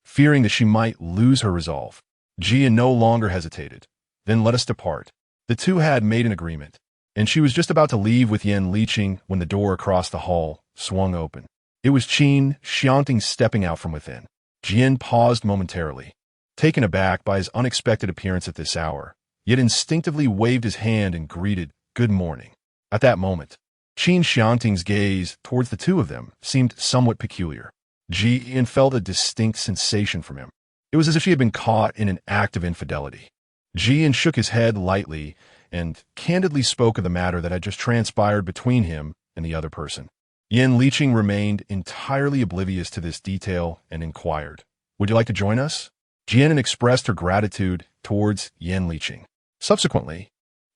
Fearing that she might lose her resolve, Ji no longer hesitated. "Then let us depart." The two had made an agreement, and she was just about to leave with Yin Liqing when the door across the hall swung open. It was Qin Xiangting stepping out from within. Jian paused momentarily, taken aback by his unexpected appearance at this hour, yet instinctively waved his hand and greeted, "Good morning." At that moment, Qin Xiangting's gaze towards the two of them seemed somewhat peculiar. Jian felt a distinct sensation from him. It was as if she had been caught in an act of infidelity. Jian shook his head lightly and candidly spoke of the matter that had just transpired between him and the other person. Yin Liqing remained entirely oblivious to this detail and inquired, "Would you like to join us?" Jian expressed her gratitude towards Yin Liqing. Subsequently,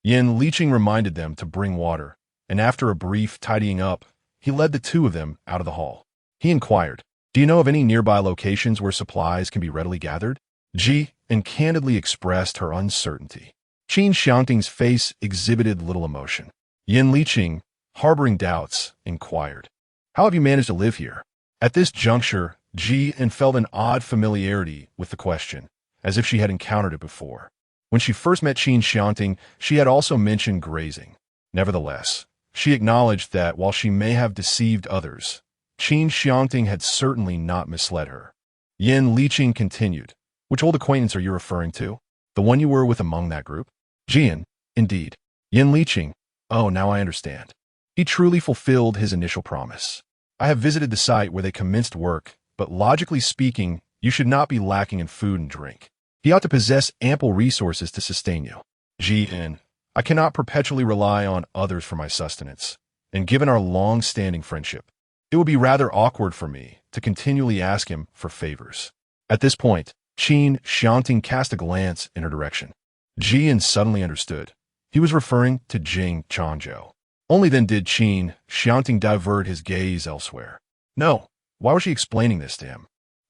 Yin Liqing reminded them to bring water, and after a brief tidying up, he led the two of them out of the hall. He inquired, "Do you know of any nearby locations where supplies can be readily gathered?" Ji candidly expressed her uncertainty. Qin Xiangting's face exhibited little emotion. Yin Liqing, harboring doubts, inquired, "How have you managed to live here?" At this juncture, Ji felt an odd familiarity with the question, as if she had encountered it before. When she first met Qin Xiangting, she had also mentioned grazing. Nevertheless, she acknowledged that while she may have deceived others, Qin Xiangting had certainly not misled her. Yin Liqing continued, "Which old acquaintance are you referring to? The one you were with among that group?" Jian, "Indeed." Yin Liqing, "Oh, now I understand." He truly fulfilled his initial promise. "I have visited the site where they commenced work, but logically speaking, you should not be lacking in food and drink. He ought to possess ample resources to sustain you." Jian, "I cannot perpetually rely on others for my sustenance, and given our long-standing friendship, it would be rather awkward for me to continually ask him for favors." At this point, Qin Xiangting cast a glance in her direction. Jian suddenly understood. He was referring to Jing Changzhou. Only then did Qin Xiangting divert his gaze elsewhere. No, why was she explaining this to him?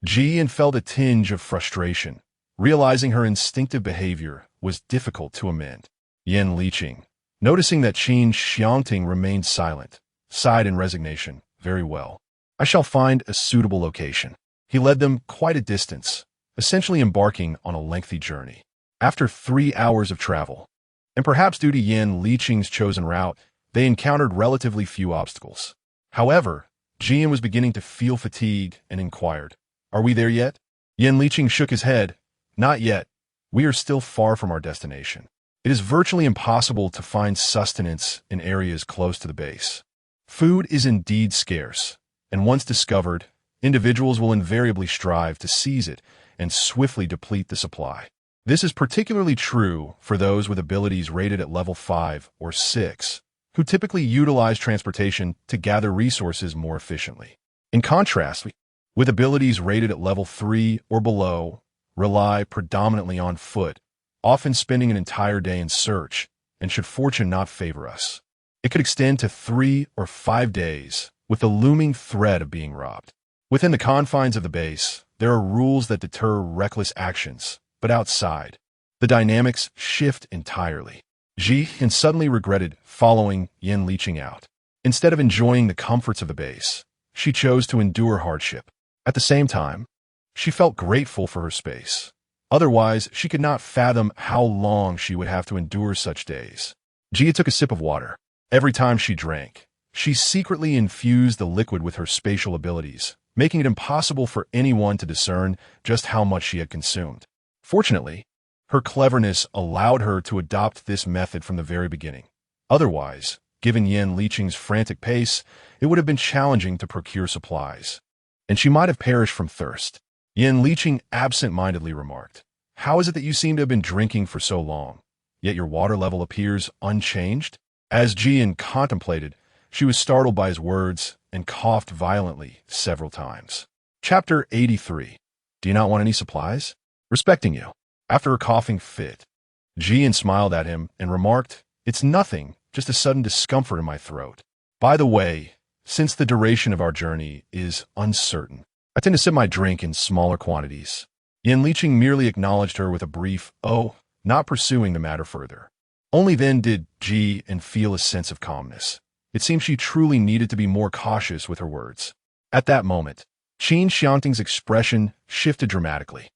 Jian felt a tinge of frustration, realizing her instinctive behavior was difficult to amend. Yin Liqing, noticing that Qin Xiangting remained silent, sighed in resignation. "Very well. I shall find a suitable location." He led them quite a distance, essentially embarking on a lengthy journey. After 3 hours of travel, and perhaps due to Yin Liqing's chosen route, they encountered relatively few obstacles. However, Jian was beginning to feel fatigued and inquired, "Are we there yet?" Yin Liqing shook his head. "Not yet. We are still far from our destination. It is virtually impossible to find sustenance in areas close to the base. Food is indeed scarce, and once discovered, individuals will invariably strive to seize it and swiftly deplete the supply. This is particularly true for those with abilities rated at level 5 or 6, who typically utilize transportation to gather resources more efficiently. In contrast, with abilities rated at level 3 or below, rely predominantly on foot, often spending an entire day in search, and should fortune not favor us, it could extend to 3 or 5 days, with the looming threat of being robbed. Within the confines of the base, there are rules that deter reckless actions, but outside, the dynamics shift entirely. Qin suddenly regretted following Yin leeching out. Instead of enjoying the comforts of the base, she chose to endure hardship. At the same time, she felt grateful for her space. Otherwise, she could not fathom how long she would have to endure such days. Jia took a sip of water. Every time she drank, she secretly infused the liquid with her spatial abilities, making it impossible for anyone to discern just how much she had consumed. Fortunately, her cleverness allowed her to adopt this method from the very beginning. Otherwise, given Yin leeching's frantic pace, it would have been challenging to procure supplies, and she might have perished from thirst. Yin leeching absent-mindedly remarked, "How is it that you seem to have been drinking for so long, yet your water level appears unchanged?" As Jian contemplated, she was startled by his words and coughed violently several times. Chapter 83. Do you not want any supplies? Respecting you. After her coughing fit, Jian smiled at him and remarked, "It's nothing, just a sudden discomfort in my throat. By the way, since the duration of our journey is uncertain, I tend to sip my drink in smaller quantities." Yin leeching merely acknowledged her with a brief, "Oh," not pursuing the matter further. Only then did Jian feel a sense of calmness. It seemed she truly needed to be more cautious with her words. At that moment, Qin Xiangting's expression shifted dramatically.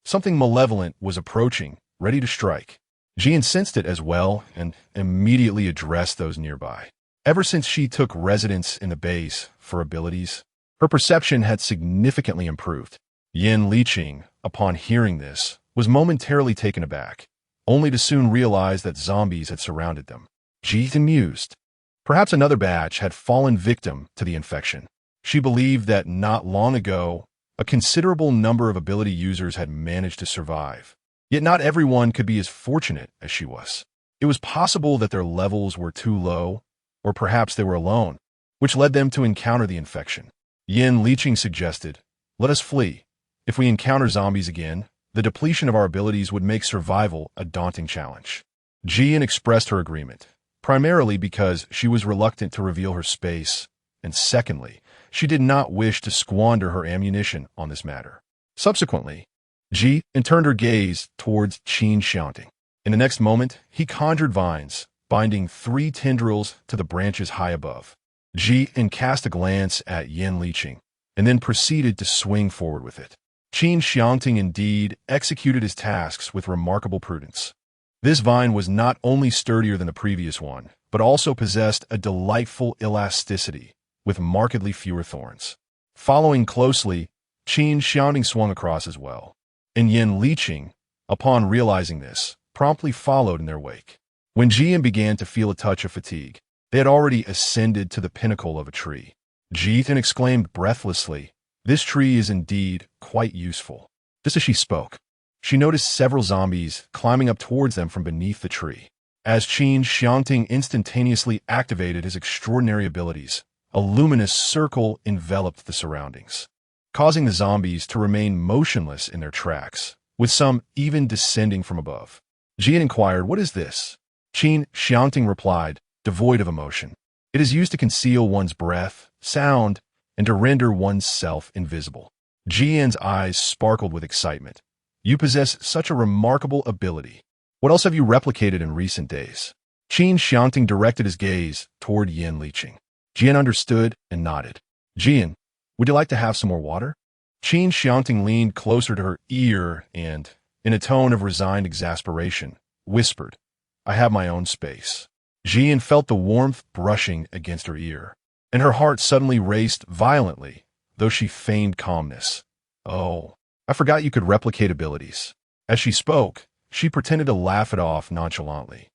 Something malevolent was approaching, ready to strike. Jian sensed it as well and immediately addressed those nearby. Ever since she took residence in the base for abilities, her perception had significantly improved. Yin leeching, upon hearing this, was momentarily taken aback, only to soon realize that zombies had surrounded them. Jian mused. Perhaps another batch had fallen victim to the infection. She believed that not long ago, a considerable number of ability users had managed to survive. Yet not everyone could be as fortunate as she was. It was possible that their levels were too low, or perhaps they were alone, which led them to encounter the infection. Yin leeching suggested, "Let us flee. If we encounter zombies again, the depletion of our abilities would make survival a daunting challenge." Jian expressed her agreement, primarily because she was reluctant to reveal her space, and secondly, she did not wish to squander her ammunition on this matter. Subsequently, Jian turned her gaze towards Qin Xiangting. In the next moment, he conjured vines, binding 3 tendrils to the branches high above. Jian cast a glance at Yin leeching, and then proceeded to swing forward with it. Qin Xiangting indeed executed his tasks with remarkable prudence. This vine was not only sturdier than the previous one, but also possessed a delightful elasticity, with markedly fewer thorns. Following closely, Qin Xiangting swung across as well, and Yin leeching, upon realizing this, promptly followed in their wake. When Jian began to feel a touch of fatigue, they had already ascended to the pinnacle of a tree. Jian exclaimed breathlessly, "This tree is indeed quite useful." Just as she spoke, she noticed several zombies climbing up towards them from beneath the tree. As Qin Xiangting instantaneously activated his extraordinary abilities, a luminous circle enveloped the surroundings, causing the zombies to remain motionless in their tracks, with some even descending from above. Jian inquired, "What is this?" Qin Xiangting replied, devoid of emotion, "It is used to conceal one's breath, sound, and to render one's self invisible." Jian's eyes sparkled with excitement. "You possess such a remarkable ability. What else have you replicated in recent days?" Qin Xiangting directed his gaze toward Yin leeching. Jian understood and nodded. "Jian, would you like to have some more water?" Qin Xiangting leaned closer to her ear and, in a tone of resigned exasperation, whispered, "I have my own space." Jian felt the warmth brushing against her ear, and her heart suddenly raced violently, though she feigned calmness. "Oh, I forgot you could replicate abilities." As she spoke, she pretended to laugh it off nonchalantly.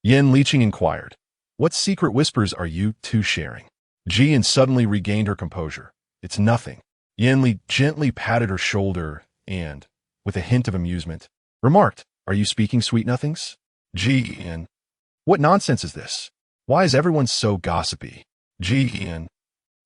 Yin leeching inquired, "What secret whispers are you two sharing?" Jian suddenly regained her composure. "It's nothing." Yin Li gently patted her shoulder and, with a hint of amusement, remarked, "Are you speaking sweet nothings?" Jian, "What nonsense is this? Why is everyone so gossipy?" Jian,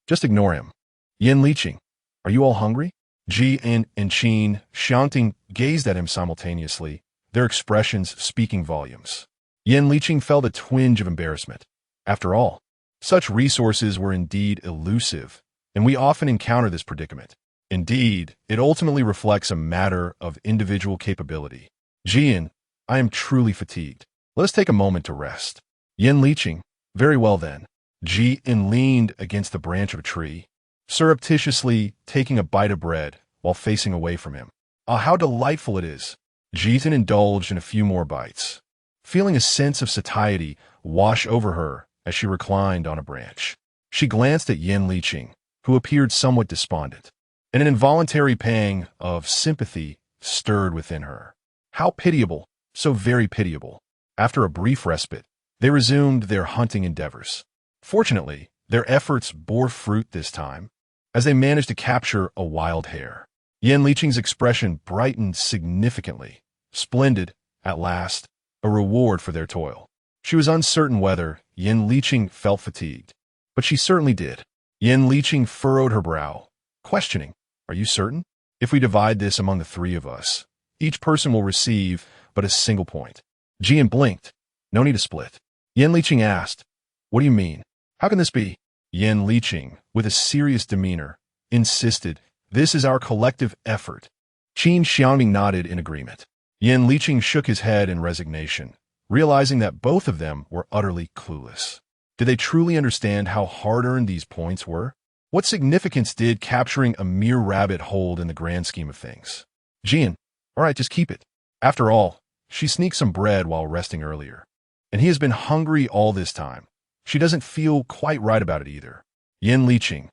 "Just ignore him." Yin leeching, Are you all hungry? Ji and Qin Xiangting gazed at him simultaneously, their expressions speaking volumes. Yan Liqing felt a twinge of embarrassment. After all, such resources were indeed elusive, and we often encounter this predicament. Indeed, it ultimately reflects a matter of individual capability. Jian, I am truly fatigued. Let us take a moment to rest. Yan Liqing, very well then. Jian leaned against the branch of a tree, surreptitiously taking a bite of bread while facing away from him. Ah, how delightful it is! Jian indulged in a few more bites, feeling a sense of satiety wash over her as she reclined on a branch. She glanced at Yan Liqing, who appeared somewhat despondent, and an involuntary pang of sympathy stirred within her. How pitiable, so very pitiable. After a brief respite, they resumed their hunting endeavors. Fortunately, their efforts bore fruit this time, as they managed to capture a wild hare. Yan Liqing's expression brightened significantly. Splendid, at last, a reward for their toil. She was uncertain whether Yan Liqing felt fatigued, but she certainly did. Yan Liqing furrowed her brow, questioning, Are you certain? If we divide this among the three of us, each person will receive but a single point. Jian blinked. No need to split. Yan Liqing asked, What do you mean? How can this be? Yan Liqing, with a serious demeanor, insisted, This is our collective effort. Qin Xiangting nodded in agreement. Yan Liqing shook his head in resignation, realizing that both of them were utterly clueless. Did they truly understand how hard-earned these points were? What significance did capturing a mere rabbit hold in the grand scheme of things? Jian, all right, just keep it. After all, she sneaked some bread while resting earlier, and he has been hungry all this time. She doesn't feel quite right about it either. Yan Liqing,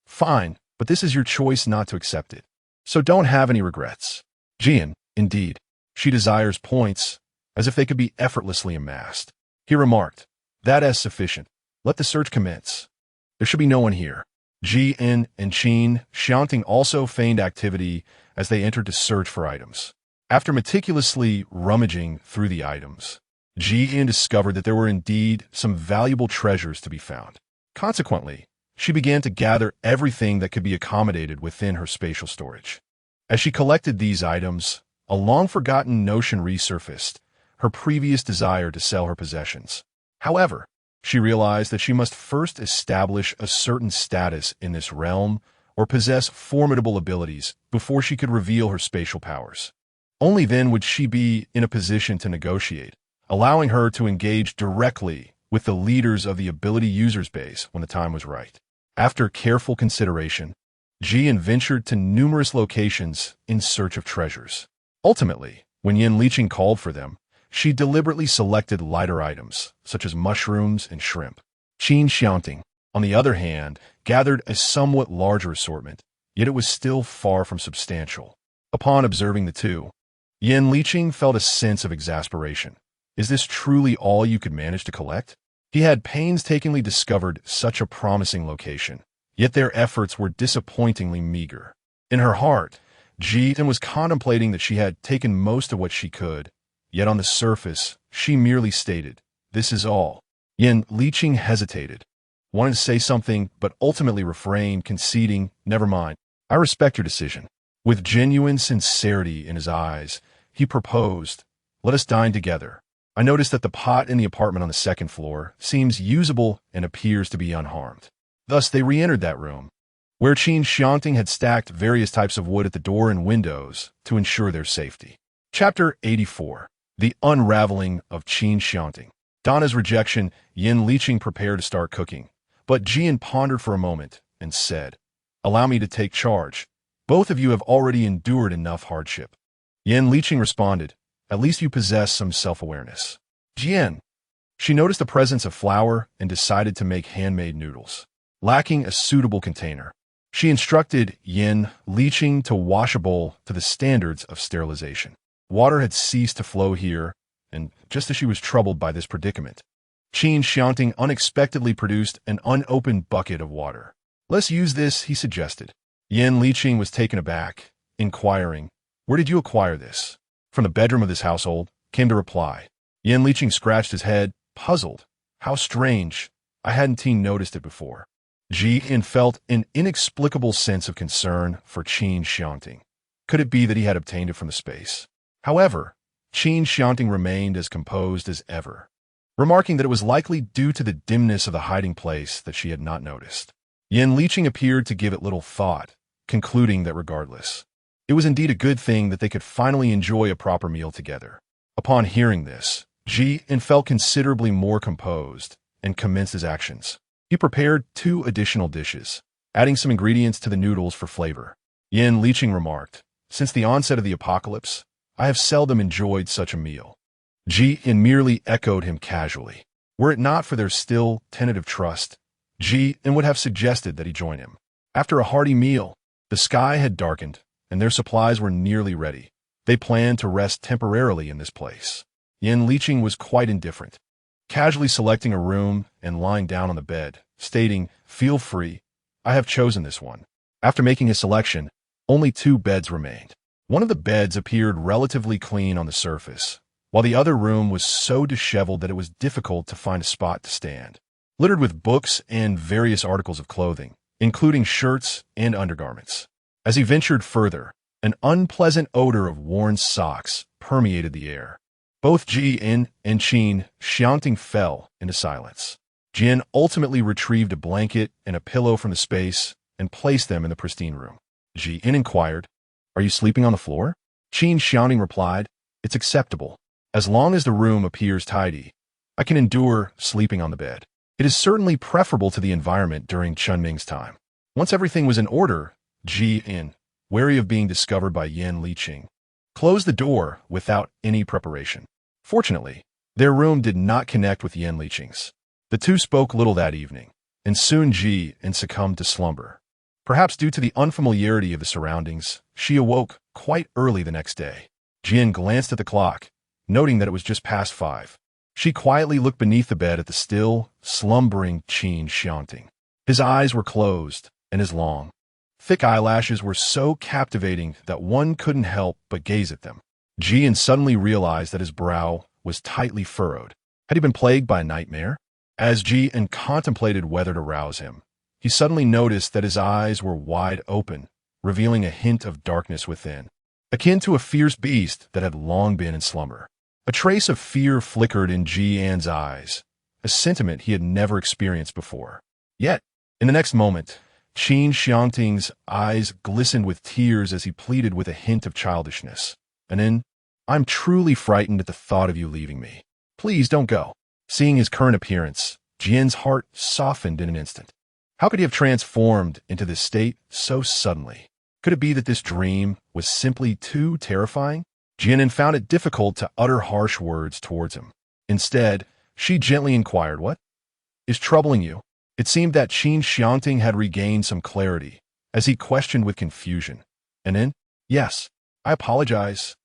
fine, but this is your choice not to accept it, so don't have any regrets. Jian, indeed, she desires points, as if they could be effortlessly amassed. He remarked, That is sufficient. Let the search commence. There should be no one here. Jian and Qin Xiangting also feigned activity as they entered to search for items. After meticulously rummaging through the items, Jian discovered that there were indeed some valuable treasures to be found. Consequently, she began to gather everything that could be accommodated within her spatial storage. As she collected these items, a long-forgotten notion resurfaced, her previous desire to sell her possessions. However, she realized that she must first establish a certain status in this realm or possess formidable abilities before she could reveal her spatial powers. Only then would she be in a position to negotiate, allowing her to engage directly with the leaders of the ability users base when the time was right. After careful consideration, Jian ventured to numerous locations in search of treasures. Ultimately, when Yan Liqing called for them, she deliberately selected lighter items, such as mushrooms and shrimp. Qin Xiangting, on the other hand, gathered a somewhat larger assortment, yet it was still far from substantial. Upon observing the two, Yan Liqing felt a sense of exasperation. Is this truly all you could manage to collect? He had painstakingly discovered such a promising location, yet their efforts were disappointingly meager. In her heart, Jian was contemplating that she had taken most of what she could, yet on the surface, she merely stated, This is all. Yan Liqing hesitated, wanted to say something, but ultimately refrained, conceding, Never mind. I respect your decision. With genuine sincerity in his eyes, he proposed, Let us dine together. I noticed that the pot in the apartment on the second floor seems usable and appears to be unharmed. Thus, they re-entered that room, where Qin Xiangting had stacked various types of wood at the door and windows to ensure their safety. Chapter 84. The Unraveling of Qin Xiangting. Donna's rejection, Yan Liqing prepared to start cooking, but Jian pondered for a moment and said, Allow me to take charge. Both of you have already endured enough hardship. Yan Liqing responded, At least you possess some self-awareness. Jian. She noticed the presence of flour and decided to make handmade noodles. Lacking a suitable container, she instructed Yan Liqing to wash a bowl to the standards of sterilization. Water had ceased to flow here, and just as she was troubled by this predicament, Qin Xiangting unexpectedly produced an unopened bucket of water. Let's use this, he suggested. Yan Liqing was taken aback, inquiring, Where did you acquire this? From the bedroom of this household, came the reply. Yan Liqing scratched his head, puzzled. How strange. I hadn't noticed it before. Ji-in felt an inexplicable sense of concern for Qin Xiangting. Could it be that he had obtained it from the space? However, Qin Xiangting remained as composed as ever, remarking that it was likely due to the dimness of the hiding place that she had not noticed. Yin Liqing appeared to give it little thought, concluding that regardless, it was indeed a good thing that they could finally enjoy a proper meal together. Upon hearing this, Ji-in felt considerably more composed and commenced his actions. He prepared 2 additional dishes, adding some ingredients to the noodles for flavor. Yin Liqing remarked, "Since the onset of the apocalypse, I have seldom enjoyed such a meal." Ji-in merely echoed him casually. Were it not for their still tentative trust, Ji-in would have suggested that he join him. After a hearty meal, the sky had darkened, and their supplies were nearly ready. They planned to rest temporarily in this place. Yin Liqing was quite indifferent, casually selecting a room and lying down on the bed, stating, "Feel free, I have chosen this one." After making his selection, only 2 beds remained. One of the beds appeared relatively clean on the surface, while the other room was so disheveled that it was difficult to find a spot to stand. Littered with books and various articles of clothing, including shirts and undergarments. As he ventured further, an unpleasant odor of worn socks permeated the air. Both Ji-in and Qin Xiangting fell into silence. Jin ultimately retrieved a blanket and a pillow from the space and placed them in the pristine room. Ji-in inquired, "Are you sleeping on the floor?" Qin Xiangting replied, "It's acceptable. As long as the room appears tidy, I can endure sleeping on the bed. It is certainly preferable to the environment during Chunming's time." Once everything was in order, Ji-in, wary of being discovered by Yin Liqing, closed the door without any preparation. Fortunately, their room did not connect with Yin Liqing's. The 2 spoke little that evening, and soon Ji-in succumbed to slumber. Perhaps due to the unfamiliarity of the surroundings, she awoke quite early the next day. Jin glanced at the clock, noting that it was just past 5. She quietly looked beneath the bed at the still, slumbering Qin Xiangting. His eyes were closed, and his long, thick eyelashes were so captivating that one couldn't help but gaze at them. Ji-in suddenly realized that his brow was tightly furrowed. Had he been plagued by a nightmare? As Ji-in contemplated whether to rouse him, he suddenly noticed that his eyes were wide open, revealing a hint of darkness within, akin to a fierce beast that had long been in slumber. A trace of fear flickered in Ji-in's eyes, a sentiment he had never experienced before. Yet, in the next moment, Qin Xiangting's eyes glistened with tears as he pleaded with a hint of childishness. And then, "I'm truly frightened at the thought of you leaving me. Please don't go." Seeing his current appearance, Jin's heart softened in an instant. How could he have transformed into this state so suddenly? Could it be that this dream was simply too terrifying? Jin found it difficult to utter harsh words towards him. Instead, she gently inquired, "What is troubling you?" It seemed that Qin Xiangting had regained some clarity, as he questioned with confusion. And then, "Yes, I apologize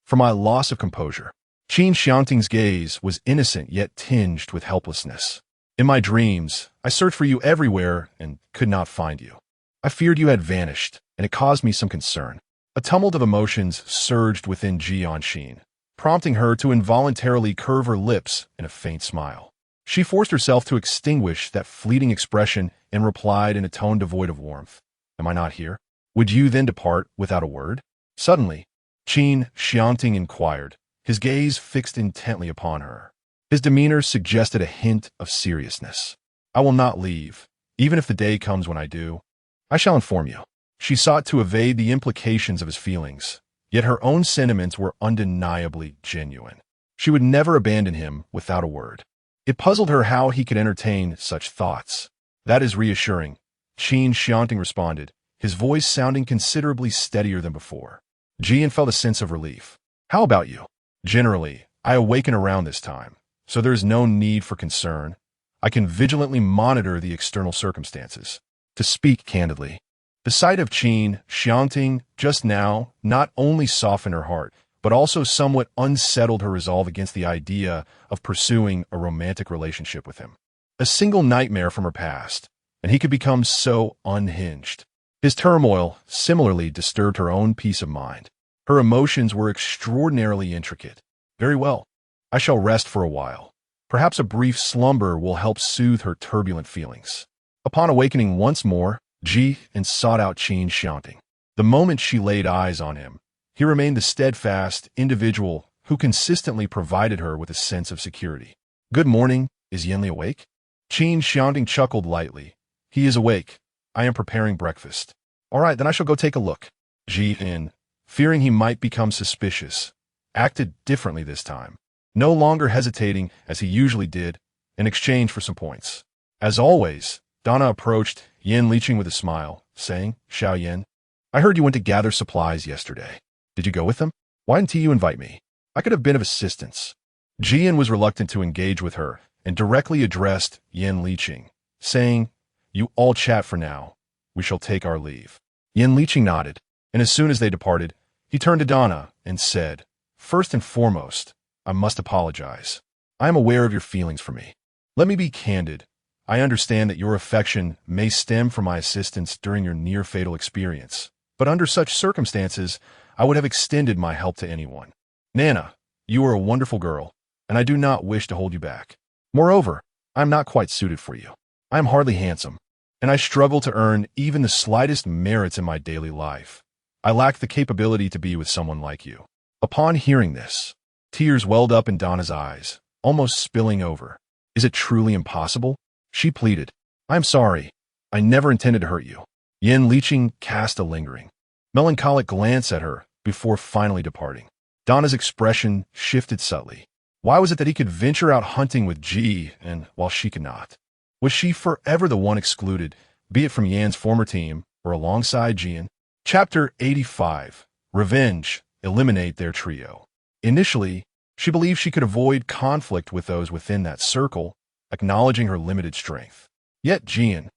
for my loss of composure." Qin Xiangting's gaze was innocent yet tinged with helplessness. "In my dreams, I searched for you everywhere and could not find you. I feared you had vanished, and it caused me some concern." A tumult of emotions surged within Jian Xin, prompting her to involuntarily curve her lips in a faint smile. She forced herself to extinguish that fleeting expression and replied in a tone devoid of warmth, "Am I not here? Would you then depart without a word?" Suddenly, Qin Xiangting inquired, his gaze fixed intently upon her. His demeanor suggested a hint of seriousness. "I will not leave, even if the day comes when I do. I shall inform you." She sought to evade the implications of his feelings, yet her own sentiments were undeniably genuine. She would never abandon him without a word. It puzzled her how he could entertain such thoughts. "That is reassuring," Qin Xiangting responded, his voice sounding considerably steadier than before. Jian felt a sense of relief. "How about you?" "Generally, I awaken around this time, so there is no need for concern. I can vigilantly monitor the external circumstances." To speak candidly, the sight of Qin Xiangting just now not only softened her heart, but also somewhat unsettled her resolve against the idea of pursuing a romantic relationship with him. A single nightmare from her past, and he could become so unhinged. His turmoil similarly disturbed her own peace of mind. Her emotions were extraordinarily intricate. "Very well. I shall rest for a while. Perhaps a brief slumber will help soothe her turbulent feelings." Upon awakening once more, Ji-in sought out Qin Xiangting. The moment she laid eyes on him, he remained the steadfast individual who consistently provided her with a sense of security. "Good morning. Is Yanli awake?" Qin Xiangting chuckled lightly. "He is awake. I am preparing breakfast." "All right, then I shall go take a look." Ji-in, fearing he might become suspicious, acted differently this time, no longer hesitating as he usually did in exchange for some points. As always, Donna approached Yan Liqing with a smile, saying, "Xiao Yan, I heard you went to gather supplies yesterday. Did you go with them? Why didn't you invite me? I could have been of assistance." Jian was reluctant to engage with her and directly addressed Yan Liqing, saying, "You all chat for now. We shall take our leave." Yan Liqing nodded, and as soon as they departed, he turned to Donna and said, "First and foremost, I must apologize. I am aware of your feelings for me. Let me be candid. I understand that your affection may stem from my assistance during your near-fatal experience, but under such circumstances, I would have extended my help to anyone. Nana, you are a wonderful girl, and I do not wish to hold you back. Moreover, I am not quite suited for you. I am hardly handsome, and I struggle to earn even the slightest merits in my daily life. I lack the capability to be with someone like you." Upon hearing this, tears welled up in Donna's eyes, almost spilling over. "Is it truly impossible?" she pleaded. "I am sorry. I never intended to hurt you." Yan Liqing cast a lingering, melancholic glance at her before finally departing. Donna's expression shifted subtly. Why was it that he could venture out hunting with Ji, and while she could not? Was she forever the one excluded, be it from Yan's former team or alongside Jian? Chapter 85. Revenge. Eliminate their trio. Initially, she believed she could avoid conflict with those within that circle, acknowledging her limited strength. Yet Jian,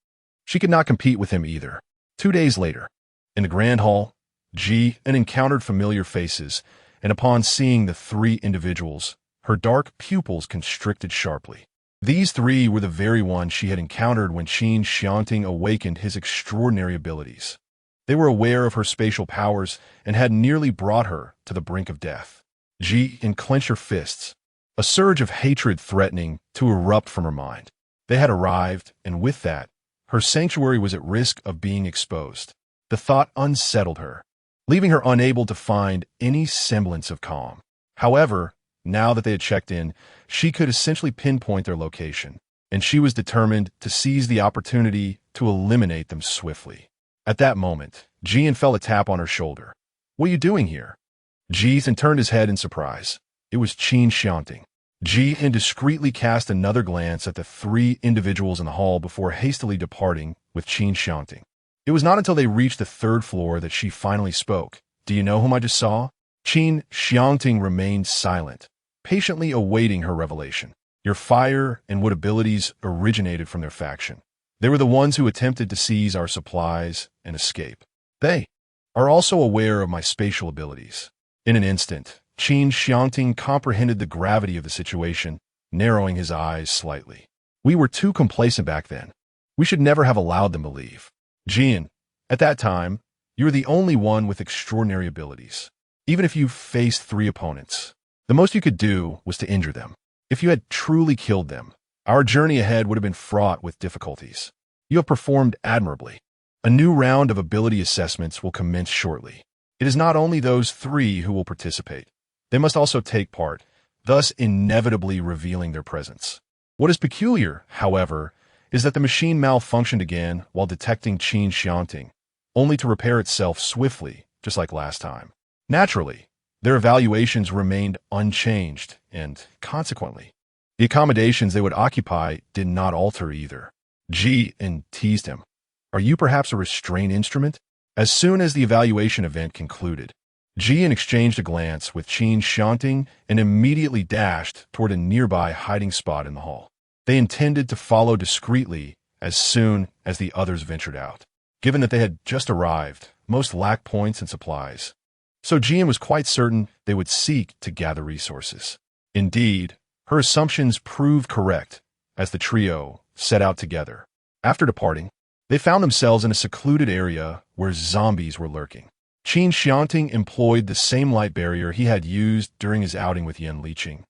she could not compete with him either. 2 days later, in the grand hall, Ji encountered familiar faces, and upon seeing the 3 individuals, her dark pupils constricted sharply. These 3 were the very ones she had encountered when Qin Xiangting awakened his extraordinary abilities. They were aware of her spatial powers and had nearly brought her to the brink of death. Ji clenched her fists, a surge of hatred threatening to erupt from her mind. They had arrived, and with that, her sanctuary was at risk of being exposed. The thought unsettled her, leaving her unable to find any semblance of calm. However, now that they had checked in, she could essentially pinpoint their location, and she was determined to seize the opportunity to eliminate them swiftly. At that moment, Jian felt a tap on her shoulder. "What are you doing here?" Jian turned his head in surprise. It was Qin Xiangting. Jian discreetly cast another glance at the 3 individuals in the hall before hastily departing with Qin Xiangting. It was not until they reached the 3rd floor that she finally spoke. "Do you know whom I just saw?" Qin Xiangting remained silent, patiently awaiting her revelation. "Your fire and wood abilities originated from their faction. They were the ones who attempted to seize our supplies and escape. They are also aware of my spatial abilities." In an instant, Qin Xiangting comprehended the gravity of the situation, narrowing his eyes slightly. "We were too complacent back then. We should never have allowed them to leave. Jian, at that time, you were the only one with extraordinary abilities. Even if you faced 3 opponents, the most you could do was to injure them. If you had truly killed them, our journey ahead would have been fraught with difficulties. You have performed admirably. A new round of ability assessments will commence shortly. It is not only those 3 who will participate. They must also take part, thus inevitably revealing their presence. What is peculiar, however, is that the machine malfunctioned again while detecting Qin Xiangting, only to repair itself swiftly, just like last time. Naturally, their evaluations remained unchanged, and, consequently, the accommodations they would occupy did not alter either. Ji teased him. "Are you perhaps a restraint instrument?" As soon as the evaluation event concluded, Ji exchanged a glance with Qin Xiangting and immediately dashed toward a nearby hiding spot in the hall. They intended to follow discreetly as soon as the others ventured out, given that they had just arrived, most lacked points and supplies. So Jian was quite certain they would seek to gather resources. Indeed, her assumptions proved correct as the trio set out together. After departing, they found themselves in a secluded area where zombies were lurking. Qin Xiangting employed the same light barrier he had used during his outing with Yan Liqing,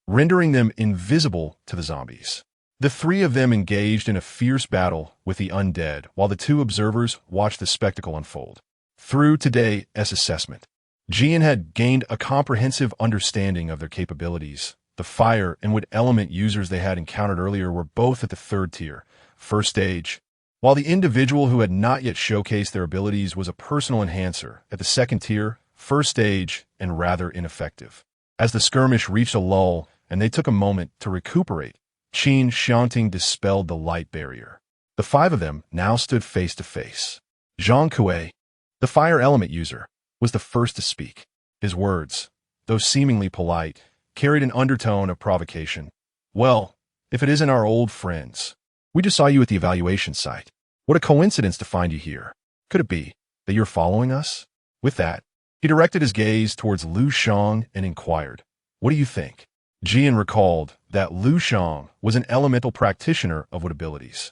rendering them invisible to the zombies. The three of them engaged in a fierce battle with the undead, while the two observers watched the spectacle unfold. Through today's assessment, Jian had gained a comprehensive understanding of their capabilities. The fire and wood element users they had encountered earlier were both at the third tier, first stage, while the individual who had not yet showcased their abilities was a personal enhancer at the second tier, first stage, and rather ineffective. As the skirmish reached a lull and they took a moment to recuperate, Qin Xiangting dispelled the light barrier. The five of them now stood face to face. Zhang Kuei, the fire element user, was the first to speak. His words, though seemingly polite, carried an undertone of provocation. "Well, if it isn't our old friends. We just saw you at the evaluation site. What a coincidence to find you here. Could it be that you're following us?" With that, he directed his gaze towards Lu Shang and inquired, "What do you think?" Jian recalled that Lu Shang was an elemental practitioner of wood abilities.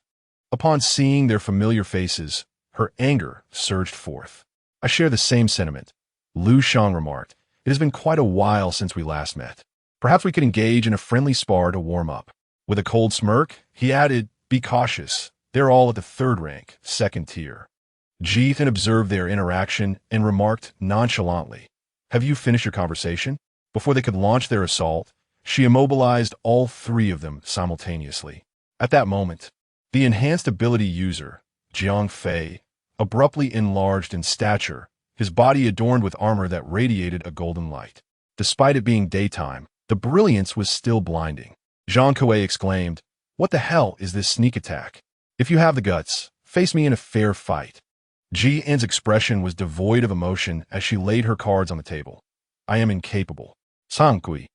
Upon seeing their familiar faces, her anger surged forth. "I share the same sentiment," Lu Shang remarked. "It has been quite a while since we last met. Perhaps we could engage in a friendly spar to warm up." With a cold smirk, he added, "Be cautious. They're all at the third rank, second tier." Jeethan observed their interaction and remarked nonchalantly, "Have you finished your conversation?" Before they could launch their assault, she immobilized all three of them simultaneously. At that moment, the enhanced ability user, Jiang Fei, abruptly enlarged in stature, his body adorned with armor that radiated a golden light. Despite it being daytime, the brilliance was still blinding. Zhang Kuei exclaimed, "What the hell is this sneak attack? If you have the guts, face me in a fair fight." Ji An's expression was devoid of emotion as she laid her cards on the table. "I am incapable. Sangkui."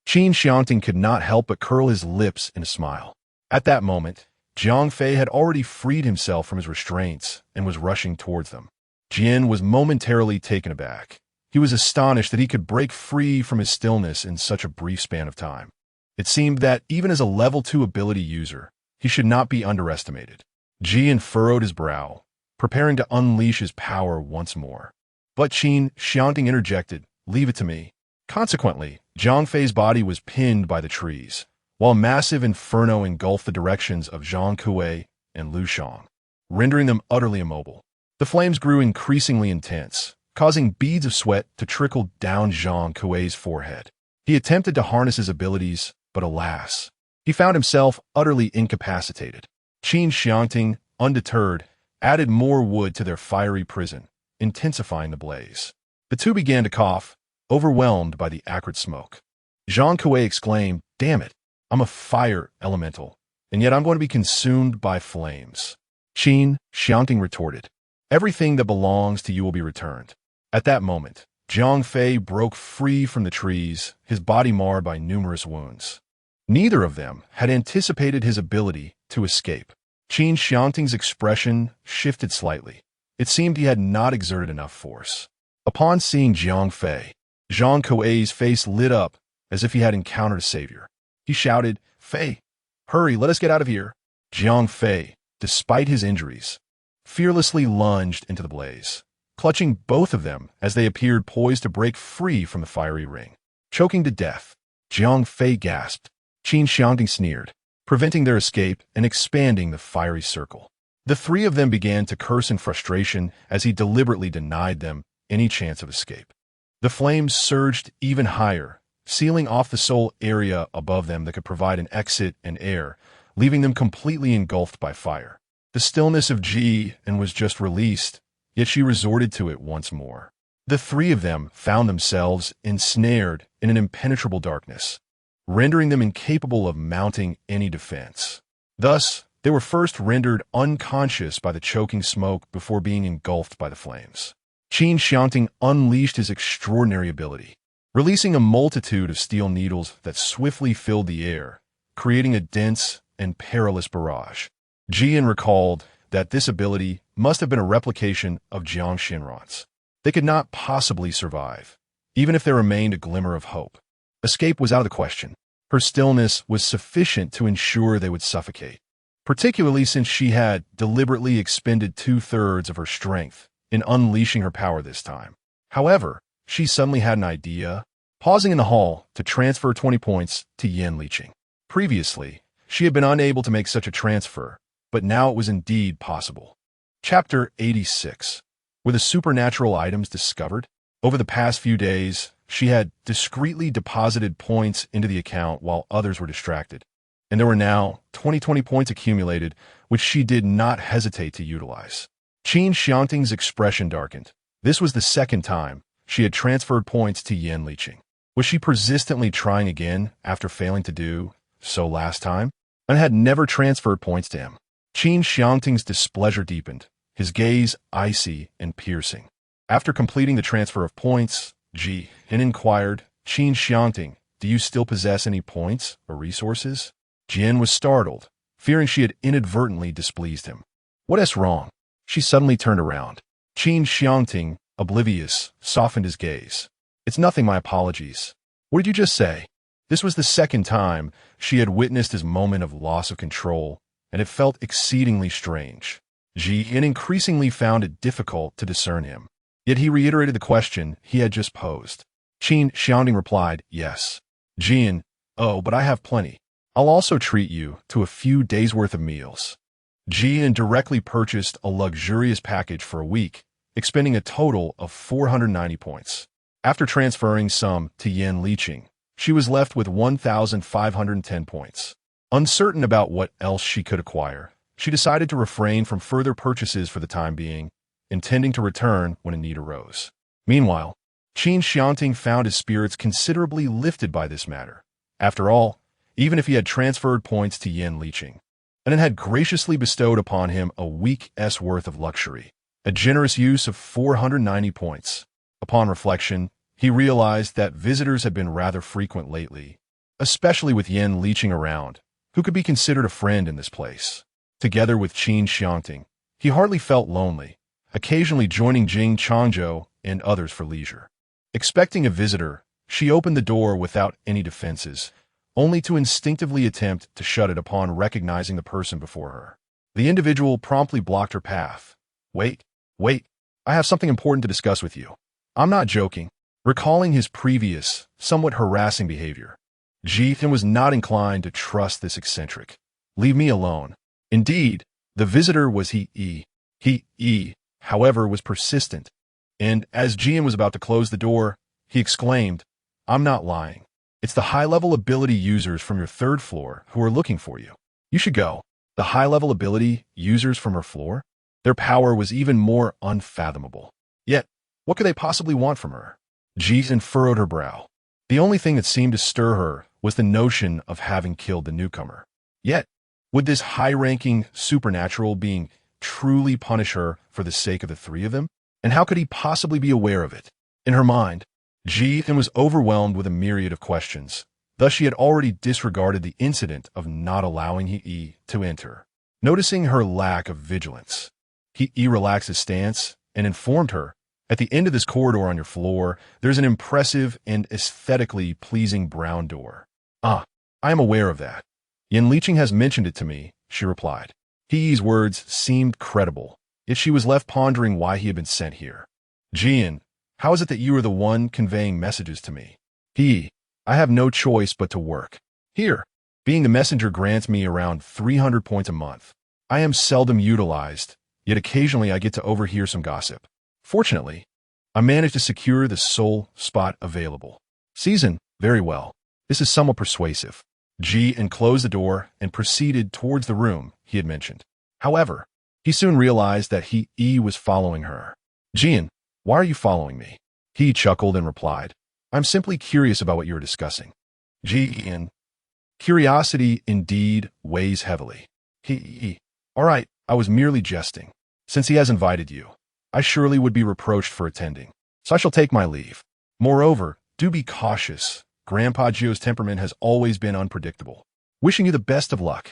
Qin Xiangting could not help but curl his lips in a smile. At that moment, Jiang Fei had already freed himself from his restraints and was rushing towards them. Jian was momentarily taken aback. He was astonished that he could break free from his stillness in such a brief span of time. It seemed that even as a level 2 ability user, he should not be underestimated. Jian furrowed his brow, preparing to unleash his power once more. But Qin Xiangting interjected, "Leave it to me." Consequently, Zhang Fei's body was pinned by the trees, while a massive inferno engulfed the directions of Zhang Kuei and Lu Shang, rendering them utterly immobile. The flames grew increasingly intense, causing beads of sweat to trickle down Zhang Kuei's forehead. He attempted to harness his abilities, but alas, he found himself utterly incapacitated. Qin Xiangting, undeterred, added more wood to their fiery prison, intensifying the blaze. The two began to cough, overwhelmed by the acrid smoke. Zhang Kuei exclaimed, "Damn it, I'm a fire elemental, and yet I'm going to be consumed by flames." Qin Xiangting retorted, "Everything that belongs to you will be returned." At that moment, Zhang Fei broke free from the trees, his body marred by numerous wounds. Neither of them had anticipated his ability to escape. Qin Xiangting's expression shifted slightly. It seemed he had not exerted enough force. Upon seeing Zhang Fei, Zhang Kuei's face lit up as if he had encountered a savior. He shouted, "Fei, hurry, let us get out of here." Zhang Fei, despite his injuries, fearlessly lunged into the blaze, clutching both of them as they appeared poised to break free from the fiery ring. Choking to death, Zhang Fei gasped. Qin Xiangting sneered, preventing their escape and expanding the fiery circle. The three of them began to curse in frustration as he deliberately denied them any chance of escape. The flames surged even higher, sealing off the sole area above them that could provide an exit and air, leaving them completely engulfed by fire. The stillness of Ji and was just released, yet she resorted to it once more. The three of them found themselves ensnared in an impenetrable darkness, rendering them incapable of mounting any defense. Thus, they were first rendered unconscious by the choking smoke before being engulfed by the flames. Qin Xiangting unleashed his extraordinary ability, releasing a multitude of steel needles that swiftly filled the air, creating a dense and perilous barrage. Jian recalled that this ability must have been a replication of Jiang Shinran's. They could not possibly survive, even if there remained a glimmer of hope. Escape was out of the question. Her stillness was sufficient to ensure they would suffocate, particularly since she had deliberately expended 2/3 of her strength in unleashing her power this time. However, she suddenly had an idea, pausing in the hall to transfer 20 points to yen leeching. Previously, She had been unable to make such a transfer, but now it was indeed possible. Chapter 86. Were the supernatural items discovered? Over the past few days, she had discreetly deposited points into the account while others were distracted, and there were now 20 points accumulated, which she did not hesitate to utilize. Qin Xiangting's expression darkened. This was the second time she had transferred points to Yen Liqing. Was she persistently trying again after failing to do so last time, and had never transferred points to him? Qin Xiangting's displeasure deepened, his gaze icy and piercing. After completing the transfer of points, Ji Hin inquired, "Qin Xiangting, do you still possess any points or resources?" Jian was startled, fearing she had inadvertently displeased him. "What is wrong?" She suddenly turned around. Qin Xiangting, oblivious, softened his gaze. "It's nothing, my apologies." "What did you just say?" This was the second time she had witnessed his moment of loss of control, and it felt exceedingly strange. Ji Hin increasingly found it difficult to discern him. Yet he reiterated the question he had just posed. Qin Xiangting replied, "Yes." Jian, "Oh, but I have plenty. I'll also treat you to a few days' worth of meals." Jian directly purchased a luxurious package for a week, expending a total of 490 points. After transferring some to Yen Liqing, she was left with 1,510 points. Uncertain about what else she could acquire, she decided to refrain from further purchases for the time being, intending to return when a need arose. Meanwhile, Qin Xiangting found his spirits considerably lifted by this matter. After all, even if he had transferred points to Yen Liqing, and it had graciously bestowed upon him a week's worth of luxury, a generous use of 490 points. Upon reflection, he realized that visitors had been rather frequent lately, especially with Yen Liqing around, who could be considered a friend in this place. Together with Qin Xiangting, he hardly felt lonely, occasionally joining Jing Changzhou and others for leisure. Expecting a visitor, she opened the door without any defenses, only to instinctively attempt to shut it upon recognizing the person before her. The individual promptly blocked her path. Wait, I have something important to discuss with you." "I'm not joking." Recalling his previous, somewhat harassing behavior, Ji Hin was not inclined to trust this eccentric. "Leave me alone." Indeed, the visitor was he, however, was persistent, and as Jian was about to close the door, he exclaimed, "I'm not lying. It's the high-level ability users from your third floor who are looking for you. You should go." The high-level ability users from her floor? Their power was even more unfathomable. Yet, what could they possibly want from her? Jian furrowed her brow. The only thing that seemed to stir her was the notion of having killed the newcomer. Yet, would this high-ranking supernatural being truly punish her for the sake of the three of them? And how could he possibly be aware of it? In her mind, Jian was overwhelmed with a myriad of questions. Thus she had already disregarded the incident of not allowing He to enter. Noticing her lack of vigilance, He relaxed his stance and informed her, "At the end of this corridor on your floor, there's an impressive and aesthetically pleasing brown door." "Ah, I am aware of that. Yen Liqing has mentioned it to me," she replied. He's words seemed credible, yet she was left pondering why he had been sent here. "Jian, how is it that you are the one conveying messages to me?" "I have no choice but to work. Here, being the messenger grants me around 300 points a month. I am seldom utilized, yet occasionally I get to overhear some gossip. Fortunately, I managed to secure the sole spot available. Season, very well. This is somewhat persuasive." Jian closed the door and proceeded towards the room he had mentioned. However, he soon realized that He was following her. "Jian, why are you following me?" He chuckled and replied, "I'm simply curious about what you are discussing." Jian, curiosity indeed weighs heavily. All right, I was merely jesting. Since he has invited you, I surely would be reproached for attending, so I shall take my leave. Moreover, do be cautious. Grandpa Gio's temperament has always been unpredictable. Wishing you the best of luck."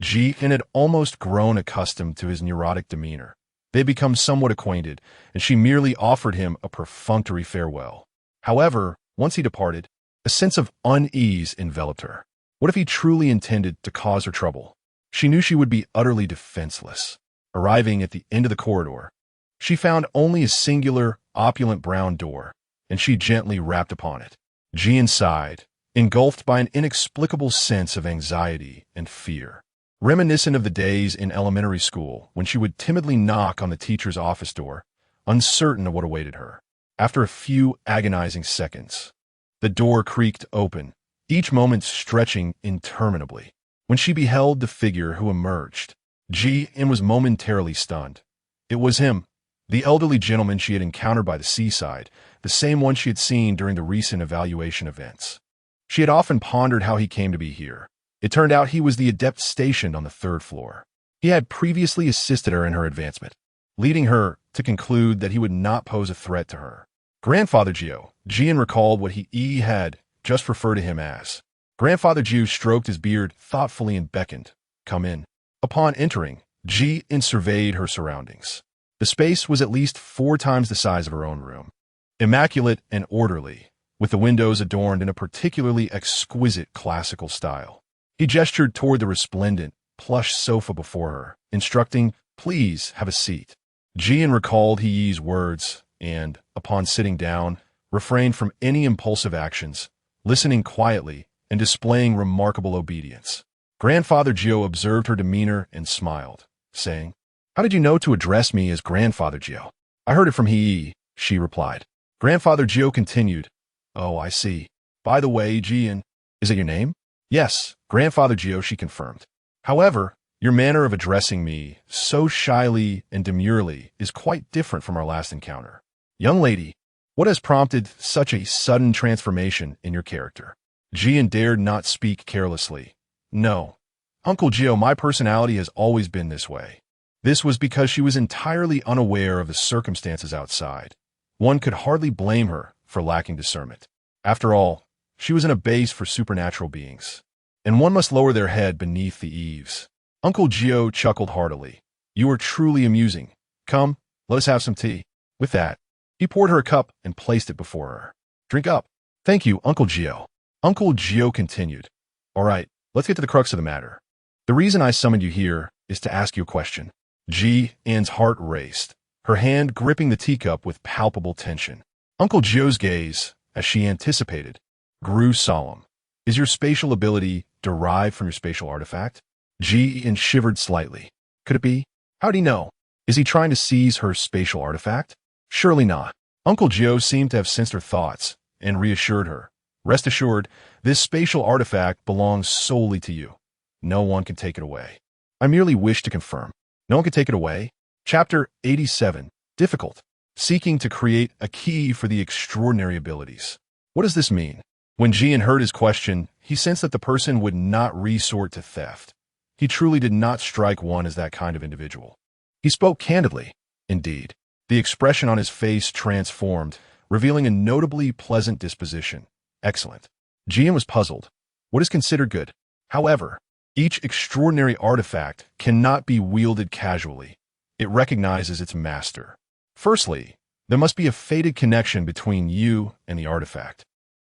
Jian had almost grown accustomed to his neurotic demeanor. They had become somewhat acquainted, and she merely offered him a perfunctory farewell. However, once he departed, a sense of unease enveloped her. What if he truly intended to cause her trouble? She knew she would be utterly defenseless. Arriving at the end of the corridor, she found only a singular, opulent brown door, and she gently rapped upon it. Jian sighed, engulfed by an inexplicable sense of anxiety and fear. Reminiscent of the days in elementary school when she would timidly knock on the teacher's office door, uncertain of what awaited her. After a few agonizing seconds, the door creaked open, each moment stretching interminably. When she beheld the figure who emerged, Ji-in was momentarily stunned. It was him, the elderly gentleman she had encountered by the seaside, the same one she had seen during the recent evaluation events. She had often pondered how he came to be here. It turned out he was the adept stationed on the 3rd floor. He had previously assisted her in her advancement, leading her to conclude that he would not pose a threat to her. Grandfather Jiu, Jian recalled what he had just referred to him as. Grandfather Jiu stroked his beard thoughtfully and beckoned, "Come in." Upon entering, Jian surveyed her surroundings. The space was at least 4 times the size of her own room. Immaculate and orderly, with the windows adorned in a particularly exquisite classical style. He gestured toward the resplendent, plush sofa before her, instructing, "Please have a seat." Jian recalled He's words and, upon sitting down, refrained from any impulsive actions, listening quietly and displaying remarkable obedience. Grandfather Jiu observed her demeanor and smiled, saying, "How did you know to address me as Grandfather Jiu?" "I heard it from He," she replied. Grandfather Jiu continued, "Oh, I see. By the way, Jian, is it your name?" "Yes, Grandfather Jiu," she confirmed. "However, your manner of addressing me so shyly and demurely is quite different from our last encounter. Young lady, what has prompted such a sudden transformation in your character?" Jian dared not speak carelessly. "No, Uncle Jiu, my personality has always been this way." This was because she was entirely unaware of the circumstances outside. One could hardly blame her for lacking discernment. After all, she was in a base for supernatural beings, and one must lower their head beneath the eaves. Uncle Jiu chuckled heartily. "You are truly amusing. Come, let us have some tea." With that, he poured her a cup and placed it before her. "Drink up." "Thank you, Uncle Jiu." Uncle Jiu continued, "All right, let's get to the crux of the matter. The reason I summoned you here is to ask you a question." Ji-An's heart raced, her hand gripping the teacup with palpable tension. Uncle Jiu's gaze, as she anticipated, grew solemn. "Is your spatial ability derived from your spatial artifact?" Ji-An shivered slightly. Could it be? How'd he know? Is he trying to seize her spatial artifact? Surely not. Uncle Jiu seemed to have sensed her thoughts and reassured her. "Rest assured, this spatial artifact belongs solely to you. No one can take it away." "I merely wish to confirm. No one can take it away?" Chapter 87. Difficult. Seeking to create a key for the extraordinary abilities. What does this mean? When Jian heard his question, he sensed that the person would not resort to theft. He truly did not strike one as that kind of individual. He spoke candidly. Indeed, the expression on his face transformed, revealing a notably pleasant disposition. Excellent. Jian was puzzled. What is considered good? However, each extraordinary artifact cannot be wielded casually. It recognizes its master. Firstly, there must be a fated connection between you and the artifact,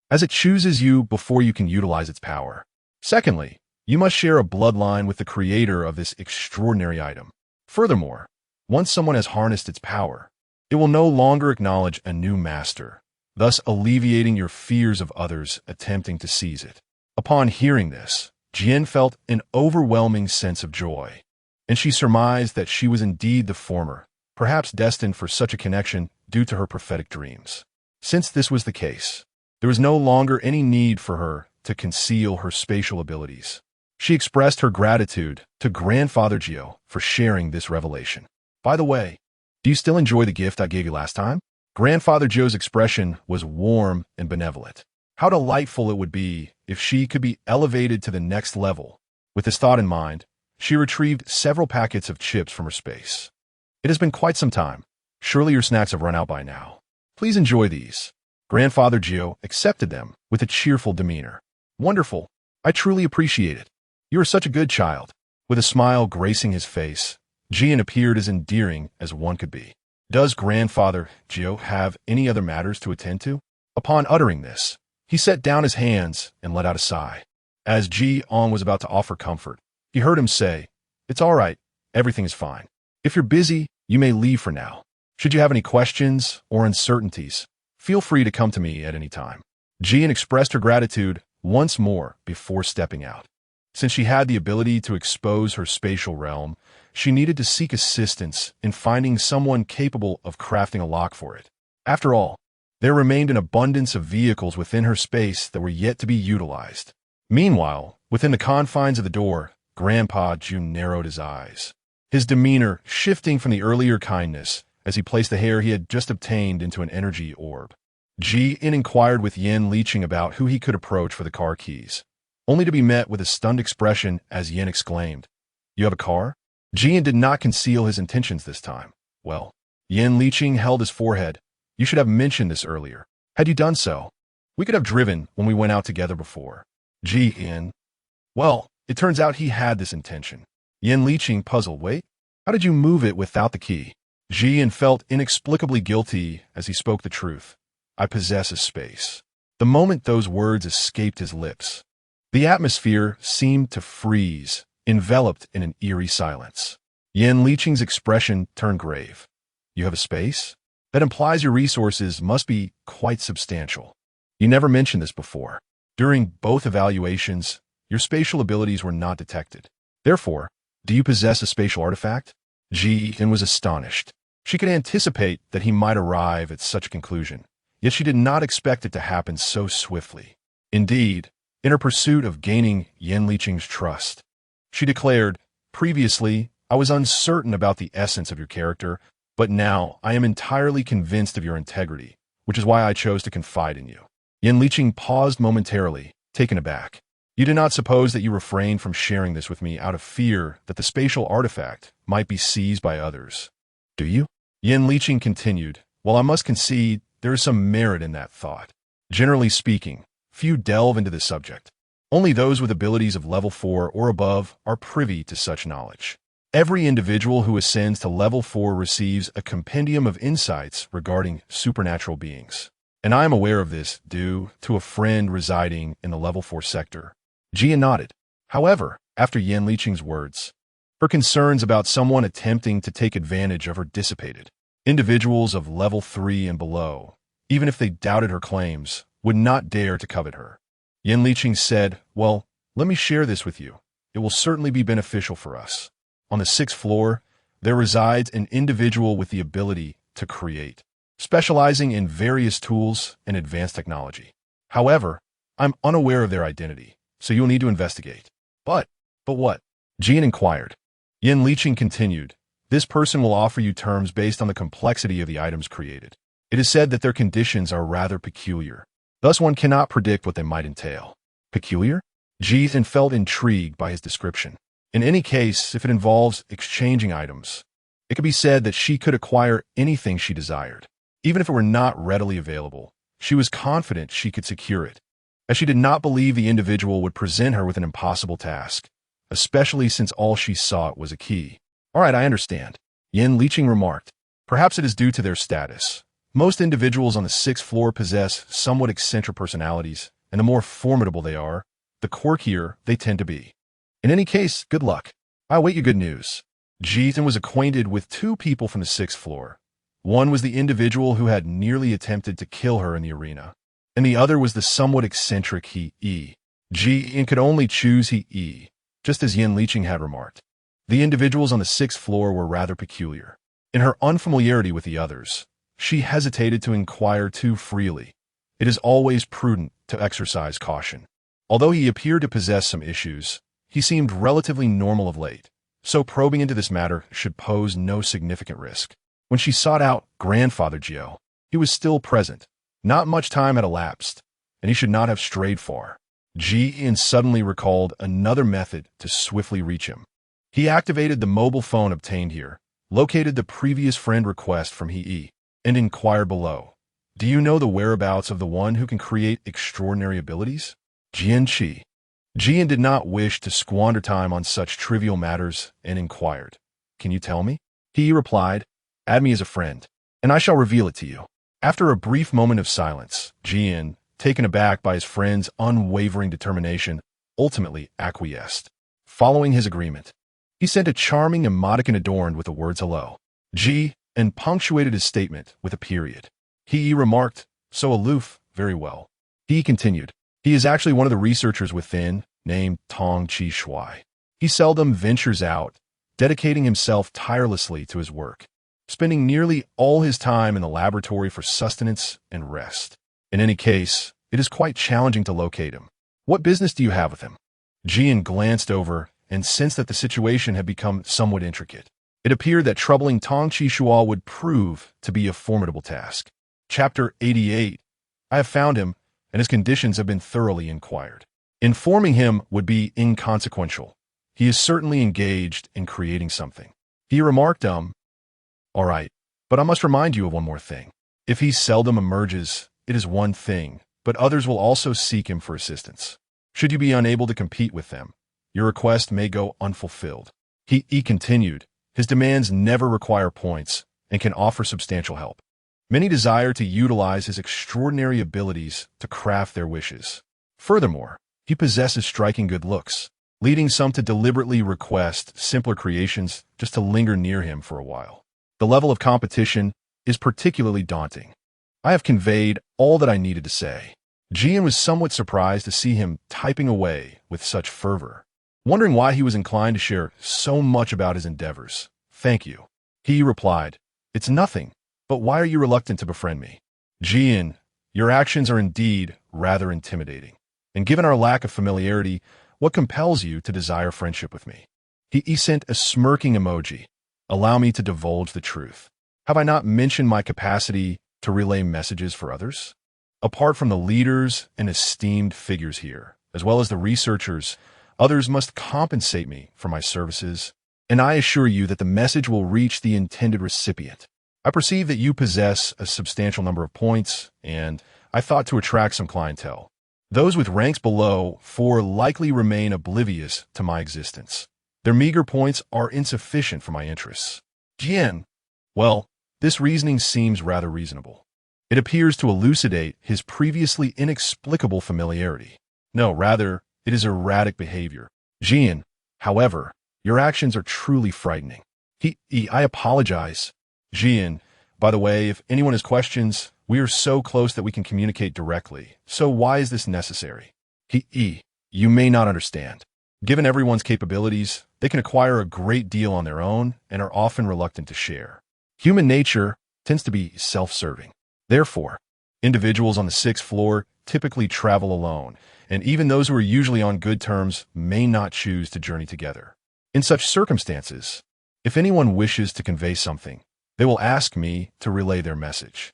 as it chooses you before you can utilize its power. Secondly, you must share a bloodline with the creator of this extraordinary item. Furthermore, once someone has harnessed its power, it will no longer acknowledge a new master, thus alleviating your fears of others attempting to seize it. Upon hearing this, Jian felt an overwhelming sense of joy, and she surmised that she was indeed the former, perhaps destined for such a connection due to her prophetic dreams. Since this was the case, there was no longer any need for her to conceal her spatial abilities. She expressed her gratitude to Grandfather Jiu for sharing this revelation. "By the way, do you still enjoy the gift I gave you last time?" Grandfather Jiu's expression was warm and benevolent. How delightful it would be if she could be elevated to the next level. With this thought in mind, she retrieved several packets of chips from her space. "It has been quite some time. Surely your snacks have run out by now. Please enjoy these." Grandfather Jiu accepted them with a cheerful demeanor. "Wonderful. I truly appreciate it. You are such a good child." With a smile gracing his face, Jian appeared as endearing as one could be. "Does Grandfather Jiu have any other matters to attend to?" Upon uttering this, he set down his hands and let out a sigh. As Ji-On was about to offer comfort, he heard him say, "It's all right. Everything is fine. If you're busy, you may leave for now. Should you have any questions or uncertainties, feel free to come to me at any time." Jian expressed her gratitude once more before stepping out. Since she had the ability to expose her spatial realm, she needed to seek assistance in finding someone capable of crafting a lock for it. After all, there remained an abundance of vehicles within her space that were yet to be utilized. Meanwhile, within the confines of the door, Grandpa June narrowed his eyes, his demeanor shifting from the earlier kindness as he placed the hair he had just obtained into an energy orb. Ji inquired with Yin leeching about who he could approach for the car keys, only to be met with a stunned expression as Yin exclaimed, "You have a car?" Jian did not conceal his intentions this time. Well, Yin leeching held his forehead. "You should have mentioned this earlier. Had you done so, we could have driven when we went out together before." Yin. Well, it turns out he had this intention. Yin leeching puzzled. Wait, how did you move it without the key? Jian felt inexplicably guilty as he spoke the truth. I possess a space. The moment those words escaped his lips, the atmosphere seemed to freeze, enveloped in an eerie silence. Yin leeching's expression turned grave. You have a space? That implies your resources must be quite substantial. You never mentioned this before. During both evaluations, your spatial abilities were not detected. Therefore, do you possess a spatial artifact? Yin was astonished. She could anticipate that he might arrive at such a conclusion, yet she did not expect it to happen so swiftly. Indeed, in her pursuit of gaining Yin leeching's trust, she declared, "Previously, I was uncertain about the essence of your character, but now I am entirely convinced of your integrity, which is why I chose to confide in you." Yin leeching paused momentarily, taken aback. "You do not suppose that you refrained from sharing this with me out of fear that the spatial artifact might be seized by others, do you?" Yin leeching continued, "Well, I must concede there is some merit in that thought. Generally speaking, few delve into this subject. Only those with abilities of level 4 or above are privy to such knowledge. Every individual who ascends to level 4 receives a compendium of insights regarding supernatural beings. And I am aware of this due to a friend residing in the level 4 sector." Jia nodded. However, after Yin leeching's words, her concerns about someone attempting to take advantage of her dissipated. Individuals of level 3 and below, even if they doubted her claims, would not dare to covet her. Yin leeching said, "Well, let me share this with you. It will certainly be beneficial for us. On the 6th floor, there resides an individual with the ability to create, specializing in various tools and advanced technology. However, I'm unaware of their identity, so you'll need to investigate." But what? Jian inquired. Yin leeching continued, "This person will offer you terms based on the complexity of the items created. It is said that their conditions are rather peculiar. Thus one cannot predict what they might entail." Peculiar? Jian felt intrigued by his description. In any case, if it involves exchanging items, it could be said that she could acquire anything she desired. Even if it were not readily available, she was confident she could secure it, as she did not believe the individual would present her with an impossible task, especially since all she sought was a key. "All right, I understand," Yin leeching remarked. "Perhaps it is due to their status. Most individuals on the 6th floor possess somewhat eccentric personalities, and the more formidable they are, the quirkier they tend to be. In any case, good luck. I await your good news." Jian was acquainted with 2 people from the 6th floor. One was the individual who had nearly attempted to kill her in the arena, and the other was the somewhat eccentric He. Jian could only choose He, just as Yin leeching had remarked. The individuals on the 6th floor were rather peculiar. In her unfamiliarity with the others, she hesitated to inquire too freely. It is always prudent to exercise caution. Although he appeared to possess some issues, he seemed relatively normal of late, so probing into this matter should pose no significant risk. When she sought out Grandfather Jiao, he was still present. Not much time had elapsed, and he should not have strayed far. Jian suddenly recalled another method to swiftly reach him. He activated the mobile phone obtained here, located the previous friend request from He, and inquired below, "Do you know the whereabouts of the one who can create extraordinary abilities?" Jian did not wish to squander time on such trivial matters and inquired, "Can you tell me?" He replied, "Add me as a friend, and I shall reveal it to you." After a brief moment of silence, Jian, taken aback by his friend's unwavering determination, ultimately acquiesced. Following his agreement, he sent a charming emoticon adorned with the words "hello," and punctuated his statement with a period. He remarked, "So aloof, very well." He continued, He is actually one of the researchers within, named Tong Chi Shui. He seldom ventures out, dedicating himself tirelessly to his work, spending nearly all his time in the laboratory for sustenance and rest. In any case, it is quite challenging to locate him. What business do you have with him? Jian glanced over and sensed that the situation had become somewhat intricate. It appeared that troubling Tong Chi Shui would prove to be a formidable task. Chapter 88. I have found him, and his conditions have been thoroughly inquired. Informing him would be inconsequential. He is certainly engaged in creating something. He remarked, all right, but I must remind you of one more thing. If he seldom emerges, it is one thing, but others will also seek him for assistance. Should you be unable to compete with them, your request may go unfulfilled. He continued, his demands never require points and can offer substantial help. Many desire to utilize his extraordinary abilities to craft their wishes. Furthermore, he possesses striking good looks, leading some to deliberately request simpler creations just to linger near him for a while. The level of competition is particularly daunting. I have conveyed all that I needed to say. Jian was somewhat surprised to see him typing away with such fervor, wondering why he was inclined to share so much about his endeavors. Thank you. He replied, it's nothing, but why are you reluctant to befriend me? Jian, your actions are indeed rather intimidating, and given our lack of familiarity, what compels you to desire friendship with me? He sent a smirking emoji. Allow me to divulge the truth. Have I not mentioned my capacity to relay messages for others? Apart from the leaders and esteemed figures here, as well as the researchers, others must compensate me for my services, and I assure you that the message will reach the intended recipient. I perceive that you possess a substantial number of points, and I thought to attract some clientele. Those with ranks below 4 likely remain oblivious to my existence. Their meager points are insufficient for my interests. Jian, well, this reasoning seems rather reasonable. It appears to elucidate his previously inexplicable familiarity. No, rather, it is erratic behavior. Jian, however, your actions are truly frightening. I apologize. Jian, by the way, if anyone has questions, we are so close that we can communicate directly. So why is this necessary? You may not understand. Given everyone's capabilities, they can acquire a great deal on their own and are often reluctant to share. Human nature tends to be self-serving. Therefore, individuals on the 6th floor typically travel alone, and even those who are usually on good terms may not choose to journey together. In such circumstances, if anyone wishes to convey something, they will ask me to relay their message.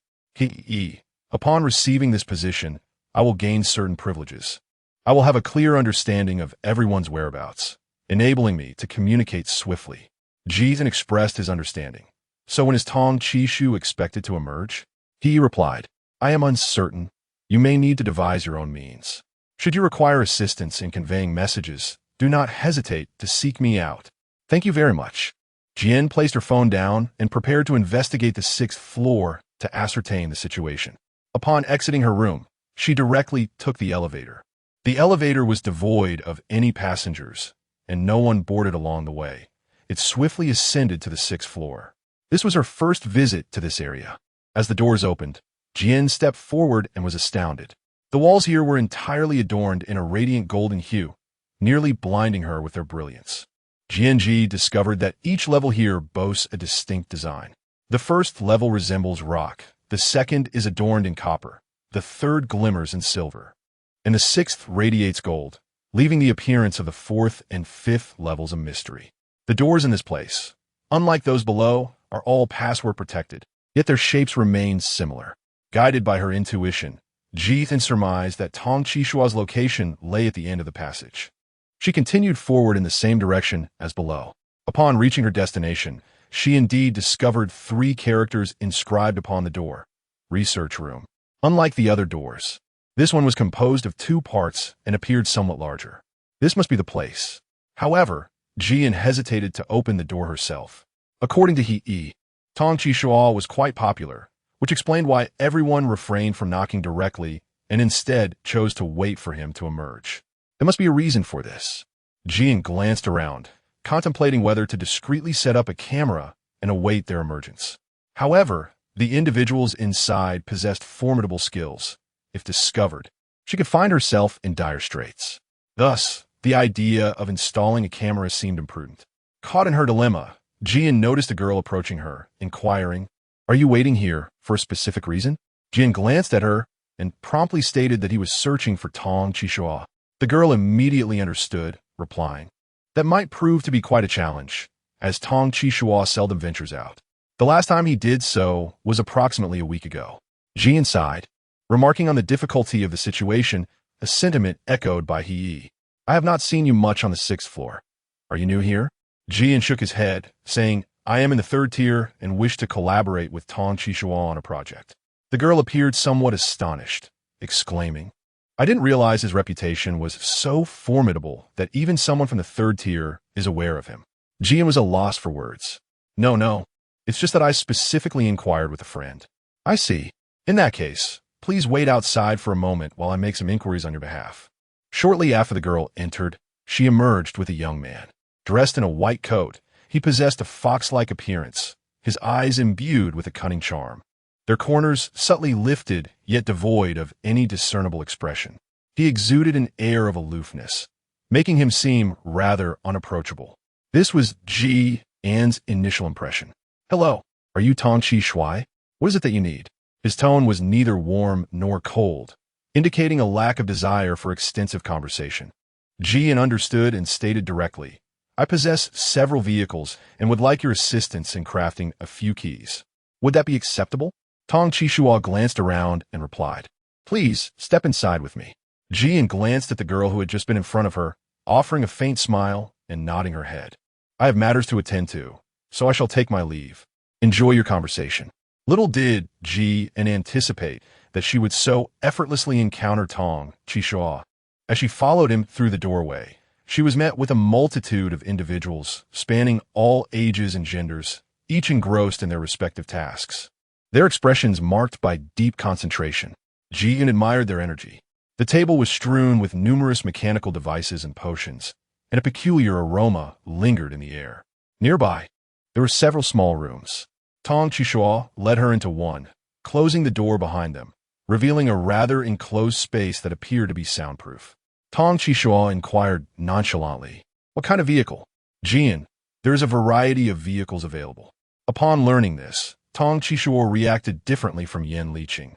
Upon receiving this position, I will gain certain privileges. I will have a clear understanding of everyone's whereabouts, enabling me to communicate swiftly. Jian expressed his understanding. So when is Tong Chi Shui expected to emerge? He replied, I am uncertain. You may need to devise your own means. Should you require assistance in conveying messages, do not hesitate to seek me out. Thank you very much. Jian placed her phone down and prepared to investigate the 6th floor to ascertain the situation. Upon exiting her room, she directly took the elevator. The elevator was devoid of any passengers, and no one boarded along the way. It swiftly ascended to the 6th floor. This was her first visit to this area. As the doors opened, Jian stepped forward and was astounded. The walls here were entirely adorned in a radiant golden hue, nearly blinding her with their brilliance. Jian discovered that each level here boasts a distinct design. The first level resembles rock, the second is adorned in copper, the third glimmers in silver, and the 6th radiates gold, leaving the appearance of the 4th and 5th levels a mystery. The doors in this place, unlike those below, are all password protected, yet their shapes remain similar. Guided by her intuition, Jian surmised that Tong Chi Shui's location lay at the end of the passage. She continued forward in the same direction as below. Upon reaching her destination, she indeed discovered 3 characters inscribed upon the door. Research room. Unlike the other doors, this one was composed of 2 parts and appeared somewhat larger. This must be the place. However, Jian hesitated to open the door herself. According to Tong Chi Shui was quite popular, which explained why everyone refrained from knocking directly and instead chose to wait for him to emerge. There must be a reason for this. Jian glanced around, contemplating whether to discreetly set up a camera and await their emergence. However, the individuals inside possessed formidable skills. If discovered, she could find herself in dire straits. Thus, the idea of installing a camera seemed imprudent. Caught in her dilemma, Jian noticed a girl approaching her, inquiring, "Are you waiting here for a specific reason?" Jian glanced at her and promptly stated that he was searching for Tong Qishua. The girl immediately understood, replying, "That might prove to be quite a challenge, as Tong Qishua seldom ventures out. The last time he did so was approximately a week ago." Jian sighed, remarking on the difficulty of the situation, a sentiment echoed by He. "I have not seen you much on the 6th floor. Are you new here?" Jian shook his head, saying, "I am in the 3rd tier and wish to collaborate with Tong Qishua on a project." The girl appeared somewhat astonished, exclaiming, "I didn't realize his reputation was so formidable that even someone from the 3rd tier is aware of him." Jian was at a loss for words. No, it's just that I specifically inquired with a friend." "I see. In that case, please wait outside for a moment while I make some inquiries on your behalf." Shortly after the girl entered, she emerged with a young man. Dressed in a white coat, he possessed a fox-like appearance, his eyes imbued with a cunning charm. Their corners subtly lifted, yet devoid of any discernible expression. He exuded an air of aloofness, making him seem rather unapproachable. This was Ji An's initial impression. "Hello, are you Tong Qishua? What is it that you need?" His tone was neither warm nor cold, indicating a lack of desire for extensive conversation. Ji An understood and stated directly, "I possess several vehicles and would like your assistance in crafting a few keys. Would that be acceptable?" Tong Qishua glanced around and replied, "Please, step inside with me." Jian glanced at the girl who had just been in front of her, offering a faint smile and nodding her head. "I have matters to attend to, so I shall take my leave. Enjoy your conversation." Little did Jian anticipate that she would so effortlessly encounter Tong Qishua. As she followed him through the doorway, she was met with a multitude of individuals spanning all ages and genders, each engrossed in their respective tasks. Their expressions marked by deep concentration. Jian admired their energy. The table was strewn with numerous mechanical devices and potions, and a peculiar aroma lingered in the air. Nearby, there were several small rooms. Tong Qishua led her into one, closing the door behind them, revealing a rather enclosed space that appeared to be soundproof. Tong Qishua inquired nonchalantly, "What kind of vehicle?" "Jian, there is a variety of vehicles available." Upon learning this, Tong Qishua reacted differently from Yan Liqing,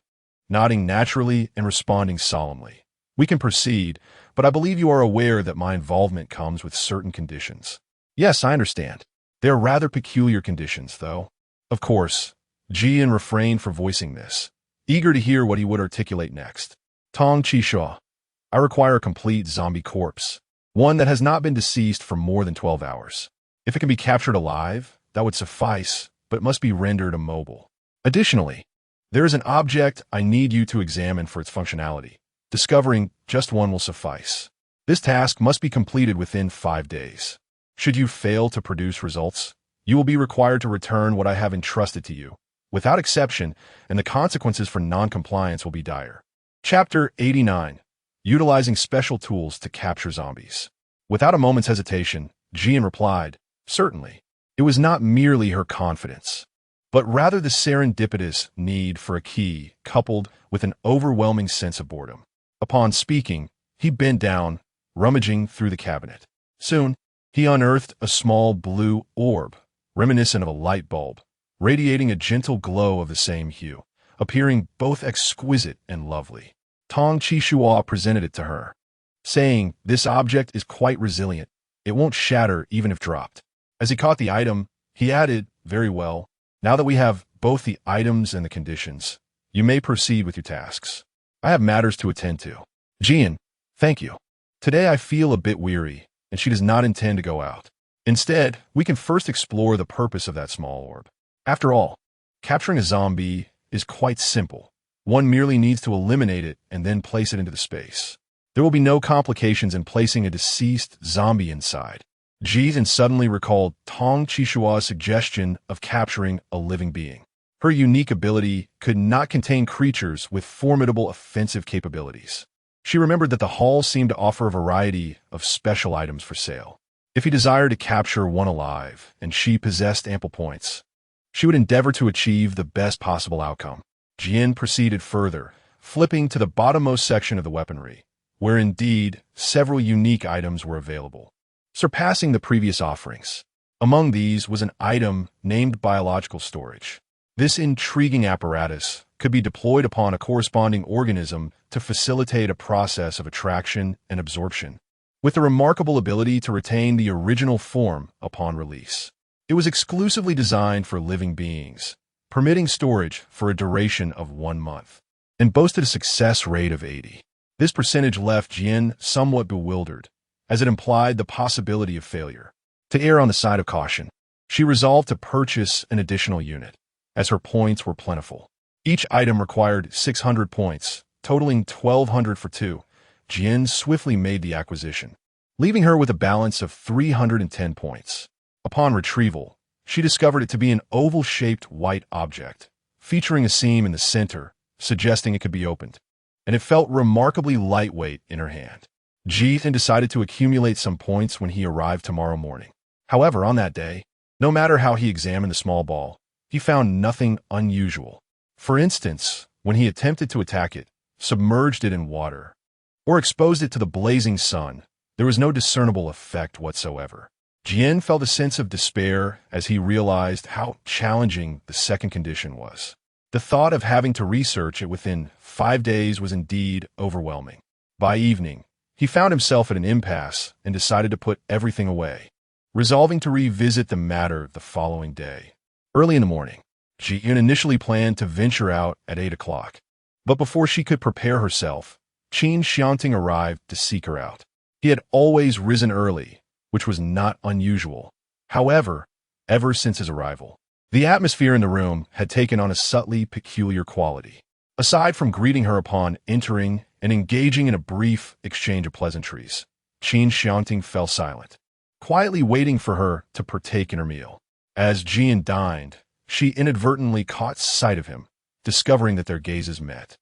nodding naturally and responding solemnly. "We can proceed, but I believe you are aware that my involvement comes with certain conditions." "Yes, I understand. They are rather peculiar conditions, though." Of course, Jian refrained from voicing this, eager to hear what he would articulate next. "Tong Qishua, I require a complete zombie corpse, one that has not been deceased for more than 12 hours. If it can be captured alive, that would suffice, but it must be rendered immobile. Additionally, there is an object I need you to examine for its functionality. Discovering just one will suffice. This task must be completed within 5 days. Should you fail to produce results, you will be required to return what I have entrusted to you, without exception, and the consequences for non-compliance will be dire." Chapter 89. Utilizing Special Tools to Capture Zombies. Without a moment's hesitation, Jian replied, "Certainly." It was not merely her confidence, but rather the serendipitous need for a key coupled with an overwhelming sense of boredom. Upon speaking, he bent down, rummaging through the cabinet. Soon, he unearthed a small blue orb, reminiscent of a light bulb, radiating a gentle glow of the same hue, appearing both exquisite and lovely. Tong Qishua presented it to her, saying, "This object is quite resilient. It won't shatter even if dropped." As he caught the item, he added, "Very well. Now that we have both the items and the conditions, you may proceed with your tasks. I have matters to attend to." "Jian, thank you. Today I feel a bit weary, and she does not intend to go out. Instead, we can first explore the purpose of that small orb. After all, capturing a zombie is quite simple. One merely needs to eliminate it and then place it into the space. There will be no complications in placing a deceased zombie inside." Jian suddenly recalled Tong Qishua's suggestion of capturing a living being. Her unique ability could not contain creatures with formidable offensive capabilities. She remembered that the hall seemed to offer a variety of special items for sale. If he desired to capture one alive, and she possessed ample points, she would endeavor to achieve the best possible outcome. Jian proceeded further, flipping to the bottommost section of the weaponry, where indeed several unique items were available, surpassing the previous offerings. Among these was an item named biological storage. This intriguing apparatus could be deployed upon a corresponding organism to facilitate a process of attraction and absorption, with the remarkable ability to retain the original form upon release. It was exclusively designed for living beings, permitting storage for a duration of 1 month, and boasted a success rate of 80. This percentage left Jin somewhat bewildered, as it implied the possibility of failure. To err on the side of caution, she resolved to purchase an additional unit, as her points were plentiful. Each item required 600 points, totaling 1,200 for 2. Jin swiftly made the acquisition, leaving her with a balance of 310 points. Upon retrieval, she discovered it to be an oval-shaped white object, featuring a seam in the center, suggesting it could be opened, and it felt remarkably lightweight in her hand. Jin decided to accumulate some points when he arrived tomorrow morning. However, on that day, no matter how he examined the small ball, he found nothing unusual. For instance, when he attempted to attack it, submerged it in water, or exposed it to the blazing sun, there was no discernible effect whatsoever. Jin felt a sense of despair as he realized how challenging the second condition was. The thought of having to research it within 5 days was indeed overwhelming. By evening, he found himself at an impasse and decided to put everything away, resolving to revisit the matter the following day. Early in the morning, Jin initially planned to venture out at 8 o'clock, but before she could prepare herself, Qin Xiangting arrived to seek her out. He had always risen early, which was not unusual. However, ever since his arrival, the atmosphere in the room had taken on a subtly peculiar quality. Aside from greeting her upon entering and engaging in a brief exchange of pleasantries, Qin Xiangting fell silent, quietly waiting for her to partake in her meal. As Jin dined, she inadvertently caught sight of him, discovering that their gazes met.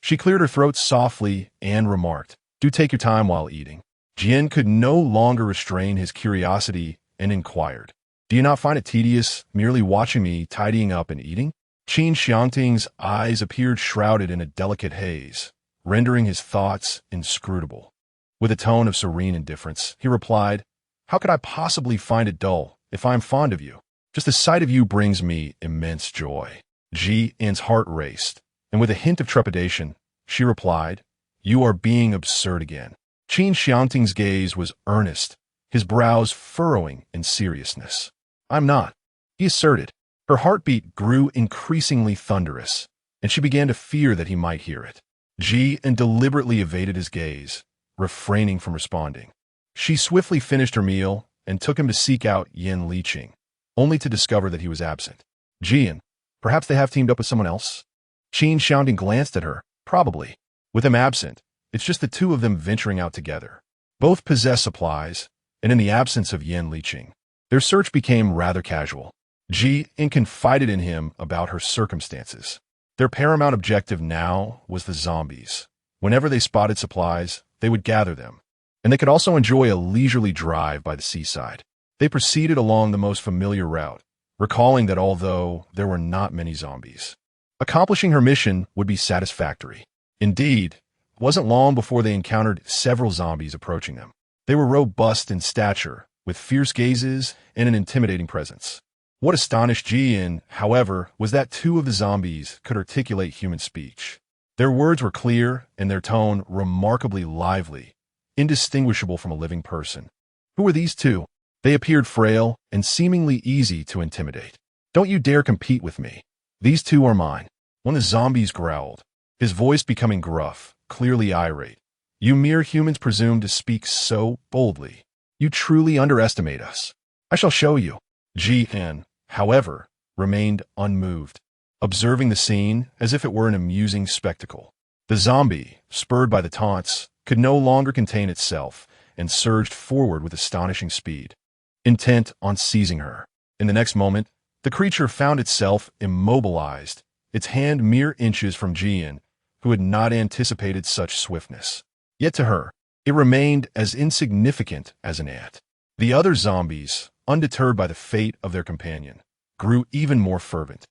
She cleared her throat softly and remarked, "Do take your time while eating." Jin could no longer restrain his curiosity and inquired, "Do you not find it tedious merely watching me tidying up and eating?" Qin Xiangting's eyes appeared shrouded in a delicate haze, rendering his thoughts inscrutable. With a tone of serene indifference, he replied, "How could I possibly find it dull if I am fond of you? Just the sight of you brings me immense joy." Jin's heart raced, and with a hint of trepidation, she replied, "You are being absurd again." Qin Xiangting's gaze was earnest, his brows furrowing in seriousness. "I'm not," he asserted. Her heartbeat grew increasingly thunderous, and she began to fear that he might hear it. Jin deliberately evaded his gaze, refraining from responding. She swiftly finished her meal and took him to seek out Yin Liqing, only to discover that he was absent. "Jin, perhaps they have teamed up with someone else?" Qin Xiangting glanced at her. "Probably. With him absent, it's just the two of them venturing out together. Both possess supplies, and in the absence of Yin Liqing, their search became rather casual." Jin confided in him about her circumstances. Their paramount objective now was the zombies. Whenever they spotted supplies, they would gather them, and they could also enjoy a leisurely drive by the seaside. They proceeded along the most familiar route, recalling that although there were not many zombies, accomplishing her mission would be satisfactory. Indeed, it wasn't long before they encountered several zombies approaching them. They were robust in stature, with fierce gazes and an intimidating presence. What astonished Jin, however, was that 2 of the zombies could articulate human speech. Their words were clear and their tone remarkably lively, indistinguishable from a living person. Who were these 2? They appeared frail and seemingly easy to intimidate. "Don't you dare compete with me. These 2 are mine." One of the zombies growled, his voice becoming gruff, clearly irate. "You mere humans presume to speak so boldly. You truly underestimate us. I shall show you." Jin, however, remained unmoved, observing the scene as if it were an amusing spectacle. The zombie, spurred by the taunts, could no longer contain itself and surged forward with astonishing speed, intent on seizing her. In the next moment, the creature found itself immobilized, its hand mere inches from Jin, who had not anticipated such swiftness. Yet to her, it remained as insignificant as an ant. The other zombies, undeterred by the fate of their companion, grew even more fervent.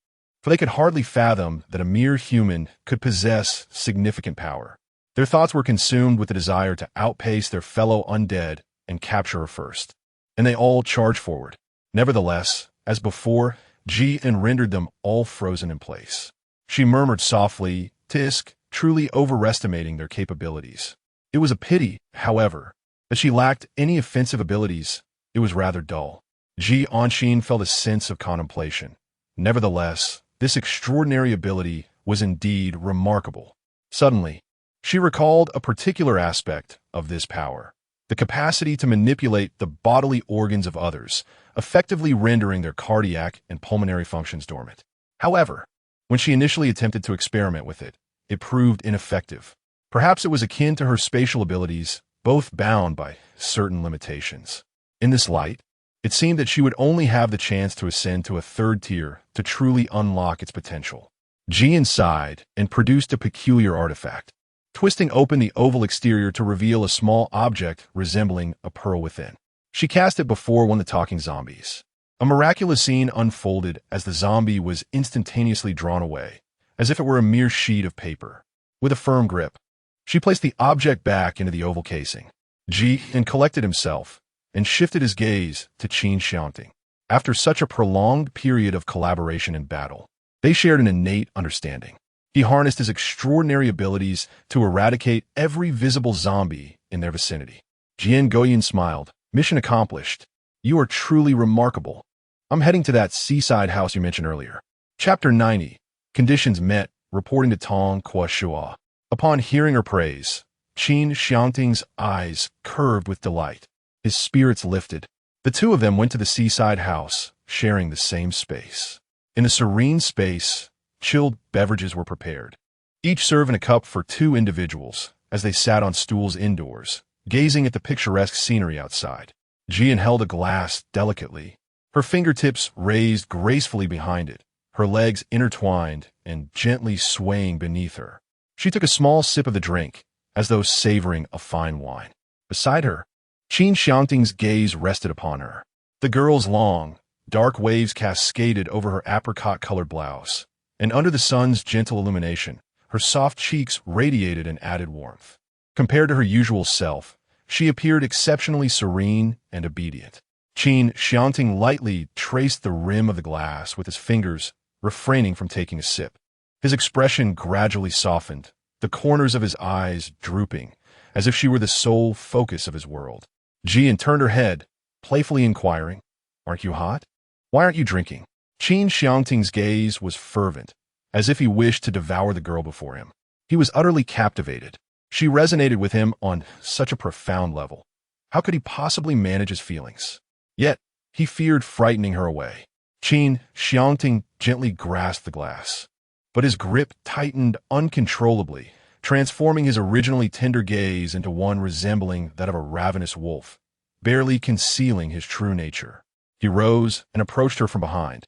for they could hardly fathom that a mere human could possess significant power. Their thoughts were consumed with the desire to outpace their fellow undead and capture her first. And they all charged forward. Nevertheless, as before, Qin rendered them all frozen in place. She murmured softly, "Tisk," truly overestimating their capabilities. It was a pity, however, that she lacked any offensive abilities. It was rather dull. Qin felt a sense of contemplation. Nevertheless, this extraordinary ability was indeed remarkable. Suddenly, she recalled a particular aspect of this power: the capacity to manipulate the bodily organs of others, effectively rendering their cardiac and pulmonary functions dormant. However, when she initially attempted to experiment with it, it proved ineffective. Perhaps it was akin to her spatial abilities, both bound by certain limitations. In this light, it seemed that she would only have the chance to ascend to a third tier to truly unlock its potential. Qin sighed and produced a peculiar artifact, twisting open the oval exterior to reveal a small object resembling a pearl within. She cast it before one of the talking zombies. A miraculous scene unfolded as the zombie was instantaneously drawn away, as if it were a mere sheet of paper. With a firm grip, she placed the object back into the oval casing. Qin collected himself and shifted his gaze to Qin Xiangting. After such a prolonged period of collaboration and battle, they shared an innate understanding. He harnessed his extraordinary abilities to eradicate every visible zombie in their vicinity. Qin smiled. "Mission accomplished. You are truly remarkable. I'm heading to that seaside house you mentioned earlier." Chapter 90. Conditions met, reporting to Tong Shua. Upon hearing her praise, Qin Xiangting's eyes curved with delight. His spirits lifted. The two of them went to the seaside house, sharing the same space. In the serene space, chilled beverages were prepared, each served in a cup for two individuals, as they sat on stools indoors, gazing at the picturesque scenery outside. Qin held a glass delicately, her fingertips raised gracefully behind it, her legs intertwined and gently swaying beneath her. She took a small sip of the drink, as though savoring a fine wine. Beside her, Qin Xiangting's gaze rested upon her. The girl's long, dark waves cascaded over her apricot-colored blouse, and under the sun's gentle illumination, her soft cheeks radiated an added warmth. Compared to her usual self, she appeared exceptionally serene and obedient. Qin Xiangting lightly traced the rim of the glass with his fingers, refraining from taking a sip. His expression gradually softened, the corners of his eyes drooping, as if she were the sole focus of his world. Qin turned her head, playfully inquiring, "Aren't you hot? Why aren't you drinking?" Qin Xiangting's gaze was fervent, as if he wished to devour the girl before him. He was utterly captivated. She resonated with him on such a profound level. How could he possibly manage his feelings? Yet, he feared frightening her away. Qin Xiangting gently grasped the glass, but his grip tightened uncontrollably, transforming his originally tender gaze into one resembling that of a ravenous wolf, barely concealing his true nature. He rose and approached her from behind,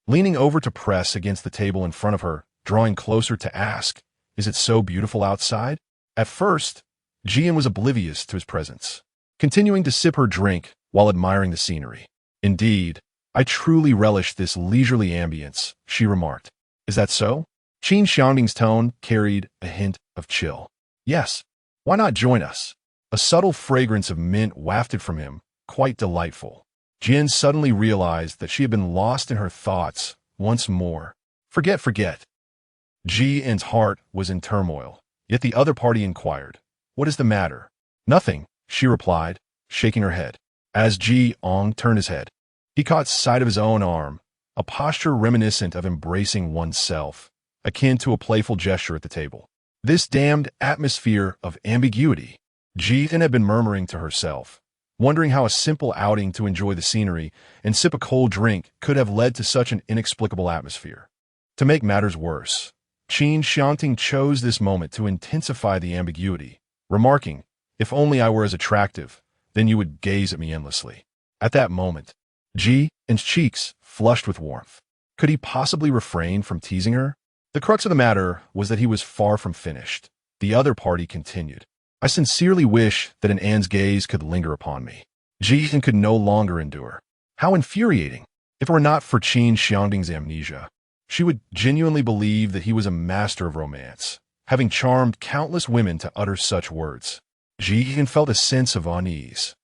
leaning over to press against the table in front of her, drawing closer to ask, "Is it so beautiful outside?" At first, Qin was oblivious to his presence, continuing to sip her drink while admiring the scenery. "Indeed, I truly relish this leisurely ambience," she remarked. "Is that so?" Qin Xiangting's tone carried a hint of chill. "Yes, why not join us?" A subtle fragrance of mint wafted from him, quite delightful. Qin suddenly realized that she had been lost in her thoughts once more. Forget. Qin's heart was in turmoil, yet the other party inquired, "What is the matter?" "Nothing," she replied, shaking her head. As Qin turned his head, he caught sight of his own arm, a posture reminiscent of embracing oneself, akin to a playful gesture at the table. This damned atmosphere of ambiguity. Qin had been murmuring to herself, wondering how a simple outing to enjoy the scenery and sip a cold drink could have led to such an inexplicable atmosphere. To make matters worse, Qin Xiangting chose this moment to intensify the ambiguity, remarking, "If only I were as attractive, then you would gaze at me endlessly." At that moment, Qin's cheeks flushed with warmth. Could he possibly refrain from teasing her? The crux of the matter was that he was far from finished. The other party continued, "I sincerely wish that an Anne's gaze could linger upon me." Qin could no longer endure. How infuriating! If it were not for Qin Xiangting's amnesia, She would genuinely believe that he was a master of romance, having charmed countless women to utter such words. Ji felt a sense of unease.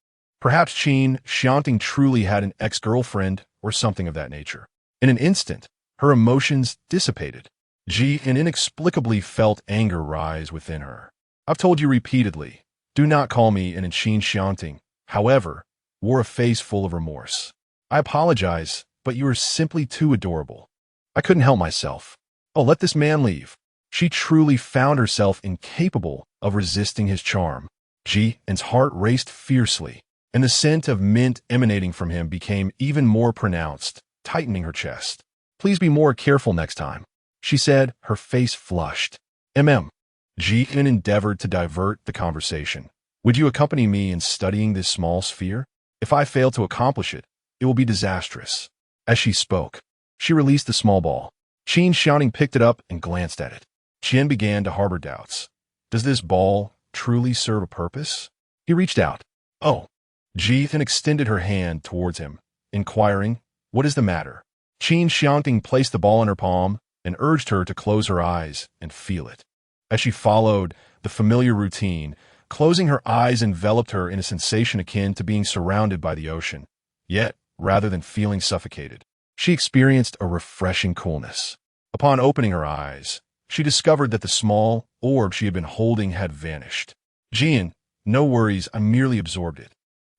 Perhaps Qin Xiangting truly had an ex-girlfriend or something of that nature. In an instant, her emotions dissipated. Ji inexplicably felt anger rise within her. I've told you repeatedly, do not call me an Qin Xiangting, however, wore a face full of remorse. I apologize, but you are simply too adorable. I couldn't help myself. Oh, let this man leave. She truly found herself incapable of resisting his charm. Ji's heart raced fiercely, and the scent of mint emanating from him became even more pronounced, tightening her chest. Please be more careful next time, she said, her face flushed. Ji endeavored to divert the conversation. Would you accompany me in studying this small sphere? If I fail to accomplish it, it will be disastrous. As she spoke, she released the small ball. Qin Xiangting picked it up and glanced at it. Qian began to harbor doubts. Does this ball truly serve a purpose? He reached out. Oh. Ji extended her hand towards him, inquiring, what is the matter? Qin Xiangting placed the ball in her palm and urged her to close her eyes and feel it. As she followed the familiar routine, closing her eyes enveloped her in a sensation akin to being surrounded by the ocean. Yet, rather than feeling suffocated, she experienced a refreshing coolness. Upon opening her eyes, she discovered that the small orb she had been holding had vanished. Jian, no worries, I merely absorbed it.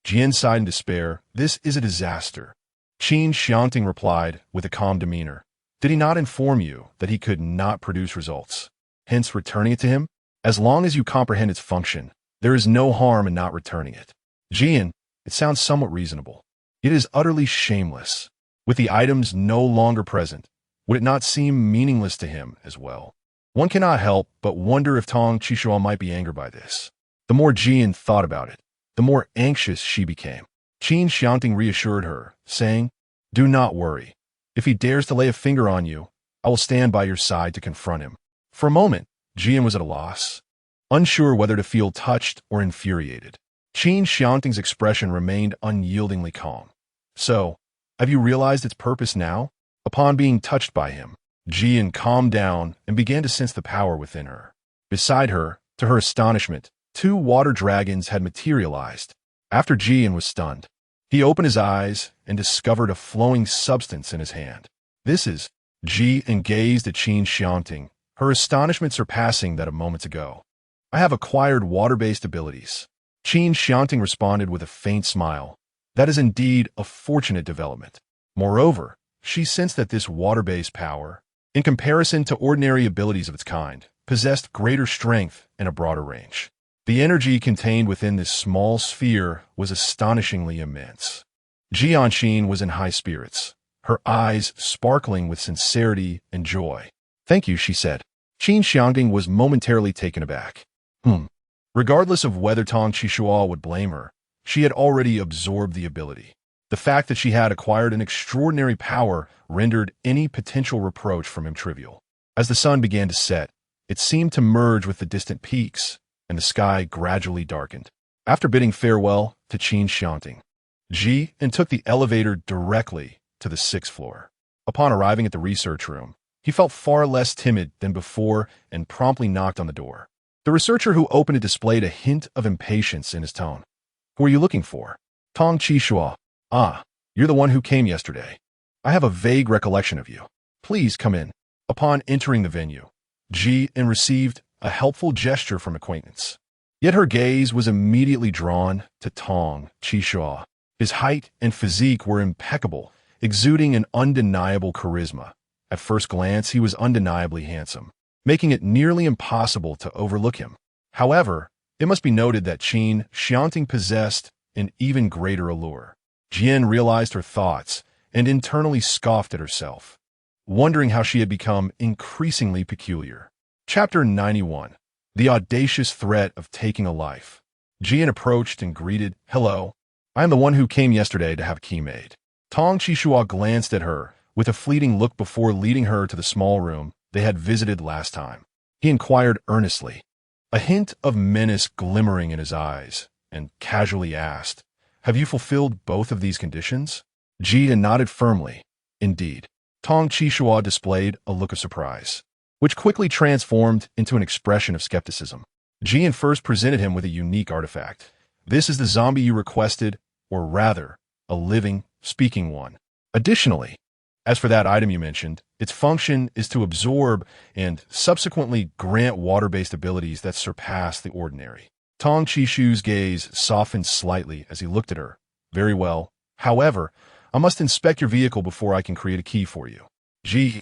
Jian sighed in despair. This is a disaster. Qin Xiangting replied with a calm demeanor. Did he not inform you that he could not produce results, hence returning it to him? As long as you comprehend its function, there is no harm in not returning it. Jian, it sounds somewhat reasonable. It is utterly shameless. With the items no longer present, would it not seem meaningless to him as well? One cannot help but wonder if Tong Qishua might be angered by this. The more Jian thought about it, the more anxious she became. Qin Xiangting reassured her, saying, do not worry. If he dares to lay a finger on you, I will stand by your side to confront him. For a moment, Jian was at a loss, unsure whether to feel touched or infuriated. Qin Xiangting's expression remained unyieldingly calm. So, have you realized its purpose now? Upon being touched by him, Jian calmed down and began to sense the power within her. Beside her, to her astonishment, 2 water dragons had materialized. After Jian was stunned, he opened his eyes and discovered a flowing substance in his hand. This is Jian gazed at Qin Xiangting, her astonishment surpassing that of moments ago. I have acquired water-based abilities. Qin Xiangting responded with a faint smile. That is indeed a fortunate development. Moreover, she sensed that this water-based power, in comparison to ordinary abilities of its kind, possessed greater strength and a broader range. The energy contained within this small sphere was astonishingly immense. Jianxin was in high spirits, her eyes sparkling with sincerity and joy. Thank you, she said. Qin Xiangting was momentarily taken aback. Regardless of whether Tong Qishua would blame her, she had already absorbed the ability. The fact that she had acquired an extraordinary power rendered any potential reproach from him trivial. As the sun began to set, it seemed to merge with the distant peaks, and the sky gradually darkened. After bidding farewell to Qin Xiangting, Ji took the elevator directly to the 6th floor. Upon arriving at the research room, he felt far less timid than before and promptly knocked on the door. The researcher who opened it displayed a hint of impatience in his tone. Who are you looking for? Tong Qishua. Ah, you're the one who came yesterday. I have a vague recollection of you. Please come in. Upon entering the venue, Ji received a helpful gesture from acquaintance. Yet her gaze was immediately drawn to Tong Qishua. His height and physique were impeccable, exuding an undeniable charisma. At first glance, he was undeniably handsome, making it nearly impossible to overlook him. However, it must be noted that Qin Xiangting possessed an even greater allure. Jian realized her thoughts and internally scoffed at herself, wondering how she had become increasingly peculiar. Chapter 91. The Audacious Threat of Taking a Life. Jian approached and greeted, Hello, I am the one who came yesterday to have a key made. Tong Qishua glanced at her with a fleeting look before leading her to the small room they had visited last time. He inquired earnestly, a hint of menace glimmering in his eyes, and casually asked, Have you fulfilled both of these conditions? Jian nodded firmly. Indeed. Tong Qishua displayed a look of surprise, which quickly transformed into an expression of skepticism. Jian first presented him with a unique artifact. This is the zombie you requested, or rather, a living, speaking one. Additionally, as for that item you mentioned, its function is to absorb and subsequently grant water-based abilities that surpass the ordinary. Tong Qishu's gaze softened slightly as he looked at her. Very well. However, I must inspect your vehicle before I can create a key for you.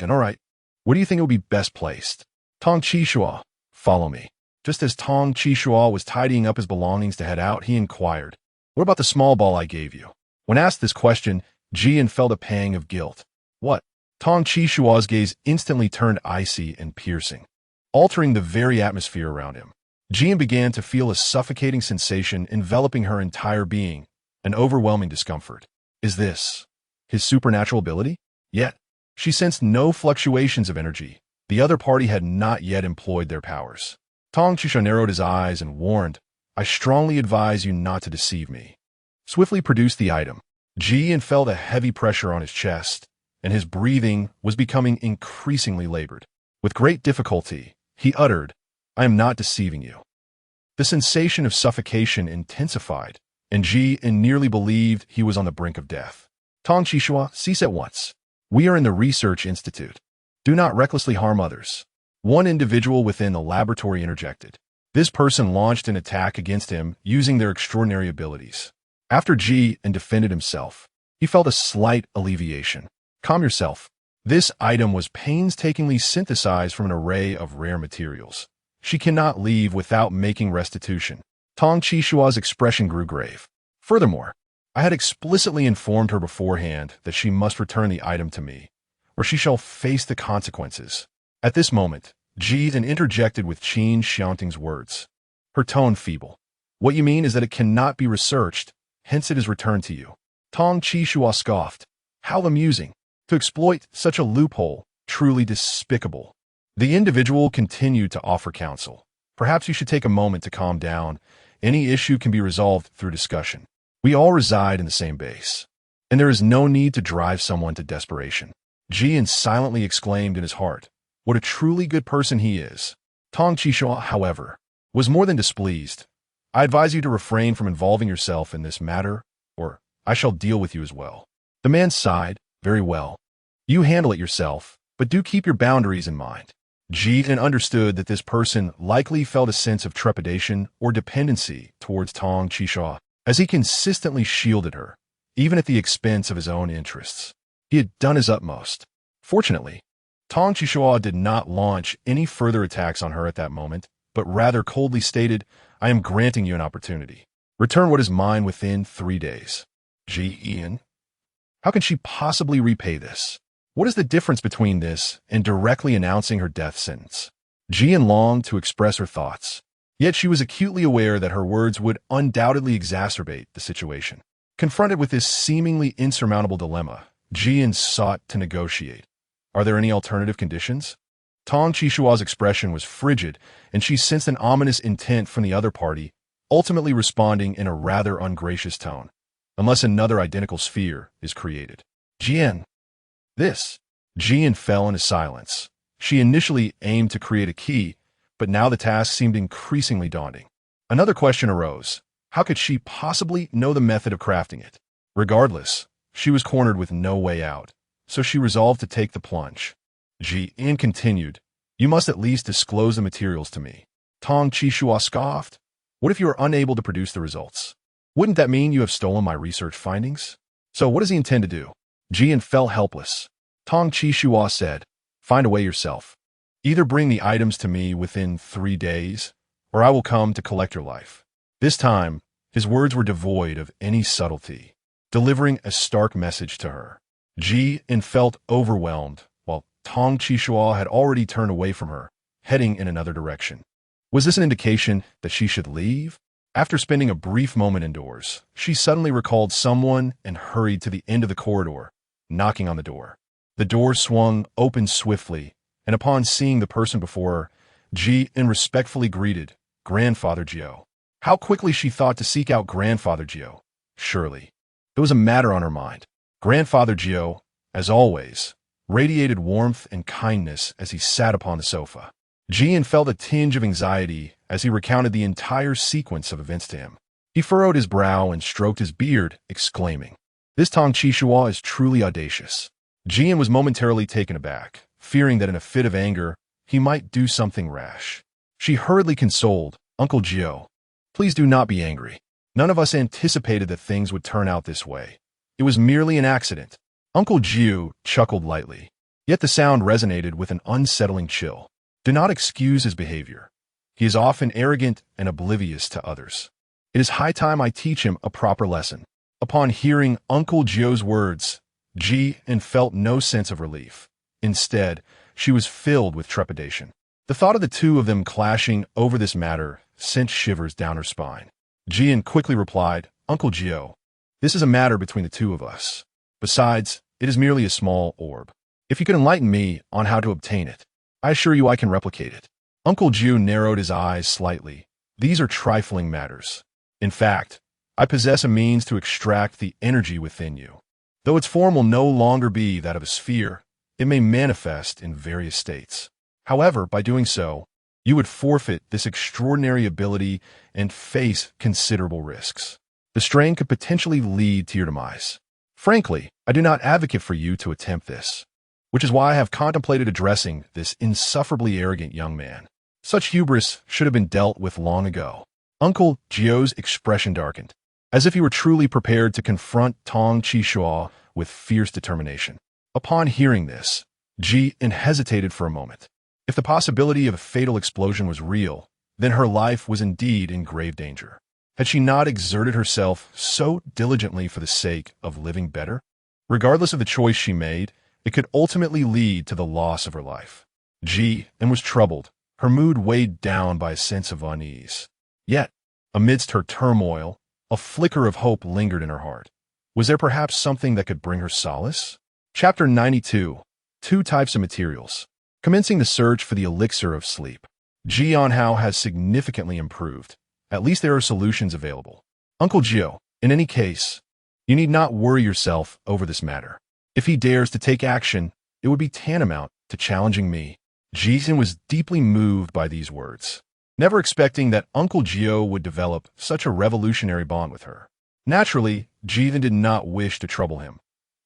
And all right. Where do you think it would be best placed? Tong Qishua, follow me. Just as Tong Qishua was tidying up his belongings to head out, he inquired, what about the small ball I gave you? When asked this question, Jian felt a pang of guilt. What? Tong Qishua's gaze instantly turned icy and piercing, altering the very atmosphere around him. Jian began to feel a suffocating sensation enveloping her entire being, an overwhelming discomfort. Is this his supernatural ability? Yet, she sensed no fluctuations of energy. The other party had not yet employed their powers. Tong Qishua narrowed his eyes and warned, I strongly advise you not to deceive me. Swiftly produced the item. Jian felt a heavy pressure on his chest, and his breathing was becoming increasingly labored. With great difficulty, he uttered, I am not deceiving you. The sensation of suffocation intensified, and Jian nearly believed he was on the brink of death. Tong Qishua, cease at once. We are in the research institute. Do not recklessly harm others. One individual within the laboratory interjected. This person launched an attack against him using their extraordinary abilities. After Jian defended himself, he felt a slight alleviation. Calm yourself. This item was painstakingly synthesized from an array of rare materials. She cannot leave without making restitution. Tong Qishua's expression grew grave. Furthermore, I had explicitly informed her beforehand that she must return the item to me, or she shall face the consequences. At this moment, Jian interjected with Qin Xiangting's words, her tone feeble. What you mean is that it cannot be researched, hence it is returned to you. Tong Qishua scoffed. How amusing. To exploit such a loophole, truly despicable. The individual continued to offer counsel. Perhaps you should take a moment to calm down. Any issue can be resolved through discussion. We all reside in the same base, and there is no need to drive someone to desperation. Jian silently exclaimed in his heart, what a truly good person he is. Tong Qishua, however, was more than displeased. I advise you to refrain from involving yourself in this matter, or I shall deal with you as well. The man sighed. Very well. You handle it yourself, but do keep your boundaries in mind. Jian understood that this person likely felt a sense of trepidation or dependency towards Tong Qishua, as he consistently shielded her, even at the expense of his own interests. He had done his utmost. Fortunately, Tong Qishua did not launch any further attacks on her at that moment, but rather coldly stated, I am granting you an opportunity. Return what is mine within 3 days. Jian? How can she possibly repay this? What is the difference between this and directly announcing her death sentence? Jian longed to express her thoughts, yet she was acutely aware that her words would undoubtedly exacerbate the situation. Confronted with this seemingly insurmountable dilemma, Jian sought to negotiate. Are there any alternative conditions? Tong Qishua's expression was frigid, and she sensed an ominous intent from the other party, ultimately responding in a rather ungracious tone. Unless another identical sphere is created. Jian. Jian fell into silence. She initially aimed to create a key, but now the task seemed increasingly daunting. Another question arose. How could she possibly know the method of crafting it? Regardless, she was cornered with no way out, so she resolved to take the plunge. Jian continued, you must at least disclose the materials to me. Tong Qishua scoffed. What if you are unable to produce the results? Wouldn't that mean you have stolen my research findings? So what does he intend to do? Jian felt helpless. Tong Qishua said, find a way yourself. Either bring the items to me within 3 days, or I will come to collect your life. This time, his words were devoid of any subtlety, delivering a stark message to her. Jian felt overwhelmed, while Tong Qishua had already turned away from her, heading in another direction. Was this an indication that she should leave? After spending a brief moment indoors, she suddenly recalled someone and hurried to the end of the corridor, knocking on the door. The door swung open swiftly, and upon seeing the person before her, Jian respectfully greeted, Grandfather Jiao. How quickly she thought to seek out Grandfather Jiao. Surely, there was a matter on her mind. Grandfather Jiao, as always, radiated warmth and kindness as he sat upon the sofa. Jian felt a tinge of anxiety as he recounted the entire sequence of events to him. He furrowed his brow and stroked his beard, exclaiming, "This Tong Qishua is truly audacious." Jian was momentarily taken aback, fearing that in a fit of anger, he might do something rash. She hurriedly consoled, "Uncle Gio, please do not be angry. None of us anticipated that things would turn out this way. It was merely an accident." Uncle Gio chuckled lightly, yet the sound resonated with an unsettling chill. Do not excuse his behavior. He is often arrogant and oblivious to others. It is high time I teach him a proper lesson. Upon hearing Uncle Gio's words, Jian felt no sense of relief. Instead, she was filled with trepidation. The thought of the two of them clashing over this matter sent shivers down her spine. Jian quickly replied, "Uncle Gio, this is a matter between the two of us. Besides, it is merely a small orb. If you could enlighten me on how to obtain it, I assure you I can replicate it." Uncle Gio narrowed his eyes slightly. "These are trifling matters. In fact, I possess a means to extract the energy within you. Though its form will no longer be that of a sphere, it may manifest in various states. However, by doing so, you would forfeit this extraordinary ability and face considerable risks. The strain could potentially lead to your demise. Frankly, I do not advocate for you to attempt this, which is why I have contemplated addressing this insufferably arrogant young man. Such hubris should have been dealt with long ago." Uncle Gio's expression darkened, as if he were truly prepared to confront Tong Qishua with fierce determination. Upon hearing this, Jian hesitated for a moment. If the possibility of a fatal explosion was real, then her life was indeed in grave danger. Had she not exerted herself so diligently for the sake of living better? Regardless of the choice she made, it could ultimately lead to the loss of her life. Jian was troubled, her mood weighed down by a sense of unease. Yet, amidst her turmoil, a flicker of hope lingered in her heart. Was there perhaps something that could bring her solace? Chapter 92. Two Types of Materials. Commencing the search for the elixir of sleep. Jian Hao has significantly improved. At least there are solutions available. Uncle Gio, in any case, you need not worry yourself over this matter. If he dares to take action, it would be tantamount to challenging me. Jian was deeply moved by these words, never expecting that Uncle Gio would develop such a revolutionary bond with her. Naturally, Jian did not wish to trouble him.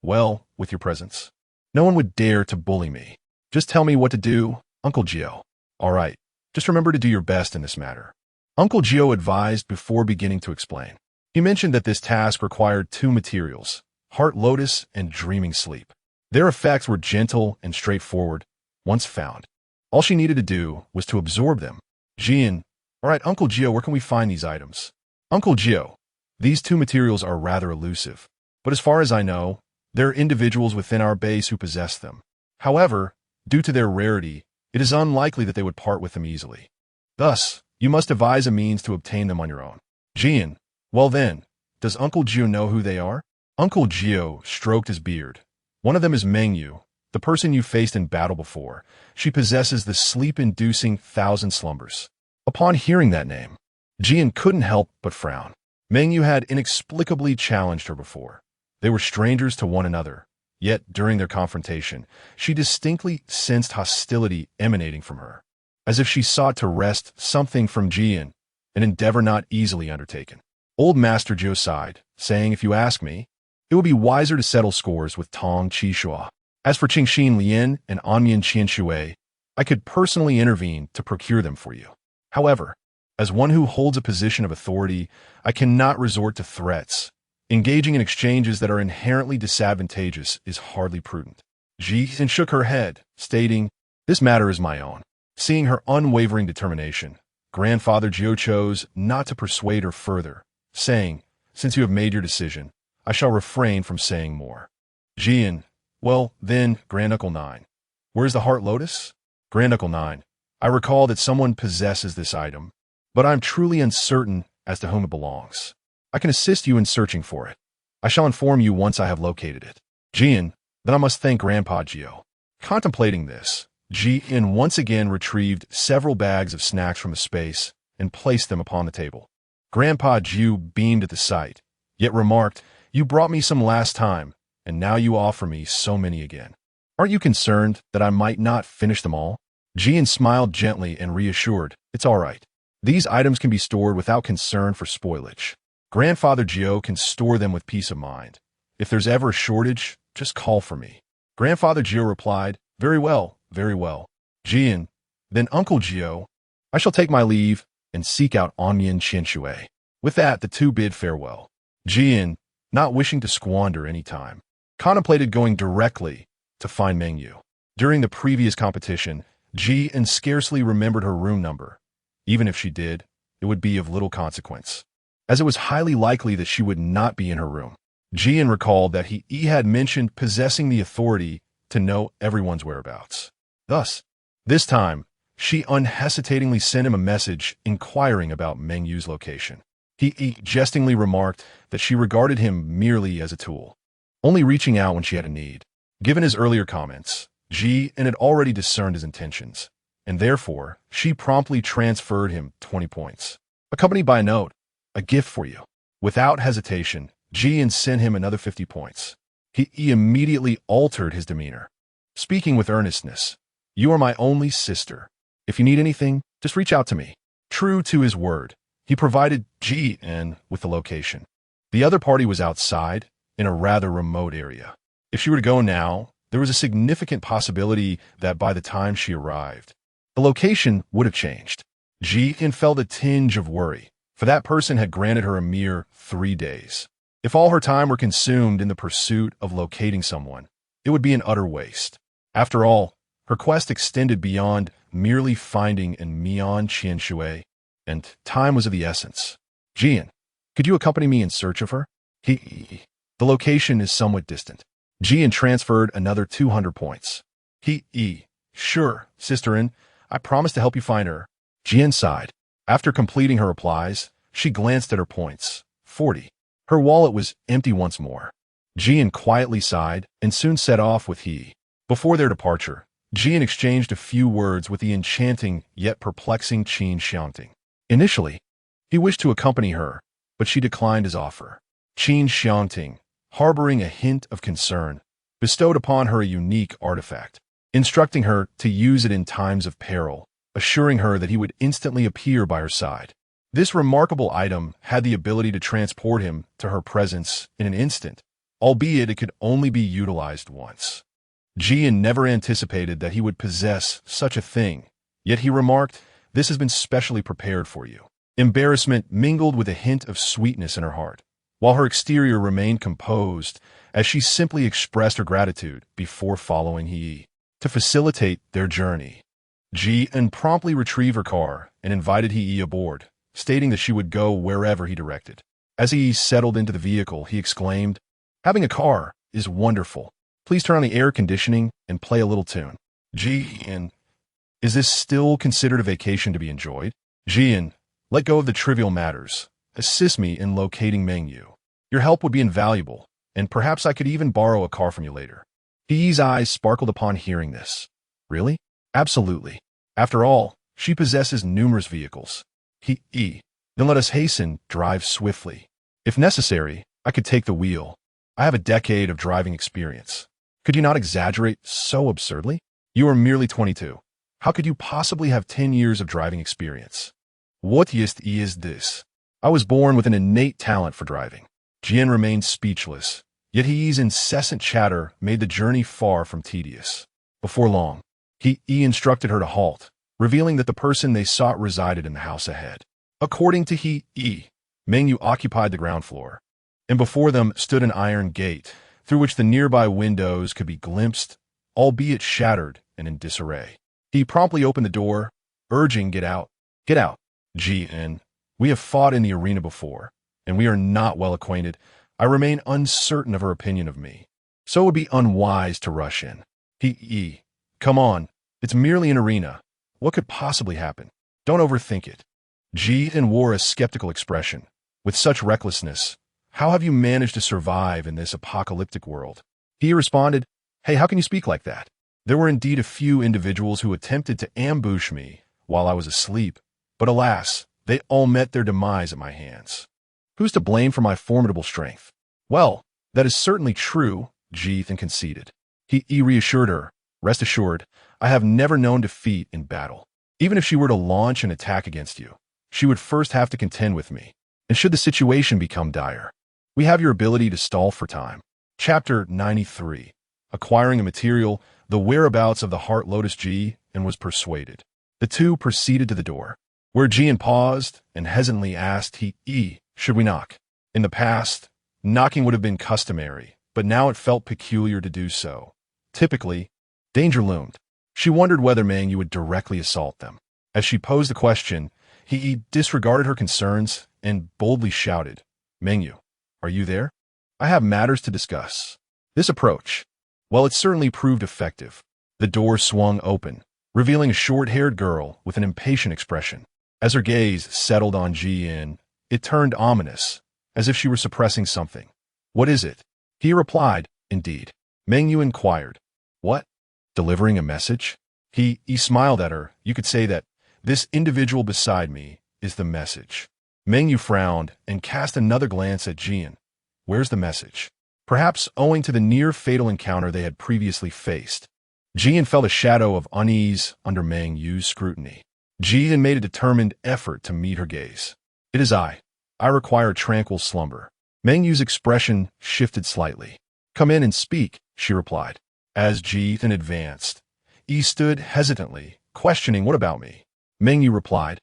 "Well, with your presence, no one would dare to bully me. Just tell me what to do, Uncle Gio." "All right, just remember to do your best in this matter," Uncle Gio advised before beginning to explain. He mentioned that this task required two materials, heart lotus and dreaming sleep. Their effects were gentle and straightforward. Once found, all she needed to do was to absorb them. Jian, "All right, Uncle Gio, where can we find these items?" "Uncle Gio, these two materials are rather elusive, but as far as I know, there are individuals within our base who possess them. However, due to their rarity, it is unlikely that they would part with them easily. Thus, you must devise a means to obtain them on your own." Jian, "Well then, does Uncle Gio know who they are?" Uncle Gio stroked his beard. "One of them is Mengyu, the person you faced in battle before. She possesses the sleep-inducing thousand slumbers." Upon hearing that name, Jian couldn't help but frown. Mengyu had inexplicably challenged her before. They were strangers to one another, yet during their confrontation, she distinctly sensed hostility emanating from her, as if she sought to wrest something from Jian, an endeavor not easily undertaken. Old Master Zhou sighed, saying, "If you ask me, it would be wiser to settle scores with Tong Qishua. As for Qingxin Lian and Anmian Qianshui, I could personally intervene to procure them for you. However, as one who holds a position of authority, I cannot resort to threats. Engaging in exchanges that are inherently disadvantageous is hardly prudent." Jian shook her head, stating, "This matter is my own." Seeing her unwavering determination, Grandfather Zhou chose not to persuade her further, saying, "Since you have made your decision, I shall refrain from saying more." Jian, "Well, then, Granduncle 9, where is the heart lotus?" Granduncle 9, "I recall that someone possesses this item, but I am truly uncertain as to whom it belongs. I can assist you in searching for it. I shall inform you once I have located it." Jian, "Then I must thank Grandpa Gio." Contemplating this, Jian once again retrieved several bags of snacks from a space and placed them upon the table. Grandpa Gio beamed at the sight, yet remarked, "You brought me some last time, and now you offer me so many again." Aren't you concerned that I might not finish them all? Jian smiled gently and reassured, it's all right. These items can be stored without concern for spoilage. Grandfather Jiao can store them with peace of mind. If there's ever a shortage, just call for me. Grandfather Jiao replied, very well, very well. Jian, then Uncle Jiao, I shall take my leave and seek out Onion Qinshui. With that, the two bid farewell. Jian, not wishing to squander any time, contemplated going directly to find Mengyu. During the previous competition, Jian scarcely remembered her room number. Even if she did, it would be of little consequence, as it was highly likely that she would not be in her room. Jian recalled that he had mentioned possessing the authority to know everyone's whereabouts. Thus, this time, she unhesitatingly sent him a message inquiring about Mengyu's location. He jestingly remarked that she regarded him merely as a tool, only reaching out when she had a need. Given his earlier comments, Jian had already discerned his intentions, and therefore, she promptly transferred him 20 points, accompanied by a note, a gift for you. Without hesitation, Jian sent him another 50 points. He immediately altered his demeanor, speaking with earnestness. You are my only sister. If you need anything, just reach out to me. True to his word, he provided Jian with the location. The other party was outside, in a rather remote area. If she were to go now, there was a significant possibility that by the time she arrived, the location would have changed. Jian felt a tinge of worry, for that person had granted her a mere 3 days. If all her time were consumed in the pursuit of locating someone, it would be an utter waste. After all, her quest extended beyond merely finding an Mian Qianshui, and time was of the essence. Jian, could you accompany me in search of her? The location is somewhat distant. Jian transferred another 200 points. Sure, sisterin, I promise to help you find her. Jian sighed. After completing her replies, she glanced at her points. 40. Her wallet was empty once more. Jian quietly sighed and soon set off with he. Before their departure, Jian exchanged a few words with the enchanting yet perplexing Qin Xiangting. Initially, he wished to accompany her, but she declined his offer. Qin Xiangting, harboring a hint of concern, bestowed upon her a unique artifact, instructing her to use it in times of peril, assuring her that he would instantly appear by her side. This remarkable item had the ability to transport him to her presence in an instant, albeit it could only be utilized once. Jian never anticipated that he would possess such a thing, yet he remarked, this has been specially prepared for you. Embarrassment mingled with a hint of sweetness in her heart, while her exterior remained composed as she simply expressed her gratitude before following he to facilitate their journey. Jian promptly retrieved her car and invited he aboard, stating that she would go wherever he directed. As he settled into the vehicle, he exclaimed, having a car is wonderful. Please turn on the air conditioning and play a little tune. Jian, is this still considered a vacation to be enjoyed? Jian, let go of the trivial matters. Assist me in locating Mengyu. Your help would be invaluable, and perhaps I could even borrow a car from you later. He's eyes sparkled upon hearing this. Really? Absolutely. After all, she possesses numerous vehicles. Then let us hasten, drive swiftly. If necessary, I could take the wheel. I have a decade of driving experience. Could you not exaggerate so absurdly? You are merely 22. How could you possibly have 10 years of driving experience? What is this? I was born with an innate talent for driving. Jian remained speechless, yet he's incessant chatter made the journey far from tedious. Before long, he instructed her to halt, revealing that the person they sought resided in the house ahead. According to Mengyu occupied the ground floor, and before them stood an iron gate, through which the nearby windows could be glimpsed, albeit shattered and in disarray. He promptly opened the door, urging, get out. Get out. Jian, we have fought in the arena before, and we are not well acquainted. I remain uncertain of her opinion of me, so it would be unwise to rush in. Come on, it's merely an arena. What could possibly happen? Don't overthink it. Jian wore a skeptical expression. With such recklessness, how have you managed to survive in this apocalyptic world? He responded, hey, how can you speak like that? There were indeed a few individuals who attempted to ambush me while I was asleep, but alas, they all met their demise at my hands. Who's to blame for my formidable strength? Well, that is certainly true, Jian conceded. He reassured her, "Rest assured, I have never known defeat in battle. Even if she were to launch an attack against you, she would first have to contend with me. And should the situation become dire, we have your ability to stall for time." Chapter 93. Acquiring a material, the whereabouts of the Heart Lotus Ji, and was persuaded. The two proceeded to the door, where Jian paused and hesitantly asked should we knock? In the past, knocking would have been customary, but now it felt peculiar to do so. Typically, danger loomed. She wondered whether Meng Yu would directly assault them. As she posed the question, he disregarded her concerns and boldly shouted, "Meng Yu, are you there? I have matters to discuss." This approach, well, it certainly proved effective. The door swung open, revealing a short-haired girl with an impatient expression. As her gaze settled on Jian, it turned ominous, as if she were suppressing something. "What is it?" He replied, "Indeed." Meng Yu inquired, "What? Delivering a message?" He smiled at her. "You could say that this individual beside me is the message." Meng Yu frowned and cast another glance at Jian. "Where's the message?" Perhaps owing to the near-fatal encounter they had previously faced, Jian felt a shadow of unease under Meng Yu's scrutiny. Jian made a determined effort to meet her gaze. "It is I. I require tranquil slumber." Meng Yu's expression shifted slightly. "Come in and speak," she replied. As Jian advanced, he stood hesitantly, questioning, "What about me?" Meng Yu replied,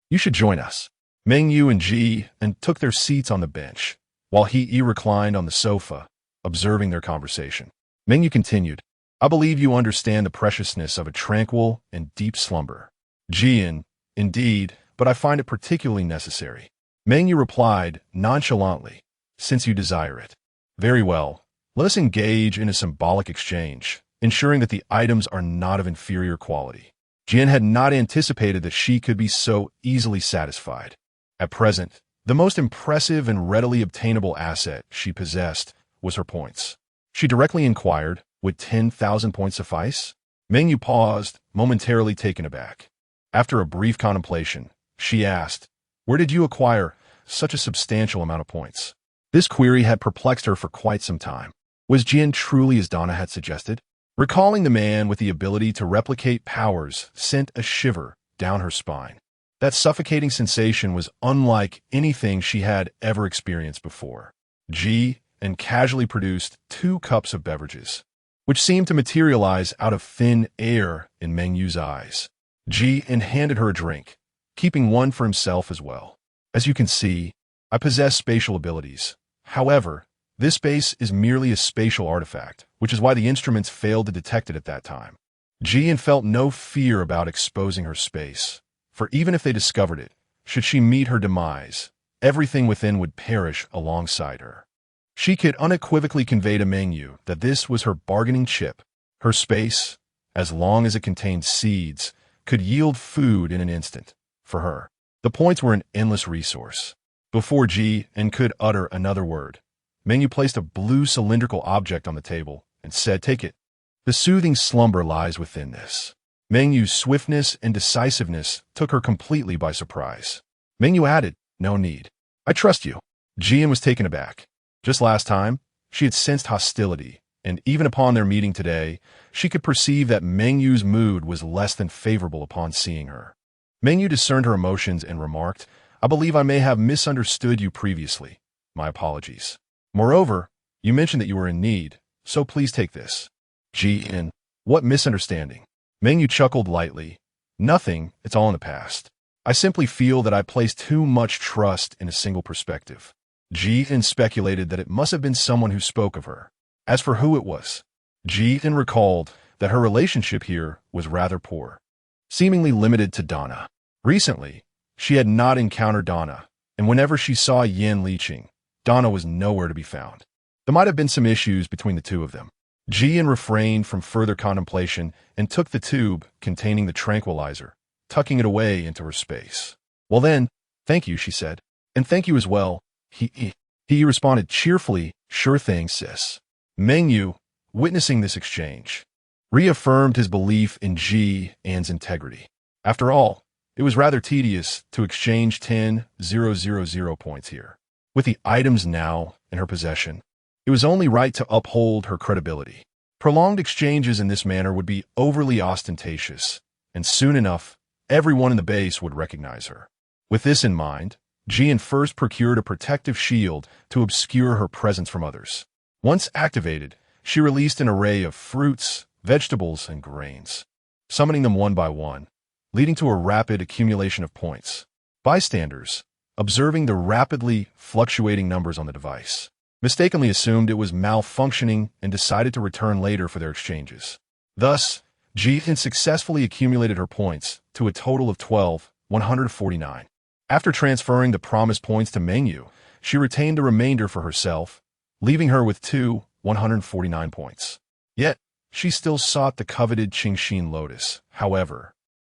"You should join us." Meng Yu and Jian took their seats on the bench, while he reclined on the sofa, observing their conversation. Meng Yu continued, "I believe you understand the preciousness of a tranquil and deep slumber." Jian, "Indeed, but I find it particularly necessary." Meng Yu replied nonchalantly, "Since you desire it. Very well, let us engage in a symbolic exchange, ensuring that the items are not of inferior quality." Jian had not anticipated that she could be so easily satisfied. At present, the most impressive and readily obtainable asset she possessed was her points. She directly inquired, "Would 10,000 points suffice?" Meng Yu paused, momentarily taken aback. After a brief contemplation, she asked, "Where did you acquire such a substantial amount of points?" This query had perplexed her for quite some time. Was Jian truly as Donna had suggested? Recalling the man with the ability to replicate powers sent a shiver down her spine. That suffocating sensation was unlike anything she had ever experienced before. Jian casually produced 2 cups of beverages, which seemed to materialize out of thin air in Meng Yu's eyes. Jian handed her a drink, keeping one for himself as well. "As you can see, I possess spatial abilities. However, this space is merely a spatial artifact, which is why the instruments failed to detect it at that time." Jian felt no fear about exposing her space, for even if they discovered it, should she meet her demise, everything within would perish alongside her. She could unequivocally convey to Meng Yu that this was her bargaining chip. Her space, as long as it contained seeds, could yield food in an instant. For her, the points were an endless resource. Before Jian could utter another word, Meng Yu placed a blue cylindrical object on the table and said, "Take it. The soothing slumber lies within this." Meng Yu's swiftness and decisiveness took her completely by surprise. Meng Yu added, "No need. I trust you." Jian was taken aback. Just last time, she had sensed hostility, and even upon their meeting today, she could perceive that Meng Yu's mood was less than favorable upon seeing her. Meng Yu discerned her emotions and remarked, "I believe I may have misunderstood you previously. My apologies. Moreover, you mentioned that you were in need, so please take this." Jian, "What misunderstanding?" Meng Yu chuckled lightly. "Nothing, it's all in the past. I simply feel that I place too much trust in a single perspective." Jian speculated that it must have been someone who spoke of her. As for who it was, Jian recalled that her relationship here was rather poor, seemingly limited to Donna. Recently, she had not encountered Donna, and whenever she saw Yan leeching, Donna was nowhere to be found. There might have been some issues between the two of them. Jian refrained from further contemplation and took the tube containing the tranquilizer, tucking it away into her space. "Well then, thank you," she said. "And thank you as well." He responded cheerfully, "Sure thing, sis." Meng Yu, witnessing this exchange, reaffirmed his belief in Jian's integrity. After all, it was rather tedious to exchange 10,000 points here. With the items now in her possession, it was only right to uphold her credibility. Prolonged exchanges in this manner would be overly ostentatious, and soon enough, everyone in the base would recognize her. With this in mind, Jian first procured a protective shield to obscure her presence from others. Once activated, she released an array of fruits, vegetables, and grains, summoning them one by one, leading to a rapid accumulation of points. Bystanders, observing the rapidly fluctuating numbers on the device, mistakenly assumed it was malfunctioning and decided to return later for their exchanges. Thus, Jian successfully accumulated her points to a total of 149. After transferring the promised points to Mengyu, she retained the remainder for herself, leaving her with 149 points. Yet, she still sought the coveted Qingxin lotus. However,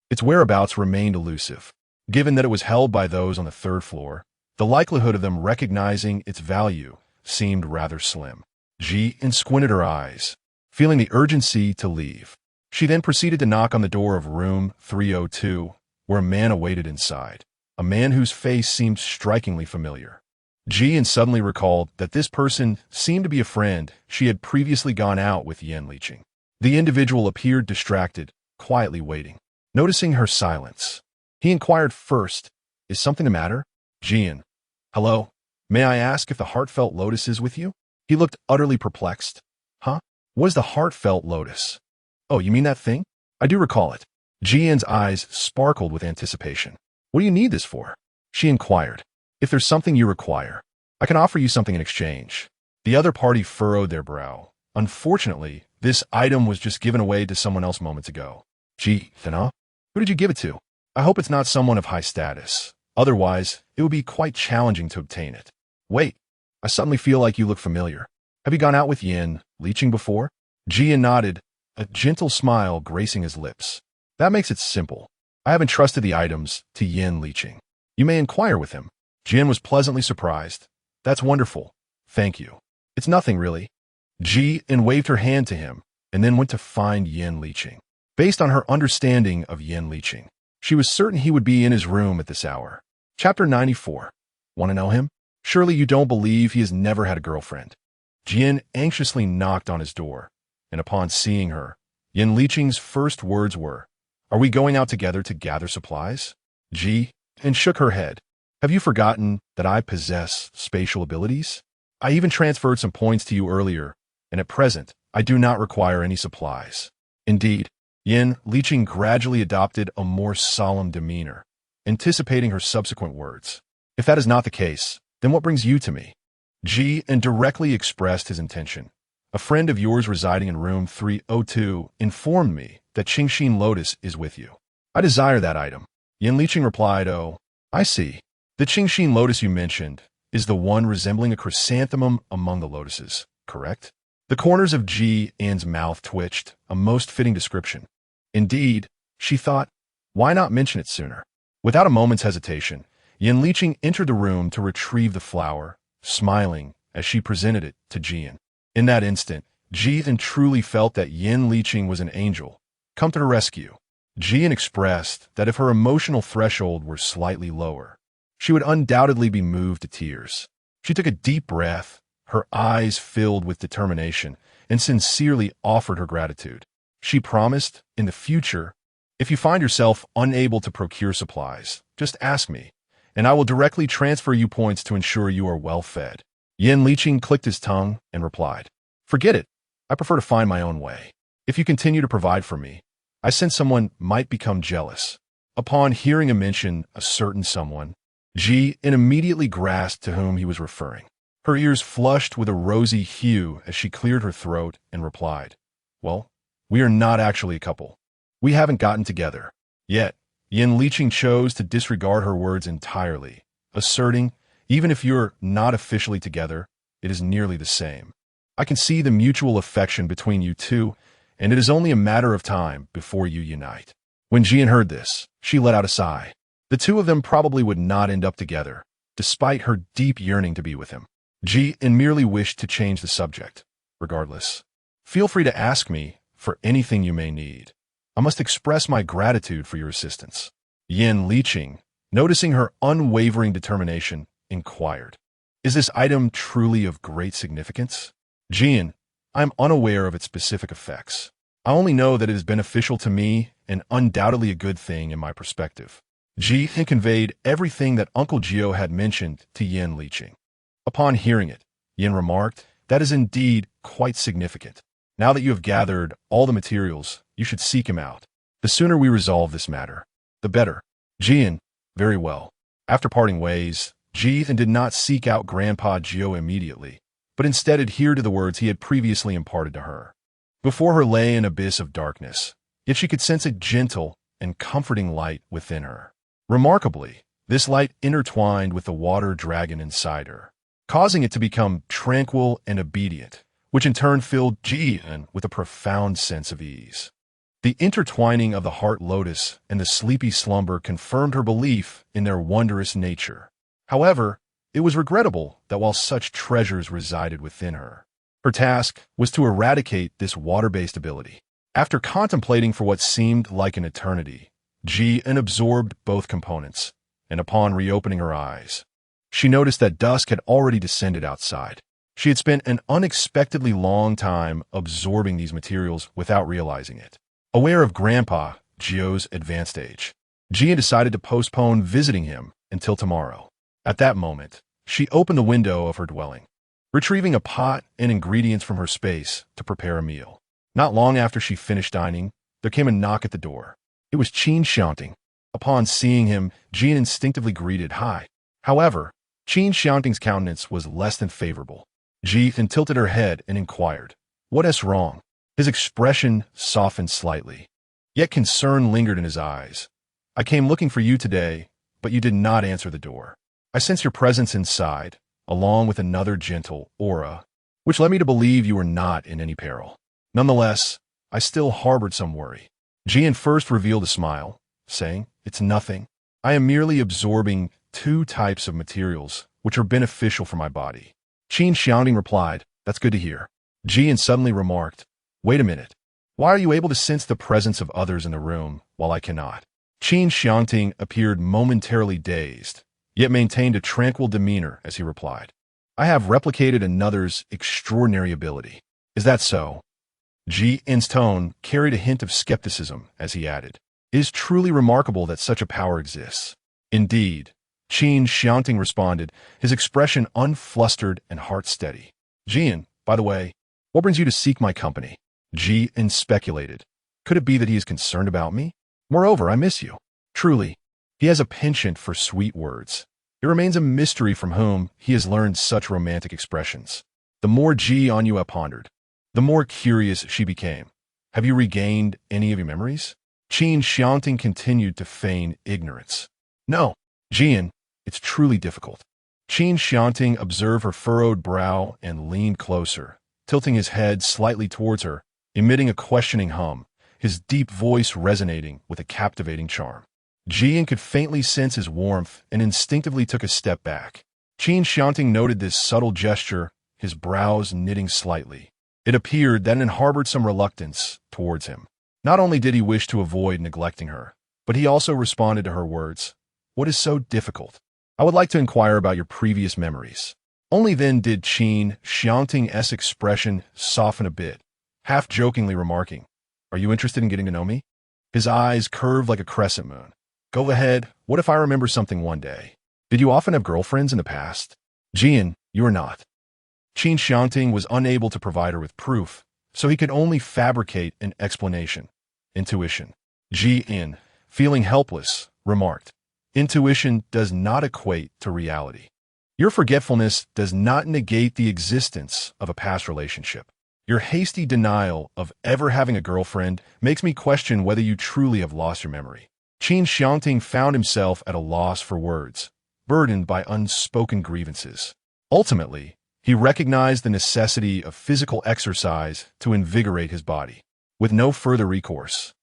its whereabouts remained elusive. Given that it was held by those on the third floor, the likelihood of them recognizing its value seemed rather slim. Jian squinted her eyes, feeling the urgency to leave. She then proceeded to knock on the door of room 302, where a man awaited inside, a man whose face seemed strikingly familiar. Jian suddenly recalled that this person seemed to be a friend she had previously gone out with Yan Liqing. The individual appeared distracted, quietly waiting. Noticing her silence, he inquired first, "Is something the matter?" Jian, "Hello, may I ask if the heartfelt lotus is with you?" He looked utterly perplexed. "Huh? What is the heartfelt lotus?" "Oh, you mean that thing? I do recall it." Jian's eyes sparkled with anticipation. "What do you need this for?" she inquired. "If there's something you require, I can offer you something in exchange." The other party furrowed their brow. Unfortunately, this item was just given away to someone else moments ago. Jian, who did you give it to? I hope it's not someone of high status. Otherwise, it would be quite challenging to obtain it. Wait, I suddenly feel like you look familiar. Have you gone out with Yan Liqing before? Jian nodded, a gentle smile gracing his lips. That makes it simple. I have entrusted the items to Yan Liqing. You may inquire with him. Jian was pleasantly surprised. That's wonderful. Thank you. It's nothing, really. Jian waved her hand to him and then went to find Yan Liqing. Based on her understanding of Yan Liqing, she was certain he would be in his room at this hour. Chapter 94. Want to know him? Surely you don't believe he has never had a girlfriend. Jian anxiously knocked on his door, and upon seeing her, Yan Liqing's first words were, "Are we going out together to gather supplies?" Jian shook her head. "Have you forgotten that I possess spatial abilities? I even transferred some points to you earlier, and at present, I do not require any supplies." Indeed, Yan Liqing gradually adopted a more solemn demeanor, anticipating her subsequent words. "If that is not the case, then what brings you to me?" Jian directly expressed his intention. "A friend of yours residing in room 302 informed me that Qingxin Lotus is with you. I desire that item." Yan Liqing replied, "Oh, I see. The Qingxin Lotus you mentioned is the one resembling a chrysanthemum among the lotuses, correct?" The corners of Jian's mouth twitched, a most fitting description. Indeed, she thought, why not mention it sooner? Without a moment's hesitation, Yan Liqing entered the room to retrieve the flower, smiling as she presented it to Jian. In that instant, Jian truly felt that Yan Liqing was an angel, come to her rescue. Jian expressed that if her emotional threshold were slightly lower, she would undoubtedly be moved to tears. She took a deep breath, her eyes filled with determination, and sincerely offered her gratitude. She promised, in the future, "If you find yourself unable to procure supplies, just ask me, and I will directly transfer you points to ensure you are well fed." Yan Liqing clicked his tongue and replied, "Forget it. I prefer to find my own way. If you continue to provide for me, I sense someone might become jealous." Upon hearing him mention a certain someone, Jian immediately grasped to whom he was referring. Her ears flushed with a rosy hue as she cleared her throat and replied, "Well, we are not actually a couple. We haven't gotten together." Yet, Yan Liqing chose to disregard her words entirely, asserting, "Even if you're not officially together, it is nearly the same. I can see the mutual affection between you two, and it is only a matter of time before you unite." When Jian heard this, she let out a sigh. The two of them probably would not end up together, despite her deep yearning to be with him. Jian merely wished to change the subject. "Regardless, feel free to ask me for anything you may need. I must express my gratitude for your assistance." Yan Liqing, noticing her unwavering determination, inquired, "Is this item truly of great significance?" Jian, I am unaware of its specific effects. I only know that it is beneficial to me and undoubtedly a good thing in my perspective. Ji then conveyed everything that Uncle Gio had mentioned to Yin Liqing. Upon hearing it, Yin remarked, "That is indeed quite significant. Now that you have gathered all the materials, you should seek him out. The sooner we resolve this matter, the better." Jian, very well. After parting ways, Ji then did not seek out Grandpa Gio immediately, but instead adhered to the words he had previously imparted to her. Before her lay an abyss of darkness, yet she could sense a gentle and comforting light within her. Remarkably, this light intertwined with the water dragon inside her, causing it to become tranquil and obedient, which in turn filled Jian with a profound sense of ease. The intertwining of the heart lotus and the sleepy slumber confirmed her belief in their wondrous nature. However, it was regrettable that while such treasures resided within her, her task was to eradicate this water-based ability. After contemplating for what seemed like an eternity, Jian absorbed both components, and upon reopening her eyes, she noticed that dusk had already descended outside. She had spent an unexpectedly long time absorbing these materials without realizing it. Aware of Grandpa Gio's advanced age, Jian decided to postpone visiting him until tomorrow. At that moment, she opened the window of her dwelling, retrieving a pot and ingredients from her space to prepare a meal. Not long after she finished dining, there came a knock at the door. It was Qin Xiangting. Upon seeing him, Jian instinctively greeted "Hi." However, Qin Xiangting's countenance was less than favorable. Ji then tilted her head and inquired, "What is wrong?" His expression softened slightly, yet concern lingered in his eyes. "I came looking for you today, but you did not answer the door. I sense your presence inside, along with another gentle aura, which led me to believe you were not in any peril. Nonetheless, I still harbored some worry." Jian first revealed a smile, saying, "It's nothing. I am merely absorbing 2 types of materials which are beneficial for my body." Qin Xiangting replied, "That's good to hear." Jian suddenly remarked, "Wait a minute. Why are you able to sense the presence of others in the room while I cannot?" Qin Xiangting appeared momentarily dazed, yet maintained a tranquil demeanor as he replied, "I have replicated another's extraordinary ability." "Is that so?" Jian's tone carried a hint of skepticism as he added, "It is truly remarkable that such a power exists." "Indeed," Qin Xiangting responded, his expression unflustered and heart-steady. "Jian, by the way, what brings you to seek my company?" Jian speculated. "Could it be that he is concerned about me? Moreover, I miss you." Truly, he has a penchant for sweet words. It remains a mystery from whom he has learned such romantic expressions. The more Ji Anyua pondered, the more curious she became. "Have you regained any of your memories?" Qin Xiangting continued to feign ignorance. "No, Jian, it's truly difficult." Qin Xiangting observed her furrowed brow and leaned closer, tilting his head slightly towards her, emitting a questioning hum, his deep voice resonating with a captivating charm. Jian could faintly sense his warmth and instinctively took a step back. Qin Xiangting noted this subtle gesture, his brows knitting slightly. It appeared that it harbored some reluctance towards him. Not only did he wish to avoid neglecting her, but he also responded to her words, "What is so difficult? I would like to inquire about your previous memories." Only then did Qin Xiangting's expression soften a bit, half-jokingly remarking, "Are you interested in getting to know me?" His eyes curved like a crescent moon. "Go ahead, what if I remember something one day? Did you often have girlfriends in the past?" "Jian, you are not." Qin Xiangting was unable to provide her with proof, so he could only fabricate an explanation. Intuition. Jian, feeling helpless, remarked, "Intuition does not equate to reality. Your forgetfulness does not negate the existence of a past relationship. Your hasty denial of ever having a girlfriend makes me question whether you truly have lost your memory." Qin Xiangting found himself at a loss for words, burdened by unspoken grievances. Ultimately, he recognized the necessity of physical exercise to invigorate his body. With no further recourse,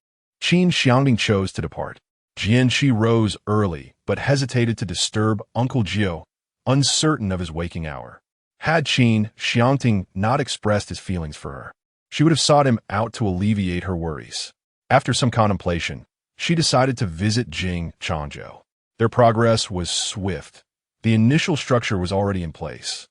Qin Xiangting chose to depart. Jianqi rose early, but hesitated to disturb Uncle Gio, uncertain of his waking hour. Had Qin Xiangting not expressed his feelings for her, she would have sought him out to alleviate her worries. After some contemplation, she decided to visit Jing Changzhou. Their progress was swift. The initial structure was already in place,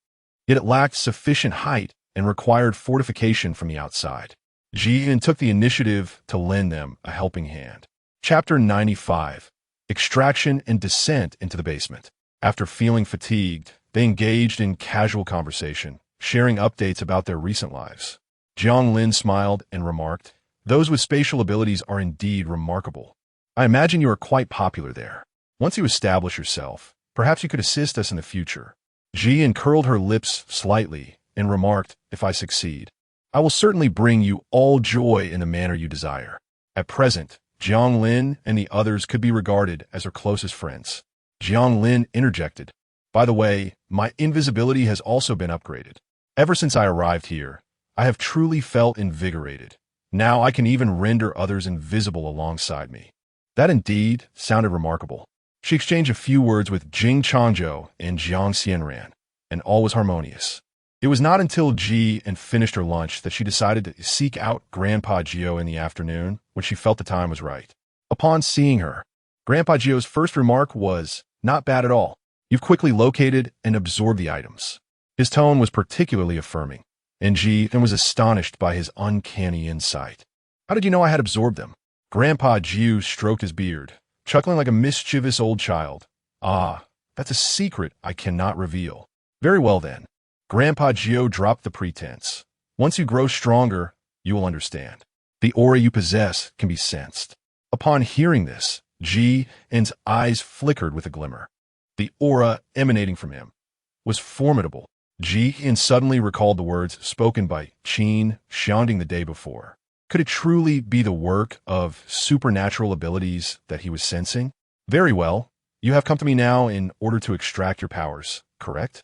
yet it lacked sufficient height and required fortification from the outside. Ji took the initiative to lend them a helping hand. Chapter 95. Extraction and Descent into the Basement. After feeling fatigued, they engaged in casual conversation, sharing updates about their recent lives. Jiang Lin smiled and remarked, "Those with spatial abilities are indeed remarkable. I imagine you are quite popular there. Once you establish yourself, perhaps you could assist us in the future." Ji curled her lips slightly and remarked, "If I succeed, I will certainly bring you all joy in the manner you desire." At present, Jiang Lin and the others could be regarded as her closest friends. Jiang Lin interjected, "By the way, my invisibility has also been upgraded. Ever since I arrived here, I have truly felt invigorated. Now I can even render others invisible alongside me." That indeed sounded remarkable. She exchanged a few words with Jing Changzhou and Jiang Xianran, and all was harmonious. It was not until Ji finished her lunch that she decided to seek out Grandpa Gio in the afternoon when she felt the time was right. Upon seeing her, Grandpa Gio's first remark was, "Not bad at all. You've quickly located and absorbed the items." His tone was particularly affirming, and Ji was astonished by his uncanny insight. "How did you know I had absorbed them?" Grandpa Gio stroked his beard, chuckling like a mischievous old child. "Ah, that's a secret I cannot reveal." "Very well then." Grandpa Gio dropped the pretense. "Once you grow stronger, you will understand. The aura you possess can be sensed." Upon hearing this, Ji's eyes flickered with a glimmer. The aura emanating from him was formidable. Ji suddenly recalled the words spoken by Qin Xiangting the day before. Could it truly be the work of supernatural abilities that he was sensing? "Very well. You have come to me now in order to extract your powers, correct?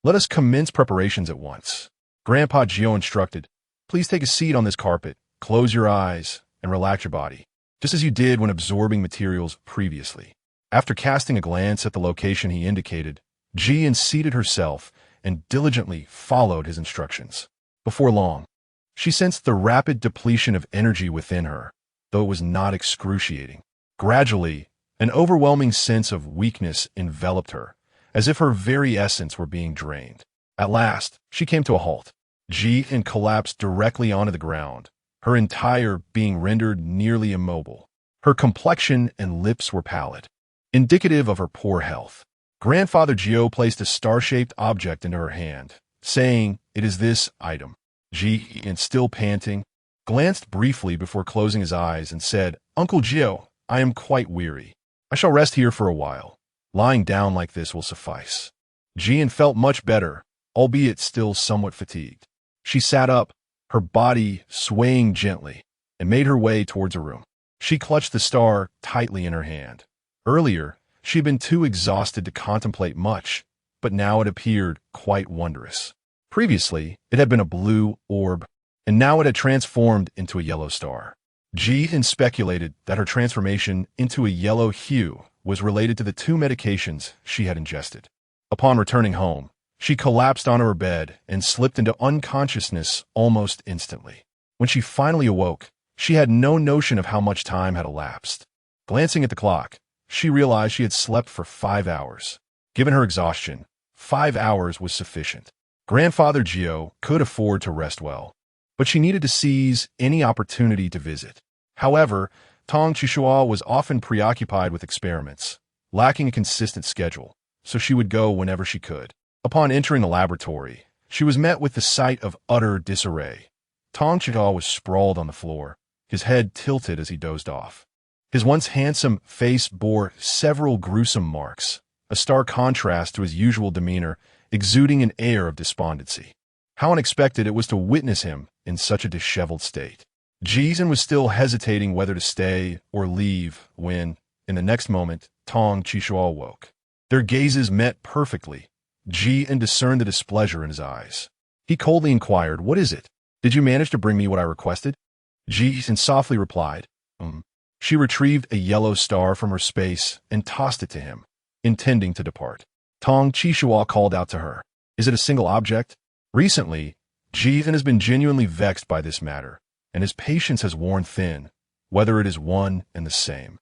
Let us commence preparations at once." Grandpa Gio instructed, "Please take a seat on this carpet, close your eyes, and relax your body, just as you did when absorbing materials previously." After casting a glance at the location he indicated, Ji seated herself and diligently followed his instructions. Before long, she sensed the rapid depletion of energy within her, though it was not excruciating. Gradually, an overwhelming sense of weakness enveloped her, as if her very essence were being drained. At last, she came to a halt. Ji collapsed directly onto the ground, her entire being rendered nearly immobile. Her complexion and lips were pallid, indicative of her poor health. Grandfather Gio placed a star-shaped object into her hand, saying, "It is this item." Ji, still panting, glanced briefly before closing his eyes and said, "Uncle Gio, I am quite weary. I shall rest here for a while. Lying down like this will suffice." Ji felt much better, albeit still somewhat fatigued. She sat up, her body swaying gently, and made her way towards a room. She clutched the star tightly in her hand. Earlier, she had been too exhausted to contemplate much, but now it appeared quite wondrous. Previously, it had been a blue orb, and now it had transformed into a yellow star. Ji speculated that her transformation into a yellow hue was related to the 2 medications she had ingested. Upon returning home, she collapsed onto her bed and slipped into unconsciousness almost instantly. When she finally awoke, she had no notion of how much time had elapsed. Glancing at the clock, she realized she had slept for 5 hours. Given her exhaustion, 5 hours was sufficient. Grandfather Gio could afford to rest well, but she needed to seize any opportunity to visit. However, Tong Chishua was often preoccupied with experiments, lacking a consistent schedule, so she would go whenever she could. Upon entering the laboratory, she was met with the sight of utter disarray. Tong Chishua was sprawled on the floor, his head tilted as he dozed off. His once handsome face bore several gruesome marks, a stark contrast to his usual demeanor, exuding an air of despondency. How unexpected it was to witness him in such a disheveled state. Jizan was still hesitating whether to stay or leave when, in the next moment, Tong Chishua woke. Their gazes met perfectly. Ji discerned the displeasure in his eyes. He coldly inquired, "What is it? Did you manage to bring me what I requested?" Jizan softly replied, She retrieved a yellow star from her space and tossed it to him, intending to depart. Tong Chishua called out to her, "Is it a single object?" Recently, Jizan has been genuinely vexed by this matter, and his patience has worn thin, whether it is one and the same.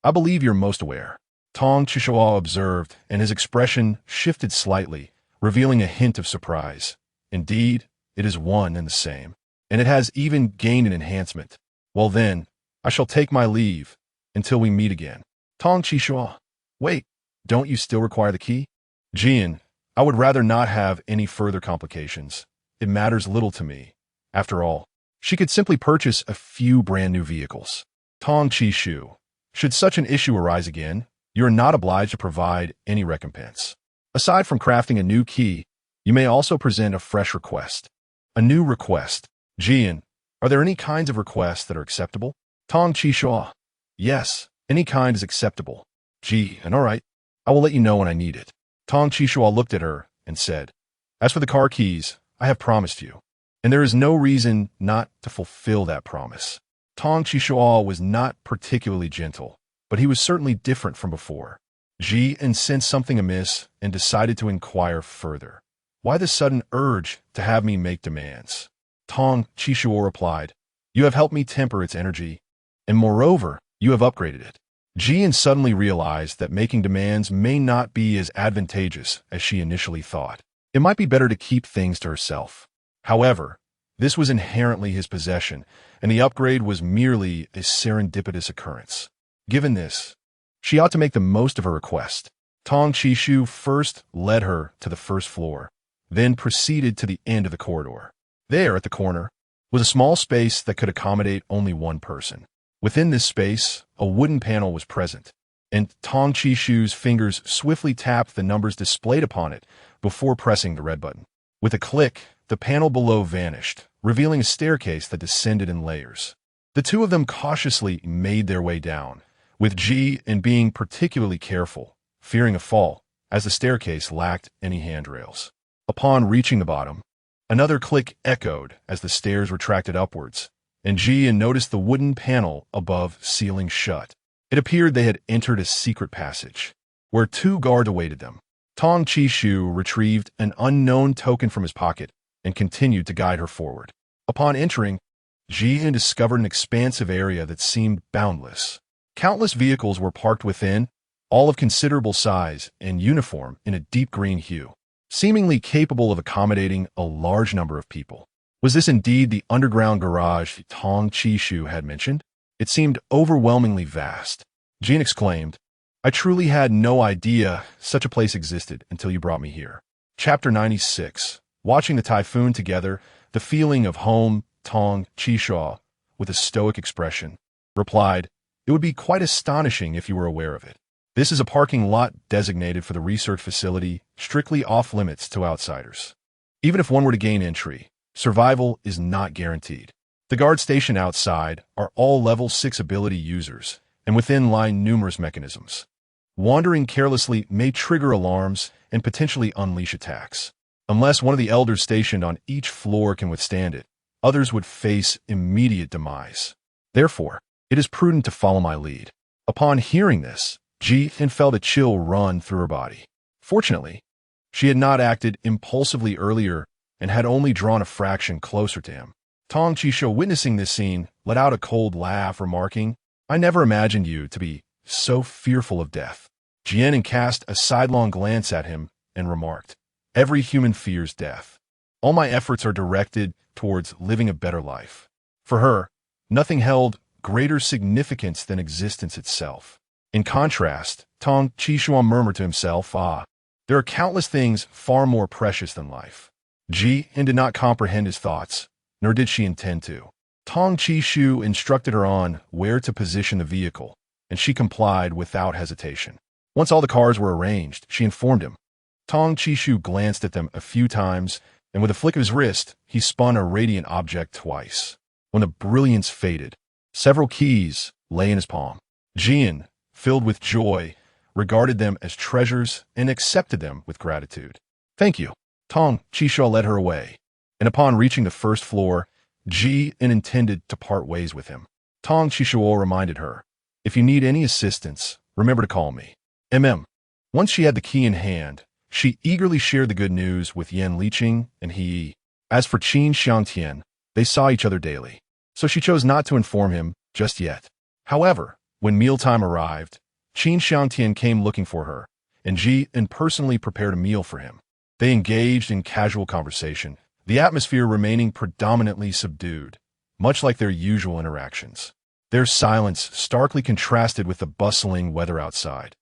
"I believe you're most aware," Tong Chishua observed, and his expression shifted slightly, revealing a hint of surprise. "Indeed, it is one and the same, and it has even gained an enhancement. Well then, I shall take my leave, until we meet again. Tong Qishua. Wait, don't you still require the key? Jian, I would rather not have any further complications. It matters little to me. After all, she could simply purchase a few brand new vehicles. Tong Qishu. Should such an issue arise again, you are not obliged to provide any recompense. Aside from crafting a new key, you may also present a fresh request. A new request. Jian, are there any kinds of requests that are acceptable? Tong Qishua. Yes, any kind is acceptable. And all right, I will let you know when I need it. Tong Qishua looked at her and said, as for the car keys, I have promised you, and there is no reason not to fulfill that promise. Tong Qishua was not particularly gentle, but he was certainly different from before. Jian sensed something amiss and decided to inquire further. Why the sudden urge to have me make demands? Tong Qishua replied, you have helped me temper its energy, and moreover, you have upgraded it. Jian suddenly realized that making demands may not be as advantageous as she initially thought. It might be better to keep things to herself. However, this was inherently his possession, and the upgrade was merely a serendipitous occurrence. Given this, she ought to make the most of her request. Tong Qishu first led her to the first floor, then proceeded to the end of the corridor. There, at the corner, was a small space that could accommodate only one person. Within this space, a wooden panel was present, and Tong Qishu's fingers swiftly tapped the numbers displayed upon it before pressing the red button. With a click, the panel below vanished, revealing a staircase that descended in layers. The two of them cautiously made their way down, with Jian being particularly careful, fearing a fall, as the staircase lacked any handrails. Upon reaching the bottom, another click echoed as the stairs retracted upwards, and Jian noticed the wooden panel above sealing shut. It appeared they had entered a secret passage, where two guards awaited them. Tong Qishu retrieved an unknown token from his pocket and continued to guide her forward. Upon entering, Jian discovered an expansive area that seemed boundless. Countless vehicles were parked within, all of considerable size and uniform in a deep green hue, seemingly capable of accommodating a large number of people. Was this indeed the underground garage Tong Qishu had mentioned? It seemed overwhelmingly vast. Jian exclaimed, I truly had no idea such a place existed until you brought me here. Chapter 96. Watching the typhoon together, the feeling of home, Tong Qishua, with a stoic expression, replied, it would be quite astonishing if you were aware of it. This is a parking lot designated for the research facility, strictly off-limits to outsiders. Even if one were to gain entry, survival is not guaranteed. The guard stationed outside are all level 6 ability users, and within lie numerous mechanisms. Wandering carelessly may trigger alarms and potentially unleash attacks. Unless one of the elders stationed on each floor can withstand it, others would face immediate demise. Therefore, it is prudent to follow my lead. Upon hearing this, Jian felt a chill run through her body. Fortunately, she had not acted impulsively earlier and had only drawn a fraction closer to him. Tong Qishu, witnessing this scene, let out a cold laugh, remarking, I never imagined you to be so fearful of death. Jian cast a sidelong glance at him and remarked, every human fears death. All my efforts are directed towards living a better life. For her, nothing held greater significance than existence itself. In contrast, Tong Qishu murmured to himself, there are countless things far more precious than life. Jian did not comprehend his thoughts, nor did she intend to. Tong Qishu instructed her on where to position the vehicle, and she complied without hesitation. Once all the cars were arranged, she informed him. Tong Qishu glanced at them a few times, and with a flick of his wrist, he spun a radiant object twice. When the brilliance faded, several keys lay in his palm. Jian, filled with joy, regarded them as treasures and accepted them with gratitude. Thank you. Tong Qishu led her away, and upon reaching the first floor, Jian intended to part ways with him. Tong Qishu reminded her, if you need any assistance, remember to call me. Once she had the key in hand, she eagerly shared the good news with Yan Liqing and he. As for Qin Xiangting, they saw each other daily, so she chose not to inform him just yet. However, when mealtime arrived, Qin Xiangting came looking for her, and Jian personally prepared a meal for him. They engaged in casual conversation, the atmosphere remaining predominantly subdued, much like their usual interactions. Their silence starkly contrasted with the bustling weather outside,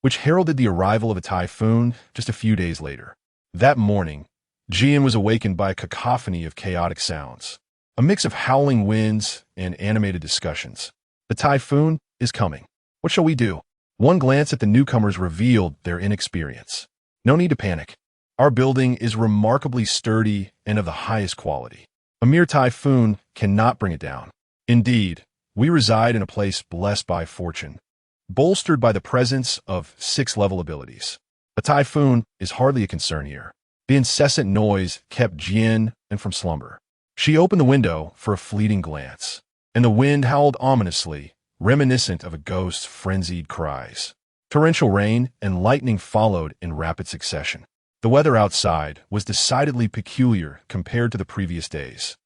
which heralded the arrival of a typhoon just a few days later. That morning, Jian was awakened by a cacophony of chaotic sounds, a mix of howling winds and animated discussions. The typhoon is coming. What shall we do? One glance at the newcomers revealed their inexperience. No need to panic. Our building is remarkably sturdy and of the highest quality. A mere typhoon cannot bring it down. Indeed, we reside in a place blessed by fortune, bolstered by the presence of 6-level abilities. A typhoon is hardly a concern here. The incessant noise kept Jian from slumber. She opened the window for a fleeting glance, and the wind howled ominously, reminiscent of a ghost's frenzied cries. Torrential rain and lightning followed in rapid succession. The weather outside was decidedly peculiar compared to the previous days.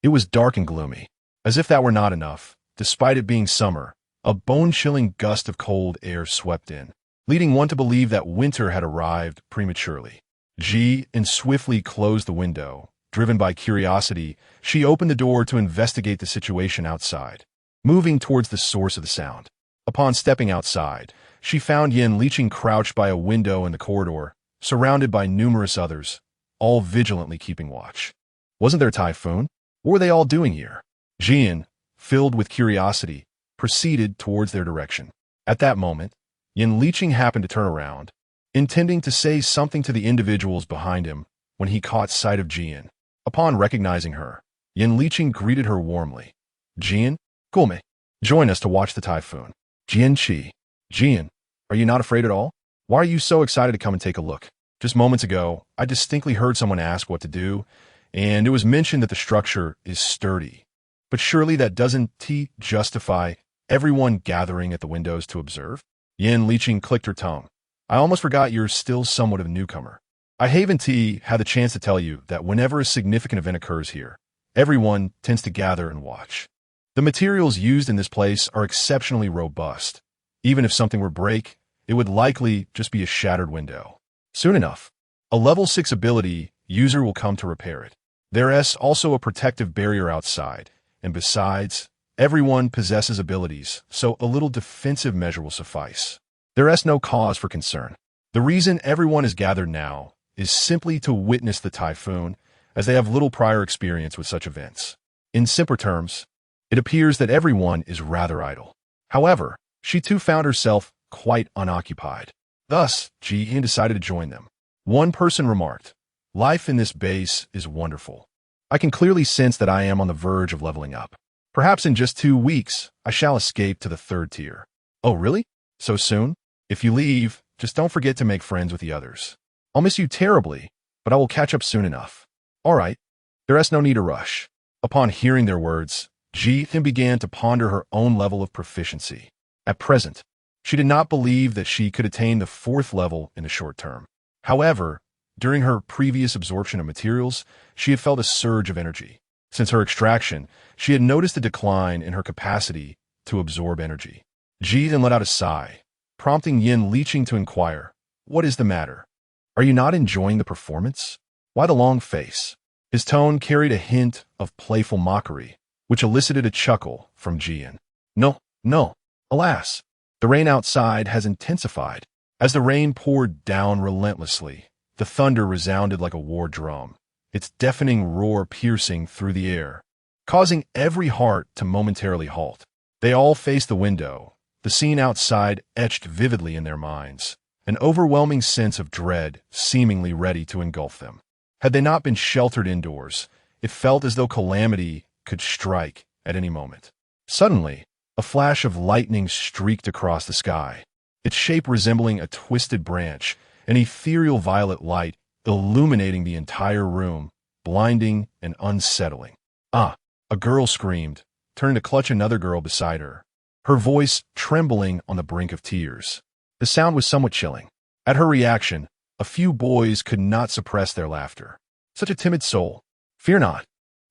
It was dark and gloomy. As if that were not enough, despite it being summer, a bone-chilling gust of cold air swept in, leading one to believe that winter had arrived prematurely. Jian swiftly closed the window. Driven by curiosity, she opened the door to investigate the situation outside, moving towards the source of the sound. Upon stepping outside, she found Yin Liqing crouched by a window in the corridor, surrounded by numerous others, all vigilantly keeping watch. Wasn't there a typhoon? What were they all doing here? Jian, filled with curiosity, proceeded towards their direction. At that moment, Yin Liqing happened to turn around, intending to say something to the individuals behind him when he caught sight of Jian. Upon recognizing her, Yin Liqing greeted her warmly. Jian, Gulme, join us to watch the typhoon. Jian Qi. Jian, are you not afraid at all? Why are you so excited to come and take a look? Just moments ago, I distinctly heard someone ask what to do, and it was mentioned that the structure is sturdy. But surely that doesn't justify everyone gathering at the windows to observe? Yin Liqing clicked her tongue. I almost forgot you're still somewhat of a newcomer. I haven't had the chance to tell you that whenever a significant event occurs here, everyone tends to gather and watch. The materials used in this place are exceptionally robust. Even if something were to break, it would likely just be a shattered window. Soon enough, a level 6 ability user will come to repair it. There is also a protective barrier outside, and besides, everyone possesses abilities, so a little defensive measure will suffice. There is no cause for concern. The reason everyone is gathered now is simply to witness the typhoon, as they have little prior experience with such events. In simpler terms, it appears that everyone is rather idle. However, she too found herself quite unoccupied. Thus, Jian decided to join them. One person remarked, "Life in this base is wonderful. I can clearly sense that I am on the verge of leveling up. Perhaps in just 2 weeks, I shall escape to the 3rd tier." "Oh, really? So soon? If you leave, just don't forget to make friends with the others. I'll miss you terribly, but I will catch up soon enough." "All right, there is no need to rush." Upon hearing their words, Jian began to ponder her own level of proficiency. At present, she did not believe that she could attain the 4th level in the short term. However, during her previous absorption of materials, she had felt a surge of energy. Since her extraction, she had noticed a decline in her capacity to absorb energy. Jian let out a sigh, prompting Yin Liqing to inquire, "What is the matter? Are you not enjoying the performance? Why the long face?" His tone carried a hint of playful mockery, which elicited a chuckle from Jian. No, alas. The rain outside has intensified. As the rain poured down relentlessly, the thunder resounded like a war drum, its deafening roar piercing through the air, causing every heart to momentarily halt. They all faced the window, the scene outside etched vividly in their minds, an overwhelming sense of dread seemingly ready to engulf them. Had they not been sheltered indoors, it felt as though calamity could strike at any moment. Suddenly, a flash of lightning streaked across the sky, its shape resembling a twisted branch, an ethereal violet light illuminating the entire room, blinding and unsettling. "Ah!" a girl screamed, turning to clutch another girl beside her, her voice trembling on the brink of tears. The sound was somewhat chilling. At her reaction, a few boys could not suppress their laughter. "Such a timid soul. Fear not.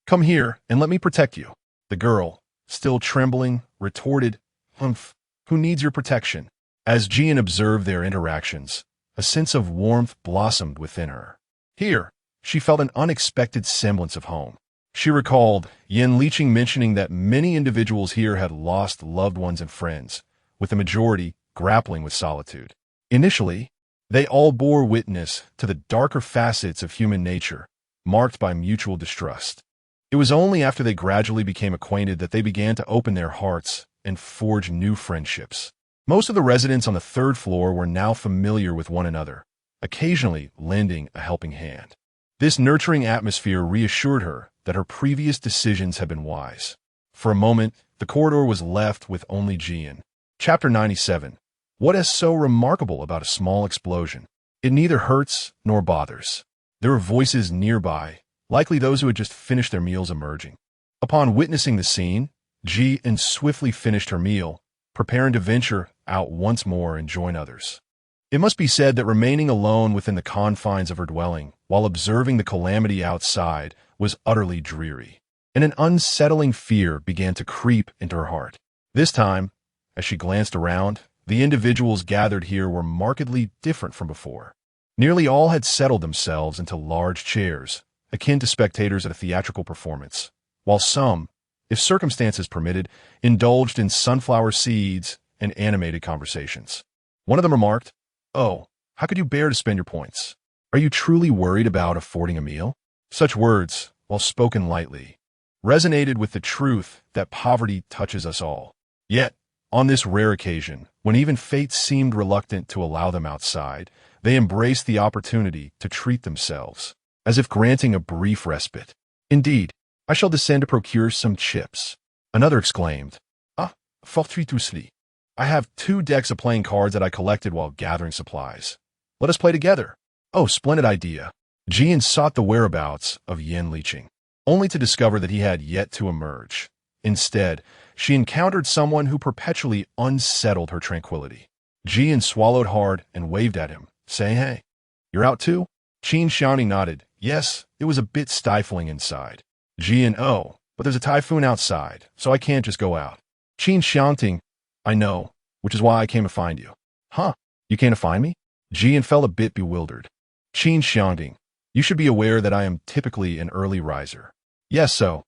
Come here and let me protect you." The girl, still trembling, retorted, "Humph, who needs your protection?" As Jian observed their interactions, a sense of warmth blossomed within her. "Here," she felt an unexpected semblance of home. She recalled Yanliqing mentioning that many individuals here had lost loved ones and friends, with the majority grappling with solitude. Initially, they all bore witness to the darker facets of human nature, marked by mutual distrust. It was only after they gradually became acquainted that they began to open their hearts and forge new friendships. Most of the residents on the third floor were now familiar with one another, occasionally lending a helping hand. This nurturing atmosphere reassured her that her previous decisions had been wise. For a moment, the corridor was left with only Jian. Chapter 97. What is so remarkable about a small explosion? It neither hurts nor bothers. There were voices nearby, likely those who had just finished their meals emerging. Upon witnessing the scene, Jian swiftly finished her meal, preparing to venture out once more and join others. It must be said that remaining alone within the confines of her dwelling while observing the calamity outside was utterly dreary, and an unsettling fear began to creep into her heart. This time, as she glanced around, the individuals gathered here were markedly different from before. Nearly all had settled themselves into large chairs, akin to spectators at a theatrical performance, while some, if circumstances permitted, indulged in sunflower seeds and animated conversations. One of them remarked, "Oh, how could you bear to spend your points? Are you truly worried about affording a meal?" Such words, while spoken lightly, resonated with the truth that poverty touches us all. Yet, on this rare occasion, when even fate seemed reluctant to allow them outside, they embraced the opportunity to treat themselves, as if granting a brief respite. "Indeed, I shall descend to procure some chips." Another exclaimed, "Ah, fortuitously. I have 2 decks of playing cards that I collected while gathering supplies. Let us play together." "Oh, splendid idea." Jian sought the whereabouts of Yanliqing, only to discover that he had yet to emerge. Instead, she encountered someone who perpetually unsettled her tranquility. Jian swallowed hard and waved at him, saying, "Hey, you're out too?" Qin Xiangting nodded. "Yes, it was a bit stifling inside." Jian, "Oh, but there's a typhoon outside, so I can't just go out." Qin Xiangting, "I know, which is why I came to find you." "Huh? You came to find me?" Jian felt a bit bewildered. Qin Xiangting, "You should be aware that I am typically an early riser." "Yes, so.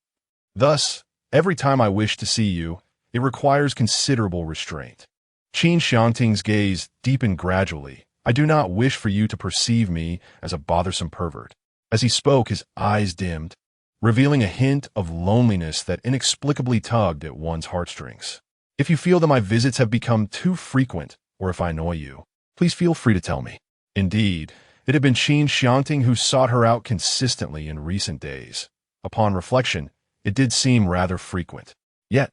Thus, every time I wish to see you, it requires considerable restraint." Qin Xiangting's gaze deepened gradually. "I do not wish for you to perceive me as a bothersome pervert." As he spoke, his eyes dimmed, revealing a hint of loneliness that inexplicably tugged at one's heartstrings. "If you feel that my visits have become too frequent, or if I annoy you, please feel free to tell me." Indeed, it had been Qin Xiangting who sought her out consistently in recent days. Upon reflection, it did seem rather frequent. Yet,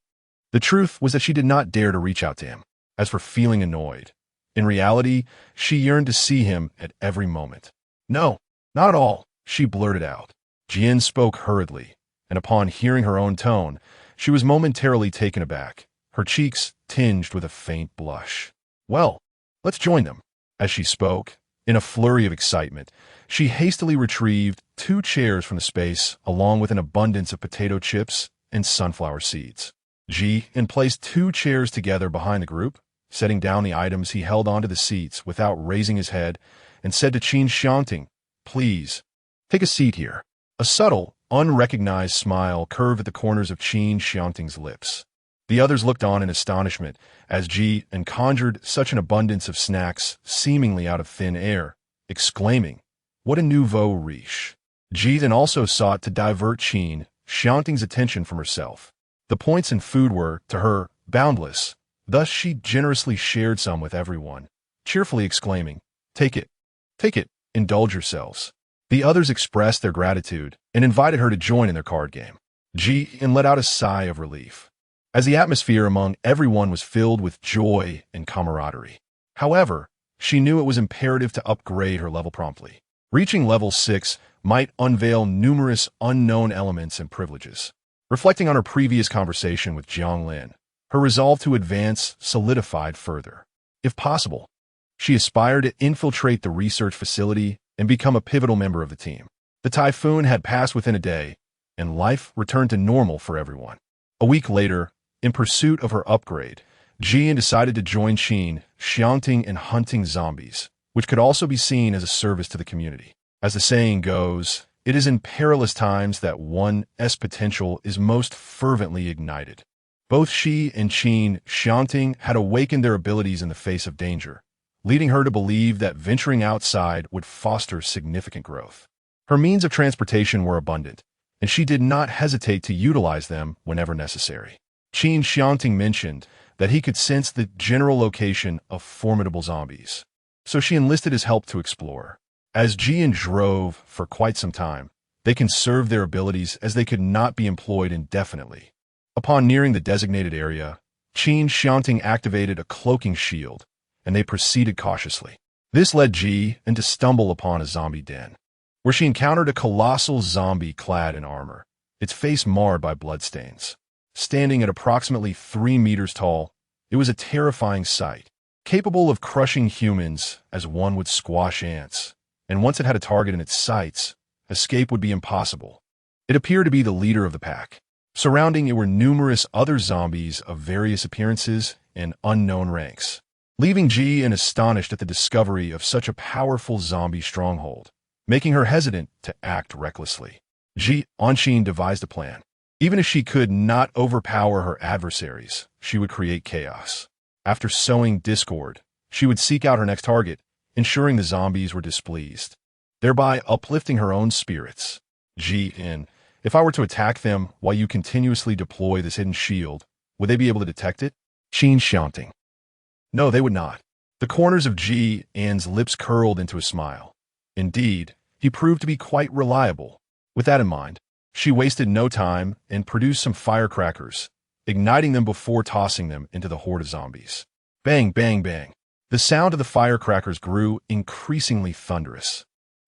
the truth was that she did not dare to reach out to him. As for feeling annoyed, in reality, she yearned to see him at every moment. "No, not at all," she blurted out. Jian spoke hurriedly, and upon hearing her own tone, she was momentarily taken aback, her cheeks tinged with a faint blush. "Well, let's join them." As she spoke, in a flurry of excitement, she hastily retrieved 2 chairs from the space along with an abundance of potato chips and sunflower seeds. Jian placed 2 chairs together behind the group, setting down the items he held onto the seats without raising his head, and said to Qin Xiangting, "Please, take a seat here." A subtle, unrecognized smile curved at the corners of Qin Xiangting's lips. The others looked on in astonishment as Jian conjured such an abundance of snacks seemingly out of thin air, exclaiming, "What a nouveau riche." Jian also sought to divert Qin Xiangting's attention from herself. The points in food were, to her, boundless. Thus she generously shared some with everyone, cheerfully exclaiming, take it, indulge yourselves." The others expressed their gratitude and invited her to join in their card game. Jian let out a sigh of relief, as the atmosphere among everyone was filled with joy and camaraderie. However, she knew it was imperative to upgrade her level promptly. Reaching level 6 might unveil numerous unknown elements and privileges. Reflecting on her previous conversation with Jianglin, her resolve to advance solidified further. If possible, she aspired to infiltrate the research facility and become a pivotal member of the team. The typhoon had passed within a day, and life returned to normal for everyone. A week later, in pursuit of her upgrade, Jian decided to join Qin Xiangting in hunting zombies, which could also be seen as a service to the community. As the saying goes, It is in perilous times that one's potential is most fervently ignited. Both she and Qin Xiangting had awakened their abilities in the face of danger, leading her to believe that venturing outside would foster significant growth. Her means of transportation were abundant, and she did not hesitate to utilize them whenever necessary. Qin Xiangting mentioned that he could sense the general location of formidable zombies, so she enlisted his help to explore. As Jian drove for quite some time, they conserved their abilities as they could not be employed indefinitely. Upon nearing the designated area, Qin Xiangting activated a cloaking shield, and they proceeded cautiously. This led Jian to stumble upon a zombie den, where she encountered a colossal zombie clad in armor, its face marred by bloodstains. Standing at approximately 3 meters tall, it was a terrifying sight, capable of crushing humans as one would squash ants, and once it had a target in its sights, escape would be impossible. It appeared to be the leader of the pack. Surrounding it were numerous other zombies of various appearances and unknown ranks, leaving Jian astonished at the discovery of such a powerful zombie stronghold, making her hesitant to act recklessly. Qin devised a plan. Even if she could not overpower her adversaries, she would create chaos. After sowing discord, she would seek out her next target, ensuring the zombies were displeased, thereby uplifting her own spirits. Jian, if I were to attack them while you continuously deploy this hidden shield, would they be able to detect it? Qin Xiangting. No, they would not. The corners of Jian's lips curled into a smile. Indeed, he proved to be quite reliable. With that in mind, she wasted no time and produced some firecrackers, igniting them before tossing them into the horde of zombies. Bang, bang, bang. The sound of the firecrackers grew increasingly thunderous,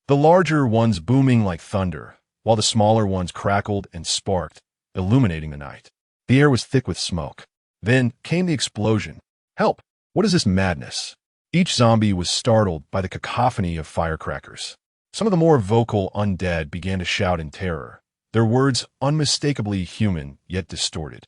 the larger ones booming like thunder, while the smaller ones crackled and sparked, illuminating the night. The air was thick with smoke. Then came the explosion. Help! What is this madness? Each zombie was startled by the cacophony of firecrackers. Some of the more vocal undead began to shout in terror, their words unmistakably human yet distorted,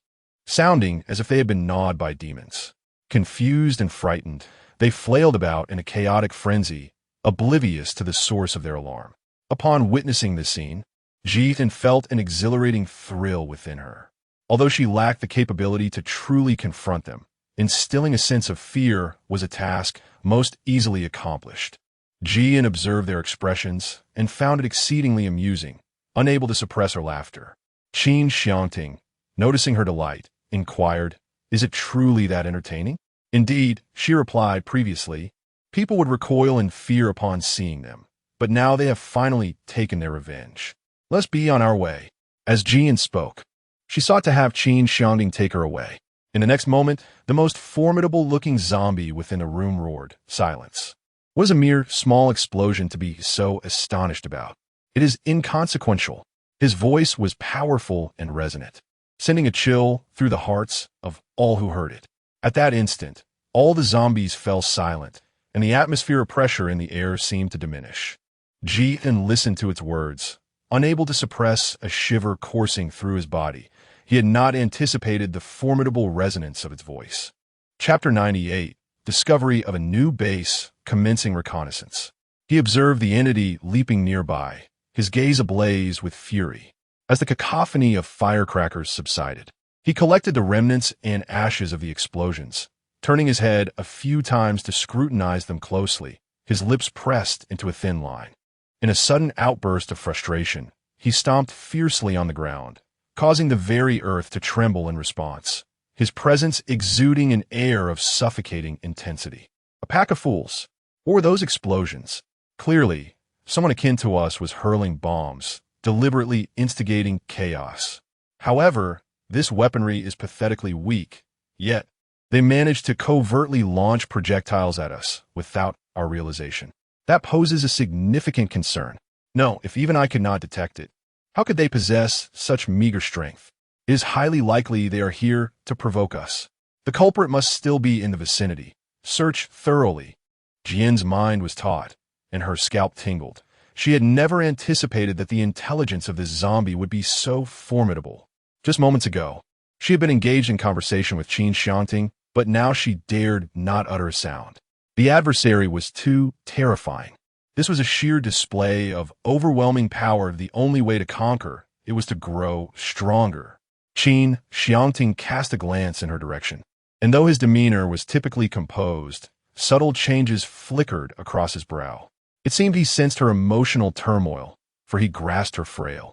sounding as if they had been gnawed by demons. Confused and frightened, they flailed about in a chaotic frenzy, oblivious to the source of their alarm. Upon witnessing this scene, Jian felt an exhilarating thrill within her. Although she lacked the capability to truly confront them, instilling a sense of fear was a task most easily accomplished. Jian observed their expressions and found it exceedingly amusing, unable to suppress her laughter. Qin Xiangting, noticing her delight, inquired, "Is it truly that entertaining?" Indeed, she replied previously, people would recoil in fear upon seeing them, but now they have finally taken their revenge. Let's be on our way. As Jian spoke, she sought to have Qin Xiangting take her away. In the next moment, the most formidable-looking zombie within the room roared, "Silence." What is a mere small explosion to be so astonished about? It is inconsequential. His voice was powerful and resonant, sending a chill through the hearts of all who heard it. At that instant, all the zombies fell silent, and the atmosphere of pressure in the air seemed to diminish. Jian listened to its words, unable to suppress a shiver coursing through his body. He had not anticipated the formidable resonance of its voice. Chapter 98, Discovery of a New Base, Commencing Reconnaissance. He observed the entity leaping nearby, his gaze ablaze with fury. As the cacophony of firecrackers subsided, he collected the remnants and ashes of the explosions, turning his head a few times to scrutinize them closely, his lips pressed into a thin line. In a sudden outburst of frustration, he stomped fiercely on the ground, causing the very earth to tremble in response, his presence exuding an air of suffocating intensity. A pack of fools. What were those explosions? Clearly, someone akin to us was hurling bombs, deliberately instigating chaos. However, this weaponry is pathetically weak, yet they managed to covertly launch projectiles at us without our realization. That poses a significant concern. No, if even I could not detect it, how could they possess such meager strength? It is highly likely they are here to provoke us. The culprit must still be in the vicinity. Search thoroughly. Jian's mind was taut, and her scalp tingled. She had never anticipated that the intelligence of this zombie would be so formidable. Just moments ago, she had been engaged in conversation with Qin Xiangting, but now she dared not utter a sound. The adversary was too terrifying. This was a sheer display of overwhelming power. The only way to conquer it was to grow stronger. Qin Xiangting cast a glance in her direction, and though his demeanor was typically composed, subtle changes flickered across his brow. It seemed he sensed her emotional turmoil, for he grasped her frail,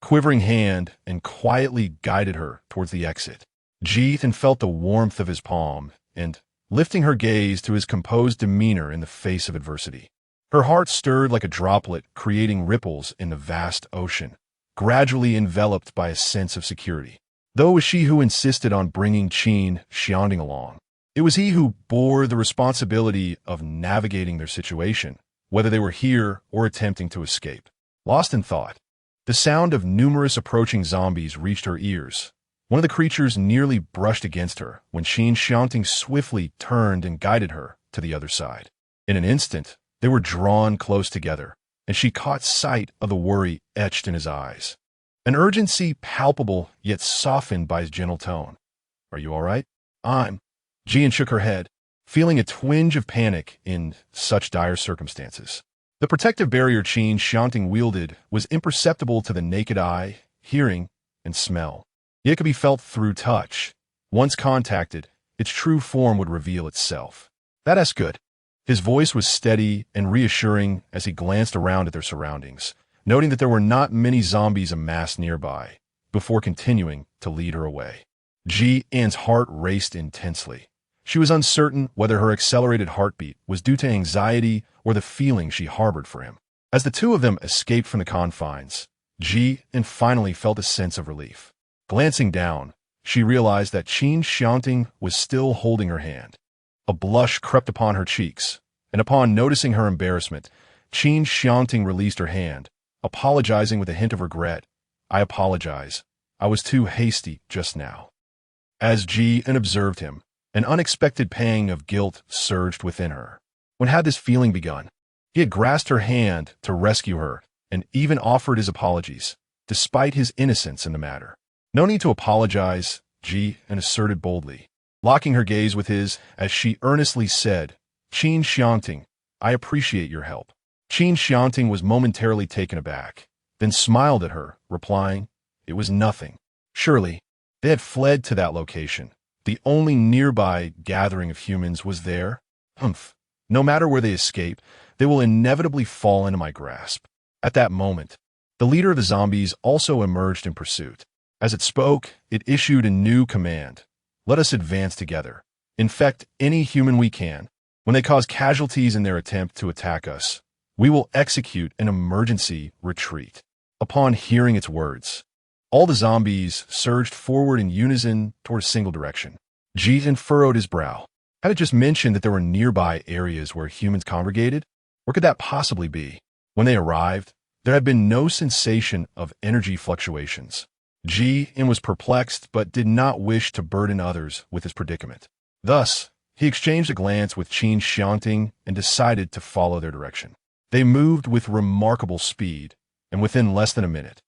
quivering hand and quietly guided her towards the exit. Jeethan felt the warmth of his palm and, lifting her gaze to his composed demeanor in the face of adversity, her heart stirred like a droplet, creating ripples in the vast ocean, gradually enveloped by a sense of security. Though it was she who insisted on bringing Qin Xiangting along, it was he who bore the responsibility of navigating their situation, whether they were here or attempting to escape. Lost in thought, the sound of numerous approaching zombies reached her ears. One of the creatures nearly brushed against her when Qin Xiangting swiftly turned and guided her to the other side. In an instant, they were drawn close together, and she caught sight of the worry etched in his eyes. An urgency palpable yet softened by his gentle tone. "Are you all right?" Jian shook her head, feeling a twinge of panic in such dire circumstances. The protective barrier Qin Xiangting wielded was imperceptible to the naked eye, hearing, and smell. Yet it could be felt through touch. Once contacted, its true form would reveal itself. "That's good." His voice was steady and reassuring as he glanced around at their surroundings, noting that there were not many zombies amassed nearby, before continuing to lead her away. Ji-An's heart raced intensely. She was uncertain whether her accelerated heartbeat was due to anxiety or the feeling she harbored for him. As the two of them escaped from the confines, Ji-An finally felt a sense of relief. Glancing down, she realized that Qin Xiangting was still holding her hand. A blush crept upon her cheeks, and upon noticing her embarrassment, Qin Xiangting released her hand, apologizing with a hint of regret. "I apologize. I was too hasty just now." As Ji-An observed him, an unexpected pang of guilt surged within her. When had this feeling begun? He had grasped her hand to rescue her and even offered his apologies, despite his innocence in the matter. "No need to apologize," Ji-An asserted boldly, locking her gaze with his as she earnestly said, "Qin Xiangting, I appreciate your help." Qin Xiangting was momentarily taken aback, then smiled at her, replying, "It was nothing." Surely, they had fled to that location. The only nearby gathering of humans was there. No matter where they escape, they will inevitably fall into my grasp. At that moment, the leader of the zombies also emerged in pursuit. As it spoke, it issued a new command. "Let us advance together. Infect any human we can. When they cause casualties in their attempt to attack us, we will execute an emergency retreat." Upon hearing its words, all the zombies surged forward in unison toward a single direction. Jian furrowed his brow. Had it just mentioned that there were nearby areas where humans congregated? Or could that possibly be? When they arrived, there had been no sensation of energy fluctuations. Jian was perplexed but did not wish to burden others with his predicament. Thus, he exchanged a glance with Qin Xiangting and decided to follow their direction. They moved with remarkable speed, and within less than a minute,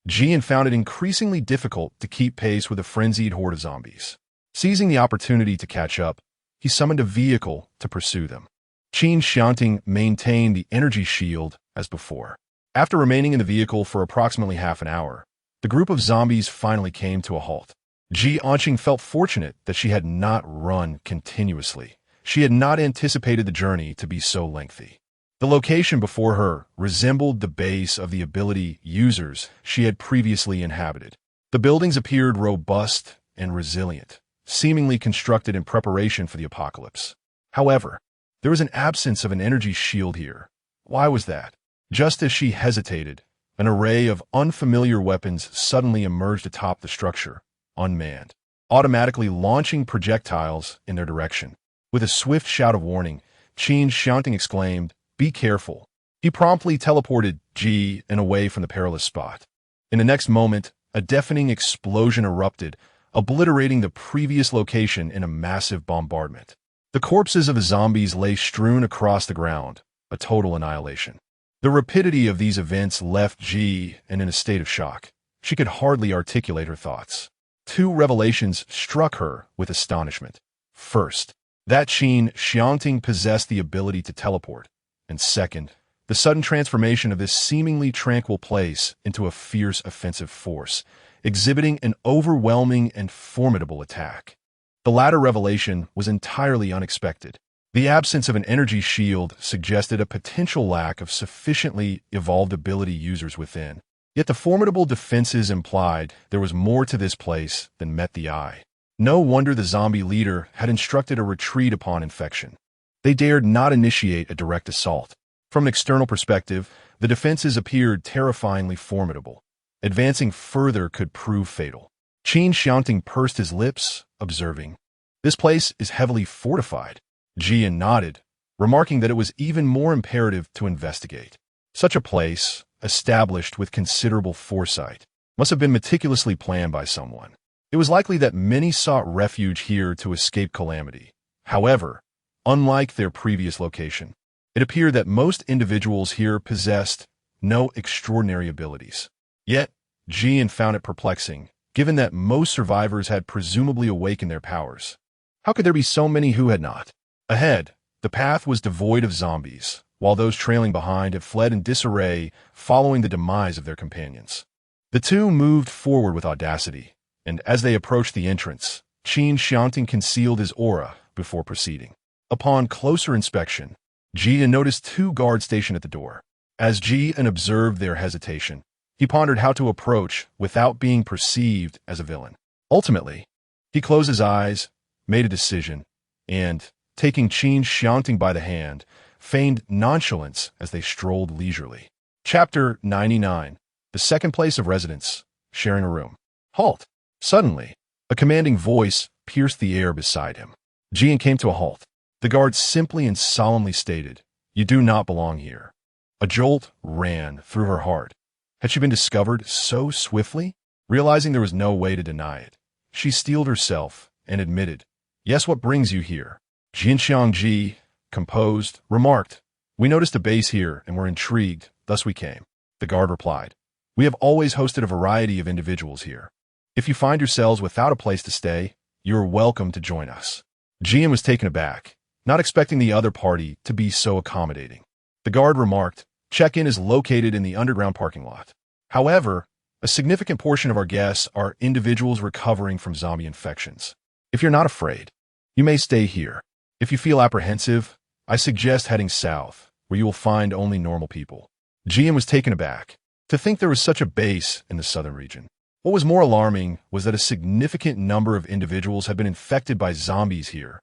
Jian found it increasingly difficult to keep pace with the frenzied horde of zombies. Seizing the opportunity to catch up, he summoned a vehicle to pursue them. Qin Xiangting maintained the energy shield as before. After remaining in the vehicle for approximately half an hour, the group of zombies finally came to a halt. Ji-Anqing felt fortunate that she had not run continuously. She had not anticipated the journey to be so lengthy. The location before her resembled the base of the ability users she had previously inhabited. The buildings appeared robust and resilient, seemingly constructed in preparation for the apocalypse. However, there was an absence of an energy shield here. Why was that? Just as she hesitated, an array of unfamiliar weapons suddenly emerged atop the structure, unmanned, automatically launching projectiles in their direction. With a swift shout of warning, Qin Xiangting exclaimed, "Be careful." He promptly teleported Ji-An away from the perilous spot. In the next moment, a deafening explosion erupted, obliterating the previous location in a massive bombardment. The corpses of the zombies lay strewn across the ground, a total annihilation. The rapidity of these events left Ji-An in a state of shock. She could hardly articulate her thoughts. Two revelations struck her with astonishment. First, that Qin Xiangting possessed the ability to teleport, and second, the sudden transformation of this seemingly tranquil place into a fierce offensive force, exhibiting an overwhelming and formidable attack. The latter revelation was entirely unexpected. The absence of an energy shield suggested a potential lack of sufficiently evolved ability users within. Yet the formidable defenses implied there was more to this place than met the eye. No wonder the zombie leader had instructed a retreat upon infection. They dared not initiate a direct assault. From an external perspective, the defenses appeared terrifyingly formidable. Advancing further could prove fatal. Qin Xiangting pursed his lips, observing, "This place is heavily fortified." Jian nodded, remarking that it was even more imperative to investigate. Such a place, established with considerable foresight, must have been meticulously planned by someone. It was likely that many sought refuge here to escape calamity. However, unlike their previous location, it appeared that most individuals here possessed no extraordinary abilities. Yet, Jian found it perplexing, given that most survivors had presumably awakened their powers. How could there be so many who had not? Ahead, the path was devoid of zombies, while those trailing behind had fled in disarray following the demise of their companions. The two moved forward with audacity, and as they approached the entrance, Qin Xiangting concealed his aura before proceeding. Upon closer inspection, Jian noticed two guards stationed at the door. As Jian observed their hesitation, he pondered how to approach without being perceived as a villain. Ultimately, he closed his eyes, made a decision, and, taking Qin Xiangting by the hand, feigned nonchalance as they strolled leisurely. Chapter 99. The second place of residence, sharing a room. Halt! Suddenly, a commanding voice pierced the air beside him. Jian came to a halt. The guard simply and solemnly stated, "You do not belong here." A jolt ran through her heart. Had she been discovered so swiftly? Realizing there was no way to deny it, she steeled herself and admitted, "Yes, what brings you here?" Qin Xiangting, composed, remarked, "We noticed a base here and were intrigued, thus we came." The guard replied, "We have always hosted a variety of individuals here. If you find yourselves without a place to stay, you are welcome to join us." Jian was taken aback, not expecting the other party to be so accommodating. The guard remarked, "Check-in is located in the underground parking lot. However, a significant portion of our guests are individuals recovering from zombie infections. If you're not afraid, you may stay here. If you feel apprehensive, I suggest heading south, where you will find only normal people." Jian was taken aback. To think there was such a base in the southern region. What was more alarming was that a significant number of individuals had been infected by zombies here.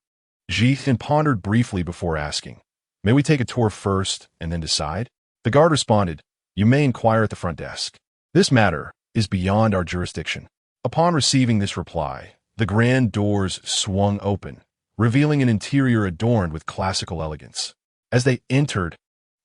Jian pondered briefly before asking, "May we take a tour first and then decide?" The guard responded, "You may inquire at the front desk. This matter is beyond our jurisdiction." Upon receiving this reply, the grand doors swung open, revealing an interior adorned with classical elegance. As they entered,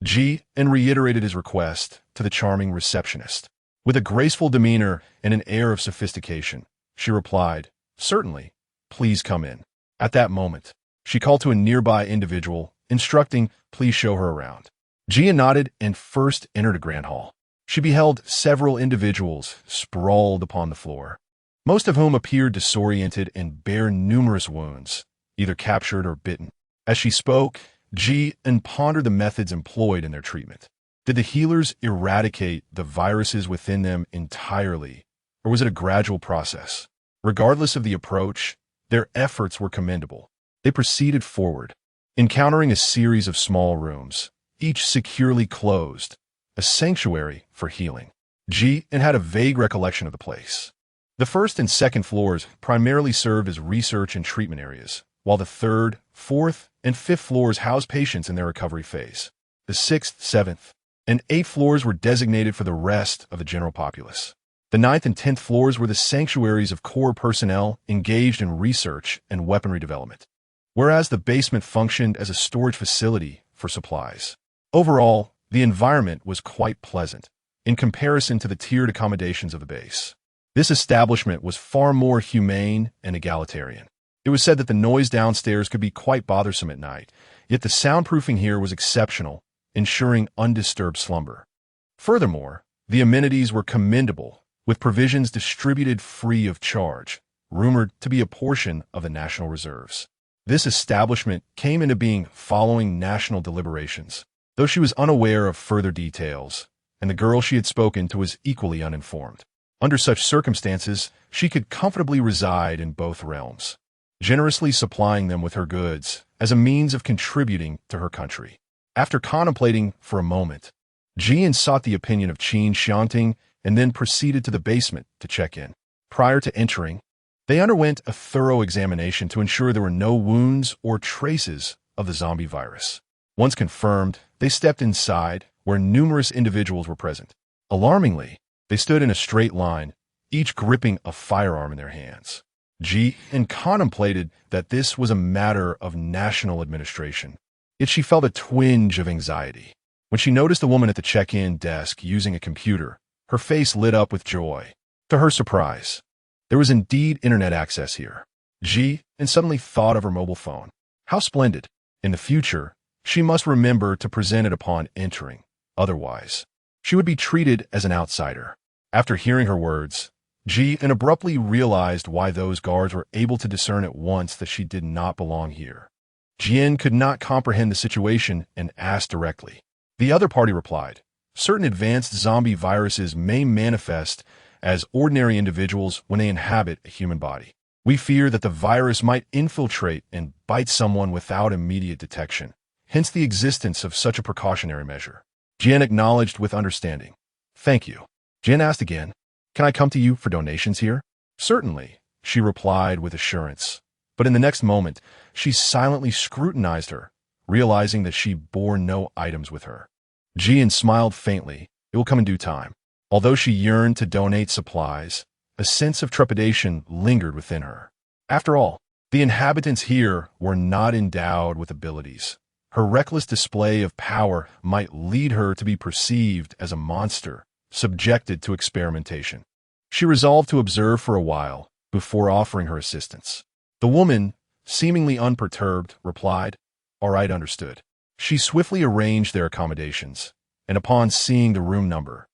Jian reiterated his request to the charming receptionist. With a graceful demeanor and an air of sophistication, she replied, "Certainly, please come in." At that moment, she called to a nearby individual, instructing, "Please show her around." Jian nodded and first entered a grand hall. She beheld several individuals sprawled upon the floor, most of whom appeared disoriented and bare numerous wounds, either captured or bitten. As she spoke, Jian pondered the methods employed in their treatment. Did the healers eradicate the viruses within them entirely, or was it a gradual process? Regardless of the approach, their efforts were commendable. They proceeded forward, encountering a series of small rooms, each securely closed, a sanctuary for healing. Jian had a vague recollection of the place. The first and second floors primarily served as research and treatment areas, while the third, fourth, and fifth floors housed patients in their recovery phase. The sixth, seventh, and eighth floors were designated for the rest of the general populace. The ninth and 10th floors were the sanctuaries of core personnel engaged in research and weaponry development, whereas the basement functioned as a storage facility for supplies. Overall, the environment was quite pleasant in comparison to the tiered accommodations of the base. This establishment was far more humane and egalitarian. It was said that the noise downstairs could be quite bothersome at night, yet the soundproofing here was exceptional, ensuring undisturbed slumber. Furthermore, the amenities were commendable, with provisions distributed free of charge, rumored to be a portion of the national reserves. This establishment came into being following national deliberations. though she was unaware of further details, and the girl she had spoken to was equally uninformed. Under such circumstances, she could comfortably reside in both realms, generously supplying them with her goods as a means of contributing to her country. After contemplating for a moment, Jian sought the opinion of Qin Xiangting and then proceeded to the basement to check in. Prior to entering, they underwent a thorough examination to ensure there were no wounds or traces of the zombie virus. Once confirmed, they stepped inside, where numerous individuals were present. Alarmingly, they stood in a straight line, each gripping a firearm in their hands. Jian contemplated that this was a matter of national administration, yet she felt a twinge of anxiety. When she noticed a woman at the check-in desk using a computer, her face lit up with joy. To her surprise, there was indeed internet access here. Jian suddenly thought of her mobile phone. How splendid! In the future, she must remember to present it upon entering. Otherwise, she would be treated as an outsider. After hearing her words, Jian abruptly realized why those guards were able to discern at once that she did not belong here. Jian could not comprehend the situation and asked directly. The other party replied, certain advanced zombie viruses may manifest as ordinary individuals when they inhabit a human body. We fear that the virus might infiltrate and bite someone without immediate detection, hence the existence of such a precautionary measure. Jian acknowledged with understanding. Thank you. Jian asked again, can I come to you for donations here? Certainly, she replied with assurance. But in the next moment, she silently scrutinized her, realizing that she bore no items with her. Jian smiled faintly. It will come in due time. Although she yearned to donate supplies, a sense of trepidation lingered within her. After all, the inhabitants here were not endowed with abilities. Her reckless display of power might lead her to be perceived as a monster, subjected to experimentation. She resolved to observe for a while before offering her assistance. The woman, seemingly unperturbed, replied, all right, understood. She swiftly arranged their accommodations, and upon seeing the room number,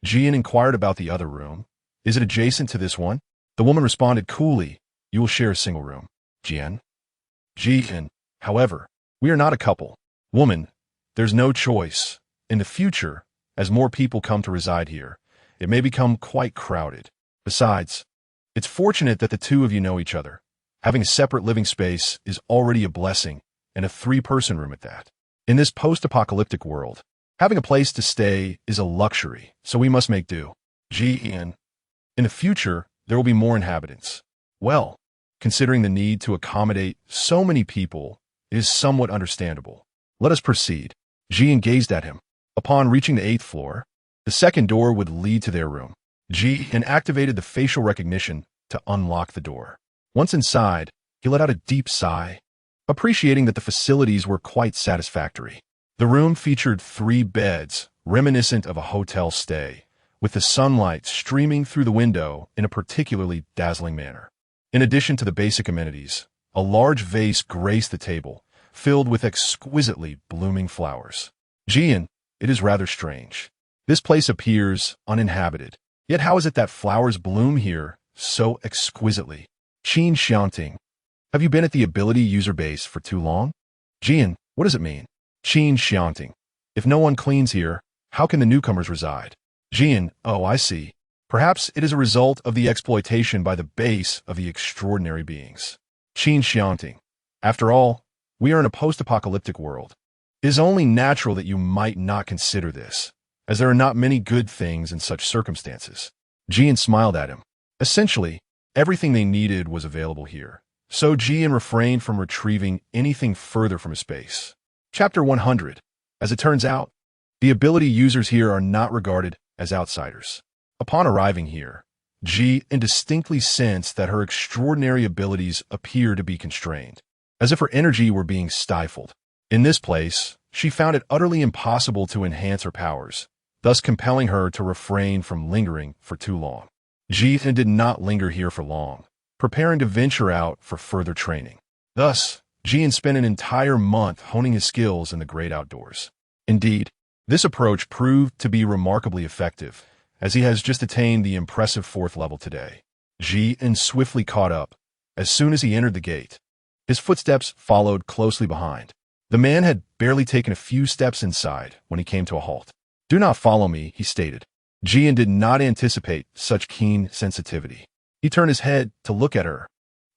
Jian inquired about the other room. Is it adjacent to this one? The woman responded coolly, you will share a single room. Jian, however, we are not a couple. Woman, there's no choice. In the future, as more people come to reside here, it may become quite crowded. Besides, it's fortunate that the two of you know each other. Having a separate living space is already a blessing, and a 3-person room at that. In this post-apocalyptic world, having a place to stay is a luxury, so we must make do. In the future, there will be more inhabitants. Well, considering the need to accommodate so many people, it is somewhat understandable. Let us proceed. Jian gazed at him. Upon reaching the 8th floor, the second door would lead to their room. Jian activated the facial recognition to unlock the door. Once inside, he let out a deep sigh, appreciating that the facilities were quite satisfactory. The room featured 3 beds, reminiscent of a hotel stay, with the sunlight streaming through the window in a particularly dazzling manner. In addition to the basic amenities, a large vase graced the table, filled with exquisitely blooming flowers. Jian, it is rather strange. This place appears uninhabited. Yet how is it that flowers bloom here so exquisitely? Qin Xiangting, have you been at the ability user base for too long? Jian, what does it mean? Qin Xiangting, if no one cleans here, how can the newcomers reside? Jian, oh, I see. Perhaps it is a result of the exploitation by the base of the extraordinary beings. Qin Xiangting, after all, we are in a post-apocalyptic world. It is only natural that you might not consider this, as there are not many good things in such circumstances. Jian smiled at him. Essentially, everything they needed was available here, so Jian refrained from retrieving anything further from his space. Chapter 100. As it turns out, the ability users here are not regarded as outsiders. Upon arriving here, Jian distinctly sensed that her extraordinary abilities appear to be constrained, as if her energy were being stifled. In this place, she found it utterly impossible to enhance her powers, thus compelling her to refrain from lingering for too long. Jian did not linger here for long, preparing to venture out for further training. Thus, Jian spent an entire month honing his skills in the great outdoors. Indeed, this approach proved to be remarkably effective, as he has just attained the impressive 4th level today. Jian swiftly caught up. As soon as he entered the gate, his footsteps followed closely behind. The man had barely taken a few steps inside when he came to a halt. "Do not follow me," he stated. Jian did not anticipate such keen sensitivity. He turned his head to look at her,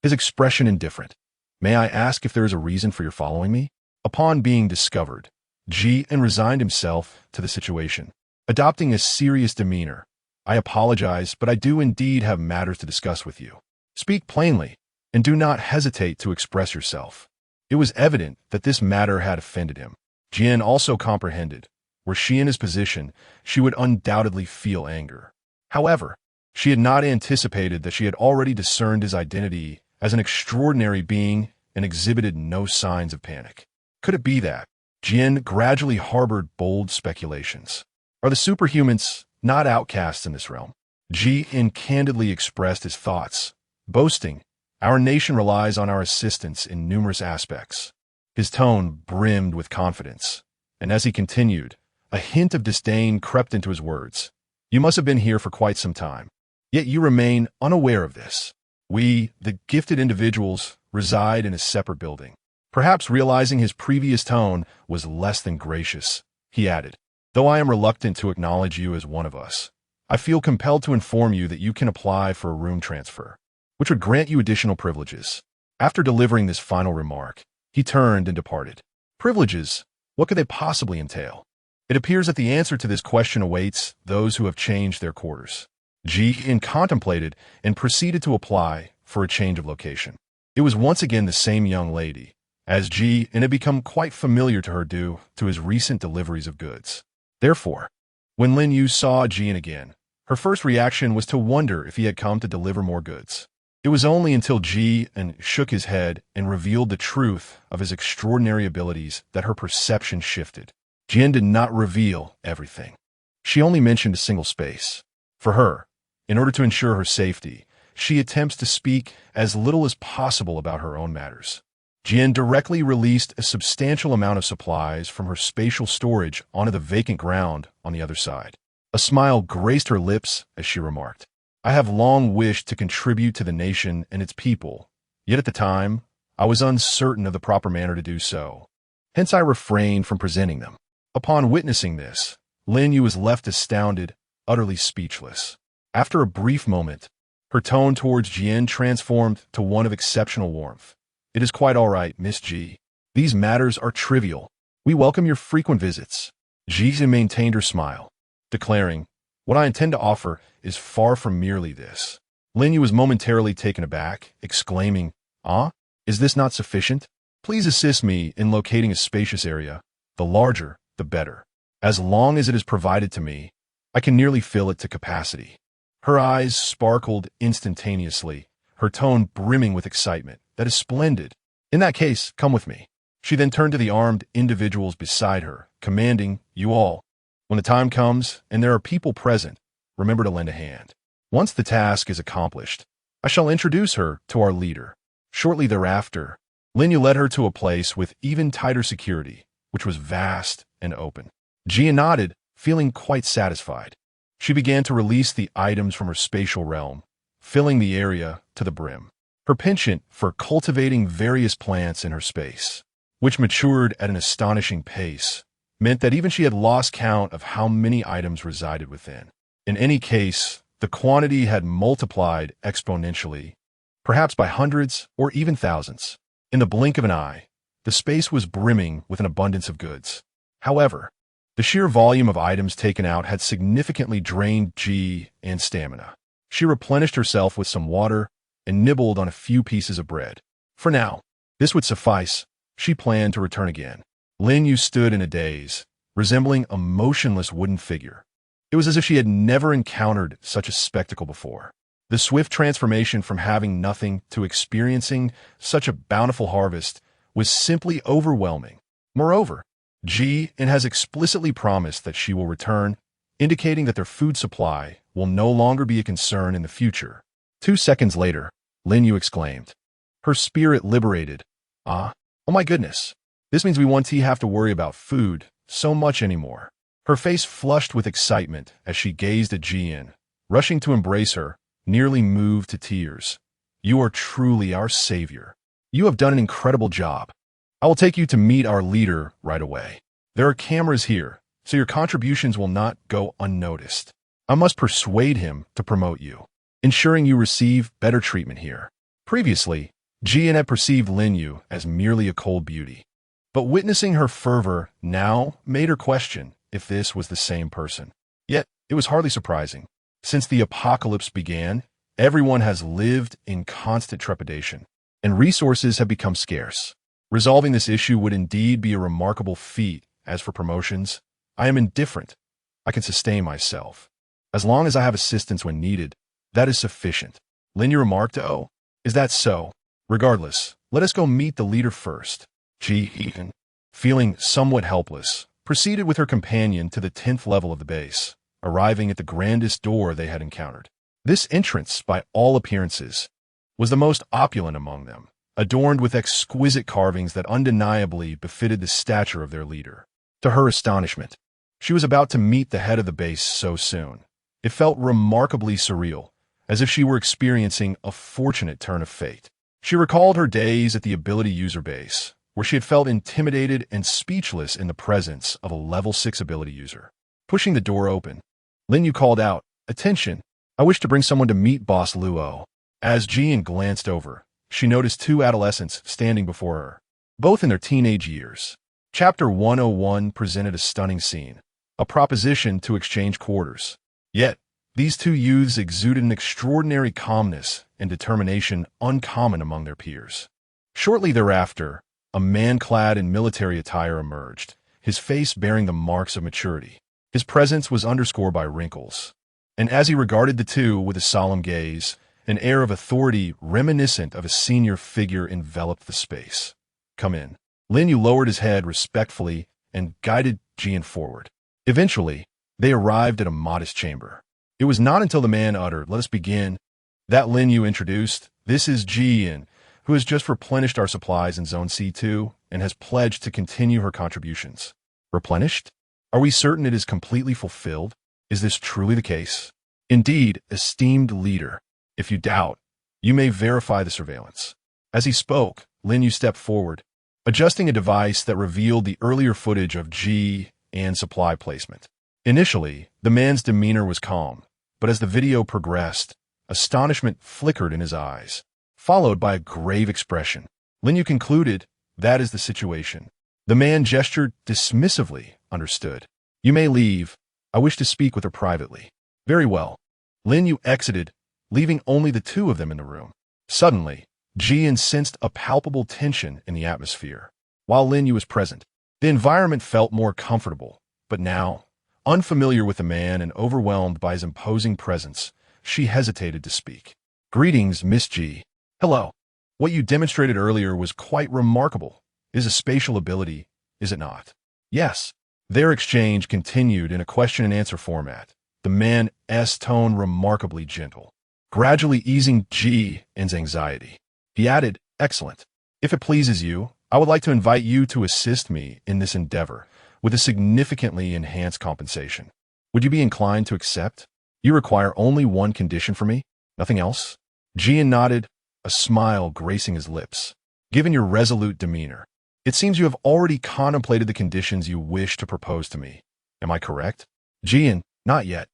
his expression indifferent. "May I ask if there is a reason for your following me?" Upon being discovered, Jian resigned himself to the situation, adopting a serious demeanor. "I apologize, but I do indeed have matters to discuss with you. Speak plainly, and do not hesitate to express yourself." It was evident that this matter had offended him. Jian also comprehended. Were she in his position, she would undoubtedly feel anger. However, she had not anticipated that she had already discerned his identity as an extraordinary being and exhibited no signs of panic. Could it be that? Jian gradually harbored bold speculations. Are the superhumans not outcasts in this realm? Jian candidly expressed his thoughts, boasting, "Our nation relies on our assistance in numerous aspects." His tone brimmed with confidence, and as he continued, a hint of disdain crept into his words. "You must have been here for quite some time, yet you remain unaware of this. We, the gifted individuals, reside in a separate building." Perhaps realizing his previous tone was less than gracious, he added, "Though I am reluctant to acknowledge you as one of us, I feel compelled to inform you that you can apply for a room transfer, which would grant you additional privileges." After delivering this final remark, he turned and departed. Privileges? What could they possibly entail? It appears that the answer to this question awaits those who have changed their quarters. Jian contemplated and proceeded to apply for a change of location. It was once again the same young lady, as Jian had become quite familiar to her due to his recent deliveries of goods. Therefore, when Lin Yu saw Jian again, her first reaction was to wonder if he had come to deliver more goods. It was only until Jian shook his head and revealed the truth of his extraordinary abilities that her perception shifted. Jian did not reveal everything. She only mentioned a single space. For her, in order to ensure her safety, she attempts to speak as little as possible about her own matters. Jian directly released a substantial amount of supplies from her spatial storage onto the vacant ground on the other side. A smile graced her lips as she remarked, "I have long wished to contribute to the nation and its people, yet at the time, I was uncertain of the proper manner to do so. Hence I refrained from presenting them." Upon witnessing this, Lin Yu was left astounded, utterly speechless. After a brief moment, her tone towards Jian transformed to one of exceptional warmth. "It is quite all right, Miss Ji. These matters are trivial. We welcome your frequent visits." Jian maintained her smile, declaring, "What I intend to offer is far from merely this." Lin Yu was momentarily taken aback, exclaiming, "Ah, is this not sufficient? Please assist me in locating a spacious area. The larger, the better. As long as it is provided to me, I can nearly fill it to capacity." Her eyes sparkled instantaneously, her tone brimming with excitement. "That is splendid. In that case, come with me." She then turned to the armed individuals beside her, commanding, "You all, when the time comes and there are people present, remember to lend a hand. Once the task is accomplished, I shall introduce her to our leader." Shortly thereafter, Lin Yu led her to a place with even tighter security, which was vast and open. Jian nodded, feeling quite satisfied. She began to release the items from her spatial realm, filling the area to the brim. Her penchant for cultivating various plants in her space, which matured at an astonishing pace, meant that even she had lost count of how many items resided within. In any case, the quantity had multiplied exponentially, perhaps by hundreds or even thousands. In the blink of an eye, the space was brimming with an abundance of goods. However, the sheer volume of items taken out had significantly drained Jian's stamina. She replenished herself with some water and nibbled on a few pieces of bread. For now, this would suffice. She planned to return again. Lin Yu stood in a daze, resembling a motionless wooden figure. It was as if she had never encountered such a spectacle before. The swift transformation from having nothing to experiencing such a bountiful harvest was simply overwhelming. Moreover, Jian has explicitly promised that she will return, indicating that their food supply will no longer be a concern in the future. 2 seconds later, Lin Yu exclaimed, her spirit liberated. "Ah, oh my goodness. This means we won't have to worry about food so much anymore." Her face flushed with excitement as she gazed at Jian, rushing to embrace her, nearly moved to tears. "You are truly our savior. You have done an incredible job." I will take you to meet our leader right away. There are cameras here, so your contributions will not go unnoticed. I must persuade him to promote you, ensuring you receive better treatment here. Previously, Jian had perceived Lin Yu as merely a cold beauty, but witnessing her fervor now made her question if this was the same person. Yet, it was hardly surprising. Since the apocalypse began, everyone has lived in constant trepidation, and resources have become scarce. Resolving this issue would indeed be a remarkable feat. As for promotions, I am indifferent. I can sustain myself. As long as I have assistance when needed, that is sufficient. Lin Yu remarked, "Oh, is that so? Regardless, let us go meet the leader first." Ji, feeling somewhat helpless, proceeded with her companion to the 10th level of the base, arriving at the grandest door they had encountered. This entrance, by all appearances, was the most opulent among them, adorned with exquisite carvings that undeniably befitted the stature of their leader. To her astonishment, she was about to meet the head of the base so soon. It felt remarkably surreal, as if she were experiencing a fortunate turn of fate. She recalled her days at the ability user base, where she had felt intimidated and speechless in the presence of a level 6 ability user. Pushing the door open, Lin Yu called out, "Attention, I wish to bring someone to meet Boss Luo." As Jian glanced over, she noticed two adolescents standing before her, both in their teenage years. Chapter 101 presented a stunning scene, a proposition to exchange quarters. Yet, these two youths exuded an extraordinary calmness and determination uncommon among their peers. Shortly thereafter, a man clad in military attire emerged, his face bearing the marks of maturity. His presence was underscored by wrinkles, and as he regarded the two with a solemn gaze, an air of authority reminiscent of a senior figure enveloped the space. "Come in." Lin Yu lowered his head respectfully and guided Jian forward. Eventually, they arrived at a modest chamber. It was not until the man uttered, "Let us begin," that Lin Yu introduced, "This is Jian, who has just replenished our supplies in Zone C2 and has pledged to continue her contributions." Replenished? Are we certain it is completely fulfilled? Is this truly the case? Indeed, esteemed leader, if you doubt, you may verify the surveillance. As he spoke, Lin Yu stepped forward, adjusting a device that revealed the earlier footage of Ji and supply placement. Initially, the man's demeanor was calm, but as the video progressed, astonishment flickered in his eyes, followed by a grave expression. Lin Yu concluded, "That is the situation." The man gestured dismissively, "Understood. You may leave. I wish to speak with her privately." "Very well." Lin Yu exited, leaving only the two of them in the room. Suddenly, Jian sensed a palpable tension in the atmosphere. While Lin Yu was present, the environment felt more comfortable, but now, unfamiliar with the man and overwhelmed by his imposing presence, she hesitated to speak. "Greetings, Miss Ji." "Hello. What you demonstrated earlier was quite remarkable. It is a spatial ability, is it not?" "Yes." Their exchange continued in a question-and-answer format, the man's tone remarkably gentle, gradually easing Jian's anxiety. He added, "Excellent. If it pleases you, I would like to invite you to assist me in this endeavor with a significantly enhanced compensation. Would you be inclined to accept? You require only one condition for me? Nothing else?" Jian nodded, a smile gracing his lips. "Given your resolute demeanor, it seems you have already contemplated the conditions you wish to propose to me. Am I correct?" "Jian, not yet.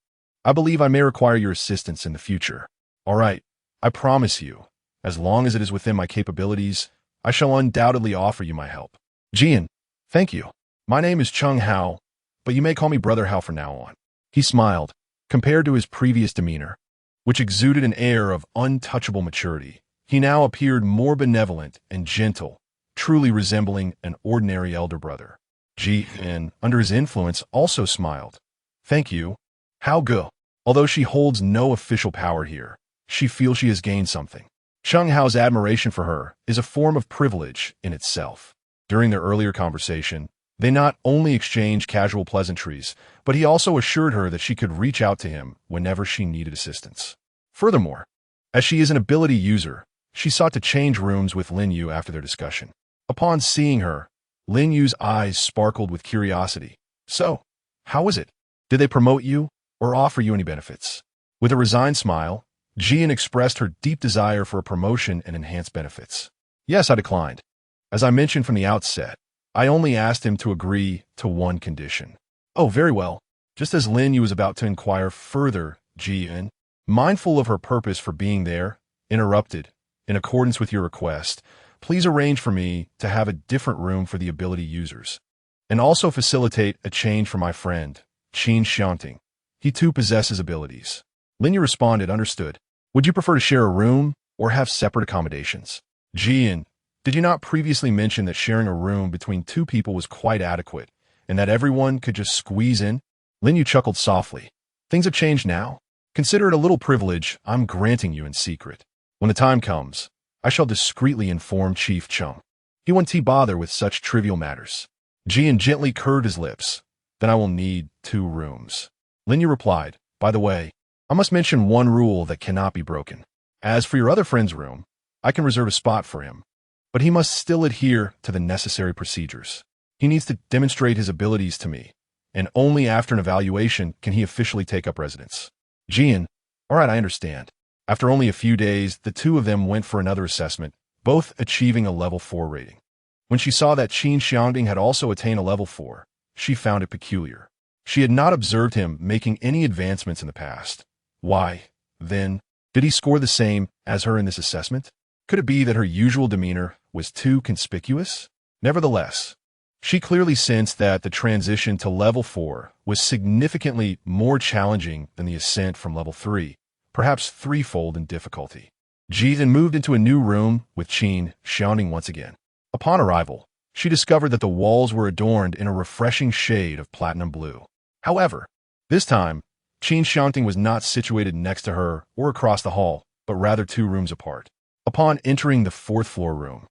I believe I may require your assistance in the future." "All right. I promise you, as long as it is within my capabilities, I shall undoubtedly offer you my help." "Jian, thank you. My name is Chung Hao, but you may call me Brother Hao from now on." He smiled, compared to his previous demeanor, which exuded an air of untouchable maturity. He now appeared more benevolent and gentle, truly resembling an ordinary elder brother. Jian, under his influence, also smiled. "Thank you, Hao Ge." Although she holds no official power here, she feels she has gained something. Chung Hao's admiration for her is a form of privilege in itself. During their earlier conversation, they not only exchanged casual pleasantries, but he also assured her that she could reach out to him whenever she needed assistance. Furthermore, as she is an ability user, she sought to change rooms with Lin Yu after their discussion. Upon seeing her, Lin Yu's eyes sparkled with curiosity. "So, how was it? Did they promote you or offer you any benefits?" With a resigned smile, Jian expressed her deep desire for a promotion and enhanced benefits. "Yes," I declined. As I mentioned from the outset, I only asked him to agree to one condition. Oh, very well. Just as Lin Yu was about to inquire further, Jian, mindful of her purpose for being there, interrupted. In accordance with your request, please arrange for me to have a different room for the ability users, and also facilitate a change for my friend, Qin Xiangting. He too possesses abilities. Lin Yu responded, understood. Would you prefer to share a room or have separate accommodations? Jian, did you not previously mention that sharing a room between two people was quite adequate, and that everyone could just squeeze in? Lin Yu chuckled softly. Things have changed now. Consider it a little privilege I'm granting you in secret. When the time comes, I shall discreetly inform Chief Chung. He won't bother with such trivial matters. Jian gently curved his lips. Then I will need 2 rooms. Lin Yu replied, by the way, I must mention one rule that cannot be broken. As for your other friend's room, I can reserve a spot for him, but he must still adhere to the necessary procedures. He needs to demonstrate his abilities to me, and only after an evaluation can he officially take up residence. Jian, all right, I understand. After only a few days, the two of them went for another assessment, both achieving a level 4 rating. When she saw that Qin Xiangting had also attained a level 4, she found it peculiar. She had not observed him making any advancements in the past. Why, then, did he score the same as her in this assessment? Could it be that her usual demeanor was too conspicuous? Nevertheless, she clearly sensed that the transition to level 4 was significantly more challenging than the ascent from level 3, perhaps threefold in difficulty. Ji then moved into a new room with Qin Xiangting once again. Upon arrival, she discovered that the walls were adorned in a refreshing shade of platinum blue. However, this time, Qin Xiangting was not situated next to her or across the hall, but rather 2 rooms apart. Upon entering the 4th floor room,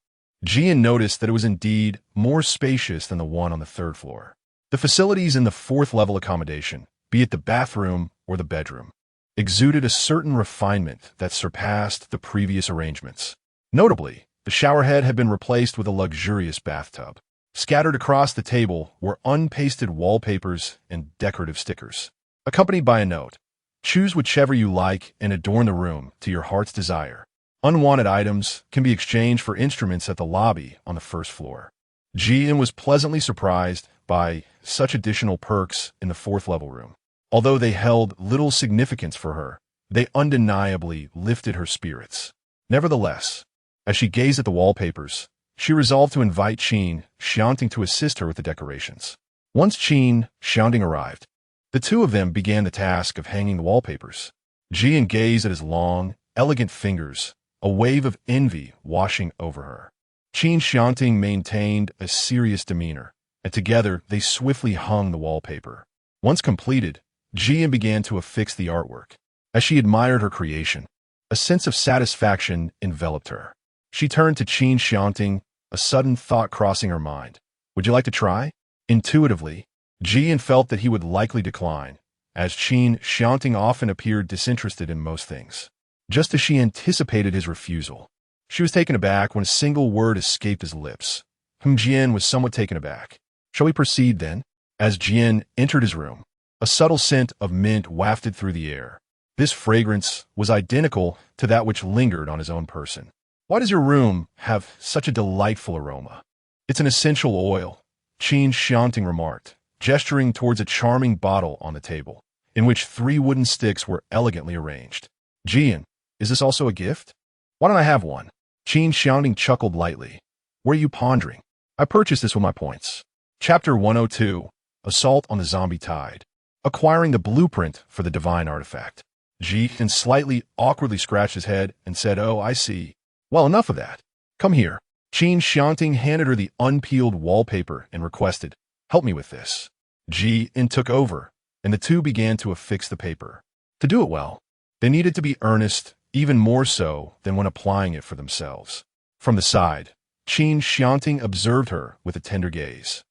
Jian noticed that it was indeed more spacious than the one on the 3rd floor. The facilities in the 4th level accommodation, be it the bathroom or the bedroom, exuded a certain refinement that surpassed the previous arrangements. Notably, the showerhead had been replaced with a luxurious bathtub. Scattered across the table were unpasted wallpapers and decorative stickers, accompanied by a note. Choose whichever you like and adorn the room to your heart's desire. Unwanted items can be exchanged for instruments at the lobby on the 1st floor. Jian was pleasantly surprised by such additional perks in the 4th level room. Although they held little significance for her, they undeniably lifted her spirits. Nevertheless, as she gazed at the wallpapers, she resolved to invite Qin Xiangting to assist her with the decorations. Once Qin Xiangting arrived, the two of them began the task of hanging the wallpapers. Jian gazed at his long, elegant fingers, a wave of envy washing over her. Qin Xiangting maintained a serious demeanor, and together they swiftly hung the wallpaper. Once completed, Jian began to affix the artwork. As she admired her creation, a sense of satisfaction enveloped her. She turned to Qin Xiangting, a sudden thought crossing her mind. Would you like to try? Intuitively, Jian felt that he would likely decline, as Qin Xiangting often appeared disinterested in most things. Just as she anticipated his refusal, she was taken aback when a single word escaped his lips. Jian was somewhat taken aback. Shall we proceed then? As Jian entered his room, a subtle scent of mint wafted through the air. This fragrance was identical to that which lingered on his own person. Why does your room have such a delightful aroma? It's an essential oil, Qin Xiangting remarked, gesturing towards a charming bottle on the table, in which 3 wooden sticks were elegantly arranged. Jian, is this also a gift? Why don't I have one? Qin Xiangting chuckled lightly. What are you pondering? I purchased this with my points. Chapter 102, Assault on the Zombie Tide. Acquiring the blueprint for the divine artifact. Jian slightly awkwardly scratched his head and said, oh, I see. Well, enough of that. Come here. Qin Xiangting handed her the unpeeled wallpaper and requested, help me with this. Jian took over, and the two began to affix the paper. To do it well, they needed to be earnest, even more so than when applying it for themselves. From the side, Qin Xiangting observed her with a tender gaze,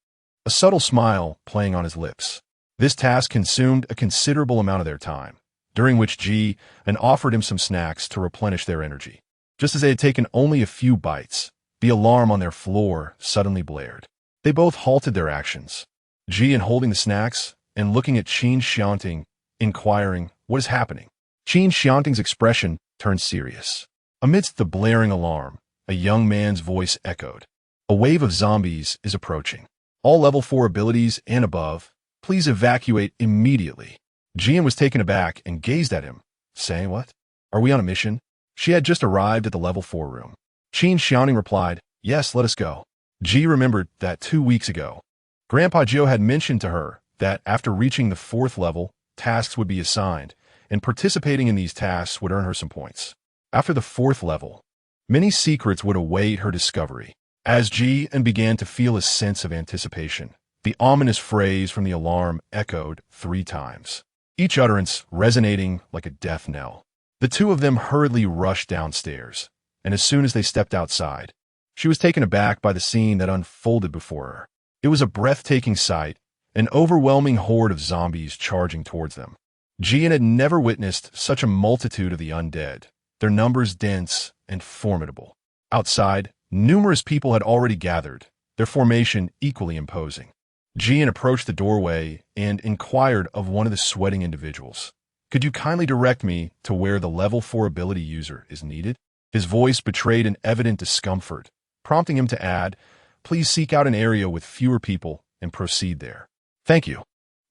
a subtle smile playing on his lips. This task consumed a considerable amount of their time, during which Jian offered him some snacks to replenish their energy. Just as they had taken only a few bites, the alarm on their floor suddenly blared. They both halted their actions, Jian holding the snacks and looking at Qin Xiangting, inquiring, what is happening? Qin Xiangting's expression turned serious. Amidst the blaring alarm, a young man's voice echoed. A wave of zombies is approaching. All level 4 abilities and above, please evacuate immediately. Jian was taken aback and gazed at him, saying, "What? Are we on a mission?" She had just arrived at the level 4 room. Qin Xiangting replied, "Yes, let us go." Ji remembered that 2 weeks ago, Grandpa Jiu had mentioned to her that after reaching the 4th level, tasks would be assigned, and participating in these tasks would earn her some points. After the 4th level, many secrets would await her discovery. As Ji began to feel a sense of anticipation, the ominous phrase from the alarm echoed 3 times, each utterance resonating like a death knell. The two of them hurriedly rushed downstairs, and as soon as they stepped outside, she was taken aback by the scene that unfolded before her. It was a breathtaking sight, an overwhelming horde of zombies charging towards them. Jian had never witnessed such a multitude of the undead, their numbers dense and formidable. Outside, numerous people had already gathered, their formation equally imposing. Jian approached the doorway and inquired of one of the sweating individuals, "Could you kindly direct me to where the level 4 ability user is needed?" His voice betrayed an evident discomfort, prompting him to add, "Please seek out an area with fewer people and proceed there." "Thank you."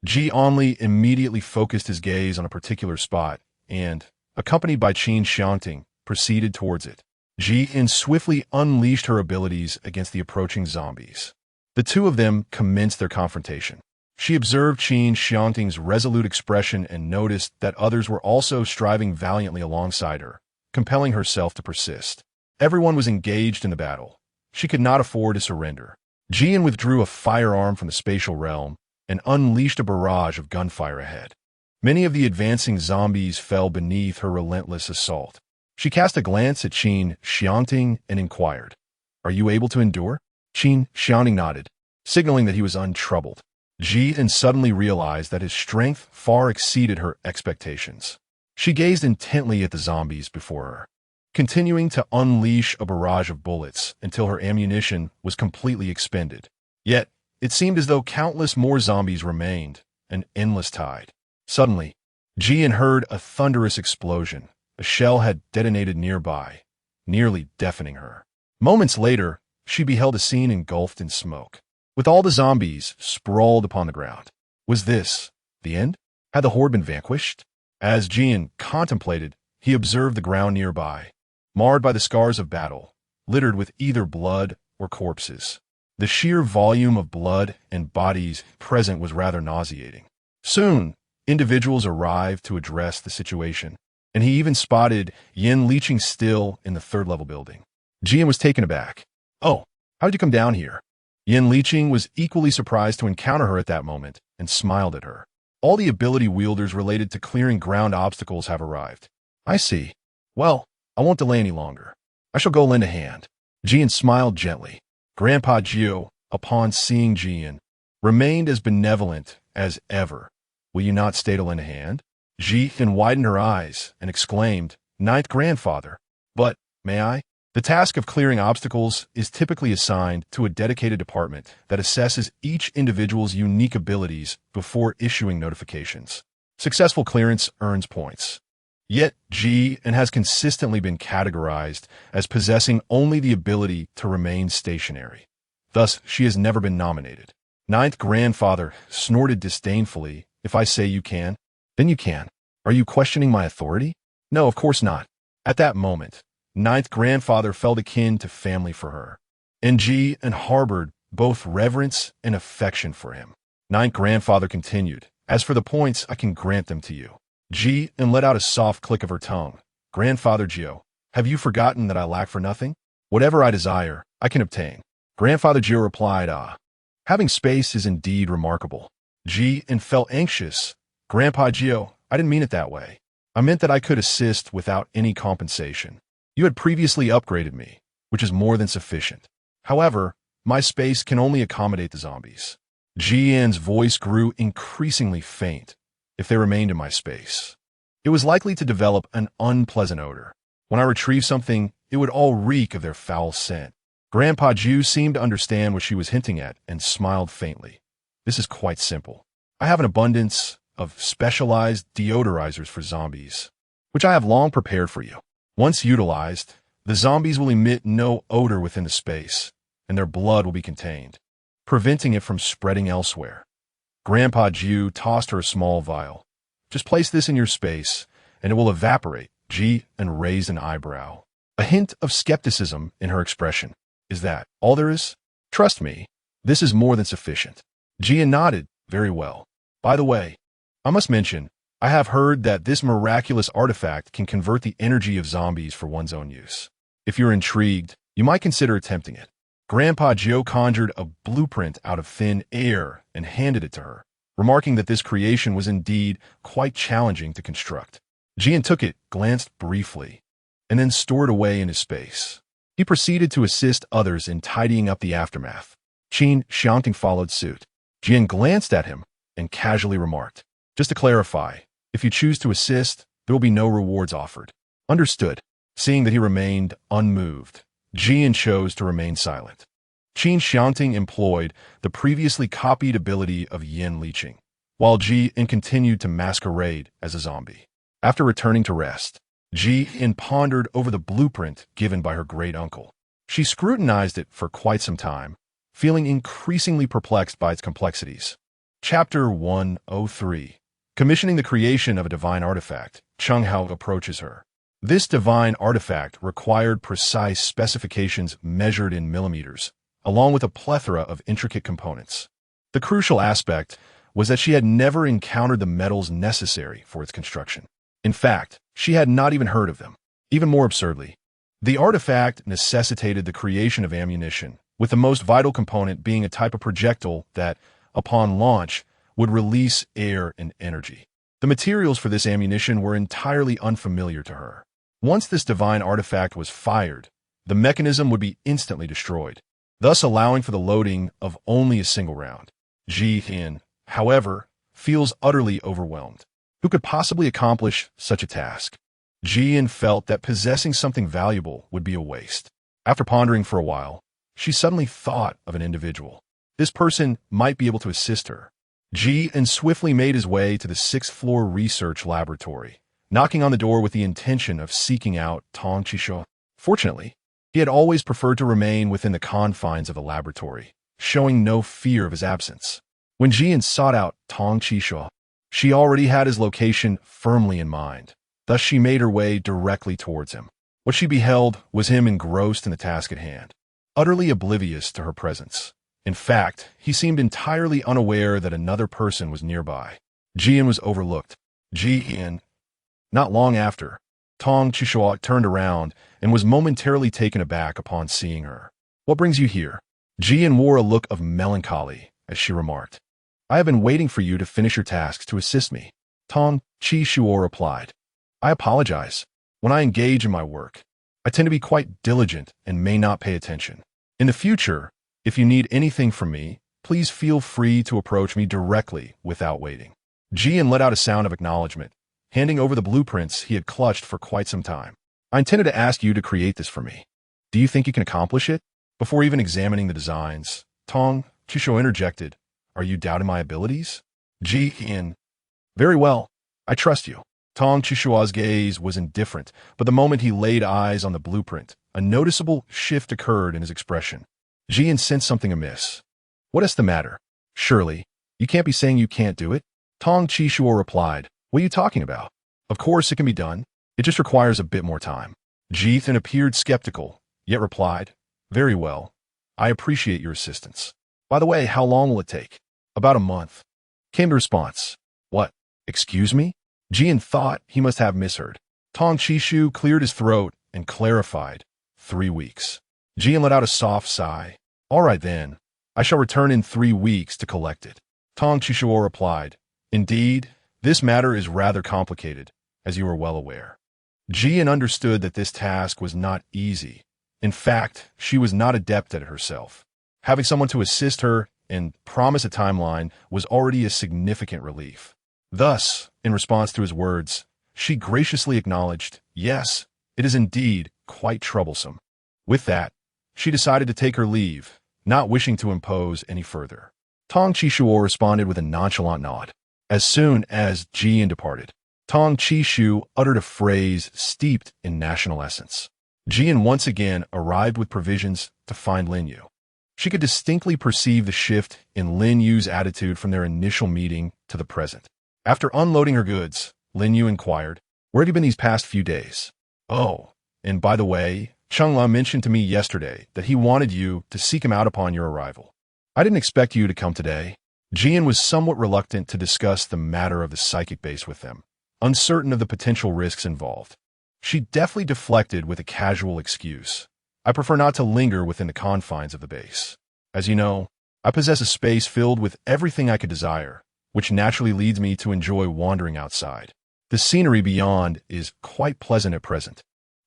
Ji Only immediately focused his gaze on a particular spot and, accompanied by Qin Xiangting, proceeded towards it. Ji swiftly unleashed her abilities against the approaching zombies. The two of them commenced their confrontation. She observed Qin Xiangting's resolute expression and noticed that others were also striving valiantly alongside her, compelling herself to persist. Everyone was engaged in the battle. She could not afford to surrender. Jian withdrew a firearm from the spatial realm and unleashed a barrage of gunfire ahead. Many of the advancing zombies fell beneath her relentless assault. She cast a glance at Qin Xiangting and inquired, "Are you able to endure?" Qin Xiangting nodded, signaling that he was untroubled. Jian suddenly realized that his strength far exceeded her expectations. She gazed intently at the zombies before her, continuing to unleash a barrage of bullets until her ammunition was completely expended. Yet, it seemed as though countless more zombies remained, an endless tide. Suddenly, Jian heard a thunderous explosion. A shell had detonated nearby, nearly deafening her. Moments later, she beheld a scene engulfed in smoke, with all the zombies sprawled upon the ground. Was this the end? Had the horde been vanquished? As Jian contemplated, he observed the ground nearby, marred by the scars of battle, littered with either blood or corpses. The sheer volume of blood and bodies present was rather nauseating. Soon, individuals arrived to address the situation, and he even spotted Yin leeching still in the 3rd-level building. Jian was taken aback. "Oh, how did you come down here?" Yin leeching was equally surprised to encounter her at that moment and smiled at her. "All the ability wielders related to clearing ground obstacles have arrived." "I see. Well, I won't delay any longer. I shall go lend a hand." Jian smiled gently. Grandpa Jiu, upon seeing Jian, remained as benevolent as ever. "Will you not stay to lend a hand?" Jian widened her eyes and exclaimed, "Ninth grandfather. But, may I?" The task of clearing obstacles is typically assigned to a dedicated department that assesses each individual's unique abilities before issuing notifications. Successful clearance earns points. Yet, Jian has consistently been categorized as possessing only the ability to remain stationary. Thus, she has never been nominated. Ninth grandfather snorted disdainfully, "If I say you can, then you can. Are you questioning my authority?" "No, of course not." At that moment, Ninth grandfather felt akin to family for her, and Jian harbored both reverence and affection for him. Ninth grandfather continued, "As for the points, I can grant them to you." Jian let out a soft click of her tongue. "Grandfather Jiu, have you forgotten that I lack for nothing? Whatever I desire, I can obtain." Grandfather Jiu replied, "Ah, having space is indeed remarkable." Jian felt anxious. "Grandpa Jiu, I didn't mean it that way. I meant that I could assist without any compensation. You had previously upgraded me, which is more than sufficient. However, my space can only accommodate the zombies." Jian's voice grew increasingly faint. "If they remained in my space, it was likely to develop an unpleasant odor. When I retrieved something, it would all reek of their foul scent." Grandpa Jiu seemed to understand what she was hinting at and smiled faintly. "This is quite simple. I have an abundance of specialized deodorizers for zombies, which I have long prepared for you. Once utilized, the zombies will emit no odor within the space. and their blood will be contained, preventing it from spreading elsewhere. Grandpa Jiu tossed her a small vial. Just place this in your space, and it will evaporate. Ji and raised an eyebrow. A hint of skepticism in her expression. Is that all there is? Trust me, this is more than sufficient. Ji nodded. Very well. By the way, I must mention, I have heard that this miraculous artifact can convert the energy of zombies for one's own use. If you're intrigued, you might consider attempting it. Grandpa Joe conjured a blueprint out of thin air and handed it to her, remarking that this creation was indeed quite challenging to construct. Jian took it, glanced briefly, and then stored away in his space. He proceeded to assist others in tidying up the aftermath. Qin Xiangting followed suit. Jian glanced at him and casually remarked, "Just to clarify, if you choose to assist, there will be no rewards offered." Understood. Seeing that he remained unmoved, Jian chose to remain silent. Qin Xiangting employed the previously copied ability of yin leeching, while Jian continued to masquerade as a zombie. After returning to rest, Jian pondered over the blueprint given by her great-uncle. She scrutinized it for quite some time, feeling increasingly perplexed by its complexities. Chapter 103. Commissioning the creation of a divine artifact, Cheng Hao approaches her. This divine artifact required precise specifications measured in millimeters, along with a plethora of intricate components. The crucial aspect was that she had never encountered the metals necessary for its construction. In fact, she had not even heard of them. Even more absurdly, the artifact necessitated the creation of ammunition, with the most vital component being a type of projectile that, upon launch, would release air and energy. The materials for this ammunition were entirely unfamiliar to her. Once this divine artifact was fired, the mechanism would be instantly destroyed, thus allowing for the loading of only a single round. Jian, however, feels utterly overwhelmed. Who could possibly accomplish such a task? Jian felt that possessing something valuable would be a waste. After pondering for a while, she suddenly thought of an individual. This person might be able to assist her. Jian swiftly made his way to the sixth-floor research laboratory, knocking on the door with the intention of seeking out Tong Qishuo. Fortunately, he had always preferred to remain within the confines of the laboratory, showing no fear of his absence. When Jian sought out Tong Qishuo, she already had his location firmly in mind. Thus she made her way directly towards him. What she beheld was him engrossed in the task at hand, utterly oblivious to her presence. In fact, he seemed entirely unaware that another person was nearby. Jian was overlooked. Jian. Not long after, Tong Qishuo turned around and was momentarily taken aback upon seeing her. "What brings you here?" Jian wore a look of melancholy as she remarked, "I have been waiting for you to finish your tasks to assist me." Tong Qishuo replied, "I apologize. When I engage in my work, I tend to be quite diligent and may not pay attention. In the future, if you need anything from me, please feel free to approach me directly without waiting." Jian let out a sound of acknowledgement, handing over the blueprints he had clutched for quite some time. "I intended to ask you to create this for me. Do you think you can accomplish it?" Before even examining the designs, Tong Qishuo interjected, "Are you doubting my abilities?" Jian, "Very well. I trust you." Tong Qishuo's gaze was indifferent, but the moment he laid eyes on the blueprint, a noticeable shift occurred in his expression. Jian sensed something amiss. "What is the matter? Surely, you can't be saying you can't do it?" Tong Qishuo replied, "What are you talking about? Of course it can be done. It just requires a bit more time." Jian appeared skeptical, yet replied, "Very well. I appreciate your assistance. By the way, how long will it take?" "About a month," came the response. "What? Excuse me?" Jian thought he must have misheard. Tong Qishuo cleared his throat and clarified, 3 weeks. Jian let out a soft sigh. "All right then. I shall return in 3 weeks to collect it." Tong Qishuo replied, "Indeed, this matter is rather complicated, as you are well aware." Jian understood that this task was not easy. In fact, she was not adept at it herself. Having someone to assist her and promise a timeline was already a significant relief. Thus, in response to his words, she graciously acknowledged, "Yes, it is indeed quite troublesome." With that, she decided to take her leave, not wishing to impose any further. Tong Qishuo responded with a nonchalant nod. As soon as Jian departed, Tong Qishuo uttered a phrase steeped in national essence. Jian once again arrived with provisions to find Lin Yu. She could distinctly perceive the shift in Lin Yu's attitude from their initial meeting to the present. After unloading her goods, Lin Yu inquired, "Where have you been these past few days?" "Oh, and by the way, Cheng La mentioned to me yesterday that he wanted you to seek him out upon your arrival. I didn't expect you to come today." Jian was somewhat reluctant to discuss the matter of the psychic base with them, uncertain of the potential risks involved. She deftly deflected with a casual excuse. "I prefer not to linger within the confines of the base. As you know, I possess a space filled with everything I could desire, which naturally leads me to enjoy wandering outside. The scenery beyond is quite pleasant at present,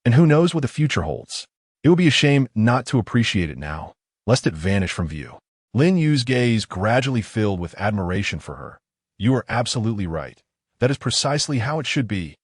and who knows what the future holds. It would be a shame not to appreciate it now, lest it vanish from view." Lin Yu's gaze gradually filled with admiration for her. "You are absolutely right. That is precisely how it should be.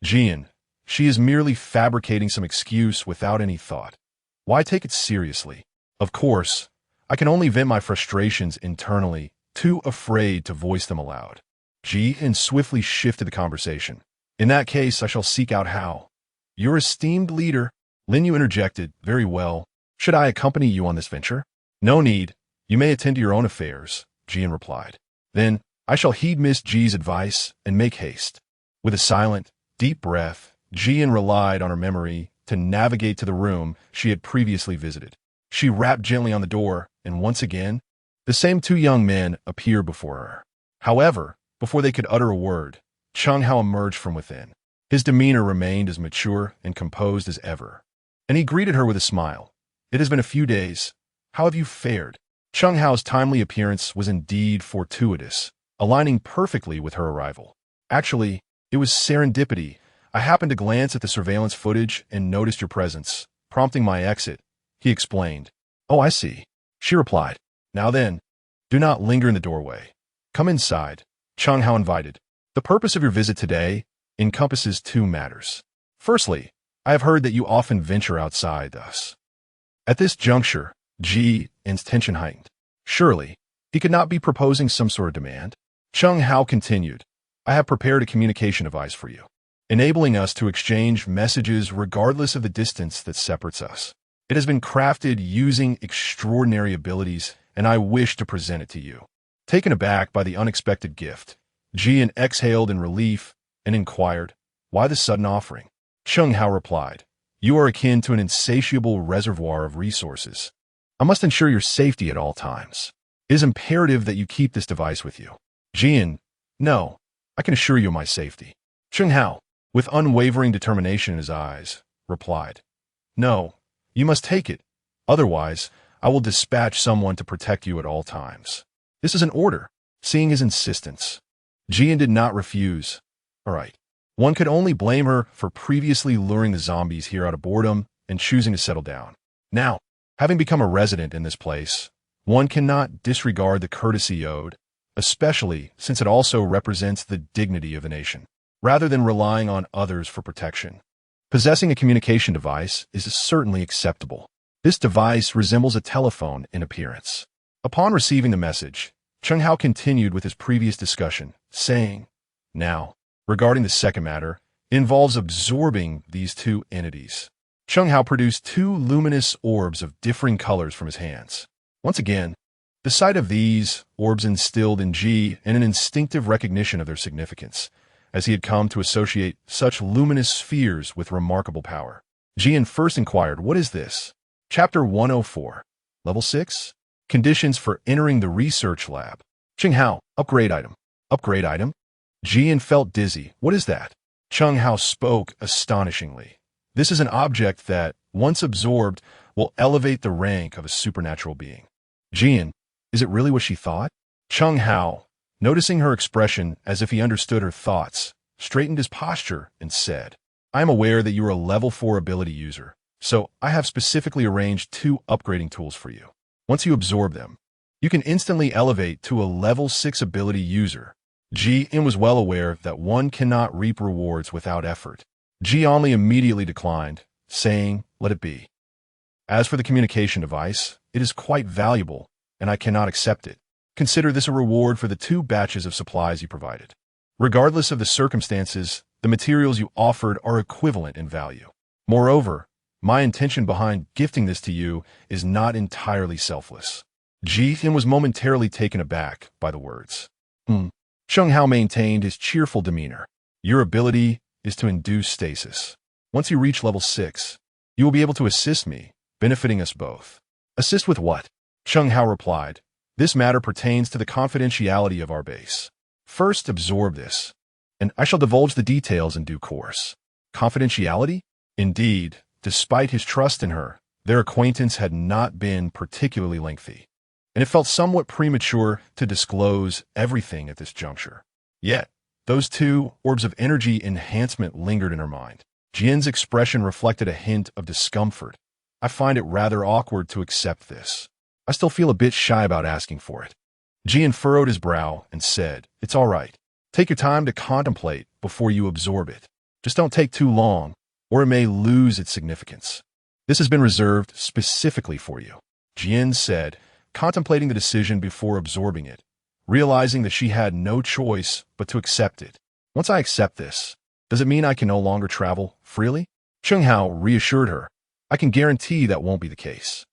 Jian, she is merely fabricating some excuse without any thought. Why take it seriously? Of course, I can only vent my frustrations internally, too afraid to voice them aloud." Jian swiftly shifted the conversation. "In that case, I shall seek out Hao, your esteemed leader." Lin Yu interjected, "Very well. Should I accompany you on this venture?" "No need. You may attend to your own affairs," Jian replied. "Then I shall heed Miss G's advice and make haste." With a silent, deep breath, Jian relied on her memory to navigate to the room she had previously visited. She rapped gently on the door, and once again, the same two young men appeared before her. However, before they could utter a word, Cheng Hao emerged from within. His demeanor remained as mature and composed as ever, and he greeted her with a smile. "It has been a few days. How have you fared?" Cheng Hao's timely appearance was indeed fortuitous, aligning perfectly with her arrival. "Actually, it was serendipity. I happened to glance at the surveillance footage and noticed your presence, prompting my exit," he explained. "Oh, I see," she replied. "Now then, do not linger in the doorway. Come inside," Cheng Hao invited. "The purpose of your visit today encompasses two matters. Firstly, I have heard that you often venture outside thus." At this juncture, Ji's tension heightened. Surely, he could not be proposing some sort of demand. Cheng Hao continued, "I have prepared a communication device for you, enabling us to exchange messages regardless of the distance that separates us. It has been crafted using extraordinary abilities, and I wish to present it to you." Taken aback by the unexpected gift, Jian exhaled in relief and inquired, "Why the sudden offering?" Cheng Hao replied, "You are akin to an insatiable reservoir of resources. I must ensure your safety at all times. It is imperative that you keep this device with you." Jian, "No, I can assure you of my safety." Cheng Hao, with unwavering determination in his eyes, replied, "No, you must take it. Otherwise, I will dispatch someone to protect you at all times. This is an order." Seeing his insistence, Jian did not refuse. All right. One could only blame her for previously luring the zombies here out of boredom and choosing to settle down. Now, having become a resident in this place, one cannot disregard the courtesy owed, especially since it also represents the dignity of the nation, rather than relying on others for protection. Possessing a communication device is certainly acceptable. This device resembles a telephone in appearance. Upon receiving the message, Cheng Hao continued with his previous discussion, saying, "Now, regarding the second matter, it involves absorbing these two entities." Cheng Hao produced two luminous orbs of differing colors from his hands. Once again, the sight of these orbs instilled in Ji an instinctive recognition of their significance, as he had come to associate such luminous spheres with remarkable power. Jian first inquired, "What is this?" Chapter 104, Level 6, Conditions for Entering the Research Lab. Cheng Hao, upgrade item. Upgrade item? Jian felt dizzy. "What is that?" Cheng Hao spoke astonishingly. "This is an object that, once absorbed, will elevate the rank of a supernatural being." Jian, is it really what she thought? Cheng Hao, noticing her expression as if he understood her thoughts, straightened his posture and said, "I am aware that you are a level 4 ability user, so I have specifically arranged 2 upgrading tools for you. Once you absorb them, you can instantly elevate to a level 6 ability user." Jian was well aware that one cannot reap rewards without effort. Ji only immediately declined, saying, "Let it be. As for the communication device, it is quite valuable, and I cannot accept it. Consider this a reward for the 2 batches of supplies you provided. Regardless of the circumstances, the materials you offered are equivalent in value. Moreover, My intention behind gifting this to you is not entirely selfless. Jian was momentarily taken aback by the words. Cheng Hao maintained his cheerful demeanor. Your ability is to induce stasis. Once you reach level 6, you will be able to assist me, benefiting us both. Assist with what? Cheng Hao replied. This matter pertains to the confidentiality of our base. First, absorb this, and I shall divulge the details in due course. Confidentiality? Indeed, despite his trust in her, their acquaintance had not been particularly lengthy, and it felt somewhat premature to disclose everything at this juncture. Yet, those two orbs of energy enhancement lingered in her mind. Jian's expression reflected a hint of discomfort. I find it rather awkward to accept this. I still feel a bit shy about asking for it. Jian furrowed his brow and said, It's all right. Take your time to contemplate before you absorb it. Just don't take too long, or it may lose its significance. This has been reserved specifically for you, Jian said, contemplating the decision before absorbing it, realizing that she had no choice but to accept it. Once I accept this, does it mean I can no longer travel freely? Cheng Hao reassured her. I can guarantee that won't be the case.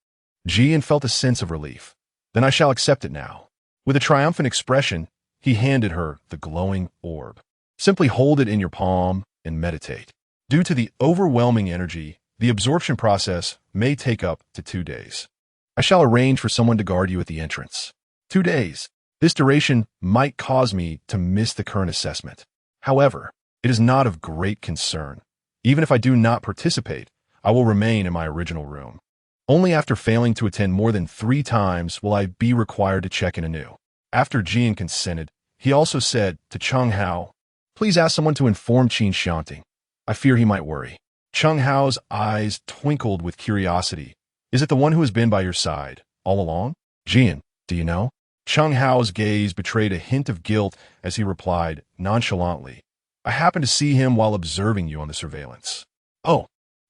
Jian felt a sense of relief. Then I shall accept it now. With a triumphant expression, he handed her the glowing orb. Simply hold it in your palm and meditate. Due to the overwhelming energy, the absorption process may take up to 2 days. I shall arrange for someone to guard you at the entrance. 2 days. This duration might cause me to miss the current assessment. However, it is not of great concern. Even if I do not participate, I will remain in my original room. Only after failing to attend more than 3 times will I be required to check in anew. After Jian consented, he also said to Cheng Hao, Please ask someone to inform Qin Xiangting. I fear he might worry. Cheng Hao's eyes twinkled with curiosity. Is it the one who has been by your side all along? Jian, do you know? Cheng Hao's gaze betrayed a hint of guilt as he replied nonchalantly. I happened to see him while observing you on the surveillance. Oh,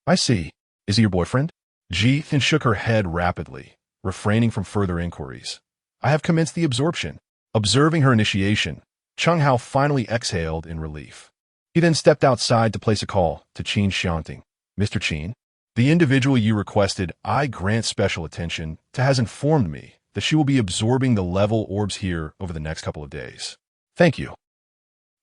I see. Is he your boyfriend? Jian shook her head rapidly, refraining from further inquiries. I have commenced the absorption. Observing her initiation, Cheng Hao finally exhaled in relief. He then stepped outside to place a call to Qin Xiangting. Mr. Qin, the individual you requested I grant special attention to has informed me that she will be absorbing the level orbs here over the next couple of days. Thank you.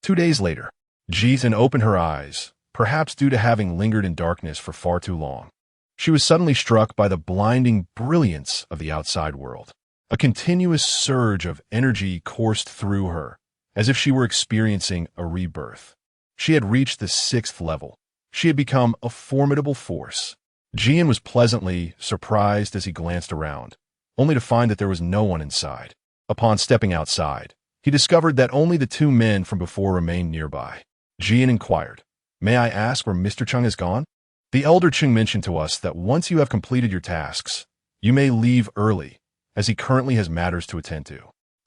2 days later, Jian opened her eyes, perhaps due to having lingered in darkness for far too long. She was suddenly struck by the blinding brilliance of the outside world. A continuous surge of energy coursed through her, as if she were experiencing a rebirth. She had reached the 6th level. She had become a formidable force. Jian was pleasantly surprised as he glanced around, only to find that there was no one inside. Upon stepping outside, he discovered that only the 2 men from before remained nearby. Jian inquired, May I ask where Mr. Cheng has gone? The elder Cheng mentioned to us that once you have completed your tasks, you may leave early, as he currently has matters to attend to.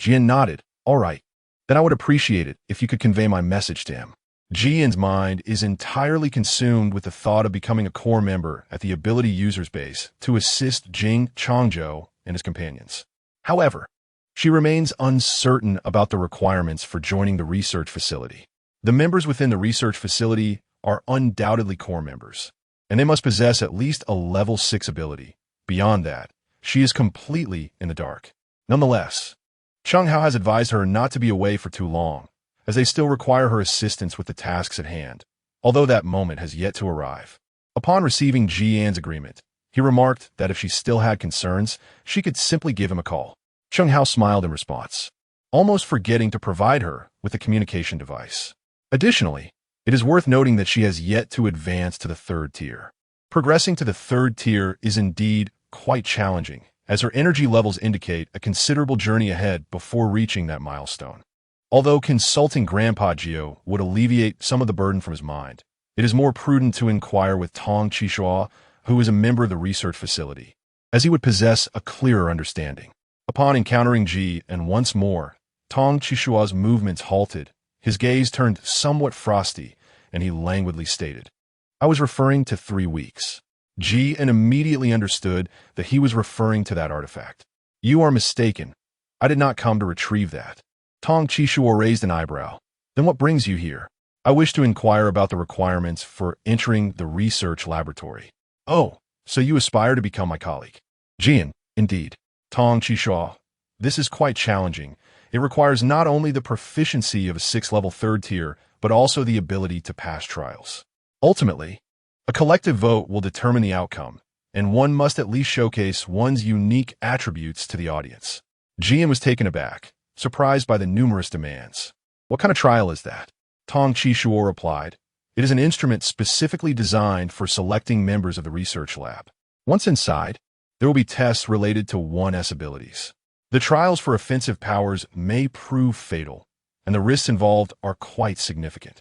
Jian nodded. All right. Then I would appreciate it if you could convey my message to him. Jian's mind is entirely consumed with the thought of becoming a core member at the ability users base to assist Jing Changzhou and his companions. However, she remains uncertain about the requirements for joining the research facility. The members within the research facility are undoubtedly core members, and they must possess at least a level 6 ability. Beyond that, she is completely in the dark. Nonetheless, Cheng Hao has advised her not to be away for too long, as they still require her assistance with the tasks at hand, although that moment has yet to arrive. Upon receiving Jian's agreement, he remarked that if she still had concerns, she could simply give him a call. Cheng Hao smiled in response, almost forgetting to provide her with a communication device. Additionally, it is worth noting that she has yet to advance to the 3rd tier. Progressing to the 3rd tier is indeed quite challenging, as her energy levels indicate a considerable journey ahead before reaching that milestone. Although consulting Grandpa Geo would alleviate some of the burden from his mind, it is more prudent to inquire with Tong Qishua, who is a member of the research facility, as he would possess a clearer understanding. Upon encountering Ji and once more, Tong Qishua's movements halted, his gaze turned somewhat frosty, and he languidly stated, I was referring to 3 weeks. Ji immediately understood that he was referring to that artifact. You are mistaken. I did not come to retrieve that. Tong Qishua raised an eyebrow. Then what brings you here? I wish to inquire about the requirements for entering the research laboratory. Oh, So you aspire to become my colleague? Jian, indeed. Tong Qishuo. This is quite challenging. It requires not only the proficiency of a 6th-level 3rd tier, but also the ability to pass trials. Ultimately, a collective vote will determine the outcome, and one must at least showcase one's unique attributes to the audience. Jian was taken aback, surprised by the numerous demands. What kind of trial is that? Tong Qishuo replied. It is an instrument specifically designed for selecting members of the research lab. Once inside, there will be tests related to 1S abilities. The trials for offensive powers may prove fatal, and the risks involved are quite significant.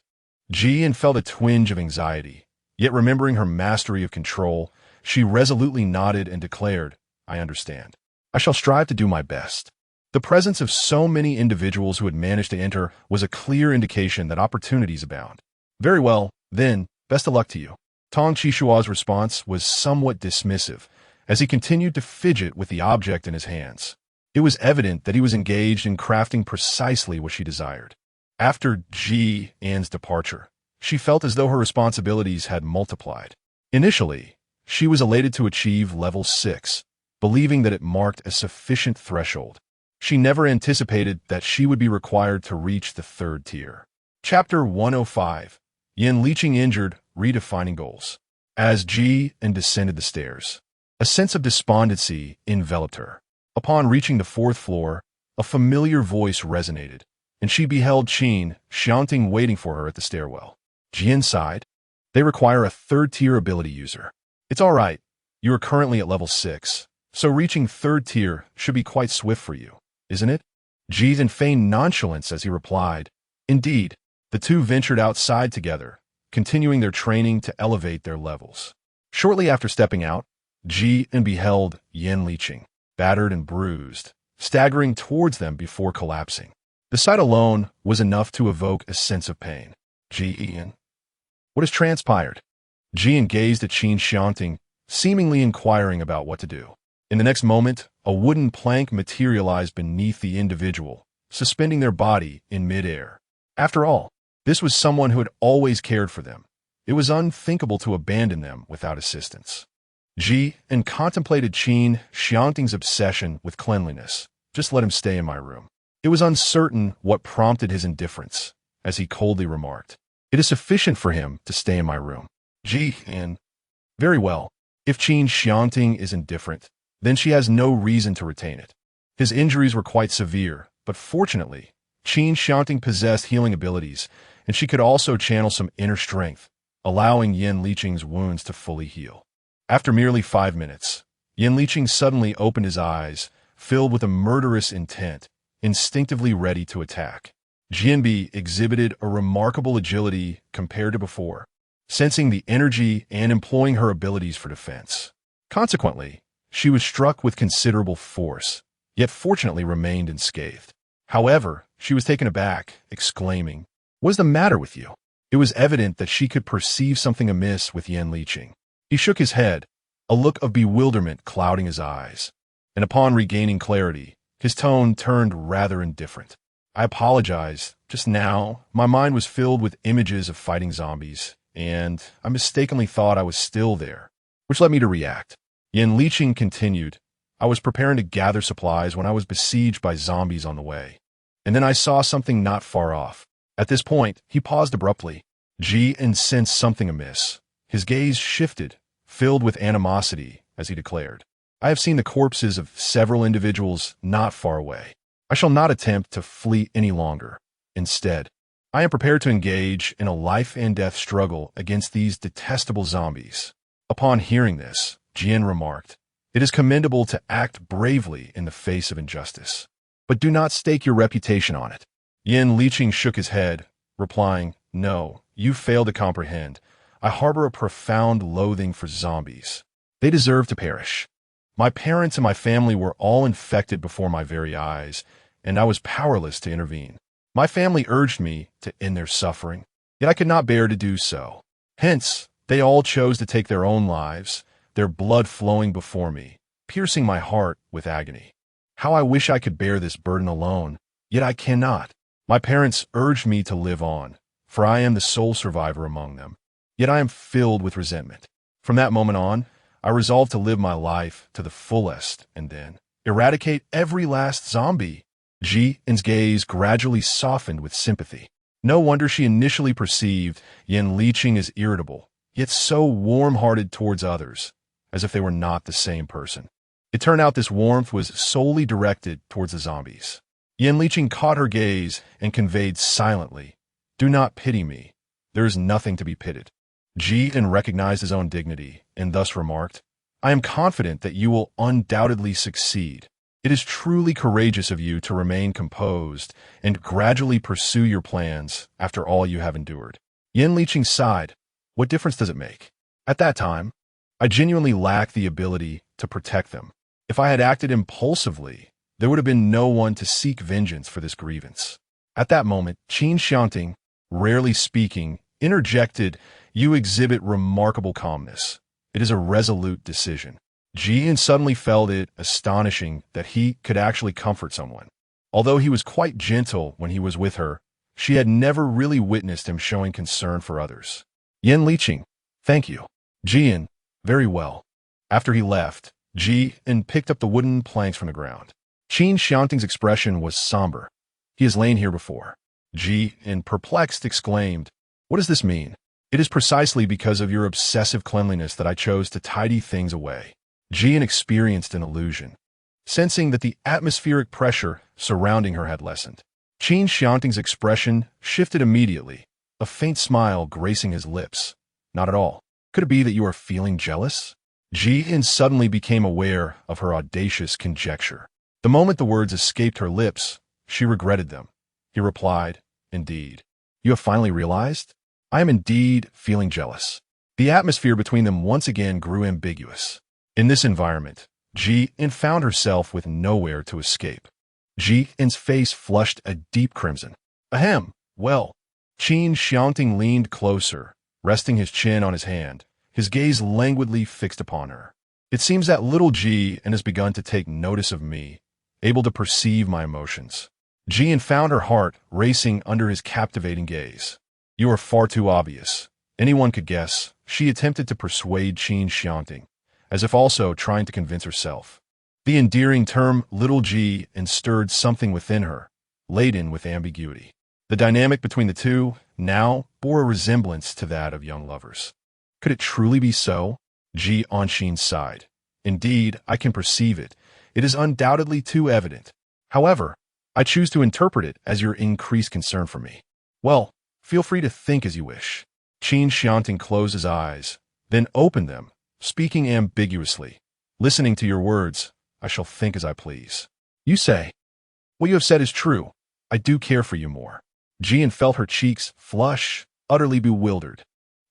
Jian felt a twinge of anxiety, yet remembering her mastery of control, she resolutely nodded and declared, I understand. I shall strive to do my best. The presence of so many individuals who had managed to enter was a clear indication that opportunities abound. Very well, then, best of luck to you. Tong Qishuo's response was somewhat dismissive, as he continued to fidget with the object in his hands. It was evident that he was engaged in crafting precisely what she desired. After Ji An's departure, she felt as though her responsibilities had multiplied. Initially, she was elated to achieve level 6, believing that it marked a sufficient threshold. She never anticipated that she would be required to reach the 3rd tier. Chapter 105. Yanliqing injured, redefining goals. As Ji An descended the stairs, a sense of despondency enveloped her. Upon reaching the 4th floor, a familiar voice resonated, and she beheld Qin Xiangting waiting for her at the stairwell. Jian sighed. They require a 3rd-tier ability user. It's all right. You are currently at level 6, so reaching 3rd tier should be quite swift for you, isn't it? Jian feigned nonchalance as he replied. Indeed. The two ventured outside together, continuing their training to elevate their levels. Shortly after stepping out, Jian beheld Yanliqing, battered and bruised, staggering towards them before collapsing. The sight alone was enough to evoke a sense of pain. Jian. What has transpired? Jian gazed at Qin Xiangting, seemingly inquiring about what to do. In the next moment, a wooden plank materialized beneath the individual, suspending their body in midair. After all, this was someone who had always cared for them. It was unthinkable to abandon them without assistance. Ji An contemplated Qin Xiangting's obsession with cleanliness. Just let him stay in my room. It was uncertain what prompted his indifference, as he coldly remarked. It is sufficient for him to stay in my room. Ji An. Very well. If Qin Xiangting is indifferent, then she has no reason to retain it. His injuries were quite severe, but fortunately, Qin Xiangting possessed healing abilities, and she could also channel some inner strength, allowing Yanliqing's wounds to fully heal. After merely 5 minutes, Yanliqing suddenly opened his eyes, filled with a murderous intent, instinctively ready to attack. Jianbi exhibited a remarkable agility compared to before, sensing the energy and employing her abilities for defense. Consequently, she was struck with considerable force, yet fortunately remained unscathed. However, she was taken aback, exclaiming, What is the matter with you? It was evident that she could perceive something amiss with Yanliqing. He shook his head, a look of bewilderment clouding his eyes, and upon regaining clarity, his tone turned rather indifferent. I apologize. Just now, my mind was filled with images of fighting zombies, and I mistakenly thought I was still there, which led me to react. Yanliqing continued, I was preparing to gather supplies when I was besieged by zombies on the way. And then I saw something not far off. At this point, he paused abruptly. Ji An sensed something amiss. His gaze shifted, filled with animosity, as he declared, I have seen the corpses of several individuals not far away. I shall not attempt to flee any longer. Instead, I am prepared to engage in a life-and-death struggle against these detestable zombies. Upon hearing this, Jian remarked, It is commendable to act bravely in the face of injustice, but do not stake your reputation on it. Yanliqing shook his head, replying, No, you fail to comprehend. I harbor a profound loathing for zombies. They deserve to perish. My parents and my family were all infected before my very eyes, and I was powerless to intervene. My family urged me to end their suffering, yet I could not bear to do so. Hence, they all chose to take their own lives, their blood flowing before me, piercing my heart with agony. How I wish I could bear this burden alone, yet I cannot. My parents urged me to live on, for I am the sole survivor among them. Yet I am filled with resentment. From that moment on, I resolved to live my life to the fullest and then eradicate every last zombie. Jin's gaze gradually softened with sympathy. No wonder she initially perceived Yen Liqing as irritable, yet so warm-hearted towards others, as if they were not the same person. It turned out this warmth was solely directed towards the zombies. Yen Liqing caught her gaze and conveyed silently, "Do not pity me. There is nothing to be pitied." Jin recognized his own dignity and thus remarked, "I am confident that you will undoubtedly succeed. It is truly courageous of you to remain composed and gradually pursue your plans after all you have endured." Yen Liqing sighed. What difference does it make? At that time, I genuinely lacked the ability to protect them. If I had acted impulsively, there would have been no one to seek vengeance for this grievance. At that moment, Qin Xiangting, rarely speaking, interjected, "You exhibit remarkable calmness. It is a resolute decision." Jin suddenly felt it astonishing that he could actually comfort someone. Although he was quite gentle when he was with her, she had never really witnessed him showing concern for others. "Yen Liqing, thank you." Jin, "Very well." After he left, Jin picked up the wooden planks from the ground. Qin Xiangting's expression was somber. "He has lain here before." Jin, perplexed, exclaimed, "What does this mean?" "It is precisely because of your obsessive cleanliness that I chose to tidy things away." Jin experienced an illusion, sensing that the atmospheric pressure surrounding her had lessened. Qin Xiangting's expression shifted immediately, a faint smile gracing his lips. "Not at all. Could it be that you are feeling jealous?" Jin suddenly became aware of her audacious conjecture. The moment the words escaped her lips, she regretted them. He replied, "Indeed. You have finally realized? I am indeed feeling jealous." The atmosphere between them once again grew ambiguous. In this environment, Jin found herself with nowhere to escape. Jin's face flushed a deep crimson. "Ahem, well." Qin Xiangting leaned closer, resting his chin on his hand, his gaze languidly fixed upon her. "It seems that little Jin has begun to take notice of me, able to perceive my emotions." Jin found her heart racing under his captivating gaze. "You are far too obvious. Anyone could guess." She attempted to persuade Qin Xiangting, as if also trying to convince herself. The endearing term "little G" stirred something within her, laden with ambiguity. The dynamic between the two now bore a resemblance to that of young lovers. Could it truly be so? Ji on Qin's side. "Indeed, I can perceive it. It is undoubtedly too evident. However, I choose to interpret it as your increased concern for me." "Well, feel free to think as you wish." Qin Xiangting closed his eyes, then opened them, speaking ambiguously. "Listening to your words, I shall think as I please." "You say? What you have said is true. I do care for you more." Jin felt her cheeks flush, utterly bewildered.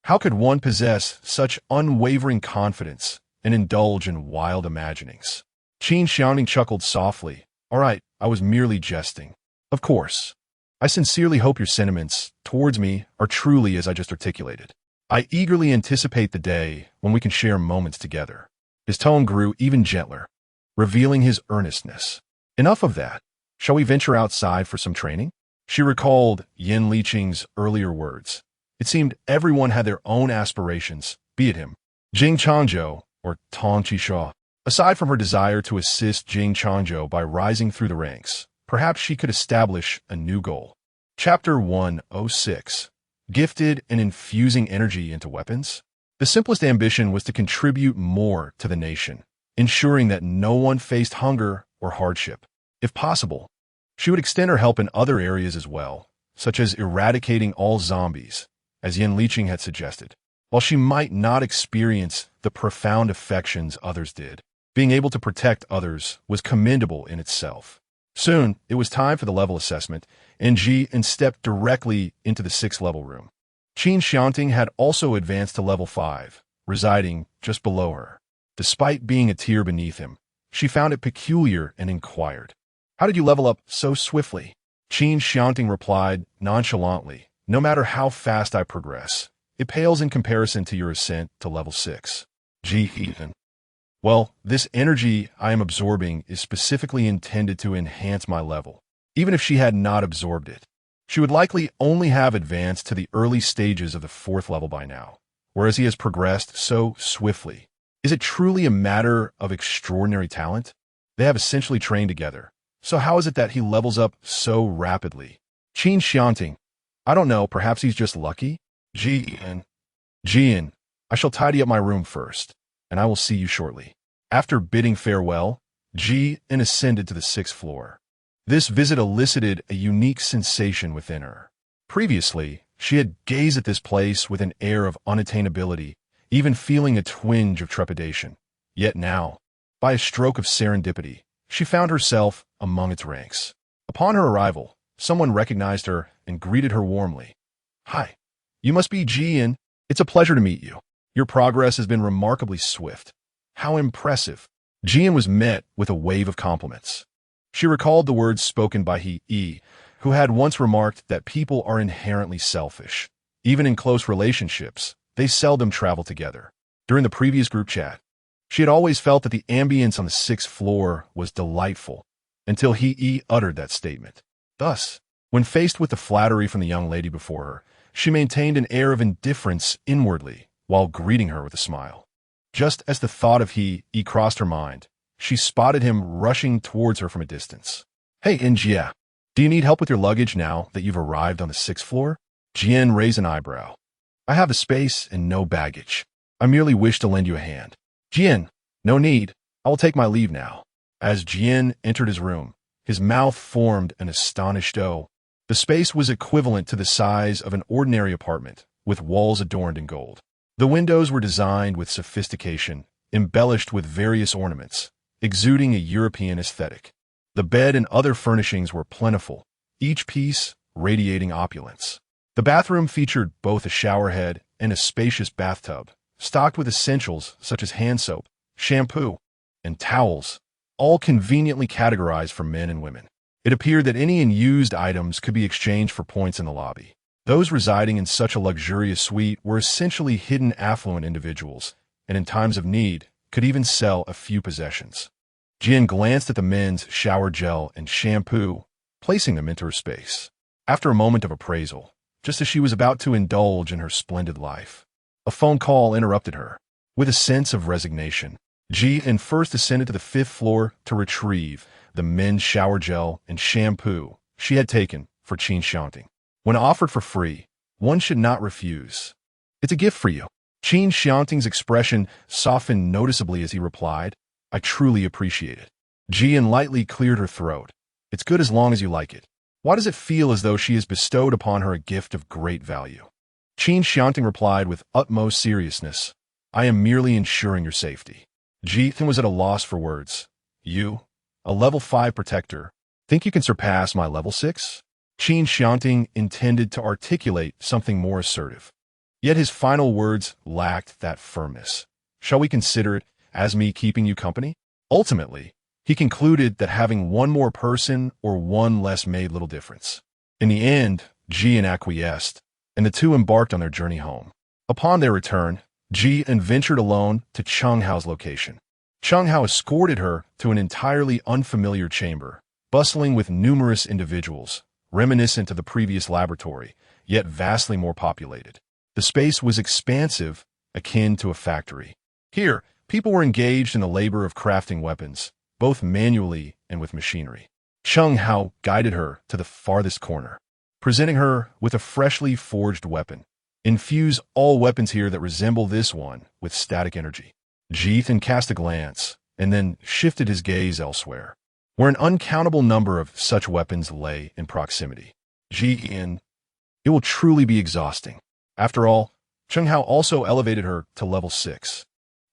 How could one possess such unwavering confidence and indulge in wild imaginings? Qin Xiangting chuckled softly. "All right, I was merely jesting. Of course. I sincerely hope your sentiments towards me are truly as I just articulated. I eagerly anticipate the day when we can share moments together." His tone grew even gentler, revealing his earnestness. "Enough of that. Shall we venture outside for some training?" She recalled Yen Liqing's earlier words. It seemed everyone had their own aspirations, be it him, Jing Changzhou, or Tong Qisha. Aside from her desire to assist Jing Changzhou by rising through the ranks, perhaps she could establish a new goal. Chapter 106. Gifted and infusing energy into weapons? The simplest ambition was to contribute more to the nation, ensuring that no one faced hunger or hardship. If possible, she would extend her help in other areas as well, such as eradicating all zombies, as Yen Liqing had suggested. While she might not experience the profound affections others did, being able to protect others was commendable in itself. Soon, it was time for the level assessment, and Jin stepped directly into the 6th level room. Qin Xiangting had also advanced to level 5, residing just below her. Despite being a tier beneath him, she found it peculiar and inquired, "How did you level up so swiftly?" Qin Xiangting replied nonchalantly, "No matter how fast I progress, it pales in comparison to your ascent to level 6. Jin. Well, this energy I am absorbing is specifically intended to enhance my level. Even if she had not absorbed it, she would likely only have advanced to the early stages of the 4th level by now, whereas he has progressed so swiftly. Is it truly a matter of extraordinary talent? They have essentially trained together. So how is it that he levels up so rapidly? Qin Xiangting. I don't know, perhaps he's just lucky? Jian, I shall tidy up my room first, and I will see you shortly. After bidding farewell, Jian ascended to the 6th floor. This visit elicited a unique sensation within her. Previously, she had gazed at this place with an air of unattainability, even feeling a twinge of trepidation. Yet now, by a stroke of serendipity, she found herself among its ranks. Upon her arrival, someone recognized her and greeted her warmly. "Hi, you must be Jian. It's a pleasure to meet you. Your progress has been remarkably swift. How impressive." Jian was met with a wave of compliments. She recalled the words spoken by He, who had once remarked that people are inherently selfish. Even in close relationships, they seldom travel together. During the previous group chat, she had always felt that the ambience on the 6th floor was delightful, until He uttered that statement. Thus, when faced with the flattery from the young lady before her, she maintained an air of indifference inwardly while greeting her with a smile. Just as the thought of He crossed her mind, she spotted him rushing towards her from a distance. "Hey, Injia, do you need help with your luggage now that you've arrived on the 6th floor?" Jian raised an eyebrow. "I have the space and no baggage. I merely wish to lend you a hand." "Jian, no need. I will take my leave now." As Jian entered his room, his mouth formed an astonished O. The space was equivalent to the size of an ordinary apartment, with walls adorned in gold. The windows were designed with sophistication, embellished with various ornaments, exuding a European aesthetic. The bed and other furnishings were plentiful, each piece radiating opulence. The bathroom featured both a showerhead and a spacious bathtub, stocked with essentials such as hand soap, shampoo, and towels, all conveniently categorized for men and women. It appeared that any unused items could be exchanged for points in the lobby. Those residing in such a luxurious suite were essentially hidden affluent individuals, and in times of need, could even sell a few possessions. Jian glanced at the men's shower gel and shampoo, placing them into her space. After a moment of appraisal, just as she was about to indulge in her splendid life, a phone call interrupted her. With a sense of resignation, Jian first ascended to the 5th floor to retrieve the men's shower gel and shampoo she had taken for Qin Xiangting. When offered for free, one should not refuse. "It's a gift for you." Qin Xiangting's expression softened noticeably as he replied, "I truly appreciate it." Jian lightly cleared her throat. "It's good as long as you like it. Why does it feel as though she has bestowed upon her a gift of great value?" Qin Xiangting replied with utmost seriousness, "I am merely ensuring your safety." Jian was at a loss for words. "You, a level 5 protector, think you can surpass my level 6? Qin Xiangting intended to articulate something more assertive. Yet his final words lacked that firmness. "Shall we consider it as me keeping you company?" Ultimately, he concluded that having one more person or one less made little difference. In the end, Jian acquiesced, and the two embarked on their journey home. Upon their return, Jian ventured alone to Cheng Hao's location. Cheng Hao escorted her to an entirely unfamiliar chamber, bustling with numerous individuals, reminiscent of the previous laboratory, yet vastly more populated. The space was expansive, akin to a factory. Here, people were engaged in the labor of crafting weapons, both manually and with machinery. Cheng Hao guided her to the farthest corner, presenting her with a freshly forged weapon. "Infuse all weapons here that resemble this one with static energy." Jian cast a glance, and then shifted his gaze elsewhere, where an uncountable number of such weapons lay in proximity. Jian, it will truly be exhausting. After all, Cheng Hao also elevated her to level 6,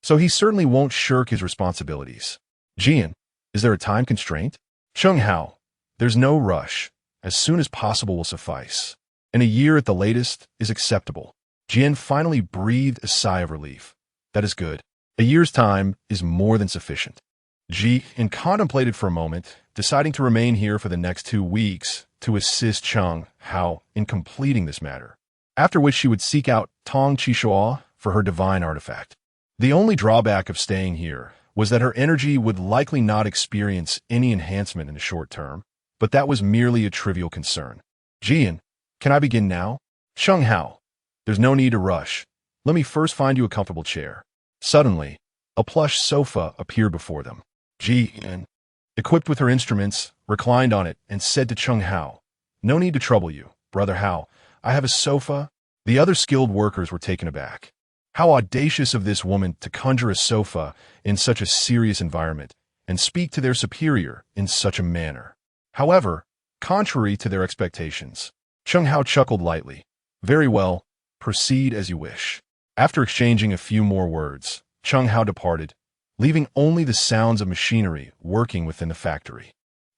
so he certainly won't shirk his responsibilities. "Jian, is there a time constraint?" "Cheng Hao, there's no rush. As soon as possible will suffice. And a year at the latest is acceptable." Jian finally breathed a sigh of relief. "That is good. A year's time is more than sufficient." Jian contemplated for a moment, deciding to remain here for the next 2 weeks to assist Cheng Hao in completing this matter, after which she would seek out Tong Qishua for her divine artifact. The only drawback of staying here was that her energy would likely not experience any enhancement in the short term, but that was merely a trivial concern. "Jian, can I begin now?" "Cheng Hao, there's no need to rush. Let me first find you a comfortable chair." Suddenly, A plush sofa appeared before them. Jian, equipped with her instruments, reclined on it and said to Cheng Hao, "No need to trouble you, Brother Hao. I have a sofa." The other skilled workers were taken aback. How audacious of this woman to conjure a sofa in such a serious environment and speak to their superior in such a manner. However, contrary to their expectations, Cheng Hao chuckled lightly. "Very well, proceed as you wish." After exchanging a few more words, Cheng Hao departed, leaving only the sounds of machinery working within the factory.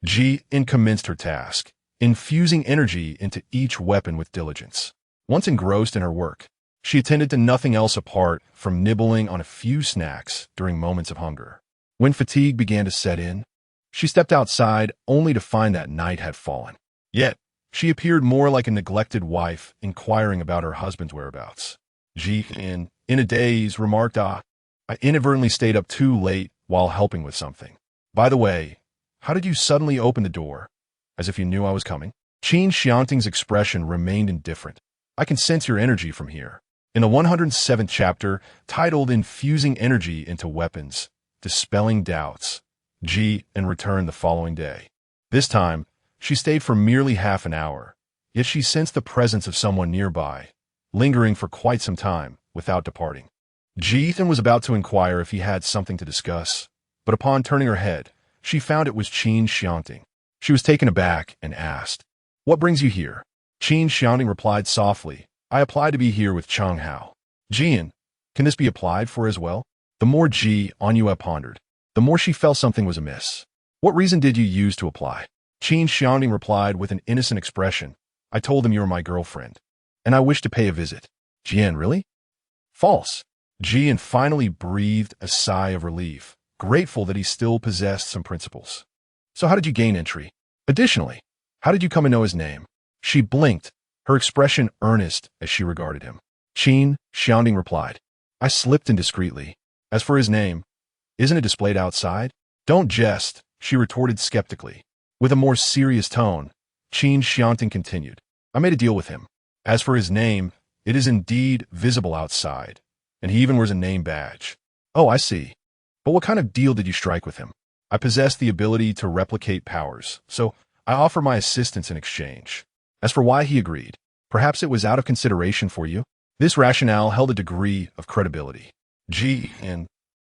Jian commenced her task, infusing energy into each weapon with diligence. Once engrossed in her work, she attended to nothing else apart from nibbling on a few snacks during moments of hunger. When fatigue began to set in, she stepped outside only to find that night had fallen. Yet, she appeared more like a neglected wife inquiring about her husband's whereabouts. Jian, in a daze, remarked, "I inadvertently stayed up too late while helping with something. By the way, how did you suddenly open the door? As if you knew I was coming?" Qin Xiangting's expression remained indifferent. "I can sense your energy from here." In the 107th chapter, titled Infusing Energy into Weapons, Dispelling Doubts, Jian returned the following day. This time, she stayed for merely half an hour, yet she sensed the presence of someone nearby, lingering for quite some time without departing. Jian was about to inquire if he had something to discuss, but upon turning her head, she found it was Qin Xiangting. She was taken aback and asked, "What brings you here?" Qin Xiangting replied softly, "I applied to be here with Cheng Hao." "Jian, can this be applied for as well?" The more Jian pondered, the more she felt something was amiss. "What reason did you use to apply?" Qin Xiangting replied with an innocent expression, "I told them you were my girlfriend, and I wished to pay a visit." "Jian, really?" "False." Jian finally breathed a sigh of relief, grateful that he still possessed some principles. "So how did you gain entry? Additionally, how did you come to know his name?" She blinked, her expression earnest as she regarded him. Qin Xiangting replied, "I slipped in discreetly. As for his name, isn't it displayed outside?" "Don't jest," she retorted skeptically. With a more serious tone, Qin Xiangting continued, "I made a deal with him. As for his name, it is indeed visible outside, and he even wears a name badge." "Oh, I see. But what kind of deal did you strike with him?" "I possess the ability to replicate powers, so I offer my assistance in exchange." As for why he agreed, perhaps it was out of consideration for you. This rationale held a degree of credibility. Jian,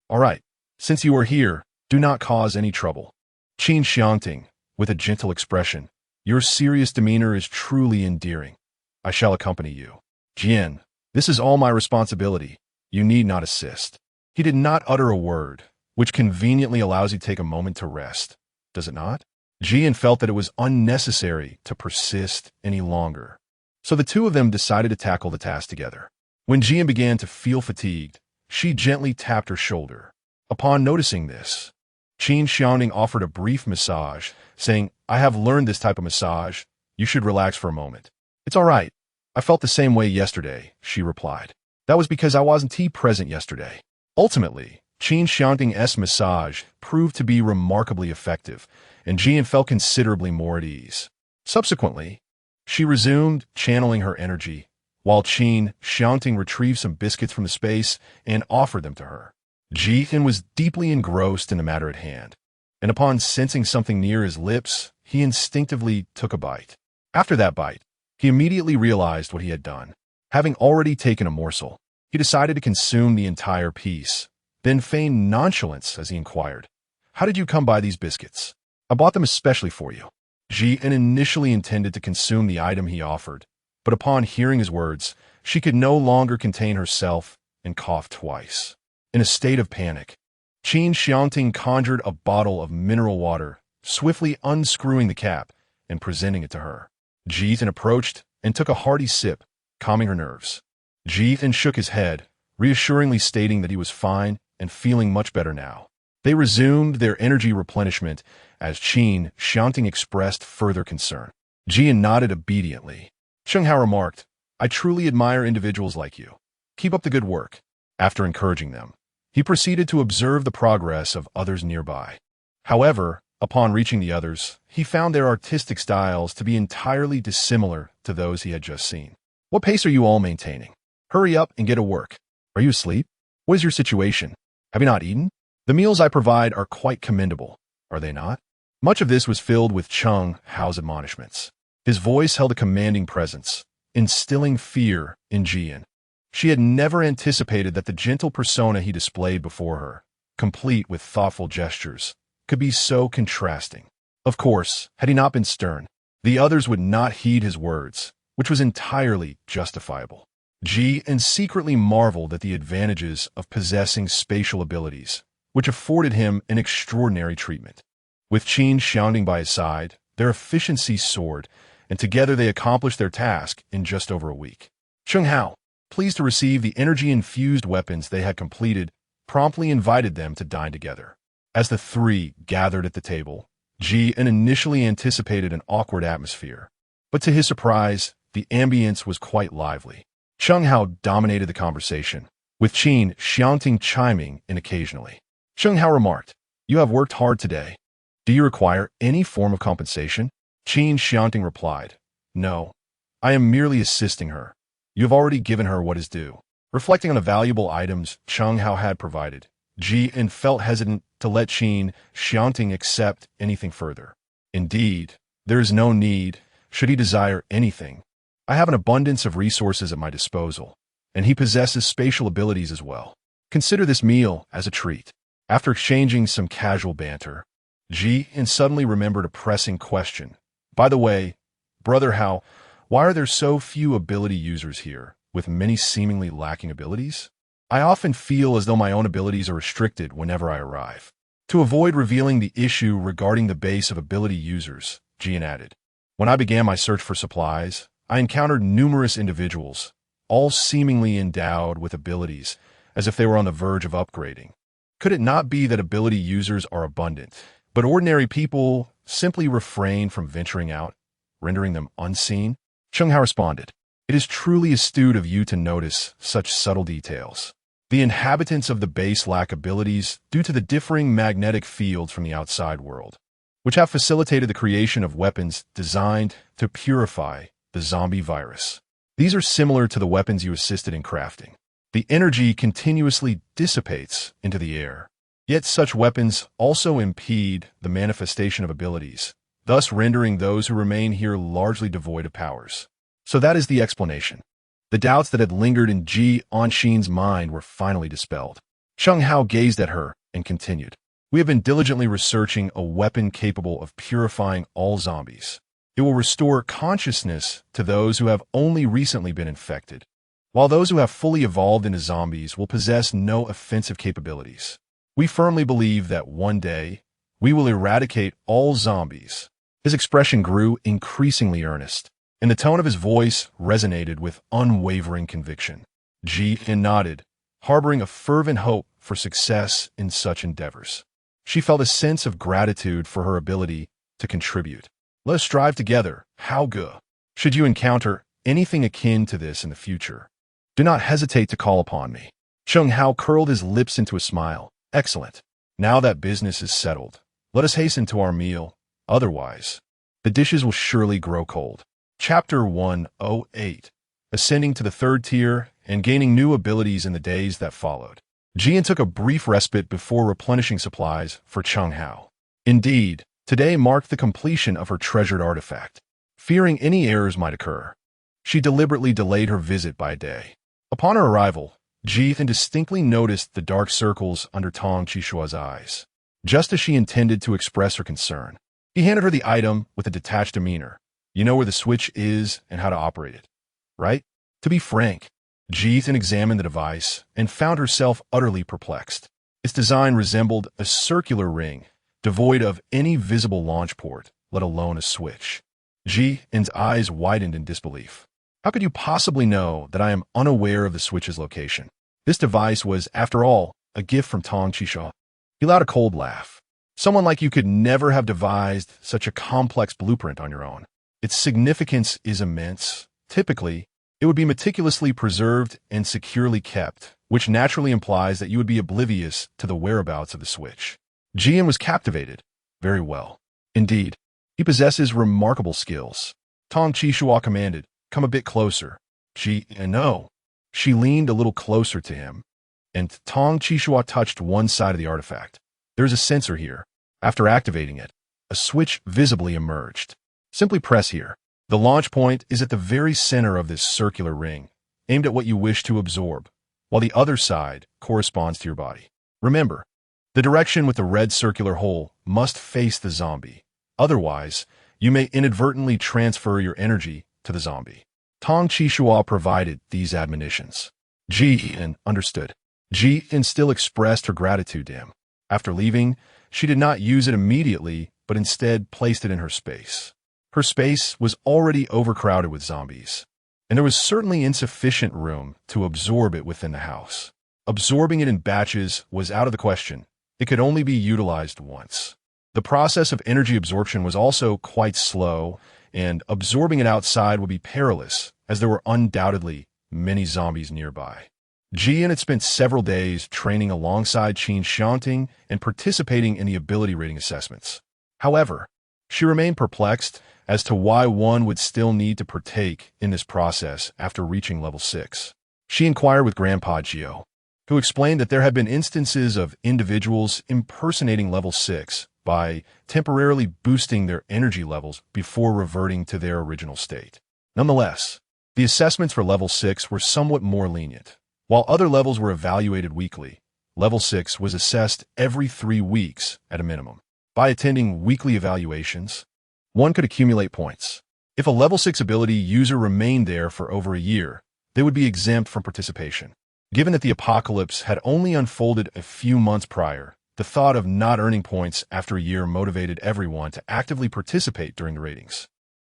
"All right, since you are here, do not cause any trouble." Qin Xiangting, with a gentle expression, "Your serious demeanor is truly endearing. I shall accompany you." "Jian, this is all my responsibility. You need not assist." He did not utter a word, which conveniently allows you to take a moment to rest, does it not? Jian felt that it was unnecessary to persist any longer, so the two of them decided to tackle the task together. When Jian began to feel fatigued, she gently tapped her shoulder. Upon noticing this, Qin Xiangting offered a brief massage, saying, "I have learned this type of massage. You should relax for a moment." "It's all right. I felt the same way yesterday," she replied. "That was because I wasn't present yesterday." Ultimately, Qin Xiangting's massage proved to be remarkably effective, and Jian felt considerably more at ease. Subsequently, she resumed channeling her energy, while Qin Xiangting retrieved some biscuits from the space and offered them to her. Jian was deeply engrossed in the matter at hand, and upon sensing something near his lips, he instinctively took a bite. After that bite, he immediately realized what he had done. Having already taken a morsel, he decided to consume the entire piece, then feigned nonchalance as he inquired, "How did you come by these biscuits?" "I bought them especially for you." Jian initially intended to consume the item he offered, but upon hearing his words, she could no longer contain herself and coughed twice. In a state of panic, Qin Xiangting conjured a bottle of mineral water, swiftly unscrewing the cap and presenting it to her. Jian approached and took a hearty sip, calming her nerves. Jian shook his head, reassuringly stating that he was fine and feeling much better now. They resumed their energy replenishment as Qin Xiangting expressed further concern. Jian nodded obediently. Cheng Hao remarked, "I truly admire individuals like you. Keep up the good work." After encouraging them, he proceeded to observe the progress of others nearby. However, upon reaching the others, he found their artistic styles to be entirely dissimilar to those he had just seen. "What pace are you all maintaining? Hurry up and get to work. Are you asleep? What is your situation?" Have you not eaten? The meals I provide are quite commendable, are they not? Much of this was filled with Chung Hao's admonishments. His voice held a commanding presence, instilling fear in Jian. She had never anticipated that the gentle persona he displayed before her, complete with thoughtful gestures, could be so contrasting. Of course, had he not been stern, the others would not heed his words, which was entirely justifiable. Jian secretly marveled at the advantages of possessing spatial abilities, which afforded him an extraordinary treatment. With Qin Xiangting by his side, their efficiency soared, and together they accomplished their task in just over a week. Chung Hao, pleased to receive the energy-infused weapons they had completed, promptly invited them to dine together. As the three gathered at the table, Jian initially anticipated an awkward atmosphere, but to his surprise, the ambience was quite lively. Chung Hao dominated the conversation, with Qin Xiangting chiming in occasionally. Chung Hao remarked, "You have worked hard today. Do you require any form of compensation?" Qin Xiangting replied, "No, I am merely assisting her. You have already given her what is due." Reflecting on the valuable items Chung Hao had provided, Jian felt hesitant to let Qin Xiangting accept anything further. Indeed, there is no need, should he desire anything. I have an abundance of resources at my disposal, and he possesses spatial abilities as well. Consider this meal as a treat. After exchanging some casual banter, Jian suddenly remembered a pressing question. "By the way, Brother Hao, why are there so few ability users here, with many seemingly lacking abilities? I often feel as though my own abilities are restricted whenever I arrive." To avoid revealing the issue regarding the base of ability users, Jian added, "When I began my search for supplies, I encountered numerous individuals, all seemingly endowed with abilities, as if they were on the verge of upgrading. Could it not be that ability users are abundant, but ordinary people simply refrain from venturing out, rendering them unseen?" Chung Hao responded, "It is truly astute of you to notice such subtle details. The inhabitants of the base lack abilities due to the differing magnetic fields from the outside world, which have facilitated the creation of weapons designed to purify the zombie virus. These are similar to the weapons you assisted in crafting. The energy continuously dissipates into the air. Yet such weapons also impede the manifestation of abilities, thus rendering those who remain here largely devoid of powers." So that is the explanation. The doubts that had lingered in Ji Anxin's mind were finally dispelled. Chung Hao gazed at her and continued, "We have been diligently researching a weapon capable of purifying all zombies. It will restore consciousness to those who have only recently been infected, while those who have fully evolved into zombies will possess no offensive capabilities. We firmly believe that one day, we will eradicate all zombies." His expression grew increasingly earnest, and the tone of his voice resonated with unwavering conviction. Jian nodded, harboring a fervent hope for success in such endeavors. She felt a sense of gratitude for her ability to contribute. "Let us strive together, Hao Ge. Should you encounter anything akin to this in the future, do not hesitate to call upon me." Chung Hao curled his lips into a smile. "Excellent. Now that business is settled, let us hasten to our meal. Otherwise, the dishes will surely grow cold." Chapter 108. Ascending to the third tier and gaining new abilities in the days that followed. Jian took a brief respite before replenishing supplies for Chung Hao. Indeed, today marked the completion of her treasured artifact. Fearing any errors might occur, she deliberately delayed her visit by a day. Upon her arrival, Jian distinctly noticed the dark circles under Tong Qishua's eyes. Just as she intended to express her concern, he handed her the item with a detached demeanor. "You know where the switch is and how to operate it, right?" To be frank, Jian examined the device and found herself utterly perplexed. Its design resembled a circular ring, devoid of any visible launch port, let alone a switch. Jian's eyes widened in disbelief. "How could you possibly know that I am unaware of the switch's location?" This device was, after all, a gift from Tong Qishua. He allowed a cold laugh. "Someone like you could never have devised such a complex blueprint on your own. Its significance is immense. Typically, it would be meticulously preserved and securely kept, which naturally implies that you would be oblivious to the whereabouts of the switch." Jian was captivated. "Very well. Indeed, he possesses remarkable skills." Tong Qishua commanded, "Come a bit closer." No. She leaned a little closer to him, and Tong Qishua touched one side of the artifact. There is a sensor here. After activating it, a switch visibly emerged. Simply press here. The launch point is at the very center of this circular ring, aimed at what you wish to absorb, while the other side corresponds to your body. Remember, the direction with the red circular hole must face the zombie. Otherwise, you may inadvertently transfer your energy to the zombie. Tong Qishua provided these admonitions. Ji-in understood. Ji-in still expressed her gratitude to him. After leaving, she did not use it immediately, but instead placed it in her space. Her space was already overcrowded with zombies, and there was certainly insufficient room to absorb it within the house. Absorbing it in batches was out of the question. It could only be utilized once. The process of energy absorption was also quite slow, and absorbing it outside would be perilous, as there were undoubtedly many zombies nearby. Jian had spent several days training alongside Qin Xiangting and participating in the ability rating assessments. However, she remained perplexed as to why one would still need to partake in this process after reaching level 6. She inquired with Grandpa Gio, who explained that there had been instances of individuals impersonating level 6 by temporarily boosting their energy levels before reverting to their original state. Nonetheless, the assessments for level 6 were somewhat more lenient. While other levels were evaluated weekly, level 6 was assessed every 3 weeks at a minimum. By attending weekly evaluations, one could accumulate points. If a level 6 ability user remained there for over a year, they would be exempt from participation. Given that the apocalypse had only unfolded a few months prior, the thought of not earning points after a year motivated everyone to actively participate during the ratings.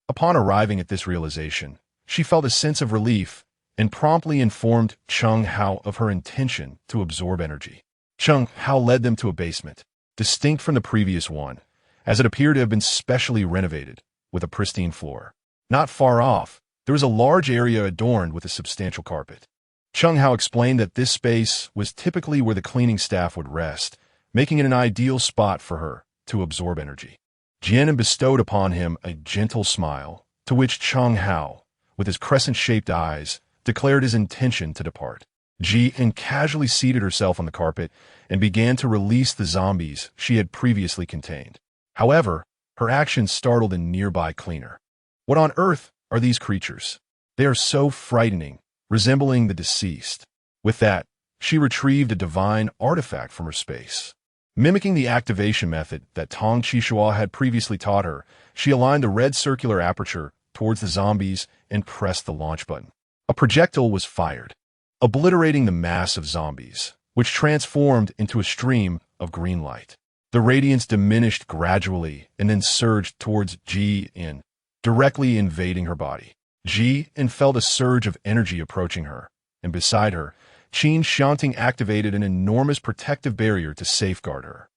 Upon arriving at this realization, she felt a sense of relief and promptly informed Cheng Hao of her intention to absorb energy. Cheng Hao led them to a basement, distinct from the previous one, as it appeared to have been specially renovated, with a pristine floor. Not far off, there was a large area adorned with a substantial carpet. Cheng Hao explained that this space was typically where the cleaning staff would rest, making it an ideal spot for her to absorb energy. Jian bestowed upon him a gentle smile, to which Cheng Hao, with his crescent-shaped eyes, declared his intention to depart. Jian casually seated herself on the carpet and began to release the zombies she had previously contained. However, her actions startled a nearby cleaner. What on earth are these creatures? They are so frightening, resembling the deceased. With that, she retrieved a divine artifact from her space. Mimicking the activation method that Tong Qishua had previously taught her, she aligned the red circular aperture towards the zombies and pressed the launch button. A projectile was fired, obliterating the mass of zombies, which transformed into a stream of green light. The radiance diminished gradually and then surged towards Ji-in, directly invading her body. Ji-in felt a surge of energy approaching her, and beside her, Qin Xiangting activated an enormous protective barrier to safeguard her.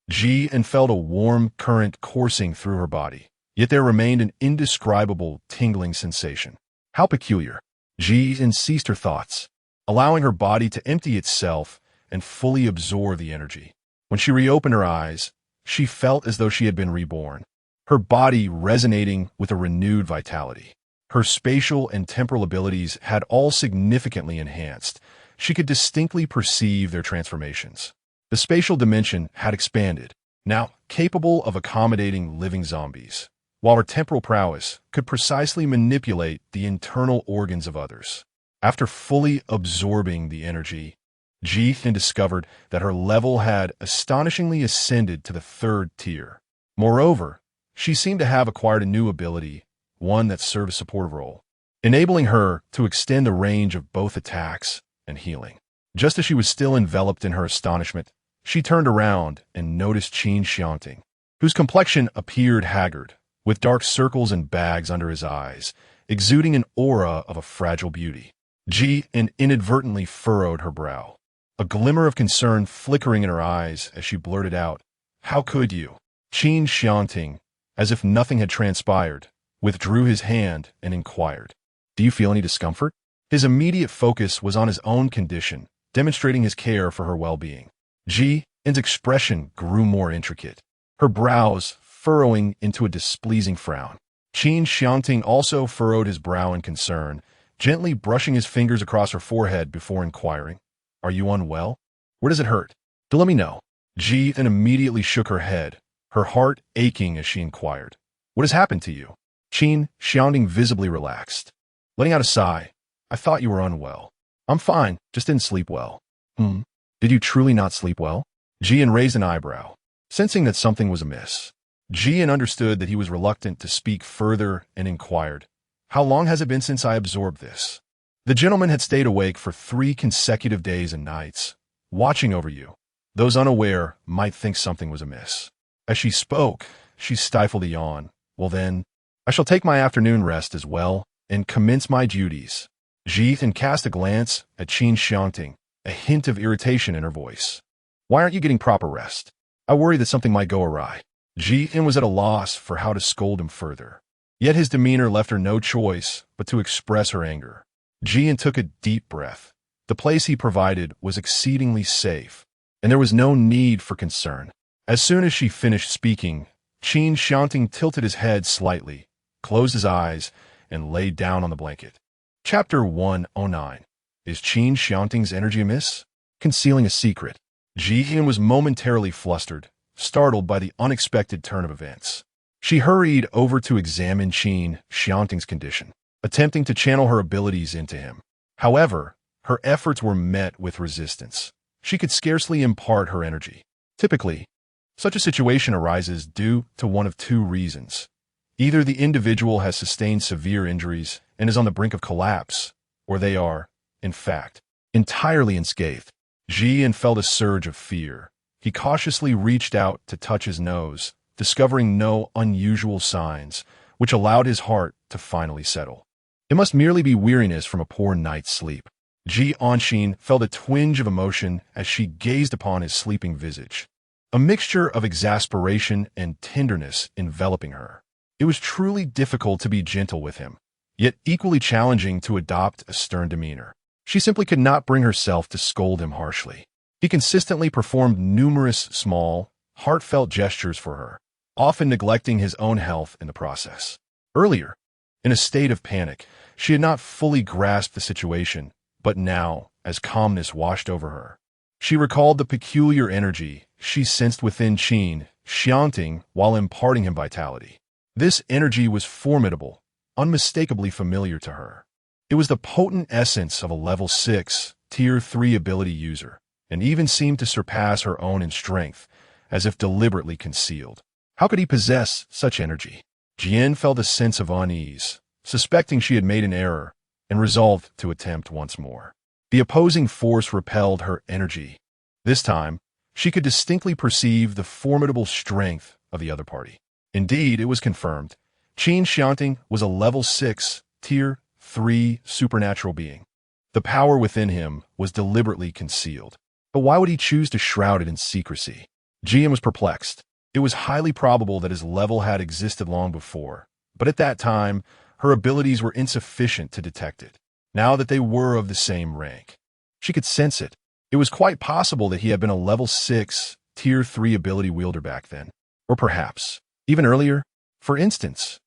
Ji-in felt a warm current coursing through her body, yet there remained an indescribable tingling sensation. How peculiar! Ji-in ceased her thoughts, allowing her body to empty itself and fully absorb the energy. When she reopened her eyes, she felt as though she had been reborn, her body resonating with a renewed vitality. Her spatial and temporal abilities had all significantly enhanced. She could distinctly perceive their transformations. The spatial dimension had expanded, now capable of accommodating living zombies, while her temporal prowess could precisely manipulate the internal organs of others. After fully absorbing the energy, Ji-in discovered that her level had astonishingly ascended to the 3rd tier. Moreover, she seemed to have acquired a new ability, one that served a supportive role, enabling her to extend the range of both attacks and healing. Just as she was still enveloped in her astonishment, she turned around and noticed Qin Xiangting, whose complexion appeared haggard, with dark circles and bags under his eyes, exuding an aura of a fragile beauty. Ji-in inadvertently furrowed her brow, a glimmer of concern flickering in her eyes as she blurted out, "How could you?" Qin Xiangting, as if nothing had transpired, withdrew his hand and inquired, "Do you feel any discomfort?" His immediate focus was on his own condition, demonstrating his care for her well-being. Ji-in's expression grew more intricate, her brows furrowing into a displeasing frown. Qin Xiangting also furrowed his brow in concern, gently brushing his fingers across her forehead before inquiring, Are you unwell? Where does it hurt? To let me know. Ji then immediately shook her head, her heart aching as she inquired. What has happened to you? Qin Xiangting visibly relaxed. Letting out a sigh. I thought you were unwell. I'm fine, just didn't sleep well. Did you truly not sleep well? Jian raised an eyebrow, sensing that something was amiss. Jian understood that he was reluctant to speak further and inquired, How long has it been since I absorbed this? The gentleman had stayed awake for 3 consecutive days and nights, watching over you. Those unaware might think something was amiss. As she spoke, she stifled a yawn. Well then, I shall take my afternoon rest as well and commence my duties. Jithan cast a glance at Qin Xiangting, a hint of irritation in her voice. Why aren't you getting proper rest? I worry that something might go awry. Jithan was at a loss for how to scold him further. Yet his demeanor left her no choice but to express her anger. Jian took a deep breath. The place he provided was exceedingly safe, and there was no need for concern. As soon as she finished speaking, Qin Xiangting tilted his head slightly, closed his eyes, and laid down on the blanket. Chapter 109. Is Qin Xiangting's energy amiss? Concealing a secret. Jian was momentarily flustered, startled by the unexpected turn of events. She hurried over to examine Qin Xiangting's condition, attempting to channel her abilities into him. However, her efforts were met with resistance. She could scarcely impart her energy. Typically, such a situation arises due to one of 2 reasons. Either the individual has sustained severe injuries and is on the brink of collapse, or they are, in fact, entirely unscathed. Jian felt a surge of fear. He cautiously reached out to touch his nose, discovering no unusual signs, which allowed his heart to finally settle. It must merely be weariness from a poor night's sleep. Ji Anxin felt a twinge of emotion as she gazed upon his sleeping visage, a mixture of exasperation and tenderness enveloping her. It was truly difficult to be gentle with him, yet equally challenging to adopt a stern demeanor. She simply could not bring herself to scold him harshly. He consistently performed numerous small, heartfelt gestures for her, often neglecting his own health in the process. Earlier, in a state of panic, she had not fully grasped the situation, but now, as calmness washed over her, she recalled the peculiar energy she sensed within Qin Xiangting while imparting him vitality. This energy was formidable, unmistakably familiar to her. It was the potent essence of a level 6, tier 3 ability user, and even seemed to surpass her own in strength, as if deliberately concealed. How could he possess such energy? Jian felt a sense of unease, suspecting she had made an error, and resolved to attempt once more. The opposing force repelled her energy. This time, she could distinctly perceive the formidable strength of the other party. Indeed, it was confirmed. Qin Xiangting was a level 6, tier 3 supernatural being. The power within him was deliberately concealed. But why would he choose to shroud it in secrecy? Jian was perplexed. It was highly probable that his level had existed long before, but at that time, her abilities were insufficient to detect it. Now that they were of the same rank, she could sense it. It was quite possible that he had been a level 6, tier 3 ability wielder back then. Or perhaps, even earlier, for instance,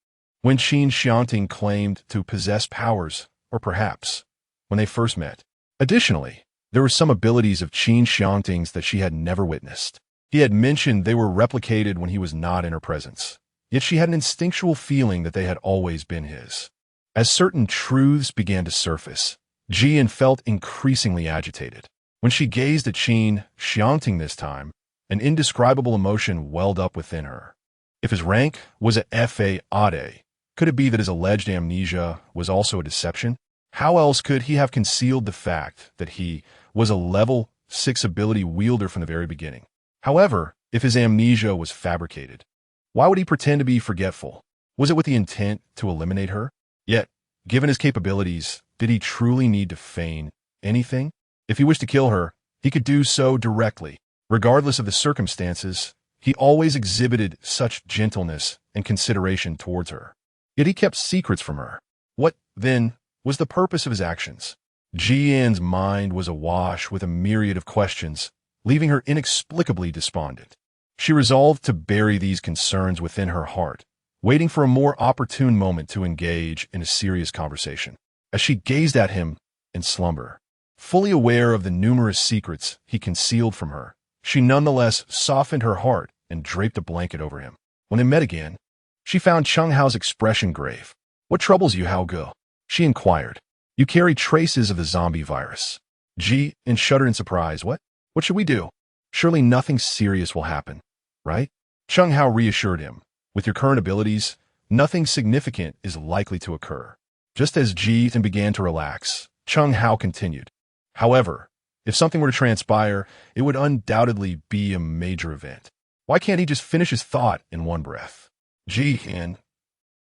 when Qin Xiangting claimed to possess powers, or perhaps, when they first met. Additionally, there were some abilities of Qin Xiangting's that she had never witnessed. He had mentioned they were replicated when he was not in her presence, yet she had an instinctual feeling that they had always been his. As certain truths began to surface, Jian felt increasingly agitated. When she gazed at Qin Xiangting this time, an indescribable emotion welled up within her. If his rank was a Fa Ade, could it be that his alleged amnesia was also a deception? How else could he have concealed the fact that he was a level 6 ability wielder from the very beginning? However, if his amnesia was fabricated, why would he pretend to be forgetful? Was it with the intent to eliminate her? Yet, given his capabilities, did he truly need to feign anything? If he wished to kill her, he could do so directly. Regardless of the circumstances, he always exhibited such gentleness and consideration towards her. Yet he kept secrets from her. What, then, was the purpose of his actions? Jian's mind was awash with a myriad of questions, leaving her inexplicably despondent. She resolved to bury these concerns within her heart, waiting for a more opportune moment to engage in a serious conversation. As she gazed at him in slumber, Fully aware of the numerous secrets he concealed from her, she nonetheless softened her heart and draped a blanket over him. When they met again, she found Cheng Hao's expression grave. "What troubles you, Hao Ge?" she inquired. "You carry traces of the zombie virus." Ji and shuddered in surprise. What? What should we do? Surely nothing serious will happen, right? Cheng Hao reassured him. With your current abilities, nothing significant is likely to occur. Just as Ji began to relax, Cheng Hao continued. However, if something were to transpire, it would undoubtedly be a major event. Why can't he just finish his thought in one breath? Ji,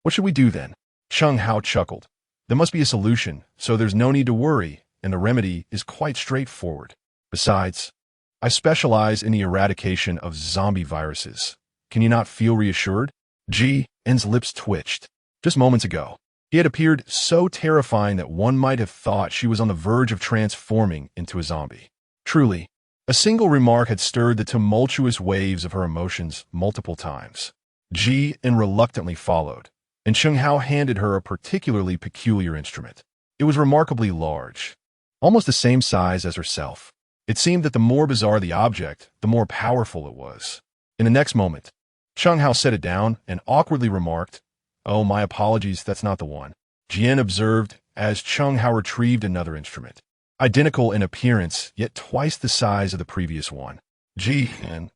what should we do then? Cheng Hao chuckled. There must be a solution, so there's no need to worry, and the remedy is quite straightforward. Besides, I specialize in the eradication of zombie viruses. Can you not feel reassured? Ji's lips twitched. Just moments ago, he had appeared so terrifying that one might have thought she was on the verge of transforming into a zombie. Truly, a single remark had stirred the tumultuous waves of her emotions multiple times. Ji reluctantly followed, and Cheng Hao handed her a particularly peculiar instrument. It was remarkably large, almost the same size as herself. It seemed that the more bizarre the object, the more powerful it was. In the next moment, Cheng Hao set it down and awkwardly remarked, "Oh, my apologies, that's not the one." Jian observed as Cheng Hao retrieved another instrument, identical in appearance, yet twice the size of the previous one. Jian,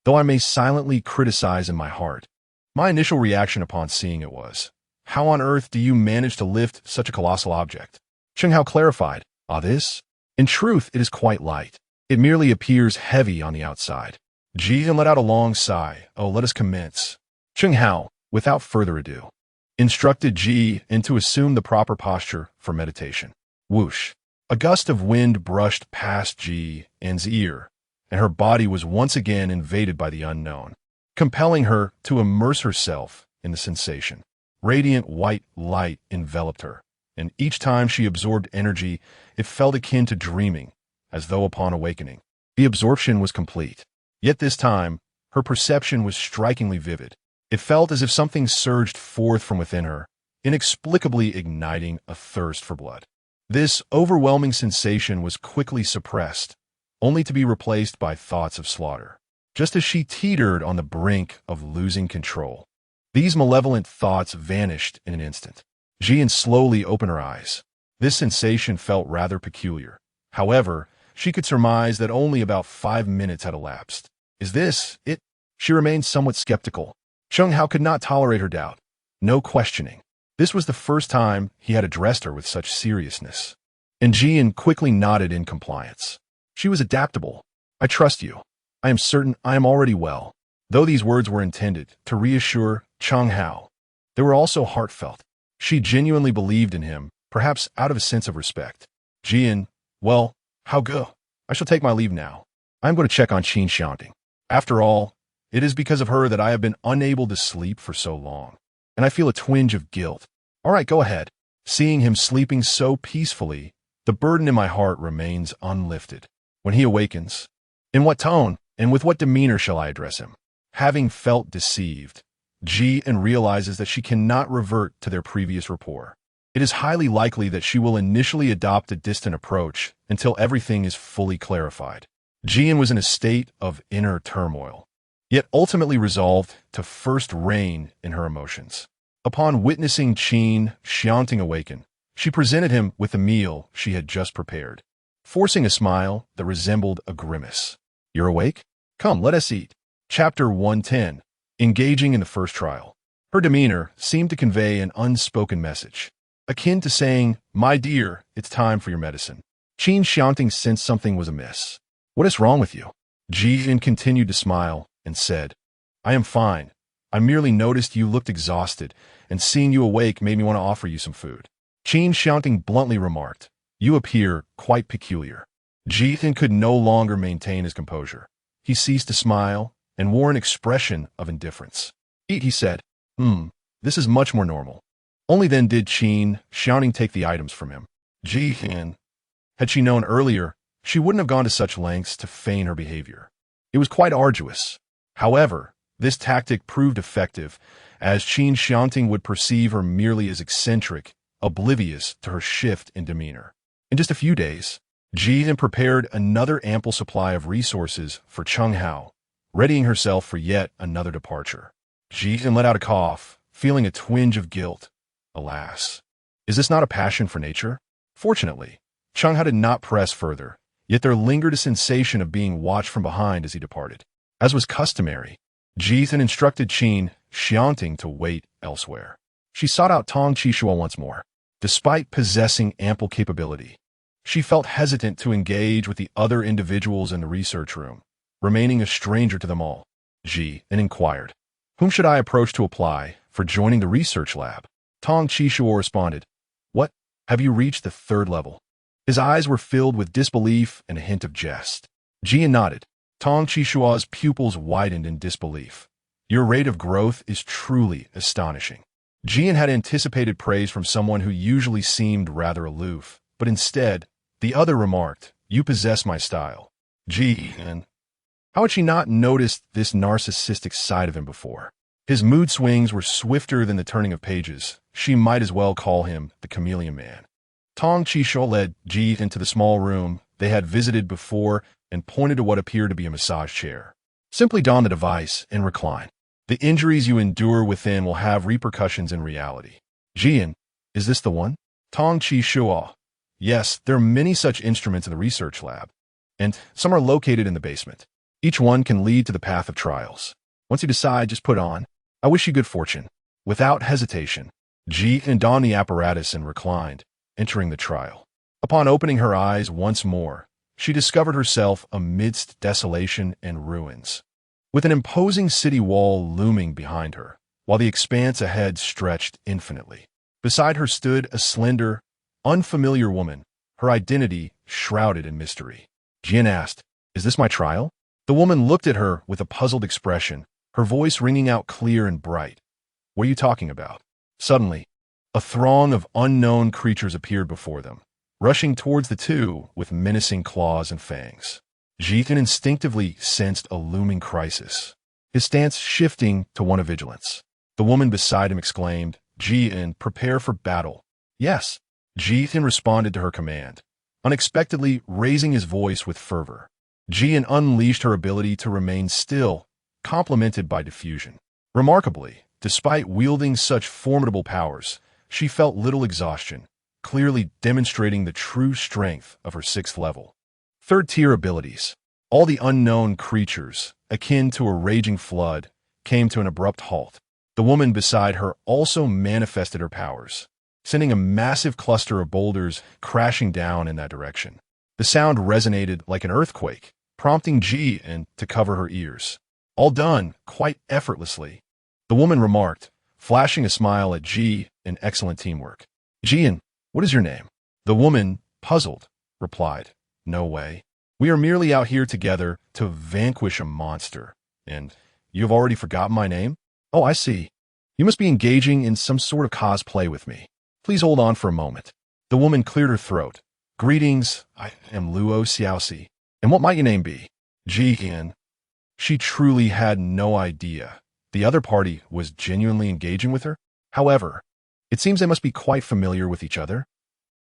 though I may silently criticize in my heart, my initial reaction upon seeing it was, "How on earth do you manage to lift such a colossal object?" Cheng Hao clarified, "This? In truth, it is quite light. It merely appears heavy on the outside." Jian let out a long sigh. "Oh, let us commence." Cheng Hao, without further ado, instructed Ji to assume the proper posture for meditation. Whoosh! A gust of wind brushed past Ji's ear, and her body was once again invaded by the unknown, compelling her to immerse herself in the sensation. Radiant white light enveloped her, and each time she absorbed energy, it felt akin to dreaming, as though upon awakening. The absorption was complete. Yet this time, her perception was strikingly vivid. It felt as if something surged forth from within her, inexplicably igniting a thirst for blood. This overwhelming sensation was quickly suppressed, only to be replaced by thoughts of slaughter. Just as she teetered on the brink of losing control, these malevolent thoughts vanished in an instant. Jian slowly opened her eyes. This sensation felt rather peculiar. However, she could surmise that only about 5 minutes had elapsed. Is this it? She remained somewhat skeptical. Cheng Hao could not tolerate her doubt. No questioning. This was the first time he had addressed her with such seriousness. And Jian quickly nodded in compliance. She was adaptable. "I trust you. I am certain I am already well." Though these words were intended to reassure Cheng Hao, they were also heartfelt. She genuinely believed in him, perhaps out of a sense of respect. Jian, well, Hao Ge, I shall take my leave now. I am going to check on Qin Xiangting. After all, it is because of her that I have been unable to sleep for so long, and I feel a twinge of guilt. All right, go ahead. Seeing him sleeping so peacefully, the burden in my heart remains unlifted. When he awakens, in what tone and with what demeanor shall I address him? Having felt deceived, Jian realizes that she cannot revert to their previous rapport. It is highly likely that she will initially adopt a distant approach until everything is fully clarified. Jian was in a state of inner turmoil, yet ultimately resolved to first rein in her emotions. Upon witnessing Qin Xiangting awaken, she presented him with the meal she had just prepared, forcing a smile that resembled a grimace. "You're awake? Come, let us eat." Chapter 110. Engaging in the first trial. Her demeanor seemed to convey an unspoken message, akin to saying, "My dear, it's time for your medicine." Qin Xiangting sensed something was amiss. "What is wrong with you?" Jian continued to smile and said, "I am fine. I merely noticed you looked exhausted, and seeing you awake made me want to offer you some food." Qin Xiangting bluntly remarked, "You appear quite peculiar." Jian could no longer maintain his composure. He ceased to smile and wore an expression of indifference. "Eat," he said. This is much more normal." Only then did Qin Xiangting take the items from him. Jian, had she known earlier, she wouldn't have gone to such lengths to feign her behavior. It was quite arduous. However, this tactic proved effective, as Qin Xiangting would perceive her merely as eccentric, oblivious to her shift in demeanor. In just a few days, Ji prepared another ample supply of resources for Cheng Hao, readying herself for yet another departure. Ji let out a cough, feeling a twinge of guilt. Alas, is this not a passion for nature? Fortunately, Cheng Hao did not press further, yet there lingered a sensation of being watched from behind as he departed. As was customary, Ji instructed Qin Xiangting to wait elsewhere. She sought out Tong Qishua once more. Despite possessing ample capability, she felt hesitant to engage with the other individuals in the research room, remaining a stranger to them all. Ji inquired, "Whom should I approach to apply for joining the research lab?" Tong Qishua responded, "What? Have you reached the 3rd level?" His eyes were filled with disbelief and a hint of jest. Ji nodded. Tong Qishua's pupils widened in disbelief. "Your rate of growth is truly astonishing." Ji had anticipated praise from someone who usually seemed rather aloof, but instead, the other remarked, "You possess my style." Ji, and how had she not noticed this narcissistic side of him before? His mood swings were swifter than the turning of pages. She might as well call him the chameleon man. Tong Qishou led Ji into the small room they had visited before and pointed to what appeared to be a massage chair. "Simply don the device and recline. The injuries you endure within will have repercussions in reality." "Jian, is this the one?" Tong Qishou. "Yes, there are many such instruments in the research lab, and some are located in the basement. Each one can lead to the path of trials. Once you decide, just put on. I wish you good fortune." Without hesitation, Ji donned the apparatus and reclined, entering the trial. Upon opening her eyes once more, she discovered herself amidst desolation and ruins, with an imposing city wall looming behind her, while the expanse ahead stretched infinitely. Beside her stood a slender, unfamiliar woman, her identity shrouded in mystery. Jian asked, "Is this my trial?" The woman looked at her with a puzzled expression, her voice ringing out clear and bright. "What are you talking about?" Suddenly, a throng of unknown creatures appeared before them, rushing towards the two with menacing claws and fangs. Jian instinctively sensed a looming crisis, his stance shifting to one of vigilance. The woman beside him exclaimed, "Jian, prepare for battle." "Yes." Jian responded to her command, unexpectedly raising his voice with fervor. Jian unleashed her ability to remain still, complemented by diffusion. Remarkably, despite wielding such formidable powers, she felt little exhaustion, clearly demonstrating the true strength of her 6th level. 3rd-tier abilities. All the unknown creatures, akin to a raging flood, came to an abrupt halt. The woman beside her also manifested her powers, sending a massive cluster of boulders crashing down in that direction. The sound resonated like an earthquake, prompting Ji to cover her ears. All done quite effortlessly. The woman remarked, flashing a smile at Ji in excellent teamwork. "Jian, what is your name?" The woman, puzzled, replied, "No way. We are merely out here together to vanquish a monster. And you have already forgotten my name? Oh, I see. You must be engaging in some sort of cosplay with me. Please hold on for a moment." The woman cleared her throat. "Greetings, I am Luo Xiaoxi. And what might your name be?" "Jian." She truly had no idea the other party was genuinely engaging with her. However, it seems they must be quite familiar with each other.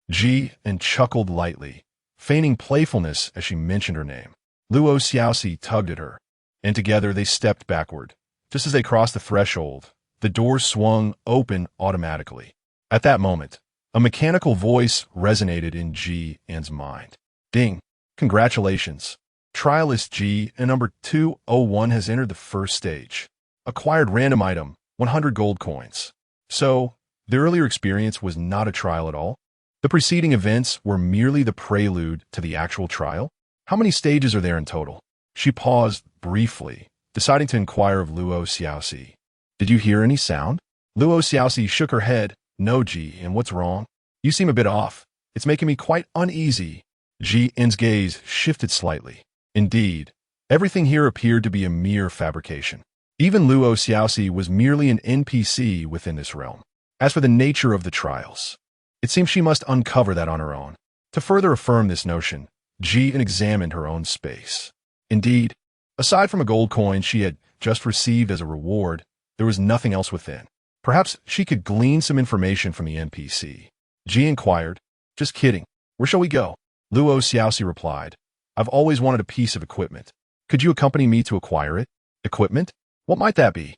Ji chuckled lightly, feigning playfulness as she mentioned her name. Luo Xiaoxi tugged at her, and together they stepped backward. Just as they crossed the threshold, the door swung open automatically. At that moment, a mechanical voice resonated in Ji's mind. "Ding! Congratulations! Trialist Ji and number 201 has entered the 1st stage. Acquired random item, 100 gold coins." So, the earlier experience was not a trial at all? The preceding events were merely the prelude to the actual trial? How many stages are there in total? She paused briefly, deciding to inquire of Luo Xiaoxi. "Did you hear any sound?" Luo Xiaoxi shook her head. "No, Ji, and what's wrong? You seem a bit off. It's making me quite uneasy." Ji's gaze shifted slightly. Indeed, everything here appeared to be a mere fabrication. Even Luo Xiaoxi was merely an NPC within this realm. As for the nature of the trials, it seems she must uncover that on her own. To further affirm this notion, Ji examined her own space. Indeed, aside from a gold coin she had just received as a reward, there was nothing else within. Perhaps she could glean some information from the NPC. Ji inquired, "Just kidding. Where shall we go?" Luo Xiaoxi replied, I've always wanted a piece of equipment. Could you accompany me to acquire it? Equipment? What might that be?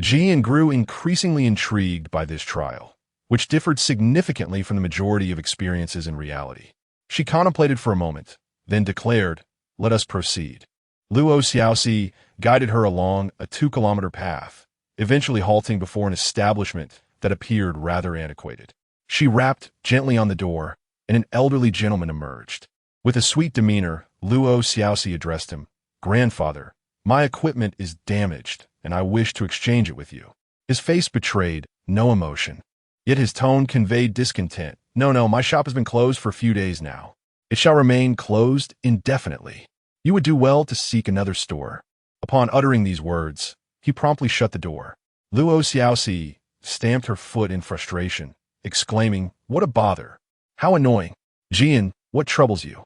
Jian grew increasingly intrigued by this trial, which differed significantly from the majority of experiences in reality. She contemplated for a moment, then declared, let us proceed. Luo Xiaoxi guided her along a 2-kilometer path, eventually halting before an establishment that appeared rather antiquated. She rapped gently on the door, and an elderly gentleman emerged. With a sweet demeanor, Luo Xiaoxi addressed him, Grandfather, my equipment is damaged, and I wish to exchange it with you. His face betrayed no emotion, yet his tone conveyed discontent. No, my shop has been closed for a few days now. It shall remain closed indefinitely. You would do well to seek another store. Upon uttering these words, he promptly shut the door. Luo Xiaoxi stamped her foot in frustration, exclaiming, what a bother! How annoying! Jian, what troubles you?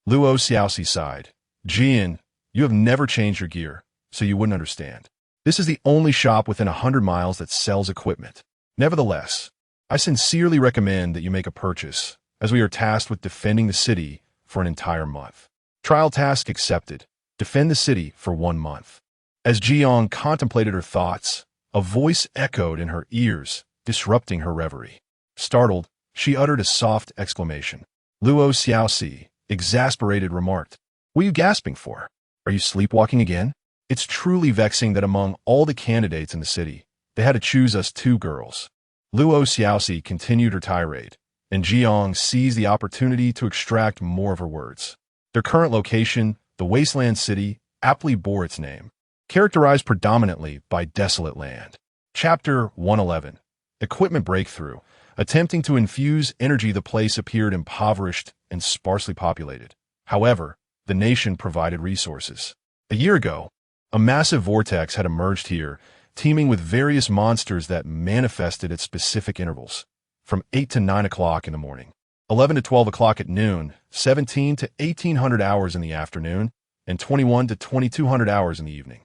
Luo Xiaoxi sighed. Jian, you have never changed your gear, so you wouldn't understand. This is the only shop within 100 miles that sells equipment. Nevertheless, I sincerely recommend that you make a purchase, as we are tasked with defending the city for an entire month. Trial task accepted. Defend the city for 1 month. As Jiang contemplated her thoughts, a voice echoed in her ears, disrupting her reverie. Startled, she uttered a soft exclamation. Luo Xiaoxi, exasperated, remarked, what are you gasping for? Are you sleepwalking again? It's truly vexing that among all the candidates in the city, they had to choose us 2 girls. Luo Xiaoxi continued her tirade, and Jiang seized the opportunity to extract more of her words. Their current location, the wasteland city, aptly bore its name, characterized predominantly by desolate land. Chapter 111. Equipment Breakthrough. Attempting to infuse energy, the place appeared impoverished and sparsely populated. However, the nation provided resources. A year ago, a massive vortex had emerged here, teeming with various monsters that manifested at specific intervals, from 8 to 9 o'clock in the morning, 11 to 12 o'clock at noon, 17 to 1800 hours in the afternoon, and 21 to 2200 hours in the evening.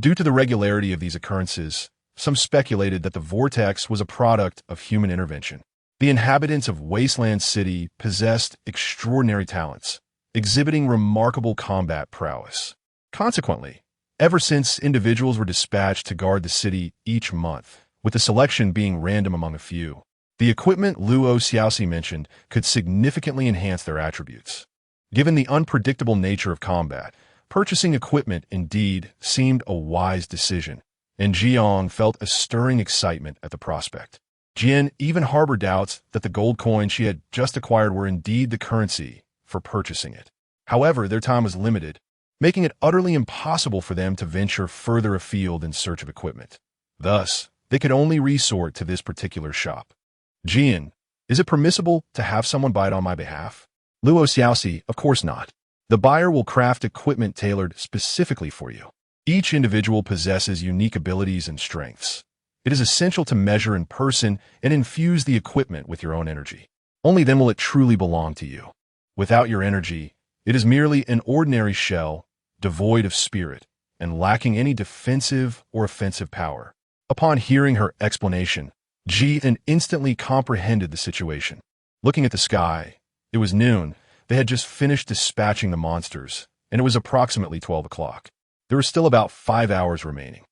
Due to the regularity of these occurrences, some speculated that the vortex was a product of human intervention. The inhabitants of Wasteland City possessed extraordinary talents, exhibiting remarkable combat prowess. Consequently, ever since individuals were dispatched to guard the city each month, with the selection being random among a few, the equipment Luo Xiaoxi mentioned could significantly enhance their attributes. Given the unpredictable nature of combat, purchasing equipment indeed seemed a wise decision, and Jiang felt a stirring excitement at the prospect. Jian even harbored doubts that the gold coins she had just acquired were indeed the currency for purchasing it. However, their time was limited, making it utterly impossible for them to venture further afield in search of equipment. Thus, they could only resort to this particular shop. Jian, is it permissible to have someone buy it on my behalf? Luo Xiaoxi, of course not. The buyer will craft equipment tailored specifically for you. Each individual possesses unique abilities and strengths. It is essential to measure in person and infuse the equipment with your own energy. Only then will it truly belong to you. Without your energy, it is merely an ordinary shell, devoid of spirit, and lacking any defensive or offensive power. Upon hearing her explanation, Jian instantly comprehended the situation. Looking at the sky, it was noon. They had just finished dispatching the monsters, and it was approximately 12 o'clock. There were still about 5 hours remaining.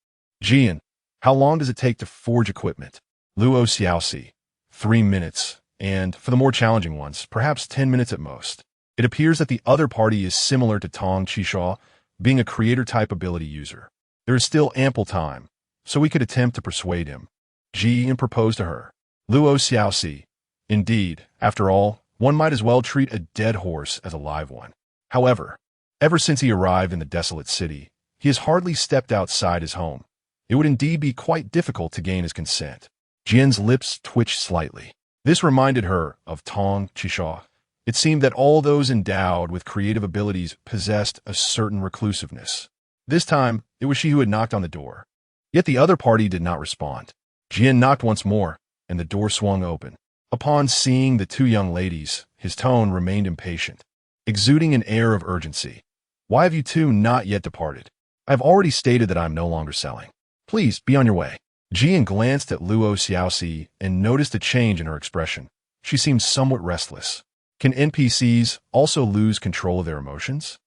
Jian, how long does it take to forge equipment? Luo Xiaoxi, 3 minutes, and, for the more challenging ones, perhaps 10 minutes at most. It appears that the other party is similar to Tong Qisha, being a creator-type ability user. There is still ample time, so we could attempt to persuade him. Jian proposed to her. Luo Xiaoxi, indeed, after all, one might as well treat a dead horse as a live one. However, ever since he arrived in the desolate city, he has hardly stepped outside his home. It would indeed be quite difficult to gain his consent. Jian's lips twitched slightly. This reminded her of Tong Qisha. It seemed that all those endowed with creative abilities possessed a certain reclusiveness. This time, it was she who had knocked on the door. Yet the other party did not respond. Jian knocked once more, and the door swung open. Upon seeing the 2 young ladies, his tone remained impatient, exuding an air of urgency. Why have you 2 not yet departed? I have already stated that I am no longer selling. Please, be on your way. Jian glanced at Luo Xiaoxi and noticed a change in her expression. She seemed somewhat restless. Can NPCs also lose control of their emotions?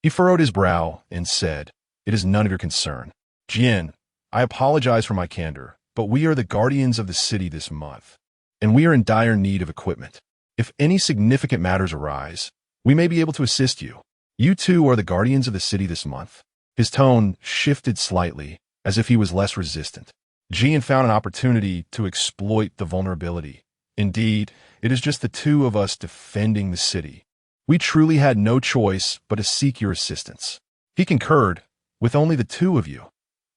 He furrowed his brow and said, "It is none of your concern. Jin, I apologize for my candor, but we are the guardians of the city this month, and we are in dire need of equipment. If any significant matters arise, we may be able to assist you. You too are the guardians of the city this month." His tone shifted slightly, as if he was less resistant. Jin found an opportunity to exploit the vulnerability. "Indeed, it is just the two of us defending the city. We truly had no choice but to seek your assistance." He concurred, "With only the two of you.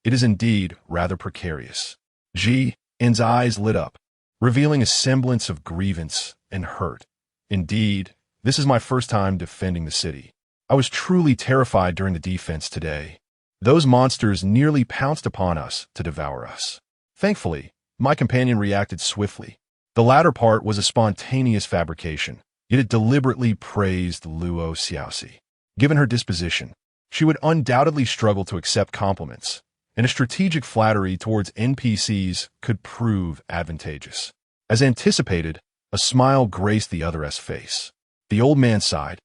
It is indeed rather precarious." Jin's eyes lit up, revealing a semblance of grievance and hurt. "Indeed, this is my first time defending the city. I was truly terrified during the defense today. Those monsters nearly pounced upon us to devour us. Thankfully, my companion reacted swiftly. The latter part was a spontaneous fabrication, yet it deliberately praised Luo Xiaoxi. Given her disposition, she would undoubtedly struggle to accept compliments, and a strategic flattery towards NPCs could prove advantageous. As anticipated, a smile graced the other's face. The old man sighed.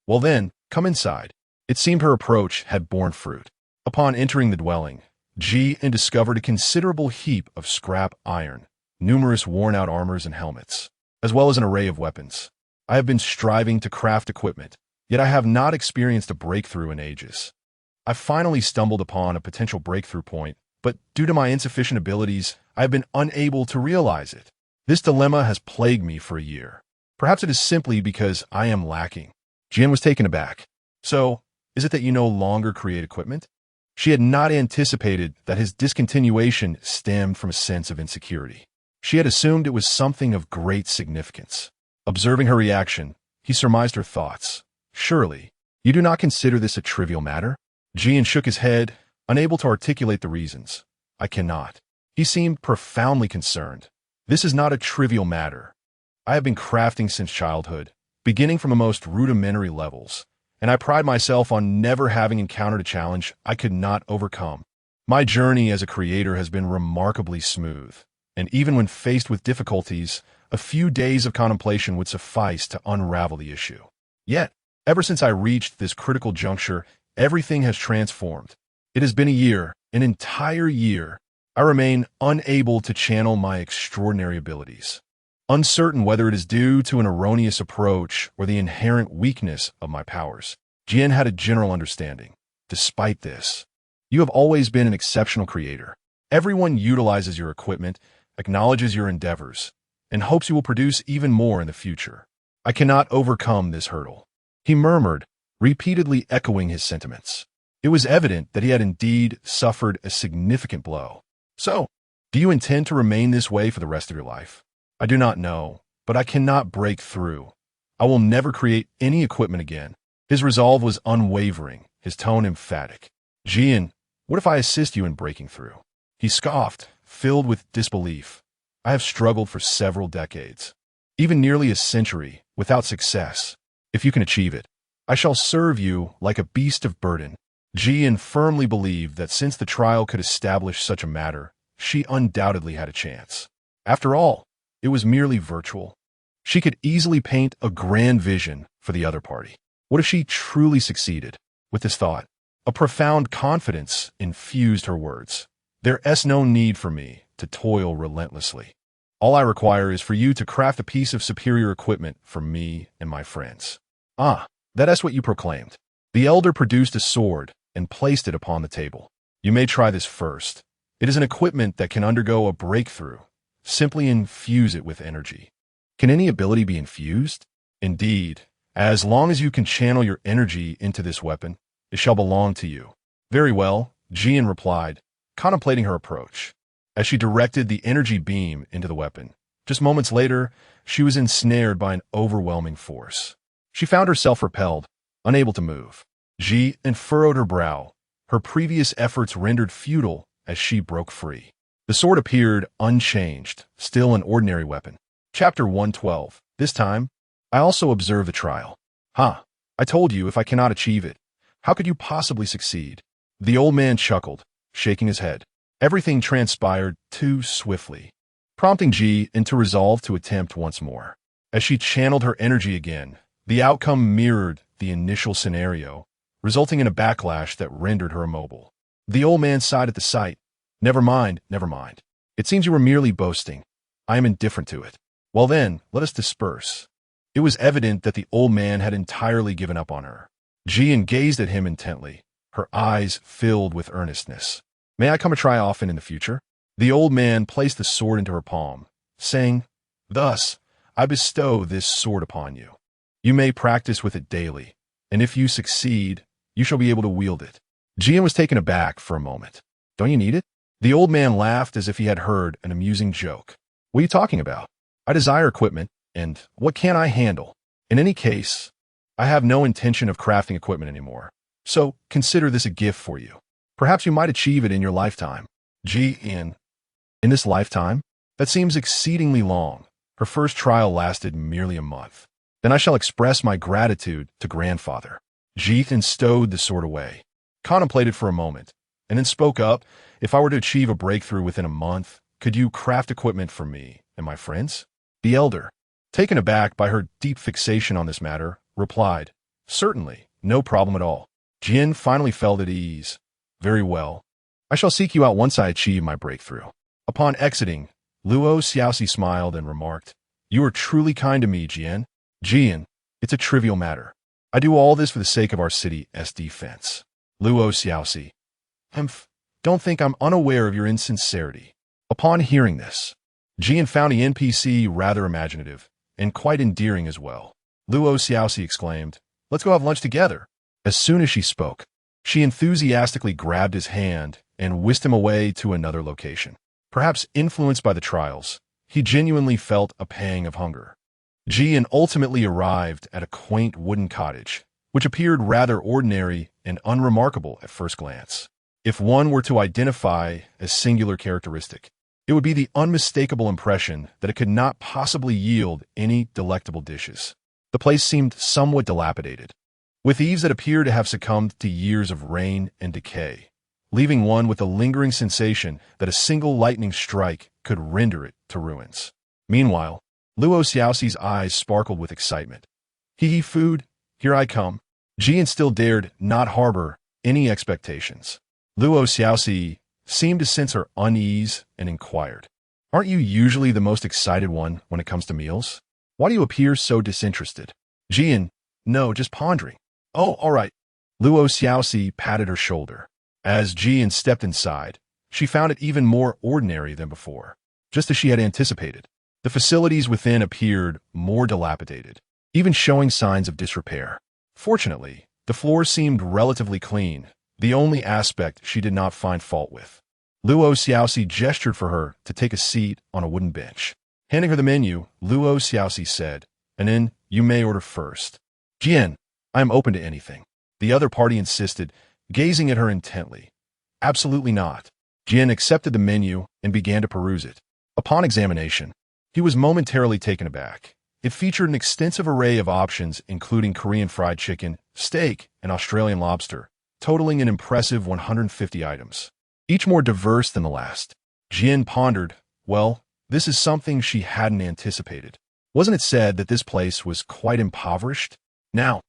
"Well then, come inside." It seemed her approach had borne fruit. Upon entering the dwelling, Jin discovered a considerable heap of scrap iron, numerous worn-out armors and helmets, as well as an array of weapons. "I have been striving to craft equipment, yet I have not experienced a breakthrough in ages. I finally stumbled upon a potential breakthrough point, but due to my insufficient abilities, I have been unable to realize it. This dilemma has plagued me for a year. Perhaps it is simply because I am lacking." Jin was taken aback. "So, is it that you no longer create equipment?" She had not anticipated that his discontinuation stemmed from a sense of insecurity. She had assumed it was something of great significance. Observing her reaction, he surmised her thoughts. "Surely, you do not consider this a trivial matter?" Jin shook his head, unable to articulate the reasons. "I cannot." He seemed profoundly concerned. "This is not a trivial matter. I have been crafting since childhood, beginning from the most rudimentary levels, and I pride myself on never having encountered a challenge I could not overcome. My journey as a creator has been remarkably smooth, and even when faced with difficulties, a few days of contemplation would suffice to unravel the issue. Yet, ever since I reached this critical juncture, everything has transformed. It has been a year, an entire year. I remain unable to channel my extraordinary abilities. Uncertain whether it is due to an erroneous approach or the inherent weakness of my powers." Jin had a general understanding. "Despite this, you have always been an exceptional creator. Everyone utilizes your equipment, acknowledges your endeavors, and hopes you will produce even more in the future. I cannot overcome this hurdle." He murmured, repeatedly echoing his sentiments. It was evident that he had indeed suffered a significant blow. "So, do you intend to remain this way for the rest of your life?" "I do not know, but I cannot break through. I will never create any equipment again." His resolve was unwavering, his tone emphatic. "Jin, what if I assist you in breaking through?" He scoffed, filled with disbelief. "I have struggled for several decades, even nearly a century, without success. If you can achieve it, I shall serve you like a beast of burden." Jin firmly believed that since the trial could establish such a matter, she undoubtedly had a chance. After all, it was merely virtual. She could easily paint a grand vision for the other party. What if she truly succeeded? With this thought, a profound confidence infused her words. "There is no need for me to toil relentlessly. All I require is for you to craft a piece of superior equipment for me and my friends." "Ah, that is what you proclaimed." The elder produced a sword and placed it upon the table. "You may try this first. It is an equipment that can undergo a breakthrough. Simply infuse it with energy." "Can any ability be infused?" "Indeed. As long as you can channel your energy into this weapon, it shall belong to you." "Very well," Jin replied, contemplating her approach. As she directed the energy beam into the weapon, just moments later, she was ensnared by an overwhelming force. She found herself repelled, unable to move. Jin furrowed her brow, her previous efforts rendered futile as she broke free. The sword appeared unchanged, still an ordinary weapon. Chapter 112. This time, I also observe the trial. "Ha! I told you if I cannot achieve it, how could you possibly succeed?" The old man chuckled, shaking his head. Everything transpired too swiftly, prompting Ji into resolve to attempt once more. As she channeled her energy again, The outcome mirrored the initial scenario, resulting in a backlash that rendered her immobile. The old man sighed at the sight. Never mind, never mind. It seems you were merely boasting. I am indifferent to it. Well then, let us disperse. It was evident that the old man had entirely given up on her. Jian gazed at him intently, her eyes filled with earnestness. May I come to try often in the future? The old man placed the sword into her palm, saying, Thus, I bestow this sword upon you. You may practice with it daily, and if you succeed, you shall be able to wield it. Jian was taken aback for a moment. Don't you need it? The old man laughed as if he had heard an amusing joke. What are you talking about? I desire equipment, and what can I handle? In any case, I have no intention of crafting equipment anymore, so consider this a gift for you. Perhaps you might achieve it in your lifetime. In this lifetime? That seems exceedingly long. Her first trial lasted merely a month. Then I shall express my gratitude to grandfather. Jithan stowed the sword away, contemplated for a moment, and then spoke up. If I were to achieve a breakthrough within a month, could you craft equipment for me and my friends? The elder, taken aback by her deep fixation on this matter, replied, Certainly, no problem at all. Jin finally felt at ease. Very well. I shall seek you out once I achieve my breakthrough. Upon exiting, Luo Xiaoxi smiled and remarked, You are truly kind to me, Jian. Jian, it's a trivial matter. I do all this for the sake of our city's defense. Luo Xiaoxi, don't think I'm unaware of your insincerity. Upon hearing this, Jian found the NPC rather imaginative and quite endearing as well. Luo Xiaoxi exclaimed, Let's go have lunch together. As soon as she spoke, she enthusiastically grabbed his hand and whisked him away to another location. Perhaps influenced by the trials, he genuinely felt a pang of hunger. Jian ultimately arrived at a quaint wooden cottage, which appeared rather ordinary and unremarkable at first glance. If one were to identify a singular characteristic, it would be the unmistakable impression that it could not possibly yield any delectable dishes. The place seemed somewhat dilapidated, with eaves that appeared to have succumbed to years of rain and decay, leaving one with a lingering sensation that a single lightning strike could render it to ruins. Meanwhile, Luo Xiaoxi's eyes sparkled with excitement. Hee food, here I come. Jian still dared not harbor any expectations. Luo Xiaoxi seemed to sense her unease and inquired, Aren't you usually the most excited one when it comes to meals? Why do you appear so disinterested? Jian, no, just pondering. Oh, all right. Luo Xiaoxi patted her shoulder. As Jian stepped inside, she found it even more ordinary than before, just as she had anticipated. The facilities within appeared more dilapidated, even showing signs of disrepair. Fortunately, the floor seemed relatively clean, the only aspect she did not find fault with. Luo Xiaoxi gestured for her to take a seat on a wooden bench. Handing her the menu, Luo Xiaoxi said, And then you may order first. Jian, I am open to anything. The other party insisted, gazing at her intently. Absolutely not. Jian accepted the menu and began to peruse it. Upon examination, he was momentarily taken aback. It featured an extensive array of options, including Korean fried chicken, steak, and Australian lobster, totaling an impressive 150 items, each more diverse than the last. Jian pondered, Well, this is something she hadn't anticipated. Wasn't it said that this place was quite impoverished? Now,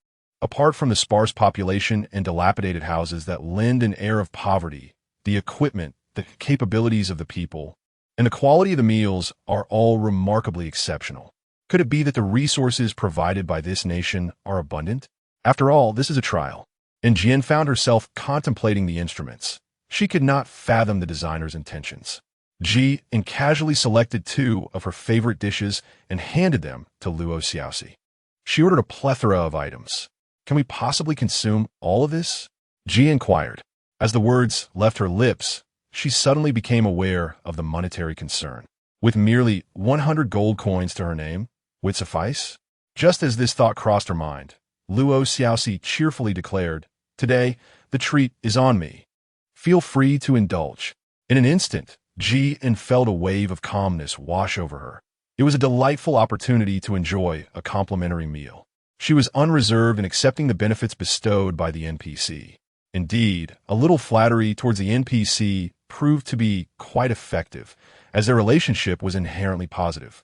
apart from the sparse population and dilapidated houses that lend an air of poverty, the equipment, the capabilities of the people, and the quality of the meals are all remarkably exceptional. Could it be that the resources provided by this nation are abundant? After all, this is a trial, and Jian found herself contemplating the instruments. She could not fathom the designer's intentions. Ji casually selected 2 of her favorite dishes and handed them to Luo Xiaoxi. She ordered a plethora of items. Can we possibly consume all of this? Ji inquired. As the words left her lips, she suddenly became aware of the monetary concern. With merely 100 gold coins to her name, would suffice? Just as this thought crossed her mind, Luo Xiaoxi cheerfully declared, Today, the treat is on me. Feel free to indulge. In an instant, Ji felt a wave of calmness wash over her. It was a delightful opportunity to enjoy a complimentary meal. She was unreserved in accepting the benefits bestowed by the NPC. Indeed, a little flattery towards the NPC proved to be quite effective, as their relationship was inherently positive.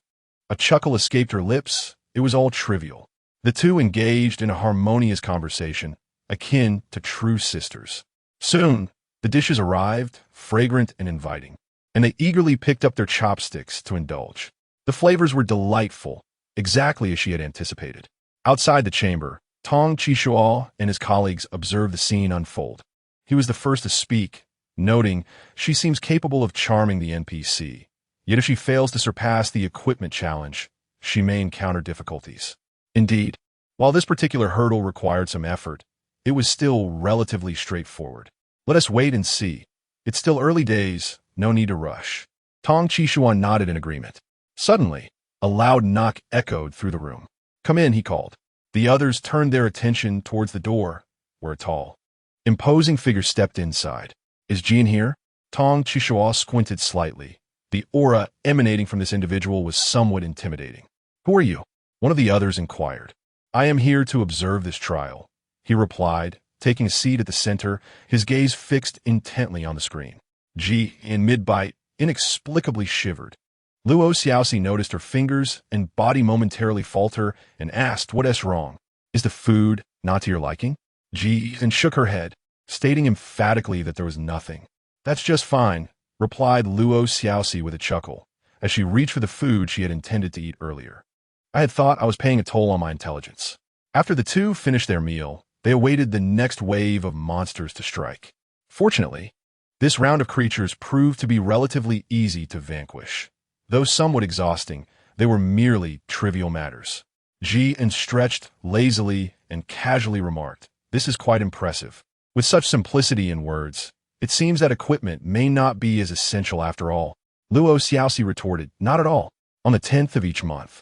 A chuckle escaped her lips. It was all trivial. The two engaged in a harmonious conversation, akin to true sisters. Soon, the dishes arrived, fragrant and inviting, and they eagerly picked up their chopsticks to indulge. The flavors were delightful, exactly as she had anticipated. Outside the chamber, Tong Qishuo and his colleagues observed the scene unfold. He was the first to speak, noting, "She seems capable of charming the NPC. Yet if she fails to surpass the equipment challenge, she may encounter difficulties." Indeed, while this particular hurdle required some effort, it was still relatively straightforward. "Let us wait and see. It's still early days, no need to rush." Tong Qishuan nodded in agreement. Suddenly, a loud knock echoed through the room. "Come in," he called. The others turned their attention towards the door, where a tall, imposing figure stepped inside. "Is Jian here?" Tong Qishuo squinted slightly. The aura emanating from this individual was somewhat intimidating. "Who are you?" one of the others inquired. "I am here to observe this trial," he replied, taking a seat at the center, his gaze fixed intently on the screen. Ji, in mid-bite, inexplicably shivered. Luo Xiaoxi noticed her fingers and body momentarily falter and asked, "What is wrong? Is the food not to your liking?" Ji and shook her head, stating emphatically that there was nothing. "That's just fine," replied Luo Xiaoxi with a chuckle, as she reached for the food she had intended to eat earlier. "I had thought I was paying a toll on my intelligence." After the two finished their meal, they awaited the next wave of monsters to strike. Fortunately, this round of creatures proved to be relatively easy to vanquish. Though somewhat exhausting, they were merely trivial matters. Ji stretched lazily and casually remarked, "This is quite impressive." With such simplicity in words, it seems that equipment may not be as essential after all. Luo Xiaoxi retorted, "Not at all. On the 10th of each month,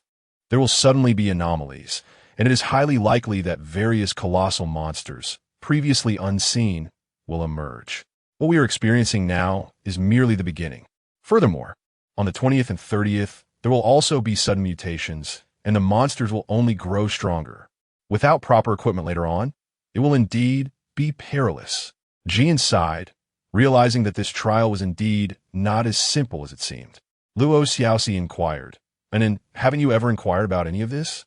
there will suddenly be anomalies, and it is highly likely that various colossal monsters, previously unseen, will emerge. What we are experiencing now is merely the beginning. Furthermore, on the 20th and 30th, there will also be sudden mutations, and the monsters will only grow stronger. Without proper equipment later on, it will indeed be perilous." Jian sighed, realizing that this trial was indeed not as simple as it seemed. Luo Xiaoxi inquired, "And then, haven't you ever inquired about any of this?"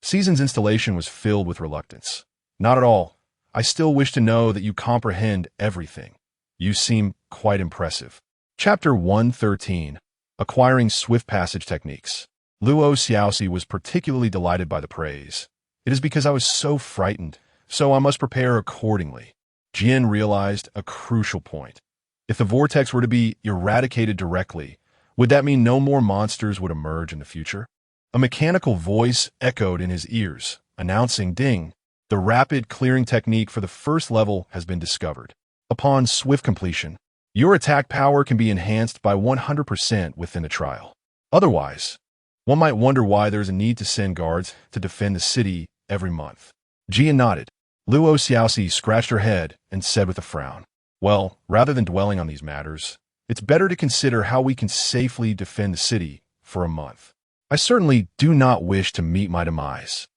Season's installation was filled with reluctance. "Not at all. I still wish to know that you comprehend everything. You seem quite impressive." Chapter 113. Acquiring Swift Passage Techniques. Luo Xiaoxi was particularly delighted by the praise. "It is because I was so frightened, so I must prepare accordingly." Jian realized a crucial point. If the vortex were to be eradicated directly, would that mean no more monsters would emerge in the future? A mechanical voice echoed in his ears, announcing, "Ding! The rapid clearing technique for the first level has been discovered. Upon swift completion, your attack power can be enhanced by 100% within the trial. Otherwise, one might wonder why there is a need to send guards to defend the city every month." Jian nodded. Luo Xiaoxi scratched her head and said with a frown, "Well, rather than dwelling on these matters, it's better to consider how we can safely defend the city for a month. I certainly do not wish to meet my demise.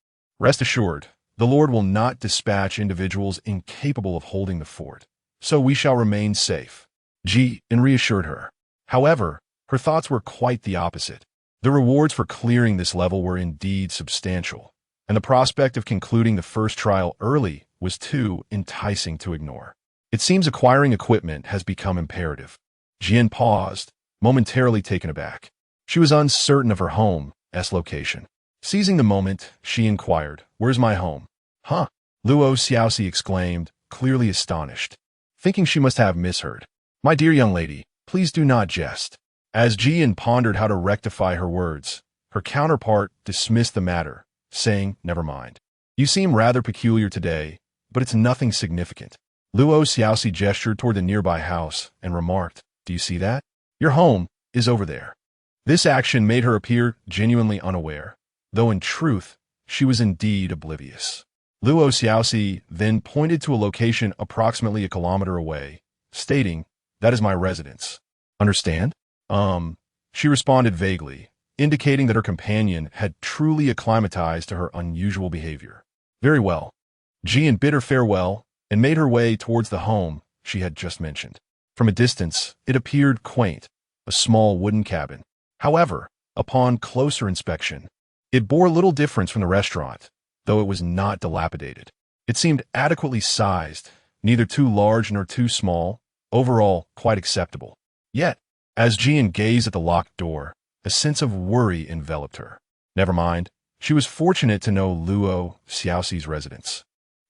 Rest assured, the Lord will not dispatch individuals incapable of holding the fort, so we shall remain safe." Ji reassured her. However, her thoughts were quite the opposite. The rewards for clearing this level were indeed substantial, and the prospect of concluding the first trial early was too enticing to ignore. It seems acquiring equipment has become imperative. Jian paused, momentarily taken aback. She was uncertain of her home's location. Seizing the moment, she inquired, "Where's my home?" "Huh?" Luo Xiaoxi exclaimed, clearly astonished, thinking she must have misheard. "My dear young lady, please do not jest." As Jian pondered how to rectify her words, her counterpart dismissed the matter, saying, "Never mind. You seem rather peculiar today, but it's nothing significant." Luo Xiaoxi gestured toward the nearby house and remarked, "Do you see that? Your home is over there." This action made her appear genuinely unaware, though in truth, she was indeed oblivious. Luo Xiaoxi then pointed to a location approximately a kilometer away, stating, "That is my residence." "Understand?" She responded vaguely, indicating that her companion had truly acclimatized to her unusual behavior. "Very well." Jian bid her farewell and made her way towards the home she had just mentioned. From a distance, it appeared quaint, a small wooden cabin. However, upon closer inspection, it bore little difference from the restaurant, though it was not dilapidated. It seemed adequately sized, neither too large nor too small, overall quite acceptable. Yet, as Jian gazed at the locked door, a sense of worry enveloped her. Never mind, she was fortunate to know Luo Xiaoxi's residence.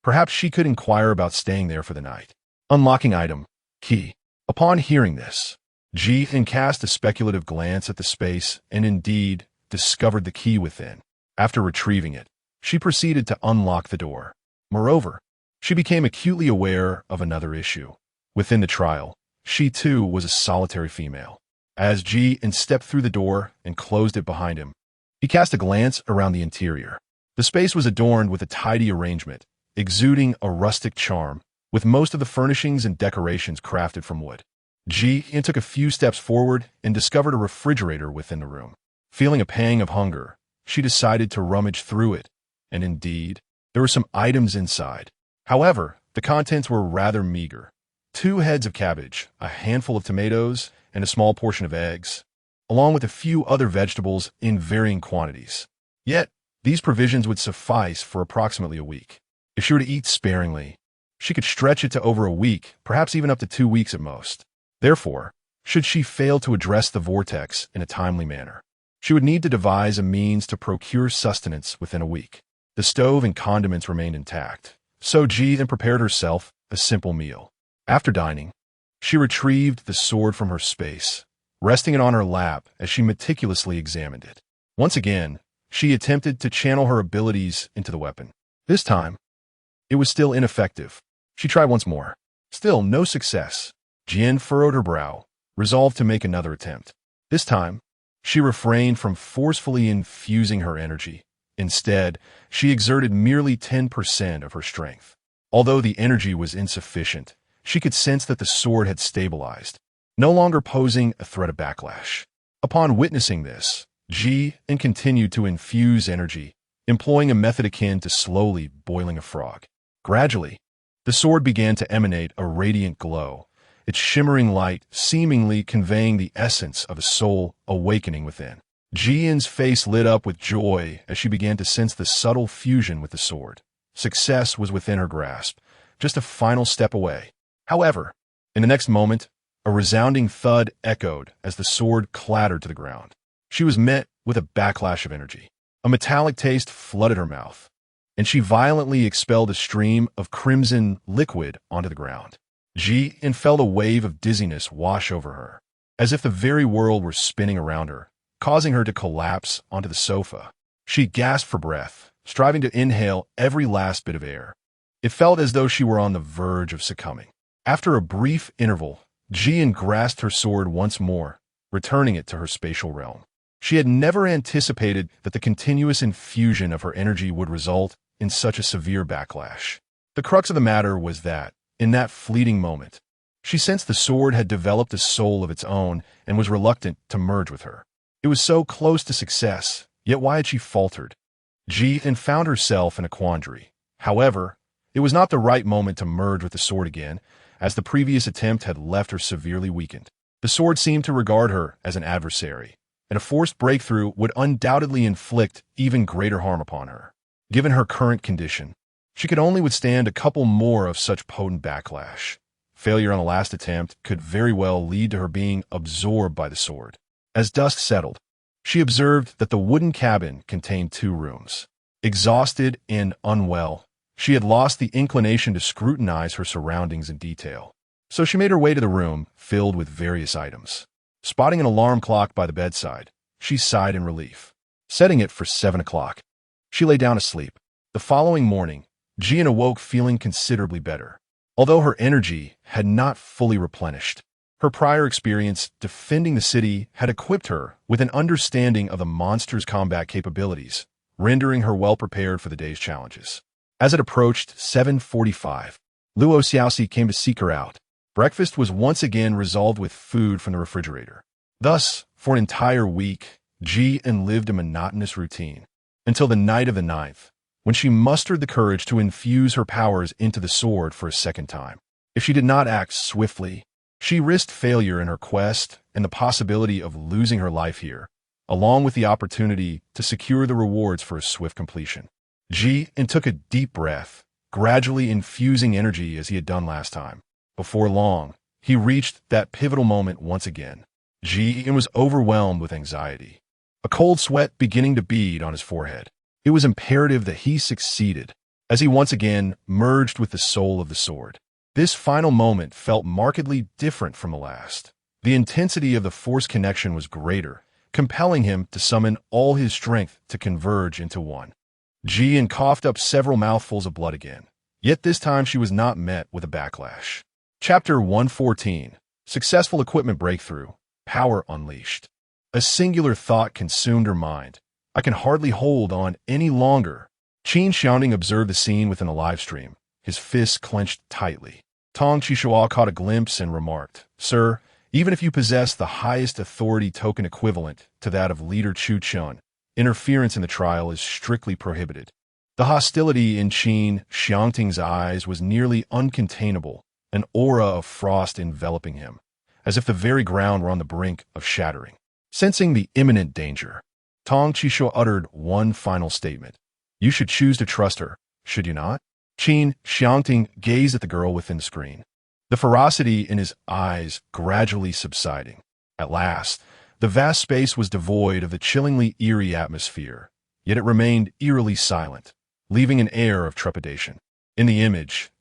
Perhaps she could inquire about staying there for the night. Unlocking item, key. Upon hearing this, Jian cast a speculative glance at the space and indeed discovered the key within. After retrieving it, she proceeded to unlock the door. Moreover, she became acutely aware of another issue. Within the trial, she too was a solitary female. As Jian stepped through the door and closed it behind him, he cast a glance around the interior. The space was adorned with a tidy arrangement, exuding a rustic charm, with most of the furnishings and decorations crafted from wood. Jian took a few steps forward and discovered a refrigerator within the room. Feeling a pang of hunger, she decided to rummage through it, and indeed, there were some items inside. However, the contents were rather meager. 2 heads of cabbage, a handful of tomatoes, and a small portion of eggs, along with a few other vegetables in varying quantities. Yet, these provisions would suffice for approximately a week. If she were to eat sparingly, she could stretch it to over a week, perhaps even up to 2 weeks at most. Therefore, should she fail to address the vortex in a timely manner, she would need to devise a means to procure sustenance within a week. The stove and condiments remained intact, so Jian prepared herself a simple meal. After dining, she retrieved the sword from her space, resting it on her lap as she meticulously examined it. Once again, she attempted to channel her abilities into the weapon. This time, it was still ineffective. She tried once more. Still no success. Jian furrowed her brow, resolved to make another attempt. This time, she refrained from forcefully infusing her energy. Instead, she exerted merely 10% of her strength. Although the energy was insufficient, she could sense that the sword had stabilized, no longer posing a threat of backlash. Upon witnessing this, Jian continued to infuse energy, employing a method akin to slowly boiling a frog. Gradually, the sword began to emanate a radiant glow, its shimmering light seemingly conveying the essence of a soul awakening within. Jian's face lit up with joy as she began to sense the subtle fusion with the sword. Success was within her grasp, just a final step away. However, in the next moment, a resounding thud echoed as the sword clattered to the ground. She was met with a backlash of energy. A metallic taste flooded her mouth, and she violently expelled a stream of crimson liquid onto the ground. Jian felt a wave of dizziness wash over her, as if the very world were spinning around her, causing her to collapse onto the sofa. She gasped for breath, striving to inhale every last bit of air. It felt as though she were on the verge of succumbing. After a brief interval, Jian grasped her sword once more, returning it to her spatial realm. She had never anticipated that the continuous infusion of her energy would result in such a severe backlash. The crux of the matter was that, in that fleeting moment, she sensed the sword had developed a soul of its own and was reluctant to merge with her. It was so close to success, yet why had she faltered? Jian found herself in a quandary. However, it was not the right moment to merge with the sword again, as the previous attempt had left her severely weakened. The sword seemed to regard her as an adversary, and a forced breakthrough would undoubtedly inflict even greater harm upon her. Given her current condition, she could only withstand a couple more of such potent backlash. Failure on the last attempt could very well lead to her being absorbed by the sword. As dusk settled, she observed that the wooden cabin contained 2 rooms. Exhausted and unwell, she had lost the inclination to scrutinize her surroundings in detail. So she made her way to the room filled with various items. Spotting an alarm clock by the bedside, she sighed in relief. Setting it for 7 o'clock, she lay down to sleep. The following morning, Jian awoke feeling considerably better. Although her energy had not fully replenished, her prior experience defending the city had equipped her with an understanding of the monster's combat capabilities, rendering her well prepared for the day's challenges. As it approached 7:45, Luo Xiaoxi came to seek her out. Breakfast was once again resolved with food from the refrigerator. Thus, for an entire week, Jian lived a monotonous routine, until the night of the 9th, when she mustered the courage to infuse her powers into the sword for a second time. If she did not act swiftly, she risked failure in her quest and the possibility of losing her life here, along with the opportunity to secure the rewards for a swift completion. And took a deep breath, gradually infusing energy as he had done last time. Before long, he reached that pivotal moment once again. And was overwhelmed with anxiety, a cold sweat beginning to bead on his forehead. It was imperative that he succeeded, as he once again merged with the soul of the sword. This final moment felt markedly different from the last. The intensity of the force connection was greater, compelling him to summon all his strength to converge into one. And coughed up several mouthfuls of blood again. Yet this time she was not met with a backlash. Chapter 114. Successful Equipment Breakthrough. Power Unleashed. A singular thought consumed her mind. I can hardly hold on any longer. Qin Xiangting observed the scene within the live stream, his fists clenched tightly. Tong Qishua caught a glimpse and remarked, "Sir, even if you possess the highest authority token equivalent to that of Leader Chu Chun, interference in the trial is strictly prohibited." The hostility in Qin Xiangting's eyes was nearly uncontainable, an aura of frost enveloping him, as if the very ground were on the brink of shattering. Sensing the imminent danger, Tong Qishua uttered one final statement. "You should choose to trust her, should you not?" Qin Xiangting gazed at the girl within the screen, the ferocity in his eyes gradually subsiding. At last, the vast space was devoid of the chillingly eerie atmosphere, yet it remained eerily silent, leaving an air of trepidation. In the image,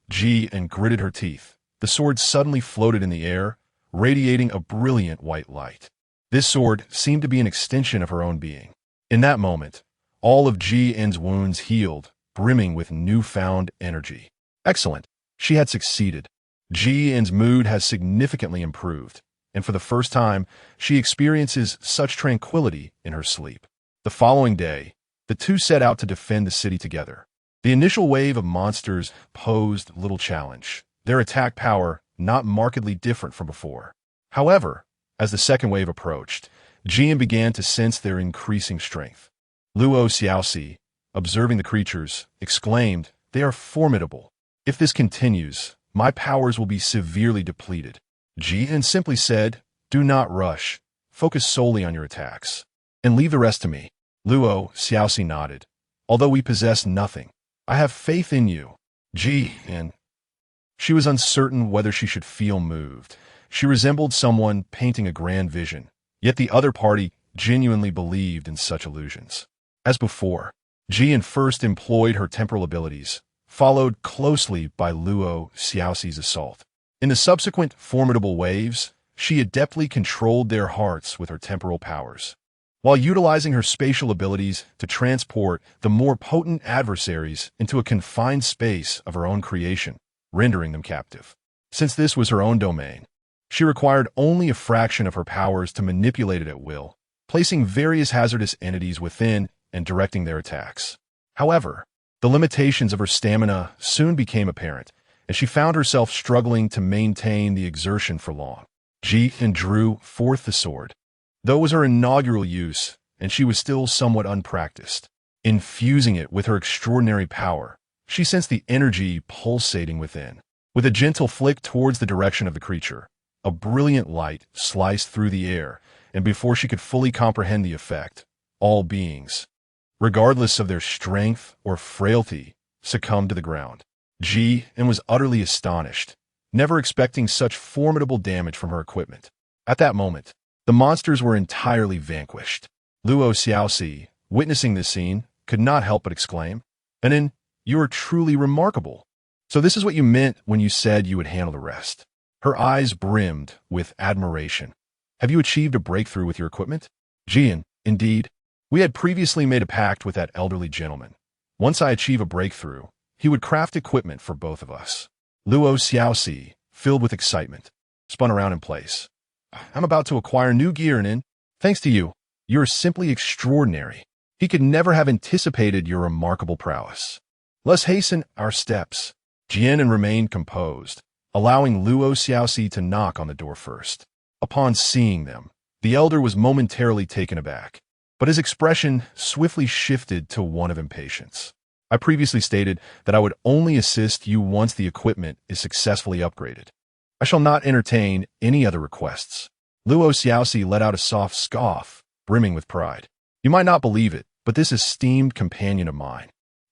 and gritted her teeth. The sword suddenly floated in the air, radiating a brilliant white light. This sword seemed to be an extension of her own being. In that moment, all of N's wounds healed, brimming with newfound energy. Excellent. She had succeeded. N's mood has significantly improved, and for the first time, she experiences such tranquility in her sleep. The following day, the two set out to defend the city together. The initial wave of monsters posed little challenge, their attack power not markedly different from before. However, as the second wave approached, Jian began to sense their increasing strength. Luo Xiaoxi, observing the creatures, exclaimed, "They are formidable. If this continues, my powers will be severely depleted." Jian simply said, "Do not rush. Focus solely on your attacks, and leave the rest to me." Luo Xiaoxi nodded. "Although we possess nothing, I have faith in you." And she was uncertain whether she should feel moved. She resembled someone painting a grand vision, yet the other party genuinely believed in such illusions. As before, Jian first employed her temporal abilities, followed closely by Luo Xiaoxi's assault. In the subsequent formidable waves, she adeptly controlled their hearts with her temporal powers, while utilizing her spatial abilities to transport the more potent adversaries into a confined space of her own creation, rendering them captive. Since this was her own domain, she required only a fraction of her powers to manipulate it at will, placing various hazardous entities within and directing their attacks. However, the limitations of her stamina soon became apparent, and she found herself struggling to maintain the exertion for long. And drew forth the sword. Though it was her inaugural use, and she was still somewhat unpracticed, infusing it with her extraordinary power, she sensed the energy pulsating within. With a gentle flick towards the direction of the creature, a brilliant light sliced through the air, and before she could fully comprehend the effect, all beings, regardless of their strength or frailty, succumbed to the ground. And was utterly astonished, never expecting such formidable damage from her equipment. At that moment, the monsters were entirely vanquished. Luo Xiaoxi, witnessing this scene, could not help but exclaim, "Anin, you are truly remarkable. So this is what you meant when you said you would handle the rest." Her eyes brimmed with admiration. "Have you achieved a breakthrough with your equipment?" Jian, indeed. We had previously made a pact with that elderly gentleman. Once I achieve a breakthrough, he would craft equipment for both of us. Luo Xiaoxi, filled with excitement, spun around in place. "I'm about to acquire new gear, Nin. Thanks to you. You're simply extraordinary." He could never have anticipated your remarkable prowess. "Let's hasten our steps." Jian remained composed, allowing Luo Xiaoxi to knock on the door first. Upon seeing them, the elder was momentarily taken aback, but his expression swiftly shifted to one of impatience. "I previously stated that I would only assist you once the equipment is successfully upgraded. I shall not entertain any other requests." Luo Xiaoxi let out a soft scoff, brimming with pride. "You might not believe it, but this esteemed companion of mine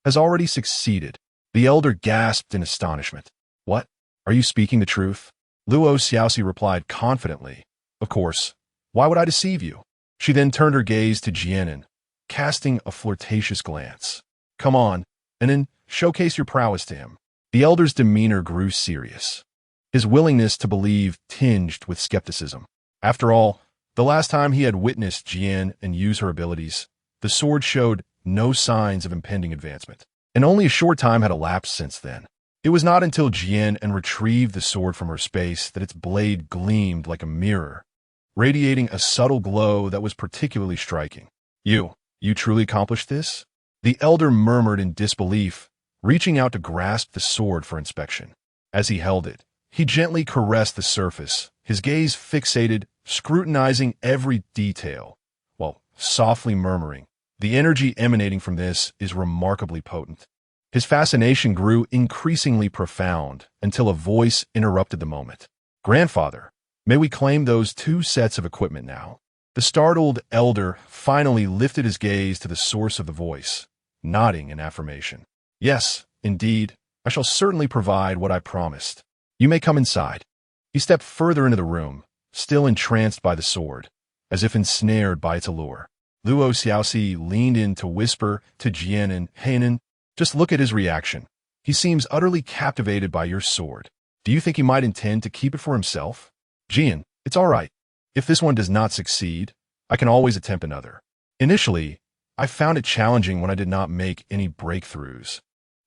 has already succeeded. The elder gasped in astonishment. What? Are you speaking the truth? Luo Xiaoxi replied confidently. Of course. Why would I deceive you? She then turned her gaze to Jianan, casting a flirtatious glance. Come on, and then showcase your prowess to him. The elder's demeanor grew serious. His willingness to believe tinged with skepticism. After all, the last time he had witnessed Jian use her abilities, the sword showed no signs of impending advancement, and only a short time had elapsed since then. It was not until Jian retrieved the sword from her space that its blade gleamed like a mirror, radiating a subtle glow that was particularly striking. You truly accomplished this? The elder murmured in disbelief, reaching out to grasp the sword for inspection. As he held it, he gently caressed the surface, his gaze fixated, scrutinizing every detail, while softly murmuring, the energy emanating from this is remarkably potent. His fascination grew increasingly profound until a voice interrupted the moment. Grandfather, may we claim those 2 sets of equipment now? The startled elder finally lifted his gaze to the source of the voice, nodding in affirmation. Yes, indeed, I shall certainly provide what I promised. You may come inside. He stepped further into the room, still entranced by the sword, as if ensnared by its allure. Luo Xiaoxi leaned in to whisper to Jian and Hainan, just look at his reaction. He seems utterly captivated by your sword. Do you think he might intend to keep it for himself? Jian, it's all right. If this one does not succeed, I can always attempt another. Initially, I found it challenging when I did not make any breakthroughs,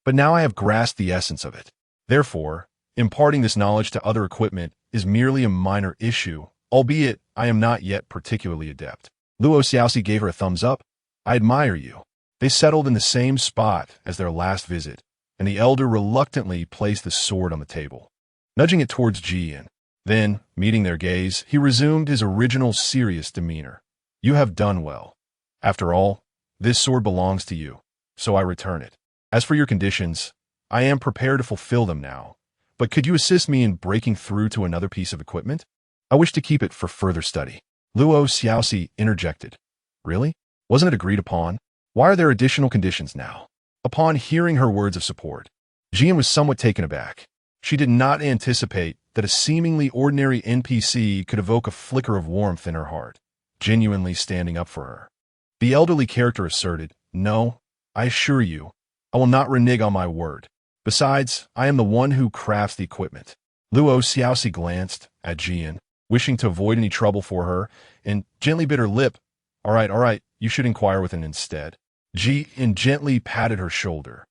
but now I have grasped the essence of it. Therefore, imparting this knowledge to other equipment is merely a minor issue, albeit I am not yet particularly adept. Luo Xiaoxi gave her a thumbs up. I admire you. They settled in the same spot as their last visit, and the elder reluctantly placed the sword on the table, nudging it towards Jian. Then, meeting their gaze, he resumed his original serious demeanor. You have done well. After all, this sword belongs to you, so I return it. As for your conditions, I am prepared to fulfill them now, but could you assist me in breaking through to another piece of equipment? I wish to keep it for further study. Luo Xiaoxi interjected. Really? Wasn't it agreed upon? Why are there additional conditions now? Upon hearing her words of support, Jian was somewhat taken aback. She did not anticipate that a seemingly ordinary NPC could evoke a flicker of warmth in her heart, genuinely standing up for her. The elderly character asserted, No, I assure you, I will not renege on my word. Besides, I am the one who crafts the equipment. Luo Xiaoxi glanced at Jian, wishing to avoid any trouble for her, and gently bit her lip. All right, you should inquire with him instead. Jian gently patted her shoulder,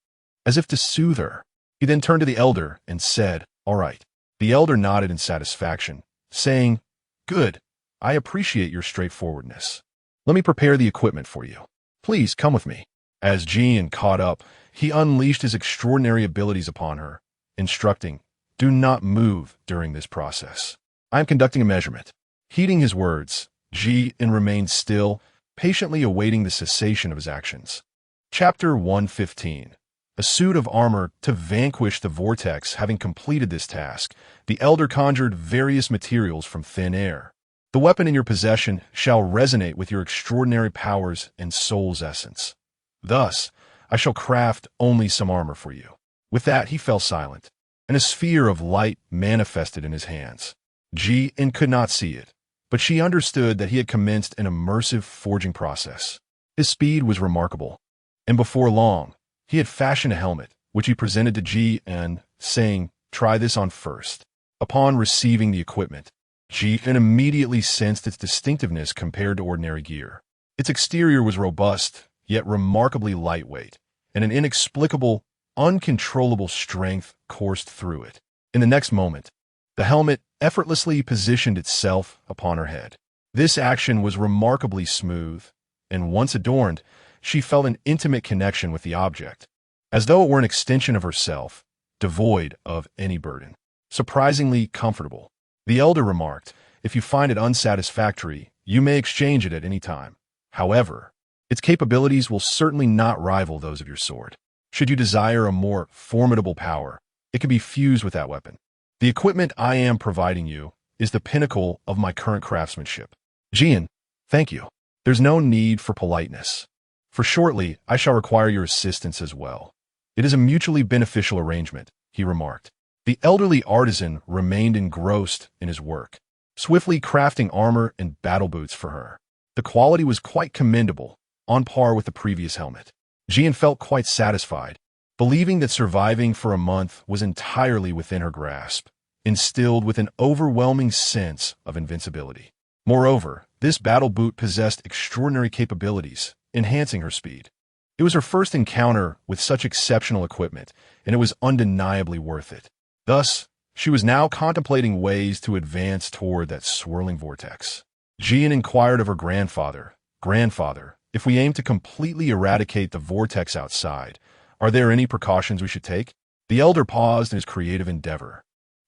as if to soothe her. He then turned to the elder and said, All right. The elder nodded in satisfaction, saying, Good, I appreciate your straightforwardness. Let me prepare the equipment for you. Please come with me. As Jian caught up, he unleashed his extraordinary abilities upon her, instructing, Do not move during this process. I am conducting a measurement. Heeding his words, Jian remained still, patiently awaiting the cessation of his actions. Chapter 115. A suit of armor to vanquish the vortex. Having completed this task, the elder conjured various materials from thin air. The weapon in your possession shall resonate with your extraordinary powers and soul's essence. Thus, I shall craft only some armor for you. With that, he fell silent, and a sphere of light manifested in his hands. Jian could not see it, but she understood that he had commenced an immersive forging process. His speed was remarkable, and before long, he had fashioned a helmet, which he presented to Jian, saying, Try this on first. Upon receiving the equipment, Jian immediately sensed its distinctiveness compared to ordinary gear. Its exterior was robust, yet remarkably lightweight, and an inexplicable, uncontrollable strength coursed through it. In the next moment, the helmet effortlessly positioned itself upon her head. This action was remarkably smooth, and once adorned, she felt an intimate connection with the object, as though it were an extension of herself, devoid of any burden. Surprisingly comfortable. The elder remarked, If you find it unsatisfactory, you may exchange it at any time. However, its capabilities will certainly not rival those of your sword. Should you desire a more formidable power, it can be fused with that weapon. The equipment I am providing you is the pinnacle of my current craftsmanship. Jian, thank you. There's no need for politeness, for shortly I shall require your assistance as well. It is a mutually beneficial arrangement, he remarked. The elderly artisan remained engrossed in his work, swiftly crafting armor and battle boots for her. The quality was quite commendable, on par with the previous helmet. Jian felt quite satisfied, believing that surviving for a month was entirely within her grasp, instilled with an overwhelming sense of invincibility. Moreover, this battle boot possessed extraordinary capabilities, enhancing her speed. It was her first encounter with such exceptional equipment, and it was undeniably worth it. Thus, she was now contemplating ways to advance toward that swirling vortex. Jian inquired of her grandfather, "Grandfather, if we aim to completely eradicate the vortex outside, are there any precautions we should take?" The elder paused in his creative endeavor,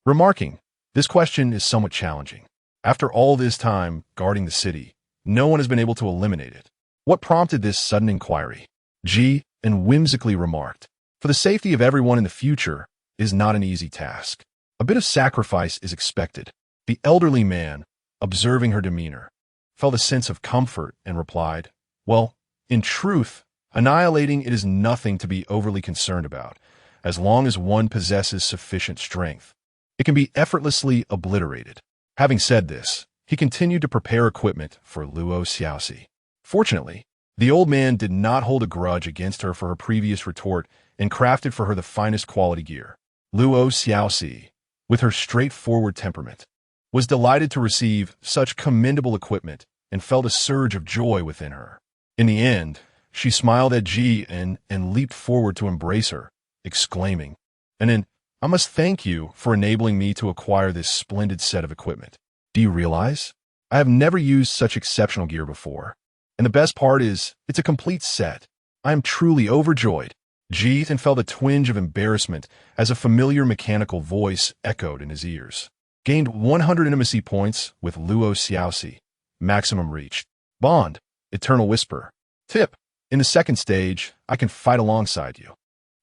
remarking, "This question is somewhat challenging. After all this time guarding the city, no one has been able to eliminate it. What prompted this sudden inquiry?" Ji and whimsically remarked, "For the safety of everyone in the future is not an easy task. A bit of sacrifice is expected." The elderly man, observing her demeanor, felt a sense of comfort and replied, "Well, in truth, annihilating it is nothing to be overly concerned about, as long as one possesses sufficient strength. It can be effortlessly obliterated." Having said this, he continued to prepare equipment for Luo Xiaoxi. Fortunately, the old man did not hold a grudge against her for her previous retort and crafted for her the finest quality gear. Luo Xiaoxi, with her straightforward temperament, was delighted to receive such commendable equipment and felt a surge of joy within her. In the end, she smiled at Ji and leaped forward to embrace her, exclaiming, "And then, I must thank you for enabling me to acquire this splendid set of equipment. Do you realize? I have never used such exceptional gear before. And the best part is, it's a complete set. I am truly overjoyed." Ji felt a twinge of embarrassment as a familiar mechanical voice echoed in his ears. Gained 100 intimacy points with Luo Xiaoxi. Maximum reached. Bond. Eternal Whisper. Tip. In the second stage, I can fight alongside you.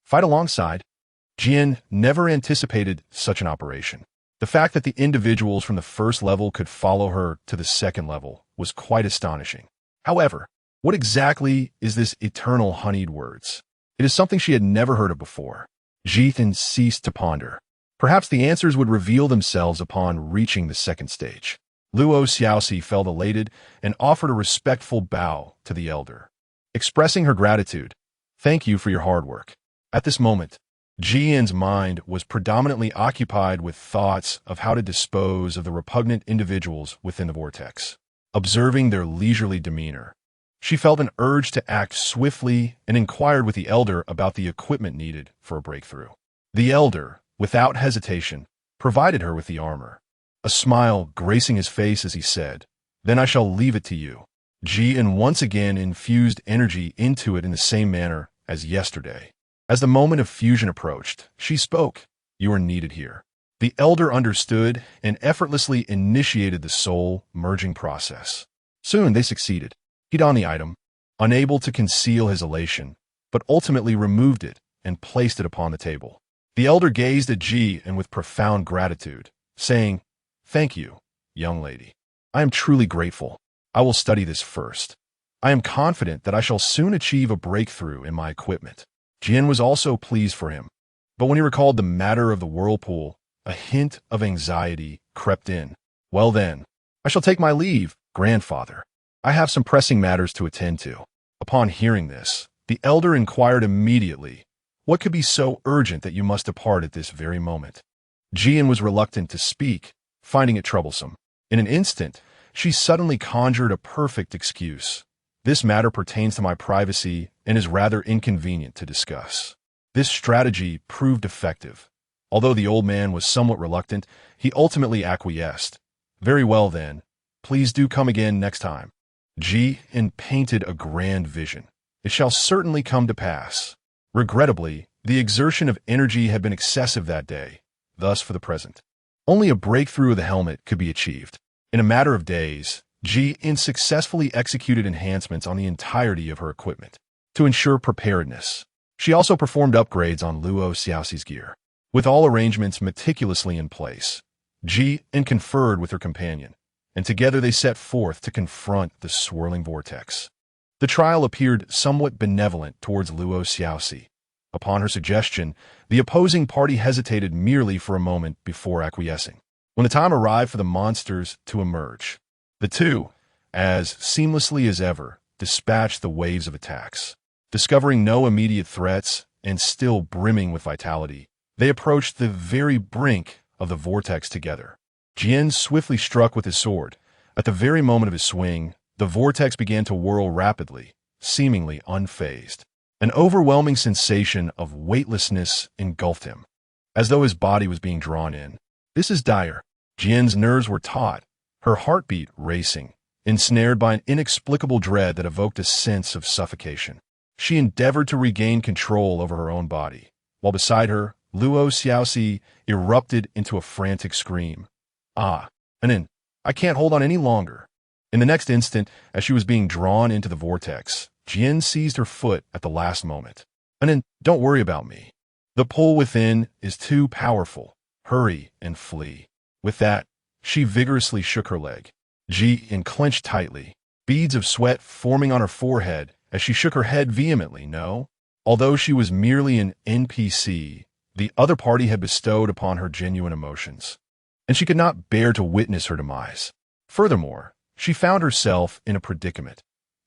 Fight alongside? Jian never anticipated such an operation. The fact that the individuals from the first level could follow her to the second level was quite astonishing. However, what exactly is this eternal honeyed words? It is something she had never heard of before. Jithan ceased to ponder. Perhaps the answers would reveal themselves upon reaching the second stage. Luo Xiaoxi felt elated and offered a respectful bow to the elder, expressing her gratitude. "Thank you for your hard work." At this moment, Jian's mind was predominantly occupied with thoughts of how to dispose of the repugnant individuals within the vortex. Observing their leisurely demeanor, she felt an urge to act swiftly and inquired with the elder about the equipment needed for a breakthrough. The elder, without hesitation, provided her with the armor, a smile gracing his face as he said, "Then I shall leave it to you." Jian once again infused energy into it in the same manner as yesterday. As the moment of fusion approached, she spoke, "You are needed here." The elder understood and effortlessly initiated the soul-merging process. Soon they succeeded. He donned the item, unable to conceal his elation, but ultimately removed it and placed it upon the table. The elder gazed at Ji and with profound gratitude, saying, "Thank you, young lady. I am truly grateful. I will study this first. I am confident that I shall soon achieve a breakthrough in my equipment." Jian was also pleased for him, but when he recalled the matter of the whirlpool, a hint of anxiety crept in. "Well then, I shall take my leave, grandfather. I have some pressing matters to attend to." Upon hearing this, the elder inquired immediately, "What could be so urgent that you must depart at this very moment?" Jian was reluctant to speak, finding it troublesome. In an instant, she suddenly conjured a perfect excuse. "This matter pertains to my privacy and is rather inconvenient to discuss." This strategy proved effective. Although the old man was somewhat reluctant, he ultimately acquiesced. "Very well then, please do come again next time." Ji painted a grand vision. "It shall certainly come to pass." Regrettably, the exertion of energy had been excessive that day, thus for the present. Only a breakthrough of the helmet could be achieved. In a matter of days, Ji successfully executed enhancements on the entirety of her equipment to ensure preparedness. She also performed upgrades on Luo Xiaoxi's gear. With all arrangements meticulously in place, Ji conferred with her companion, and together they set forth to confront the swirling vortex. The trial appeared somewhat benevolent towards Luo Xiaoxi, Upon her suggestion, the opposing party hesitated merely for a moment before acquiescing. When the time arrived for the monsters to emerge, the two, as seamlessly as ever, dispatched the waves of attacks. Discovering no immediate threats and still brimming with vitality, they approached the very brink of the vortex together. Qin swiftly struck with his sword. At the very moment of his swing, the vortex began to whirl rapidly, seemingly unfazed. An overwhelming sensation of weightlessness engulfed him, as though his body was being drawn in. This is dire. Jin's nerves were taut, her heartbeat racing, ensnared by an inexplicable dread that evoked a sense of suffocation. She endeavored to regain control over her own body, while beside her, Luo Xiaoxi erupted into a frantic scream. Anin, I can't hold on any longer. In the next instant, as she was being drawn into the vortex, Qin seized her foot at the last moment. Anin, don't worry about me. The pull within is too powerful. Hurry and flee. With that, she vigorously shook her leg. Qin clenched tightly, beads of sweat forming on her forehead as she shook her head vehemently. No. Although she was merely an NPC, the other party had bestowed upon her genuine emotions, and she could not bear to witness her demise. Furthermore, she found herself in a predicament.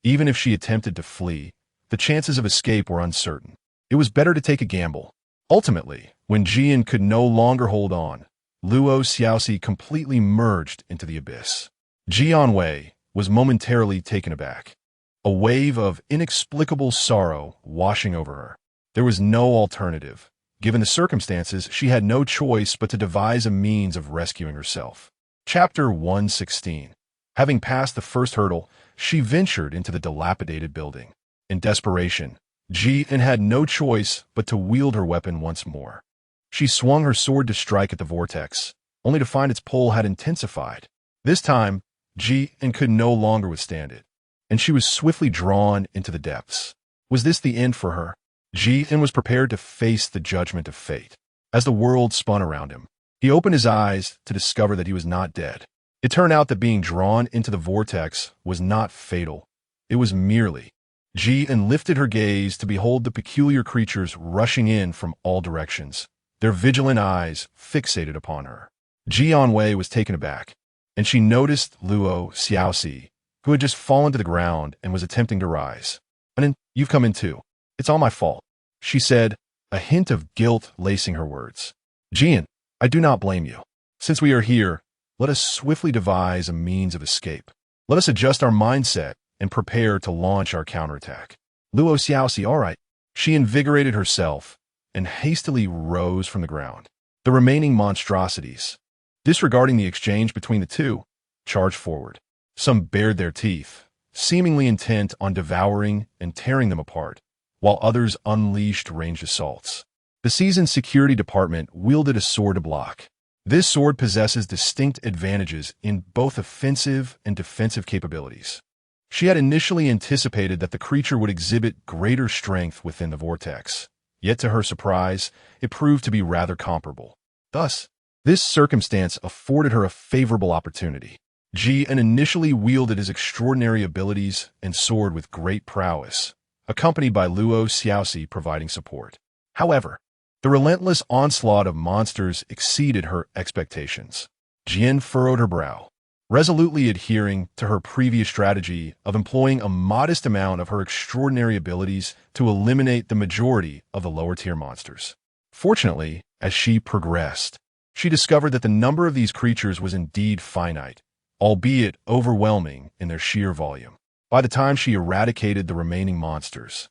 Even if she attempted to flee, the chances of escape were uncertain. It was better to take a gamble. Ultimately, when Qin could no longer hold on, Luo Xiaoxi completely merged into the abyss. Jianwei was momentarily taken aback, a wave of inexplicable sorrow washing over her. There was no alternative. Given the circumstances, she had no choice but to devise a means of rescuing herself. Chapter 116. Having passed the first hurdle, she ventured into the dilapidated building. In desperation, Qin had no choice but to wield her weapon once more. She swung her sword to strike at the vortex, only to find its pull had intensified. This time, Qin could no longer withstand it, and she was swiftly drawn into the depths. Was this the end for her? Qin was prepared to face the judgment of fate. As the world spun around him, he opened his eyes to discover that he was not dead. It turned out that being drawn into the vortex was not fatal. It was merely. Qin lifted her gaze to behold the peculiar creatures rushing in from all directions, their vigilant eyes fixated upon her. Jianwei was taken aback, and she noticed Luo Xiaoxi, who had just fallen to the ground and was attempting to rise. "And you've come in too. It's all my fault," she said, a hint of guilt lacing her words. "Qin, I do not blame you. Since we are here, let us swiftly devise a means of escape. Let us adjust our mindset and prepare to launch our counterattack." Luo Xiaoxi, all right. She invigorated herself and hastily rose from the ground. The remaining monstrosities, disregarding the exchange between the two, charged forward. Some bared their teeth, seemingly intent on devouring and tearing them apart, while others unleashed ranged assaults. The seasoned security department wielded a sword to block. This sword possesses distinct advantages in both offensive and defensive capabilities. She had initially anticipated that the creature would exhibit greater strength within the vortex, yet to her surprise, it proved to be rather comparable. Thus, this circumstance afforded her a favorable opportunity. Qin initially wielded his extraordinary abilities and sword with great prowess, accompanied by Luo Xiaoxi providing support. However, the relentless onslaught of monsters exceeded her expectations. Qin furrowed her brow, resolutely adhering to her previous strategy of employing a modest amount of her extraordinary abilities to eliminate the majority of the lower-tier monsters. Fortunately, as she progressed, she discovered that the number of these creatures was indeed finite, albeit overwhelming in their sheer volume. By the time she eradicated the remaining monsters,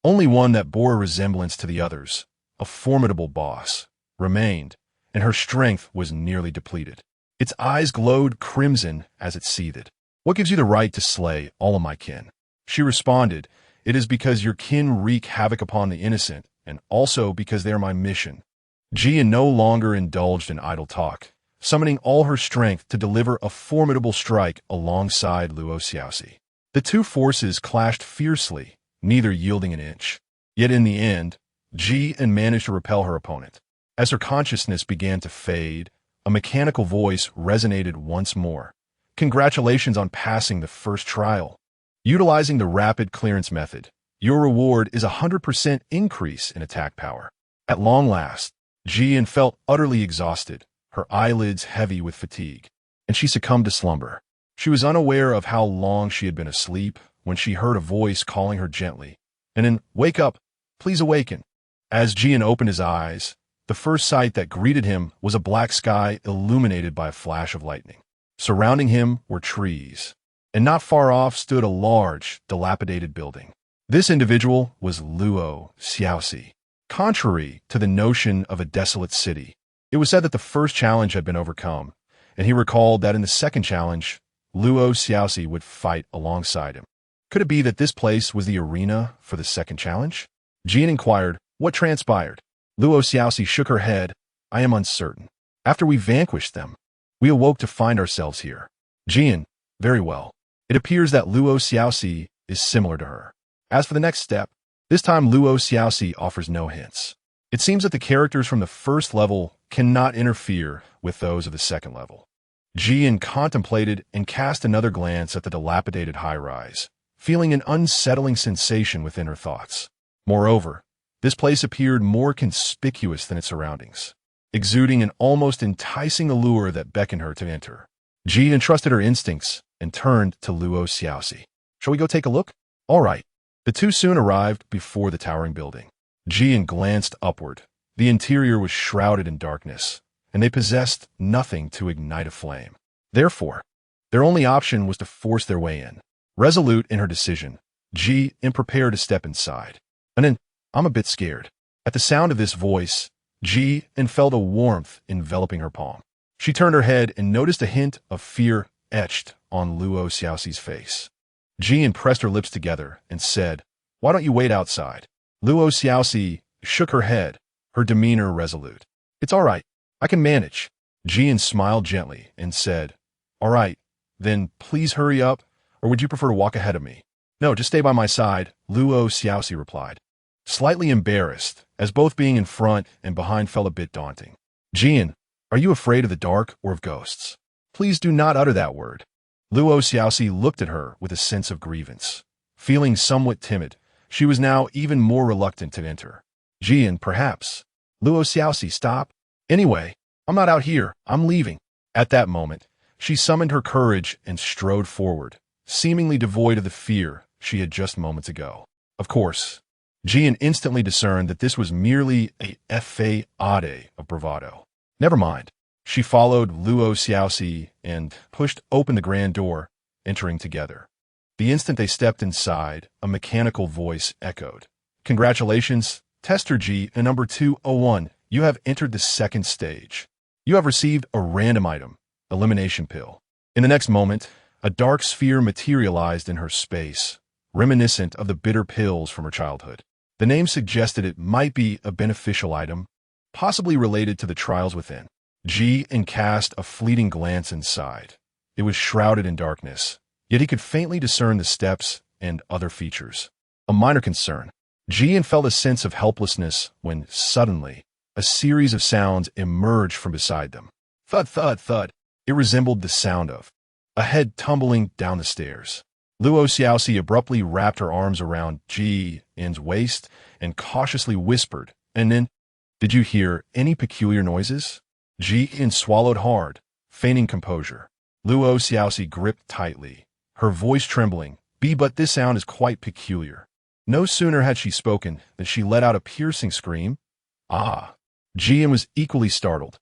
only one that bore a resemblance to the others, a formidable boss, remained, and her strength was nearly depleted. Its eyes glowed crimson as it seethed. "What gives you the right to slay all of my kin?" She responded, "It is because your kin wreak havoc upon the innocent, and also because they are my mission." Qin no longer indulged in idle talk, summoning all her strength to deliver a formidable strike alongside Luo Xiaoxi. The two forces clashed fiercely, neither yielding an inch. Yet in the end, Qin managed to repel her opponent. As her consciousness began to fade, a mechanical voice resonated once more. "Congratulations on passing the first trial." Utilizing the rapid clearance method, Your reward is a 100% increase in attack power. At long last, Jian felt utterly exhausted, her eyelids heavy with fatigue, and she succumbed to slumber. She was unaware of how long she had been asleep when she heard a voice calling her gently, and then, "Wake up, please awaken." As Jian opened his eyes, the first sight that greeted him was a black sky illuminated by a flash of lightning. Surrounding him were trees, and not far off stood a large, dilapidated building. This individual was Luo Xiaoxi. Contrary to the notion of a desolate city, it was said that the first challenge had been overcome, and he recalled that in the second challenge, Luo Xiaoxi would fight alongside him. Could it be that this place was the arena for the second challenge? Jian inquired, "What transpired?" Luo Xiaoxi shook her head. "I am uncertain. After we vanquished them, we awoke to find ourselves here." Jian, "Very well. It appears that Luo Xiaoxi is similar to her. As for the next step, this time Luo Xiaoxi offers no hints. It seems that the characters from the first level cannot interfere with those of the second level." Jian contemplated and cast another glance at the dilapidated high-rise, feeling an unsettling sensation within her thoughts. Moreover, this place appeared more conspicuous than its surroundings, exuding an almost enticing allure that beckoned her to enter. Jian trusted her instincts and turned to Luo Xiaoxi. "Shall we go take a look?" "All right." The two soon arrived before the towering building. Jian glanced upward. The interior was shrouded in darkness, and they possessed nothing to ignite a flame. Therefore, their only option was to force their way in. Resolute in her decision, Jian prepared to step inside. And then, "I'm a bit scared." At the sound of this voice, Jian felt a warmth enveloping her palm. She turned her head and noticed a hint of fear etched on Luo Xiaoxi's face. Jian pressed her lips together and said, "Why don't you wait outside?" Luo Xiaoxi shook her head, her demeanor resolute. "It's all right. I can manage." Jian smiled gently and said, "All right, then please hurry up, or would you prefer to walk ahead of me?" "No, just stay by my side," Luo Xiaoxi replied, slightly embarrassed, as both being in front and behind felt a bit daunting. "Jian, are you afraid of the dark or of ghosts?" "Please do not utter that word." Luo Xiaoxi looked at her with a sense of grievance. Feeling somewhat timid, she was now even more reluctant to enter. "Jian, perhaps." "Luo Xiaoxi, stop. Anyway, I'm not out here. I'm leaving." At that moment, she summoned her courage and strode forward, seemingly devoid of the fear she had just moments ago. Of course, Jian instantly discerned that this was merely a fade of bravado. Never mind. She followed Luo Xiaoxi and pushed open the grand door, entering together. The instant they stepped inside, a mechanical voice echoed. "Congratulations, Tester G and number 201. You have entered the second stage. You have received a random item, elimination pill." In the next moment, a dark sphere materialized in her space, reminiscent of the bitter pills from her childhood. The name suggested it might be a beneficial item, possibly related to the trials within. Jian cast a fleeting glance inside. It was shrouded in darkness, yet he could faintly discern the steps and other features. A minor concern. Jian felt a sense of helplessness when, suddenly, a series of sounds emerged from beside them. Thud, thud, thud. It resembled the sound of a head tumbling down the stairs. Luo Xiaoxi abruptly wrapped her arms around Jian's waist and cautiously whispered, "And then, did you hear any peculiar noises?" Jian swallowed hard, feigning composure. Luo Xiaoxi gripped tightly, her voice trembling. But this sound is quite peculiar." No sooner had she spoken than she let out a piercing scream. "Ah!" Jian was equally startled.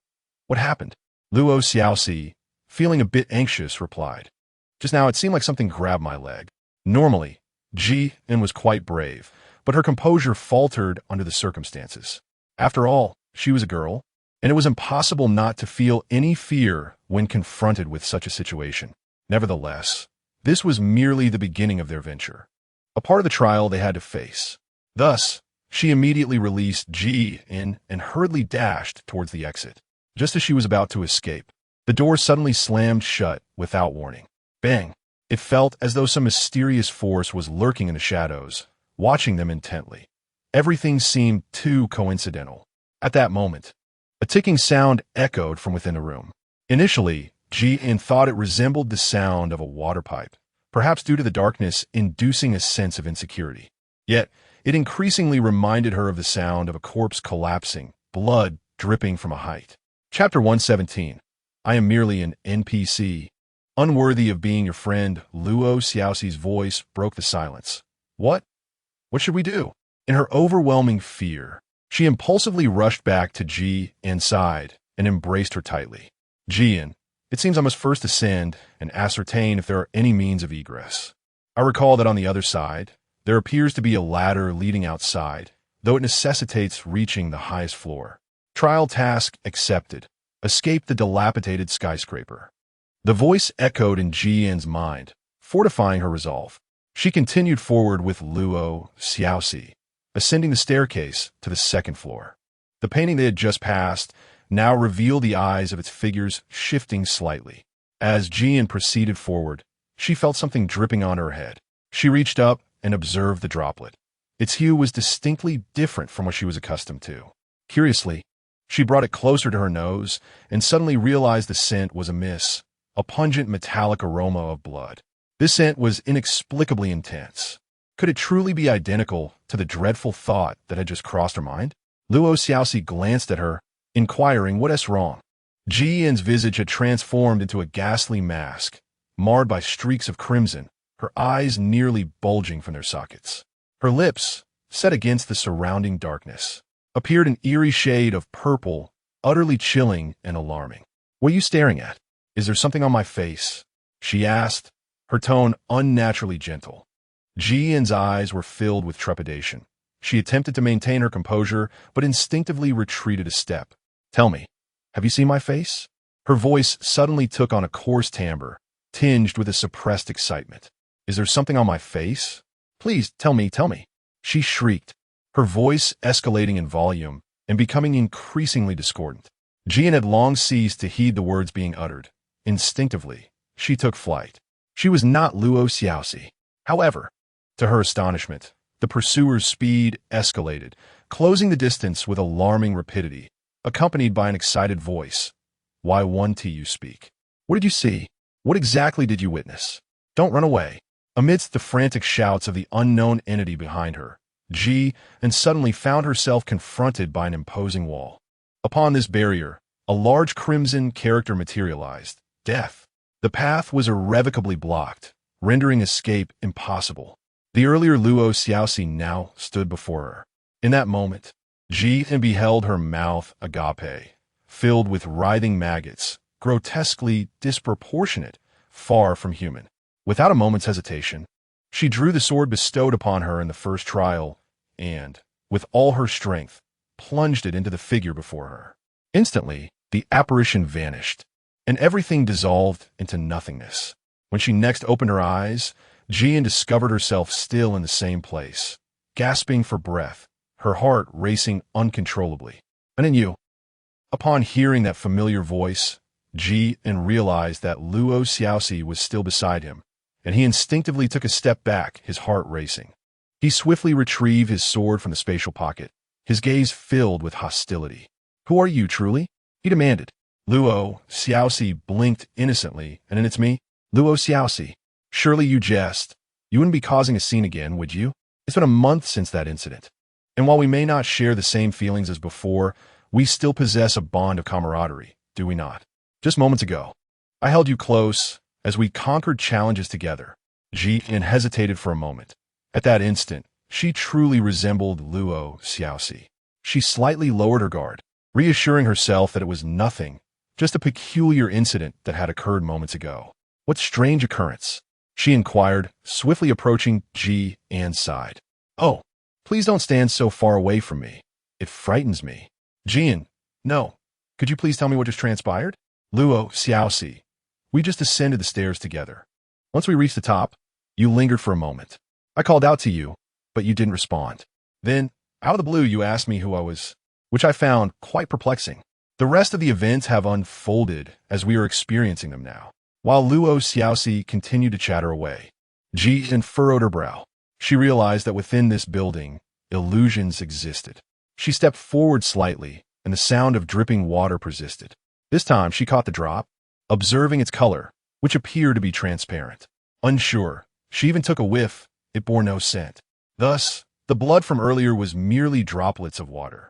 "What happened?" Luo Xiaoxi, feeling a bit anxious, replied, "Just now it seemed like something grabbed my leg." Normally, Jian was quite brave, but her composure faltered under the circumstances. After all, she was a girl, and it was impossible not to feel any fear when confronted with such a situation. Nevertheless, this was merely the beginning of their venture, a part of the trial they had to face. Thus, she immediately released Jian and hurriedly dashed towards the exit. Just as she was about to escape, the door suddenly slammed shut without warning. Bang! It felt as though some mysterious force was lurking in the shadows, watching them intently. Everything seemed too coincidental. At that moment, a ticking sound echoed from within the room. Initially, Jian thought it resembled the sound of a water pipe, perhaps due to the darkness inducing a sense of insecurity. Yet, it increasingly reminded her of the sound of a corpse collapsing, blood dripping from a height. Chapter 117. I am merely an NPC. Unworthy of being your friend, Luo Xiaoxi's voice broke the silence. What? What should we do? In her overwhelming fear, she impulsively rushed back to Ji and sighed and embraced her tightly. Jian, it seems I must first ascend and ascertain if there are any means of egress. I recall that on the other side, there appears to be a ladder leading outside, though it necessitates reaching the highest floor. Trial task accepted. Escape the dilapidated skyscraper. The voice echoed in Jian's mind, fortifying her resolve. She continued forward with Luo Xiaoxi, ascending the staircase to the second floor. The painting they had just passed now revealed the eyes of its figures shifting slightly. As Jian proceeded forward, she felt something dripping on her head. She reached up and observed the droplet. Its hue was distinctly different from what she was accustomed to. Curiously, she brought it closer to her nose and suddenly realized the scent was amiss, a pungent metallic aroma of blood. This scent was inexplicably intense. Could it truly be identical to the dreadful thought that had just crossed her mind? Luo Xiaoxi glanced at her, inquiring what's wrong. Jian's visage had transformed into a ghastly mask, marred by streaks of crimson, her eyes nearly bulging from their sockets. Her lips, set against the surrounding darkness, appeared an eerie shade of purple, utterly chilling and alarming. What are you staring at? Is there something on my face? She asked, her tone unnaturally gentle. Jian's eyes were filled with trepidation. She attempted to maintain her composure, but instinctively retreated a step. Tell me, have you seen my face? Her voice suddenly took on a coarse timbre, tinged with a suppressed excitement. Is there something on my face? Please, tell me. She shrieked, her voice escalating in volume and becoming increasingly discordant. Jian had long ceased to heed the words being uttered. Instinctively, she took flight. She was not Luo Xiaoxi. However, to her astonishment, the pursuer's speed escalated, closing the distance with alarming rapidity, accompanied by an excited voice. Why won't you speak? What did you see? What exactly did you witness? Don't run away. Amidst the frantic shouts of the unknown entity behind her, Ji and suddenly found herself confronted by an imposing wall. Upon this barrier, a large crimson character materialized. Death. The path was irrevocably blocked, rendering escape impossible. The earlier Luo Xiaoxi now stood before her. In that moment, Ji beheld her mouth agape, filled with writhing maggots, grotesquely disproportionate, far from human. Without a moment's hesitation, she drew the sword bestowed upon her in the first trial and, with all her strength, plunged it into the figure before her. Instantly, the apparition vanished, and everything dissolved into nothingness. When she next opened her eyes, Jian discovered herself still in the same place, gasping for breath, her heart racing uncontrollably. And then you. Upon hearing that familiar voice, Jian realized that Luo Xiaoxi was still beside him, and he instinctively took a step back, his heart racing. He swiftly retrieved his sword from the spatial pocket, his gaze filled with hostility. Who are you, truly? He demanded. Luo Xiaoxi blinked innocently, and then it's me, Luo Xiaoxi. Surely you jest. You wouldn't be causing a scene again, would you? It's been a month since that incident. And while we may not share the same feelings as before, we still possess a bond of camaraderie, do we not? Just moments ago, I held you close as we conquered challenges together. Jian hesitated for a moment. At that instant, she truly resembled Luo Xiaoxi. She slightly lowered her guard, reassuring herself that it was nothing, just a peculiar incident that had occurred moments ago. What strange occurrence? She inquired, swiftly approaching Ji and sighed. Oh, please don't stand so far away from me. It frightens me. Jian, no. Could you please tell me what just transpired? Luo Xiaoxi. We just ascended the stairs together. Once we reached the top, you lingered for a moment. I called out to you, but you didn't respond. Then, out of the blue, you asked me who I was, which I found quite perplexing. The rest of the events have unfolded as we are experiencing them now. While Luo Xiaoxi continued to chatter away, Jian furrowed her brow. She realized that within this building, illusions existed. She stepped forward slightly, and the sound of dripping water persisted. This time, she caught the drop, observing its color, which appeared to be transparent. Unsure, she even took a whiff. It bore no scent. Thus, The blood from earlier was merely droplets of water.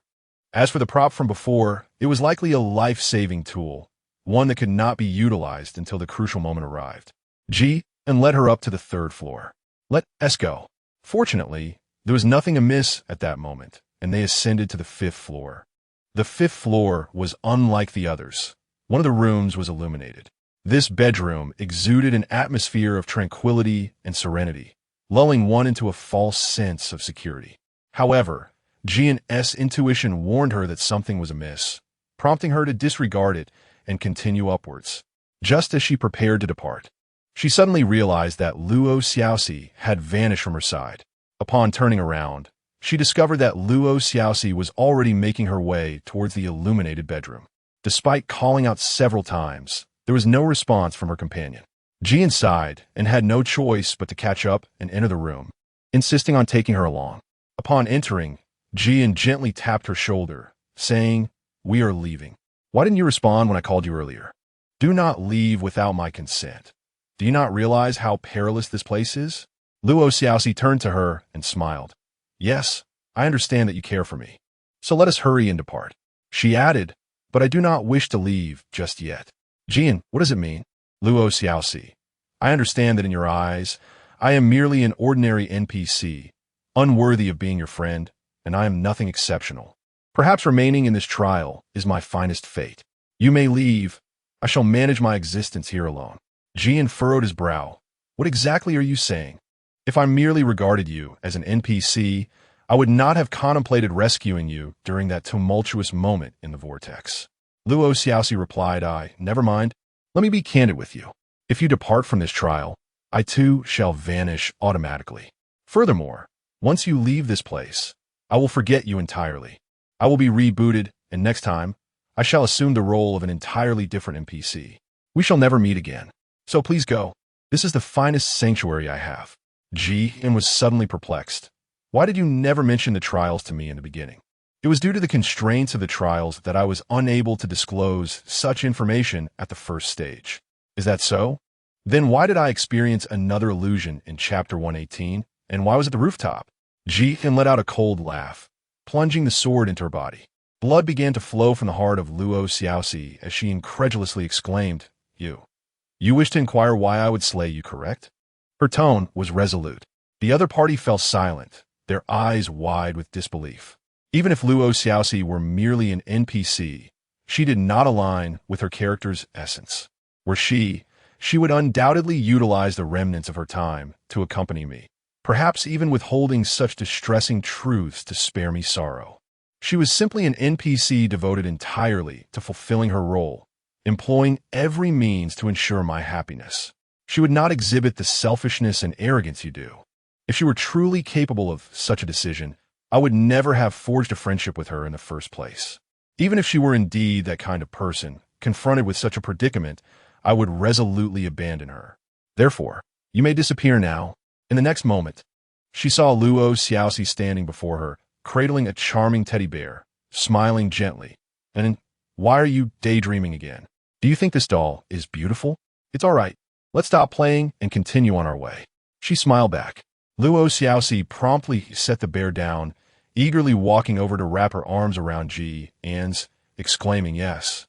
As for the prop from before, it was likely a life-saving tool, one that could not be utilized until the crucial moment arrived. G and led her up to the third floor. Let us go. Fortunately, there was nothing amiss at that moment, and they ascended to the fifth floor. The fifth floor was unlike the others. One of the rooms was illuminated. This bedroom exuded an atmosphere of tranquility and serenity, lulling one into a false sense of security. However, G&S intuition warned her that something was amiss, prompting her to disregard it and continue upwards. Just as she prepared to depart, she suddenly realized that Luo Xiaoxi had vanished from her side. Upon turning around, she discovered that Luo Xiaoxi was already making her way towards the illuminated bedroom. Despite calling out several times, there was no response from her companion. Jian sighed and had no choice but to catch up and enter the room, insisting on taking her along. Upon entering, Jian gently tapped her shoulder, saying, "We are leaving. Why didn't you respond when I called you earlier? Do not leave without my consent. Do you not realize how perilous this place is?" Luo Xiaoxi turned to her and smiled. "Yes, I understand that you care for me. So let us hurry and depart." She added, "But I do not wish to leave just yet." "Jian, what does it mean?" "Luo Xiaoxi, I understand that in your eyes, I am merely an ordinary NPC, unworthy of being your friend, and I am nothing exceptional. Perhaps remaining in this trial is my finest fate. You may leave. I shall manage my existence here alone." Jian furrowed his brow. "What exactly are you saying? If I merely regarded you as an NPC, I would not have contemplated rescuing you during that tumultuous moment in the vortex." Luo Xiaoxi replied, "Never mind. Let me be candid with you. If you depart from this trial, I too shall vanish automatically. Furthermore, once you leave this place, I will forget you entirely. I will be rebooted, and next time, I shall assume the role of an entirely different NPC. We shall never meet again. So please go. This is the finest sanctuary I have." Jian was suddenly perplexed. "Why did you never mention the trials to me in the beginning?" "It was due to the constraints of the trials that I was unable to disclose such information at the first stage." "Is that so? Then why did I experience another illusion in Chapter 118, and why was it the rooftop?" Jian let out a cold laugh, plunging the sword into her body. Blood began to flow from the heart of Luo Xiaoxi as she incredulously exclaimed, You wish to inquire why I would slay you, correct?" Her tone was resolute. The other party fell silent, their eyes wide with disbelief. Even if Luo Xiaoxi were merely an NPC, she did not align with her character's essence. Were she would undoubtedly utilize the remnants of her time to accompany me, perhaps even withholding such distressing truths to spare me sorrow. She was simply an NPC devoted entirely to fulfilling her role, employing every means to ensure my happiness. She would not exhibit the selfishness and arrogance you do. If she were truly capable of such a decision, I would never have forged a friendship with her in the first place. Even if she were indeed that kind of person, confronted with such a predicament, I would resolutely abandon her. Therefore, you may disappear now." In the next moment, she saw Luo Xiaoxi standing before her, cradling a charming teddy bear, smiling gently. "And why are you daydreaming again? Do you think this doll is beautiful? It's all right. Let's stop playing and continue on our way." She smiled back. Luo Xiaoxi promptly set the bear down, eagerly walking over to wrap her arms around Ji An's, exclaiming, Yes,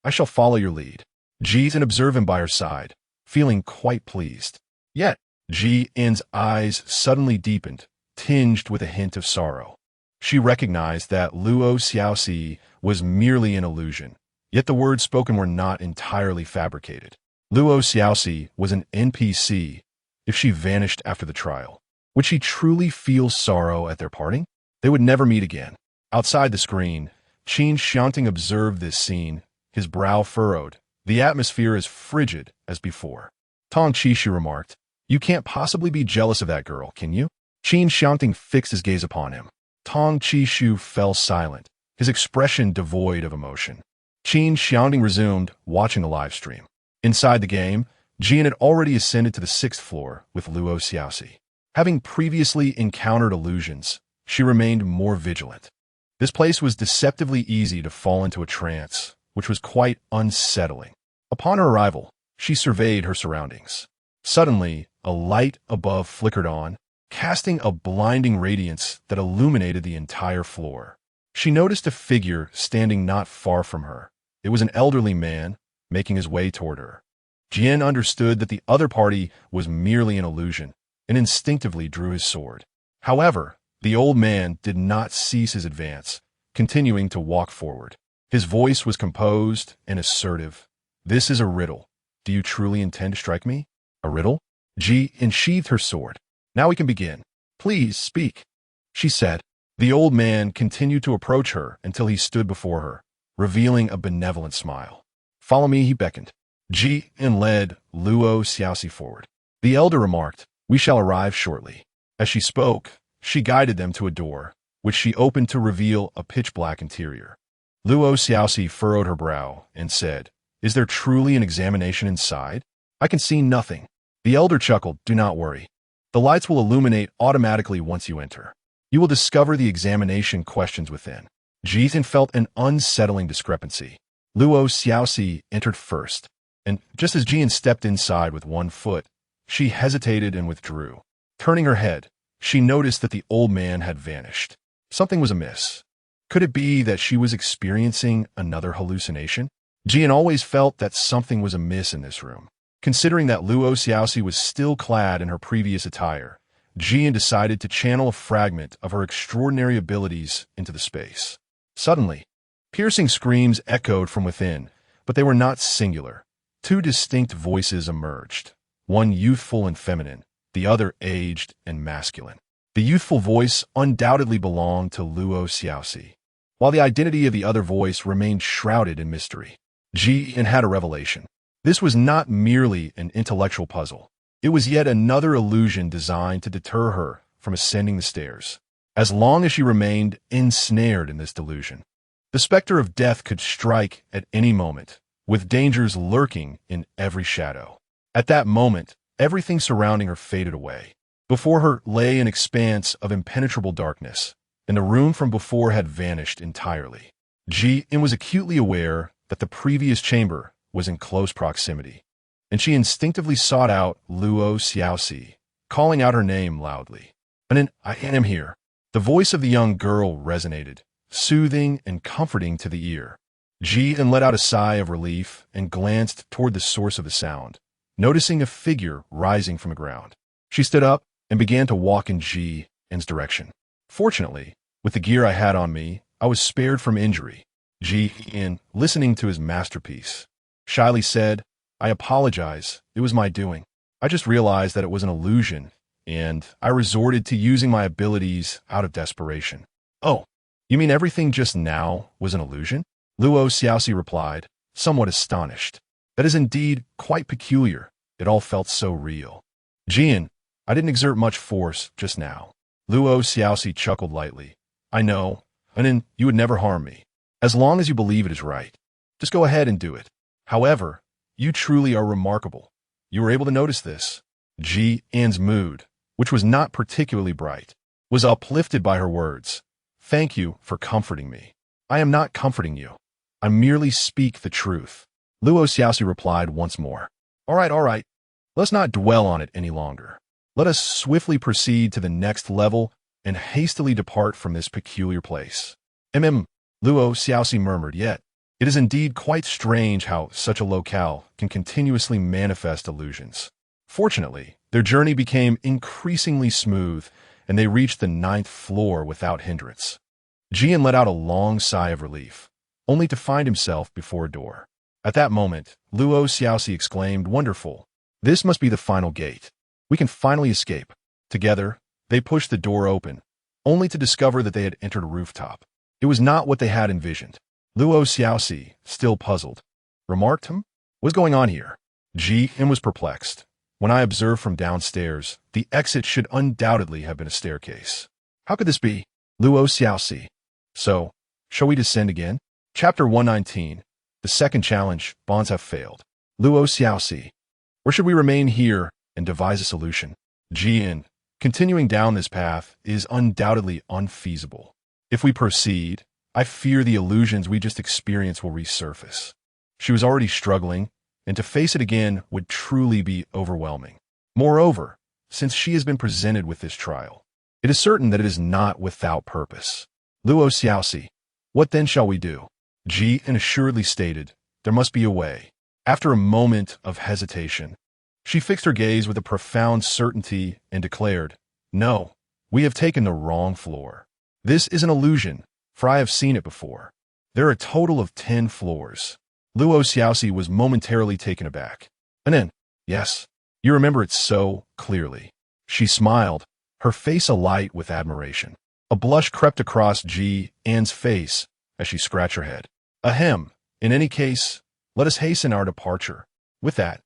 I shall follow your lead." Ji An observed him by her side, feeling quite pleased. Yet, Ji An's eyes suddenly deepened, tinged with a hint of sorrow. She recognized that Luo Xiaoxi was merely an illusion, yet the words spoken were not entirely fabricated. Luo Xiaoxi was an NPC. If she vanished after the trial, would she truly feel sorrow at their parting? They would never meet again. Outside the screen, Qin Xiangting observed this scene, his brow furrowed. The atmosphere as frigid as before. Tong Qishu remarked, "You can't possibly be jealous of that girl, can you?" Qin Xiangting fixed his gaze upon him. Tong Qishu fell silent, his expression devoid of emotion. Qin Xiangting resumed, watching the live stream. Inside the game, Jian had already ascended to the 6th floor with Luo Xiaoxi. Having previously encountered illusions, she remained more vigilant. This place was deceptively easy to fall into a trance, which was quite unsettling. Upon her arrival, she surveyed her surroundings. Suddenly, a light above flickered on, casting a blinding radiance that illuminated the entire floor. She noticed a figure standing not far from her. It was an elderly man, making his way toward her. Jian understood that the other party was merely an illusion, and instinctively drew his sword. However, the old man did not cease his advance, continuing to walk forward. His voice was composed and assertive. "This is a riddle. Do you truly intend to strike me?" "A riddle?" Ji unsheathed her sword. "Now we can begin. Please speak," she said. The old man continued to approach her until he stood before her, revealing a benevolent smile. "Follow me," he beckoned. Ji led Luo Xiaoxi forward. The elder remarked, "We shall arrive shortly." As she spoke, she guided them to a door, which she opened to reveal a pitch-black interior. Luo Xiaoxi furrowed her brow and said, "Is there truly an examination inside? I can see nothing." The elder chuckled, "Do not worry. The lights will illuminate automatically once you enter. You will discover the examination questions within." Jian felt an unsettling discrepancy. Luo Xiaoxi entered first, and just as Jian stepped inside with one foot, she hesitated and withdrew. Turning her head, she noticed that the old man had vanished. Something was amiss. Could it be that she was experiencing another hallucination? Jian always felt that something was amiss in this room. Considering that Luo Xiaoxi was still clad in her previous attire, Jian decided to channel a fragment of her extraordinary abilities into the space. Suddenly, piercing screams echoed from within, but they were not singular. Two distinct voices emerged, one youthful and feminine, the other aged and masculine. The youthful voice undoubtedly belonged to Luo Xiaoxi, while the identity of the other voice remained shrouded in mystery. Jian had a revelation. This was not merely an intellectual puzzle. It was yet another illusion designed to deter her from ascending the stairs. As long as she remained ensnared in this delusion, the specter of death could strike at any moment, with dangers lurking in every shadow. At that moment, everything surrounding her faded away. Before her lay an expanse of impenetrable darkness, and the room from before had vanished entirely. Jian was acutely aware that the previous chamber was in close proximity, and she instinctively sought out Luo Xiaoxi, calling out her name loudly. I am here." The voice of the young girl resonated, soothing and comforting to the ear. Jian let out a sigh of relief and glanced toward the source of the sound, noticing a figure rising from the ground. She stood up and began to walk in Jian's direction. "Fortunately, with the gear I had on me, I was spared from injury." Jian, listening to his masterpiece, shyly said, "I apologize. It was my doing. I just realized that it was an illusion, and I resorted to using my abilities out of desperation." "Oh, you mean everything just now was an illusion?" Luo Xiaoxi replied, somewhat astonished. "That is indeed quite peculiar. It all felt so real." "Jian, I didn't exert much force just now." Luo Xiaoxi chuckled lightly. "I know, and you would never harm me. As long as you believe it is right, just go ahead and do it. However, you truly are remarkable. You were able to notice this." Jian's mood, which was not particularly bright, was uplifted by her words. "Thank you for comforting me." "I am not comforting you. I merely speak the truth." Luo Xiaoxi replied once more. All right. Let's not dwell on it any longer. Let us swiftly proceed to the next level and hastily depart from this peculiar place." Luo Xiaoxi murmured, "Yet, it is indeed quite strange how such a locale can continuously manifest illusions." Fortunately, their journey became increasingly smooth, and they reached the 9th floor without hindrance. Jian let out a long sigh of relief, only to find himself before a door. At that moment, Luo Xiaoxi exclaimed, "Wonderful! This must be the final gate. We can finally escape." Together, they pushed the door open, only to discover that they had entered a rooftop. It was not what they had envisioned. Luo Xiaoxi, still puzzled, remarked, "What's going on here?" Jian was perplexed. "When I observed from downstairs, the exit should undoubtedly have been a staircase. How could this be?" Luo Xiaoxi. "So, shall we descend again?" Chapter 119. The second challenge, bonds have failed. Luo Xiaoxi. "Or should we remain here and devise a solution?" Jian. "Continuing down this path is undoubtedly unfeasible. If we proceed, I fear the illusions we just experienced will resurface." She was already struggling, and to face it again would truly be overwhelming. Moreover, since she has been presented with this trial. It is certain that it is not without purpose. Luo Xiaoxi, what then shall we do? Ji assuredly stated, there must be a way. After a moment of hesitation, she fixed her gaze with a profound certainty and declared, no, we have taken the wrong floor. This is an illusion, for I have seen it before. There are a total of 10 floors. Luo Xiaoxi was momentarily taken aback. And then, yes, you remember it so clearly. She smiled, her face alight with admiration. A blush crept across Ji An's face as she scratched her head. Ahem, in any case, let us hasten our departure. With that,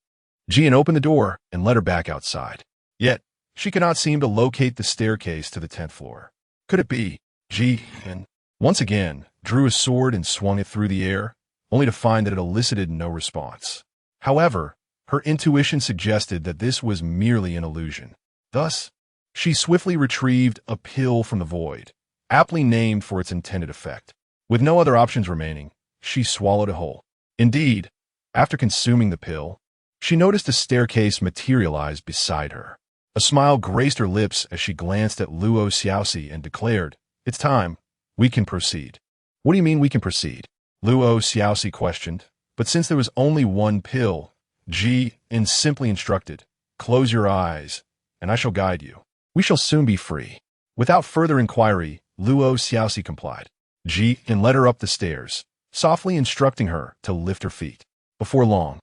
Ji An opened the door and led her back outside. Yet, she could not seem to locate the staircase to the 10th floor. Could it be? Ji An once again drew his sword and swung it through the air, only to find that it elicited no response. However, her intuition suggested that this was merely an illusion. Thus, she swiftly retrieved a pill from the void, aptly named for its intended effect. With no other options remaining, she swallowed it whole. Indeed, after consuming the pill, she noticed a staircase materialize beside her. A smile graced her lips as she glanced at Luo Xiaoxi and declared, it's time. We can proceed. What do you mean we can proceed? Luo Xiaoxi questioned, but since there was only one pill, Ji An simply instructed, close your eyes, and I shall guide you. We shall soon be free. Without further inquiry, Luo Xiaoxi complied. Ji An led her up the stairs, softly instructing her to lift her feet. Before long,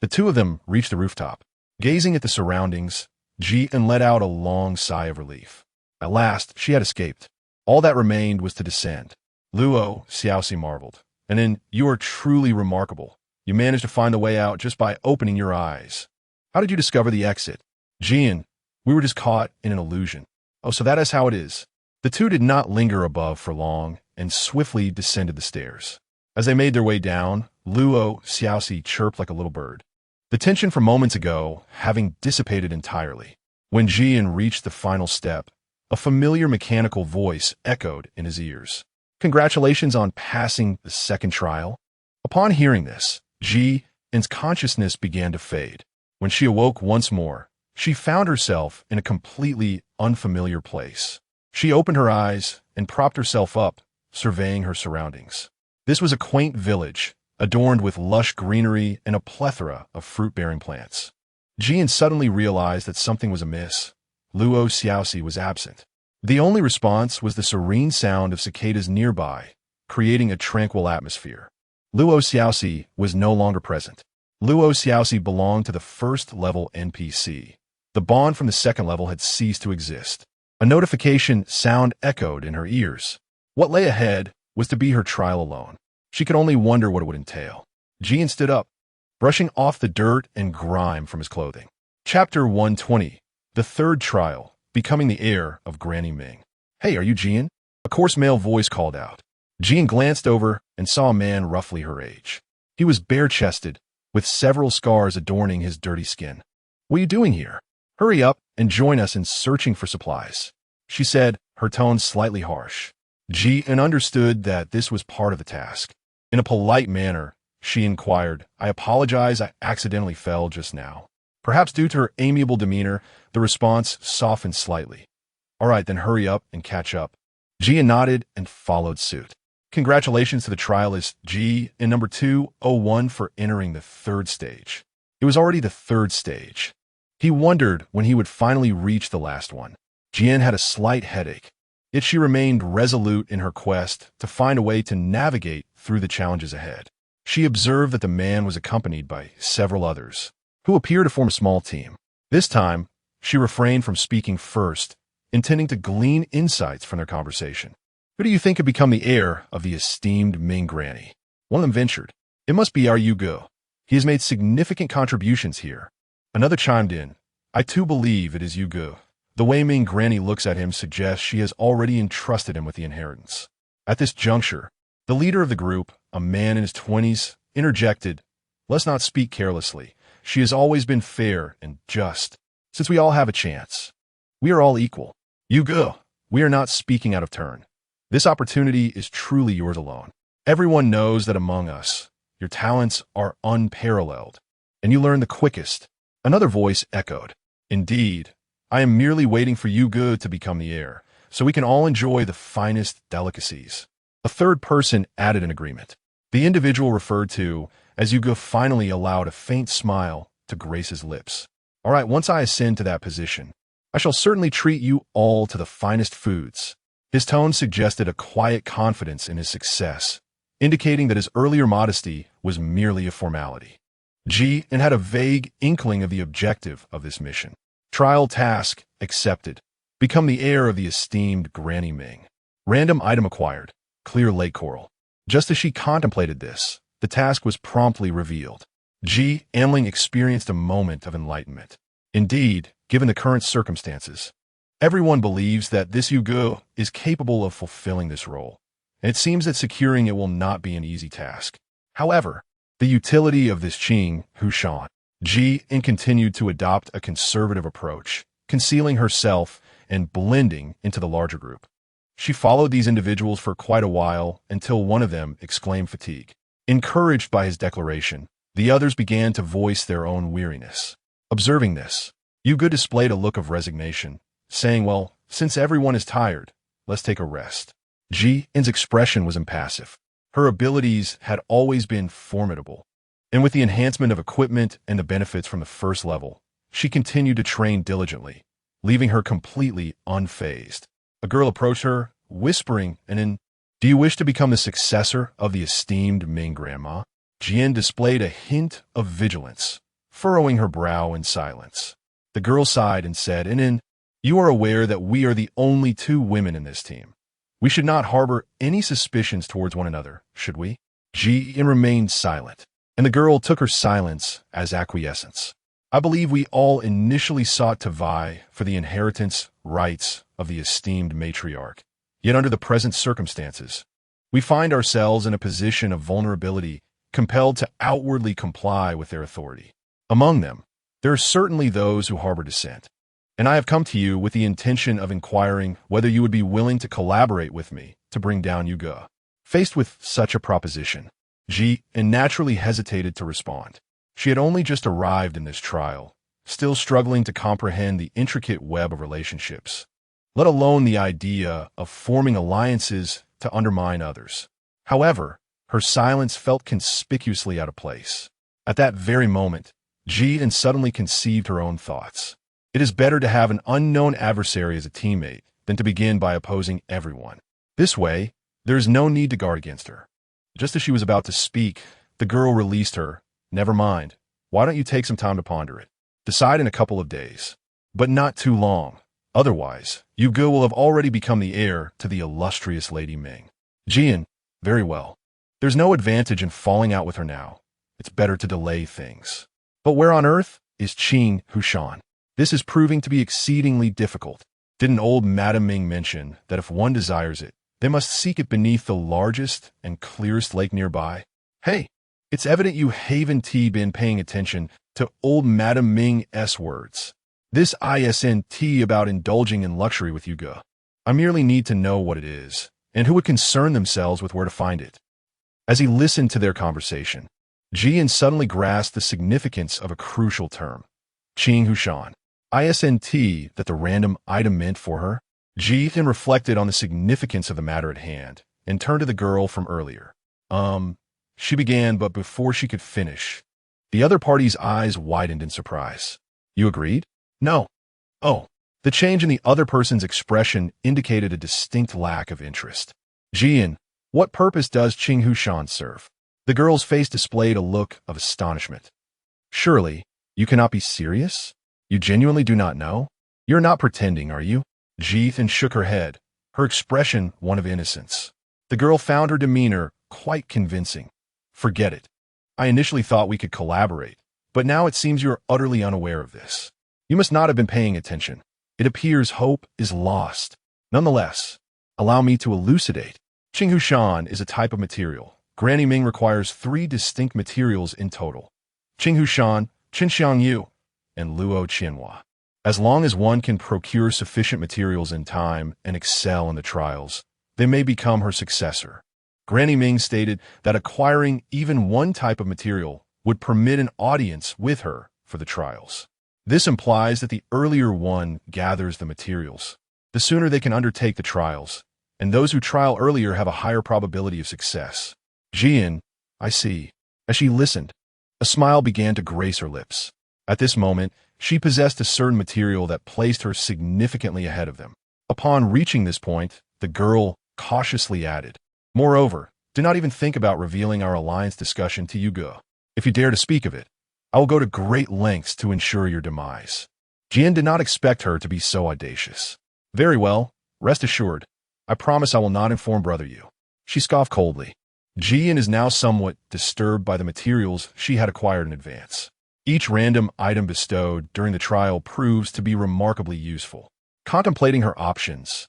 the two of them reached the rooftop. Gazing at the surroundings, Ji An let out a long sigh of relief. At last, she had escaped. All that remained was to descend. Luo Xiaoxi marveled. And then, you are truly remarkable. You managed to find the way out just by opening your eyes. How did you discover the exit? Ji An, we were just caught in an illusion. Oh, so that is how it is. The two did not linger above for long and swiftly descended the stairs. As they made their way down, Luo Xiaoxi chirped like a little bird. The tension from moments ago having dissipated entirely. When Ji An reached the final step, a familiar mechanical voice echoed in his ears. Congratulations on passing the second trial. Upon hearing this, Ji An's consciousness began to fade. When she awoke once more, she found herself in a completely unfamiliar place. She opened her eyes and propped herself up, surveying her surroundings. This was a quaint village, adorned with lush greenery and a plethora of fruit-bearing plants. Ji An suddenly realized that something was amiss. Luo Xiaoxi was absent. The only response was the serene sound of cicadas nearby, creating a tranquil atmosphere. Luo Xiaoxi was no longer present. Luo Xiaoxi belonged to the first-level NPC. The bond from the second level had ceased to exist. A notification sound echoed in her ears. What lay ahead was to be her trial alone. She could only wonder what it would entail. Ji An stood up, brushing off the dirt and grime from his clothing. Chapter 120. The third trial, becoming the heir of Granny Ming. Hey, are you Ji An? A coarse male voice called out. Ji An glanced over and saw a man roughly her age. He was bare-chested, with several scars adorning his dirty skin. What are you doing here? Hurry up and join us in searching for supplies, she said, her tone slightly harsh. Ji An understood that this was part of the task. In a polite manner, she inquired, I apologize, I accidentally fell just now. Perhaps due to her amiable demeanor, the response softened slightly. All right, then hurry up and catch up. Ji An nodded and followed suit. Congratulations to the trialist Ji An number 201 for entering the third stage. It was already the third stage. He wondered when he would finally reach the last one. Ji An had a slight headache, yet she remained resolute in her quest to find a way to navigate through the challenges ahead. She observed that the man was accompanied by several others, who appeared to form a small team. This time, she refrained from speaking first, intending to glean insights from their conversation. Who do you think could become the heir of the esteemed Ming Granny? One of them ventured. It must be our Yugo. He has made significant contributions here. Another chimed in. I too believe it is Yugo. The way Ming Granny looks at him suggests she has already entrusted him with the inheritance. At this juncture, the leader of the group, a man in his 20s, interjected, let's not speak carelessly. She has always been fair and just. Since we all have a chance, we are all equal. Yugo, we are not speaking out of turn. This opportunity is truly yours alone. Everyone knows that among us, your talents are unparalleled, and you learn the quickest. Another voice echoed. Indeed, I am merely waiting for Yu Ge to become the heir, so we can all enjoy the finest delicacies. A third person added an agreement. The individual referred to as Yu Ge finally allowed a faint smile to grace his lips. All right, once I ascend to that position, I shall certainly treat you all to the finest foods. His tone suggested a quiet confidence in his success, indicating that his earlier modesty was merely a formality. Ji had a vague inkling of the objective of this mission. Trial task accepted. Become the heir of the esteemed Granny Ming. Random item acquired. Clear lake coral. Just as she contemplated this, the task was promptly revealed. Ji Amling experienced a moment of enlightenment. Indeed, given the current circumstances, everyone believes that this Yu Ge is capable of fulfilling this role, and it seems that securing it will not be an easy task. However, the utility of this Qin Xiangting, Ji continued to adopt a conservative approach, concealing herself and blending into the larger group. She followed these individuals for quite a while until one of them exclaimed fatigue. Encouraged by his declaration, the others began to voice their own weariness. Observing this, Yu Ge displayed a look of resignation, saying, well, since everyone is tired, let's take a rest. Ji's expression was impassive. Her abilities had always been formidable, and with the enhancement of equipment and the benefits from the first level, she continued to train diligently, leaving her completely unfazed. A girl approached her, whispering, do you wish to become the successor of the esteemed Ming Grandma? Jian displayed a hint of vigilance, furrowing her brow in silence. The girl sighed and said, you are aware that we are the only two women in this team. We should not harbor any suspicions towards one another, should we? Jian remained silent, and the girl took her silence as acquiescence. I believe we all initially sought to vie for the inheritance rights of the esteemed matriarch. Yet under the present circumstances, we find ourselves in a position of vulnerability, compelled to outwardly comply with their authority. Among them, there are certainly those who harbor dissent, and I have come to you with the intention of inquiring whether you would be willing to collaborate with me to bring down Yu Ge. Faced with such a proposition, Ji naturally hesitated to respond. She had only just arrived in this trial, still struggling to comprehend the intricate web of relationships, let alone the idea of forming alliances to undermine others. However, her silence felt conspicuously out of place. At that very moment, Ji suddenly conceived her own thoughts. It is better to have an unknown adversary as a teammate than to begin by opposing everyone. This way, there is no need to guard against her. Just as she was about to speak, the girl released her. Never mind. Why don't you take some time to ponder it? Decide in a couple of days, but not too long. Otherwise, Yu Ge will have already become the heir to the illustrious Lady Ming. Jian, very well. There's no advantage in falling out with her now. It's better to delay things. But where on earth is Qin Xiangting? This is proving to be exceedingly difficult. Didn't old Madame Ming mention that if one desires it, they must seek it beneath the largest and clearest lake nearby? Hey, it's evident you haven't been paying attention to old Madame Ming's words. This isn't about indulging in luxury with Yu Ge. I merely need to know what it is, and who would concern themselves with where to find it. As he listened to their conversation, Jian suddenly grasped the significance of a crucial term. Qin Xiangting. Isn't that the random item meant for her? Jian reflected on the significance of the matter at hand and turned to the girl from earlier. She began, but before she could finish, the other party's eyes widened in surprise. You agreed? No. Oh. The change in the other person's expression indicated a distinct lack of interest. Jian, what purpose does Qin Xiangting serve? The girl's face displayed a look of astonishment. Surely, you cannot be serious? You genuinely do not know? You're not pretending, are you? Jian shook her head, her expression one of innocence. The girl found her demeanor quite convincing. Forget it. I initially thought we could collaborate, but now it seems you're utterly unaware of this. You must not have been paying attention. It appears hope is lost. Nonetheless, allow me to elucidate. Qin Xiangting is a type of material. Granny Ming requires 3 distinct materials in total. Qin Xiangting, Qin Xiangyu, and Luo Qianhua. As long as one can procure sufficient materials in time and excel in the trials, they may become her successor. Granny Ming stated that acquiring even one type of material would permit an audience with her for the trials. This implies that the earlier one gathers the materials. The sooner they can undertake the trials, and those who trial earlier have a higher probability of success. Jian, I see. As she listened, a smile began to grace her lips. At this moment, she possessed a certain material that placed her significantly ahead of them. Upon reaching this point, the girl cautiously added, "Moreover, do not even think about revealing our alliance discussion to Yugo. If you dare to speak of it, I will go to great lengths to ensure your demise." Jian did not expect her to be so audacious. "Very well, rest assured. I promise I will not inform Brother Yu." She scoffed coldly. Jian is now somewhat disturbed by the materials she had acquired in advance. Each random item bestowed during the trial proves to be remarkably useful. Contemplating her options,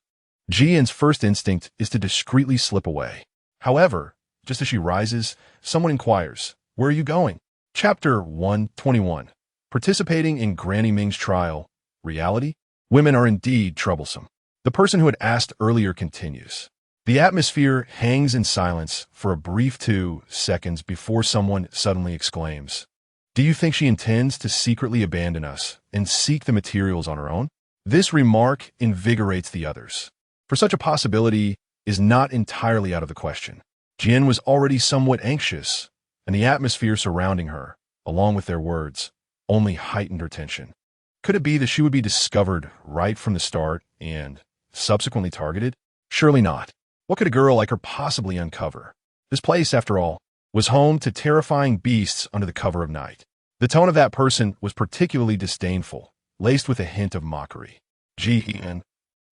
Jian's first instinct is to discreetly slip away. However, just as she rises, someone inquires, "Where are you going?" Chapter 121. Participating in Granny Ming's trial. Reality? Women are indeed troublesome. The person who had asked earlier continues. The atmosphere hangs in silence for a brief 2 seconds before someone suddenly exclaims, "Do you think she intends to secretly abandon us and seek the materials on her own?" This remark invigorates the others, for such a possibility is not entirely out of the question. Jian was already somewhat anxious, and the atmosphere surrounding her, along with their words, only heightened her tension. Could it be that she would be discovered right from the start and subsequently targeted? Surely not. What could a girl like her possibly uncover? This place, after all, was home to terrifying beasts under the cover of night. The tone of that person was particularly disdainful, laced with a hint of mockery. "Jian,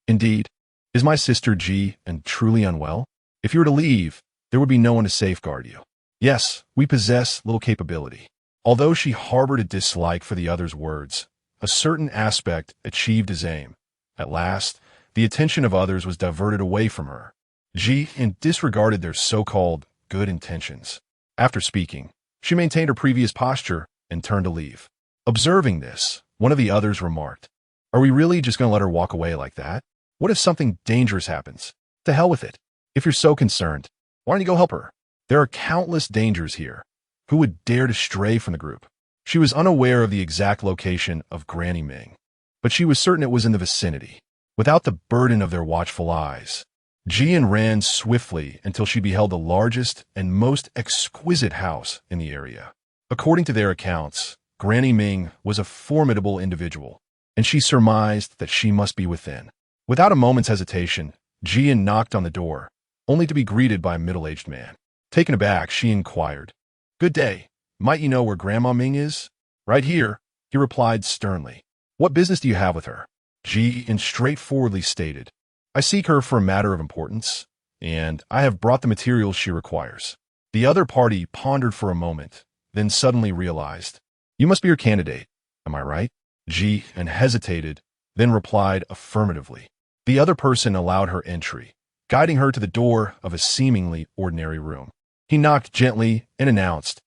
indeed, is my sister Jian truly unwell? If you were to leave, there would be no one to safeguard you. Yes, we possess little capability." Although she harbored a dislike for the other's words, a certain aspect achieved his aim. At last, the attention of others was diverted away from her. Jian disregarded their so-called good intentions. After speaking, she maintained her previous posture and turned to leave. Observing this, one of the others remarked, "Are we really just going to let her walk away like that? What if something dangerous happens? To hell with it. If you're so concerned, why don't you go help her? There are countless dangers here. Who would dare to stray from the group?" She was unaware of the exact location of Granny Ming, but she was certain it was in the vicinity. Without the burden of their watchful eyes, Jian ran swiftly until she beheld the largest and most exquisite house in the area. According to their accounts, Granny Ming was a formidable individual, and she surmised that she must be within. Without a moment's hesitation, Jian knocked on the door, only to be greeted by a middle-aged man. Taken aback, she inquired, "Good day. Might you know where Grandma Ming is?" "Right here," he replied sternly. "What business do you have with her?" Jian straightforwardly stated, "I seek her for a matter of importance, and I have brought the materials she requires." The other party pondered for a moment, then suddenly realized, "You must be her candidate, am I right?" Jian hesitated, then replied affirmatively. The other person allowed her entry, guiding her to the door of a seemingly ordinary room. He knocked gently and announced,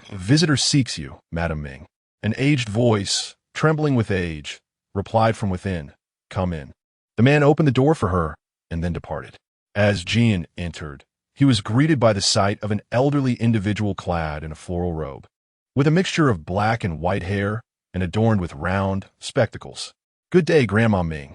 "A visitor seeks you, Madam Ming." An aged voice, trembling with age, replied from within, "Come in." The man opened the door for her and then departed. As Jian entered, he was greeted by the sight of an elderly individual clad in a floral robe, with a mixture of black and white hair and adorned with round spectacles. "Good day, Grandma Ming.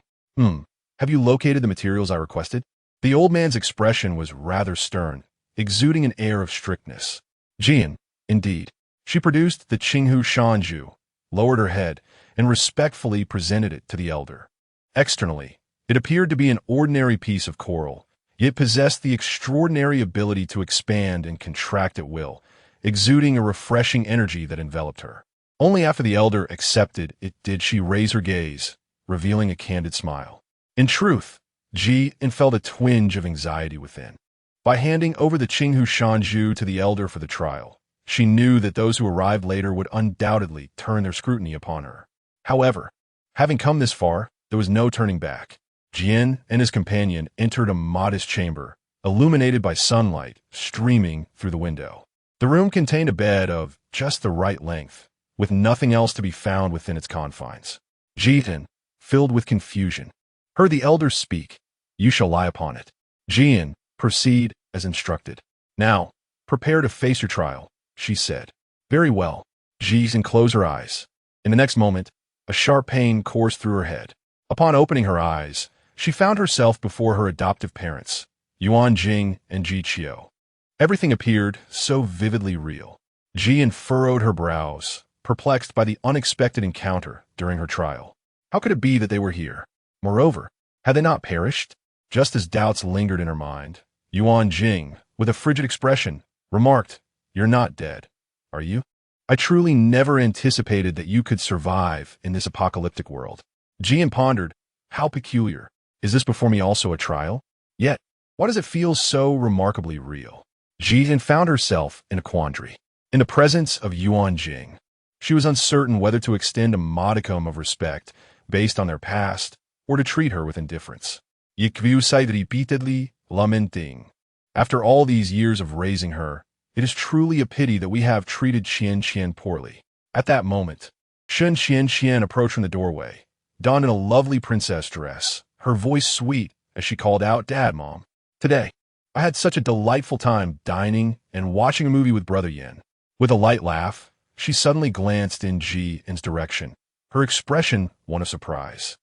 Have you located the materials I requested?" The old man's expression was rather stern, exuding an air of strictness. Jian, indeed. She produced the Qinghu Shanju, lowered her head, and respectfully presented it to the elder. Externally, it appeared to be an ordinary piece of coral, yet possessed the extraordinary ability to expand and contract at will, exuding a refreshing energy that enveloped her. Only after the elder accepted it did she raise her gaze, revealing a candid smile. In truth, Jian felt a twinge of anxiety within. By handing over the Qinghu Shanju to the elder for the trial, she knew that those who arrived later would undoubtedly turn their scrutiny upon her. However, having come this far, there was no turning back. Jian and his companion entered a modest chamber, illuminated by sunlight streaming through the window. The room contained a bed of just the right length, with nothing else to be found within its confines. Jian, filled with confusion, heard the elder speak, "You shall lie upon it." Jian, proceed as instructed. "Now, prepare to face your trial," she said. "Very well." Jian closed her eyes. In the next moment, A sharp pain coursed through her head. Upon opening her eyes, she found herself before her adoptive parents, Yuan Jing and Ji Qiu. Everything appeared so vividly real. Ji furrowed her brows, perplexed by the unexpected encounter during her trial. How could it be that they were here? Moreover, had they not perished? Just as doubts lingered in her mind, Yuan Jing, with a frigid expression, remarked, "You're not dead, are you? I truly never anticipated that you could survive in this apocalyptic world." Ji pondered, how peculiar. Is this before me also a trial? Yet, why does it feel so remarkably real? Ji found herself in a quandary. In the presence of Yuan Jing, she was uncertain whether to extend a modicum of respect based on their past or to treat her with indifference. "Yikvu repeatedly, lamenting. After all these years of raising her, it is truly a pity that we have treated Qian poorly." At that moment, Qian approached from the doorway, donned in a lovely princess dress, her voice sweet as she called out, "Dad, Mom. Today, I had such a delightful time dining and watching a movie with Brother Yin." With a light laugh, she suddenly glanced in Ji's direction, her expression one of surprise,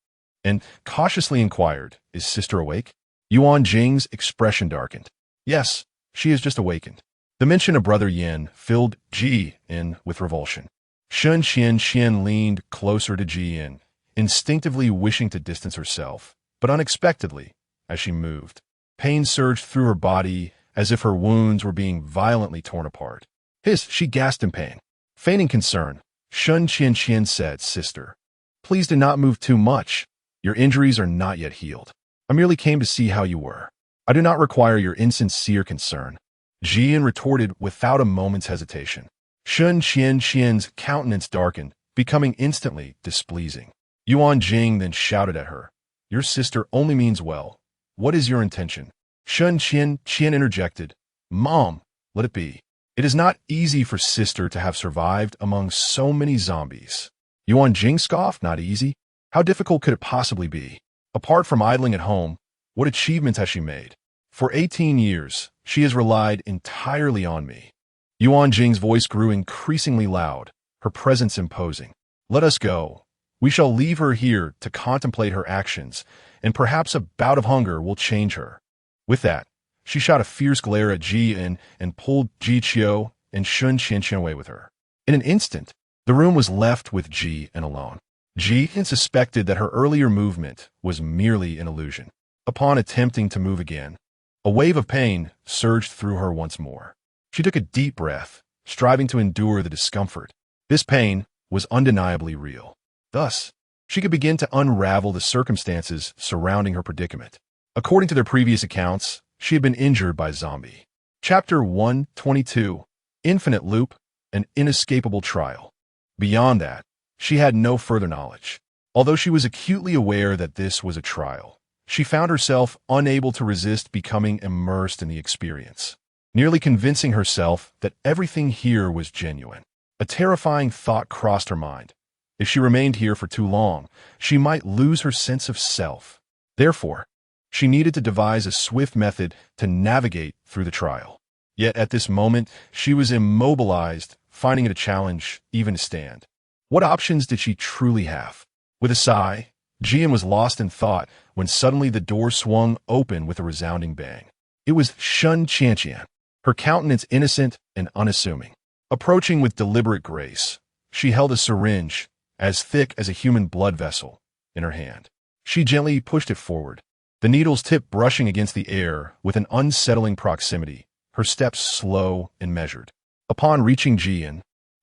and cautiously inquired, "Is sister awake?" Yuan Jing's expression darkened. "Yes, she has just awakened." The mention of Brother Yin filled Ji with revulsion. Qian leaned closer to Ji instinctively wishing to distance herself, but unexpectedly, as she moved, pain surged through her body as if her wounds were being violently torn apart. She gasped in pain. Feigning concern, Qian said, "Sister, please do not move too much. Your injuries are not yet healed. I merely came to see how you were. I do not require your insincere concern." Ji retorted without a moment's hesitation. Qian's countenance darkened, becoming instantly displeasing. Yuan Jing then shouted at her, "Your sister only means well. What is your intention?" Qian interjected, "Mom, let it be. It is not easy for sister to have survived among so many zombies." Yuan Jing scoffed, "Not easy? How difficult could it possibly be? Apart from idling at home, what achievements has she made? For 18 years, she has relied entirely on me." Yuan Jing's voice grew increasingly loud, her presence imposing. "Let us go. We shall leave her here to contemplate her actions, and perhaps a bout of hunger will change her." With that, she shot a fierce glare at Ji and pulled Ji Qiu and Qian away with her. In an instant, the room was left with Ji alone. Ji suspected that her earlier movement was merely an illusion. Upon attempting to move again, a wave of pain surged through her once more. She took a deep breath, striving to endure the discomfort. This pain was undeniably real. Thus, she could begin to unravel the circumstances surrounding her predicament. According to their previous accounts, she had been injured by zombie. Chapter 122, Infinite Loop, an inescapable trial. Beyond that, she had no further knowledge. Although she was acutely aware that this was a trial, she found herself unable to resist becoming immersed in the experience, nearly convincing herself that everything here was genuine. A terrifying thought crossed her mind. If she remained here for too long, she might lose her sense of self. Therefore, she needed to devise a swift method to navigate through the trial. Yet at this moment, she was immobilized, finding it a challenge even to stand. What options did she truly have? With a sigh, Jian was lost in thought when suddenly the door swung open with a resounding bang. It was Qin Xiangting, her countenance innocent and unassuming. Approaching with deliberate grace, she held a syringe, as thick as a human blood vessel, in her hand. She gently pushed it forward, the needle's tip brushing against the air with an unsettling proximity, her steps slow and measured. Upon reaching Jian,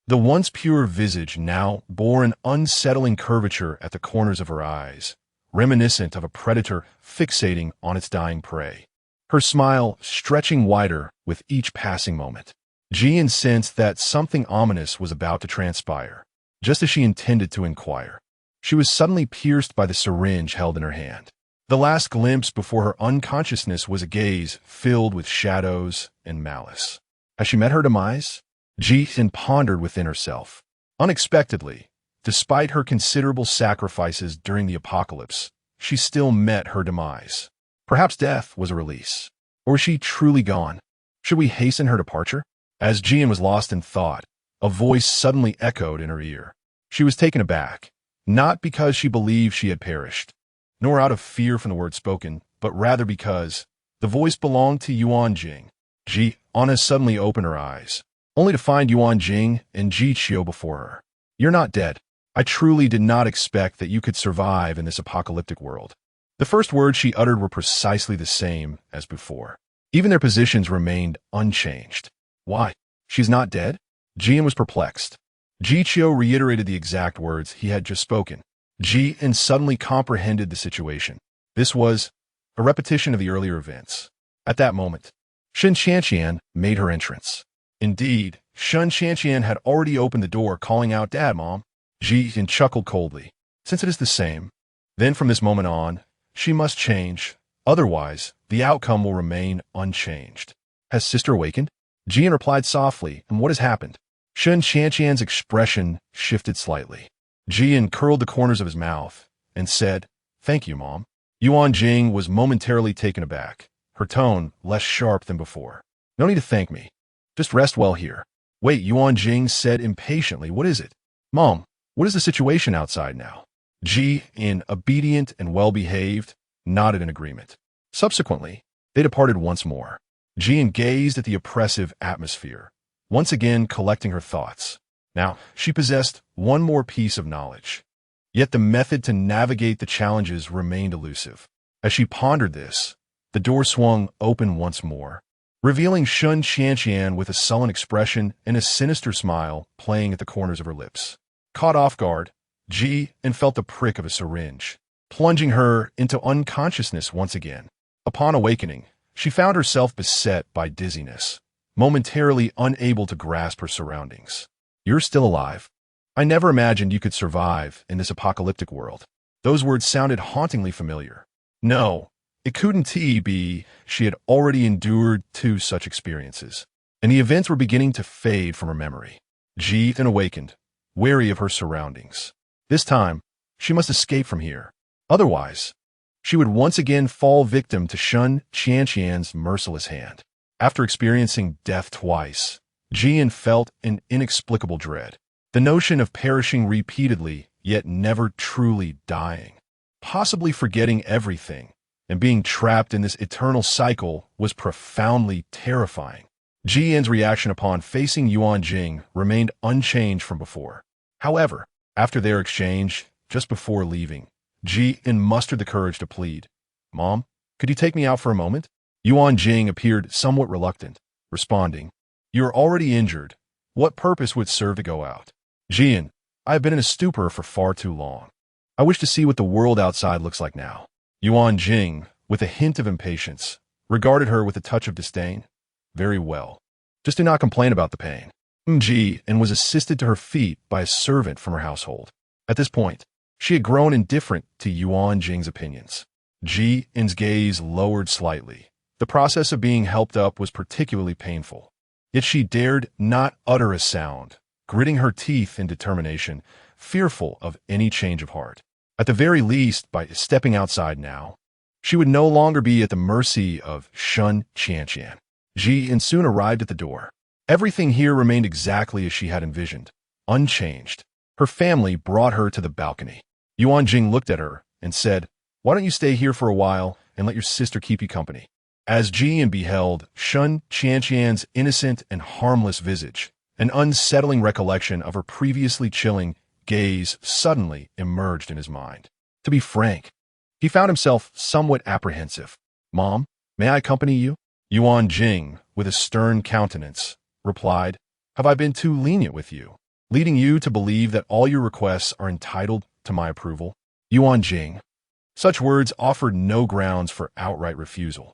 the once pure visage now bore an unsettling curvature at the corners of her eyes, reminiscent of a predator fixating on its dying prey. Her smile stretching wider with each passing moment. Jian sensed that something ominous was about to transpire. Just as she intended to inquire, she was suddenly pierced by the syringe held in her hand. The last glimpse before her unconsciousness was a gaze filled with shadows and malice. Has she met her demise? Jian pondered within herself. Unexpectedly, despite her considerable sacrifices during the apocalypse, she still met her demise. Perhaps death was a release. Or was she truly gone? Should we hasten her departure? As Jian was lost in thought, a voice suddenly echoed in her ear. She was taken aback. not because she believed she had perished, nor out of fear from the words spoken, but rather because the voice belonged to Yuan Jing. Anna suddenly opened her eyes, only to find Yuan Jing and Ji Qiu before her. "You're not dead. I truly did not expect that you could survive in this apocalyptic world." The first words she uttered were precisely the same as before. Even their positions remained unchanged. "Why? She's not dead?" Jian was perplexed. Ji Qiu reiterated the exact words he had just spoken. Jian suddenly comprehended the situation. This was a repetition of the earlier events. At that moment, Qin Xiangting made her entrance. Indeed, Qin Xiangting had already opened the door, calling out, "Dad, Mom." Jian chuckled coldly. "Since it is the same, then from this moment on, she must change. Otherwise, the outcome will remain unchanged." "Has Sister awakened?" Jian replied softly. "And what has happened?" Qin Xiangting's expression shifted slightly. Jian curled the corners of his mouth and said, "Thank you, Mom." Yuan Jing was momentarily taken aback, her tone less sharp than before. "No need to thank me. Just rest well here." "Wait," Yuan Jing said impatiently. "What is it?" "Mom, what is the situation outside now?" Jian, obedient and well-behaved, nodded in agreement. Subsequently, they departed once more. Jian gazed at the oppressive atmosphere, once again collecting her thoughts. Now, she possessed one more piece of knowledge. Yet the method to navigate the challenges remained elusive. As she pondered this, the door swung open once more, revealing Qin Xiangting with a sullen expression and a sinister smile playing at the corners of her lips. Caught off guard, Jian felt the prick of a syringe, plunging her into unconsciousness once again. Upon awakening, she found herself beset by dizziness, momentarily unable to grasp her surroundings. "You're still alive. I never imagined you could survive in this apocalyptic world." Those words sounded hauntingly familiar. No, it couldn't be. She had already endured 2 such experiences, and the events were beginning to fade from her memory. Jian awakened, wary of her surroundings. This time, she must escape from here. Otherwise, she would once again fall victim to Qin Xiangting's merciless hand. After experiencing death twice, Jian felt an inexplicable dread. The notion of perishing repeatedly, yet never truly dying, possibly forgetting everything, and being trapped in this eternal cycle was profoundly terrifying. Jian's reaction upon facing Yuan Jing remained unchanged from before. However, after their exchange, just before leaving, Jian mustered the courage to plead, "Mom, could you take me out for a moment?" Yuan Jing appeared somewhat reluctant, responding, "You're already injured. What purpose would serve to go out?" "Jian, I have been in a stupor for far too long. I wish to see what the world outside looks like now." Yuan Jing, with a hint of impatience, regarded her with a touch of disdain. "Very well. Just do not complain about the pain." Jian was assisted to her feet by a servant from her household. At this point, she had grown indifferent to Yuan Jing's opinions. Jian's gaze lowered slightly. The process of being helped up was particularly painful. Yet she dared not utter a sound, gritting her teeth in determination, fearful of any change of heart. At the very least, by stepping outside now, she would no longer be at the mercy of Qin Xiangting. Jian soon arrived at the door. Everything here remained exactly as she had envisioned, unchanged. Her family brought her to the balcony. Yuan Jing looked at her and said, "Why don't you stay here for a while and let your sister keep you company?" As Jian beheld Qin Xiangting's innocent and harmless visage, an unsettling recollection of her previously chilling gaze suddenly emerged in his mind. To be frank, he found himself somewhat apprehensive. "Mom, may I accompany you?" Yuan Jing, with a stern countenance, replied, "Have I been too lenient with you, leading you to believe that all your requests are entitled to my approval?" Yuan Jing. Such words offered no grounds for outright refusal,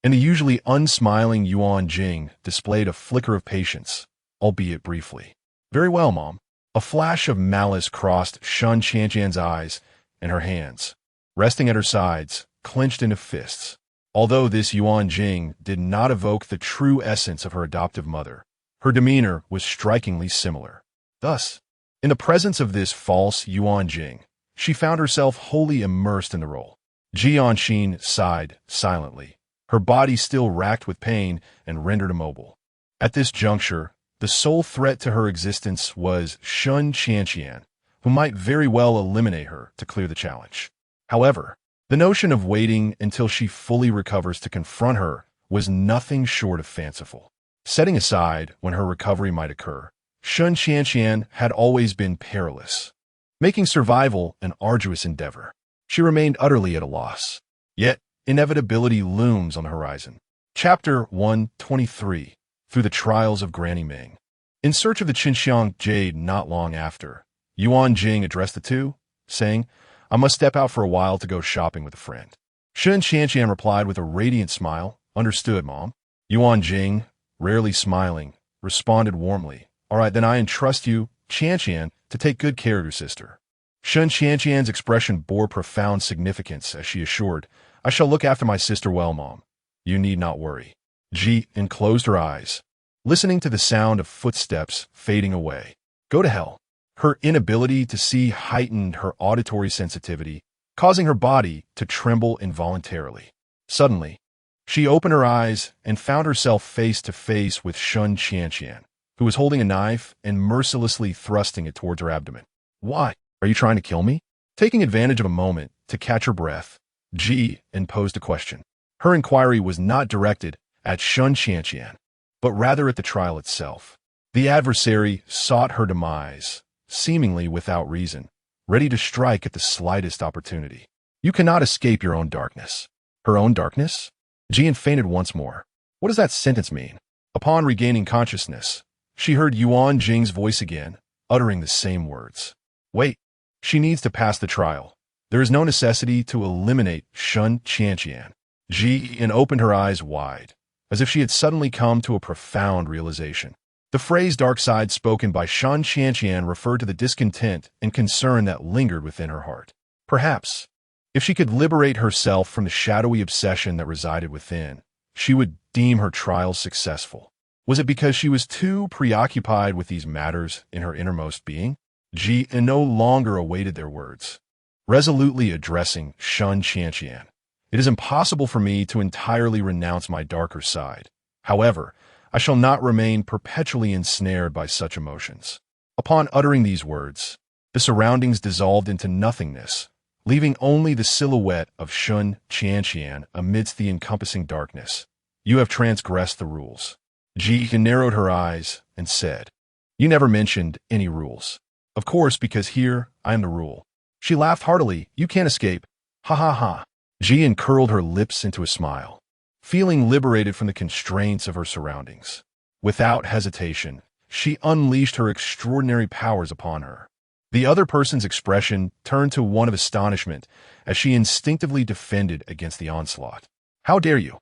and the usually unsmiling Yuan Jing displayed a flicker of patience, albeit briefly. "Very well, Mom." A flash of malice crossed Qin Xiangting's eyes, and her hands, resting at her sides, clenched into fists. Although this Yuan Jing did not evoke the true essence of her adoptive mother, her demeanor was strikingly similar. Thus, in the presence of this false Yuan Jing, she found herself wholly immersed in the role. Jianxin sighed silently, her body still racked with pain and rendered immobile. At this juncture, the sole threat to her existence was Qin Xiangting, who might very well eliminate her to clear the challenge. However, the notion of waiting until she fully recovers to confront her was nothing short of fanciful. Setting aside when her recovery might occur, Qin Xiangting had always been perilous, making survival an arduous endeavor. She remained utterly at a loss. Yet, inevitability looms on the horizon. Chapter 123, Through the Trials of Granny Ming. In search of the Qin Jade not long after, Yuan Jing addressed the two, saying, "I must step out for a while to go shopping with a friend." Qin Xiangting replied with a radiant smile, "Understood, Mom." Yuan Jing, rarely smiling, responded warmly, "All right, then I entrust you, Xiangting, to take good care of your sister." Qin Xiangting's expression bore profound significance as she assured, "I shall look after my sister well, Mom. You need not worry." Ji closed her eyes, listening to the sound of footsteps fading away. Go to hell. Her inability to see heightened her auditory sensitivity, causing her body to tremble involuntarily. Suddenly, she opened her eyes and found herself face to face with Qin Xiangting, who was holding a knife and mercilessly thrusting it towards her abdomen. "Why? Are you trying to kill me?" Taking advantage of a moment to catch her breath, Ji posed a question. Her inquiry was not directed at Qin Xiangting, but rather at the trial itself. The adversary sought her demise, seemingly without reason, ready to strike at the slightest opportunity. "You cannot escape your own darkness." Her own darkness? Jian fainted once more. What does that sentence mean? Upon regaining consciousness, she heard Yuan Jing's voice again, uttering the same words. Wait, she needs to pass the trial. There is no necessity to eliminate Qin Xiangting. Jian opened her eyes wide, as if she had suddenly come to a profound realization. The phrase dark side spoken by Qin Xiangting referred to the discontent and concern that lingered within her heart. Perhaps, if she could liberate herself from the shadowy obsession that resided within, she would deem her trial successful. Was it because she was too preoccupied with these matters in her innermost being? Ji no longer awaited their words. Resolutely addressing Qin Xiangting, "It is impossible for me to entirely renounce my darker side. However, I shall not remain perpetually ensnared by such emotions." Upon uttering these words, the surroundings dissolved into nothingness, leaving only the silhouette of Qin Xiangting amidst the encompassing darkness. "You have transgressed the rules." Ji narrowed her eyes and said, "You never mentioned any rules." "Of course, because here I am the rule." She laughed heartily. "You can't escape. Ha ha ha." Ji curled her lips into a smile, feeling liberated from the constraints of her surroundings. Without hesitation, she unleashed her extraordinary powers upon her. The other person's expression turned to one of astonishment as she instinctively defended against the onslaught. "How dare you?"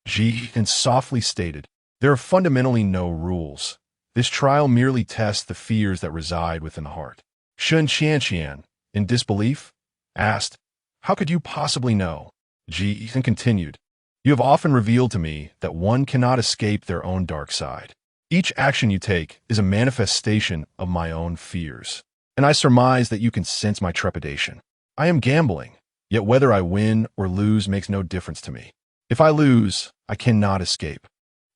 Ji softly stated, "There are fundamentally no rules. This trial merely tests the fears that reside within the heart." Qin Xiangting, in disbelief, asked, "How could you possibly know?" Ji continued, "You have often revealed to me that one cannot escape their own dark side. Each action you take is a manifestation of my own fears, and I surmise that you can sense my trepidation. I am gambling, yet whether I win or lose makes no difference to me. If I lose, I cannot escape.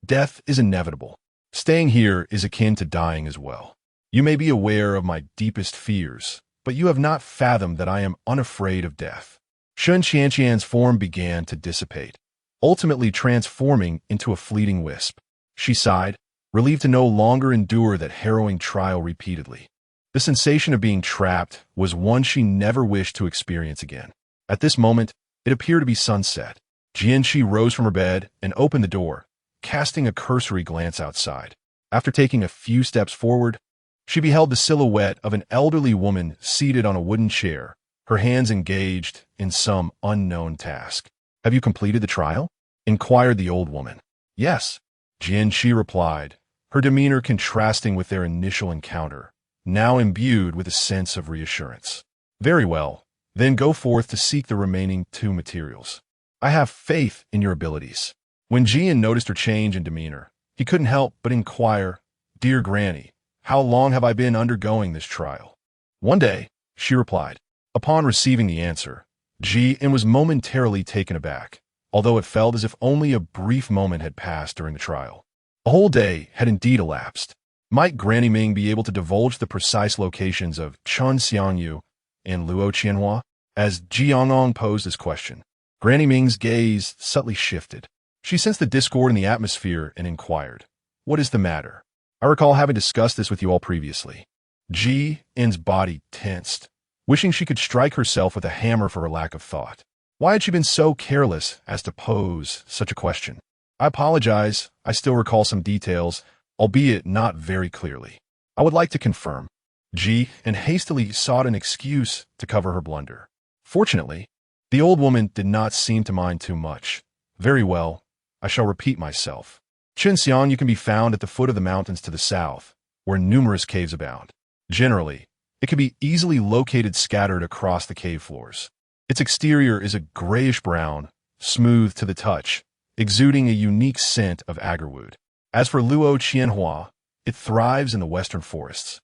Death is inevitable. Staying here is akin to dying as well. You may be aware of my deepest fears, but you have not fathomed that I am unafraid of death." Qin Xiangting's form began to dissipate, ultimately transforming into a fleeting wisp. She sighed, relieved to no longer endure that harrowing trial repeatedly. The sensation of being trapped was one she never wished to experience again. At this moment, it appeared to be sunset. Jianxi rose from her bed and opened the door, casting a cursory glance outside. After taking a few steps forward, she beheld the silhouette of an elderly woman seated on a wooden chair, her hands engaged in some unknown task. "Have you completed the trial?" inquired the old woman. "Yes," Jianxi replied, her demeanor contrasting with their initial encounter, now imbued with a sense of reassurance. "Very well, then go forth to seek the remaining 2 materials. I have faith in your abilities." When Jian noticed her change in demeanor, he couldn't help but inquire, "Dear Granny, how long have I been undergoing this trial?" "One day," she replied. Upon receiving the answer, Jian was momentarily taken aback, although it felt as if only a brief moment had passed during the trial. A whole day had indeed elapsed. Might Granny Ming be able to divulge the precise locations of Qin Xiangting and Luo Qianhua? As Jiangong posed his question, Granny Ming's gaze subtly shifted. She sensed the discord in the atmosphere and inquired, "What is the matter? I recall having discussed this with you all previously." Ji In's body tensed, wishing she could strike herself with a hammer for her lack of thought. Why had she been so careless as to pose such a question? "I apologize. I still recall some details, albeit not very clearly. I would like to confirm." Ji In hastily sought an excuse to cover her blunder. Fortunately, the old woman did not seem to mind too much. "Very well. I shall repeat myself. Qin Xiang can be found at the foot of the mountains to the south, where numerous caves abound. Generally, it can be easily located scattered across the cave floors. Its exterior is a grayish-brown, smooth to the touch, exuding a unique scent of agarwood. As for Luo Qianhua, it thrives in the western forests,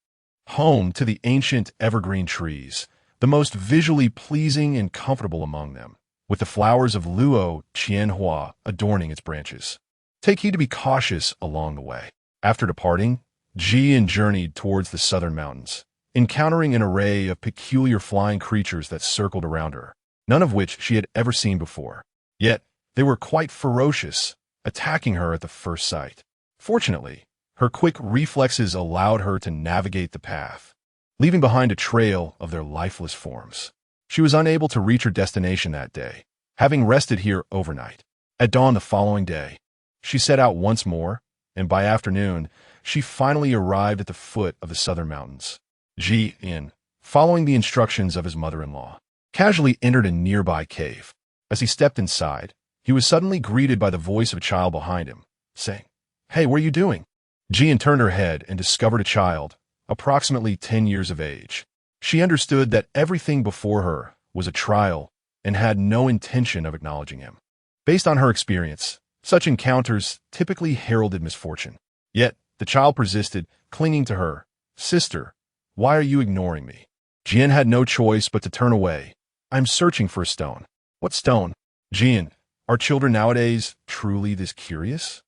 home to the ancient evergreen trees, the most visually pleasing and comfortable among them, with the flowers of Luo Qianhua adorning its branches. Take heed to be cautious along the way." After departing, Jian journeyed towards the southern mountains, encountering an array of peculiar flying creatures that circled around her, none of which she had ever seen before. Yet, they were quite ferocious, attacking her at the first sight. Fortunately, her quick reflexes allowed her to navigate the path, leaving behind a trail of their lifeless forms. She was unable to reach her destination that day, having rested here overnight. At dawn the following day, she set out once more, and by afternoon, she finally arrived at the foot of the southern mountains. Ji In, following the instructions of his mother-in-law, casually entered a nearby cave. As he stepped inside, he was suddenly greeted by the voice of a child behind him, saying, "Hey, what are you doing?" Ji In turned her head and discovered a child, approximately 10 years of age. She understood that everything before her was a trial and had no intention of acknowledging him. Based on her experience, such encounters typically heralded misfortune. Yet, the child persisted, clinging to her. "Sister, why are you ignoring me?" Jian had no choice but to turn away. "I'm searching for a stone." "What stone?" "Jian, are children nowadays truly this curious?"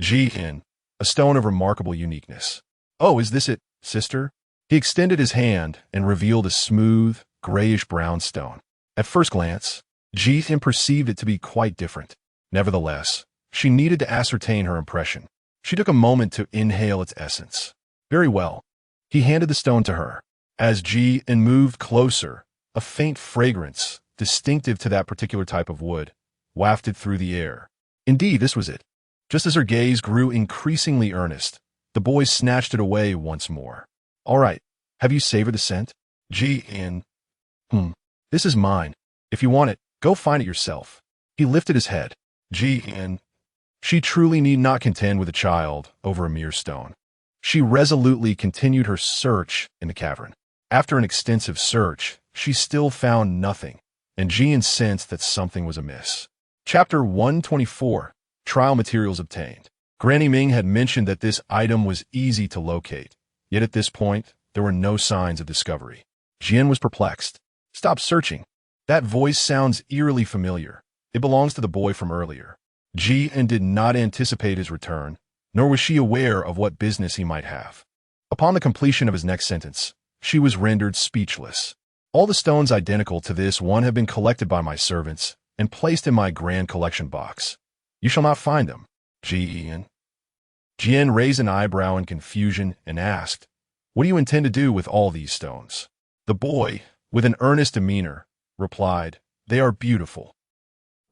Jian, "A stone of remarkable uniqueness." "Oh, is this it, sister?" He extended his hand and revealed a smooth, grayish-brown stone. At first glance, Jian perceived it to be quite different. Nevertheless, she needed to ascertain her impression. She took a moment to inhale its essence. "Very well." He handed the stone to her. As Jian moved closer, a faint fragrance, distinctive to that particular type of wood, wafted through the air. Indeed, this was it. Just as her gaze grew increasingly earnest, the boy snatched it away once more. "All right, have you savored the scent?" Jian, "This is mine. If you want it, go find it yourself." He lifted his head. Jian, she truly need not contend with a child over a mere stone. She resolutely continued her search in the cavern. After an extensive search, she still found nothing, and Jian sensed that something was amiss. Chapter 124, Trial Materials Obtained. Granny Ming had mentioned that this item was easy to locate, yet at this point, there were no signs of discovery. Jian was perplexed. "Stop searching. That voice sounds eerily familiar. It belongs to the boy from earlier." Jian did not anticipate his return, nor was she aware of what business he might have. Upon the completion of his next sentence, she was rendered speechless. "All the stones identical to this one have been collected by my servants and placed in my grand collection box. You shall not find them." Jian raised an eyebrow in confusion and asked, "What do you intend to do with all these stones?" The boy, with an earnest demeanor, replied, "They are beautiful."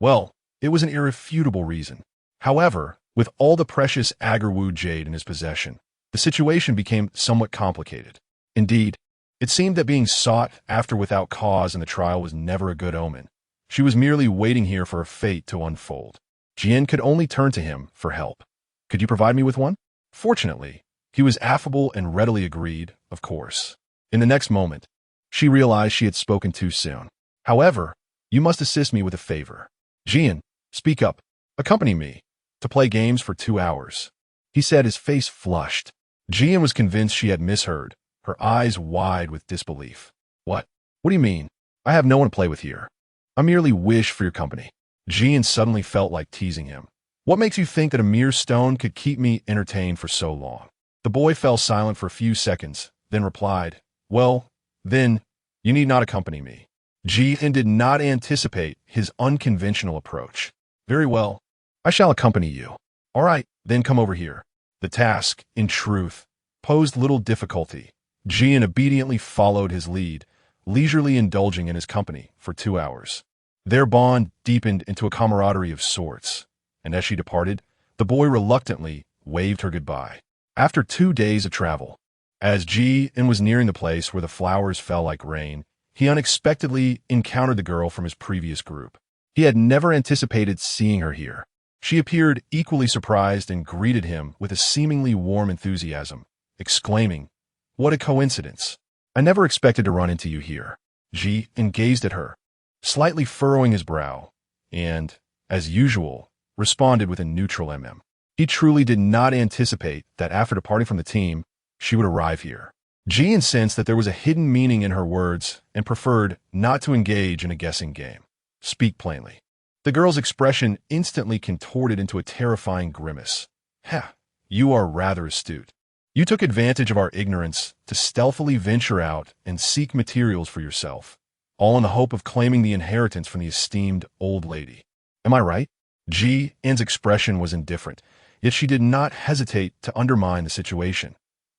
Well, it was an irrefutable reason. However, with all the precious agarwood jade in his possession, the situation became somewhat complicated. Indeed, it seemed that being sought after without cause in the trial was never a good omen. She was merely waiting here for a fate to unfold. Jian could only turn to him for help. "Could you provide me with one?" Fortunately, he was affable and readily agreed, of course. In the next moment, she realized she had spoken too soon. "However, you must assist me with a favor." "Jian, speak up. Accompany me. To play games for 2 hours." He said, his face flushed. Jian was convinced she had misheard, her eyes wide with disbelief. What do you mean? I have no one to play with here. I merely wish for your company." Jian suddenly felt like teasing him. "What makes you think that a mere stone could keep me entertained for so long?" The boy fell silent for a few seconds, then replied, "Well, then, you need not accompany me." Jian did not anticipate his unconventional approach. "Very well, I shall accompany you." "All right, then come over here." The task, in truth, posed little difficulty. Jian obediently followed his lead, leisurely indulging in his company for 2 hours. Their bond deepened into a camaraderie of sorts, and as she departed, the boy reluctantly waved her goodbye. After 2 days of travel, as Jian was nearing the place where the flowers fell like rain, he unexpectedly encountered the girl from his previous group. He had never anticipated seeing her here. She appeared equally surprised and greeted him with a seemingly warm enthusiasm, exclaiming, "What a coincidence! I never expected to run into you here." Jian gazed at her, slightly furrowing his brow, and, as usual, responded with a neutral mm. He truly did not anticipate that after departing from the team, she would arrive here. Jian sensed that there was a hidden meaning in her words and preferred not to engage in a guessing game. "Speak plainly." The girl's expression instantly contorted into a terrifying grimace. "Ha, you are rather astute. You took advantage of our ignorance to stealthily venture out and seek materials for yourself, all in the hope of claiming the inheritance from the esteemed old lady. Am I right?" Jian's expression was indifferent, yet she did not hesitate to undermine the situation.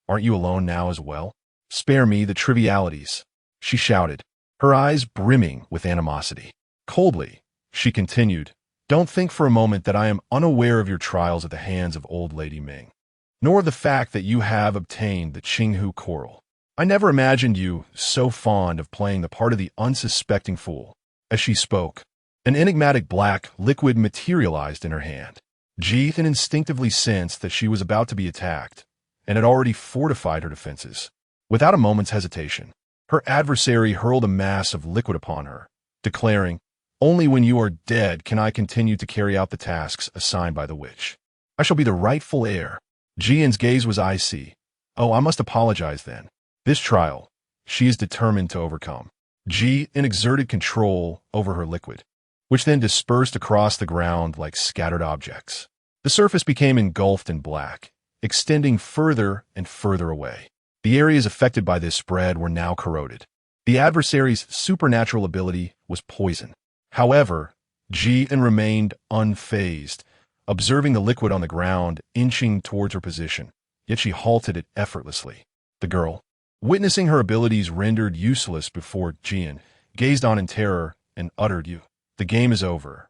"Aren't you alone now as well? Spare me the trivialities," she shouted, her eyes brimming with animosity. Coldly, she continued, "Don't think for a moment that I am unaware of your trials at the hands of old Lady Ming, nor of the fact that you have obtained the Qinghu coral. I never imagined you so fond of playing the part of the unsuspecting fool." As she spoke, an enigmatic black liquid materialized in her hand. Jian instinctively sensed that she was about to be attacked, and had already fortified her defenses. Without a moment's hesitation, her adversary hurled a mass of liquid upon her, declaring, "Only when you are dead can I continue to carry out the tasks assigned by the witch. I shall be the rightful heir." Jian's gaze was icy. "Oh, I must apologize then. This trial, she is determined to overcome." Jian exerted control over her liquid, which then dispersed across the ground like scattered objects. The surface became engulfed in black, extending further and further away. The areas affected by this spread were now corroded. The adversary's supernatural ability was poison. However, Jian remained unfazed, observing the liquid on the ground inching towards her position, yet she halted it effortlessly. The girl, witnessing her abilities rendered useless before Jian, gazed on in terror and uttered, "The game is over."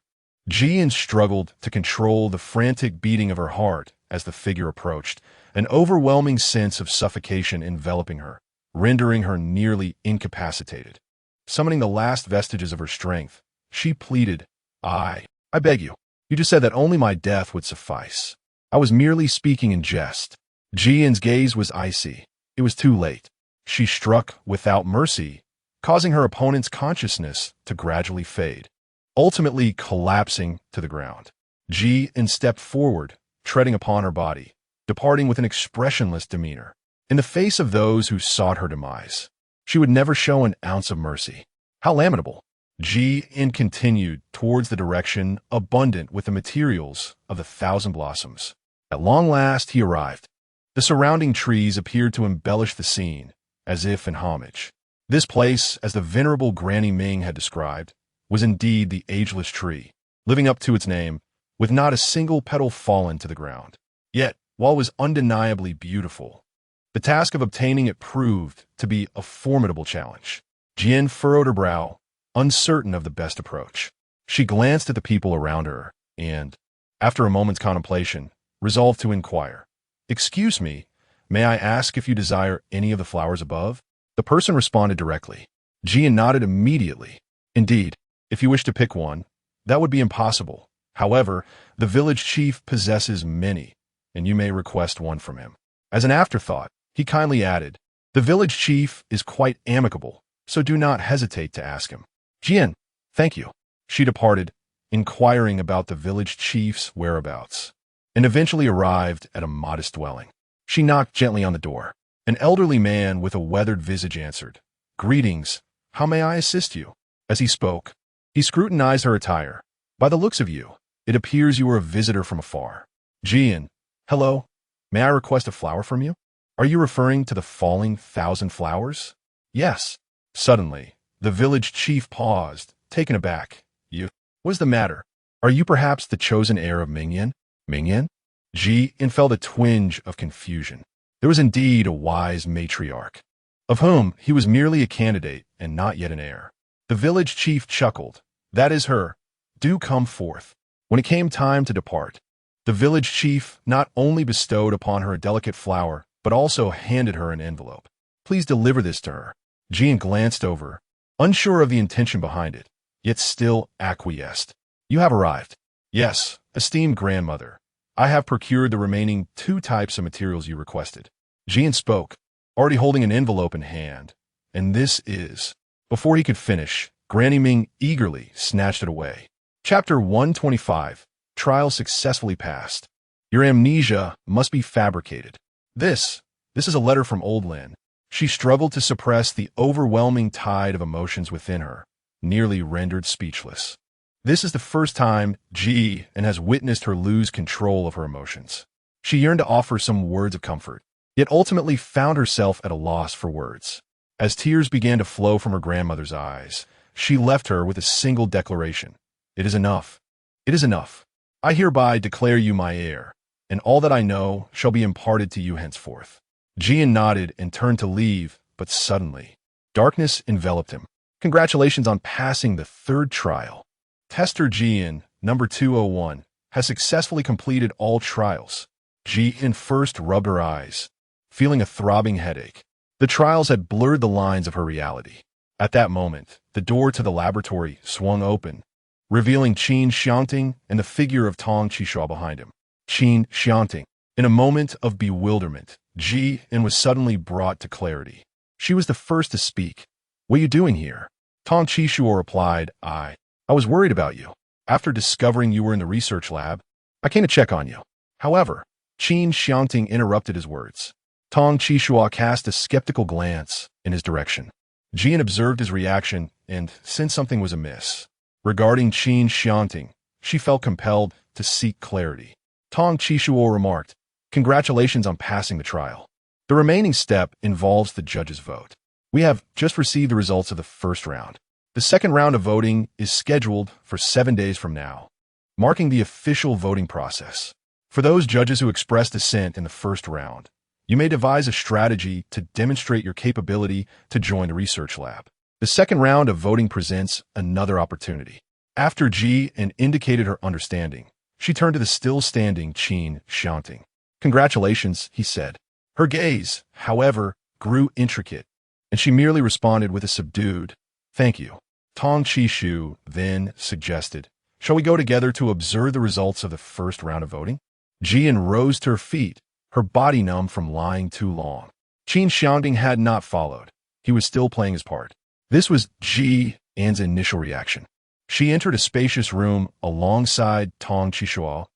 Jian struggled to control the frantic beating of her heart as the figure approached, an overwhelming sense of suffocation enveloping her, rendering her nearly incapacitated. Summoning the last vestiges of her strength, she pleaded, I beg you. You just said that only my death would suffice. I was merely speaking in jest." Jian's gaze was icy. It was too late. She struck without mercy, causing her opponent's consciousness to gradually fade, ultimately collapsing to the ground. Jian stepped forward, treading upon her body, departing with an expressionless demeanor. In the face of those who sought her demise, she would never show an ounce of mercy. How lamentable! Jian continued towards the direction abundant with the materials of the thousand blossoms. At long last he arrived. The surrounding trees appeared to embellish the scene, as if in homage. This place, as the venerable Granny Ming had described, was indeed the ageless tree, living up to its name, with not a single petal fallen to the ground. Yet, while it was undeniably beautiful, the task of obtaining it proved to be a formidable challenge. Jian furrowed her brow, uncertain of the best approach. She glanced at the people around her, and, after a moment's contemplation, resolved to inquire, "Excuse me, may I ask if you desire any of the flowers above?" The person responded directly. Jian nodded immediately. "Indeed, if you wish to pick one, that would be impossible. However, the village chief possesses many, and you may request one from him." As an afterthought, he kindly added, "The village chief is quite amicable, so do not hesitate to ask him." "Jian, thank you." She departed, inquiring about the village chief's whereabouts, and eventually arrived at a modest dwelling. She knocked gently on the door. An elderly man with a weathered visage answered, "Greetings, how may I assist you?" As he spoke, he scrutinized her attire. "By the looks of you, it appears you are a visitor from afar." "Jian, hello, may I request a flower from you?" Are you referring to the falling thousand flowers? Yes. Suddenly, the village chief paused, taken aback. You? What's the matter? Are you perhaps the chosen heir of Mingyan? Mingyan? Ji-in felt a twinge of confusion. There was indeed a wise matriarch, of whom he was merely a candidate and not yet an heir. The village chief chuckled. That is her. Do come forth. When it came time to depart, the village chief not only bestowed upon her a delicate flower, but also handed her an envelope. Please deliver this to her. Ji-in glanced over, unsure of the intention behind it, yet still acquiesced. You have arrived. Yes, esteemed grandmother. I have procured the remaining 2 types of materials you requested. Ji-in spoke, already holding an envelope in hand. And this is... Before he could finish, Granny Ming eagerly snatched it away. Chapter 125. Trial successfully passed. Your amnesia must be fabricated. This is a letter from Old Lin. She struggled to suppress the overwhelming tide of emotions within her, nearly rendered speechless. This is the first time Ji-in has witnessed her lose control of her emotions. She yearned to offer some words of comfort, yet ultimately found herself at a loss for words. As tears began to flow from her grandmother's eyes, she left her with a single declaration. It is enough. It is enough. I hereby declare you my heir, and all that I know shall be imparted to you henceforth. Ji-in nodded and turned to leave, but suddenly, darkness enveloped him. Congratulations on passing the 3rd trial. Tester Ji-in, number 201, has successfully completed all trials. Ji-in first rubbed her eyes, feeling a throbbing headache. The trials had blurred the lines of her reality. At that moment, the door to the laboratory swung open, revealing Qin Xiangting and the figure of Tong Qishua behind him. Qin Xiangting. In a moment of bewilderment, Ji-in was suddenly brought to clarity. She was the first to speak. What are you doing here? Tong Qishua replied, I was worried about you. After discovering you were in the research lab, I came to check on you. However, Qin Xiangting interrupted his words. Tong Qishua cast a skeptical glance in his direction. Ji-in observed his reaction and sensed something was amiss. Regarding Qin Xiangting, she felt compelled to seek clarity. Tong Qishua remarked, Congratulations on passing the trial. The remaining step involves the judge's vote. We have just received the results of the 1st round. The 2nd round of voting is scheduled for 7 days from now, marking the official voting process. For those judges who expressed dissent in the 1st round, you may devise a strategy to demonstrate your capability to join the research lab. The 2nd round of voting presents another opportunity. After Ji-in indicated her understanding, she turned to the still-standing Qin Xiangting. Congratulations, he said. Her gaze, however, grew intricate, and she merely responded with a subdued, Thank you. Tong Qishua then suggested, Shall we go together to observe the results of the 1st round of voting? Ji-in rose to her feet, her body numb from lying too long. Qin Xiangting had not followed. He was still playing his part. This was Ji-in's initial reaction. She entered a spacious room alongside Tong Qishua,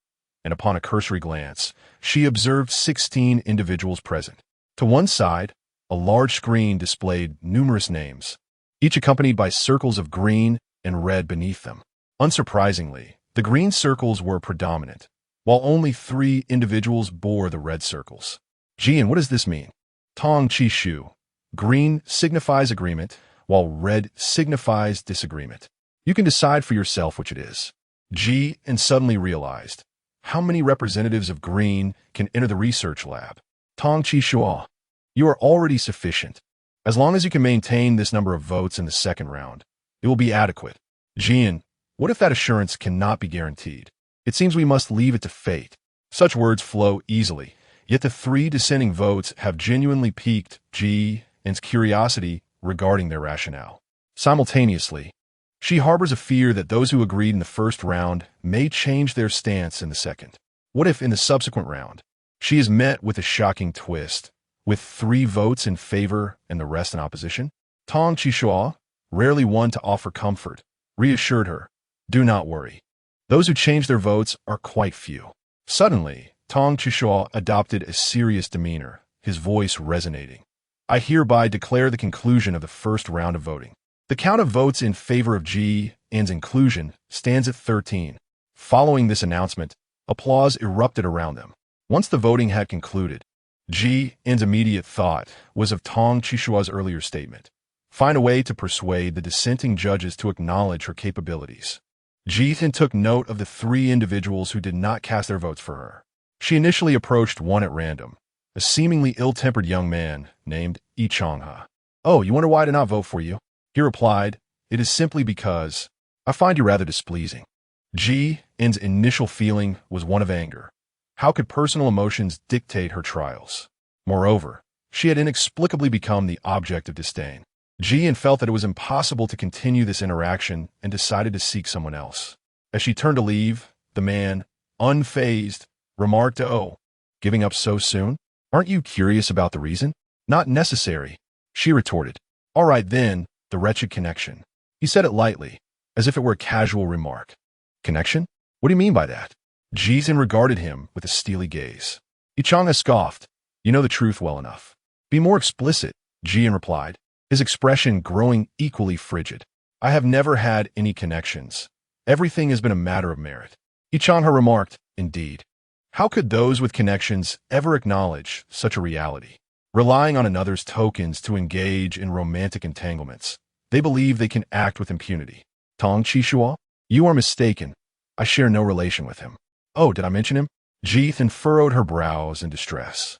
and upon a cursory glance, she observed 16 individuals present. To one side, a large screen displayed numerous names, each accompanied by circles of green and red beneath them. Unsurprisingly, the green circles were predominant, while only 3 individuals bore the red circles. Ji-in, what does this mean? Tong Qishua. Green signifies agreement, while red signifies disagreement. You can decide for yourself which it is. Ji-in suddenly realized, how many representatives of green can enter the research lab? Tong Qishua, you are already sufficient. As long as you can maintain this number of votes in the 2nd round, it will be adequate. Ji-in, what if that assurance cannot be guaranteed? It seems we must leave it to fate. Such words flow easily, yet the 3 dissenting votes have genuinely piqued Ji-in's curiosity regarding their rationale. Simultaneously, she harbors a fear that those who agreed in the 1st round may change their stance in the 2nd. What if in the subsequent round, she is met with a shocking twist, with 3 votes in favor and the rest in opposition? Tong Qishua, rarely one to offer comfort, reassured her, Do not worry. Those who change their votes are quite few. Suddenly, Tong Qishua adopted a serious demeanor, his voice resonating. I hereby declare the conclusion of the 1st round of voting. The count of votes in favor of Ji-in's inclusion stands at 13. Following this announcement, applause erupted around them. Once the voting had concluded, Ji-in's immediate thought was of Tong Chishua's earlier statement. Find a way to persuade the dissenting judges to acknowledge her capabilities. Ji-in took note of the 3 individuals who did not cast their votes for her. She initially approached one at random, a seemingly ill-tempered young man named Yi Changhe. "Oh, you wonder why I did not vote for you?" He replied, "It is simply because I find you rather displeasing." Ji-in's initial feeling was one of anger. How could personal emotions dictate her trials? Moreover, she had inexplicably become the object of disdain. Ji-in felt that it was impossible to continue this interaction and decided to seek someone else. As she turned to leave, the man, unfazed, remarked, "Oh, giving up so soon? Aren't you curious about the reason?" "Not necessary," she retorted. "All right then, the wretched connection." He said it lightly, as if it were a casual remark. "Connection? What do you mean by that?" Ji-in regarded him with a steely gaze. Yi Changhe scoffed. "You know the truth well enough." "Be more explicit," Ji-in replied, his expression growing equally frigid. "I have never had any connections. Everything has been a matter of merit." Yi Changhe remarked, "Indeed. How could those with connections ever acknowledge such a reality? Relying on another's tokens to engage in romantic entanglements, they believe they can act with impunity." "Tong Qishua? You are mistaken. I share no relation with him." "Oh, did I mention him?" Ji-in furrowed her brows in distress.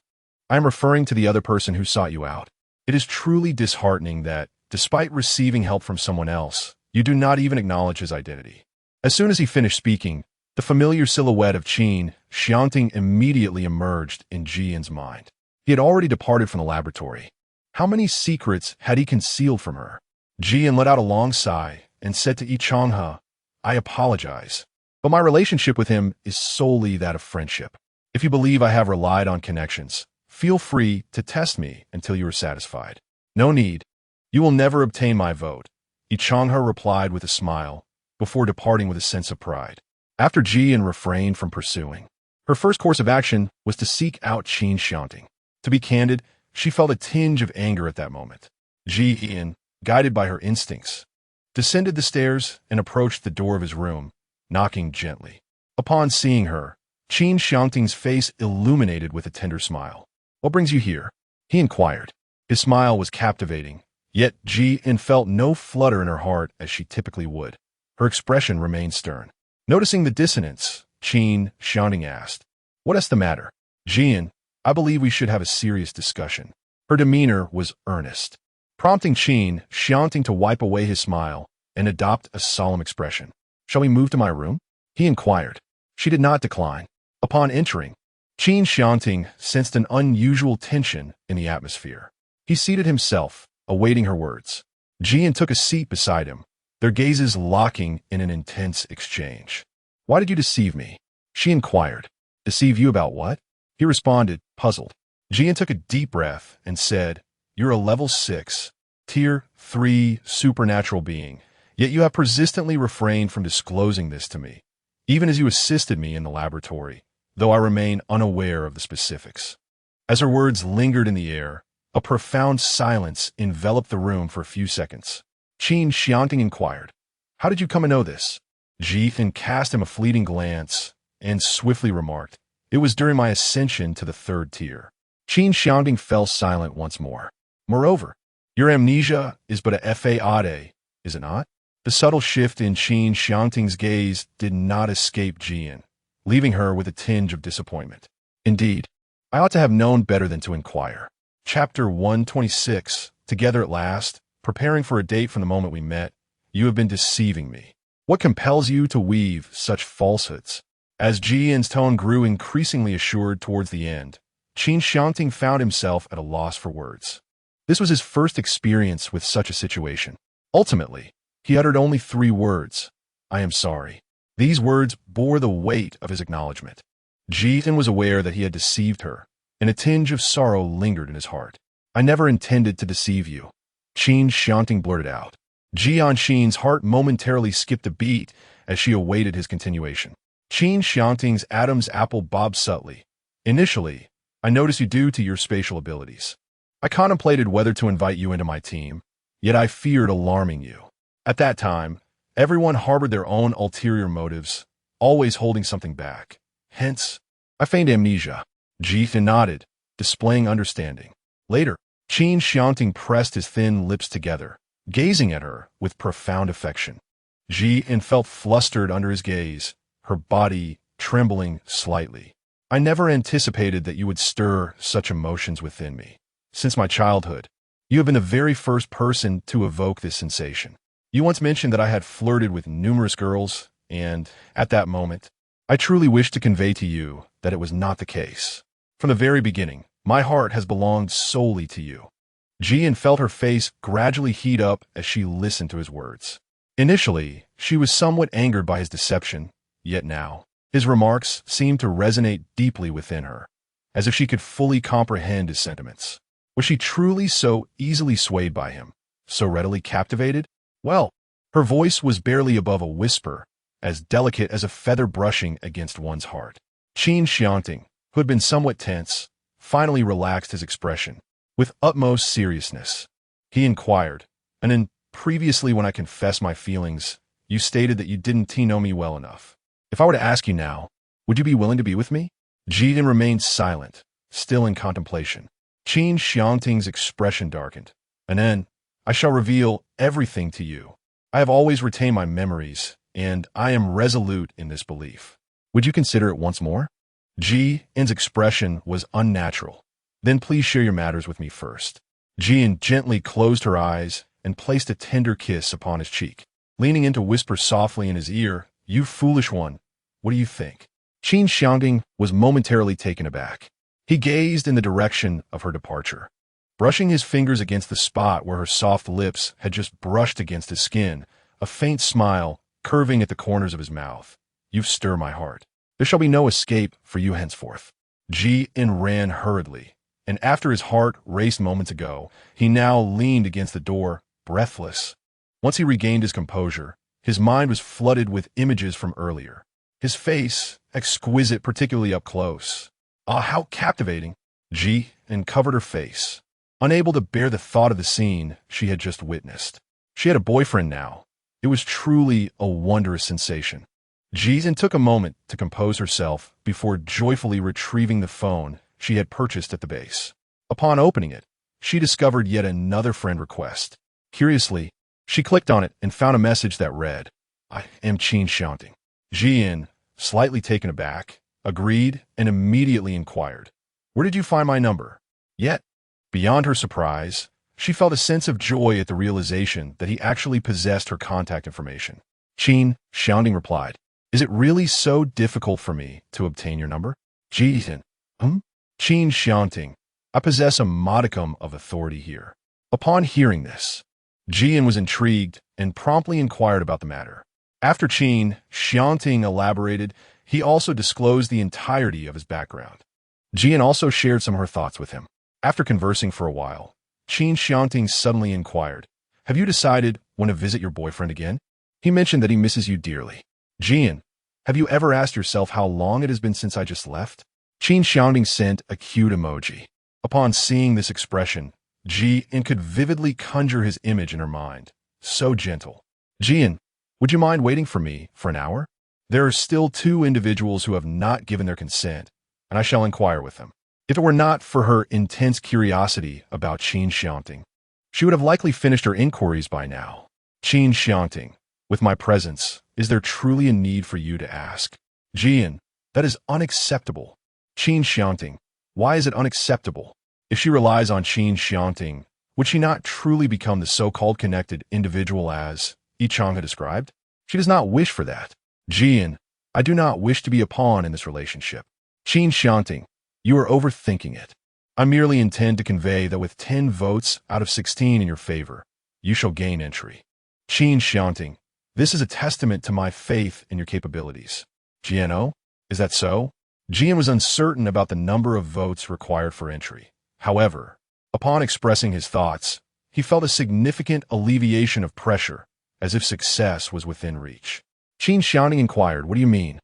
"I am referring to the other person who sought you out. It is truly disheartening that, despite receiving help from someone else, you do not even acknowledge his identity." As soon as he finished speaking, the familiar silhouette of Qin Xiangting immediately emerged in Ji-in's mind. He had already departed from the laboratory. How many secrets had he concealed from her? Ji-in let out a long sigh and said to Yi Changhe, "I apologize, but my relationship with him is solely that of friendship. If you believe I have relied on connections, feel free to test me until you are satisfied." "No need. You will never obtain my vote," Yi Changhe replied with a smile, before departing with a sense of pride. After Ji-in refrained from pursuing, her first course of action was to seek out Qin Xiangting. To be candid, she felt a tinge of anger at that moment. Ji-in, guided by her instincts, descended the stairs and approached the door of his room, knocking gently. Upon seeing her, Qin Xiangting's face illuminated with a tender smile. "What brings you here?" he inquired. His smile was captivating, yet Ji-in felt no flutter in her heart as she typically would. Her expression remained stern. Noticing the dissonance, Qin Xiangting asked, "What is the matter?" "Ji-in, I believe we should have a serious discussion." Her demeanor was earnest, prompting Qin Xiangting to wipe away his smile and adopt a solemn expression. "Shall we move to my room?" he inquired. She did not decline. Upon entering, Qin Xiangting sensed an unusual tension in the atmosphere. He seated himself, awaiting her words. Ji-in took a seat beside him, their gazes locking in an intense exchange. "Why did you deceive me?" she inquired. "Deceive you about what?" He responded, puzzled. Ji-in took a deep breath and said, "You're a level 6, tier 3 supernatural being, yet you have persistently refrained from disclosing this to me, even as you assisted me in the laboratory, though I remain unaware of the specifics." As her words lingered in the air, a profound silence enveloped the room for a few seconds. Qin Xiangting inquired, "How did you come to know this?" Ji-in cast him a fleeting glance and swiftly remarked, "It was during my ascension to the 3rd tier." Qin Xiangting fell silent once more. "Moreover, your amnesia is but a fade, is it not?" The subtle shift in Qin Xiangting's gaze did not escape Ji-in, leaving her with a tinge of disappointment. "Indeed, I ought to have known better than to inquire." Chapter 126, Together at last, preparing for a date from the moment we met, you have been deceiving me. What compels you to weave such falsehoods? As Ji-in's tone grew increasingly assured towards the end, Qin Xiangting found himself at a loss for words. This was his first experience with such a situation. Ultimately, he uttered only 3 words, "I am sorry." These words bore the weight of his acknowledgement. Ji-in was aware that he had deceived her, and a tinge of sorrow lingered in his heart. "I never intended to deceive you," Qin Xiangting blurted out. Ji-Qin's heart momentarily skipped a beat as she awaited his continuation. Qin Xiangting's Adam's apple bobbed subtly. "Initially, I noticed you due to your spatial abilities. I contemplated whether to invite you into my team, yet I feared alarming you. At that time, everyone harbored their own ulterior motives, always holding something back. Hence, I feigned amnesia." Ji-in nodded, displaying understanding. Later, Qin Xiangting pressed his thin lips together, gazing at her with profound affection. Ji-in felt flustered under his gaze, her body trembling slightly. I never anticipated that you would stir such emotions within me. Since my childhood, you have been the very first person to evoke this sensation. You once mentioned that I had flirted with numerous girls, and at that moment, I truly wished to convey to you that it was not the case. From the very beginning, my heart has belonged solely to you. Ji-in felt her face gradually heat up as she listened to his words. Initially, she was somewhat angered by his deception, yet now, his remarks seemed to resonate deeply within her, as if she could fully comprehend his sentiments. Was she truly so easily swayed by him, so readily captivated? Well, her voice was barely above a whisper, as delicate as a feather brushing against one's heart. Qin Xiangting, who had been somewhat tense, finally relaxed his expression. With utmost seriousness, he inquired, and then previously when I confessed my feelings, you stated that you didn't know me well enough. If I were to ask you now, would you be willing to be with me? Ji-in remained silent, still in contemplation. Qin Xiangting's expression darkened. And then, I shall reveal everything to you. I have always retained my memories, and I am resolute in this belief. Would you consider it once more? Ji-in's expression was unnatural. Then please share your matters with me first. Ji-in gently closed her eyes and placed a tender kiss upon his cheek, leaning in to whisper softly in his ear, "You foolish one, what do you think?" Qin Xiangting was momentarily taken aback. He gazed in the direction of her departure, brushing his fingers against the spot where her soft lips had just brushed against his skin, a faint smile curving at the corners of his mouth. "You stir my heart. There shall be no escape for you henceforth." Ji-in ran hurriedly, and after his heart raced moments ago, he now leaned against the door, breathless. Once he regained his composure, his mind was flooded with images from earlier. His face, exquisite, particularly up close. Ah, how captivating! Ji-in covered her face, unable to bear the thought of the scene she had just witnessed. She had a boyfriend now. It was truly a wondrous sensation. Ji-in took a moment to compose herself before joyfully retrieving the phone she had purchased at the base. Upon opening it, she discovered yet another friend request. Curiously, she clicked on it and found a message that read, "I am Qin Xiangting." Ji-in, slightly taken aback, agreed and immediately inquired, "Where did you find my number?" Yet, beyond her surprise, she felt a sense of joy at the realization that he actually possessed her contact information. Qin Xiangting replied, "Is it really so difficult for me to obtain your number?" Ji-in, Qin Xiangting, I possess a modicum of authority here. Upon hearing this, Ji-in was intrigued and promptly inquired about the matter. After Qin Xiangting elaborated, he also disclosed the entirety of his background. Ji-in also shared some of her thoughts with him. After conversing for a while, Qin Xiangting suddenly inquired, "Have you decided when to visit your boyfriend again? He mentioned that he misses you dearly." Ji-in, have you ever asked yourself how long it has been since I just left? Qin Xiangting sent a cute emoji. Upon seeing this expression, Ji-in could vividly conjure his image in her mind. So gentle. Ji-in, would you mind waiting for me for an hour? There are still 2 individuals who have not given their consent, and I shall inquire with them. If it were not for her intense curiosity about Qin Xiangting, she would have likely finished her inquiries by now. Qin Xiangting, with my presence, is there truly a need for you to ask? Ji-in, that is unacceptable. Qin Xiangting, why is it unacceptable? If she relies on Qin Xiangting, would she not truly become the so-called connected individual as Yichang had described? She does not wish for that. Ji-in, I do not wish to be a pawn in this relationship. Qin Xiangting, you are overthinking it. I merely intend to convey that with 10 votes out of 16 in your favor, you shall gain entry. Qin Xiangting, this is a testament to my faith in your capabilities. Jiano, is that so? Ji-in was uncertain about the number of votes required for entry. However, upon expressing his thoughts, he felt a significant alleviation of pressure, as if success was within reach. Qin Xiangting inquired, what do you mean?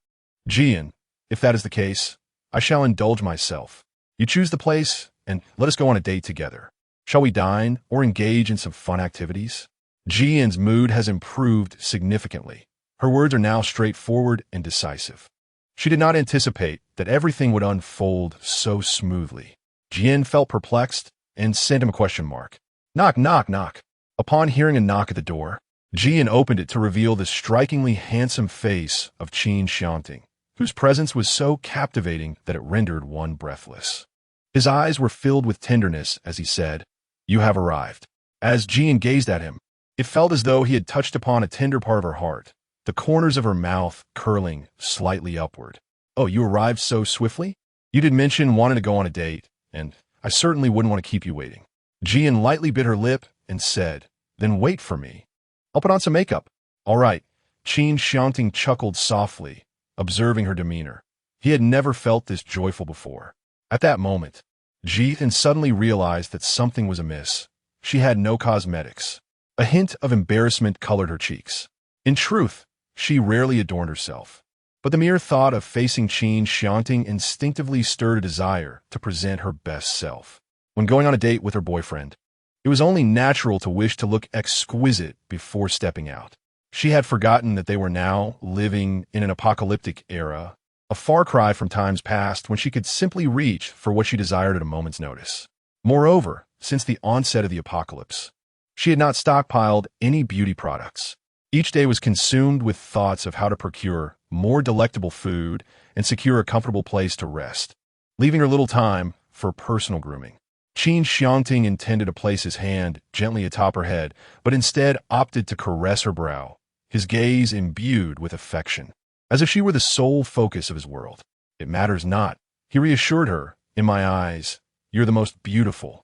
Ji-in, if that is the case, I shall indulge myself. You choose the place, and let us go on a date together. Shall we dine or engage in some fun activities? Ji-in's mood has improved significantly. Her words are now straightforward and decisive. She did not anticipate that everything would unfold so smoothly. Jian felt perplexed and sent him a question mark. Knock, knock, knock. Upon hearing a knock at the door, Jian opened it to reveal the strikingly handsome face of Qin Xiangting, whose presence was so captivating that it rendered one breathless. His eyes were filled with tenderness as he said, "You have arrived." As Jian gazed at him, it felt as though he had touched upon a tender part of her heart, the corners of her mouth curling slightly upward. "Oh, you arrived so swiftly? You did mention wanting to go on a date, and I certainly wouldn't want to keep you waiting." Jian lightly bit her lip and said, "Then wait for me. I'll put on some makeup." "All right." Qin Xiangting chuckled softly, observing her demeanor. He had never felt this joyful before. At that moment, Jian suddenly realized that something was amiss. She had no cosmetics. A hint of embarrassment colored her cheeks. In truth, she rarely adorned herself. But the mere thought of facing Qin Xiangting instinctively stirred a desire to present her best self. When going on a date with her boyfriend, it was only natural to wish to look exquisite before stepping out. She had forgotten that they were now living in an apocalyptic era, a far cry from times past when she could simply reach for what she desired at a moment's notice. Moreover, since the onset of the apocalypse, she had not stockpiled any beauty products. Each day was consumed with thoughts of how to procure more delectable food and secure a comfortable place to rest, leaving her little time for personal grooming. Qin Xiangting intended to place his hand gently atop her head, but instead opted to caress her brow, his gaze imbued with affection, as if she were the sole focus of his world. "It matters not," he reassured her. "In my eyes, you're the most beautiful."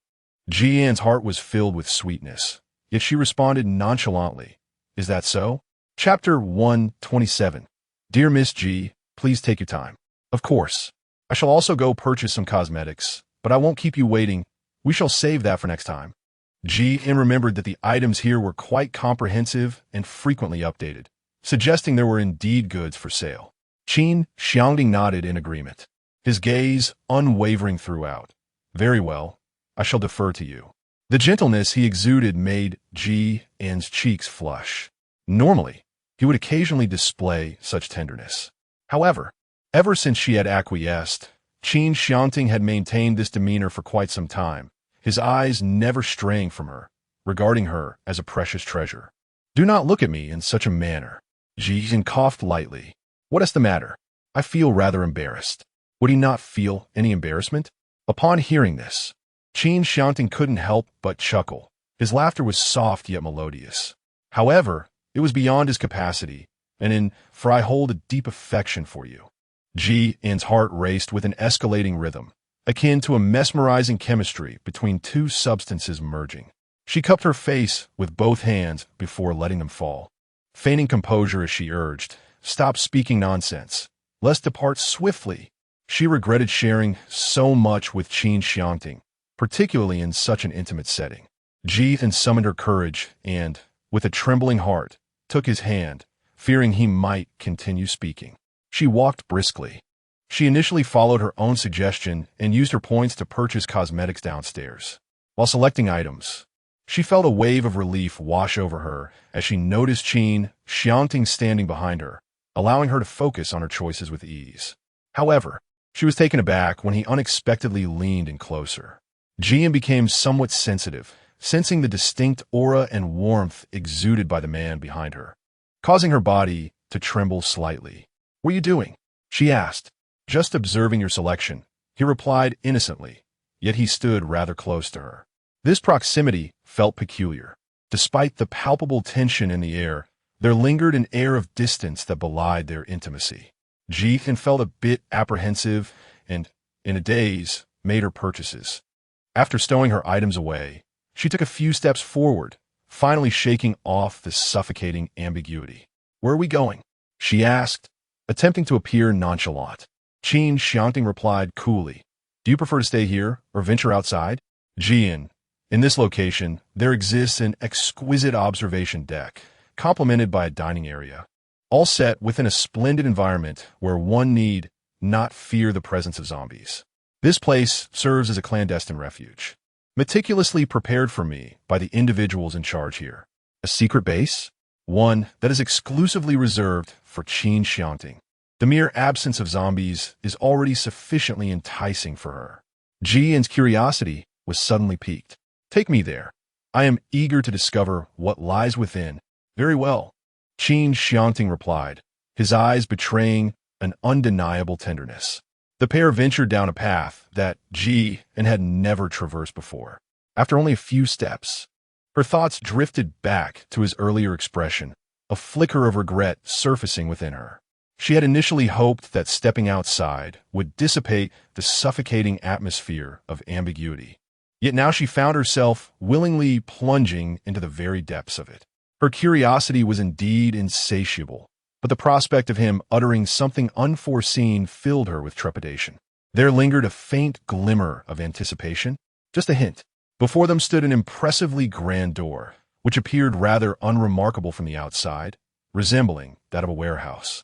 Jian's heart was filled with sweetness, yet she responded nonchalantly, "Is that so?" Chapter 127. Dear Miss G, please take your time. Of course. I shall also go purchase some cosmetics, but I won't keep you waiting. We shall save that for next time. Jian remembered that the items here were quite comprehensive and frequently updated, suggesting there were indeed goods for sale. Qin Xiangting nodded in agreement, his gaze unwavering throughout. "Very well. I shall defer to you." The gentleness he exuded made Jian's cheeks flush. Normally, he would occasionally display such tenderness. However, ever since she had acquiesced, Qin Xiangting had maintained this demeanor for quite some time, his eyes never straying from her, regarding her as a precious treasure. "Do not look at me in such a manner." Jian coughed lightly. "What is the matter? I feel rather embarrassed." Would he not feel any embarrassment? Upon hearing this, Qin Xiangting couldn't help but chuckle. His laughter was soft yet melodious. However, it was beyond his capacity, for I hold a deep affection for you. Jian's heart raced with an escalating rhythm, akin to a mesmerizing chemistry between two substances merging. She cupped her face with both hands before letting them fall, feigning composure as she urged, "Stop speaking nonsense. Let's depart swiftly." She regretted sharing so much with Qin Xiangting, particularly in such an intimate setting. Jian summoned her courage and, with a trembling heart, took his hand, fearing he might continue speaking. She walked briskly. She initially followed her own suggestion and used her points to purchase cosmetics downstairs. While selecting items, she felt a wave of relief wash over her as she noticed Qin Xiangting standing behind her, allowing her to focus on her choices with ease. However, she was taken aback when he unexpectedly leaned in closer. Jian became somewhat sensitive, sensing the distinct aura and warmth exuded by the man behind her, causing her body to tremble slightly. "What are you doing?" she asked. "Just observing your selection," he replied innocently, yet he stood rather close to her. This proximity felt peculiar. Despite the palpable tension in the air, there lingered an air of distance that belied their intimacy. Jian felt a bit apprehensive and, in a daze, made her purchases. After stowing her items away, she took a few steps forward, finally shaking off the suffocating ambiguity. "Where are we going?" she asked, attempting to appear nonchalant. Qin Xiangting replied coolly, "Do you prefer to stay here or venture outside?" Jian, in this location, there exists an exquisite observation deck, complemented by a dining area, all set within a splendid environment where one need not fear the presence of zombies. This place serves as a clandestine refuge, meticulously prepared for me by the individuals in charge here. A secret base? One that is exclusively reserved for Qin Xiangting. The mere absence of zombies is already sufficiently enticing for her. Jian's curiosity was suddenly piqued. Take me there. I am eager to discover what lies within. Very well, Qin Xiangting replied, his eyes betraying an undeniable tenderness. The pair ventured down a path that Jian had never traversed before. After only a few steps, her thoughts drifted back to his earlier expression, a flicker of regret surfacing within her. She had initially hoped that stepping outside would dissipate the suffocating atmosphere of ambiguity. Yet now she found herself willingly plunging into the very depths of it. Her curiosity was indeed insatiable, but the prospect of him uttering something unforeseen filled her with trepidation. There lingered a faint glimmer of anticipation, just a hint. Before them stood an impressively grand door, which appeared rather unremarkable from the outside, resembling that of a warehouse.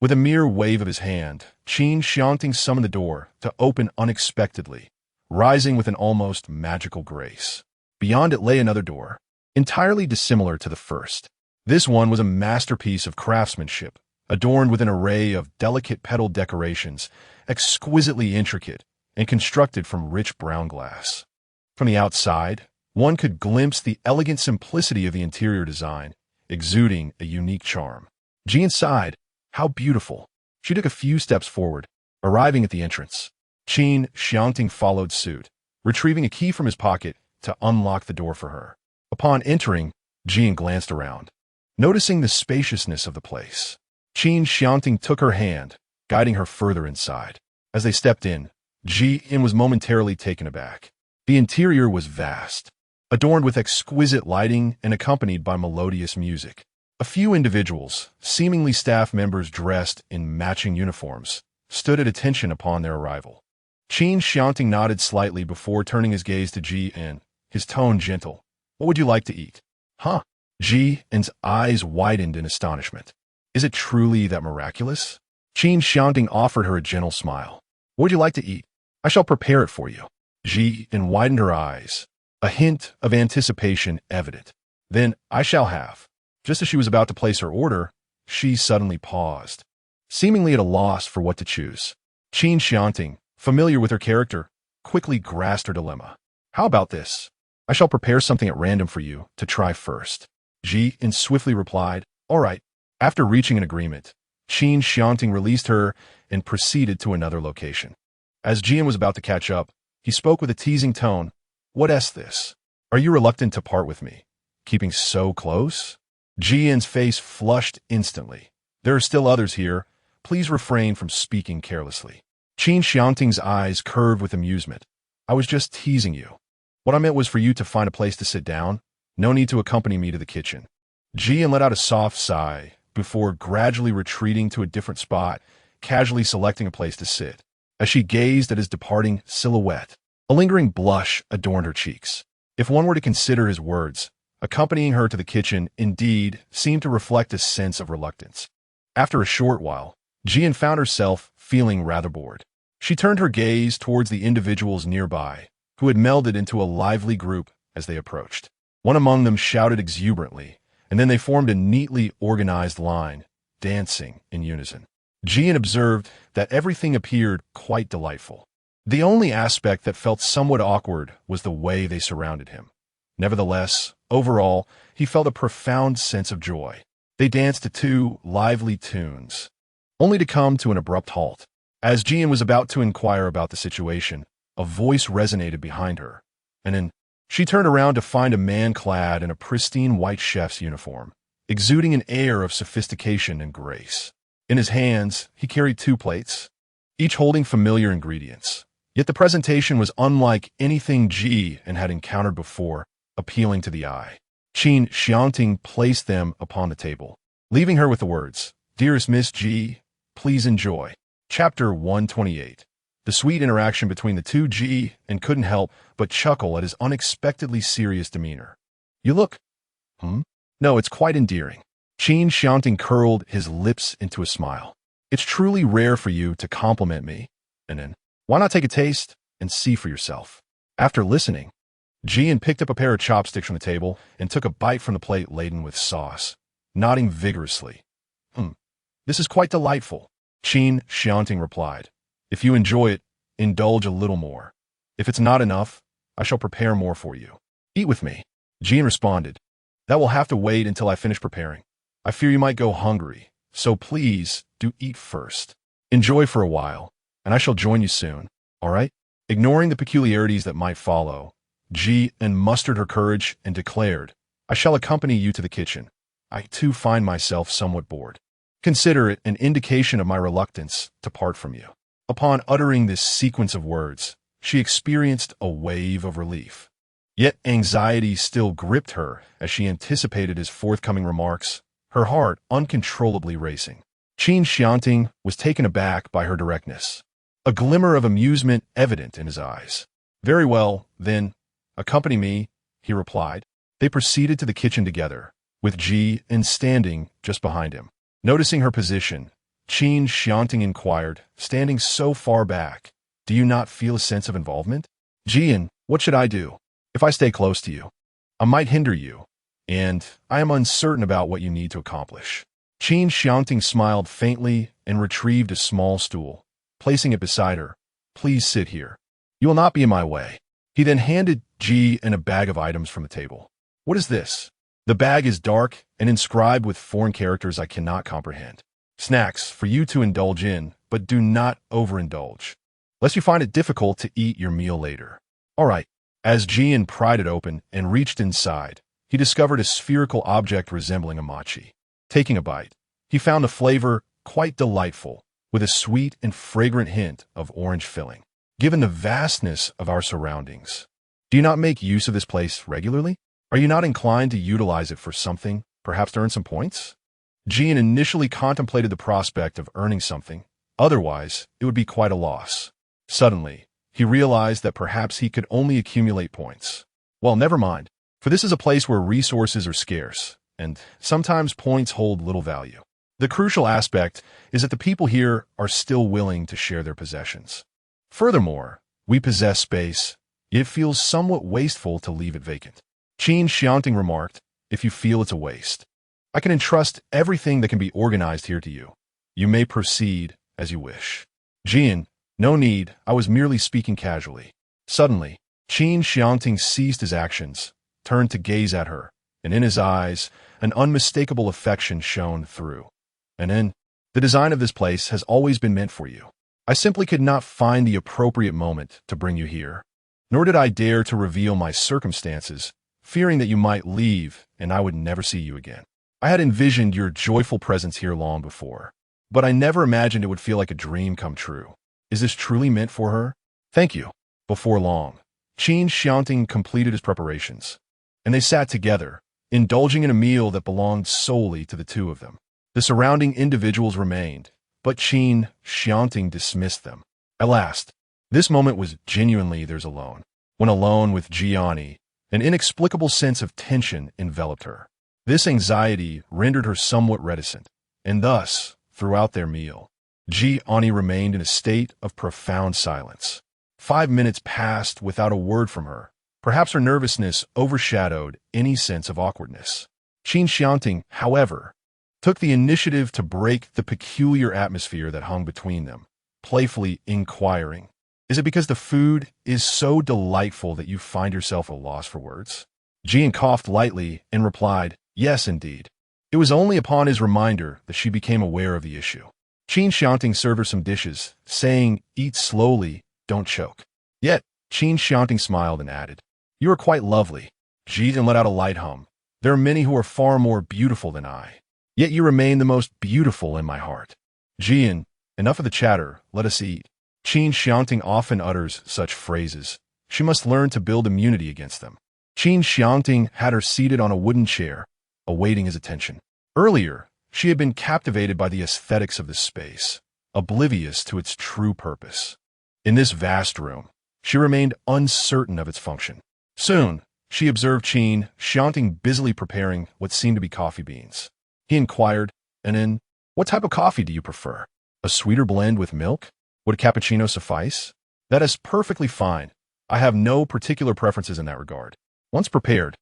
With a mere wave of his hand, Qin Xiangting summoned the door to open unexpectedly, rising with an almost magical grace. Beyond it lay another door, entirely dissimilar to the first. This one was a masterpiece of craftsmanship, adorned with an array of delicate petal decorations, exquisitely intricate and constructed from rich brown glass. From the outside, one could glimpse the elegant simplicity of the interior design, exuding a unique charm. Jian sighed. How beautiful. She took a few steps forward, arriving at the entrance. Qin Xiangting followed suit, retrieving a key from his pocket to unlock the door for her. Upon entering, Jian glanced around, noticing the spaciousness of the place. Qin Xiangting took her hand, guiding her further inside. As they stepped in, Jian was momentarily taken aback. The interior was vast, adorned with exquisite lighting and accompanied by melodious music. A few individuals, seemingly staff members dressed in matching uniforms, stood at attention upon their arrival. Qin Xiangting nodded slightly before turning his gaze to Jian, his tone gentle. What would you like to eat? Huh? Jian's eyes widened in astonishment. Is it truly that miraculous? Qin Xiangting offered her a gentle smile. What would you like to eat? I shall prepare it for you. Jian widened her eyes, a hint of anticipation evident. Then I shall have. Just as she was about to place her order, she suddenly paused, seemingly at a loss for what to choose. Qin Xiangting, familiar with her character, quickly grasped her dilemma. How about this? I shall prepare something at random for you to try first. Jian swiftly replied, all right. After reaching an agreement, Qin Xiangting released her and proceeded to another location. As Jian was about to catch up, he spoke with a teasing tone. What's this? Are you reluctant to part with me? Keeping so close? Jian's face flushed instantly. There are still others here. Please refrain from speaking carelessly. Qin Xiangting's eyes curved with amusement. I was just teasing you. What I meant was for you to find a place to sit down. No need to accompany me to the kitchen. Jian let out a soft sigh before gradually retreating to a different spot, casually selecting a place to sit. As she gazed at his departing silhouette, a lingering blush adorned her cheeks. If one were to consider his words, accompanying her to the kitchen indeed seemed to reflect a sense of reluctance. After a short while, Jian found herself feeling rather bored. She turned her gaze towards the individuals nearby, who had melded into a lively group as they approached. One among them shouted exuberantly, and then they formed a neatly organized line, dancing in unison. Jian observed that everything appeared quite delightful. The only aspect that felt somewhat awkward was the way they surrounded him. Nevertheless, overall, he felt a profound sense of joy. They danced to two lively tunes, only to come to an abrupt halt. As Jian was about to inquire about the situation, a voice resonated behind her, and then she turned around to find a man clad in a pristine white chef's uniform, exuding an air of sophistication and grace. In his hands, he carried two plates, each holding familiar ingredients. Yet the presentation was unlike anything Jian had encountered before, appealing to the eye. Qin Xiangting placed them upon the table, leaving her with the words, Dearest Miss Ji, please enjoy. Chapter 128. The sweet interaction between the two Jian couldn't help but chuckle at his unexpectedly serious demeanor. You look... No, it's quite endearing. Qin Xiangting curled his lips into a smile. It's truly rare for you to compliment me. And then, why not take a taste and see for yourself? After listening, Jian picked up a pair of chopsticks from the table and took a bite from the plate laden with sauce, nodding vigorously. This is quite delightful, Qin Xiangting replied. If you enjoy it, indulge a little more. If it's not enough, I shall prepare more for you. Eat with me. Jean responded. That will have to wait until I finish preparing. I fear you might go hungry, so please do eat first. Enjoy for a while, and I shall join you soon, all right? Ignoring the peculiarities that might follow, Jean mustered her courage and declared, I shall accompany you to the kitchen. I too find myself somewhat bored. Consider it an indication of my reluctance to part from you. Upon uttering this sequence of words, she experienced a wave of relief. Yet anxiety still gripped her as she anticipated his forthcoming remarks, her heart uncontrollably racing. Qin Xiangting was taken aback by her directness, a glimmer of amusement evident in his eyes. Very well, then, accompany me, he replied. They proceeded to the kitchen together, with Jean standing just behind him. Noticing her position, Qin Xiangting inquired, standing so far back, do you not feel a sense of involvement? Jean, what should I do? If I stay close to you, I might hinder you, and I am uncertain about what you need to accomplish. Qin Xiangting smiled faintly and retrieved a small stool, placing it beside her. Please sit here. You will not be in my way. He then handed Jean a bag of items from the table. What is this? The bag is dark and inscribed with foreign characters I cannot comprehend. Snacks for you to indulge in, but do not overindulge, lest you find it difficult to eat your meal later. All right. As Jean pried it open and reached inside, he discovered a spherical object resembling a mochi. Taking a bite, he found the flavor quite delightful, with a sweet and fragrant hint of orange filling. Given the vastness of our surroundings, do you not make use of this place regularly? Are you not inclined to utilize it for something, perhaps to earn some points? Jean initially contemplated the prospect of earning something, otherwise it would be quite a loss. Suddenly, he realized that perhaps he could only accumulate points. Well, never mind, for this is a place where resources are scarce, and sometimes points hold little value. The crucial aspect is that the people here are still willing to share their possessions. Furthermore, we possess space, yet it feels somewhat wasteful to leave it vacant. Qin Xiangting remarked, if you feel it's a waste, I can entrust everything that can be organized here to you. You may proceed as you wish. Jean, no need, I was merely speaking casually. Suddenly, Qin Xiangting ceased his actions, turned to gaze at her, and in his eyes, an unmistakable affection shone through. And then, the design of this place has always been meant for you. I simply could not find the appropriate moment to bring you here, nor did I dare to reveal my circumstances, fearing that you might leave and I would never see you again. I had envisioned your joyful presence here long before, but I never imagined it would feel like a dream come true. Is this truly meant for her? Thank you. Before long, Qin Xiangting completed his preparations, and they sat together, indulging in a meal that belonged solely to the two of them. The surrounding individuals remained, but Qin Xiangting dismissed them. At last, this moment was genuinely theirs alone. When alone with Jiani, an inexplicable sense of tension enveloped her. This anxiety rendered her somewhat reticent, and thus, throughout their meal, Jiani remained in a state of profound silence. 5 minutes passed without a word from her. Perhaps her nervousness overshadowed any sense of awkwardness. Qin Xiangting, however, took the initiative to break the peculiar atmosphere that hung between them, playfully inquiring, is it because the food is so delightful that you find yourself at a loss for words? Jean coughed lightly and replied, yes, indeed. It was only upon his reminder that she became aware of the issue. Qin Xiangting served her some dishes, saying, eat slowly, don't choke. Yet, Qin Xiangting smiled and added, you are quite lovely. Jean let out a light hum. There are many who are far more beautiful than I. Yet you remain the most beautiful in my heart. Jean, enough of the chatter, let us eat. Qin Xiangting often utters such phrases. She must learn to build immunity against them. Qin Xiangting had her seated on a wooden chair, awaiting his attention. Earlier, she had been captivated by the aesthetics of the space, oblivious to its true purpose. In this vast room, she remained uncertain of its function. Soon, she observed Qin Xiangting busily preparing what seemed to be coffee beans. He inquired, and then, what type of coffee do you prefer? A sweeter blend with milk? Would a cappuccino suffice? That is perfectly fine. I have no particular preferences in that regard. Once prepared,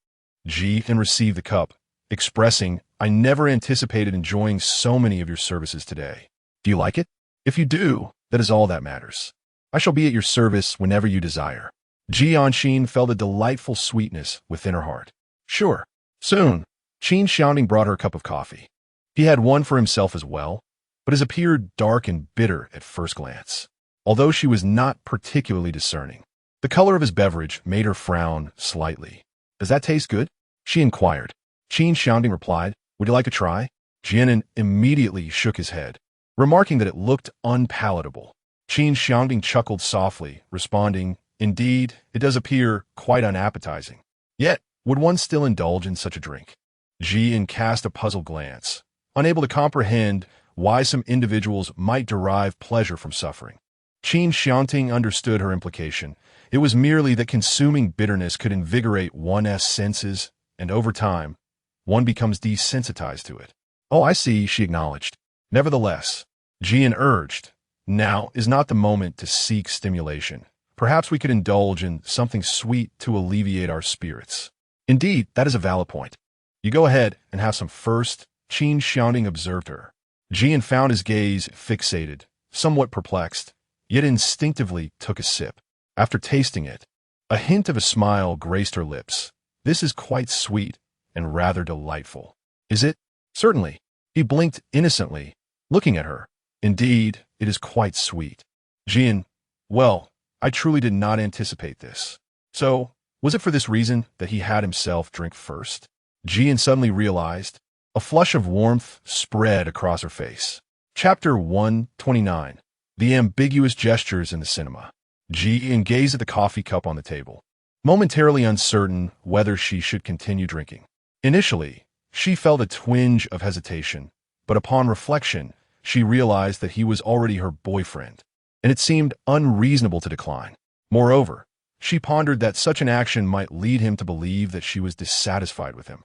Jean received the cup, expressing, I never anticipated enjoying so many of your services today. Do you like it? If you do, that is all that matters. I shall be at your service whenever you desire. Jianxin felt a delightful sweetness within her heart. Sure. Soon, Qin Xiangting brought her a cup of coffee. He had one for himself as well, but it appeared dark and bitter at first glance, although she was not particularly discerning. The color of his beverage made her frown slightly. Does that taste good? She inquired. Qin Xiangting replied, would you like to try? Jianan immediately shook his head, remarking that it looked unpalatable. Qin Xiangting chuckled softly, responding, indeed, it does appear quite unappetizing. Yet, would one still indulge in such a drink? Jian cast a puzzled glance, unable to comprehend why some individuals might derive pleasure from suffering. Qin Xiangting understood her implication. It was merely that consuming bitterness could invigorate one's senses, and over time, one becomes desensitized to it. Oh, I see, she acknowledged. Nevertheless, Jian urged, now is not the moment to seek stimulation. Perhaps we could indulge in something sweet to alleviate our spirits. Indeed, that is a valid point. You go ahead and have some first, Qin Xiangting observed her. Jian found his gaze fixated, somewhat perplexed, yet instinctively took a sip. After tasting it, a hint of a smile graced her lips. This is quite sweet and rather delightful. Is it? Certainly. He blinked innocently, looking at her. Indeed, it is quite sweet. Jian, well, I truly did not anticipate this. So, was it for this reason that he had himself drink first? Jian suddenly realized. A flush of warmth spread across her face. Chapter 129. The ambiguous gestures in the cinema. Jian gazed at the coffee cup on the table, momentarily uncertain whether she should continue drinking. Initially, she felt a twinge of hesitation, but upon reflection, she realized that he was already her boyfriend, and it seemed unreasonable to decline. Moreover, she pondered that such an action might lead him to believe that she was dissatisfied with him,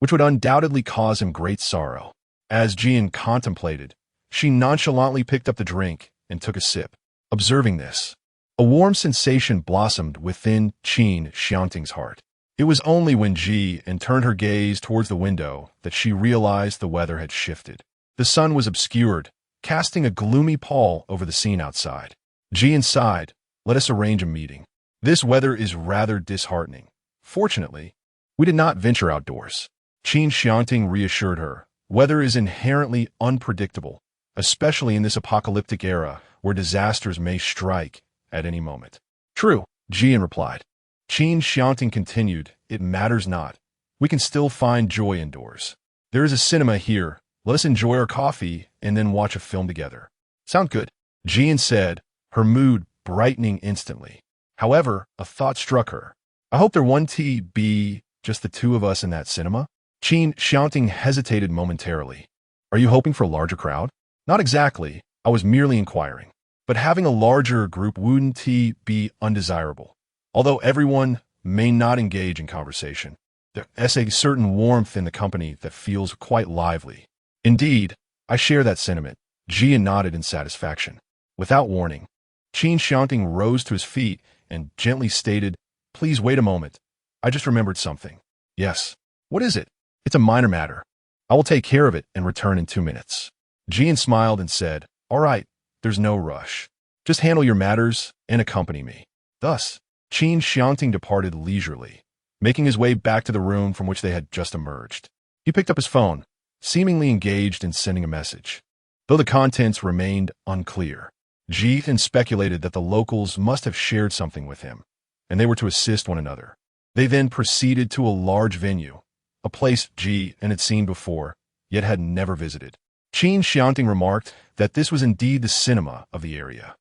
which would undoubtedly cause him great sorrow. As Jian contemplated, she nonchalantly picked up the drink and took a sip. Observing this, a warm sensation blossomed within Qin Xiangting's heart. It was only when Jian turned her gaze towards the window that she realized the weather had shifted. The sun was obscured, casting a gloomy pall over the scene outside. Jian sighed, let us arrange a meeting. This weather is rather disheartening. Fortunately, we did not venture outdoors. Qin Xiangting reassured her. Weather is inherently unpredictable, especially in this apocalyptic era where disasters may strike at any moment. True, Jian replied. Qin Xiangting continued, it matters not. We can still find joy indoors. There is a cinema here. Let us enjoy our coffee and then watch a film together. Sound good? Jian said, her mood brightening instantly. However, a thought struck her. I hope there won't be just the two of us in that cinema. Qin Xiangting hesitated momentarily. Are you hoping for a larger crowd? Not exactly. I was merely inquiring. But having a larger group wouldn't be undesirable. Although everyone may not engage in conversation, there is a certain warmth in the company that feels quite lively. Indeed, I share that sentiment. Jian nodded in satisfaction. Without warning, Qin Xiangting rose to his feet and gently stated, please wait a moment. I just remembered something. Yes. What is it? It's a minor matter. I will take care of it and return in 2 minutes. Jian smiled and said, all right, there's no rush. Just handle your matters and accompany me. Thus, Qin Xiangting departed leisurely, making his way back to the room from which they had just emerged. He picked up his phone, seemingly engaged in sending a message. Though the contents remained unclear, Jian speculated that the locals must have shared something with him, and they were to assist one another. They then proceeded to a large venue, a place Jian had seen before, yet had never visited. Qin Xiangting remarked that this was indeed the cinema of the area.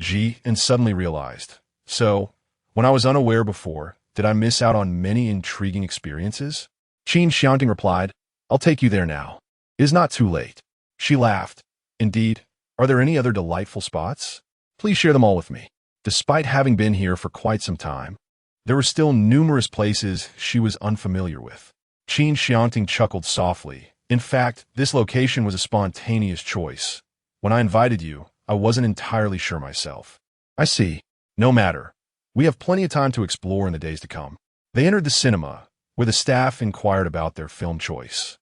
Jian suddenly realized, so, when I was unaware before, did I miss out on many intriguing experiences? Qin Xiangting replied, I'll take you there now. It is not too late. She laughed. Indeed, are there any other delightful spots? Please share them all with me. Despite having been here for quite some time, there were still numerous places she was unfamiliar with. Qin Xiangting chuckled softly. In fact, this location was a spontaneous choice. When I invited you, I wasn't entirely sure myself. I see. No matter. We have plenty of time to explore in the days to come. They entered the cinema, where the staff inquired about their film choice.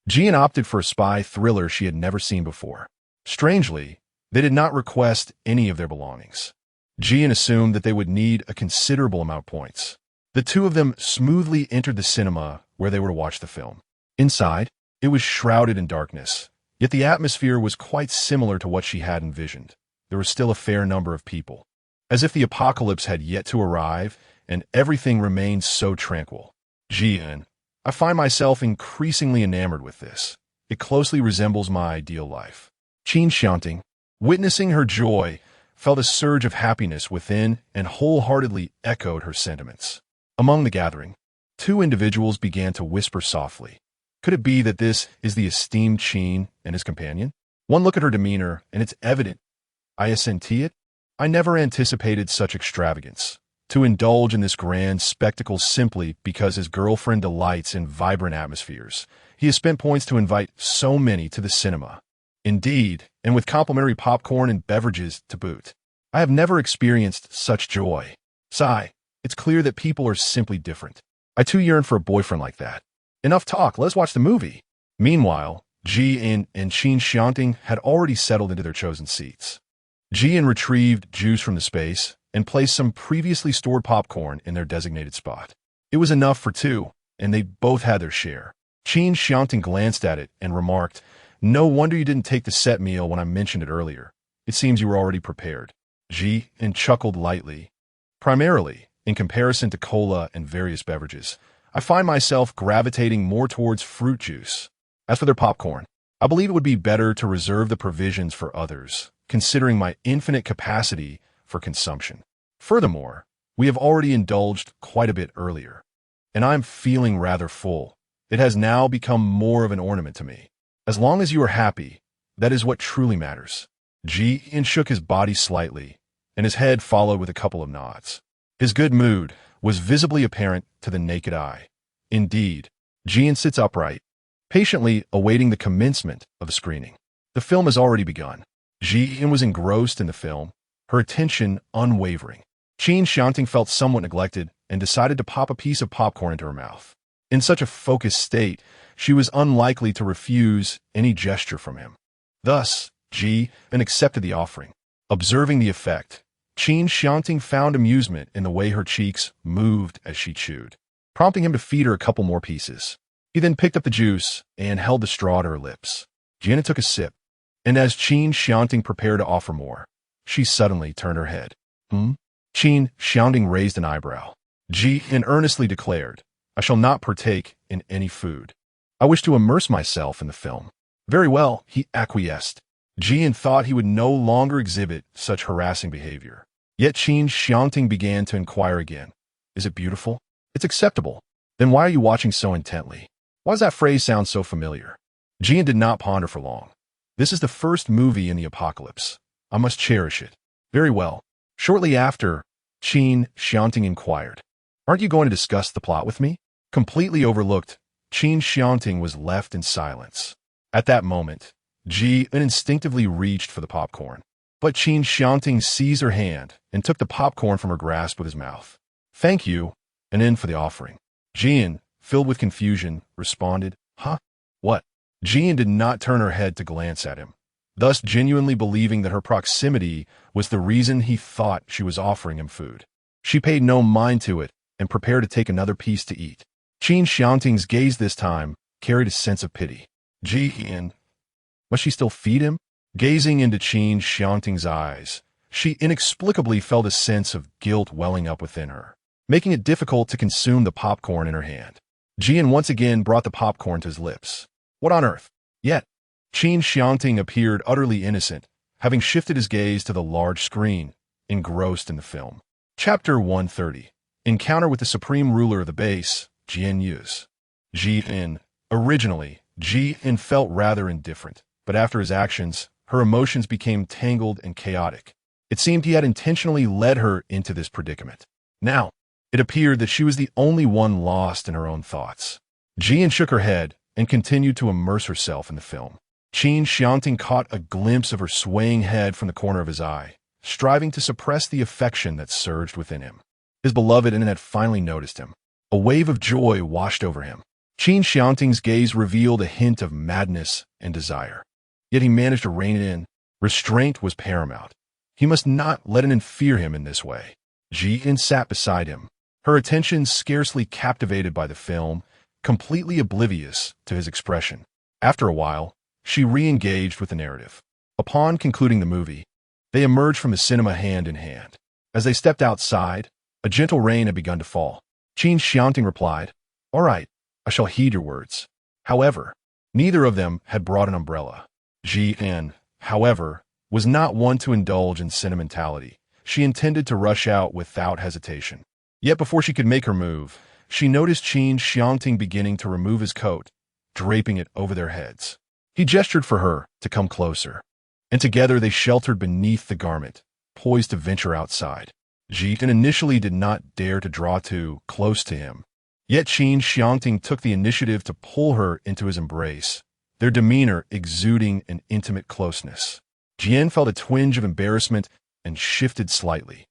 Jian opted for a spy thriller she had never seen before. Strangely, they did not request any of their belongings. Jian assumed that they would need a considerable amount of points. The two of them smoothly entered the cinema where they were to watch the film. Inside, it was shrouded in darkness, yet the atmosphere was quite similar to what she had envisioned. There was still a fair number of people, as if the apocalypse had yet to arrive, and everything remained so tranquil. Jian, I find myself increasingly enamored with this. It closely resembles my ideal life. Qin Xiangting, witnessing her joy, felt a surge of happiness within and wholeheartedly echoed her sentiments. Among the gathering, two individuals began to whisper softly. Could it be that this is the esteemed Qin and his companion? One look at her demeanor, and it's evident. I assent it. I never anticipated such extravagance. To indulge in this grand spectacle simply because his girlfriend delights in vibrant atmospheres. He has spent points to invite so many to the cinema. Indeed, and with complimentary popcorn and beverages to boot. I have never experienced such joy. Sigh, it's clear that people are simply different. I too yearn for a boyfriend like that. Enough talk, let's watch the movie. Meanwhile, Jian and Qin Xiangting had already settled into their chosen seats. Jian retrieved juice from the space and placed some previously stored popcorn in their designated spot. It was enough for two, and they both had their share. Qin Xiangting glanced at it and remarked, "No wonder you didn't take the set meal when I mentioned it earlier. It seems you were already prepared." Jian chuckled lightly. Primarily, in comparison to cola and various beverages, I find myself gravitating more towards fruit juice. As for their popcorn, I believe it would be better to reserve the provisions for others, considering my infinite capacity for consumption. Furthermore, we have already indulged quite a bit earlier, and I'm feeling rather full. It has now become more of an ornament to me. As long as you are happy, that is what truly matters. Jian shook his body slightly, and his head followed with a couple of nods. His good mood was visibly apparent to the naked eye. Indeed, Jian sits upright, patiently awaiting the commencement of the screening. The film has already begun. Jian was engrossed in the film, her attention unwavering. Qin Xiangting felt somewhat neglected and decided to pop a piece of popcorn into her mouth. In such a focused state, she was unlikely to refuse any gesture from him. Thus, Jian accepted the offering. Observing the effect, Qin Xiangting found amusement in the way her cheeks moved as she chewed, prompting him to feed her a couple more pieces. He then picked up the juice and held the straw to her lips. Jian took a sip, and as Qin Xiangting prepared to offer more, she suddenly turned her head. Qin Xiangting raised an eyebrow. Jian earnestly declared, "I shall not partake in any food. I wish to immerse myself in the film." Very well, he acquiesced. Jian thought he would no longer exhibit such harassing behavior. Yet Qin Xiangting began to inquire again. Is it beautiful? It's acceptable. Then why are you watching so intently? Why does that phrase sound so familiar? Jian did not ponder for long. This is the first movie in the apocalypse. I must cherish it. Very well. Shortly after, Qin Xiangting inquired, "Aren't you going to discuss the plot with me?" Completely overlooked, Qin Xiangting was left in silence. At that moment, Jian instinctively reached for the popcorn. But Qin Xiangting seized her hand and took the popcorn from her grasp with his mouth. "Thank you, and in for the offering." Jian, filled with confusion, responded, "Huh? What?" Jian did not turn her head to glance at him, thus genuinely believing that her proximity was the reason he thought she was offering him food. She paid no mind to it and prepared to take another piece to eat. Qin Xiangting's gaze this time carried a sense of pity. Jian, must she still feed him? Gazing into Qin Xiangting's eyes, she inexplicably felt a sense of guilt welling up within her, making it difficult to consume the popcorn in her hand. Jian once again brought the popcorn to his lips. What on earth? Yet, Qin Xiangting appeared utterly innocent, having shifted his gaze to the large screen, engrossed in the film. Chapter 130. Encounter with the Supreme Ruler of the Base, Jian Yus. Jian. Originally, Jian felt rather indifferent, but after his actions, her emotions became tangled and chaotic. It seemed he had intentionally led her into this predicament. Now, it appeared that she was the only one lost in her own thoughts. Jian shook her head and continued to immerse herself in the film. Qin Xiangting caught a glimpse of her swaying head from the corner of his eye, striving to suppress the affection that surged within him. His beloved had finally noticed him. A wave of joy washed over him. Qin Xiangting's gaze revealed a hint of madness and desire. Yet he managed to rein it in. Restraint was paramount. He must not let it fear him in this way. Ji-in sat beside him, her attention scarcely captivated by the film, completely oblivious to his expression. After a while, she re-engaged with the narrative. Upon concluding the movie, they emerged from the cinema hand in hand. As they stepped outside, a gentle rain had begun to fall. Qin Xiangting replied, "All right, I shall heed your words." However, neither of them had brought an umbrella. Ji-in, however, was not one to indulge in sentimentality. She intended to rush out without hesitation. Yet before she could make her move, she noticed Qin Xiangting beginning to remove his coat, draping it over their heads. He gestured for her to come closer, and together they sheltered beneath the garment, poised to venture outside. Ji-in initially did not dare to draw too close to him. Yet Qin Xiangting took the initiative to pull her into his embrace, their demeanor exuding an intimate closeness. Jian felt a twinge of embarrassment and shifted slightly.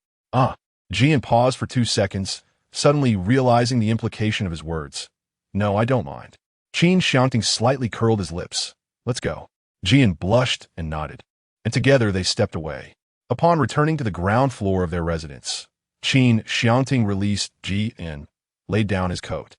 Jian paused for 2 seconds, suddenly realizing the implication of his words. "No, I don't mind." Qin Xiangting slightly curled his lips. "Let's go." Jian blushed and nodded, and together they stepped away. Upon returning to the ground floor of their residence, Qin Xiangting released Jian, laid down his coat,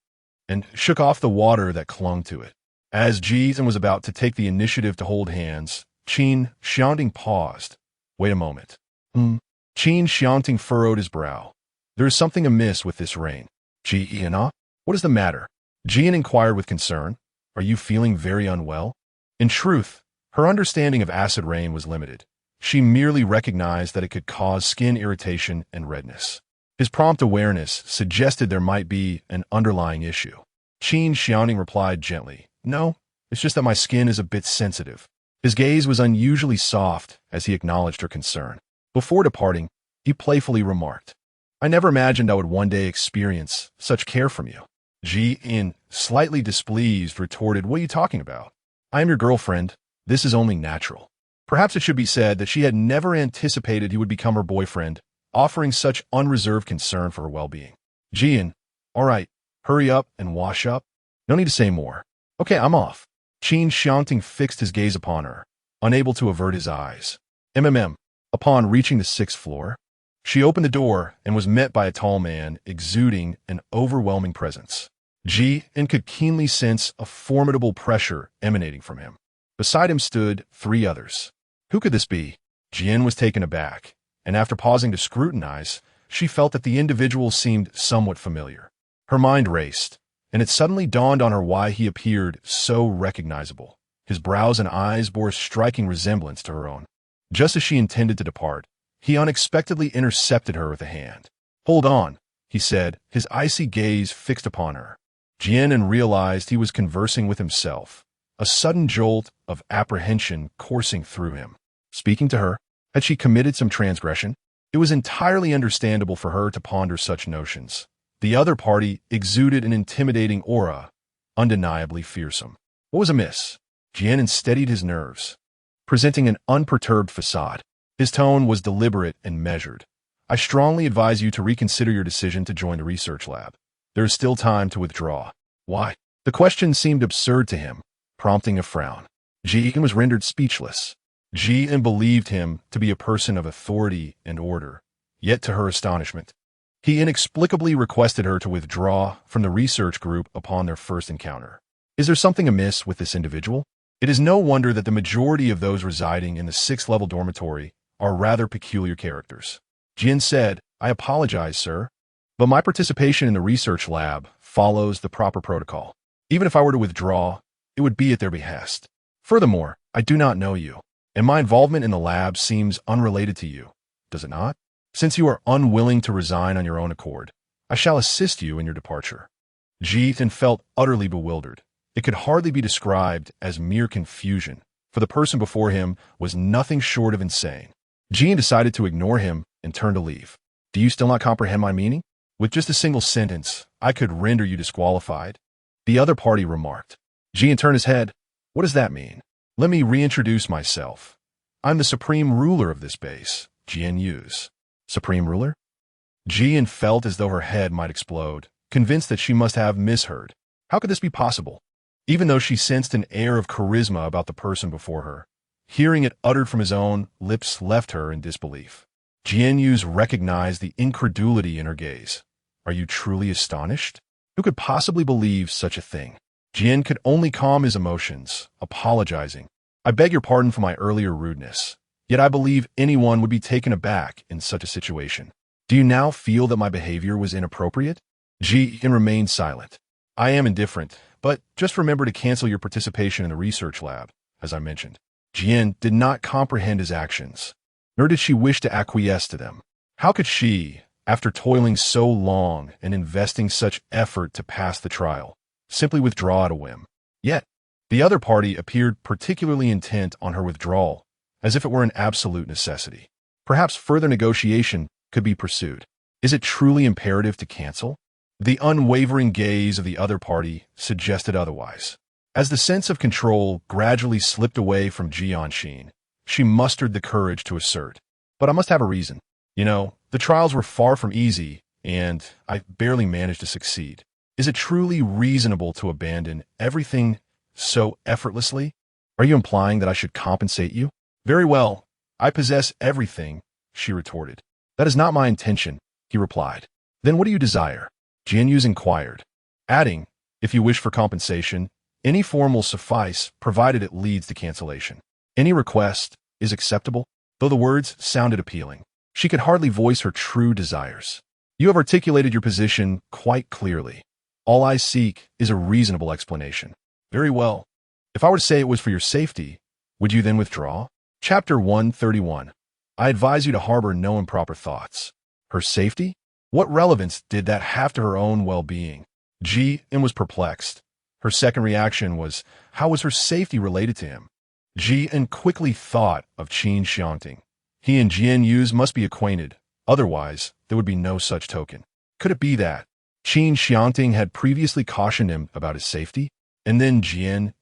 and shook off the water that clung to it. As Jian was about to take the initiative to hold hands, Qin Xiangting paused. "Wait a moment." Qin Xiangting furrowed his brow. "There is something amiss with this rain." "Jian, what is the matter?" Jian inquired with concern. "Are you feeling very unwell?" In truth, her understanding of acid rain was limited. She merely recognized that it could cause skin irritation and redness. His prompt awareness suggested there might be an underlying issue. Qin Xiangting replied gently, "No, it's just that my skin is a bit sensitive." His gaze was unusually soft as he acknowledged her concern. Before departing, he playfully remarked, "I never imagined I would one day experience such care from you." Ji-in, slightly displeased, retorted, "What are you talking about? I am your girlfriend. This is only natural." Perhaps it should be said that she had never anticipated he would become her boyfriend, offering such unreserved concern for her well-being. "Jian, all right, hurry up and wash up. No need to say more." "Okay, I'm off." Qin Xiangting fixed his gaze upon her, unable to avert his eyes. Upon reaching the 6th floor, she opened the door and was met by a tall man exuding an overwhelming presence. Ji-in could keenly sense a formidable pressure emanating from him. Beside him stood 3 others. Who could this be? Jian was taken aback, and after pausing to scrutinize, she felt that the individual seemed somewhat familiar. Her mind raced, and it suddenly dawned on her why he appeared so recognizable. His brows and eyes bore a striking resemblance to her own. Just as she intended to depart, he unexpectedly intercepted her with a hand. "Hold on," he said, his icy gaze fixed upon her. Jian realized he was conversing with himself, a sudden jolt of apprehension coursing through him. Speaking to her, had she committed some transgression? It was entirely understandable for her to ponder such notions. The other party exuded an intimidating aura, undeniably fearsome. What was amiss? Jian steadied his nerves, presenting an unperturbed facade. His tone was deliberate and measured. "I strongly advise you to reconsider your decision to join the research lab. There is still time to withdraw." "Why?" The question seemed absurd to him, prompting a frown. Ji-in was rendered speechless. Ji-in believed him to be a person of authority and order, yet to her astonishment, he inexplicably requested her to withdraw from the research group upon their first encounter. Is there something amiss with this individual? It is no wonder that the majority of those residing in the 6th-level dormitory are rather peculiar characters. Jian said, "I apologize, sir, but my participation in the research lab follows the proper protocol. Even if I were to withdraw, it would be at their behest. Furthermore, I do not know you, and my involvement in the lab seems unrelated to you, does it not? Since you are unwilling to resign on your own accord, I shall assist you in your departure." Ji-in felt utterly bewildered. It could hardly be described as mere confusion, for the person before him was nothing short of insane. Ji-in decided to ignore him and turned to leave. "Do you still not comprehend my meaning? With just a single sentence, I could render you disqualified," the other party remarked. Ji-in turned his head. "What does that mean?" "Let me reintroduce myself. I'm the supreme ruler of this base, Jian Yu's." "Supreme ruler?" Ji-in felt as though her head might explode, convinced that she must have misheard. How could this be possible? Even though she sensed an air of charisma about the person before her, Hearing it uttered from his own lips left her in disbelief. Jian recognized the incredulity in her gaze. Are you truly astonished? Who could possibly believe such a thing? Jian could only calm his emotions, apologizing. I beg your pardon for my earlier rudeness. Yet I believe anyone would be taken aback in such a situation. Do you now feel that my behavior was inappropriate? Jian remained silent. I am indifferent, but just remember to cancel your participation in the research lab, as I mentioned. Jian did not comprehend his actions, nor did she wish to acquiesce to them. How could she, after toiling so long and investing such effort to pass the trial, simply withdraw at a whim? Yet, the other party appeared particularly intent on her withdrawal, as if it were an absolute necessity. Perhaps further negotiation could be pursued. Is it truly imperative to cancel? The unwavering gaze of the other party suggested otherwise. As the sense of control gradually slipped away from Jianxin, she mustered the courage to assert, but I must have a reason. You know, the trials were far from easy, and I barely managed to succeed. Is it truly reasonable to abandon everything so effortlessly? Are you implying that I should compensate you? Very well, I possess everything, she retorted. That is not my intention, he replied. Then what do you desire? Jian inquired, adding, if you wish for compensation, any form will suffice, provided it leads to cancellation. Any request is acceptable. Though the words sounded appealing, she could hardly voice her true desires. You have articulated your position quite clearly. All I seek is a reasonable explanation. Very well. If I were to say it was for your safety, would you then withdraw? Chapter 131. I advise you to harbor no improper thoughts. Her safety? What relevance did that have to her own well-being? Jian was perplexed. Her second reaction was, how was her safety related to him? Jian quickly thought of Qin Xiangting. He and Jian must be acquainted, otherwise there would be no such token. Could it be that Qin Xiangting had previously cautioned him about his safety, and then Jian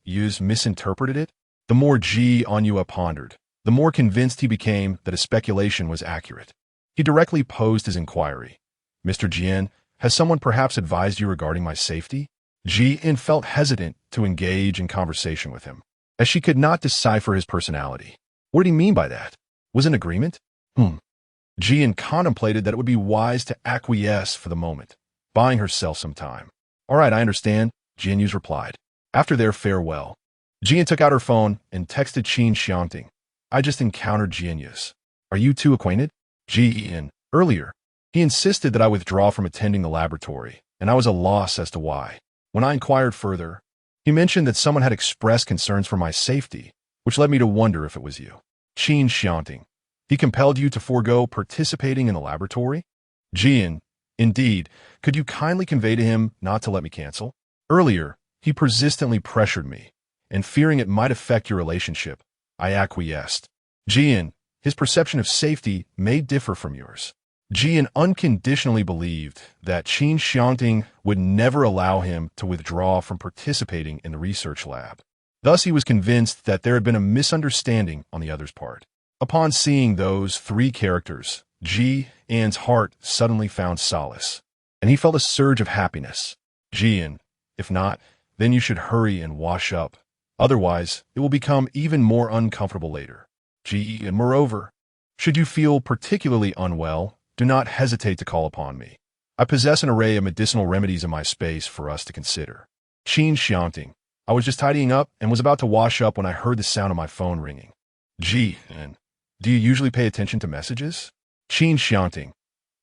misinterpreted it? The more Jian pondered, the more convinced he became that his speculation was accurate. He directly posed his inquiry. Mr. Jian, has someone perhaps advised you regarding my safety? Jian felt hesitant to engage in conversation with him, as she could not decipher his personality. What did he mean by that? Was it an agreement? Jian contemplated that it would be wise to acquiesce for the moment, buying herself some time. All right, I understand, Jian replied. After their farewell, Jian took out her phone and texted Qin Xiangting. I just encountered Jian. Are you two acquainted? Jian. Earlier, he insisted that I withdraw from attending the laboratory, and I was at a loss as to why. When I inquired further, he mentioned that someone had expressed concerns for my safety, which led me to wonder if it was you. Qin Xiangting. He compelled you to forego participating in the laboratory? Jian. Indeed. Could you kindly convey to him not to let me cancel? Earlier, he persistently pressured me, and fearing it might affect your relationship, I acquiesced. Jian. His perception of safety may differ from yours. Jian unconditionally believed that Qin Xiangting would never allow him to withdraw from participating in the research lab. Thus, he was convinced that there had been a misunderstanding on the other's part. Upon seeing those three characters, Jian's heart suddenly found solace, and he felt a surge of happiness. Jian, if not, then you should hurry and wash up. Otherwise, it will become even more uncomfortable later. Jian, moreover, should you feel particularly unwell, do not hesitate to call upon me. I possess an array of medicinal remedies in my space for us to consider. Qin Xiangting. I was just tidying up and was about to wash up when I heard the sound of my phone ringing. Jian. Do you usually pay attention to messages? Qin Xiangting.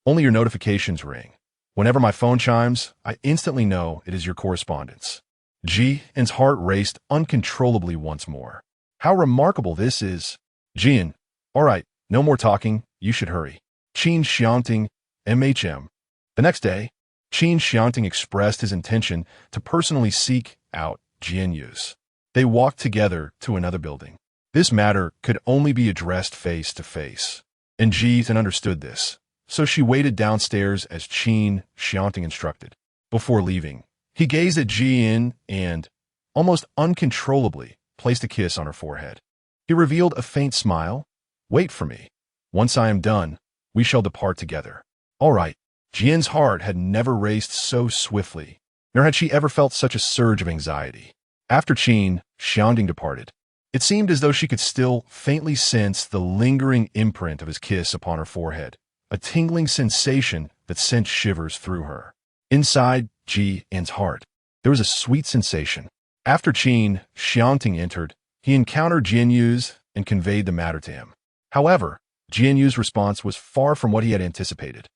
Only your notifications ring. Whenever my phone chimes, I instantly know it is your correspondence. Jian's heart raced uncontrollably once more. How remarkable this is. Jian. All right, no more talking. You should hurry. Qin Xiangting, MHM. The next day, Qin Xiangting expressed his intention to personally seek out Jian. They walked together to another building. This matter could only be addressed face to face, and Jian understood this, so she waited downstairs as Qin Xiangting instructed. Before leaving, he gazed at Jian and, almost uncontrollably, placed a kiss on her forehead. He revealed a faint smile. Wait for me. Once I am done, we shall depart together. All right. Jian's heart had never raced so swiftly, nor had she ever felt such a surge of anxiety. After Qin Xiangting departed, It seemed as though she could still faintly sense the lingering imprint of his kiss upon her forehead, a tingling sensation that sent shivers through her. Inside Jian's heart, there was a sweet sensation. After Qin Xiangting entered, he encountered Jianyu's and conveyed the matter to him. However, Jianyu's response was far from what he had anticipated.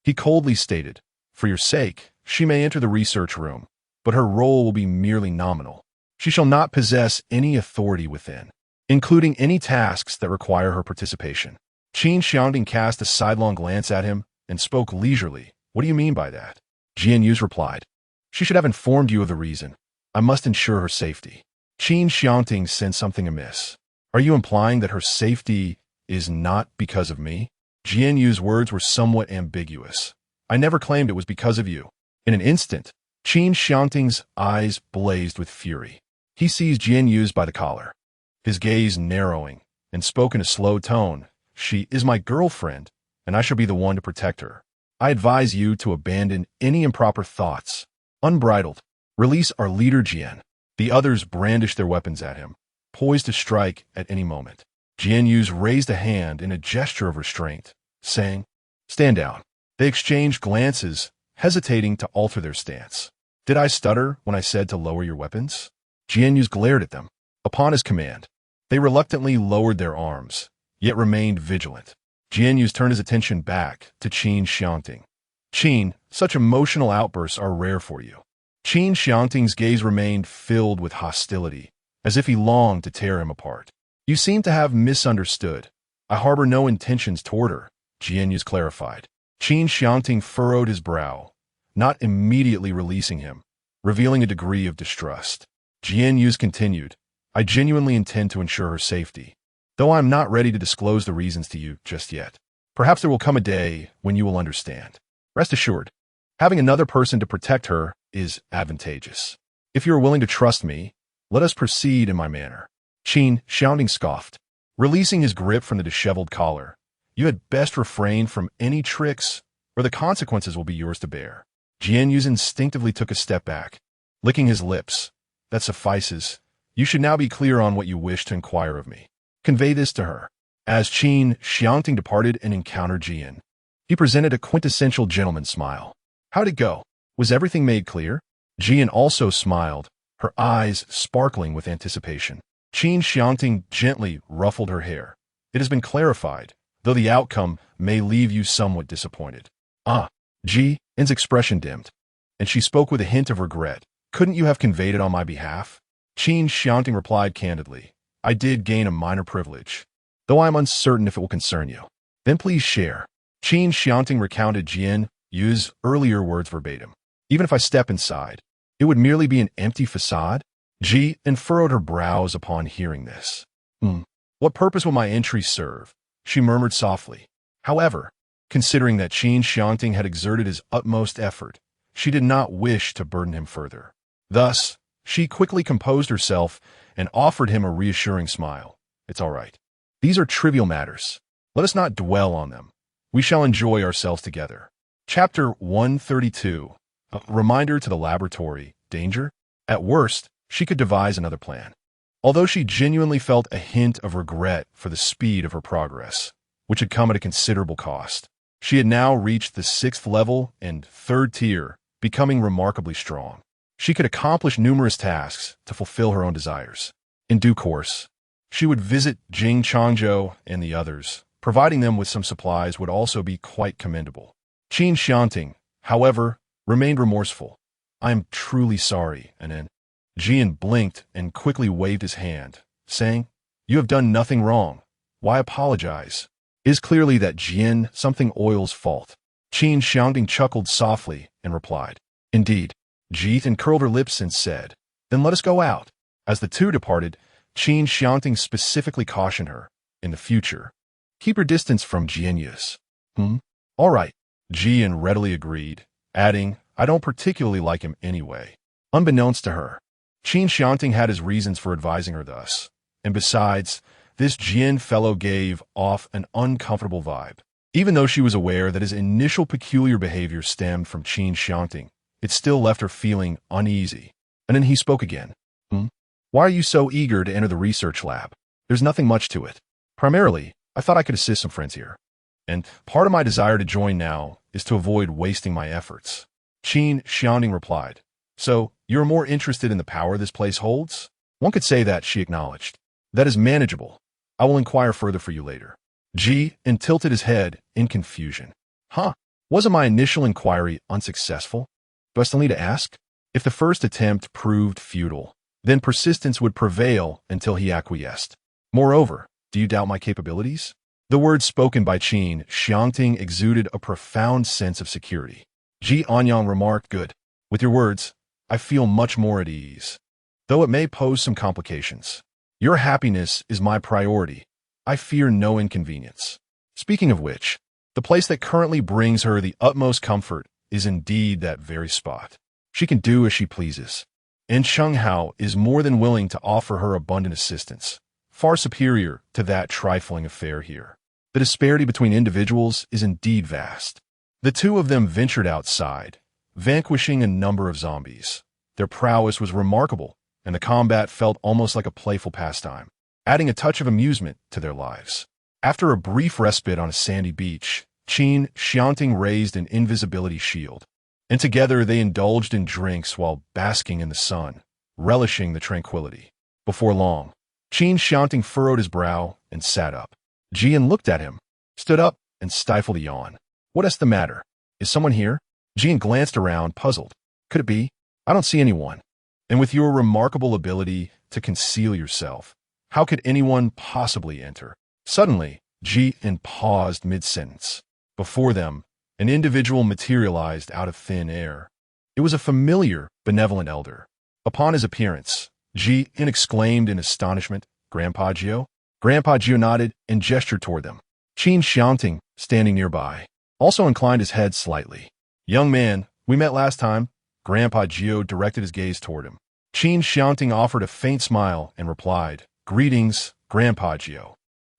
He coldly stated, "For your sake, she may enter the research room, but her role will be merely nominal. She shall not possess any authority within, including any tasks that require her participation." Qin Xiangting cast a sidelong glance at him and spoke leisurely. "What do you mean by that?" Jianyu's replied, "She should have informed you of the reason. I must ensure her safety." Qin Xiangting sensed something amiss. "Are you implying that her safety is not because of me?" Jianyu's words were somewhat ambiguous. "I never claimed it was because of you." In an instant, Qin Xiangting's eyes blazed with fury. He seized Jianyu's by the collar, his gaze narrowing, and spoke in a slow tone. "She is my girlfriend, and I shall be the one to protect her. I advise you to abandon any improper thoughts. Unbridled, release our leader Jian." The others brandished their weapons at him, poised to strike at any moment. Jianyu's raised a hand in a gesture of restraint, saying, "Stand down." They exchanged glances, hesitating to alter their stance. "Did I stutter when I said to lower your weapons?" Jianyu's glared at them. Upon his command, they reluctantly lowered their arms, yet remained vigilant. Jianyu's turned his attention back to Qin Xiangting. "Qin, such emotional outbursts are rare for you." Qin Xiangting's gaze remained filled with hostility, as if he longed to tear him apart. "You seem to have misunderstood. I harbor no intentions toward her," Jianyu's clarified. Qin Xiangting furrowed his brow, not immediately releasing him, revealing a degree of distrust. Jianyu's continued, "I genuinely intend to ensure her safety, though I am not ready to disclose the reasons to you just yet. Perhaps there will come a day when you will understand. Rest assured, having another person to protect her is advantageous. If you are willing to trust me, let us proceed in my manner." Qin Xiangting scoffed, releasing his grip from the disheveled collar. "You had best refrain from any tricks, or the consequences will be yours to bear." Jianyu's instinctively took a step back, licking his lips. "That suffices. You should now be clear on what you wish to inquire of me. Convey this to her." As Qin Xiangting departed and encountered Jian, he presented a quintessential gentleman's smile. "How'd it go? Was everything made clear?" Jian also smiled, her eyes sparkling with anticipation. Qin Xiangting gently ruffled her hair. "It has been clarified, though the outcome may leave you somewhat disappointed." "Ah." Jian's expression dimmed, and she spoke with a hint of regret. "Couldn't you have conveyed it on my behalf?" Qin Xiangting replied candidly, "I did gain a minor privilege, though I am uncertain if it will concern you." "Then please share." Qin Xiangting recounted Jianyu's earlier words verbatim. "Even if I step inside, it would merely be an empty facade?" Jian furrowed her brows upon hearing this. What purpose will my entry serve?" she murmured softly. However, considering that Qin Xiangting had exerted his utmost effort, she did not wish to burden him further. Thus, she quickly composed herself and offered him a reassuring smile. "It's all right. These are trivial matters. Let us not dwell on them. We shall enjoy ourselves together." Chapter 132. A reminder to the laboratory. Danger? At worst, she could devise another plan. Although she genuinely felt a hint of regret for the speed of her progress, which had come at a considerable cost, she had now reached the 6th level and 3rd tier, becoming remarkably strong. She could accomplish numerous tasks to fulfill her own desires. In due course, she would visit Jing Changzhou and the others. Providing them with some supplies would also be quite commendable. Qin Xiangting, however, remained remorseful. "I am truly sorry," and then Jian blinked and quickly waved his hand, saying, "You have done nothing wrong. Why apologize? It is clearly that Jian something oil's fault." Qin Xiangting chuckled softly and replied, "Indeed." Jian curled her lips and said, "Then let us go out." As the two departed, Qin Xiangting specifically cautioned her, "In the future, keep your distance from Jianyu's." All right," Jian readily agreed, adding, "I don't particularly like him anyway." Unbeknownst to her, Qin Xiangting had his reasons for advising her thus, and besides, this Jian fellow gave off an uncomfortable vibe. Even though she was aware that his initial peculiar behavior stemmed from Qin Xiangting, it still left her feeling uneasy. And then he spoke again. Why are you so eager to enter the research lab? There's nothing much to it. Primarily, I thought I could assist some friends here. And part of my desire to join now is to avoid wasting my efforts. Qin Xiangting replied. So, you're more interested in the power this place holds? One could say that, she acknowledged. That is manageable. I will inquire further for you later. Ji tilted his head in confusion. Huh? Wasn't my initial inquiry unsuccessful? Do I still need to ask? If the first attempt proved futile, then persistence would prevail until he acquiesced. Moreover, do you doubt my capabilities? The words spoken by Qin Xiangting exuded a profound sense of security. Ji Anyang remarked, good. With your words, I feel much more at ease. Though it may pose some complications. Your happiness is my priority. I fear no inconvenience. Speaking of which, the place that currently brings her the utmost comfort is indeed that very spot. She can do as she pleases. And Cheng Hao is more than willing to offer her abundant assistance, far superior to that trifling affair here. The disparity between individuals is indeed vast. The two of them ventured outside, vanquishing a number of zombies. Their prowess was remarkable, and the combat felt almost like a playful pastime, adding a touch of amusement to their lives. After a brief respite on a sandy beach, Qin Xiangting raised an invisibility shield, and together they indulged in drinks while basking in the sun, relishing the tranquility. Before long, Qin Xiangting furrowed his brow and sat up. Jian looked at him, stood up, and stifled a yawn. What is the matter? Is someone here? Jian glanced around, puzzled. Could it be? I don't see anyone. And with your remarkable ability to conceal yourself, how could anyone possibly enter? Suddenly, Jian paused mid-sentence. Before them, an individual materialized out of thin air. It was a familiar, benevolent elder. Upon his appearance, Jian exclaimed in astonishment, Grandpa Gio? Grandpa Gio nodded and gestured toward them. Qin Xiangting, standing nearby, also inclined his head slightly. Young man, we met last time. Grandpa Gio directed his gaze toward him. Qin Xiangting offered a faint smile and replied, Greetings, Grandpa Gio.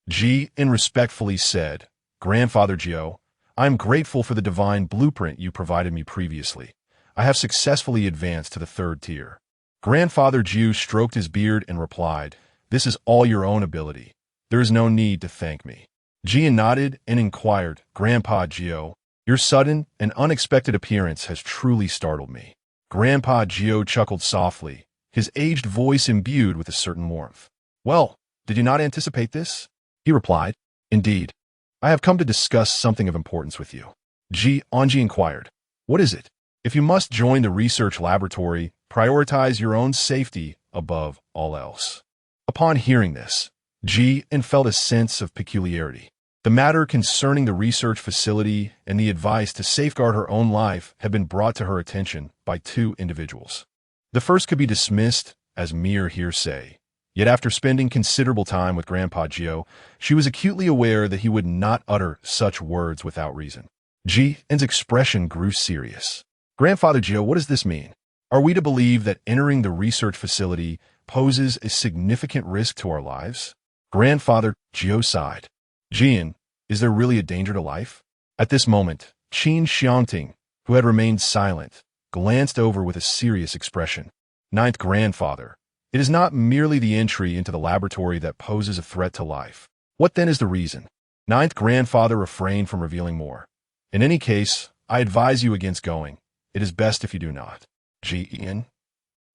Jian respectfully said, Grandfather Gio, I am grateful for the divine blueprint you provided me previously. I have successfully advanced to the 3rd tier. Grandfather Gio stroked his beard and replied, This is all your own ability. There is no need to thank me. Jian nodded and inquired, Grandpa Gio, your sudden and unexpected appearance has truly startled me. Grandpa Gio chuckled softly, his aged voice imbued with a certain warmth. Well, did you not anticipate this? He replied, Indeed. I have come to discuss something of importance with you. Anji inquired, What is it? If you must join the research laboratory, prioritize your own safety above all else. Upon hearing this, Jian felt a sense of peculiarity. The matter concerning the research facility and the advice to safeguard her own life had been brought to her attention by 2 individuals. The first could be dismissed as mere hearsay. Yet after spending considerable time with Grandpa Gio, she was acutely aware that he would not utter such words without reason. Jian's expression grew serious. Grandfather Gio, what does this mean? Are we to believe that entering the research facility poses a significant risk to our lives? Grandfather Gio sighed. Jian, is there really a danger to life? At this moment, Qin Xiangting, who had remained silent, glanced over with a serious expression. Ninth Grandfather, it is not merely the entry into the laboratory that poses a threat to life. What then is the reason? Ninth Grandfather refrained from revealing more. In any case, I advise you against going. It is best if you do not. Jian.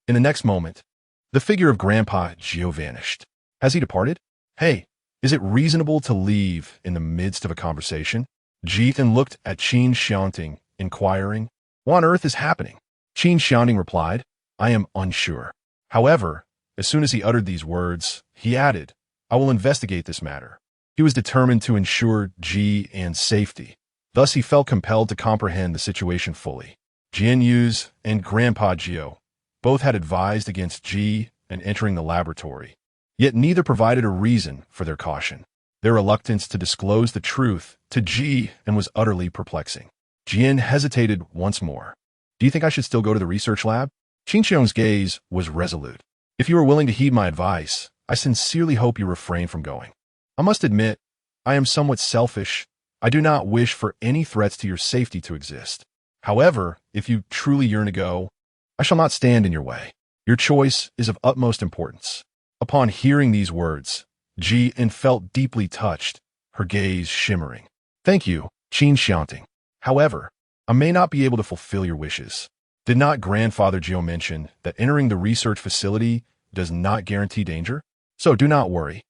In the next moment, the figure of Grandpa Gio vanished. Has he departed? Hey, is it reasonable to leave in the midst of a conversation? Jian looked at Qin Xiangting, inquiring, What on earth is happening? Qin Xiangting replied, I am unsure. However, as soon as he uttered these words, he added, I will investigate this matter. He was determined to ensure Jian's safety. Thus he felt compelled to comprehend the situation fully. Jian Yu's and Grandpa Gio both had advised against Ji and entering the laboratory, yet neither provided a reason for their caution. Their reluctance to disclose the truth to Ji and was utterly perplexing. Jian hesitated once more. Do you think I should still go to the research lab? Qin Xiang's gaze was resolute. If you are willing to heed my advice, I sincerely hope you refrain from going. I must admit, I am somewhat selfish. I do not wish for any threats to your safety to exist. However, if you truly yearn to go, I shall not stand in your way. Your choice is of utmost importance. Upon hearing these words, Ji-in felt deeply touched, her gaze shimmering. Thank you, Qin Xiangting. However, I may not be able to fulfill your wishes. Did not Grandfather Jiu mention that entering the research facility does not guarantee danger? So do not worry.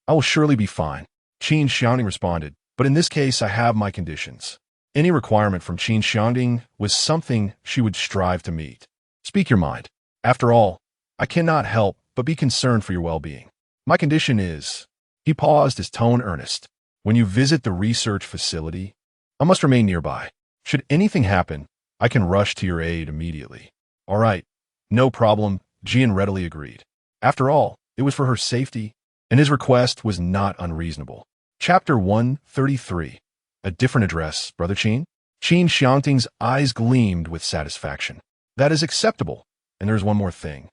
I will surely be fine. Qin Xiangting responded, but in this case I have my conditions. Any requirement from Qin Xiangting was something she would strive to meet. Speak your mind. After all, I cannot help but be concerned for your well-being. My condition is... He paused, his tone earnest. When you visit the research facility, I must remain nearby. Should anything happen, I can rush to your aid immediately. All right, no problem, Jian readily agreed. After all, it was for her safety, and his request was not unreasonable. Chapter 133. A different address, Brother Qin? Qin Xiangting's eyes gleamed with satisfaction. That is acceptable, and there's one more thing.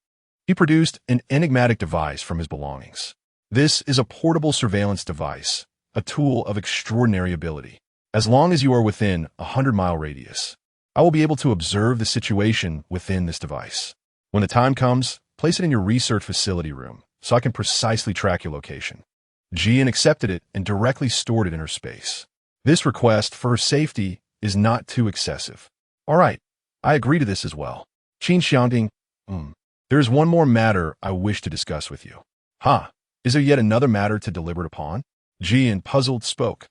He produced an enigmatic device from his belongings. This is a portable surveillance device, a tool of extraordinary ability. As long as you are within a 100-mile radius, I will be able to observe the situation within this device. When the time comes, place it in your research facility room so I can precisely track your location. Jian accepted it and directly stored it in her space. This request for her safety is not too excessive. All right, I agree to this as well. Qin Xiangting, there is one more matter I wish to discuss with you. Is there yet another matter to deliberate upon? Jian, puzzled, spoke.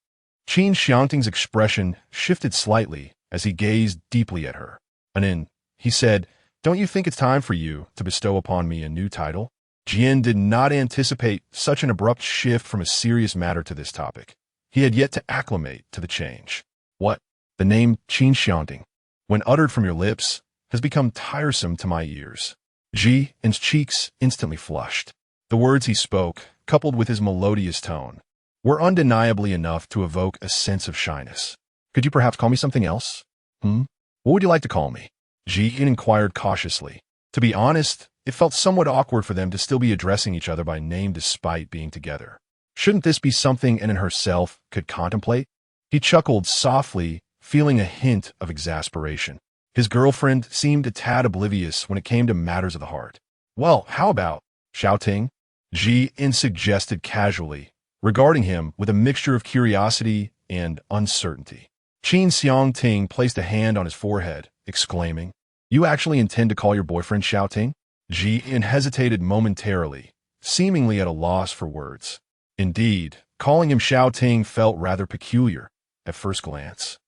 Qin Xiangting's expression shifted slightly as he gazed deeply at her. And then, he said, don't you think it's time for you to bestow upon me a new title? Jian did not anticipate such an abrupt shift from a serious matter to this topic. He had yet to acclimate to the change. What? The name Qin Xiangting, when uttered from your lips, has become tiresome to my ears. Ji's cheeks instantly flushed. The words he spoke, coupled with his melodious tone, were undeniably enough to evoke a sense of shyness. Could you perhaps call me something else? What would you like to call me? Ji inquired cautiously. To be honest, it felt somewhat awkward for them to still be addressing each other by name despite being together. Shouldn't this be something N herself could contemplate? He chuckled softly, feeling a hint of exasperation. His girlfriend seemed a tad oblivious when it came to matters of the heart. Well, how about Xiaoting? Ji suggested casually, regarding him with a mixture of curiosity and uncertainty. Qin Xiangting placed a hand on his forehead, exclaiming, You actually intend to call your boyfriend Xiaoting? Ji hesitated momentarily, seemingly at a loss for words. Indeed, calling him Xiaoting felt rather peculiar at first glance.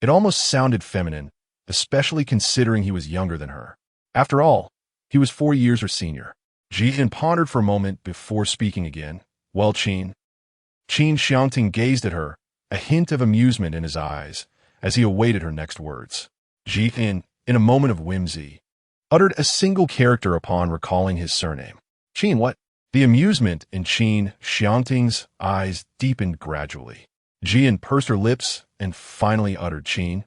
It almost sounded feminine, especially considering he was younger than her. After all, he was 4 years her senior. Ji pondered for a moment before speaking again. Well, Qin? Qin Xiangting gazed at her, a hint of amusement in his eyes, as he awaited her next words. Ji, in a moment of whimsy, uttered a single character upon recalling his surname. Qin, what? The amusement in Qin Xiangting's eyes deepened gradually. Jian pursed her lips and finally uttered Qin.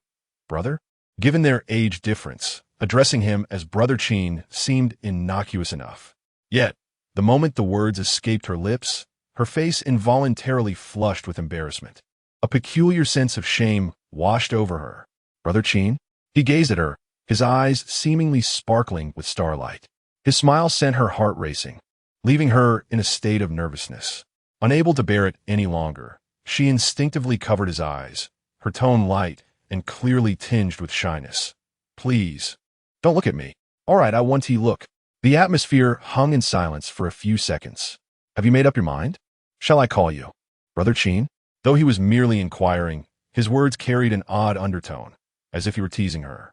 Brother? Given their age difference, addressing him as Brother Qin seemed innocuous enough. Yet, the moment the words escaped her lips, her face involuntarily flushed with embarrassment. A peculiar sense of shame washed over her. Brother Qin? He gazed at her, his eyes seemingly sparkling with starlight. His smile sent her heart racing, leaving her in a state of nervousness. Unable to bear it any longer, she instinctively covered his eyes, her tone light and clearly tinged with shyness. Please, don't look at me. All right, I want to look. The atmosphere hung in silence for a few seconds. Have you made up your mind? Shall I call you Brother Qin? Though he was merely inquiring, his words carried an odd undertone, as if he were teasing her.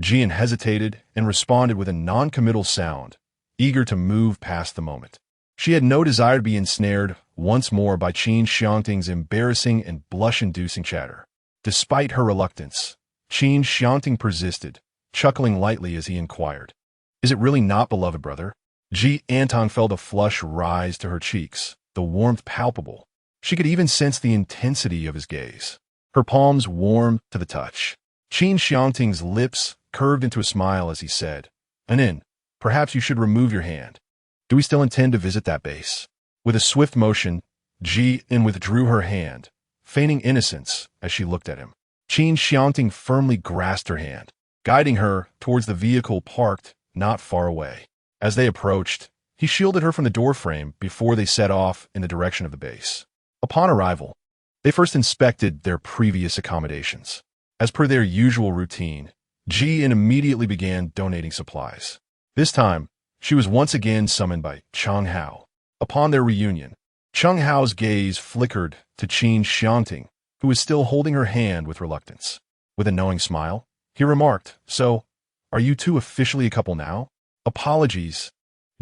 Jian hesitated and responded with a non-committal sound, eager to move past the moment. She had no desire to be ensnared once more by Qin Xiangting's embarrassing and blush-inducing chatter. Despite her reluctance, Qin Xiangting persisted, chuckling lightly as he inquired, Is it really not, beloved brother? Ji Antong felt a flush rise to her cheeks, the warmth palpable. She could even sense the intensity of his gaze. Her palms warmed to the touch. Qin Xiangting's lips curved into a smile as he said, Anin, perhaps you should remove your hand. Do we still intend to visit that base? With a swift motion, Ji withdrew her hand, feigning innocence as she looked at him. Qin Xiangting firmly grasped her hand, guiding her towards the vehicle parked not far away. As they approached, he shielded her from the doorframe before they set off in the direction of the base. Upon arrival, they first inspected their previous accommodations. As per their usual routine, Ji immediately began donating supplies. This time, she was once again summoned by Cheng Hao. Upon their reunion, Cheng Hao's gaze flickered to Qin Xiangting, who was still holding her hand with reluctance. With a knowing smile, he remarked, "So, are you two officially a couple now?" "Apologies."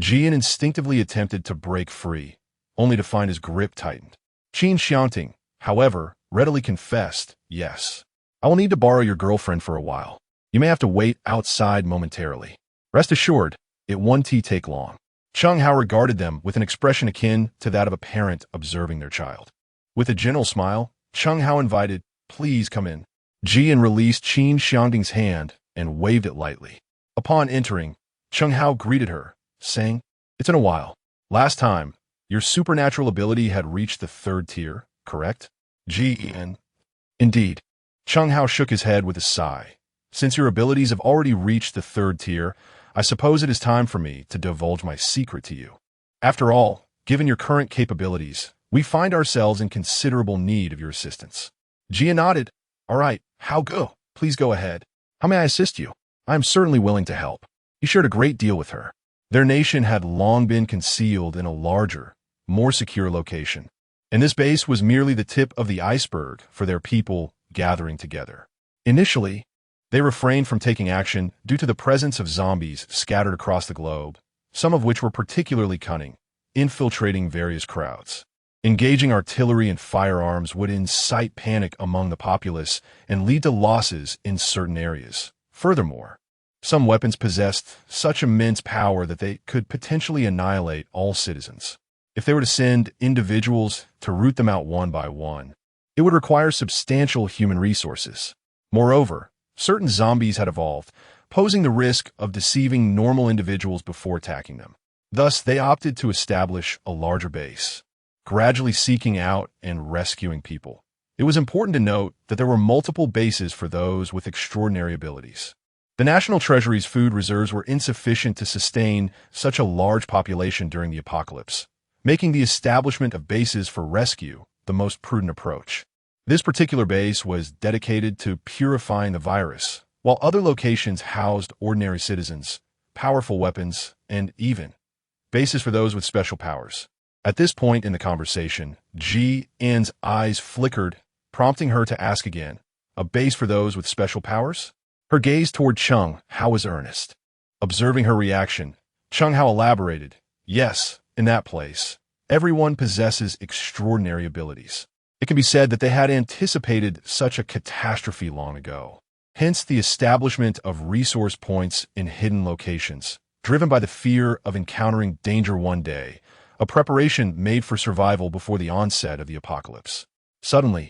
Jian instinctively attempted to break free, only to find his grip tightened. Qin Xiangting, however, readily confessed, "Yes. I will need to borrow your girlfriend for a while. You may have to wait outside momentarily. Rest assured, it won't take long." Cheng Hao regarded them with an expression akin to that of a parent observing their child. With a gentle smile, Cheng Hao invited, "Please come in." Jian released Qin Xiangting's hand and waved it lightly. Upon entering, Cheng Hao greeted her, saying, "It's been a while. Last time, your supernatural ability had reached the 3rd tier, correct?" Jian. "Indeed." Cheng Hao shook his head with a sigh. "Since your abilities have already reached the 3rd tier, I suppose it is time for me to divulge my secret to you. After all, given your current capabilities, we find ourselves in considerable need of your assistance." Jia nodded. "All right, how go? Please go ahead. How may I assist you? I am certainly willing to help." He shared a great deal with her. Their nation had long been concealed in a larger, more secure location, and this base was merely the tip of the iceberg for their people gathering together. Initially, they refrained from taking action due to the presence of zombies scattered across the globe, some of which were particularly cunning, infiltrating various crowds. Engaging artillery and firearms would incite panic among the populace and lead to losses in certain areas. Furthermore, some weapons possessed such immense power that they could potentially annihilate all citizens. If they were to send individuals to root them out one by one, it would require substantial human resources. Moreover, certain zombies had evolved, posing the risk of deceiving normal individuals before attacking them. Thus, they opted to establish a larger base, gradually seeking out and rescuing people. It was important to note that there were multiple bases for those with extraordinary abilities. The National Treasury's food reserves were insufficient to sustain such a large population during the apocalypse, making the establishment of bases for rescue the most prudent approach. This particular base was dedicated to purifying the virus, while other locations housed ordinary citizens, powerful weapons, and even bases for those with special powers. At this point in the conversation, Ji N's eyes flickered, prompting her to ask again, "A base for those with special powers?" Her gaze toward Cheng Hao was earnest. Observing her reaction, Cheng Hao elaborated, "Yes, in that place, everyone possesses extraordinary abilities. It can be said that they had anticipated such a catastrophe long ago. Hence the establishment of resource points in hidden locations, driven by the fear of encountering danger one day, a preparation made for survival before the onset of the apocalypse." Suddenly,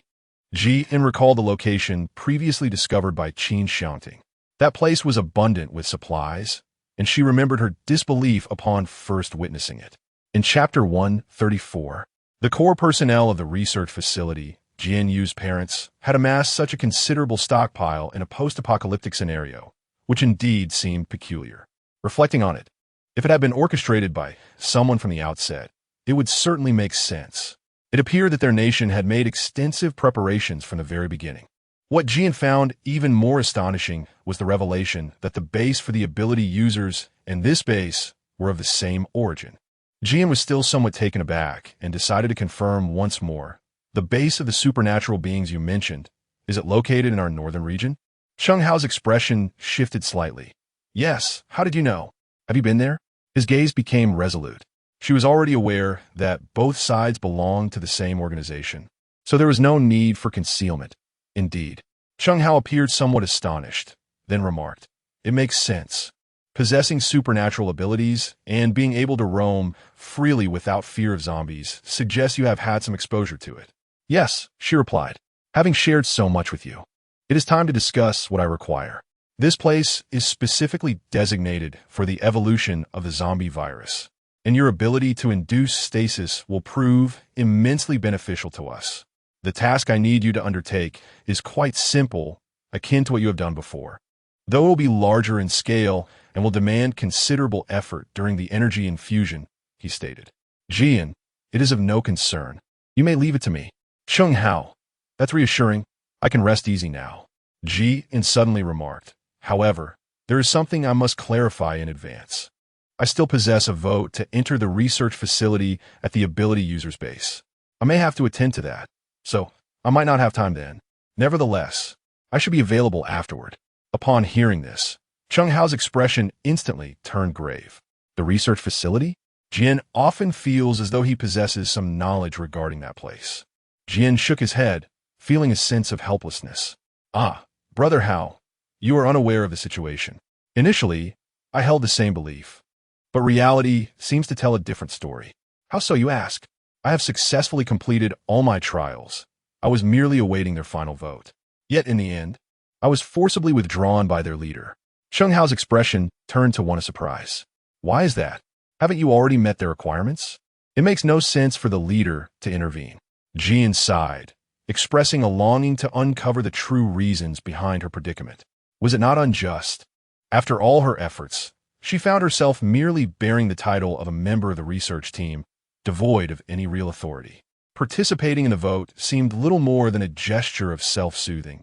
Ji In recalled the location previously discovered by Qin Xiangting. That place was abundant with supplies, and she remembered her disbelief upon first witnessing it. In Chapter 134, the core personnel of the research facility, Jian Yu's parents, had amassed such a considerable stockpile in a post-apocalyptic scenario, which indeed seemed peculiar. Reflecting on it, if it had been orchestrated by someone from the outset, it would certainly make sense. It appeared that their nation had made extensive preparations from the very beginning. What Jian found even more astonishing was the revelation that the base for the ability users and this base were of the same origin. Jian was still somewhat taken aback and decided to confirm once more. "The base of the supernatural beings you mentioned, is it located in our northern region?" Cheng Hao's expression shifted slightly. "Yes, how did you know? Have you been there?" His gaze became resolute. She was already aware that both sides belonged to the same organization, so there was no need for concealment. Indeed, Cheng Hao appeared somewhat astonished, then remarked, "It makes sense. Possessing supernatural abilities and being able to roam freely without fear of zombies suggests you have had some exposure to it." "Yes," she replied, "having shared so much with you. It is time to discuss what I require. This place is specifically designated for the evolution of the zombie virus, and your ability to induce stasis will prove immensely beneficial to us. The task I need you to undertake is quite simple, akin to what you have done before. Though it will be larger in scale, and will demand considerable effort during the energy infusion, he stated. Jian, it is of no concern. You may leave it to me. Cheng Hao. That's reassuring. I can rest easy now. Jian suddenly remarked. However, there is something I must clarify in advance. I still possess a vote to enter the research facility at the ability user's base. I may have to attend to that, so I might not have time then. Nevertheless, I should be available afterward. Upon hearing this, Cheng Hao's expression instantly turned grave. The research facility? Jian often feels as though he possesses some knowledge regarding that place. Jian shook his head, feeling a sense of helplessness. Ah, Brother Hao, you are unaware of the situation. Initially, I held the same belief, but reality seems to tell a different story. How so, you ask? I have successfully completed all my trials. I was merely awaiting their final vote. Yet in the end, I was forcibly withdrawn by their leader. Cheng Hao's expression turned to one of surprise. Why is that? Haven't you already met their requirements? It makes no sense for the leader to intervene. Jian sighed, expressing a longing to uncover the true reasons behind her predicament. Was it not unjust? After all her efforts, she found herself merely bearing the title of a member of the research team, devoid of any real authority. Participating in the vote seemed little more than a gesture of self-soothing.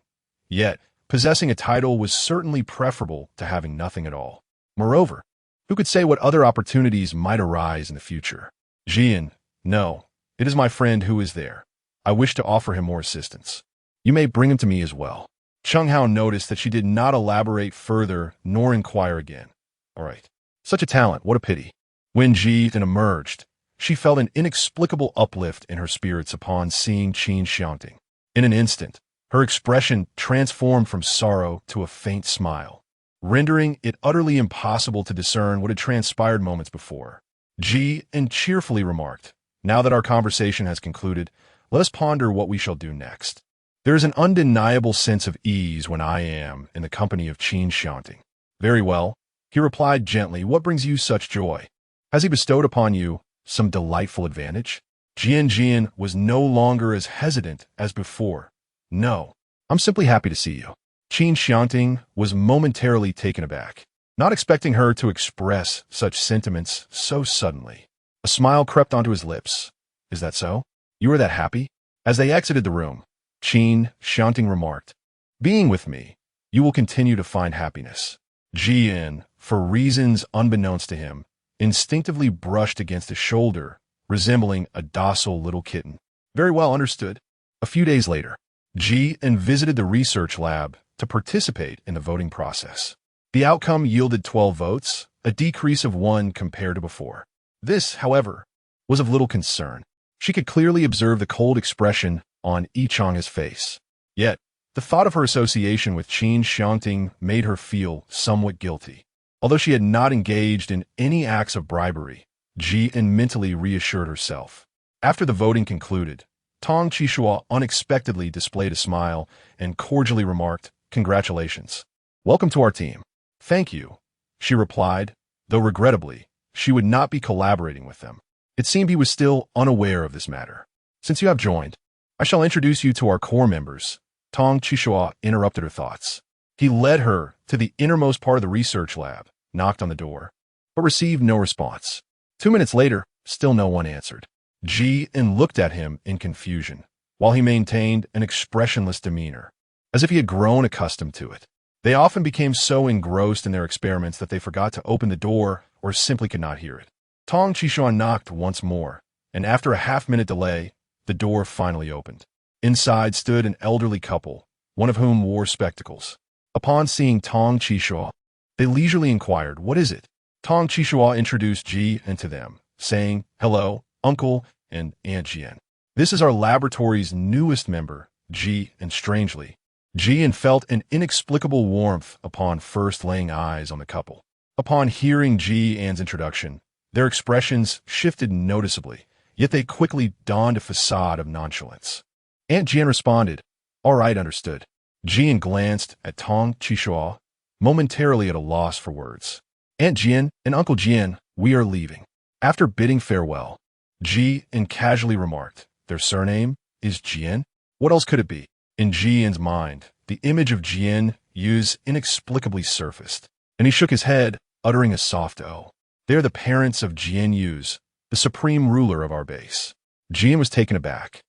Yet, possessing a title was certainly preferable to having nothing at all. Moreover, who could say what other opportunities might arise in the future? Jian, no, it is my friend who is there. I wish to offer him more assistance. You may bring him to me as well. Cheng Hao noticed that she did not elaborate further nor inquire again. All right. Such a talent, what a pity. When Jian emerged, she felt an inexplicable uplift in her spirits upon seeing Qin Xiangting. In an instant, her expression transformed from sorrow to a faint smile, rendering it utterly impossible to discern what had transpired moments before. Jian cheerfully remarked, now that our conversation has concluded, let us ponder what we shall do next. There is an undeniable sense of ease when I am in the company of Qin Xiangting. Very well, he replied gently, what brings you such joy? Has he bestowed upon you some delightful advantage? Jian was no longer as hesitant as before. No, I'm simply happy to see you. Qin Xiangting was momentarily taken aback, not expecting her to express such sentiments so suddenly. A smile crept onto his lips. Is that so? You are that happy? As they exited the room, Qin Xiangting remarked, being with me, you will continue to find happiness. Jian, for reasons unbeknownst to him, instinctively brushed against his shoulder, resembling a docile little kitten. Very well understood. A few days later, Jian visited the research lab to participate in the voting process. The outcome yielded 12 votes, a decrease of 1 compared to before. This, however, was of little concern. She could clearly observe the cold expression on Yichang's face. Yet, the thought of her association with Qin Xiangting made her feel somewhat guilty. Although she had not engaged in any acts of bribery, Jian mentally reassured herself. After the voting concluded, Tong Qishua unexpectedly displayed a smile and cordially remarked, congratulations. Welcome to our team. Thank you, she replied, though regrettably, she would not be collaborating with them. It seemed he was still unaware of this matter. Since you have joined, I shall introduce you to our core members. Tong Qishua interrupted her thoughts. He led her to the innermost part of the research lab, knocked on the door, but received no response. 2 minutes later, still no one answered. Jian looked at him in confusion, while he maintained an expressionless demeanor, as if he had grown accustomed to it. They often became so engrossed in their experiments that they forgot to open the door or simply could not hear it. Tong Qishua knocked once more, and after a half-minute delay, the door finally opened. Inside stood an elderly couple, one of whom wore spectacles. Upon seeing Tong Qishua, they leisurely inquired, what is it? Tong Qishua introduced Jian to them, saying, hello, Uncle and Aunt Jian. This is our laboratory's newest member, Ji, and strangely, Jian felt an inexplicable warmth upon first laying eyes on the couple. Upon hearing Jian's introduction, their expressions shifted noticeably, yet they quickly donned a facade of nonchalance. Aunt Jian responded, all right, understood. Jian glanced at Tong Qishua, momentarily at a loss for words. Aunt Jian and Uncle Jian, we are leaving. After bidding farewell, Jian casually remarked, their surname is Jian? What else could it be? In Jian's mind, the image of Jian Yu's inexplicably surfaced, and he shook his head, uttering a soft "oh." They are the parents of Jian Yu's, the supreme ruler of our base. Jian was taken aback.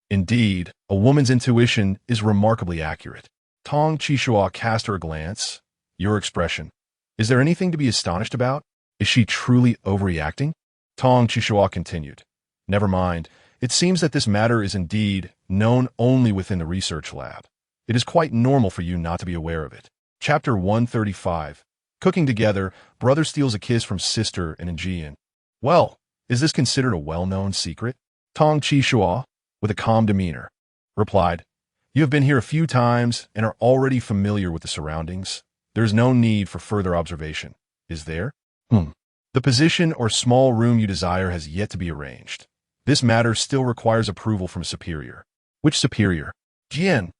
Indeed, a woman's intuition is remarkably accurate. Tong Qishua cast her a glance. Your expression. Is there anything to be astonished about? Is she truly overreacting? Tong Qishua continued. Never mind. It seems that this matter is indeed known only within the research lab. It is quite normal for you not to be aware of it. Chapter 135. Cooking together, brother steals a kiss from sister in Jian. Well, is this considered a well-known secret? Tong Qishua, with a calm demeanor, replied, You have been here a few times and are already familiar with the surroundings. There is no need for further observation. Is there? The position or small room you desire has yet to be arranged. This matter still requires approval from a superior. Which superior? Jian.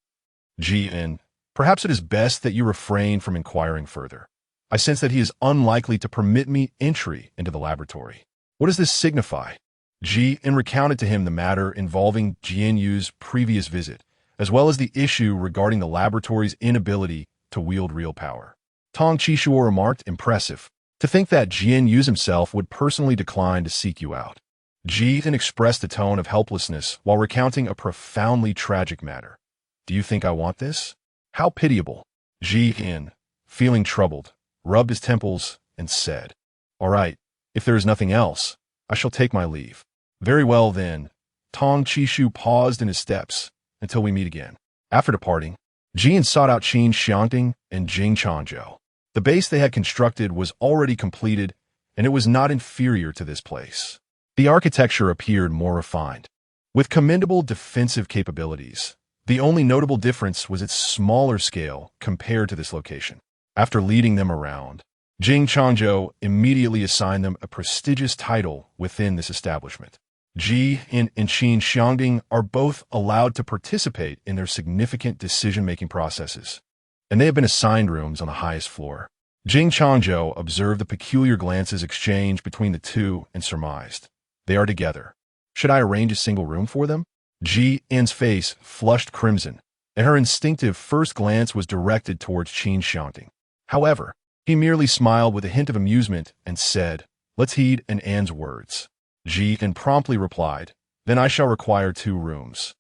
Jian. Perhaps it is best that you refrain from inquiring further. I sense that he is unlikely to permit me entry into the laboratory. What does this signify? Jian recounted to him the matter involving Jian Yu's previous visit, as well as the issue regarding the laboratory's inability to wield real power. Tong Qishua remarked, Impressive. To think that Jian Yu himself would personally decline to seek you out. Jian expressed a tone of helplessness while recounting a profoundly tragic matter. Do you think I want this? How pitiable. Jian, feeling troubled, rubbed his temples and said, All right, if there is nothing else, I shall take my leave. Very well then. Tong Qishu paused in his steps until we meet again. After departing, Jian sought out Qin Xiangting and Jing Changzhou. The base they had constructed was already completed, and it was not inferior to this place. The architecture appeared more refined, with commendable defensive capabilities. The only notable difference was its smaller scale compared to this location. After leading them around, Jing Changzhou immediately assigned them a prestigious title within this establishment. Ji and Qin Xiangting are both allowed to participate in their significant decision-making processes, and they have been assigned rooms on the highest floor. Jing Changzhou observed the peculiar glances exchanged between the two and surmised. They are together. Should I arrange a single room for them? Ji An's face flushed crimson, and her instinctive first glance was directed towards Qin Xiangting. However, he merely smiled with a hint of amusement and said, Let's heed An's words. Ji An promptly replied, Then I shall require 2 rooms.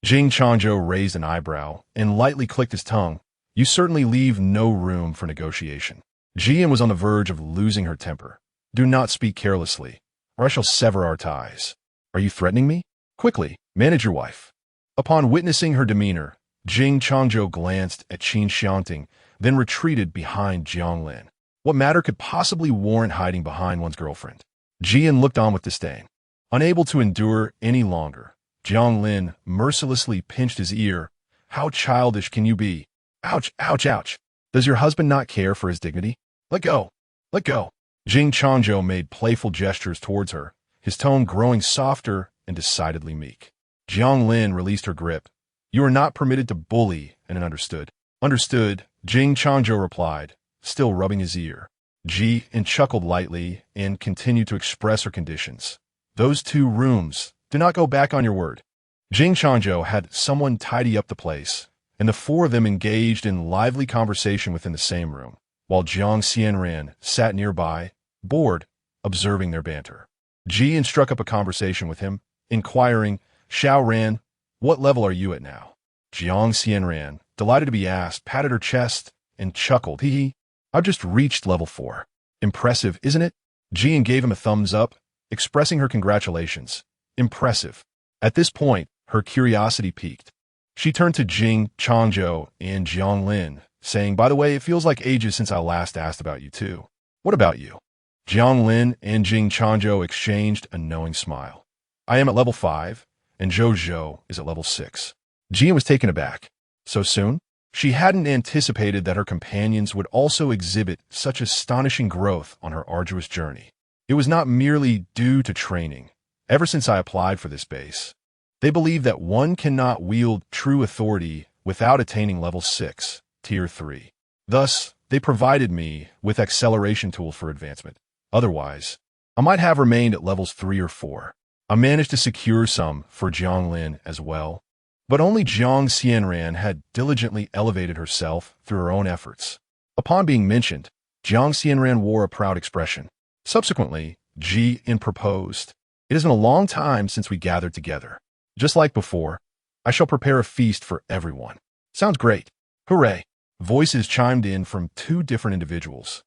Jing Changzhou raised an eyebrow and lightly clicked his tongue. You certainly leave no room for negotiation. Ji An was on the verge of losing her temper. Do not speak carelessly, or I shall sever our ties. Are you threatening me? Quickly, manage your wife. Upon witnessing her demeanor, Jing Changzhou glanced at Qin Xiangting, then retreated behind Jianglin. What matter could possibly warrant hiding behind one's girlfriend? Jian looked on with disdain. Unable to endure any longer, Jianglin mercilessly pinched his ear. How childish can you be? Ouch, ouch, ouch. Does your husband not care for his dignity? Let go. Let go. Jing Changzhou made playful gestures towards her, his tone growing softer and decidedly meek. Jianglin released her grip. You are not permitted to bully, and understood. Understood, Jing Changzhou replied, still rubbing his ear. Ji An chuckled lightly and continued to express her conditions. Those 2 rooms. Do not go back on your word. Jing Changzhou had someone tidy up the place, and the 4 of them engaged in lively conversation within the same room, while Jiang Xianran sat nearby, bored, observing their banter. Ji An struck up a conversation with him, inquiring, Xiao Ran, what level are you at now? Jiang Xianran, delighted to be asked, patted her chest and chuckled. Hee. I've just reached level 4. Impressive, isn't it? Ji An gave him a thumbs up, expressing her congratulations. Impressive. At this point, her curiosity piqued. She turned to Jing Changzhou and Jianglin, saying, By the way, it feels like ages since I last asked about you too. What about you? Jianglin and Jing Changzhou exchanged a knowing smile. I am at level 5, and Zhou is at level 6. Ji An was taken aback. So soon? She hadn't anticipated that her companions would also exhibit such astonishing growth on her arduous journey. It was not merely due to training. Ever since I applied for this base, they believe that one cannot wield true authority without attaining level 6, tier 3. Thus, they provided me with acceleration tools for advancement. Otherwise, I might have remained at levels 3 or 4. I managed to secure some for Jianglin as well, but only Jiang Xianran had diligently elevated herself through her own efforts. Upon being mentioned, Jiang Xianran wore a proud expression. Subsequently, Ji-in proposed. It has been a long time since we gathered together. Just like before, I shall prepare a feast for everyone. Sounds great. Hooray! Voices chimed in from two different individuals.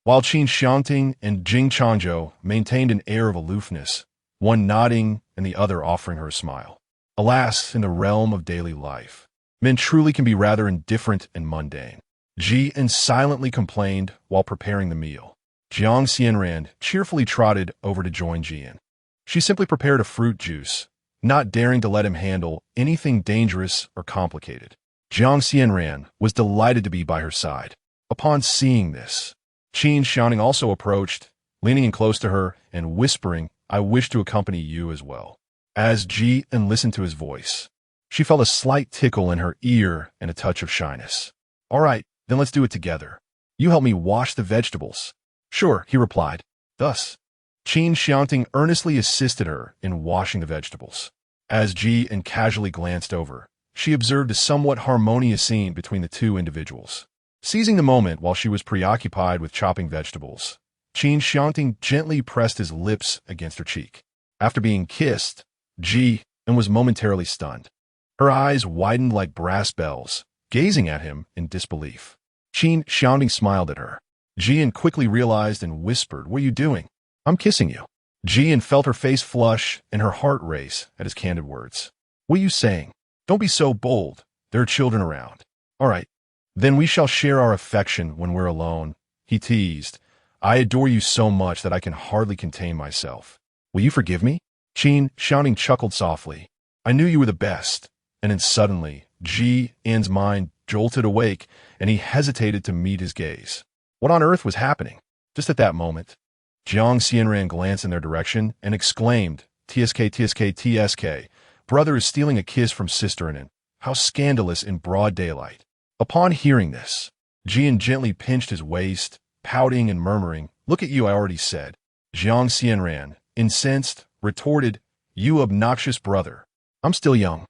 While Qin Xiangting and Jing Changzhou maintained an air of aloofness, one nodding and the other offering her a smile. Alas, in the realm of daily life, men truly can be rather indifferent and mundane. Ji-in silently complained while preparing the meal. Jiang Xianran cheerfully trotted over to join Ji-in. She simply prepared a fruit juice, not daring to let him handle anything dangerous or complicated. Jiang Xianran was delighted to be by her side. Upon seeing this, Qin Xiangting also approached, leaning in close to her and whispering, "I wish to accompany you as well." As Ji-in listened to his voice, she felt a slight tickle in her ear and a touch of shyness. "All right, then let's do it together. You help me wash the vegetables." "Sure," he replied. Thus, Qin Xiangting earnestly assisted her in washing the vegetables. As Ji-in casually glanced over, she observed a somewhat harmonious scene between the two individuals. Seizing the moment while she was preoccupied with chopping vegetables, Qin Xiangting gently pressed his lips against her cheek. After being kissed, Ji-in was momentarily stunned. Her eyes widened like brass bells, gazing at him in disbelief. Qin Xiangting smiled at her. Ji-in quickly realized and whispered, "What are you doing?" "I'm kissing you." Ji-in felt her face flush and her heart race at his candid words. "What are you saying? Don't be so bold. There are children around." "All right, then we shall share our affection when we're alone," he teased. "I adore you so much that I can hardly contain myself. Will you forgive me?" Qin Xiangting chuckled softly. "I knew you were the best." And then suddenly, Ji-in's mind jolted awake, and he hesitated to meet his gaze. What on earth was happening? Just at that moment, Jiang Xianran glanced in their direction and exclaimed, "TSK, TSK, TSK, brother is stealing a kiss from sister in it. How scandalous in broad daylight." Upon hearing this, Ji-in gently pinched his waist, pouting and murmuring, "Look at you, I already said." Jiang Xianran, incensed, retorted, "You obnoxious brother. I'm still young.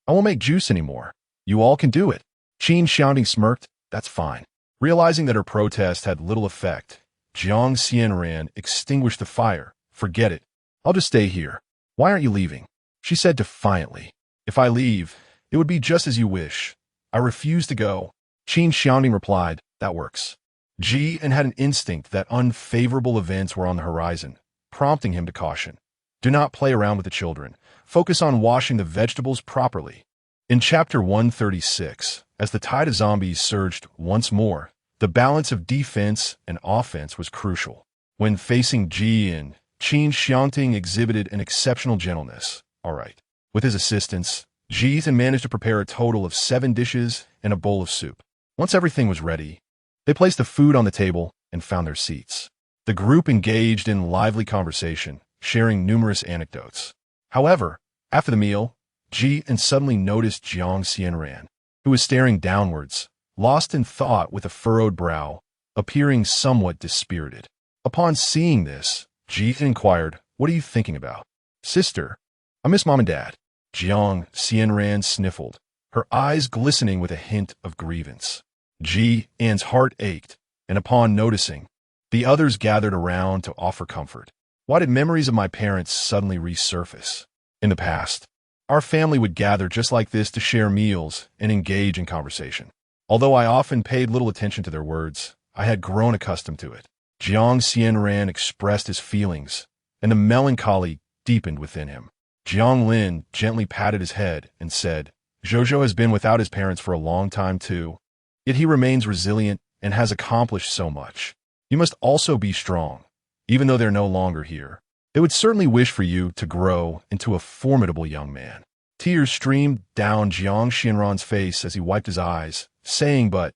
I won't make juice anymore. You all can do it." Qin Xiangting smirked, "That's fine." Realizing that her protest had little effect, Jiang Xianran extinguished the fire. "Forget it. I'll just stay here." "Why aren't you leaving?" she said defiantly. "If I leave, it would be just as you wish. I refuse to go." Qin Xiangting replied, "That works." Ji-in had an instinct that unfavorable events were on the horizon, prompting him to caution. Do not play around with the children. Focus on washing the vegetables properly. In Chapter 136, as the tide of zombies surged once more, the balance of defense and offense was crucial. When facing Ji-in, Qin Xiangting exhibited an exceptional gentleness. All right. With his assistance, Ji-in managed to prepare a total of 7 dishes and a bowl of soup. Once everything was ready, they placed the food on the table and found their seats. The group engaged in lively conversation, sharing numerous anecdotes. However, after the meal, Ji-in suddenly noticed Jiang Xianran, who was staring downwards, lost in thought with a furrowed brow, appearing somewhat dispirited. Upon seeing this, Ji-in inquired, "What are you thinking about?" "Sister, I miss Mom and Dad." Jiang Xianran sniffled, her eyes glistening with a hint of grievance. Ji-in's heart ached, and upon noticing, the others gathered around to offer comfort. Why did memories of my parents suddenly resurface? In the past, our family would gather just like this to share meals and engage in conversation. Although I often paid little attention to their words, I had grown accustomed to it. Jiang Xianran expressed his feelings, and the melancholy deepened within him. Jiang Lin gently patted his head and said, "Zhozhou has been without his parents for a long time too, yet he remains resilient and has accomplished so much. You must also be strong, even though they're no longer here. They would certainly wish for you to grow into a formidable young man." Tears streamed down Jiang Xianran's face as he wiped his eyes, saying, "But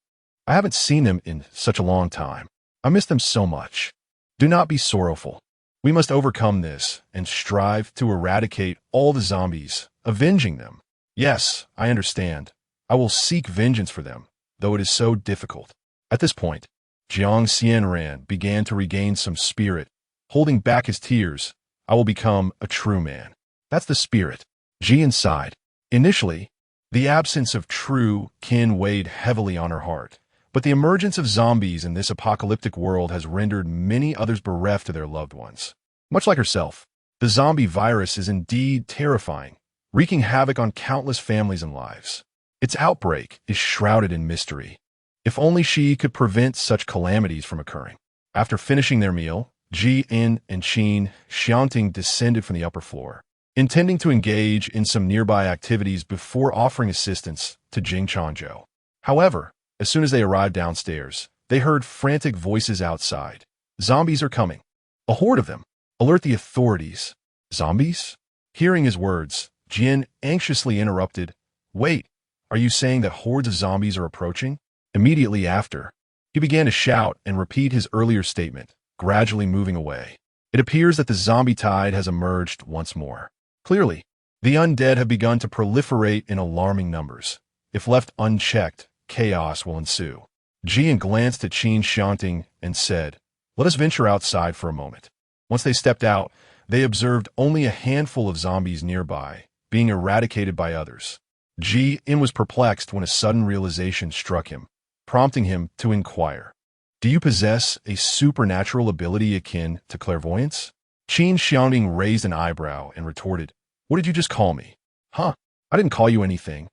I haven't seen them in such a long time. I miss them so much." "Do not be sorrowful. We must overcome this and strive to eradicate all the zombies, avenging them. Yes, I understand. I will seek vengeance for them, though it is so difficult." At this point, Jiang Xianran began to regain some spirit, holding back his tears. "I will become a true man." "That's the spirit." Ji-in sighed. Initially, the absence of true kin weighed heavily on her heart, But the emergence of zombies in this apocalyptic world has rendered many others bereft of their loved ones. Much like herself, the zombie virus is indeed terrifying, wreaking havoc on countless families and lives. Its outbreak is shrouded in mystery. If only she could prevent such calamities from occurring. After finishing their meal, Qin and Qin Xiangting descended from the upper floor, intending to engage in some nearby activities before offering assistance to Qin Xiangting. However, as soon as they arrived downstairs, they heard frantic voices outside. Zombies are coming. A horde of them. Alert the authorities. Zombies? Hearing his words, Qin anxiously interrupted. Wait, are you saying that hordes of zombies are approaching? Immediately after, he began to shout and repeat his earlier statement, gradually moving away. It appears that the zombie tide has emerged once more. Clearly, the undead have begun to proliferate in alarming numbers. If left unchecked, chaos will ensue. Qin glanced at Qin Xiangting and said, "Let us venture outside for a moment." Once they stepped out, they observed only a handful of zombies nearby, being eradicated by others. Qin was perplexed when a sudden realization struck him, prompting him to inquire. Do you possess a supernatural ability akin to clairvoyance? Qin Xiangting raised an eyebrow and retorted, What did you just call me? Huh, I didn't call you anything.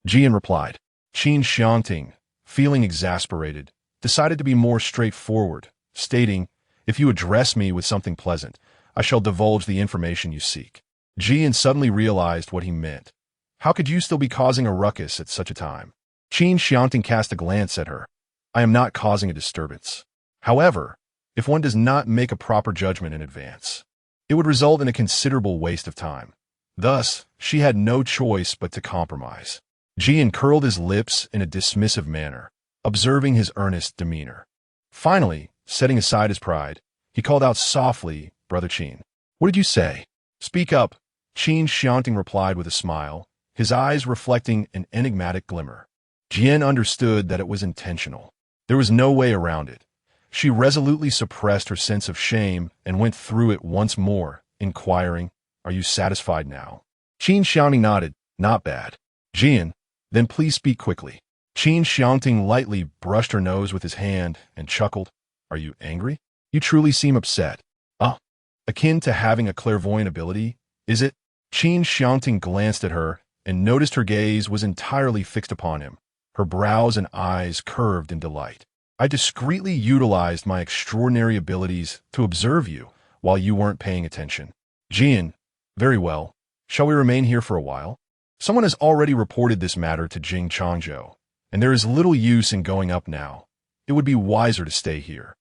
Qin replied. Qin Xiangting, feeling exasperated, decided to be more straightforward, stating, If you address me with something pleasant, I shall divulge the information you seek. Qin suddenly realized what he meant. How could you still be causing a ruckus at such a time? Qin Xiangting cast a glance at her. I am not causing a disturbance. However, if one does not make a proper judgment in advance, it would result in a considerable waste of time. Thus, she had no choice but to compromise. Qin curled his lips in a dismissive manner, observing his earnest demeanor. Finally, setting aside his pride, he called out softly, Brother Qin. What did you say? Speak up, Qin Xiangting replied with a smile, his eyes reflecting an enigmatic glimmer. Qin understood that it was intentional. There was no way around it. She resolutely suppressed her sense of shame and went through it once more, inquiring, Are you satisfied now? Qin Xiangting nodded, Not bad. Qin, then please speak quickly. Qin Xiangting lightly brushed her nose with his hand and chuckled. Are you angry? You truly seem upset. Akin to having a clairvoyant ability, is it? Qin Xiangting glanced at her and noticed her gaze was entirely fixed upon him, her brows and eyes curved in delight. I discreetly utilized my extraordinary abilities to observe you while you weren't paying attention. Qin, very well. Shall we remain here for a while? Someone has already reported this matter to Qin Xiangting, and there is little use in going up now. It would be wiser to stay here,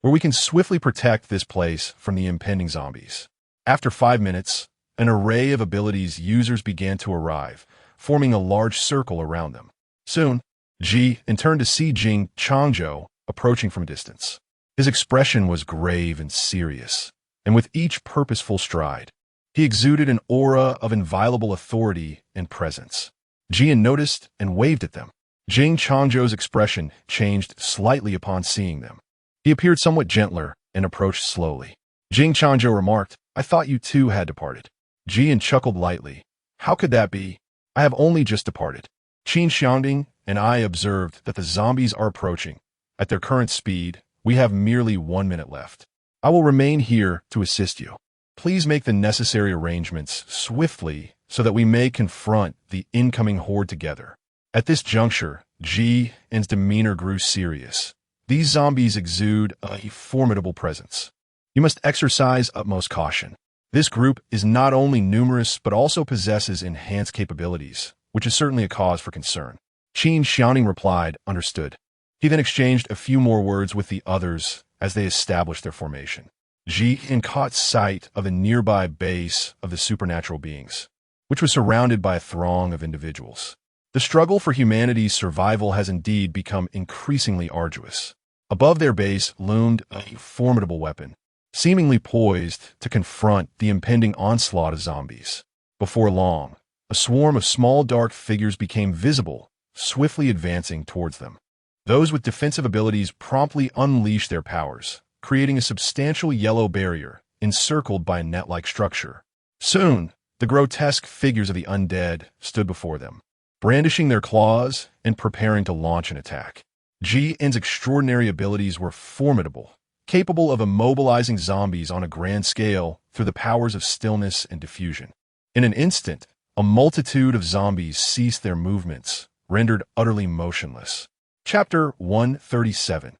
where we can swiftly protect this place from the impending zombies. After 5 minutes, an array of abilities users began to arrive, forming a large circle around them. Soon, Qin turned to see Qin Xiangting approaching from a distance. His expression was grave and serious, and with each purposeful stride, he exuded an aura of inviolable authority and presence. Qin noticed and waved at them. Qin Xiangting's expression changed slightly upon seeing them. He appeared somewhat gentler and approached slowly. Qin Xiangting remarked, I thought you too had departed. Qin chuckled lightly. How could that be? I have only just departed. Qin Xiangting and I observed that the zombies are approaching. At their current speed, we have merely 1 minute left. I will remain here to assist you. Please make the necessary arrangements swiftly so that we may confront the incoming horde together. At this juncture, Qin's demeanor grew serious. These zombies exude a formidable presence. You must exercise utmost caution. This group is not only numerous but also possesses enhanced capabilities, which is certainly a cause for concern. Qin Xiangting replied, Understood. He then exchanged a few more words with the others as they established their formation. Qin caught sight of the nearby base of the supernatural beings, which was surrounded by a throng of individuals. The struggle for humanity's survival has indeed become increasingly arduous. Above their base loomed a formidable weapon, seemingly poised to confront the impending onslaught of zombies. Before long, a swarm of small dark figures became visible, swiftly advancing towards them. Those with defensive abilities promptly unleashed their powers, creating a substantial yellow barrier encircled by a net-like structure. Soon, the grotesque figures of the undead stood before them, brandishing their claws and preparing to launch an attack. Jin's extraordinary abilities were formidable, capable of immobilizing zombies on a grand scale through the powers of stillness and diffusion. In an instant, a multitude of zombies ceased their movements, rendered utterly motionless. Chapter 137.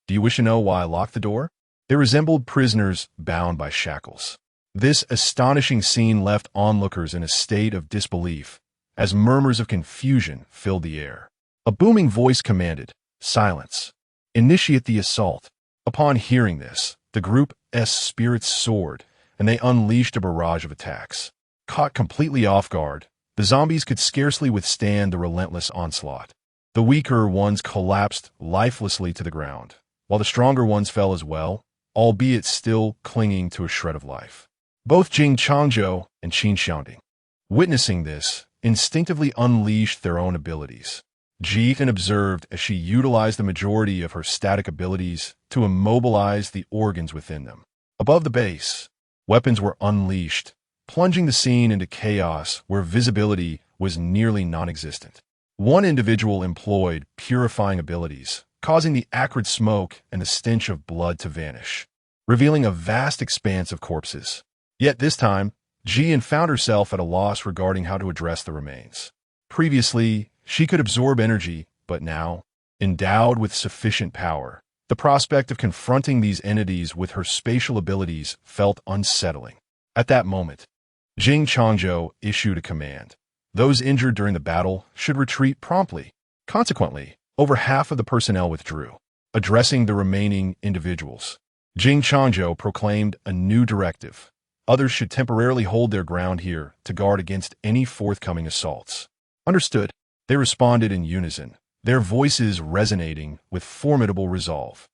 Do you wish to know why I locked the door? They resembled prisoners bound by shackles. This astonishing scene left onlookers in a state of disbelief, as murmurs of confusion filled the air. A booming voice commanded, "Silence. Initiate the assault." Upon hearing this, the group's spirits soared, and they unleashed a barrage of attacks. Caught completely off guard, the zombies could scarcely withstand the relentless onslaught. The weaker ones collapsed lifelessly to the ground, while the stronger ones fell as well, albeit still clinging to a shred of life. Both Qin Xiangting and Qin Xiangting, witnessing this, instinctively unleashed their own abilities. Jin observed as she utilized the majority of her static abilities to immobilize the organs within them. Above the base, weapons were unleashed, plunging the scene into chaos where visibility was nearly non-existent. One individual employed purifying abilities, causing the acrid smoke and the stench of blood to vanish, revealing a vast expanse of corpses. Yet this time, Jin found herself at a loss regarding how to address the remains. Previously, she could absorb energy, but now, endowed with sufficient power, the prospect of confronting these entities with her spatial abilities felt unsettling. At that moment, Qin Xiangting issued a command. Those injured during the battle should retreat promptly. Consequently, over half of the personnel withdrew. Addressing the remaining individuals, Qin Xiangting proclaimed a new directive. Others should temporarily hold their ground here to guard against any forthcoming assaults. Understood. They responded in unison, their voices resonating with formidable resolve.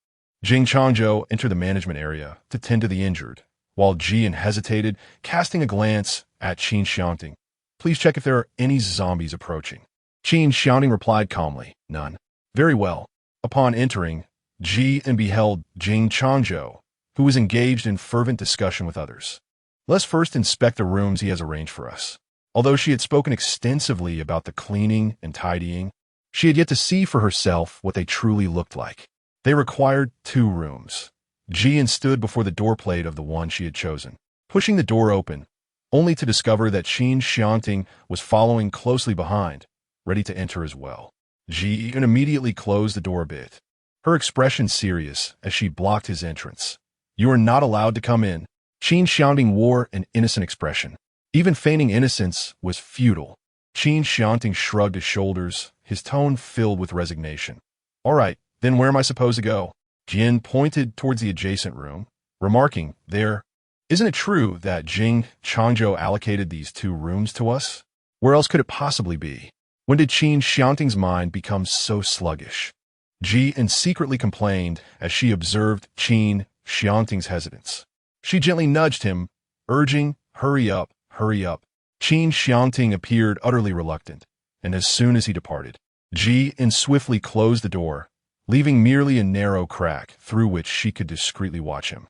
Qin Xiangting entered the management area to tend to the injured, while Jin hesitated, casting a glance at Qin Xiangting. Please check if there are any zombies approaching. Qin Xiangting replied calmly, none. Very well. Upon entering, Jin beheld Qin Xiangting, who was engaged in fervent discussion with others. Let's first inspect the rooms he has arranged for us. Although she had spoken extensively about the cleaning and tidying, she had yet to see for herself what they truly looked like. They required 2 rooms. Jin stood before the doorplate of the one she had chosen, pushing the door open, only to discover that Qin Xiangting was following closely behind, ready to enter as well. Jin immediately closed the door a bit, her expression serious as she blocked his entrance. You are not allowed to come in. Qin Xiangting wore an innocent expression. Even feigning innocence was futile. Qin Xiangting shrugged his shoulders, his tone filled with resignation. All right, then where am I supposed to go? Jin pointed towards the adjacent room, remarking, there. Isn't it true that Qin Xiangting allocated these 2 rooms to us? Where else could it possibly be? When did Qin Xiangting's mind become so sluggish? Jin secretly complained as she observed Qin Xiangting's hesitance. She gently nudged him, urging, hurry up, hurry up. Qin Xiangting appeared utterly reluctant, and as soon as he departed, Jin swiftly closed the door, leaving merely a narrow crack through which she could discreetly watch him.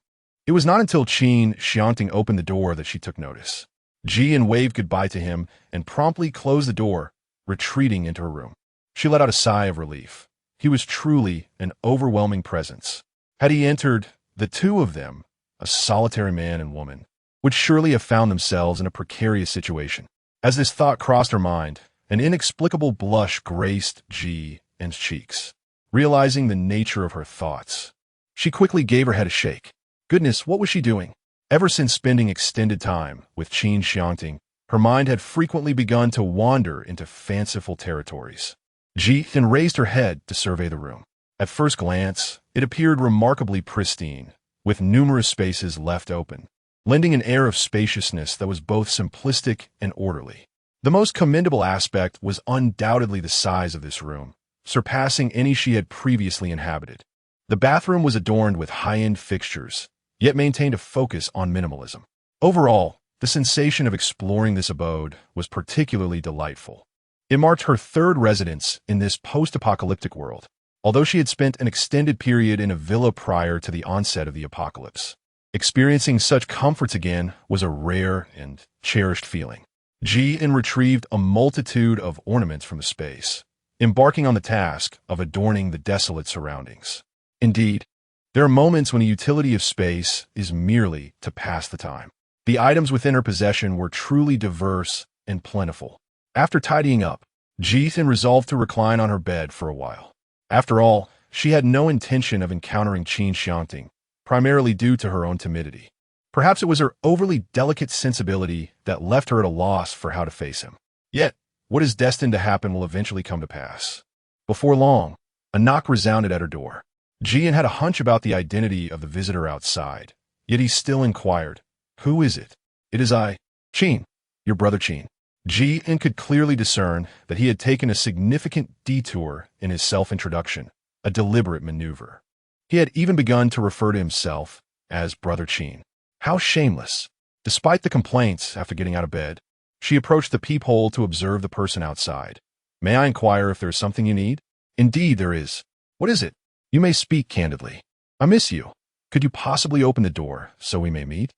It was not until Qin Xiangting opened the door that she took notice. Jin waved goodbye to him and promptly closed the door, retreating into her room. She let out a sigh of relief. He was truly an overwhelming presence. Had he entered, the 2 of them, a solitary man and woman, would surely have found themselves in a precarious situation. As this thought crossed her mind, an inexplicable blush graced Jin's cheeks. Realizing the nature of her thoughts, she quickly gave her head a shake. Goodness, what was she doing? Ever since spending extended time with Qin Xiangting, her mind had frequently begun to wander into fanciful territories. Jin raised her head to survey the room. At first glance, it appeared remarkably pristine, with numerous spaces left open, lending an air of spaciousness that was both simplistic and orderly. The most commendable aspect was undoubtedly the size of this room, surpassing any she had previously inhabited. The bathroom was adorned with high-end fixtures, yet maintained a focus on minimalism. Overall, the sensation of exploring this abode was particularly delightful. It marked her 3rd residence in this post-apocalyptic world, although she had spent an extended period in a villa prior to the onset of the apocalypse. Experiencing such comforts again was a rare and cherished feeling. Jin retrieved a multitude of ornaments from the space, embarking on the task of adorning the desolate surroundings. Indeed, there are moments when the utility of space is merely to pass the time. The items within her possession were truly diverse and plentiful. After tidying up, Jithan resolved to recline on her bed for a while. After all, she had no intention of encountering Qin Xiangting, primarily due to her own timidity. Perhaps it was her overly delicate sensibility that left her at a loss for how to face him. Yet, what is destined to happen will eventually come to pass. Before long, a knock resounded at her door. Jian had a hunch about the identity of the visitor outside, yet he still inquired, "Who is it?" "It is I, Qin, your brother Qin." Jian could clearly discern that he had taken a significant detour in his self-introduction, a deliberate maneuver. He had even begun to refer to himself as Brother Qin. How shameless! Despite the complaints after getting out of bed, she approached the peephole to observe the person outside. "May I inquire if there is something you need?" "Indeed there is." "What is it?" "You may speak candidly." "I miss you. Could you possibly open the door so we may meet?"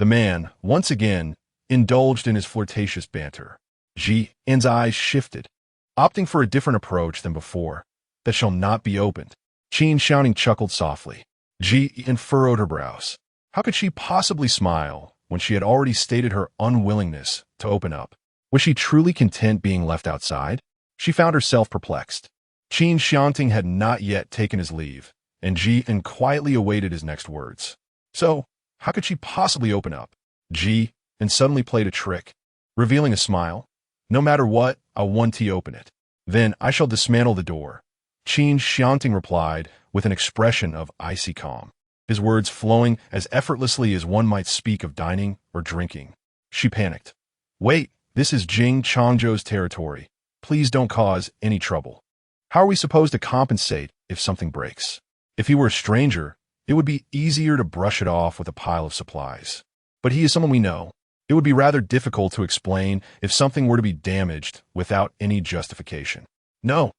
The man, once again, indulged in his flirtatious banter. Jian's eyes shifted, opting for a different approach than before. "That shall not be opened." Qin Xiangting chuckled softly. Jian furrowed her brows. How could she possibly smile when she had already stated her unwillingness to open up? Was she truly content being left outside? She found herself perplexed. Qin Xiangting had not yet taken his leave, and Jian quietly awaited his next words. So, how could she possibly open up? Jian suddenly played a trick, revealing a smile. "No matter what, I'll one-T open it. Then I shall dismantle the door." Qin Xiangting replied with an expression of icy calm, his words flowing as effortlessly as one might speak of dining or drinking. She panicked. "Wait, this is Jing Changzhou's territory. Please don't cause any trouble." How are we supposed to compensate if something breaks? If he were a stranger, it would be easier to brush it off with a pile of supplies. But he is someone we know. It would be rather difficult to explain if something were to be damaged without any justification. No,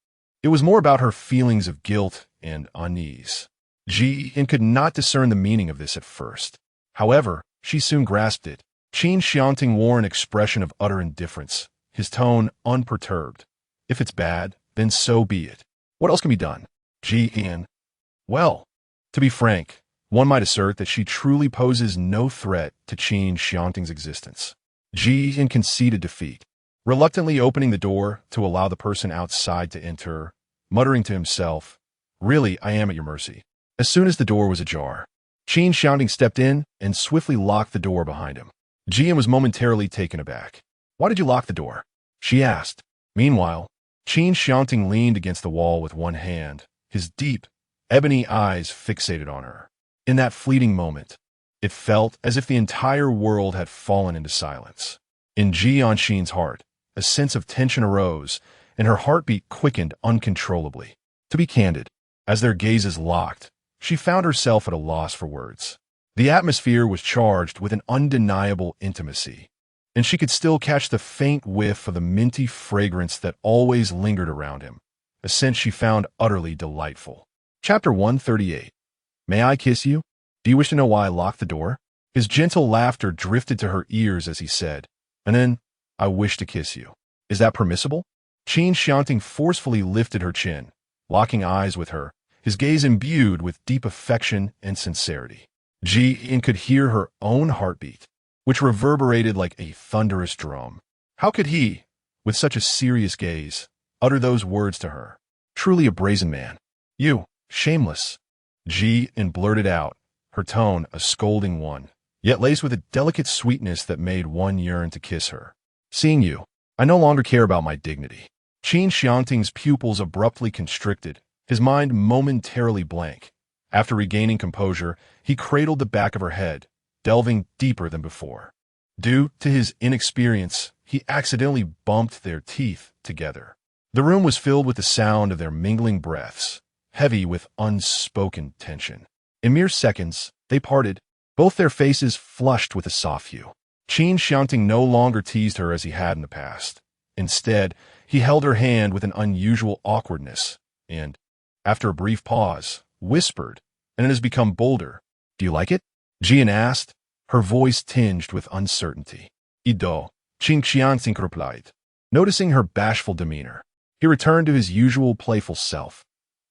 it was more about her feelings of guilt and unease. Jian could not discern the meaning of this at first. However, she soon grasped it. Qin Xiangting wore an expression of utter indifference, his tone unperturbed. "If it's bad, then so be it. What else can be done?" Jian. "Well, to be frank, one might assert that she truly poses no threat to Qin Xiangting's existence." Jian conceded defeat, reluctantly opening the door to allow the person outside to enter, muttering to himself, "Really, I am at your mercy." As soon as the door was ajar, Qin Xiangting stepped in and swiftly locked the door behind him. Jian was momentarily taken aback. "Why did you lock the door?" she asked. Meanwhile, Qin Xiangting leaned against the wall with one hand, his deep, ebony eyes fixated on her. In that fleeting moment, it felt as if the entire world had fallen into silence. In Jianxin's heart, a sense of tension arose, and her heartbeat quickened uncontrollably. To be candid, as their gazes locked, she found herself at a loss for words. The atmosphere was charged with an undeniable intimacy, and she could still catch the faint whiff of the minty fragrance that always lingered around him, a scent she found utterly delightful. Chapter 138. "May I kiss you? Do you wish to know why I locked the door?" His gentle laughter drifted to her ears as he said, "And then, I wish to kiss you. Is that permissible?" Qin Xiangting forcefully lifted her chin, locking eyes with her, his gaze imbued with deep affection and sincerity. Jian could hear her own heartbeat, which reverberated like a thunderous drum. How could he, with such a serious gaze, utter those words to her? Truly a brazen man. "You, shameless," Jian blurted out, her tone a scolding one, yet laced with a delicate sweetness that made one yearn to kiss her. "Seeing you, I no longer care about my dignity." Qin Xiangting's pupils abruptly constricted, his mind momentarily blank. After regaining composure, he cradled the back of her head, delving deeper than before. Due to his inexperience, he accidentally bumped their teeth together. The room was filled with the sound of their mingling breaths, heavy with unspoken tension. In mere seconds, they parted, both their faces flushed with a soft hue. Qin Xiangting no longer teased her as he had in the past. Instead, he held her hand with an unusual awkwardness, and, after a brief pause, whispered, and it has become bolder. "Do you like it?" Jian asked, her voice tinged with uncertainty. "Ido," Qin Xiangting replied, noticing her bashful demeanor. He returned to his usual playful self.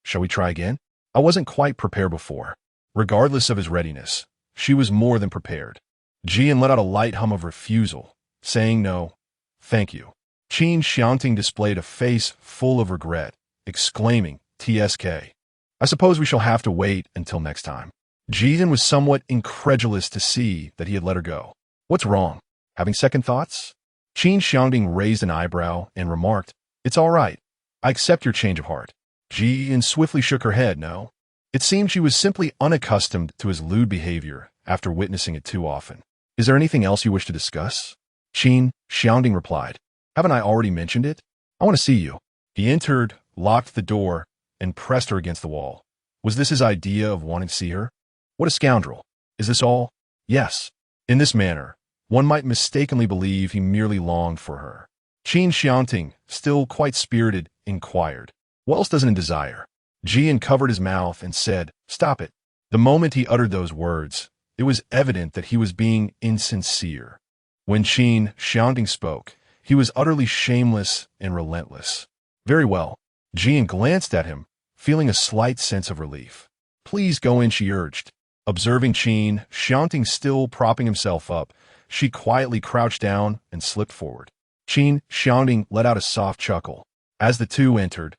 Shall we try again? I wasn't quite prepared before. Regardless of his readiness, she was more than prepared. Jian let out a light hum of refusal, saying no, thank you. Qin Xiangting displayed a face full of regret, exclaiming, TSK. I suppose we shall have to wait until next time. Jian was somewhat incredulous to see that he had let her go. What's wrong? Having second thoughts? Qin Xiangting raised an eyebrow and remarked, It's all right. I accept your change of heart. Jian swiftly shook her head, no. It seemed she was simply unaccustomed to his lewd behavior after witnessing it too often. Is there anything else you wish to discuss? Qin Xiangting replied. Haven't I already mentioned it? I want to see you. He entered, locked the door, and pressed her against the wall. Was this his idea of wanting to see her? What a scoundrel. Is this all? Yes. In this manner, one might mistakenly believe he merely longed for her. Qin Xiangting, still quite spirited, inquired, What else doesn't he desire? Jian covered his mouth and said, Stop it. The moment he uttered those words, it was evident that he was being insincere. When Qin Xiangting spoke, he was utterly shameless and relentless. Very well. Jian glanced at him, feeling a slight sense of relief. Please go in, she urged. Observing Qin Xiangting still propping himself up, she quietly crouched down and slipped forward. Qin Xiangting let out a soft chuckle. As the two entered,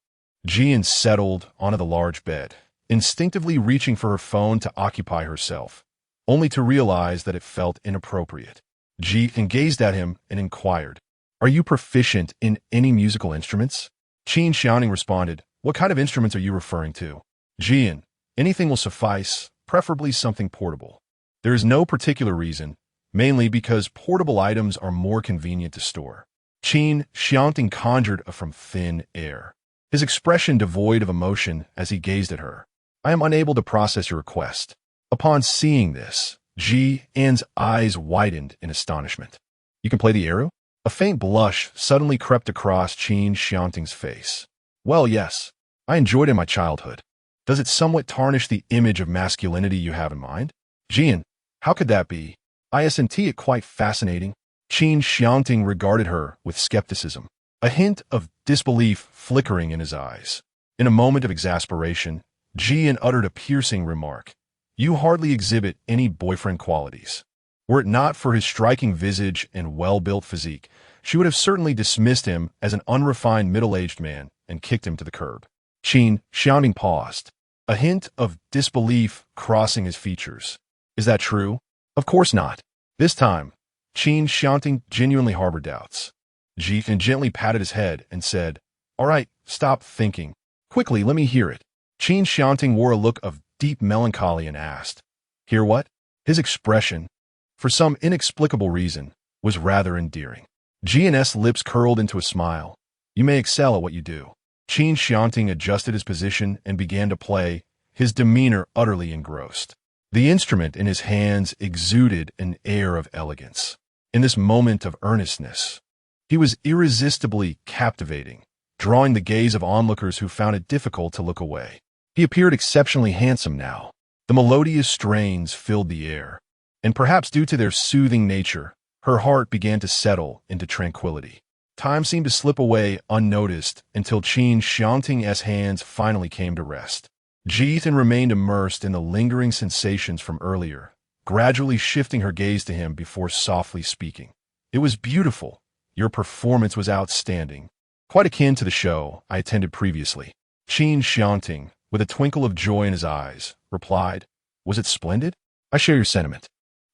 Jian settled onto the large bed, instinctively reaching for her phone to occupy herself, only to realize that it felt inappropriate. Jian gazed at him and inquired, Are you proficient in any musical instruments? Qin Xiangting responded, What kind of instruments are you referring to? Jian, anything will suffice, preferably something portable. There is no particular reason, mainly because portable items are more convenient to store. Qin Xiangting conjured from thin air, his expression devoid of emotion as he gazed at her. I am unable to process your request. Upon seeing this, Jian's eyes widened in astonishment. You can play the arrow? A faint blush suddenly crept across Qin Xiangting's face. Well, yes. I enjoyed it in my childhood. Does it somewhat tarnish the image of masculinity you have in mind? Jian, how could that be? Isn't it quite fascinating? Qin Xiangting regarded her with skepticism, a hint of disbelief flickering in his eyes. In a moment of exasperation, Jian uttered a piercing remark. You hardly exhibit any boyfriend qualities. Were it not for his striking visage and well-built physique, she would have certainly dismissed him as an unrefined middle-aged man and kicked him to the curb. Qin Xiangting paused, a hint of disbelief crossing his features. Is that true? Of course not. This time, Qin Xiangting genuinely harbored doubts. Jian gently patted his head and said, All right, stop thinking. Quickly, let me hear it. Qin Xiangting wore a look of deep melancholy and asked, Hear what? His expression, for some inexplicable reason, was rather endearing. Jian's lips curled into a smile. You may excel at what you do. Qin Xiangting adjusted his position and began to play, his demeanor utterly engrossed. The instrument in his hands exuded an air of elegance. In this moment of earnestness, he was irresistibly captivating, drawing the gaze of onlookers who found it difficult to look away. He appeared exceptionally handsome now. The melodious strains filled the air, and perhaps due to their soothing nature, her heart began to settle into tranquility. Time seemed to slip away unnoticed until Qin Xiangting's hands finally came to rest. Jian remained immersed in the lingering sensations from earlier, gradually shifting her gaze to him before softly speaking. It was beautiful. Your performance was outstanding. Quite akin to the show I attended previously. Qin Xiangting, with a twinkle of joy in his eyes, replied, Was it splendid? I share your sentiment.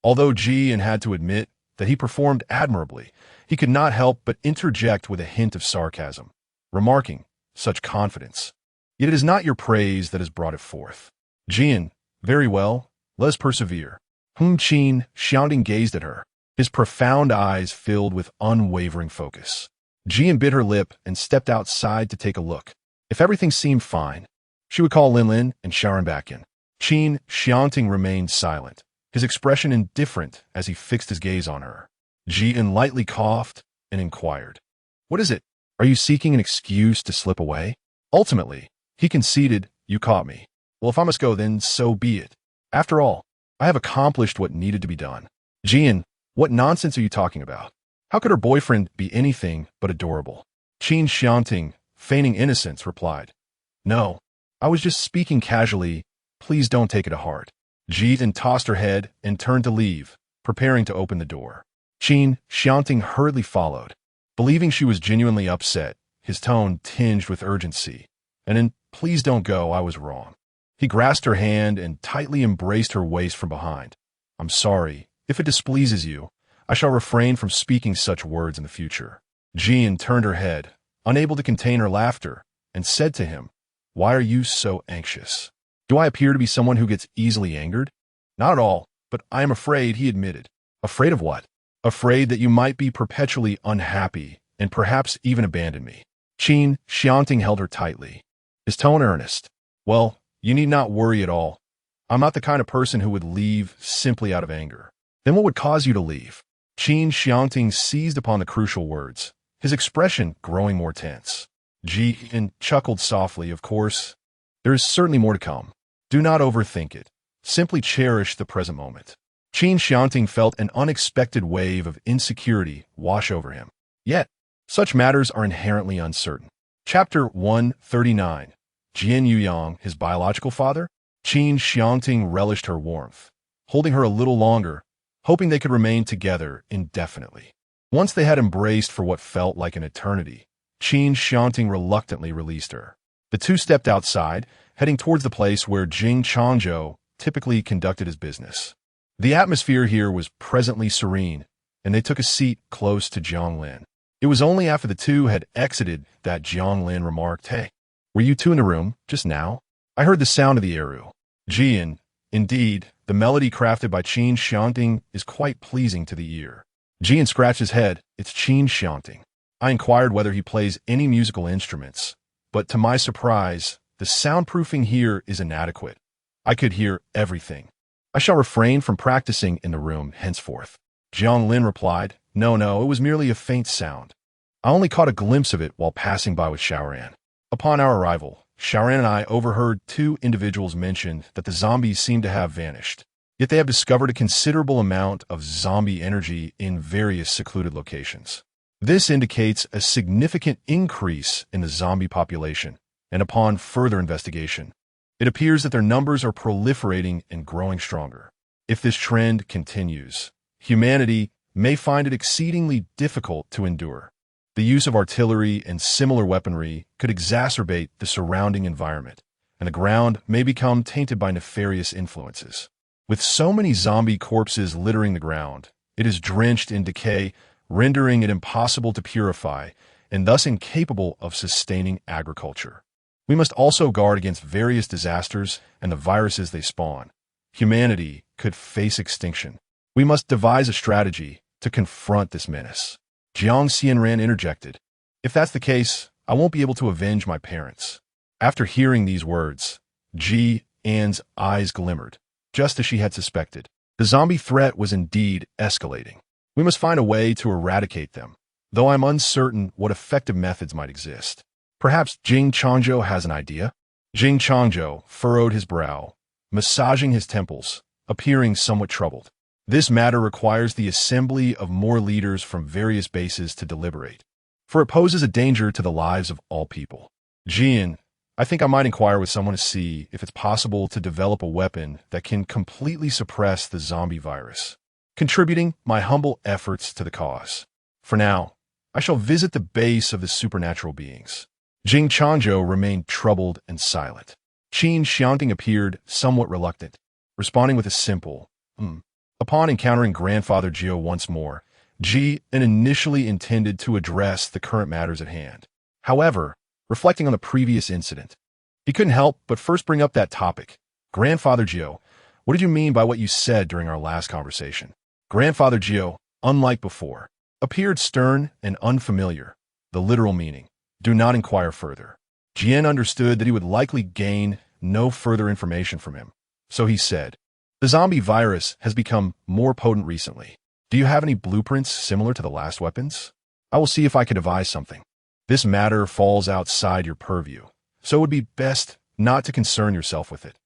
Although Jian had to admit that he performed admirably, he could not help but interject with a hint of sarcasm, remarking, Such confidence. Yet it is not your praise that has brought it forth. Jian, very well, let us persevere. Qin Xiangting gazed at her, his profound eyes filled with unwavering focus. Jian bit her lip and stepped outside to take a look. If everything seemed fine, she would call Lin and shower him back in. Qin Xiangting remained silent, his expression indifferent as he fixed his gaze on her. Jian lightly coughed and inquired, What is it? Are you seeking an excuse to slip away? Ultimately, he conceded, You caught me. Well, if I must go, then so be it. After all, I have accomplished what needed to be done. Jian, what nonsense are you talking about? How could her boyfriend be anything but adorable? Qin Xiangting feigning innocence, replied, "No, I was just speaking casually. Please don't take it to heart." Jian tossed her head and turned to leave, preparing to open the door. Qin Xiangting hurriedly followed. Believing she was genuinely upset, his tone tinged with urgency. "And in 'please don't go,' I was wrong." He grasped her hand and tightly embraced her waist from behind. "I'm sorry. If it displeases you, I shall refrain from speaking such words in the future." Jian turned her head, unable to contain her laughter, and said to him, "Why are you so anxious? Do I appear to be someone who gets easily angered?" "Not at all, but I am afraid," he admitted. "Afraid of what?" "Afraid that you might be perpetually unhappy and perhaps even abandon me." Qin Xiangting held her tightly, his tone earnest. "Well, you need not worry at all. I'm not the kind of person who would leave simply out of anger." "Then what would cause you to leave?" Qin Xiangting seized upon the crucial words, his expression growing more tense. Jian chuckled softly. "Of course, there is certainly more to come. Do not overthink it. Simply cherish the present moment." Qin Xiangting felt an unexpected wave of insecurity wash over him. Yet, such matters are inherently uncertain. Chapter 139. Jian Yuyang, his biological father? Qin Xiangting relished her warmth, holding her a little longer, hoping they could remain together indefinitely. Once they had embraced for what felt like an eternity, Qin Xiangting reluctantly released her. The two stepped outside, heading towards the place where Jing Changzhou typically conducted his business. The atmosphere here was presently serene, and they took a seat close to Jianglin. It was only after the two had exited that Jianglin remarked, "Hey, were you two in the room just now? I heard the sound of the eru." Jian, indeed, the melody crafted by Qin Xiangting is quite pleasing to the ear. Jian scratched his head. "It's Qin Xiangting." I inquired whether he plays any musical instruments, but to my surprise, the soundproofing here is inadequate. I could hear everything. "I shall refrain from practicing in the room henceforth." Jianglin replied, No, it was merely a faint sound. I only caught a glimpse of it while passing by with Xiaoran." Upon our arrival, Xiaoran and I overheard two individuals mention that the zombies seem to have vanished. Yet they have discovered a considerable amount of zombie energy in various secluded locations. This indicates a significant increase in the zombie population, and upon further investigation, it appears that their numbers are proliferating and growing stronger. If this trend continues, humanity may find it exceedingly difficult to endure. The use of artillery and similar weaponry could exacerbate the surrounding environment, and the ground may become tainted by nefarious influences. With so many zombie corpses littering the ground, it is drenched in decay, rendering it impossible to purify, and thus incapable of sustaining agriculture. We must also guard against various disasters and the viruses they spawn. Humanity could face extinction. We must devise a strategy to confront this menace. Jiang Xianran interjected, "If that's the case, I won't be able to avenge my parents." After hearing these words, Ji An's eyes glimmered, just as she had suspected. The zombie threat was indeed escalating. We must find a way to eradicate them, though I'm uncertain what effective methods might exist. Perhaps Jing Changzhou has an idea? Jing Changzhou furrowed his brow, massaging his temples, appearing somewhat troubled. This matter requires the assembly of more leaders from various bases to deliberate, for it poses a danger to the lives of all people. Jian, I think I might inquire with someone to see if it's possible to develop a weapon that can completely suppress the zombie virus, contributing my humble efforts to the cause. For now, I shall visit the base of the supernatural beings. Jing Changzhou remained troubled and silent. Qin Xiangting appeared somewhat reluctant, responding with a simple, Upon encountering Grandfather Jiu once more, Ji initially intended to address the current matters at hand. However, reflecting on the previous incident, he couldn't help but first bring up that topic. "Grandfather Jiu, what did you mean by what you said during our last conversation?" Grandfather Jiu, unlike before, appeared stern and unfamiliar, the literal meaning. "Do not inquire further." Jian understood that he would likely gain no further information from him, so he said, "The zombie virus has become more potent recently. Do you have any blueprints similar to the last weapons? I will see if I can devise something. This matter falls outside your purview, so it would be best not to concern yourself with it.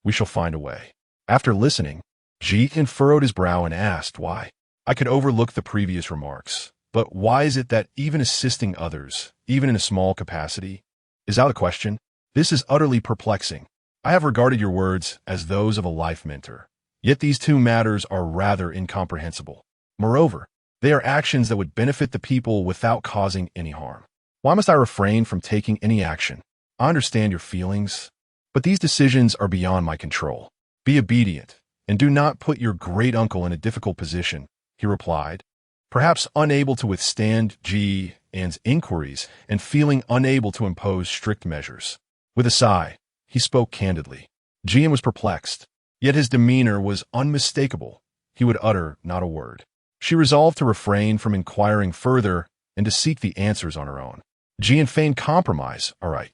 We shall find a way." After listening, Ji furrowed his brow and asked why. I could overlook the previous remarks, but why is it that even assisting others, even in a small capacity, is out of the question. This is utterly perplexing. I have regarded your words as those of a life mentor. Yet these two matters are rather incomprehensible. Moreover, they are actions that would benefit the people without causing any harm. Why must I refrain from taking any action? I understand your feelings, but these decisions are beyond my control. Be obedient, and do not put your great uncle in a difficult position, he replied, perhaps unable to withstand Jian's inquiries and feeling unable to impose strict measures. With a sigh, he spoke candidly. Jian was perplexed, yet his demeanor was unmistakable. He would utter not a word. She resolved to refrain from inquiring further and to seek the answers on her own. Jian feigned compromise, all right.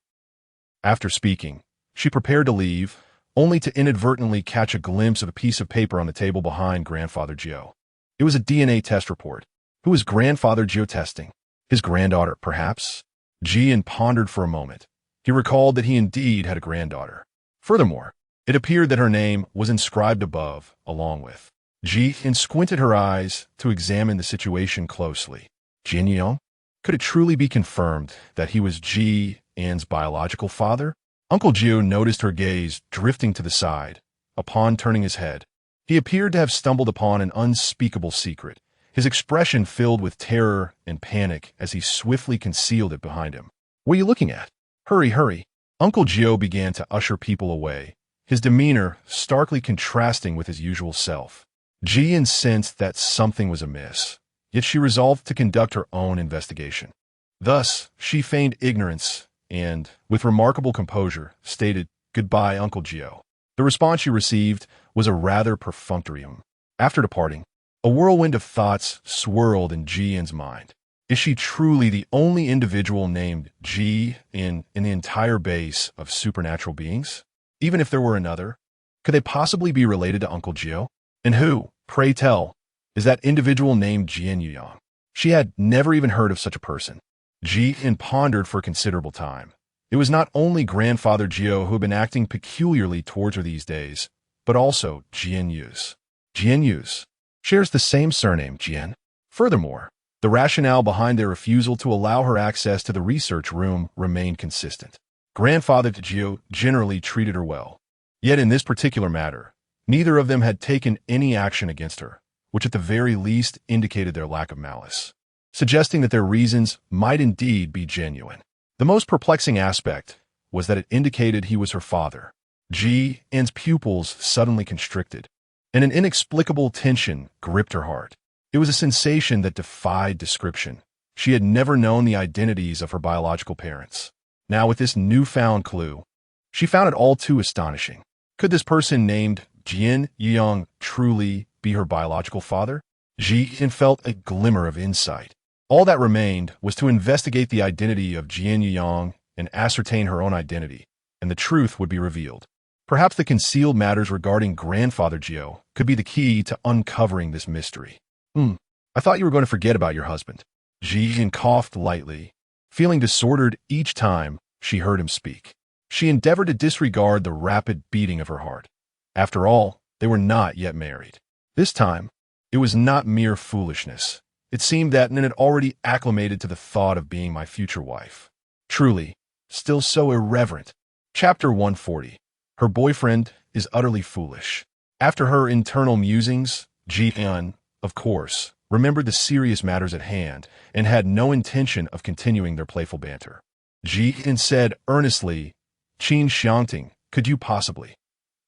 After speaking, she prepared to leave, only to inadvertently catch a glimpse of a piece of paper on the table behind Grandfather Gio. It was a DNA test report. Who was Grandfather Gio testing? His granddaughter, perhaps? Jian pondered for a moment. He recalled that he indeed had a granddaughter. Furthermore, it appeared that her name was inscribed above, along with. Jian squinted her eyes to examine the situation closely. Jin Young? Could it truly be confirmed that he was Jian's biological father? Uncle Gio noticed her gaze drifting to the side. Upon turning his head, he appeared to have stumbled upon an unspeakable secret, his expression filled with terror and panic as he swiftly concealed it behind him. What are you looking at? Hurry, hurry. Uncle Gio began to usher people away, his demeanor starkly contrasting with his usual self. Jian sensed that something was amiss, yet she resolved to conduct her own investigation. Thus, she feigned ignorance and, with remarkable composure, stated, "Goodbye, Uncle Gio." The response she received was a rather perfunctory one. After departing, a whirlwind of thoughts swirled in Jian's mind. Is she truly the only individual named Ji in the entire base of supernatural beings? Even if there were another, could they possibly be related to Uncle Gio? And who, pray tell, is that individual named Jian Yuyang? She had never even heard of such a person. Jian pondered for a considerable time. It was not only Grandfather Gio who had been acting peculiarly towards her these days, but also Jian Yu's. Jian Yu's shares the same surname, Jian. Furthermore, the rationale behind their refusal to allow her access to the research room remained consistent. Grandfather Gio generally treated her well. Yet in this particular matter, neither of them had taken any action against her, which at the very least indicated their lack of malice, suggesting that their reasons might indeed be genuine. The most perplexing aspect was that it indicated he was her father. Jian's pupils suddenly constricted, and an inexplicable tension gripped her heart. It was a sensation that defied description. She had never known the identities of her biological parents. Now, with this newfound clue, she found it all too astonishing. Could this person named Jian Yuyang truly be her biological father? Jian felt a glimmer of insight. All that remained was to investigate the identity of Jian Yuyang and ascertain her own identity, and the truth would be revealed. Perhaps the concealed matters regarding Grandfather Gio could be the key to uncovering this mystery. I thought you were going to forget about your husband. Jian coughed lightly, feeling disordered each time she heard him speak. She endeavored to disregard the rapid beating of her heart. After all, they were not yet married. This time, it was not mere foolishness. It seemed that Nin had already acclimated to the thought of being my future wife. Truly, still so irreverent. Chapter 140. Her boyfriend is utterly foolish. After her internal musings, Jian, of course, remembered the serious matters at hand and had no intention of continuing their playful banter. Jian said earnestly, "Qin Xiangting, could you possibly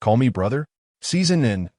call me brother?" Season in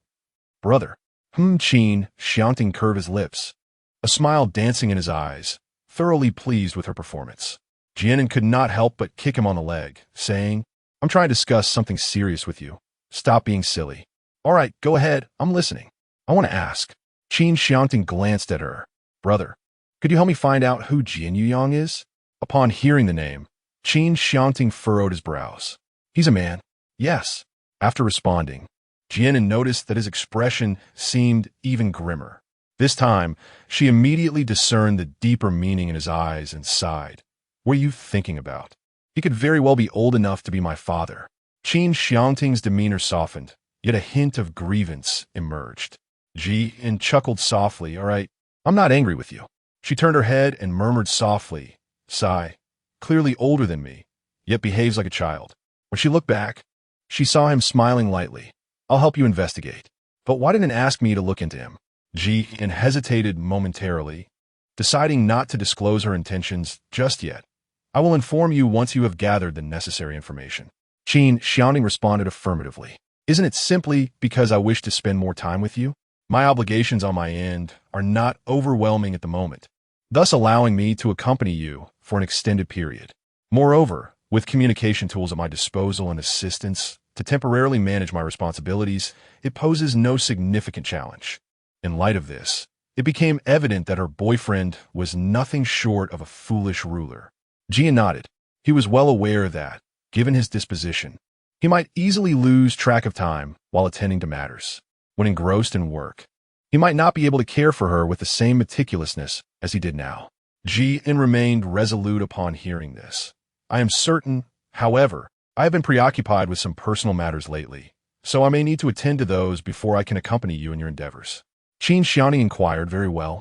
brother. Qin Xiangting curved his lips, a smile dancing in his eyes, thoroughly pleased with her performance. Jian could not help but kick him on the leg, saying, "I'm trying to discuss something serious with you. Stop being silly." "All right, go ahead. I'm listening. I want to ask." Qin Xiangting glanced at her. "Brother, could you help me find out who Jian Yuyang is?" Upon hearing the name, Qin Xiangting furrowed his brows. "He's a man." "Yes." After responding, Jian noticed that his expression seemed even grimmer. This time, she immediately discerned the deeper meaning in his eyes and sighed. "What are you thinking about?" "He could very well be old enough to be my father." Qin Xiangting's demeanor softened, yet a hint of grievance emerged. Jian chuckled softly. "All right, I'm not angry with you." She turned her head and murmured softly, "Sigh, clearly older than me, yet behaves like a child. When she looked back, she saw him smiling lightly. I'll help you investigate. But why didn't ask me to look into him? Qin hesitated momentarily, deciding not to disclose her intentions just yet. I will inform you once you have gathered the necessary information. Qin Xiangting responded affirmatively. Isn't it simply because I wish to spend more time with you? My obligations on my end are not overwhelming at the moment, thus allowing me to accompany you for an extended period. Moreover, with communication tools at my disposal and assistance to temporarily manage my responsibilities, it poses no significant challenge. In light of this, it became evident that her boyfriend was nothing short of a foolish ruler. Qin nodded. He was well aware that, given his disposition, he might easily lose track of time while attending to matters. When engrossed in work, he might not be able to care for her with the same meticulousness as he did now. Qin remained resolute upon hearing this. I am certain, however, I have been preoccupied with some personal matters lately, so I may need to attend to those before I can accompany you in your endeavors. Qin Xiangting inquired. Very well.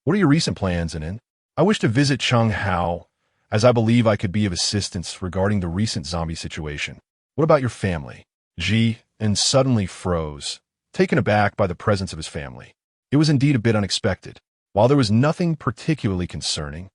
What are your recent plans, Anin? I wish to visit Changhao, as I believe I could be of assistance regarding the recent zombie situation. What about your family? Qin suddenly froze, taken aback by the presence of his family. It was indeed a bit unexpected. While there was nothing particularly concerning,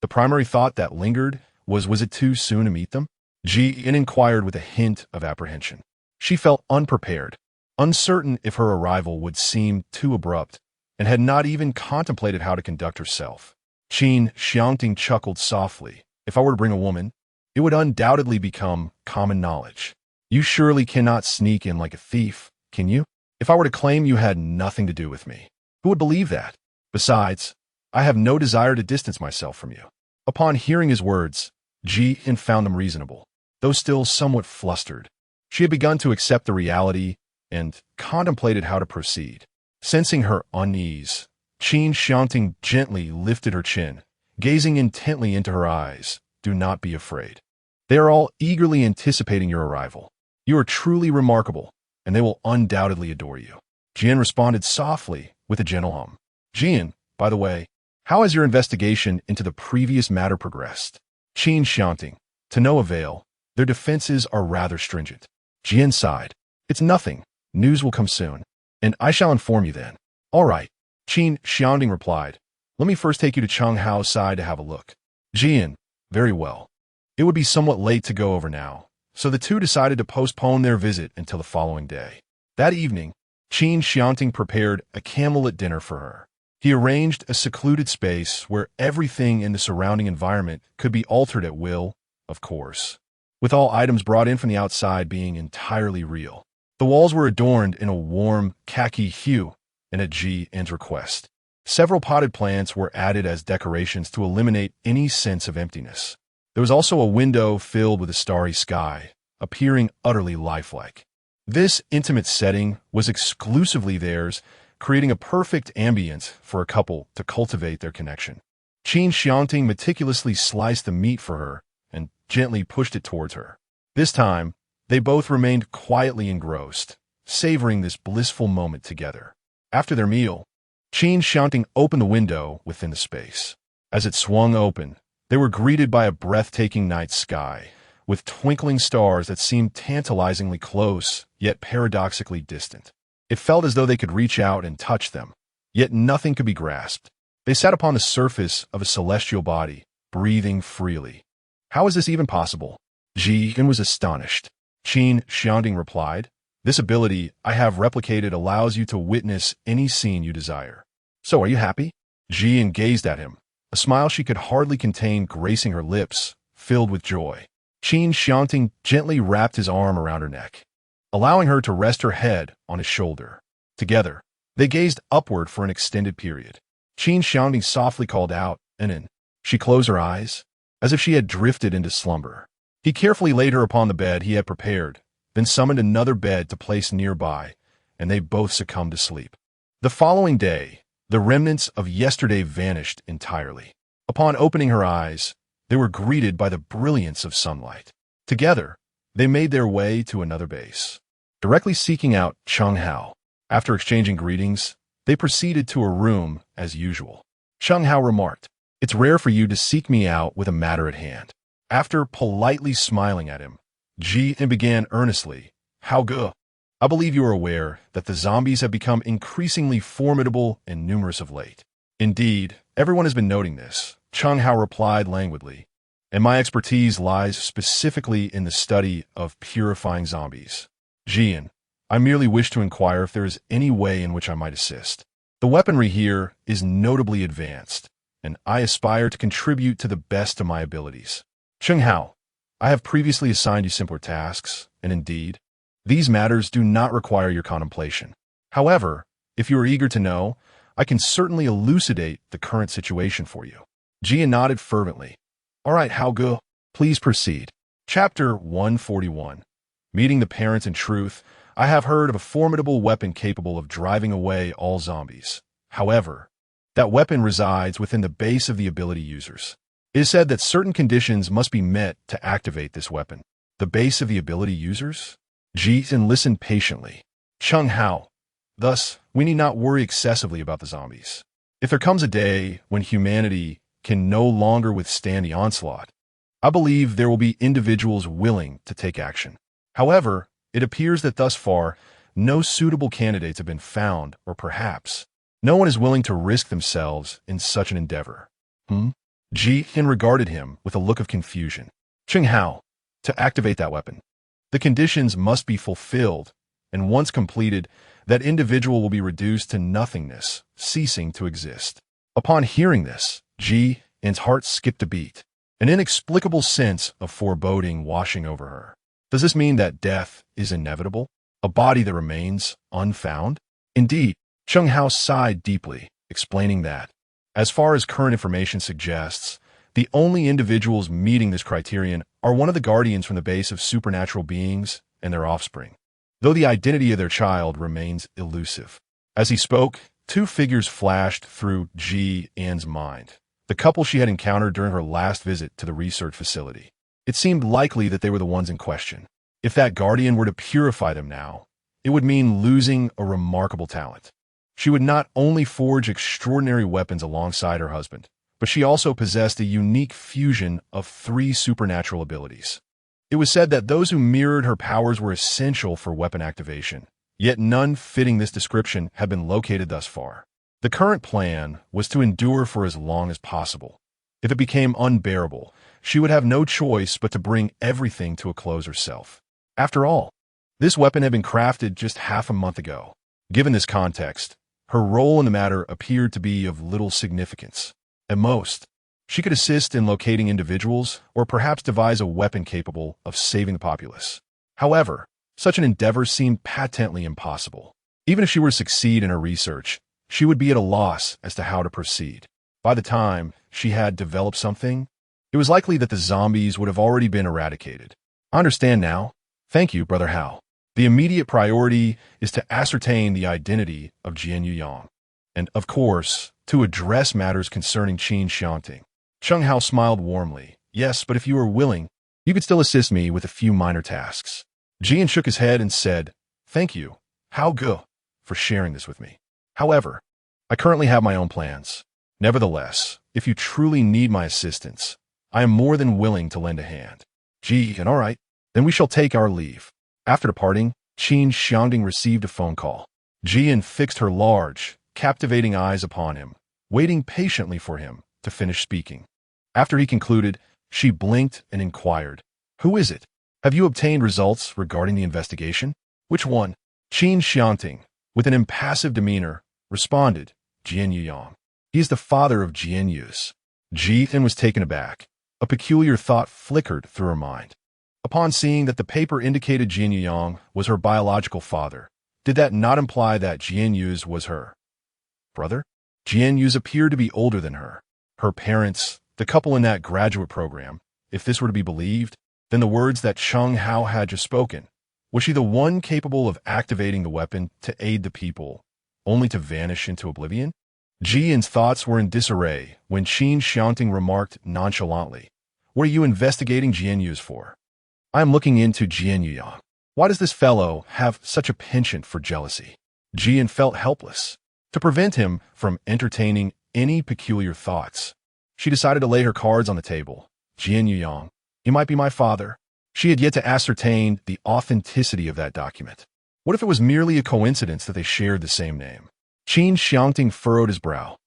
the primary thought that lingered was it too soon to meet them? Qin inquired with a hint of apprehension. She felt unprepared, uncertain if her arrival would seem too abrupt, and had not even contemplated how to conduct herself. Qin Xiangting chuckled softly. If I were to bring a woman, it would undoubtedly become common knowledge. You surely cannot sneak in like a thief, can you? If I were to claim you had nothing to do with me, who would believe that? Besides, I have no desire to distance myself from you. Upon hearing his words, Qin found them reasonable, though still somewhat flustered. She had begun to accept the reality and contemplated how to proceed. Sensing her unease, Qin Xiangting gently lifted her chin, gazing intently into her eyes. Do not be afraid. They are all eagerly anticipating your arrival. You are truly remarkable, and they will undoubtedly adore you. Qin responded softly with a gentle hum. Qin, by the way, how has your investigation into the previous matter progressed? Qin Xiangting, to no avail. Their defenses are rather stringent. Qin sighed. It's nothing. News will come soon, and I shall inform you then. All right. Qin Xiangting replied. Let me first take you to Changhao's side to have a look. Qin, very well. It would be somewhat late to go over now, so the two decided to postpone their visit until the following day. That evening, Qin Xiangting prepared a candlelit dinner for her. He arranged a secluded space where everything in the surrounding environment could be altered at will, of course, with all items brought in from the outside being entirely real. The walls were adorned in a warm khaki hue, and at Qin's request, several potted plants were added as decorations to eliminate any sense of emptiness. There was also a window filled with a starry sky, appearing utterly lifelike. This intimate setting was exclusively theirs, creating a perfect ambience for a couple to cultivate their connection. Qin Xiangting meticulously sliced the meat for her and gently pushed it towards her. This time, they both remained quietly engrossed, savoring this blissful moment together. After their meal, Qin Xiangting opened the window within the space. As it swung open, they were greeted by a breathtaking night sky, with twinkling stars that seemed tantalizingly close, yet paradoxically distant. It felt as though they could reach out and touch them, yet nothing could be grasped. They sat upon the surface of a celestial body, breathing freely. How is this even possible? Qin was astonished. Qin Xiangting replied, this ability I have replicated allows you to witness any scene you desire. So are you happy? Qin gazed at him, a smile she could hardly contain gracing her lips, filled with joy. Qin Xiangting gently wrapped his arm around her neck, allowing her to rest her head on his shoulder. Together, they gazed upward for an extended period. Qin Xiangting softly called out, Anin. She closed her eyes, as if she had drifted into slumber. He carefully laid her upon the bed he had prepared, then summoned another bed to place nearby, and they both succumbed to sleep. The following day, the remnants of yesterday vanished entirely. Upon opening her eyes, they were greeted by the brilliance of sunlight. Together, they made their way to another base, directly seeking out Changhao. After exchanging greetings, they proceeded to a room as usual. Changhao remarked, It's rare for you to seek me out with a matter at hand. After politely smiling at him, Jian began earnestly, "How good? I believe you are aware that the zombies have become increasingly formidable and numerous of late. Indeed, everyone has been noting this," Chung Hao replied languidly, "and my expertise lies specifically in the study of purifying zombies. Jian, I merely wish to inquire if there is any way in which I might assist. The weaponry here is notably advanced, and I aspire to contribute to the best of my abilities. Chung Hao, I have previously assigned you simpler tasks, and indeed, these matters do not require your contemplation. However, if you are eager to know, I can certainly elucidate the current situation for you." Jian nodded fervently. "All right, Hao Ge, please proceed." Chapter 141. Meeting the parents in truth, I have heard of a formidable weapon capable of driving away all zombies. However, that weapon resides within the base of the ability users. It is said that certain conditions must be met to activate this weapon. The base of the ability users? Jian listened patiently. Chung Hao, thus, we need not worry excessively about the zombies. If there comes a day when humanity can no longer withstand the onslaught, I believe there will be individuals willing to take action. However, it appears that thus far, no suitable candidates have been found, or perhaps no one is willing to risk themselves in such an endeavor. Jian regarded him with a look of confusion. Chung Hao, to activate that weapon, the conditions must be fulfilled, and once completed, that individual will be reduced to nothingness, ceasing to exist. Upon hearing this, Jian's heart skipped a beat, an inexplicable sense of foreboding washing over her. Does this mean that death is inevitable? A body that remains unfound? Indeed, Chung Hao sighed deeply, explaining that, as far as current information suggests, the only individuals meeting this criterion are one of the guardians from the base of supernatural beings and their offspring, though the identity of their child remains elusive. As he spoke, two figures flashed through Jian's mind, the couple she had encountered during her last visit to the research facility. It seemed likely that they were the ones in question. If that guardian were to purify them now, it would mean losing a remarkable talent. She would not only forge extraordinary weapons alongside her husband, but she also possessed a unique fusion of 3 supernatural abilities. It was said that those who mirrored her powers were essential for weapon activation, yet none fitting this description had been located thus far. The current plan was to endure for as long as possible. If it became unbearable, she would have no choice but to bring everything to a close herself. After all, this weapon had been crafted just half a month ago. Given this context, her role in the matter appeared to be of little significance. At most, she could assist in locating individuals or perhaps devise a weapon capable of saving the populace. However, such an endeavor seemed patently impossible. Even if she were to succeed in her research, she would be at a loss as to how to proceed. By the time she had developed something, it was likely that the zombies would have already been eradicated. I understand now. Thank you, Brother Hao. The immediate priority is to ascertain the identity of Qin Xiangting, and, of course, to address matters concerning Qin Xiangting. Chung Hao smiled warmly. Yes, but if you are willing, you could still assist me with a few minor tasks. Jian shook his head and said, "Thank you, Hao Ge, for sharing this with me. However, I currently have my own plans. Nevertheless, if you truly need my assistance, I am more than willing to lend a hand." Jian, all right, then we shall take our leave. After departing, Qin Xiangting received a phone call. Jian fixed her large, captivating eyes upon him, waiting patiently for him to finish speaking. After he concluded, she blinked and inquired, "Who is it? Have you obtained results regarding the investigation?" "Which one?" Qin Xiangting, with an impassive demeanor, responded, "Qin Xiangting. He is the father of Jian Yu's." Jian was taken aback. A peculiar thought flickered through her mind. Upon seeing that the paper indicated Qin Xiangting was her biological father, did that not imply that Jian Yu's was her brother? Jian Yu's appeared to be older than her. Her parents, the couple in that graduate program, if this were to be believed, then the words that Chung Hao had just spoken, was she the one capable of activating the weapon to aid the people, only to vanish into oblivion? Jian's thoughts were in disarray when Qin Xiangting remarked nonchalantly, "What are you investigating Jian Yu's for?" "I am looking into Jian Yu. Why does this fellow have such a penchant for jealousy?" Jian felt helpless. To prevent him from entertaining any peculiar thoughts, she decided to lay her cards on the table. "Jian Yu, He might be my father. She had yet to ascertain the authenticity of that document. What if it was merely a coincidence that they shared the same name? Qin Xiangting furrowed his brow.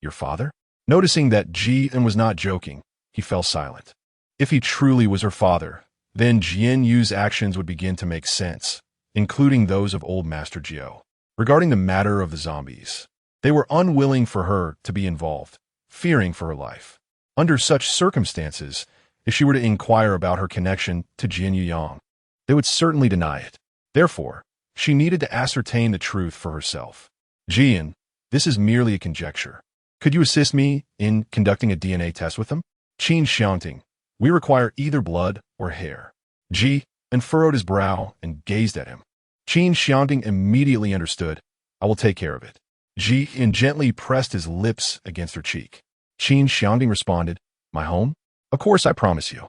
Your father? Noticing that Jian was not joking, he fell silent. If he truly was her father, then Jian Yu's actions would begin to make sense, including those of old Master Jiao. Regarding the matter of the zombies, they were unwilling for her to be involved, fearing for her life. Under such circumstances, if she were to inquire about her connection to Jin Yang, they would certainly deny it. Therefore, she needed to ascertain the truth for herself. Jian, this is merely a conjecture. Could you assist me in conducting a DNA test with them? Qin Xiangting, we require either blood or hair. Ji furrowed his brow and gazed at him. Qin Xiangting immediately understood. I will take care of it. Ji gently pressed his lips against her cheek. Qin Xiangting responded, my home? Of course, I promise you.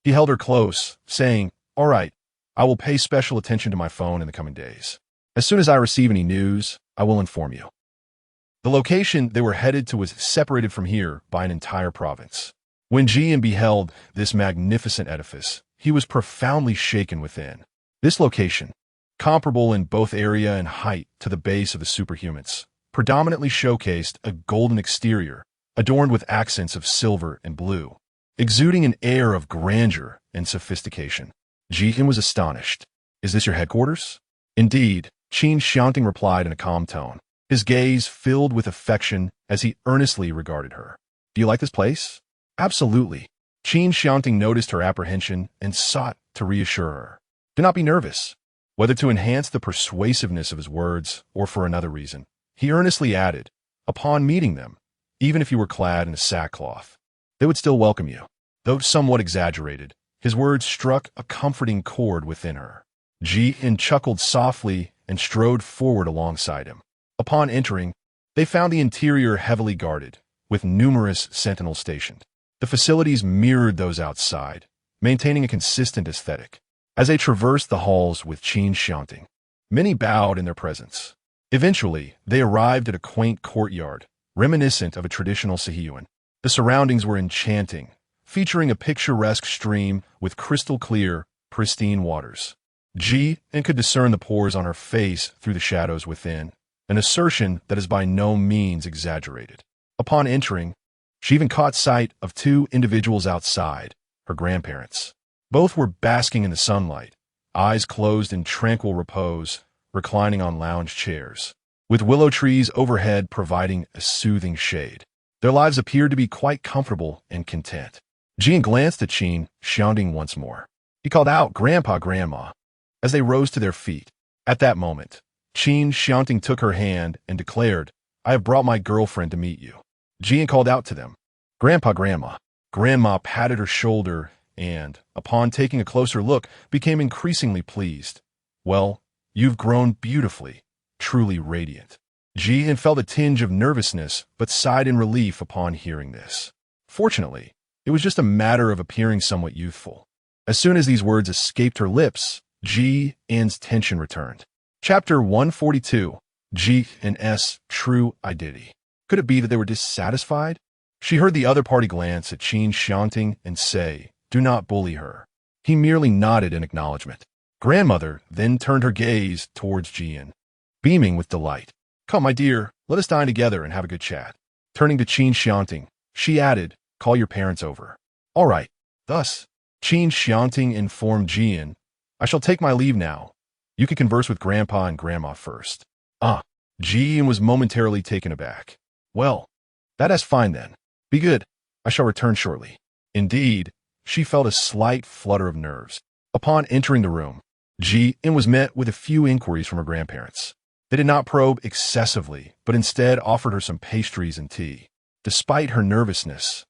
He held her close, saying, all right, I will pay special attention to my phone in the coming days. As soon as I receive any news, I will inform you. The location they were headed to was separated from here by an entire province. When Jian beheld this magnificent edifice, he was profoundly shaken within. This location, comparable in both area and height to the base of the superhumans, predominantly showcased a golden exterior, adorned with accents of silver and blue, exuding an air of grandeur and sophistication. Jian was astonished. Is this your headquarters? Indeed, Qin Xiangting replied in a calm tone, his gaze filled with affection as he earnestly regarded her. Do you like this place? Absolutely. Qin Xiangting noticed her apprehension and sought to reassure her. Do not be nervous. Whether to enhance the persuasiveness of his words or for another reason, he earnestly added, upon meeting them, even if you were clad in a sackcloth, they would still welcome you. Though somewhat exaggerated, his words struck a comforting chord within her. Jian chuckled softly and strode forward alongside him. Upon entering, they found the interior heavily guarded, with numerous sentinels stationed. The facilities mirrored those outside, maintaining a consistent aesthetic. As they traversed the halls with Qin Xiangting, many bowed in their presence. Eventually, they arrived at a quaint courtyard, reminiscent of a traditional Sihiyuan. The surroundings were enchanting, featuring a picturesque stream with crystal-clear, pristine waters. Ji could discern the pores on her face through the shadows within, an assertion that is by no means exaggerated. Upon entering, she even caught sight of two individuals outside, her grandparents. Both were basking in the sunlight, eyes closed in tranquil repose, reclining on lounge chairs, with willow trees overhead providing a soothing shade. Their lives appeared to be quite comfortable and content. Jian glanced at Qin Xiangting once more. He called out, Grandpa, Grandma, as they rose to their feet. At that moment, Qin Xiangting took her hand and declared, I have brought my girlfriend to meet you. Jian called out to them, Grandpa, Grandma. Grandma patted her shoulder and, upon taking a closer look, became increasingly pleased. Well, you've grown beautifully, truly radiant. Jian felt a tinge of nervousness, but sighed in relief upon hearing this. Fortunately, it was just a matter of appearing somewhat youthful. As soon as these words escaped her lips, Jian's tension returned. Chapter 142, Jian's True Identity. Could it be that they were dissatisfied? She heard the other party glance at Qin Xiangting and say, do not bully her. He merely nodded in acknowledgement. Grandmother then turned her gaze towards Jian, beaming with delight. Come, my dear, let us dine together and have a good chat. Turning to Qin Xiangting, she added, call your parents over. All right. Thus, Qin Xiangting informed Jian, I shall take my leave now. You can converse with Grandpa and Grandma first. Jian was momentarily taken aback. Well, that is fine then. Be good. I shall return shortly. Indeed, she felt a slight flutter of nerves. Upon entering the room, Jian was met with a few inquiries from her grandparents. They did not probe excessively, but instead offered her some pastries and tea. Despite her nervousness,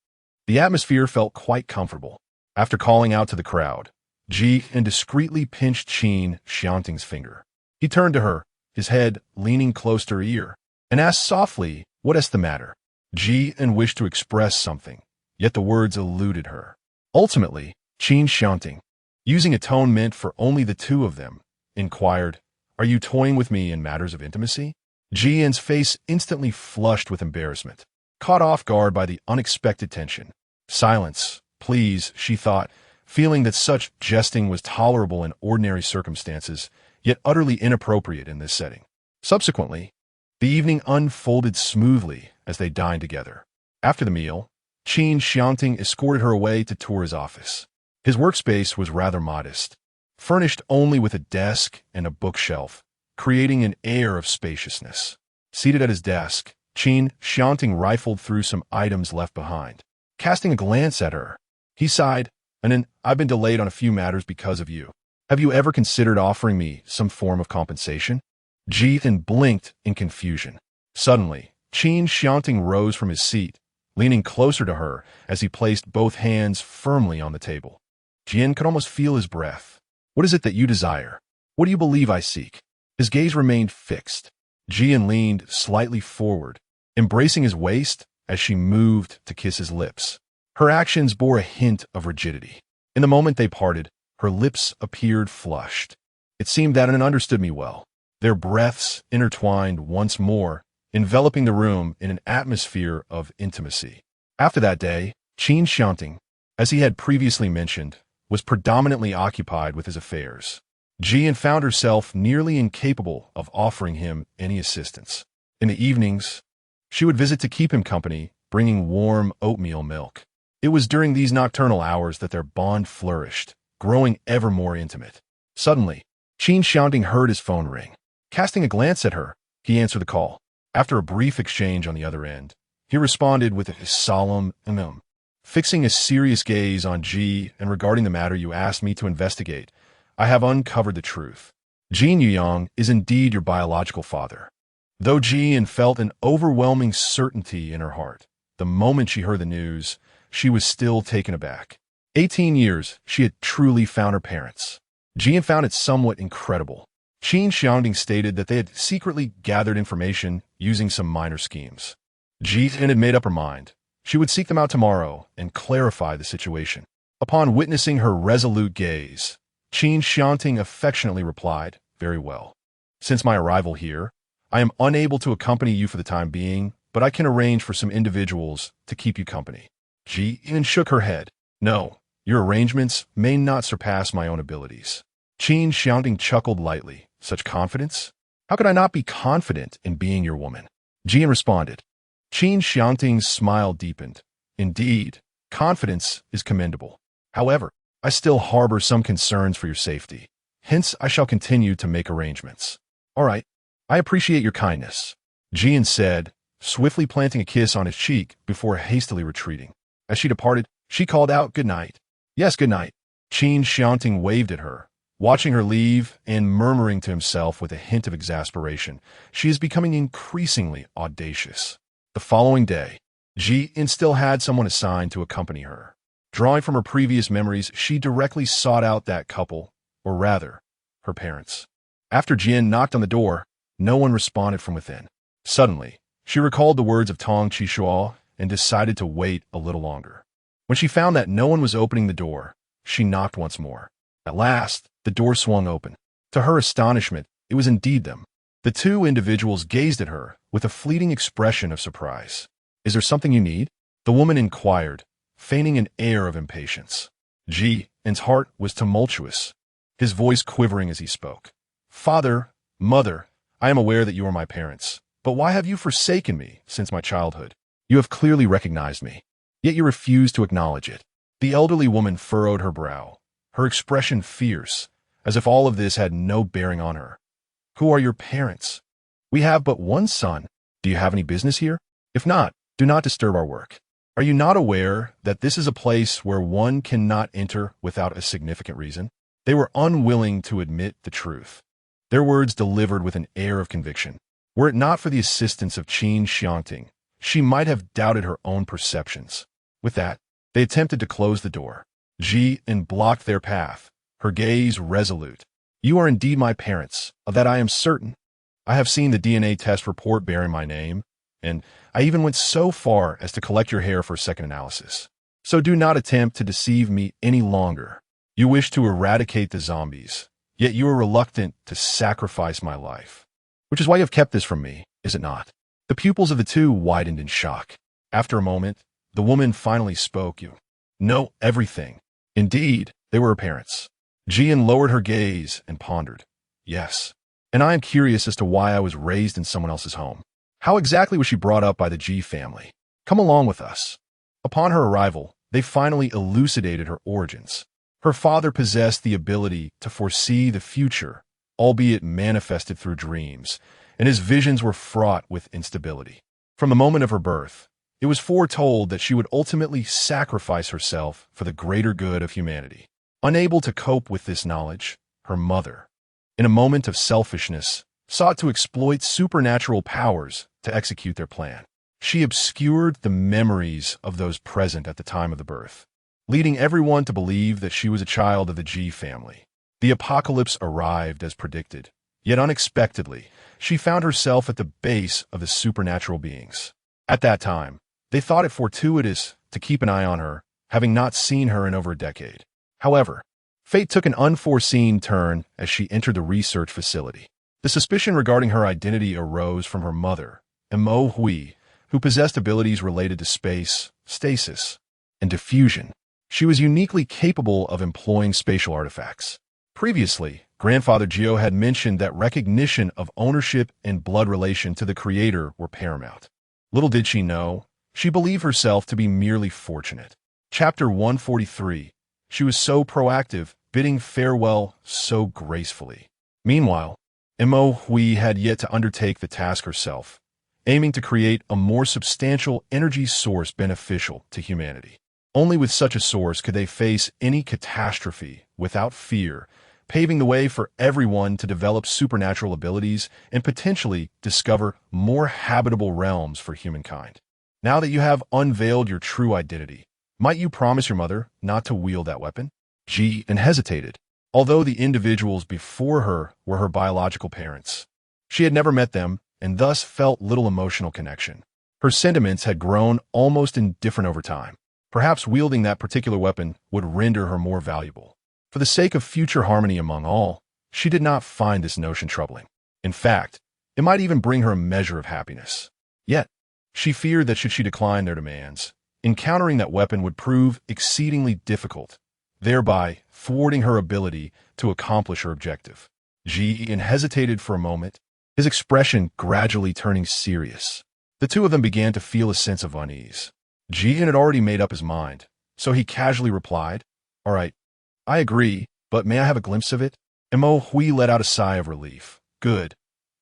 the atmosphere felt quite comfortable. After calling out to the crowd, Jian discreetly pinched Qin Xiangting's finger. He turned to her, his head leaning close to her ear, and asked softly, what is the matter? Jian wished to express something, yet the words eluded her. Ultimately, Qin Xiangting, using a tone meant for only the two of them, inquired, are you toying with me in matters of intimacy? Jian's face instantly flushed with embarrassment, caught off guard by the unexpected tension. Silence, please, she thought, feeling that such jesting was tolerable in ordinary circumstances, yet utterly inappropriate in this setting. Subsequently, the evening unfolded smoothly as they dined together. After the meal, Qin Xiangting escorted her away to tour his office. His workspace was rather modest, furnished only with a desk and a bookshelf, creating an air of spaciousness. Seated at his desk, Qin Xiangting rifled through some items left behind. Casting a glance at her, he sighed, "And then I've been delayed on a few matters because of you. Have you ever considered offering me some form of compensation?" Jian blinked in confusion. Suddenly, Qin Xiangting rose from his seat, leaning closer to her as he placed both hands firmly on the table. Jian could almost feel his breath. "What is it that you desire? What do you believe I seek?" His gaze remained fixed. Jian leaned slightly forward, embracing his waist as she moved to kiss his lips. Her actions bore a hint of rigidity. In the moment they parted, her lips appeared flushed. It seemed that An understood me well. Their breaths intertwined once more, enveloping the room in an atmosphere of intimacy. After that day, Qin Xiangting, as he had previously mentioned, was predominantly occupied with his affairs. Jian found herself nearly incapable of offering him any assistance. In the evenings, she would visit to keep him company, bringing warm oatmeal milk. It was during these nocturnal hours that their bond flourished, growing ever more intimate. Suddenly, Qin Xiangting heard his phone ring. Casting a glance at her, he answered the call. After a brief exchange on the other end, he responded with a solemn Fixing a serious gaze on Ji and regarding the matter you asked me to investigate, I have uncovered the truth. Jin Yuyang is indeed your biological father. Though Jian felt an overwhelming certainty in her heart, the moment she heard the news, she was still taken aback. 18 years, she had truly found her parents. Jian found it somewhat incredible. Qin Xiangting stated that they had secretly gathered information using some minor schemes. Jian had made up her mind. She would seek them out tomorrow and clarify the situation. Upon witnessing her resolute gaze, Qin Xiangting affectionately replied, "Very well. Since my arrival here, I am unable to accompany you for the time being, but I can arrange for some individuals to keep you company." Jian shook her head. "No, your arrangements may not surpass my own abilities." Qin Xiangting chuckled lightly. "Such confidence? How could I not be confident in being your woman?" Jian responded. Qin Xiangting's smile deepened. "Indeed, confidence is commendable. However, I still harbor some concerns for your safety. Hence, I shall continue to make arrangements." "All right. I appreciate your kindness," Jian said, swiftly planting a kiss on his cheek before hastily retreating. As she departed, she called out, "Good night." "Yes, good night." Qin Xiangting waved at her, watching her leave and murmuring to himself with a hint of exasperation, "She is becoming increasingly audacious." The following day, Jian still had someone assigned to accompany her. Drawing from her previous memories, she directly sought out that couple, or rather, her parents. After Jian knocked on the door, no one responded from within. Suddenly, she recalled the words of Tong Qishuo and decided to wait a little longer. When she found that no one was opening the door, she knocked once more. At last, the door swung open. To her astonishment, it was indeed them. The two individuals gazed at her with a fleeting expression of surprise. "Is there something you need?" the woman inquired, feigning an air of impatience. Jian's heart was tumultuous, his voice quivering as he spoke. "Father, mother, I am aware that you are my parents, but why have you forsaken me since my childhood? You have clearly recognized me, yet you refuse to acknowledge it." The elderly woman furrowed her brow, her expression fierce, as if all of this had no bearing on her. "Who are your parents?" "We have but one son. Do you have any business here? If not, do not disturb our work. Are you not aware that this is a place where one cannot enter without a significant reason?" They were unwilling to admit the truth, their words delivered with an air of conviction. Were it not for the assistance of Qin Xiangting, she might have doubted her own perceptions. With that, they attempted to close the door. Jian blocked their path, her gaze resolute. "You are indeed my parents, of that I am certain. I have seen the DNA test report bearing my name, and I even went so far as to collect your hair for a second analysis. So do not attempt to deceive me any longer. You wish to eradicate the zombies, yet you are reluctant to sacrifice my life. Which is why you have kept this from me, is it not?" The pupils of the two widened in shock. After a moment, the woman finally spoke. "You know everything." "Indeed, They were her parents. Jian lowered her gaze and pondered. Yes. And I am curious as to why I was raised in someone else's home. How exactly was she brought up by the Ji family? Come along with us. Upon her arrival, they finally elucidated her origins. Her father possessed the ability to foresee the future, albeit manifested through dreams, and his visions were fraught with instability. From the moment of her birth, it was foretold that she would ultimately sacrifice herself for the greater good of humanity. Unable to cope with this knowledge, her mother, in a moment of selfishness, sought to exploit supernatural powers to execute their plan. She obscured the memories of those present at the time of the birth, leading everyone to believe that she was a child of the Ji family. The apocalypse arrived as predicted, yet unexpectedly, she found herself at the base of the supernatural beings. At that time, they thought it fortuitous to keep an eye on her, having not seen her in over a decade. However, fate took an unforeseen turn as she entered the research facility. The suspicion regarding her identity arose from her mother, Mo Hui, who possessed abilities related to space, stasis, and diffusion. She was uniquely capable of employing spatial artifacts. Previously, Grandfather Gio had mentioned that recognition of ownership and blood relation to the Creator were paramount. Little did she know, she believed herself to be merely fortunate. Chapter 143. She was so proactive, bidding farewell so gracefully. Meanwhile, Mo Hui had yet to undertake the task herself, aiming to create a more substantial energy source beneficial to humanity. Only with such a source could they face any catastrophe without fear, paving the way for everyone to develop supernatural abilities and potentially discover more habitable realms for humankind. Now that you have unveiled your true identity, might you promise your mother not to wield that weapon? Jian hesitated. Although the individuals before her were her biological parents, she had never met them and thus felt little emotional connection. Her sentiments had grown almost indifferent over time. Perhaps wielding that particular weapon would render her more valuable. For the sake of future harmony among all, she did not find this notion troubling. In fact, it might even bring her a measure of happiness. Yet, she feared that should she decline their demands, encountering that weapon would prove exceedingly difficult, thereby thwarting her ability to accomplish her objective. Jian hesitated for a moment, his expression gradually turning serious. The two of them began to feel a sense of unease. Jian had already made up his mind, so he casually replied, "All right, I agree, but may I have a glimpse of it?" Mo Hui let out a sigh of relief. "Good.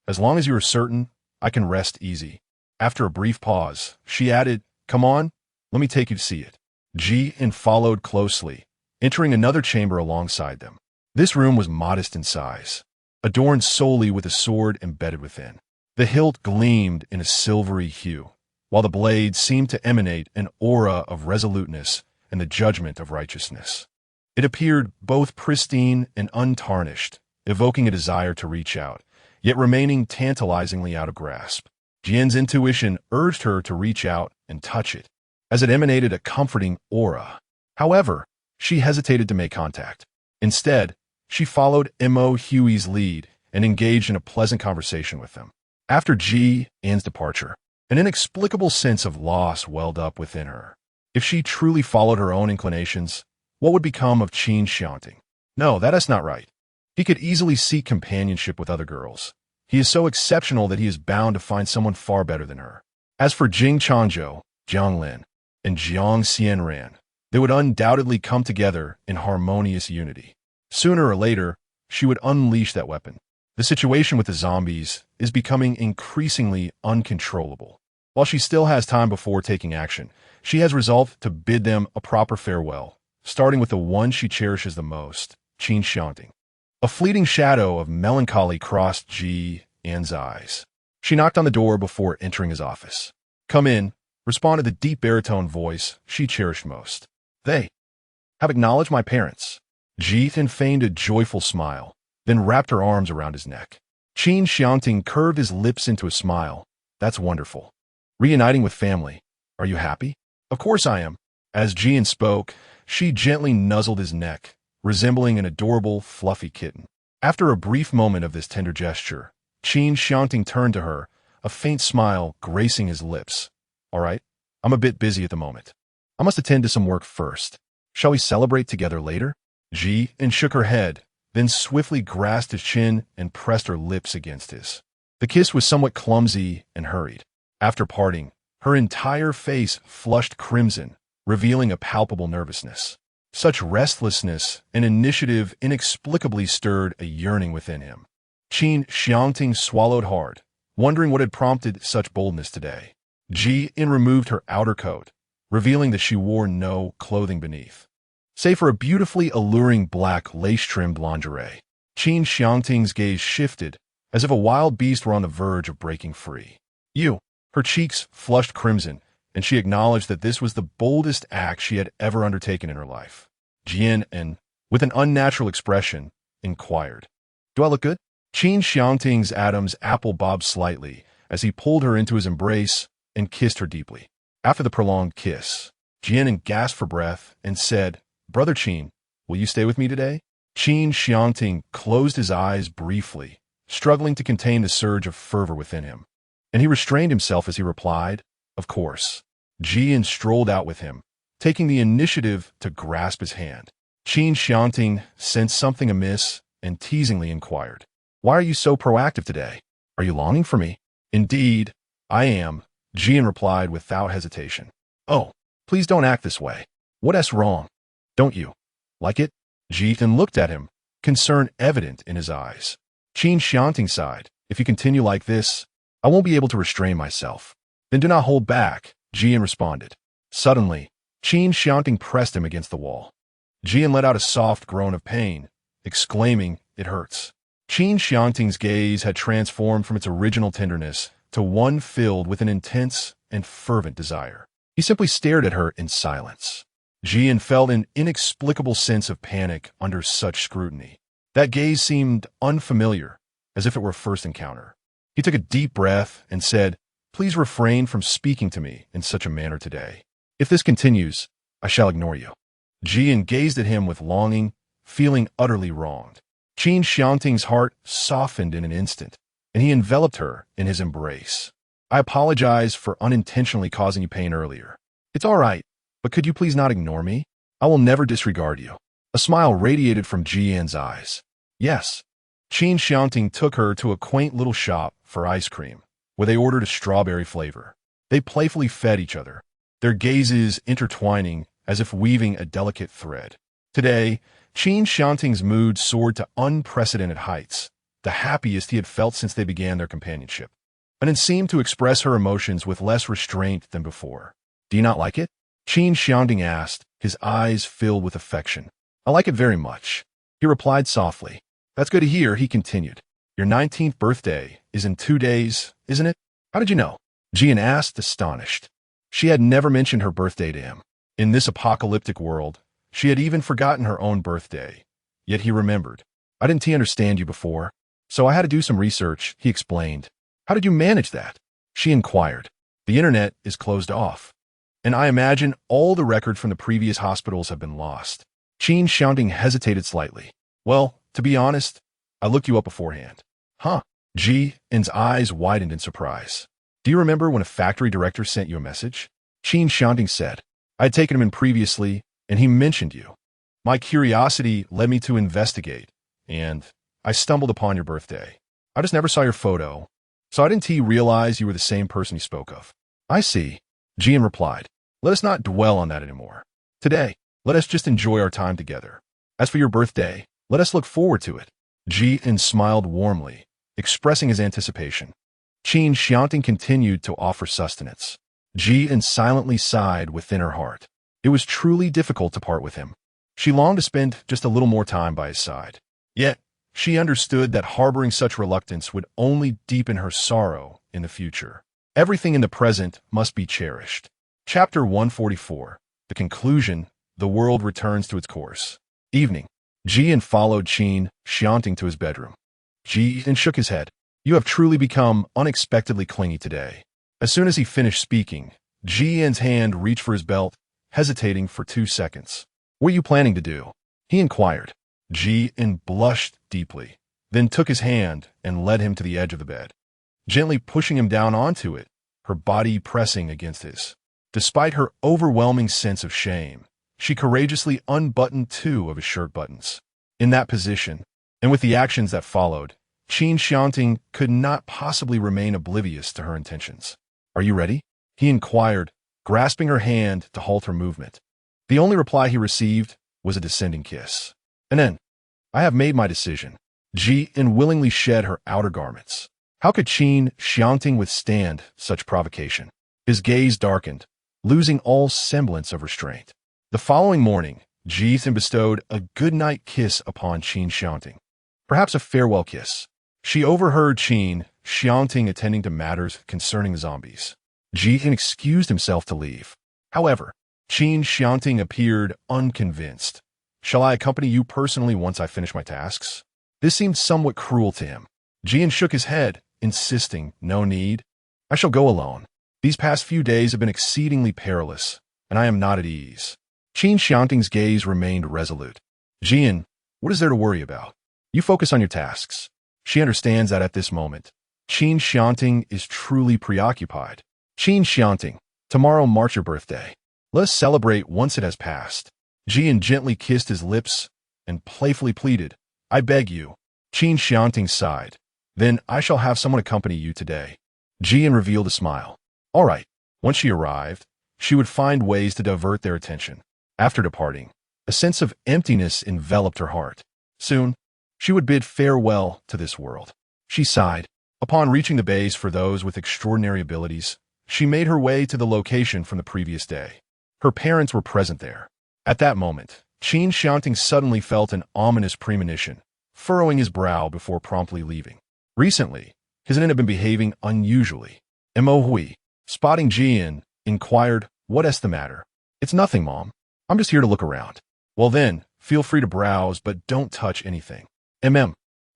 As long as you are certain, I can rest easy." After a brief pause, she added, "Come on, let me take you to see it." Jian followed closely, entering another chamber alongside them. This room was modest in size, adorned solely with a sword embedded within. The hilt gleamed in a silvery hue, while the blade seemed to emanate an aura of resoluteness and the judgment of righteousness. It appeared both pristine and untarnished, evoking a desire to reach out, yet remaining tantalizingly out of grasp. Jian's intuition urged her to reach out and touch it, as it emanated a comforting aura. However, she hesitated to make contact. Instead, she followed Mo Hui's lead and engaged in a pleasant conversation with them. After Jian's departure, an inexplicable sense of loss welled up within her. If she truly followed her own inclinations, what would become of Qin Xiangting? No, that is not right. He could easily seek companionship with other girls. He is so exceptional that he is bound to find someone far better than her. As for Jing Changzhou, Jiang Lin, and Jiang Xianran, they would undoubtedly come together in harmonious unity. Sooner or later, she would unleash that weapon. The situation with the zombies is becoming increasingly uncontrollable. While she still has time before taking action, she has resolved to bid them a proper farewell, starting with the one she cherishes the most, Qin Xiangting. A fleeting shadow of melancholy crossed Jian's eyes. She knocked on the door before entering his office. "Come in," responded the deep baritone voice she cherished most. "They have acknowledged my parents." Jian feigned a joyful smile, then wrapped her arms around his neck. Qin Xiangting curved his lips into a smile. "That's wonderful. Reuniting with family. Are you happy?" "Of course I am." As Jian spoke, she gently nuzzled his neck, resembling an adorable, fluffy kitten. After a brief moment of this tender gesture, Qin Xiangting turned to her, a faint smile gracing his lips. "All right, I'm a bit busy at the moment. I must attend to some work first. Shall we celebrate together later?" Ji shook her head, then swiftly grasped his chin and pressed her lips against his. The kiss was somewhat clumsy and hurried. After parting, her entire face flushed crimson, revealing a palpable nervousness. Such restlessness and initiative inexplicably stirred a yearning within him. Qin Xiangting swallowed hard, wondering what had prompted such boldness today. Ji removed her outer coat, revealing that she wore no clothing beneath, save for a beautifully alluring black lace-trimmed lingerie. Qin Xiangting's gaze shifted, as if a wild beast were on the verge of breaking free. "You." Her cheeks flushed crimson, and she acknowledged that this was the boldest act she had ever undertaken in her life. Jian, with an unnatural expression, inquired, "Do I look good?" Qin Xiangting's Adam's apple bobbed slightly as he pulled her into his embrace and kissed her deeply. After the prolonged kiss, Jian gasped for breath and said, "Brother Qin, will you stay with me today?" Qin Xiangting closed his eyes briefly, struggling to contain the surge of fervor within him. And he restrained himself as he replied, "Of course." Jian strolled out with him, taking the initiative to grasp his hand. Qin Xiangting sensed something amiss and teasingly inquired, "Why are you so proactive today? Are you longing for me?" "Indeed, I am," Jian replied without hesitation. "Oh, please don't act this way. What's wrong? Don't you like it?" Jian looked at him, concern evident in his eyes. Qin Xiangting sighed, "If you continue like this, I won't be able to restrain myself." "Then do not hold back," Jian responded. Suddenly, Qin Xiangting pressed him against the wall. Jian let out a soft groan of pain, exclaiming, "It hurts." Qin Xiangting's gaze had transformed from its original tenderness to one filled with an intense and fervent desire. He simply stared at her in silence. Jian felt an inexplicable sense of panic under such scrutiny. That gaze seemed unfamiliar, as if it were a first encounter. He took a deep breath and said, "Please refrain from speaking to me in such a manner today. If this continues, I shall ignore you." Jian gazed at him with longing, feeling utterly wronged. Qin Xiangting's heart softened in an instant, and he enveloped her in his embrace. "I apologize for unintentionally causing you pain earlier. It's all right, but could you please not ignore me? I will never disregard you." A smile radiated from Jian's eyes. "Yes." Qin Xiangting took her to a quaint little shop for ice cream, where they ordered a strawberry flavor. They playfully fed each other, their gazes intertwining as if weaving a delicate thread. Today, Qin Xiangting's mood soared to unprecedented heights, the happiest he had felt since they began their companionship, and it seemed to express her emotions with less restraint than before. "Do you not like it?" Qin Xiangting asked, his eyes filled with affection. "I like it very much," he replied softly. "That's good to hear," he continued. "Your 19th birthday is in 2 days, isn't it?" "How did you know?" Jian asked, astonished. She had never mentioned her birthday to him. In this apocalyptic world, she had even forgotten her own birthday. Yet he remembered. "I didn't understand you before, so I had to do some research," he explained. "How did you manage that?" she inquired. "The internet is closed off, and I imagine all the records from the previous hospitals have been lost." Qin Xiangting hesitated slightly. "Well, to be honest, I looked you up beforehand." "Huh?" Jian's eyes widened in surprise. "Do you remember when a factory director sent you a message?" Qin Xiangting said. "I had taken him in previously, and he mentioned you. My curiosity led me to investigate, and I stumbled upon your birthday. I just never saw your photo, so I didn't realize you were the same person you spoke of." "I see," Jian replied. "Let us not dwell on that anymore. Today, let us just enjoy our time together. As for your birthday, let us look forward to it." Jian smiled warmly, expressing his anticipation. Qin Xiangting continued to offer sustenance. Jian silently sighed within her heart. It was truly difficult to part with him. She longed to spend just a little more time by his side. Yet, she understood that harboring such reluctance would only deepen her sorrow in the future. Everything in the present must be cherished. Chapter 144. The conclusion. The world returns to its course. Evening. Jian followed Qin Xiangting to his bedroom. Jian shook his head. "You have truly become unexpectedly clingy today." As soon as he finished speaking, Jian's hand reached for his belt, hesitating for 2 seconds. "What are you planning to do?" he inquired. Jian blushed deeply, then took his hand and led him to the edge of the bed, gently pushing him down onto it, her body pressing against his. Despite her overwhelming sense of shame, She courageously unbuttoned 2 of his shirt buttons. In that position, and with the actions that followed, Qin Xiangting could not possibly remain oblivious to her intentions. "Are you ready?" he inquired, grasping her hand to halt her movement. The only reply he received was a descending kiss. And then, "I have made my decision." Ji unwillingly shed her outer garments. How could Qin Xiangting withstand such provocation? His gaze darkened, losing all semblance of restraint. The following morning, Ji bestowed a goodnight kiss upon Qin Xiangting. Perhaps a farewell kiss. She overheard Qin Xiangting attending to matters concerning the zombies. Ji excused himself to leave. However, Qin Xiangting appeared unconvinced. "Shall I accompany you personally once I finish my tasks?" This seemed somewhat cruel to him. Jian shook his head, insisting, "No need. I shall go alone. These past few days have been exceedingly perilous, and I am not at ease." Qin Xiangting's gaze remained resolute. "Jian, what is there to worry about? You focus on your tasks." She understands that at this moment, Qin Xiangting is truly preoccupied. "Qin Xiangting, tomorrow marks your birthday. Let us celebrate once it has passed." Jian gently kissed his lips and playfully pleaded, "I beg you." Qin Xiangting sighed. "Then I shall have someone accompany you today." Jian revealed a smile. All right. Once she arrived, she would find ways to divert their attention. After departing, a sense of emptiness enveloped her heart. Soon, she would bid farewell to this world. She sighed. Upon reaching the base for those with extraordinary abilities, she made her way to the location from the previous day. Her parents were present there. At that moment, Qin Xiangting suddenly felt an ominous premonition, furrowing his brow before promptly leaving. Recently, his aunt had been behaving unusually. Mo Hui, spotting Jian, inquired, "What's the matter?" "It's nothing, Mom. I'm just here to look around." "Well then, feel free to browse, but don't touch anything."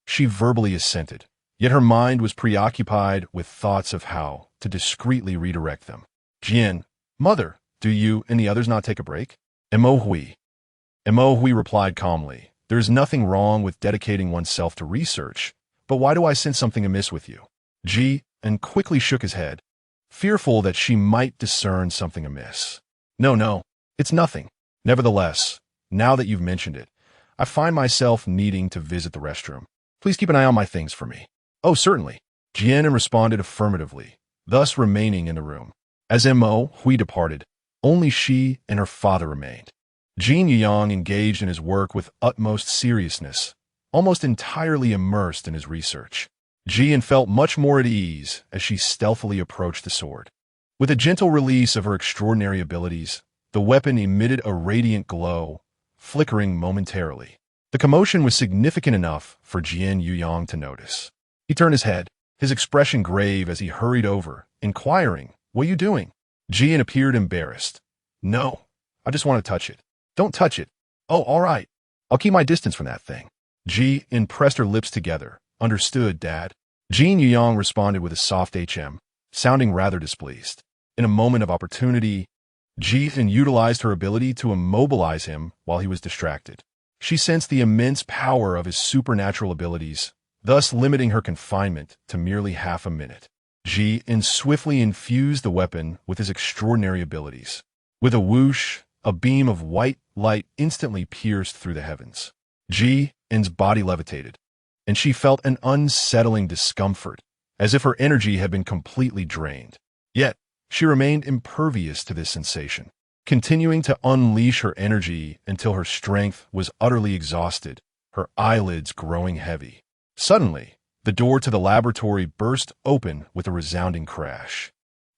She verbally assented, yet her mind was preoccupied with thoughts of how to discreetly redirect them. "Jian, Mother, do you and the others not take a break?" Mo Hui replied calmly, "There is nothing wrong with dedicating oneself to research, but why do I sense something amiss with you?" Ji and quickly shook his head, fearful that she might discern something amiss. No, it's nothing. Nevertheless, now that you've mentioned it, I find myself needing to visit the restroom. Please keep an eye on my things for me." "Oh, certainly." Jian responded affirmatively, thus remaining in the room. As Mo Hui departed, only she and her father remained. Jin Yang engaged in his work with utmost seriousness, almost entirely immersed in his research. Jian felt much more at ease as she stealthily approached the sword. With a gentle release of her extraordinary abilities, the weapon emitted a radiant glow, flickering momentarily. The commotion was significant enough for Jin Yang to notice. He turned his head, his expression grave as he hurried over, inquiring, "What are you doing?" Jian appeared embarrassed. "No, I just want to touch it." "Don't touch it." "Oh, all right. I'll keep my distance from that thing." Jian pressed her lips together. "Understood, Dad." Jin Yang responded with a soft sounding rather displeased. In a moment of opportunity, Jian utilized her ability to immobilize him while he was distracted. She sensed the immense power of his supernatural abilities, thus limiting her confinement to merely half a minute. Jian swiftly infused the weapon with his extraordinary abilities. With a whoosh, a beam of white light instantly pierced through the heavens. Jian's body levitated, and she felt an unsettling discomfort, as if her energy had been completely drained. Yet, she remained impervious to this sensation, continuing to unleash her energy until her strength was utterly exhausted, her eyelids growing heavy. Suddenly, the door to the laboratory burst open with a resounding crash,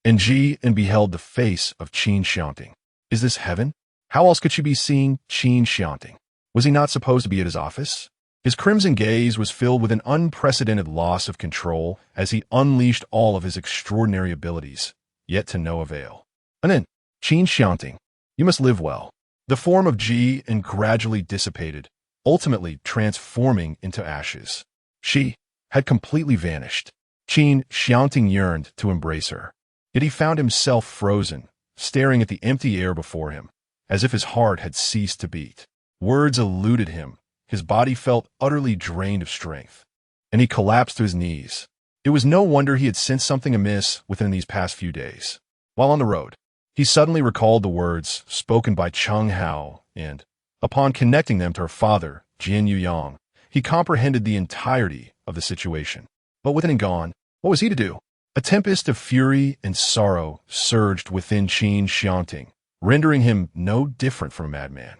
and Jian beheld the face of Qin Xiangting. Is this heaven? How else could she be seeing Qin Xiangting? Was he not supposed to be at his office? His crimson gaze was filled with an unprecedented loss of control as he unleashed all of his extraordinary abilities, yet to no avail. And then, "Qin Xiangting, you must live well." The form of Jian gradually dissipated, ultimately transforming into ashes. She had completely vanished. Qin Xiangting yearned to embrace her, yet he found himself frozen, staring at the empty air before him, as if his heart had ceased to beat. Words eluded him. His body felt utterly drained of strength, and he collapsed to his knees. It was no wonder he had sensed something amiss within these past few days. While on the road, He suddenly recalled the words spoken by Cheng Hao, and, upon connecting them to her father, Jin Yuyang, he comprehended the entirety of the situation. But with it gone, what was he to do? A tempest of fury and sorrow surged within Qin Xiangting, rendering him no different from a madman.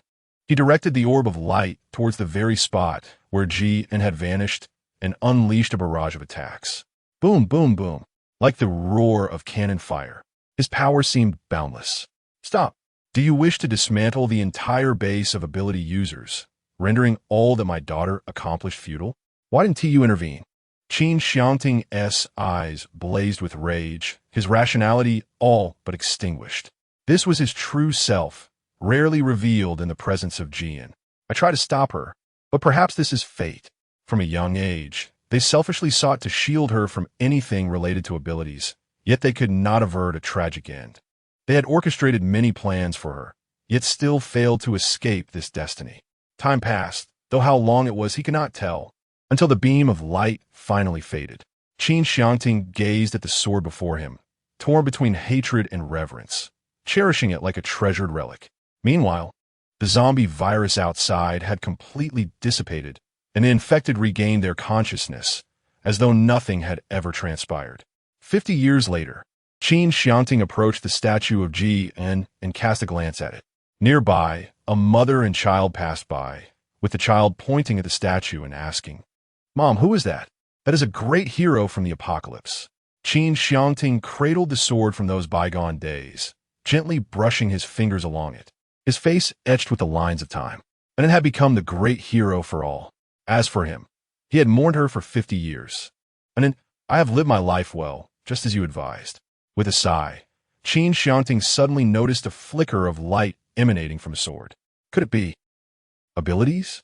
He directed the orb of light towards the very spot where Ji and had vanished and unleashed a barrage of attacks. Boom, boom, boom, like the roar of cannon fire. His power seemed boundless. Stop. Do you wish to dismantle the entire base of ability users, rendering all that my daughter accomplished futile? Why didn't you intervene? Qin Xiangting's eyes blazed with rage, his rationality all but extinguished. This was his true self, rarely revealed in the presence of Jian. I try to stop her, but perhaps this is fate. From a young age, they selfishly sought to shield her from anything related to abilities, yet they could not avert a tragic end. They had orchestrated many plans for her, yet still failed to escape this destiny. Time passed, though how long it was he could not tell, until the beam of light finally faded. Qin Xiangting gazed at the sword before him, torn between hatred and reverence, cherishing it like a treasured relic. Meanwhile, the zombie virus outside had completely dissipated, and the infected regained their consciousness, as though nothing had ever transpired. 50 years later, Qin Xiangting approached the statue of Ji and cast a glance at it. Nearby, a mother and child passed by, with the child pointing at the statue and asking, "Mom, who is that?" "That is a great hero from the apocalypse." Qin Xiangting cradled the sword from those bygone days, gently brushing his fingers along it, his face etched with the lines of time. And it had become the great hero for all. As for him, he had mourned her for 50 years. And then, I have lived my life well, just as you advised. With a sigh, Qin Xiangting suddenly noticed a flicker of light emanating from a sword. Could it be abilities?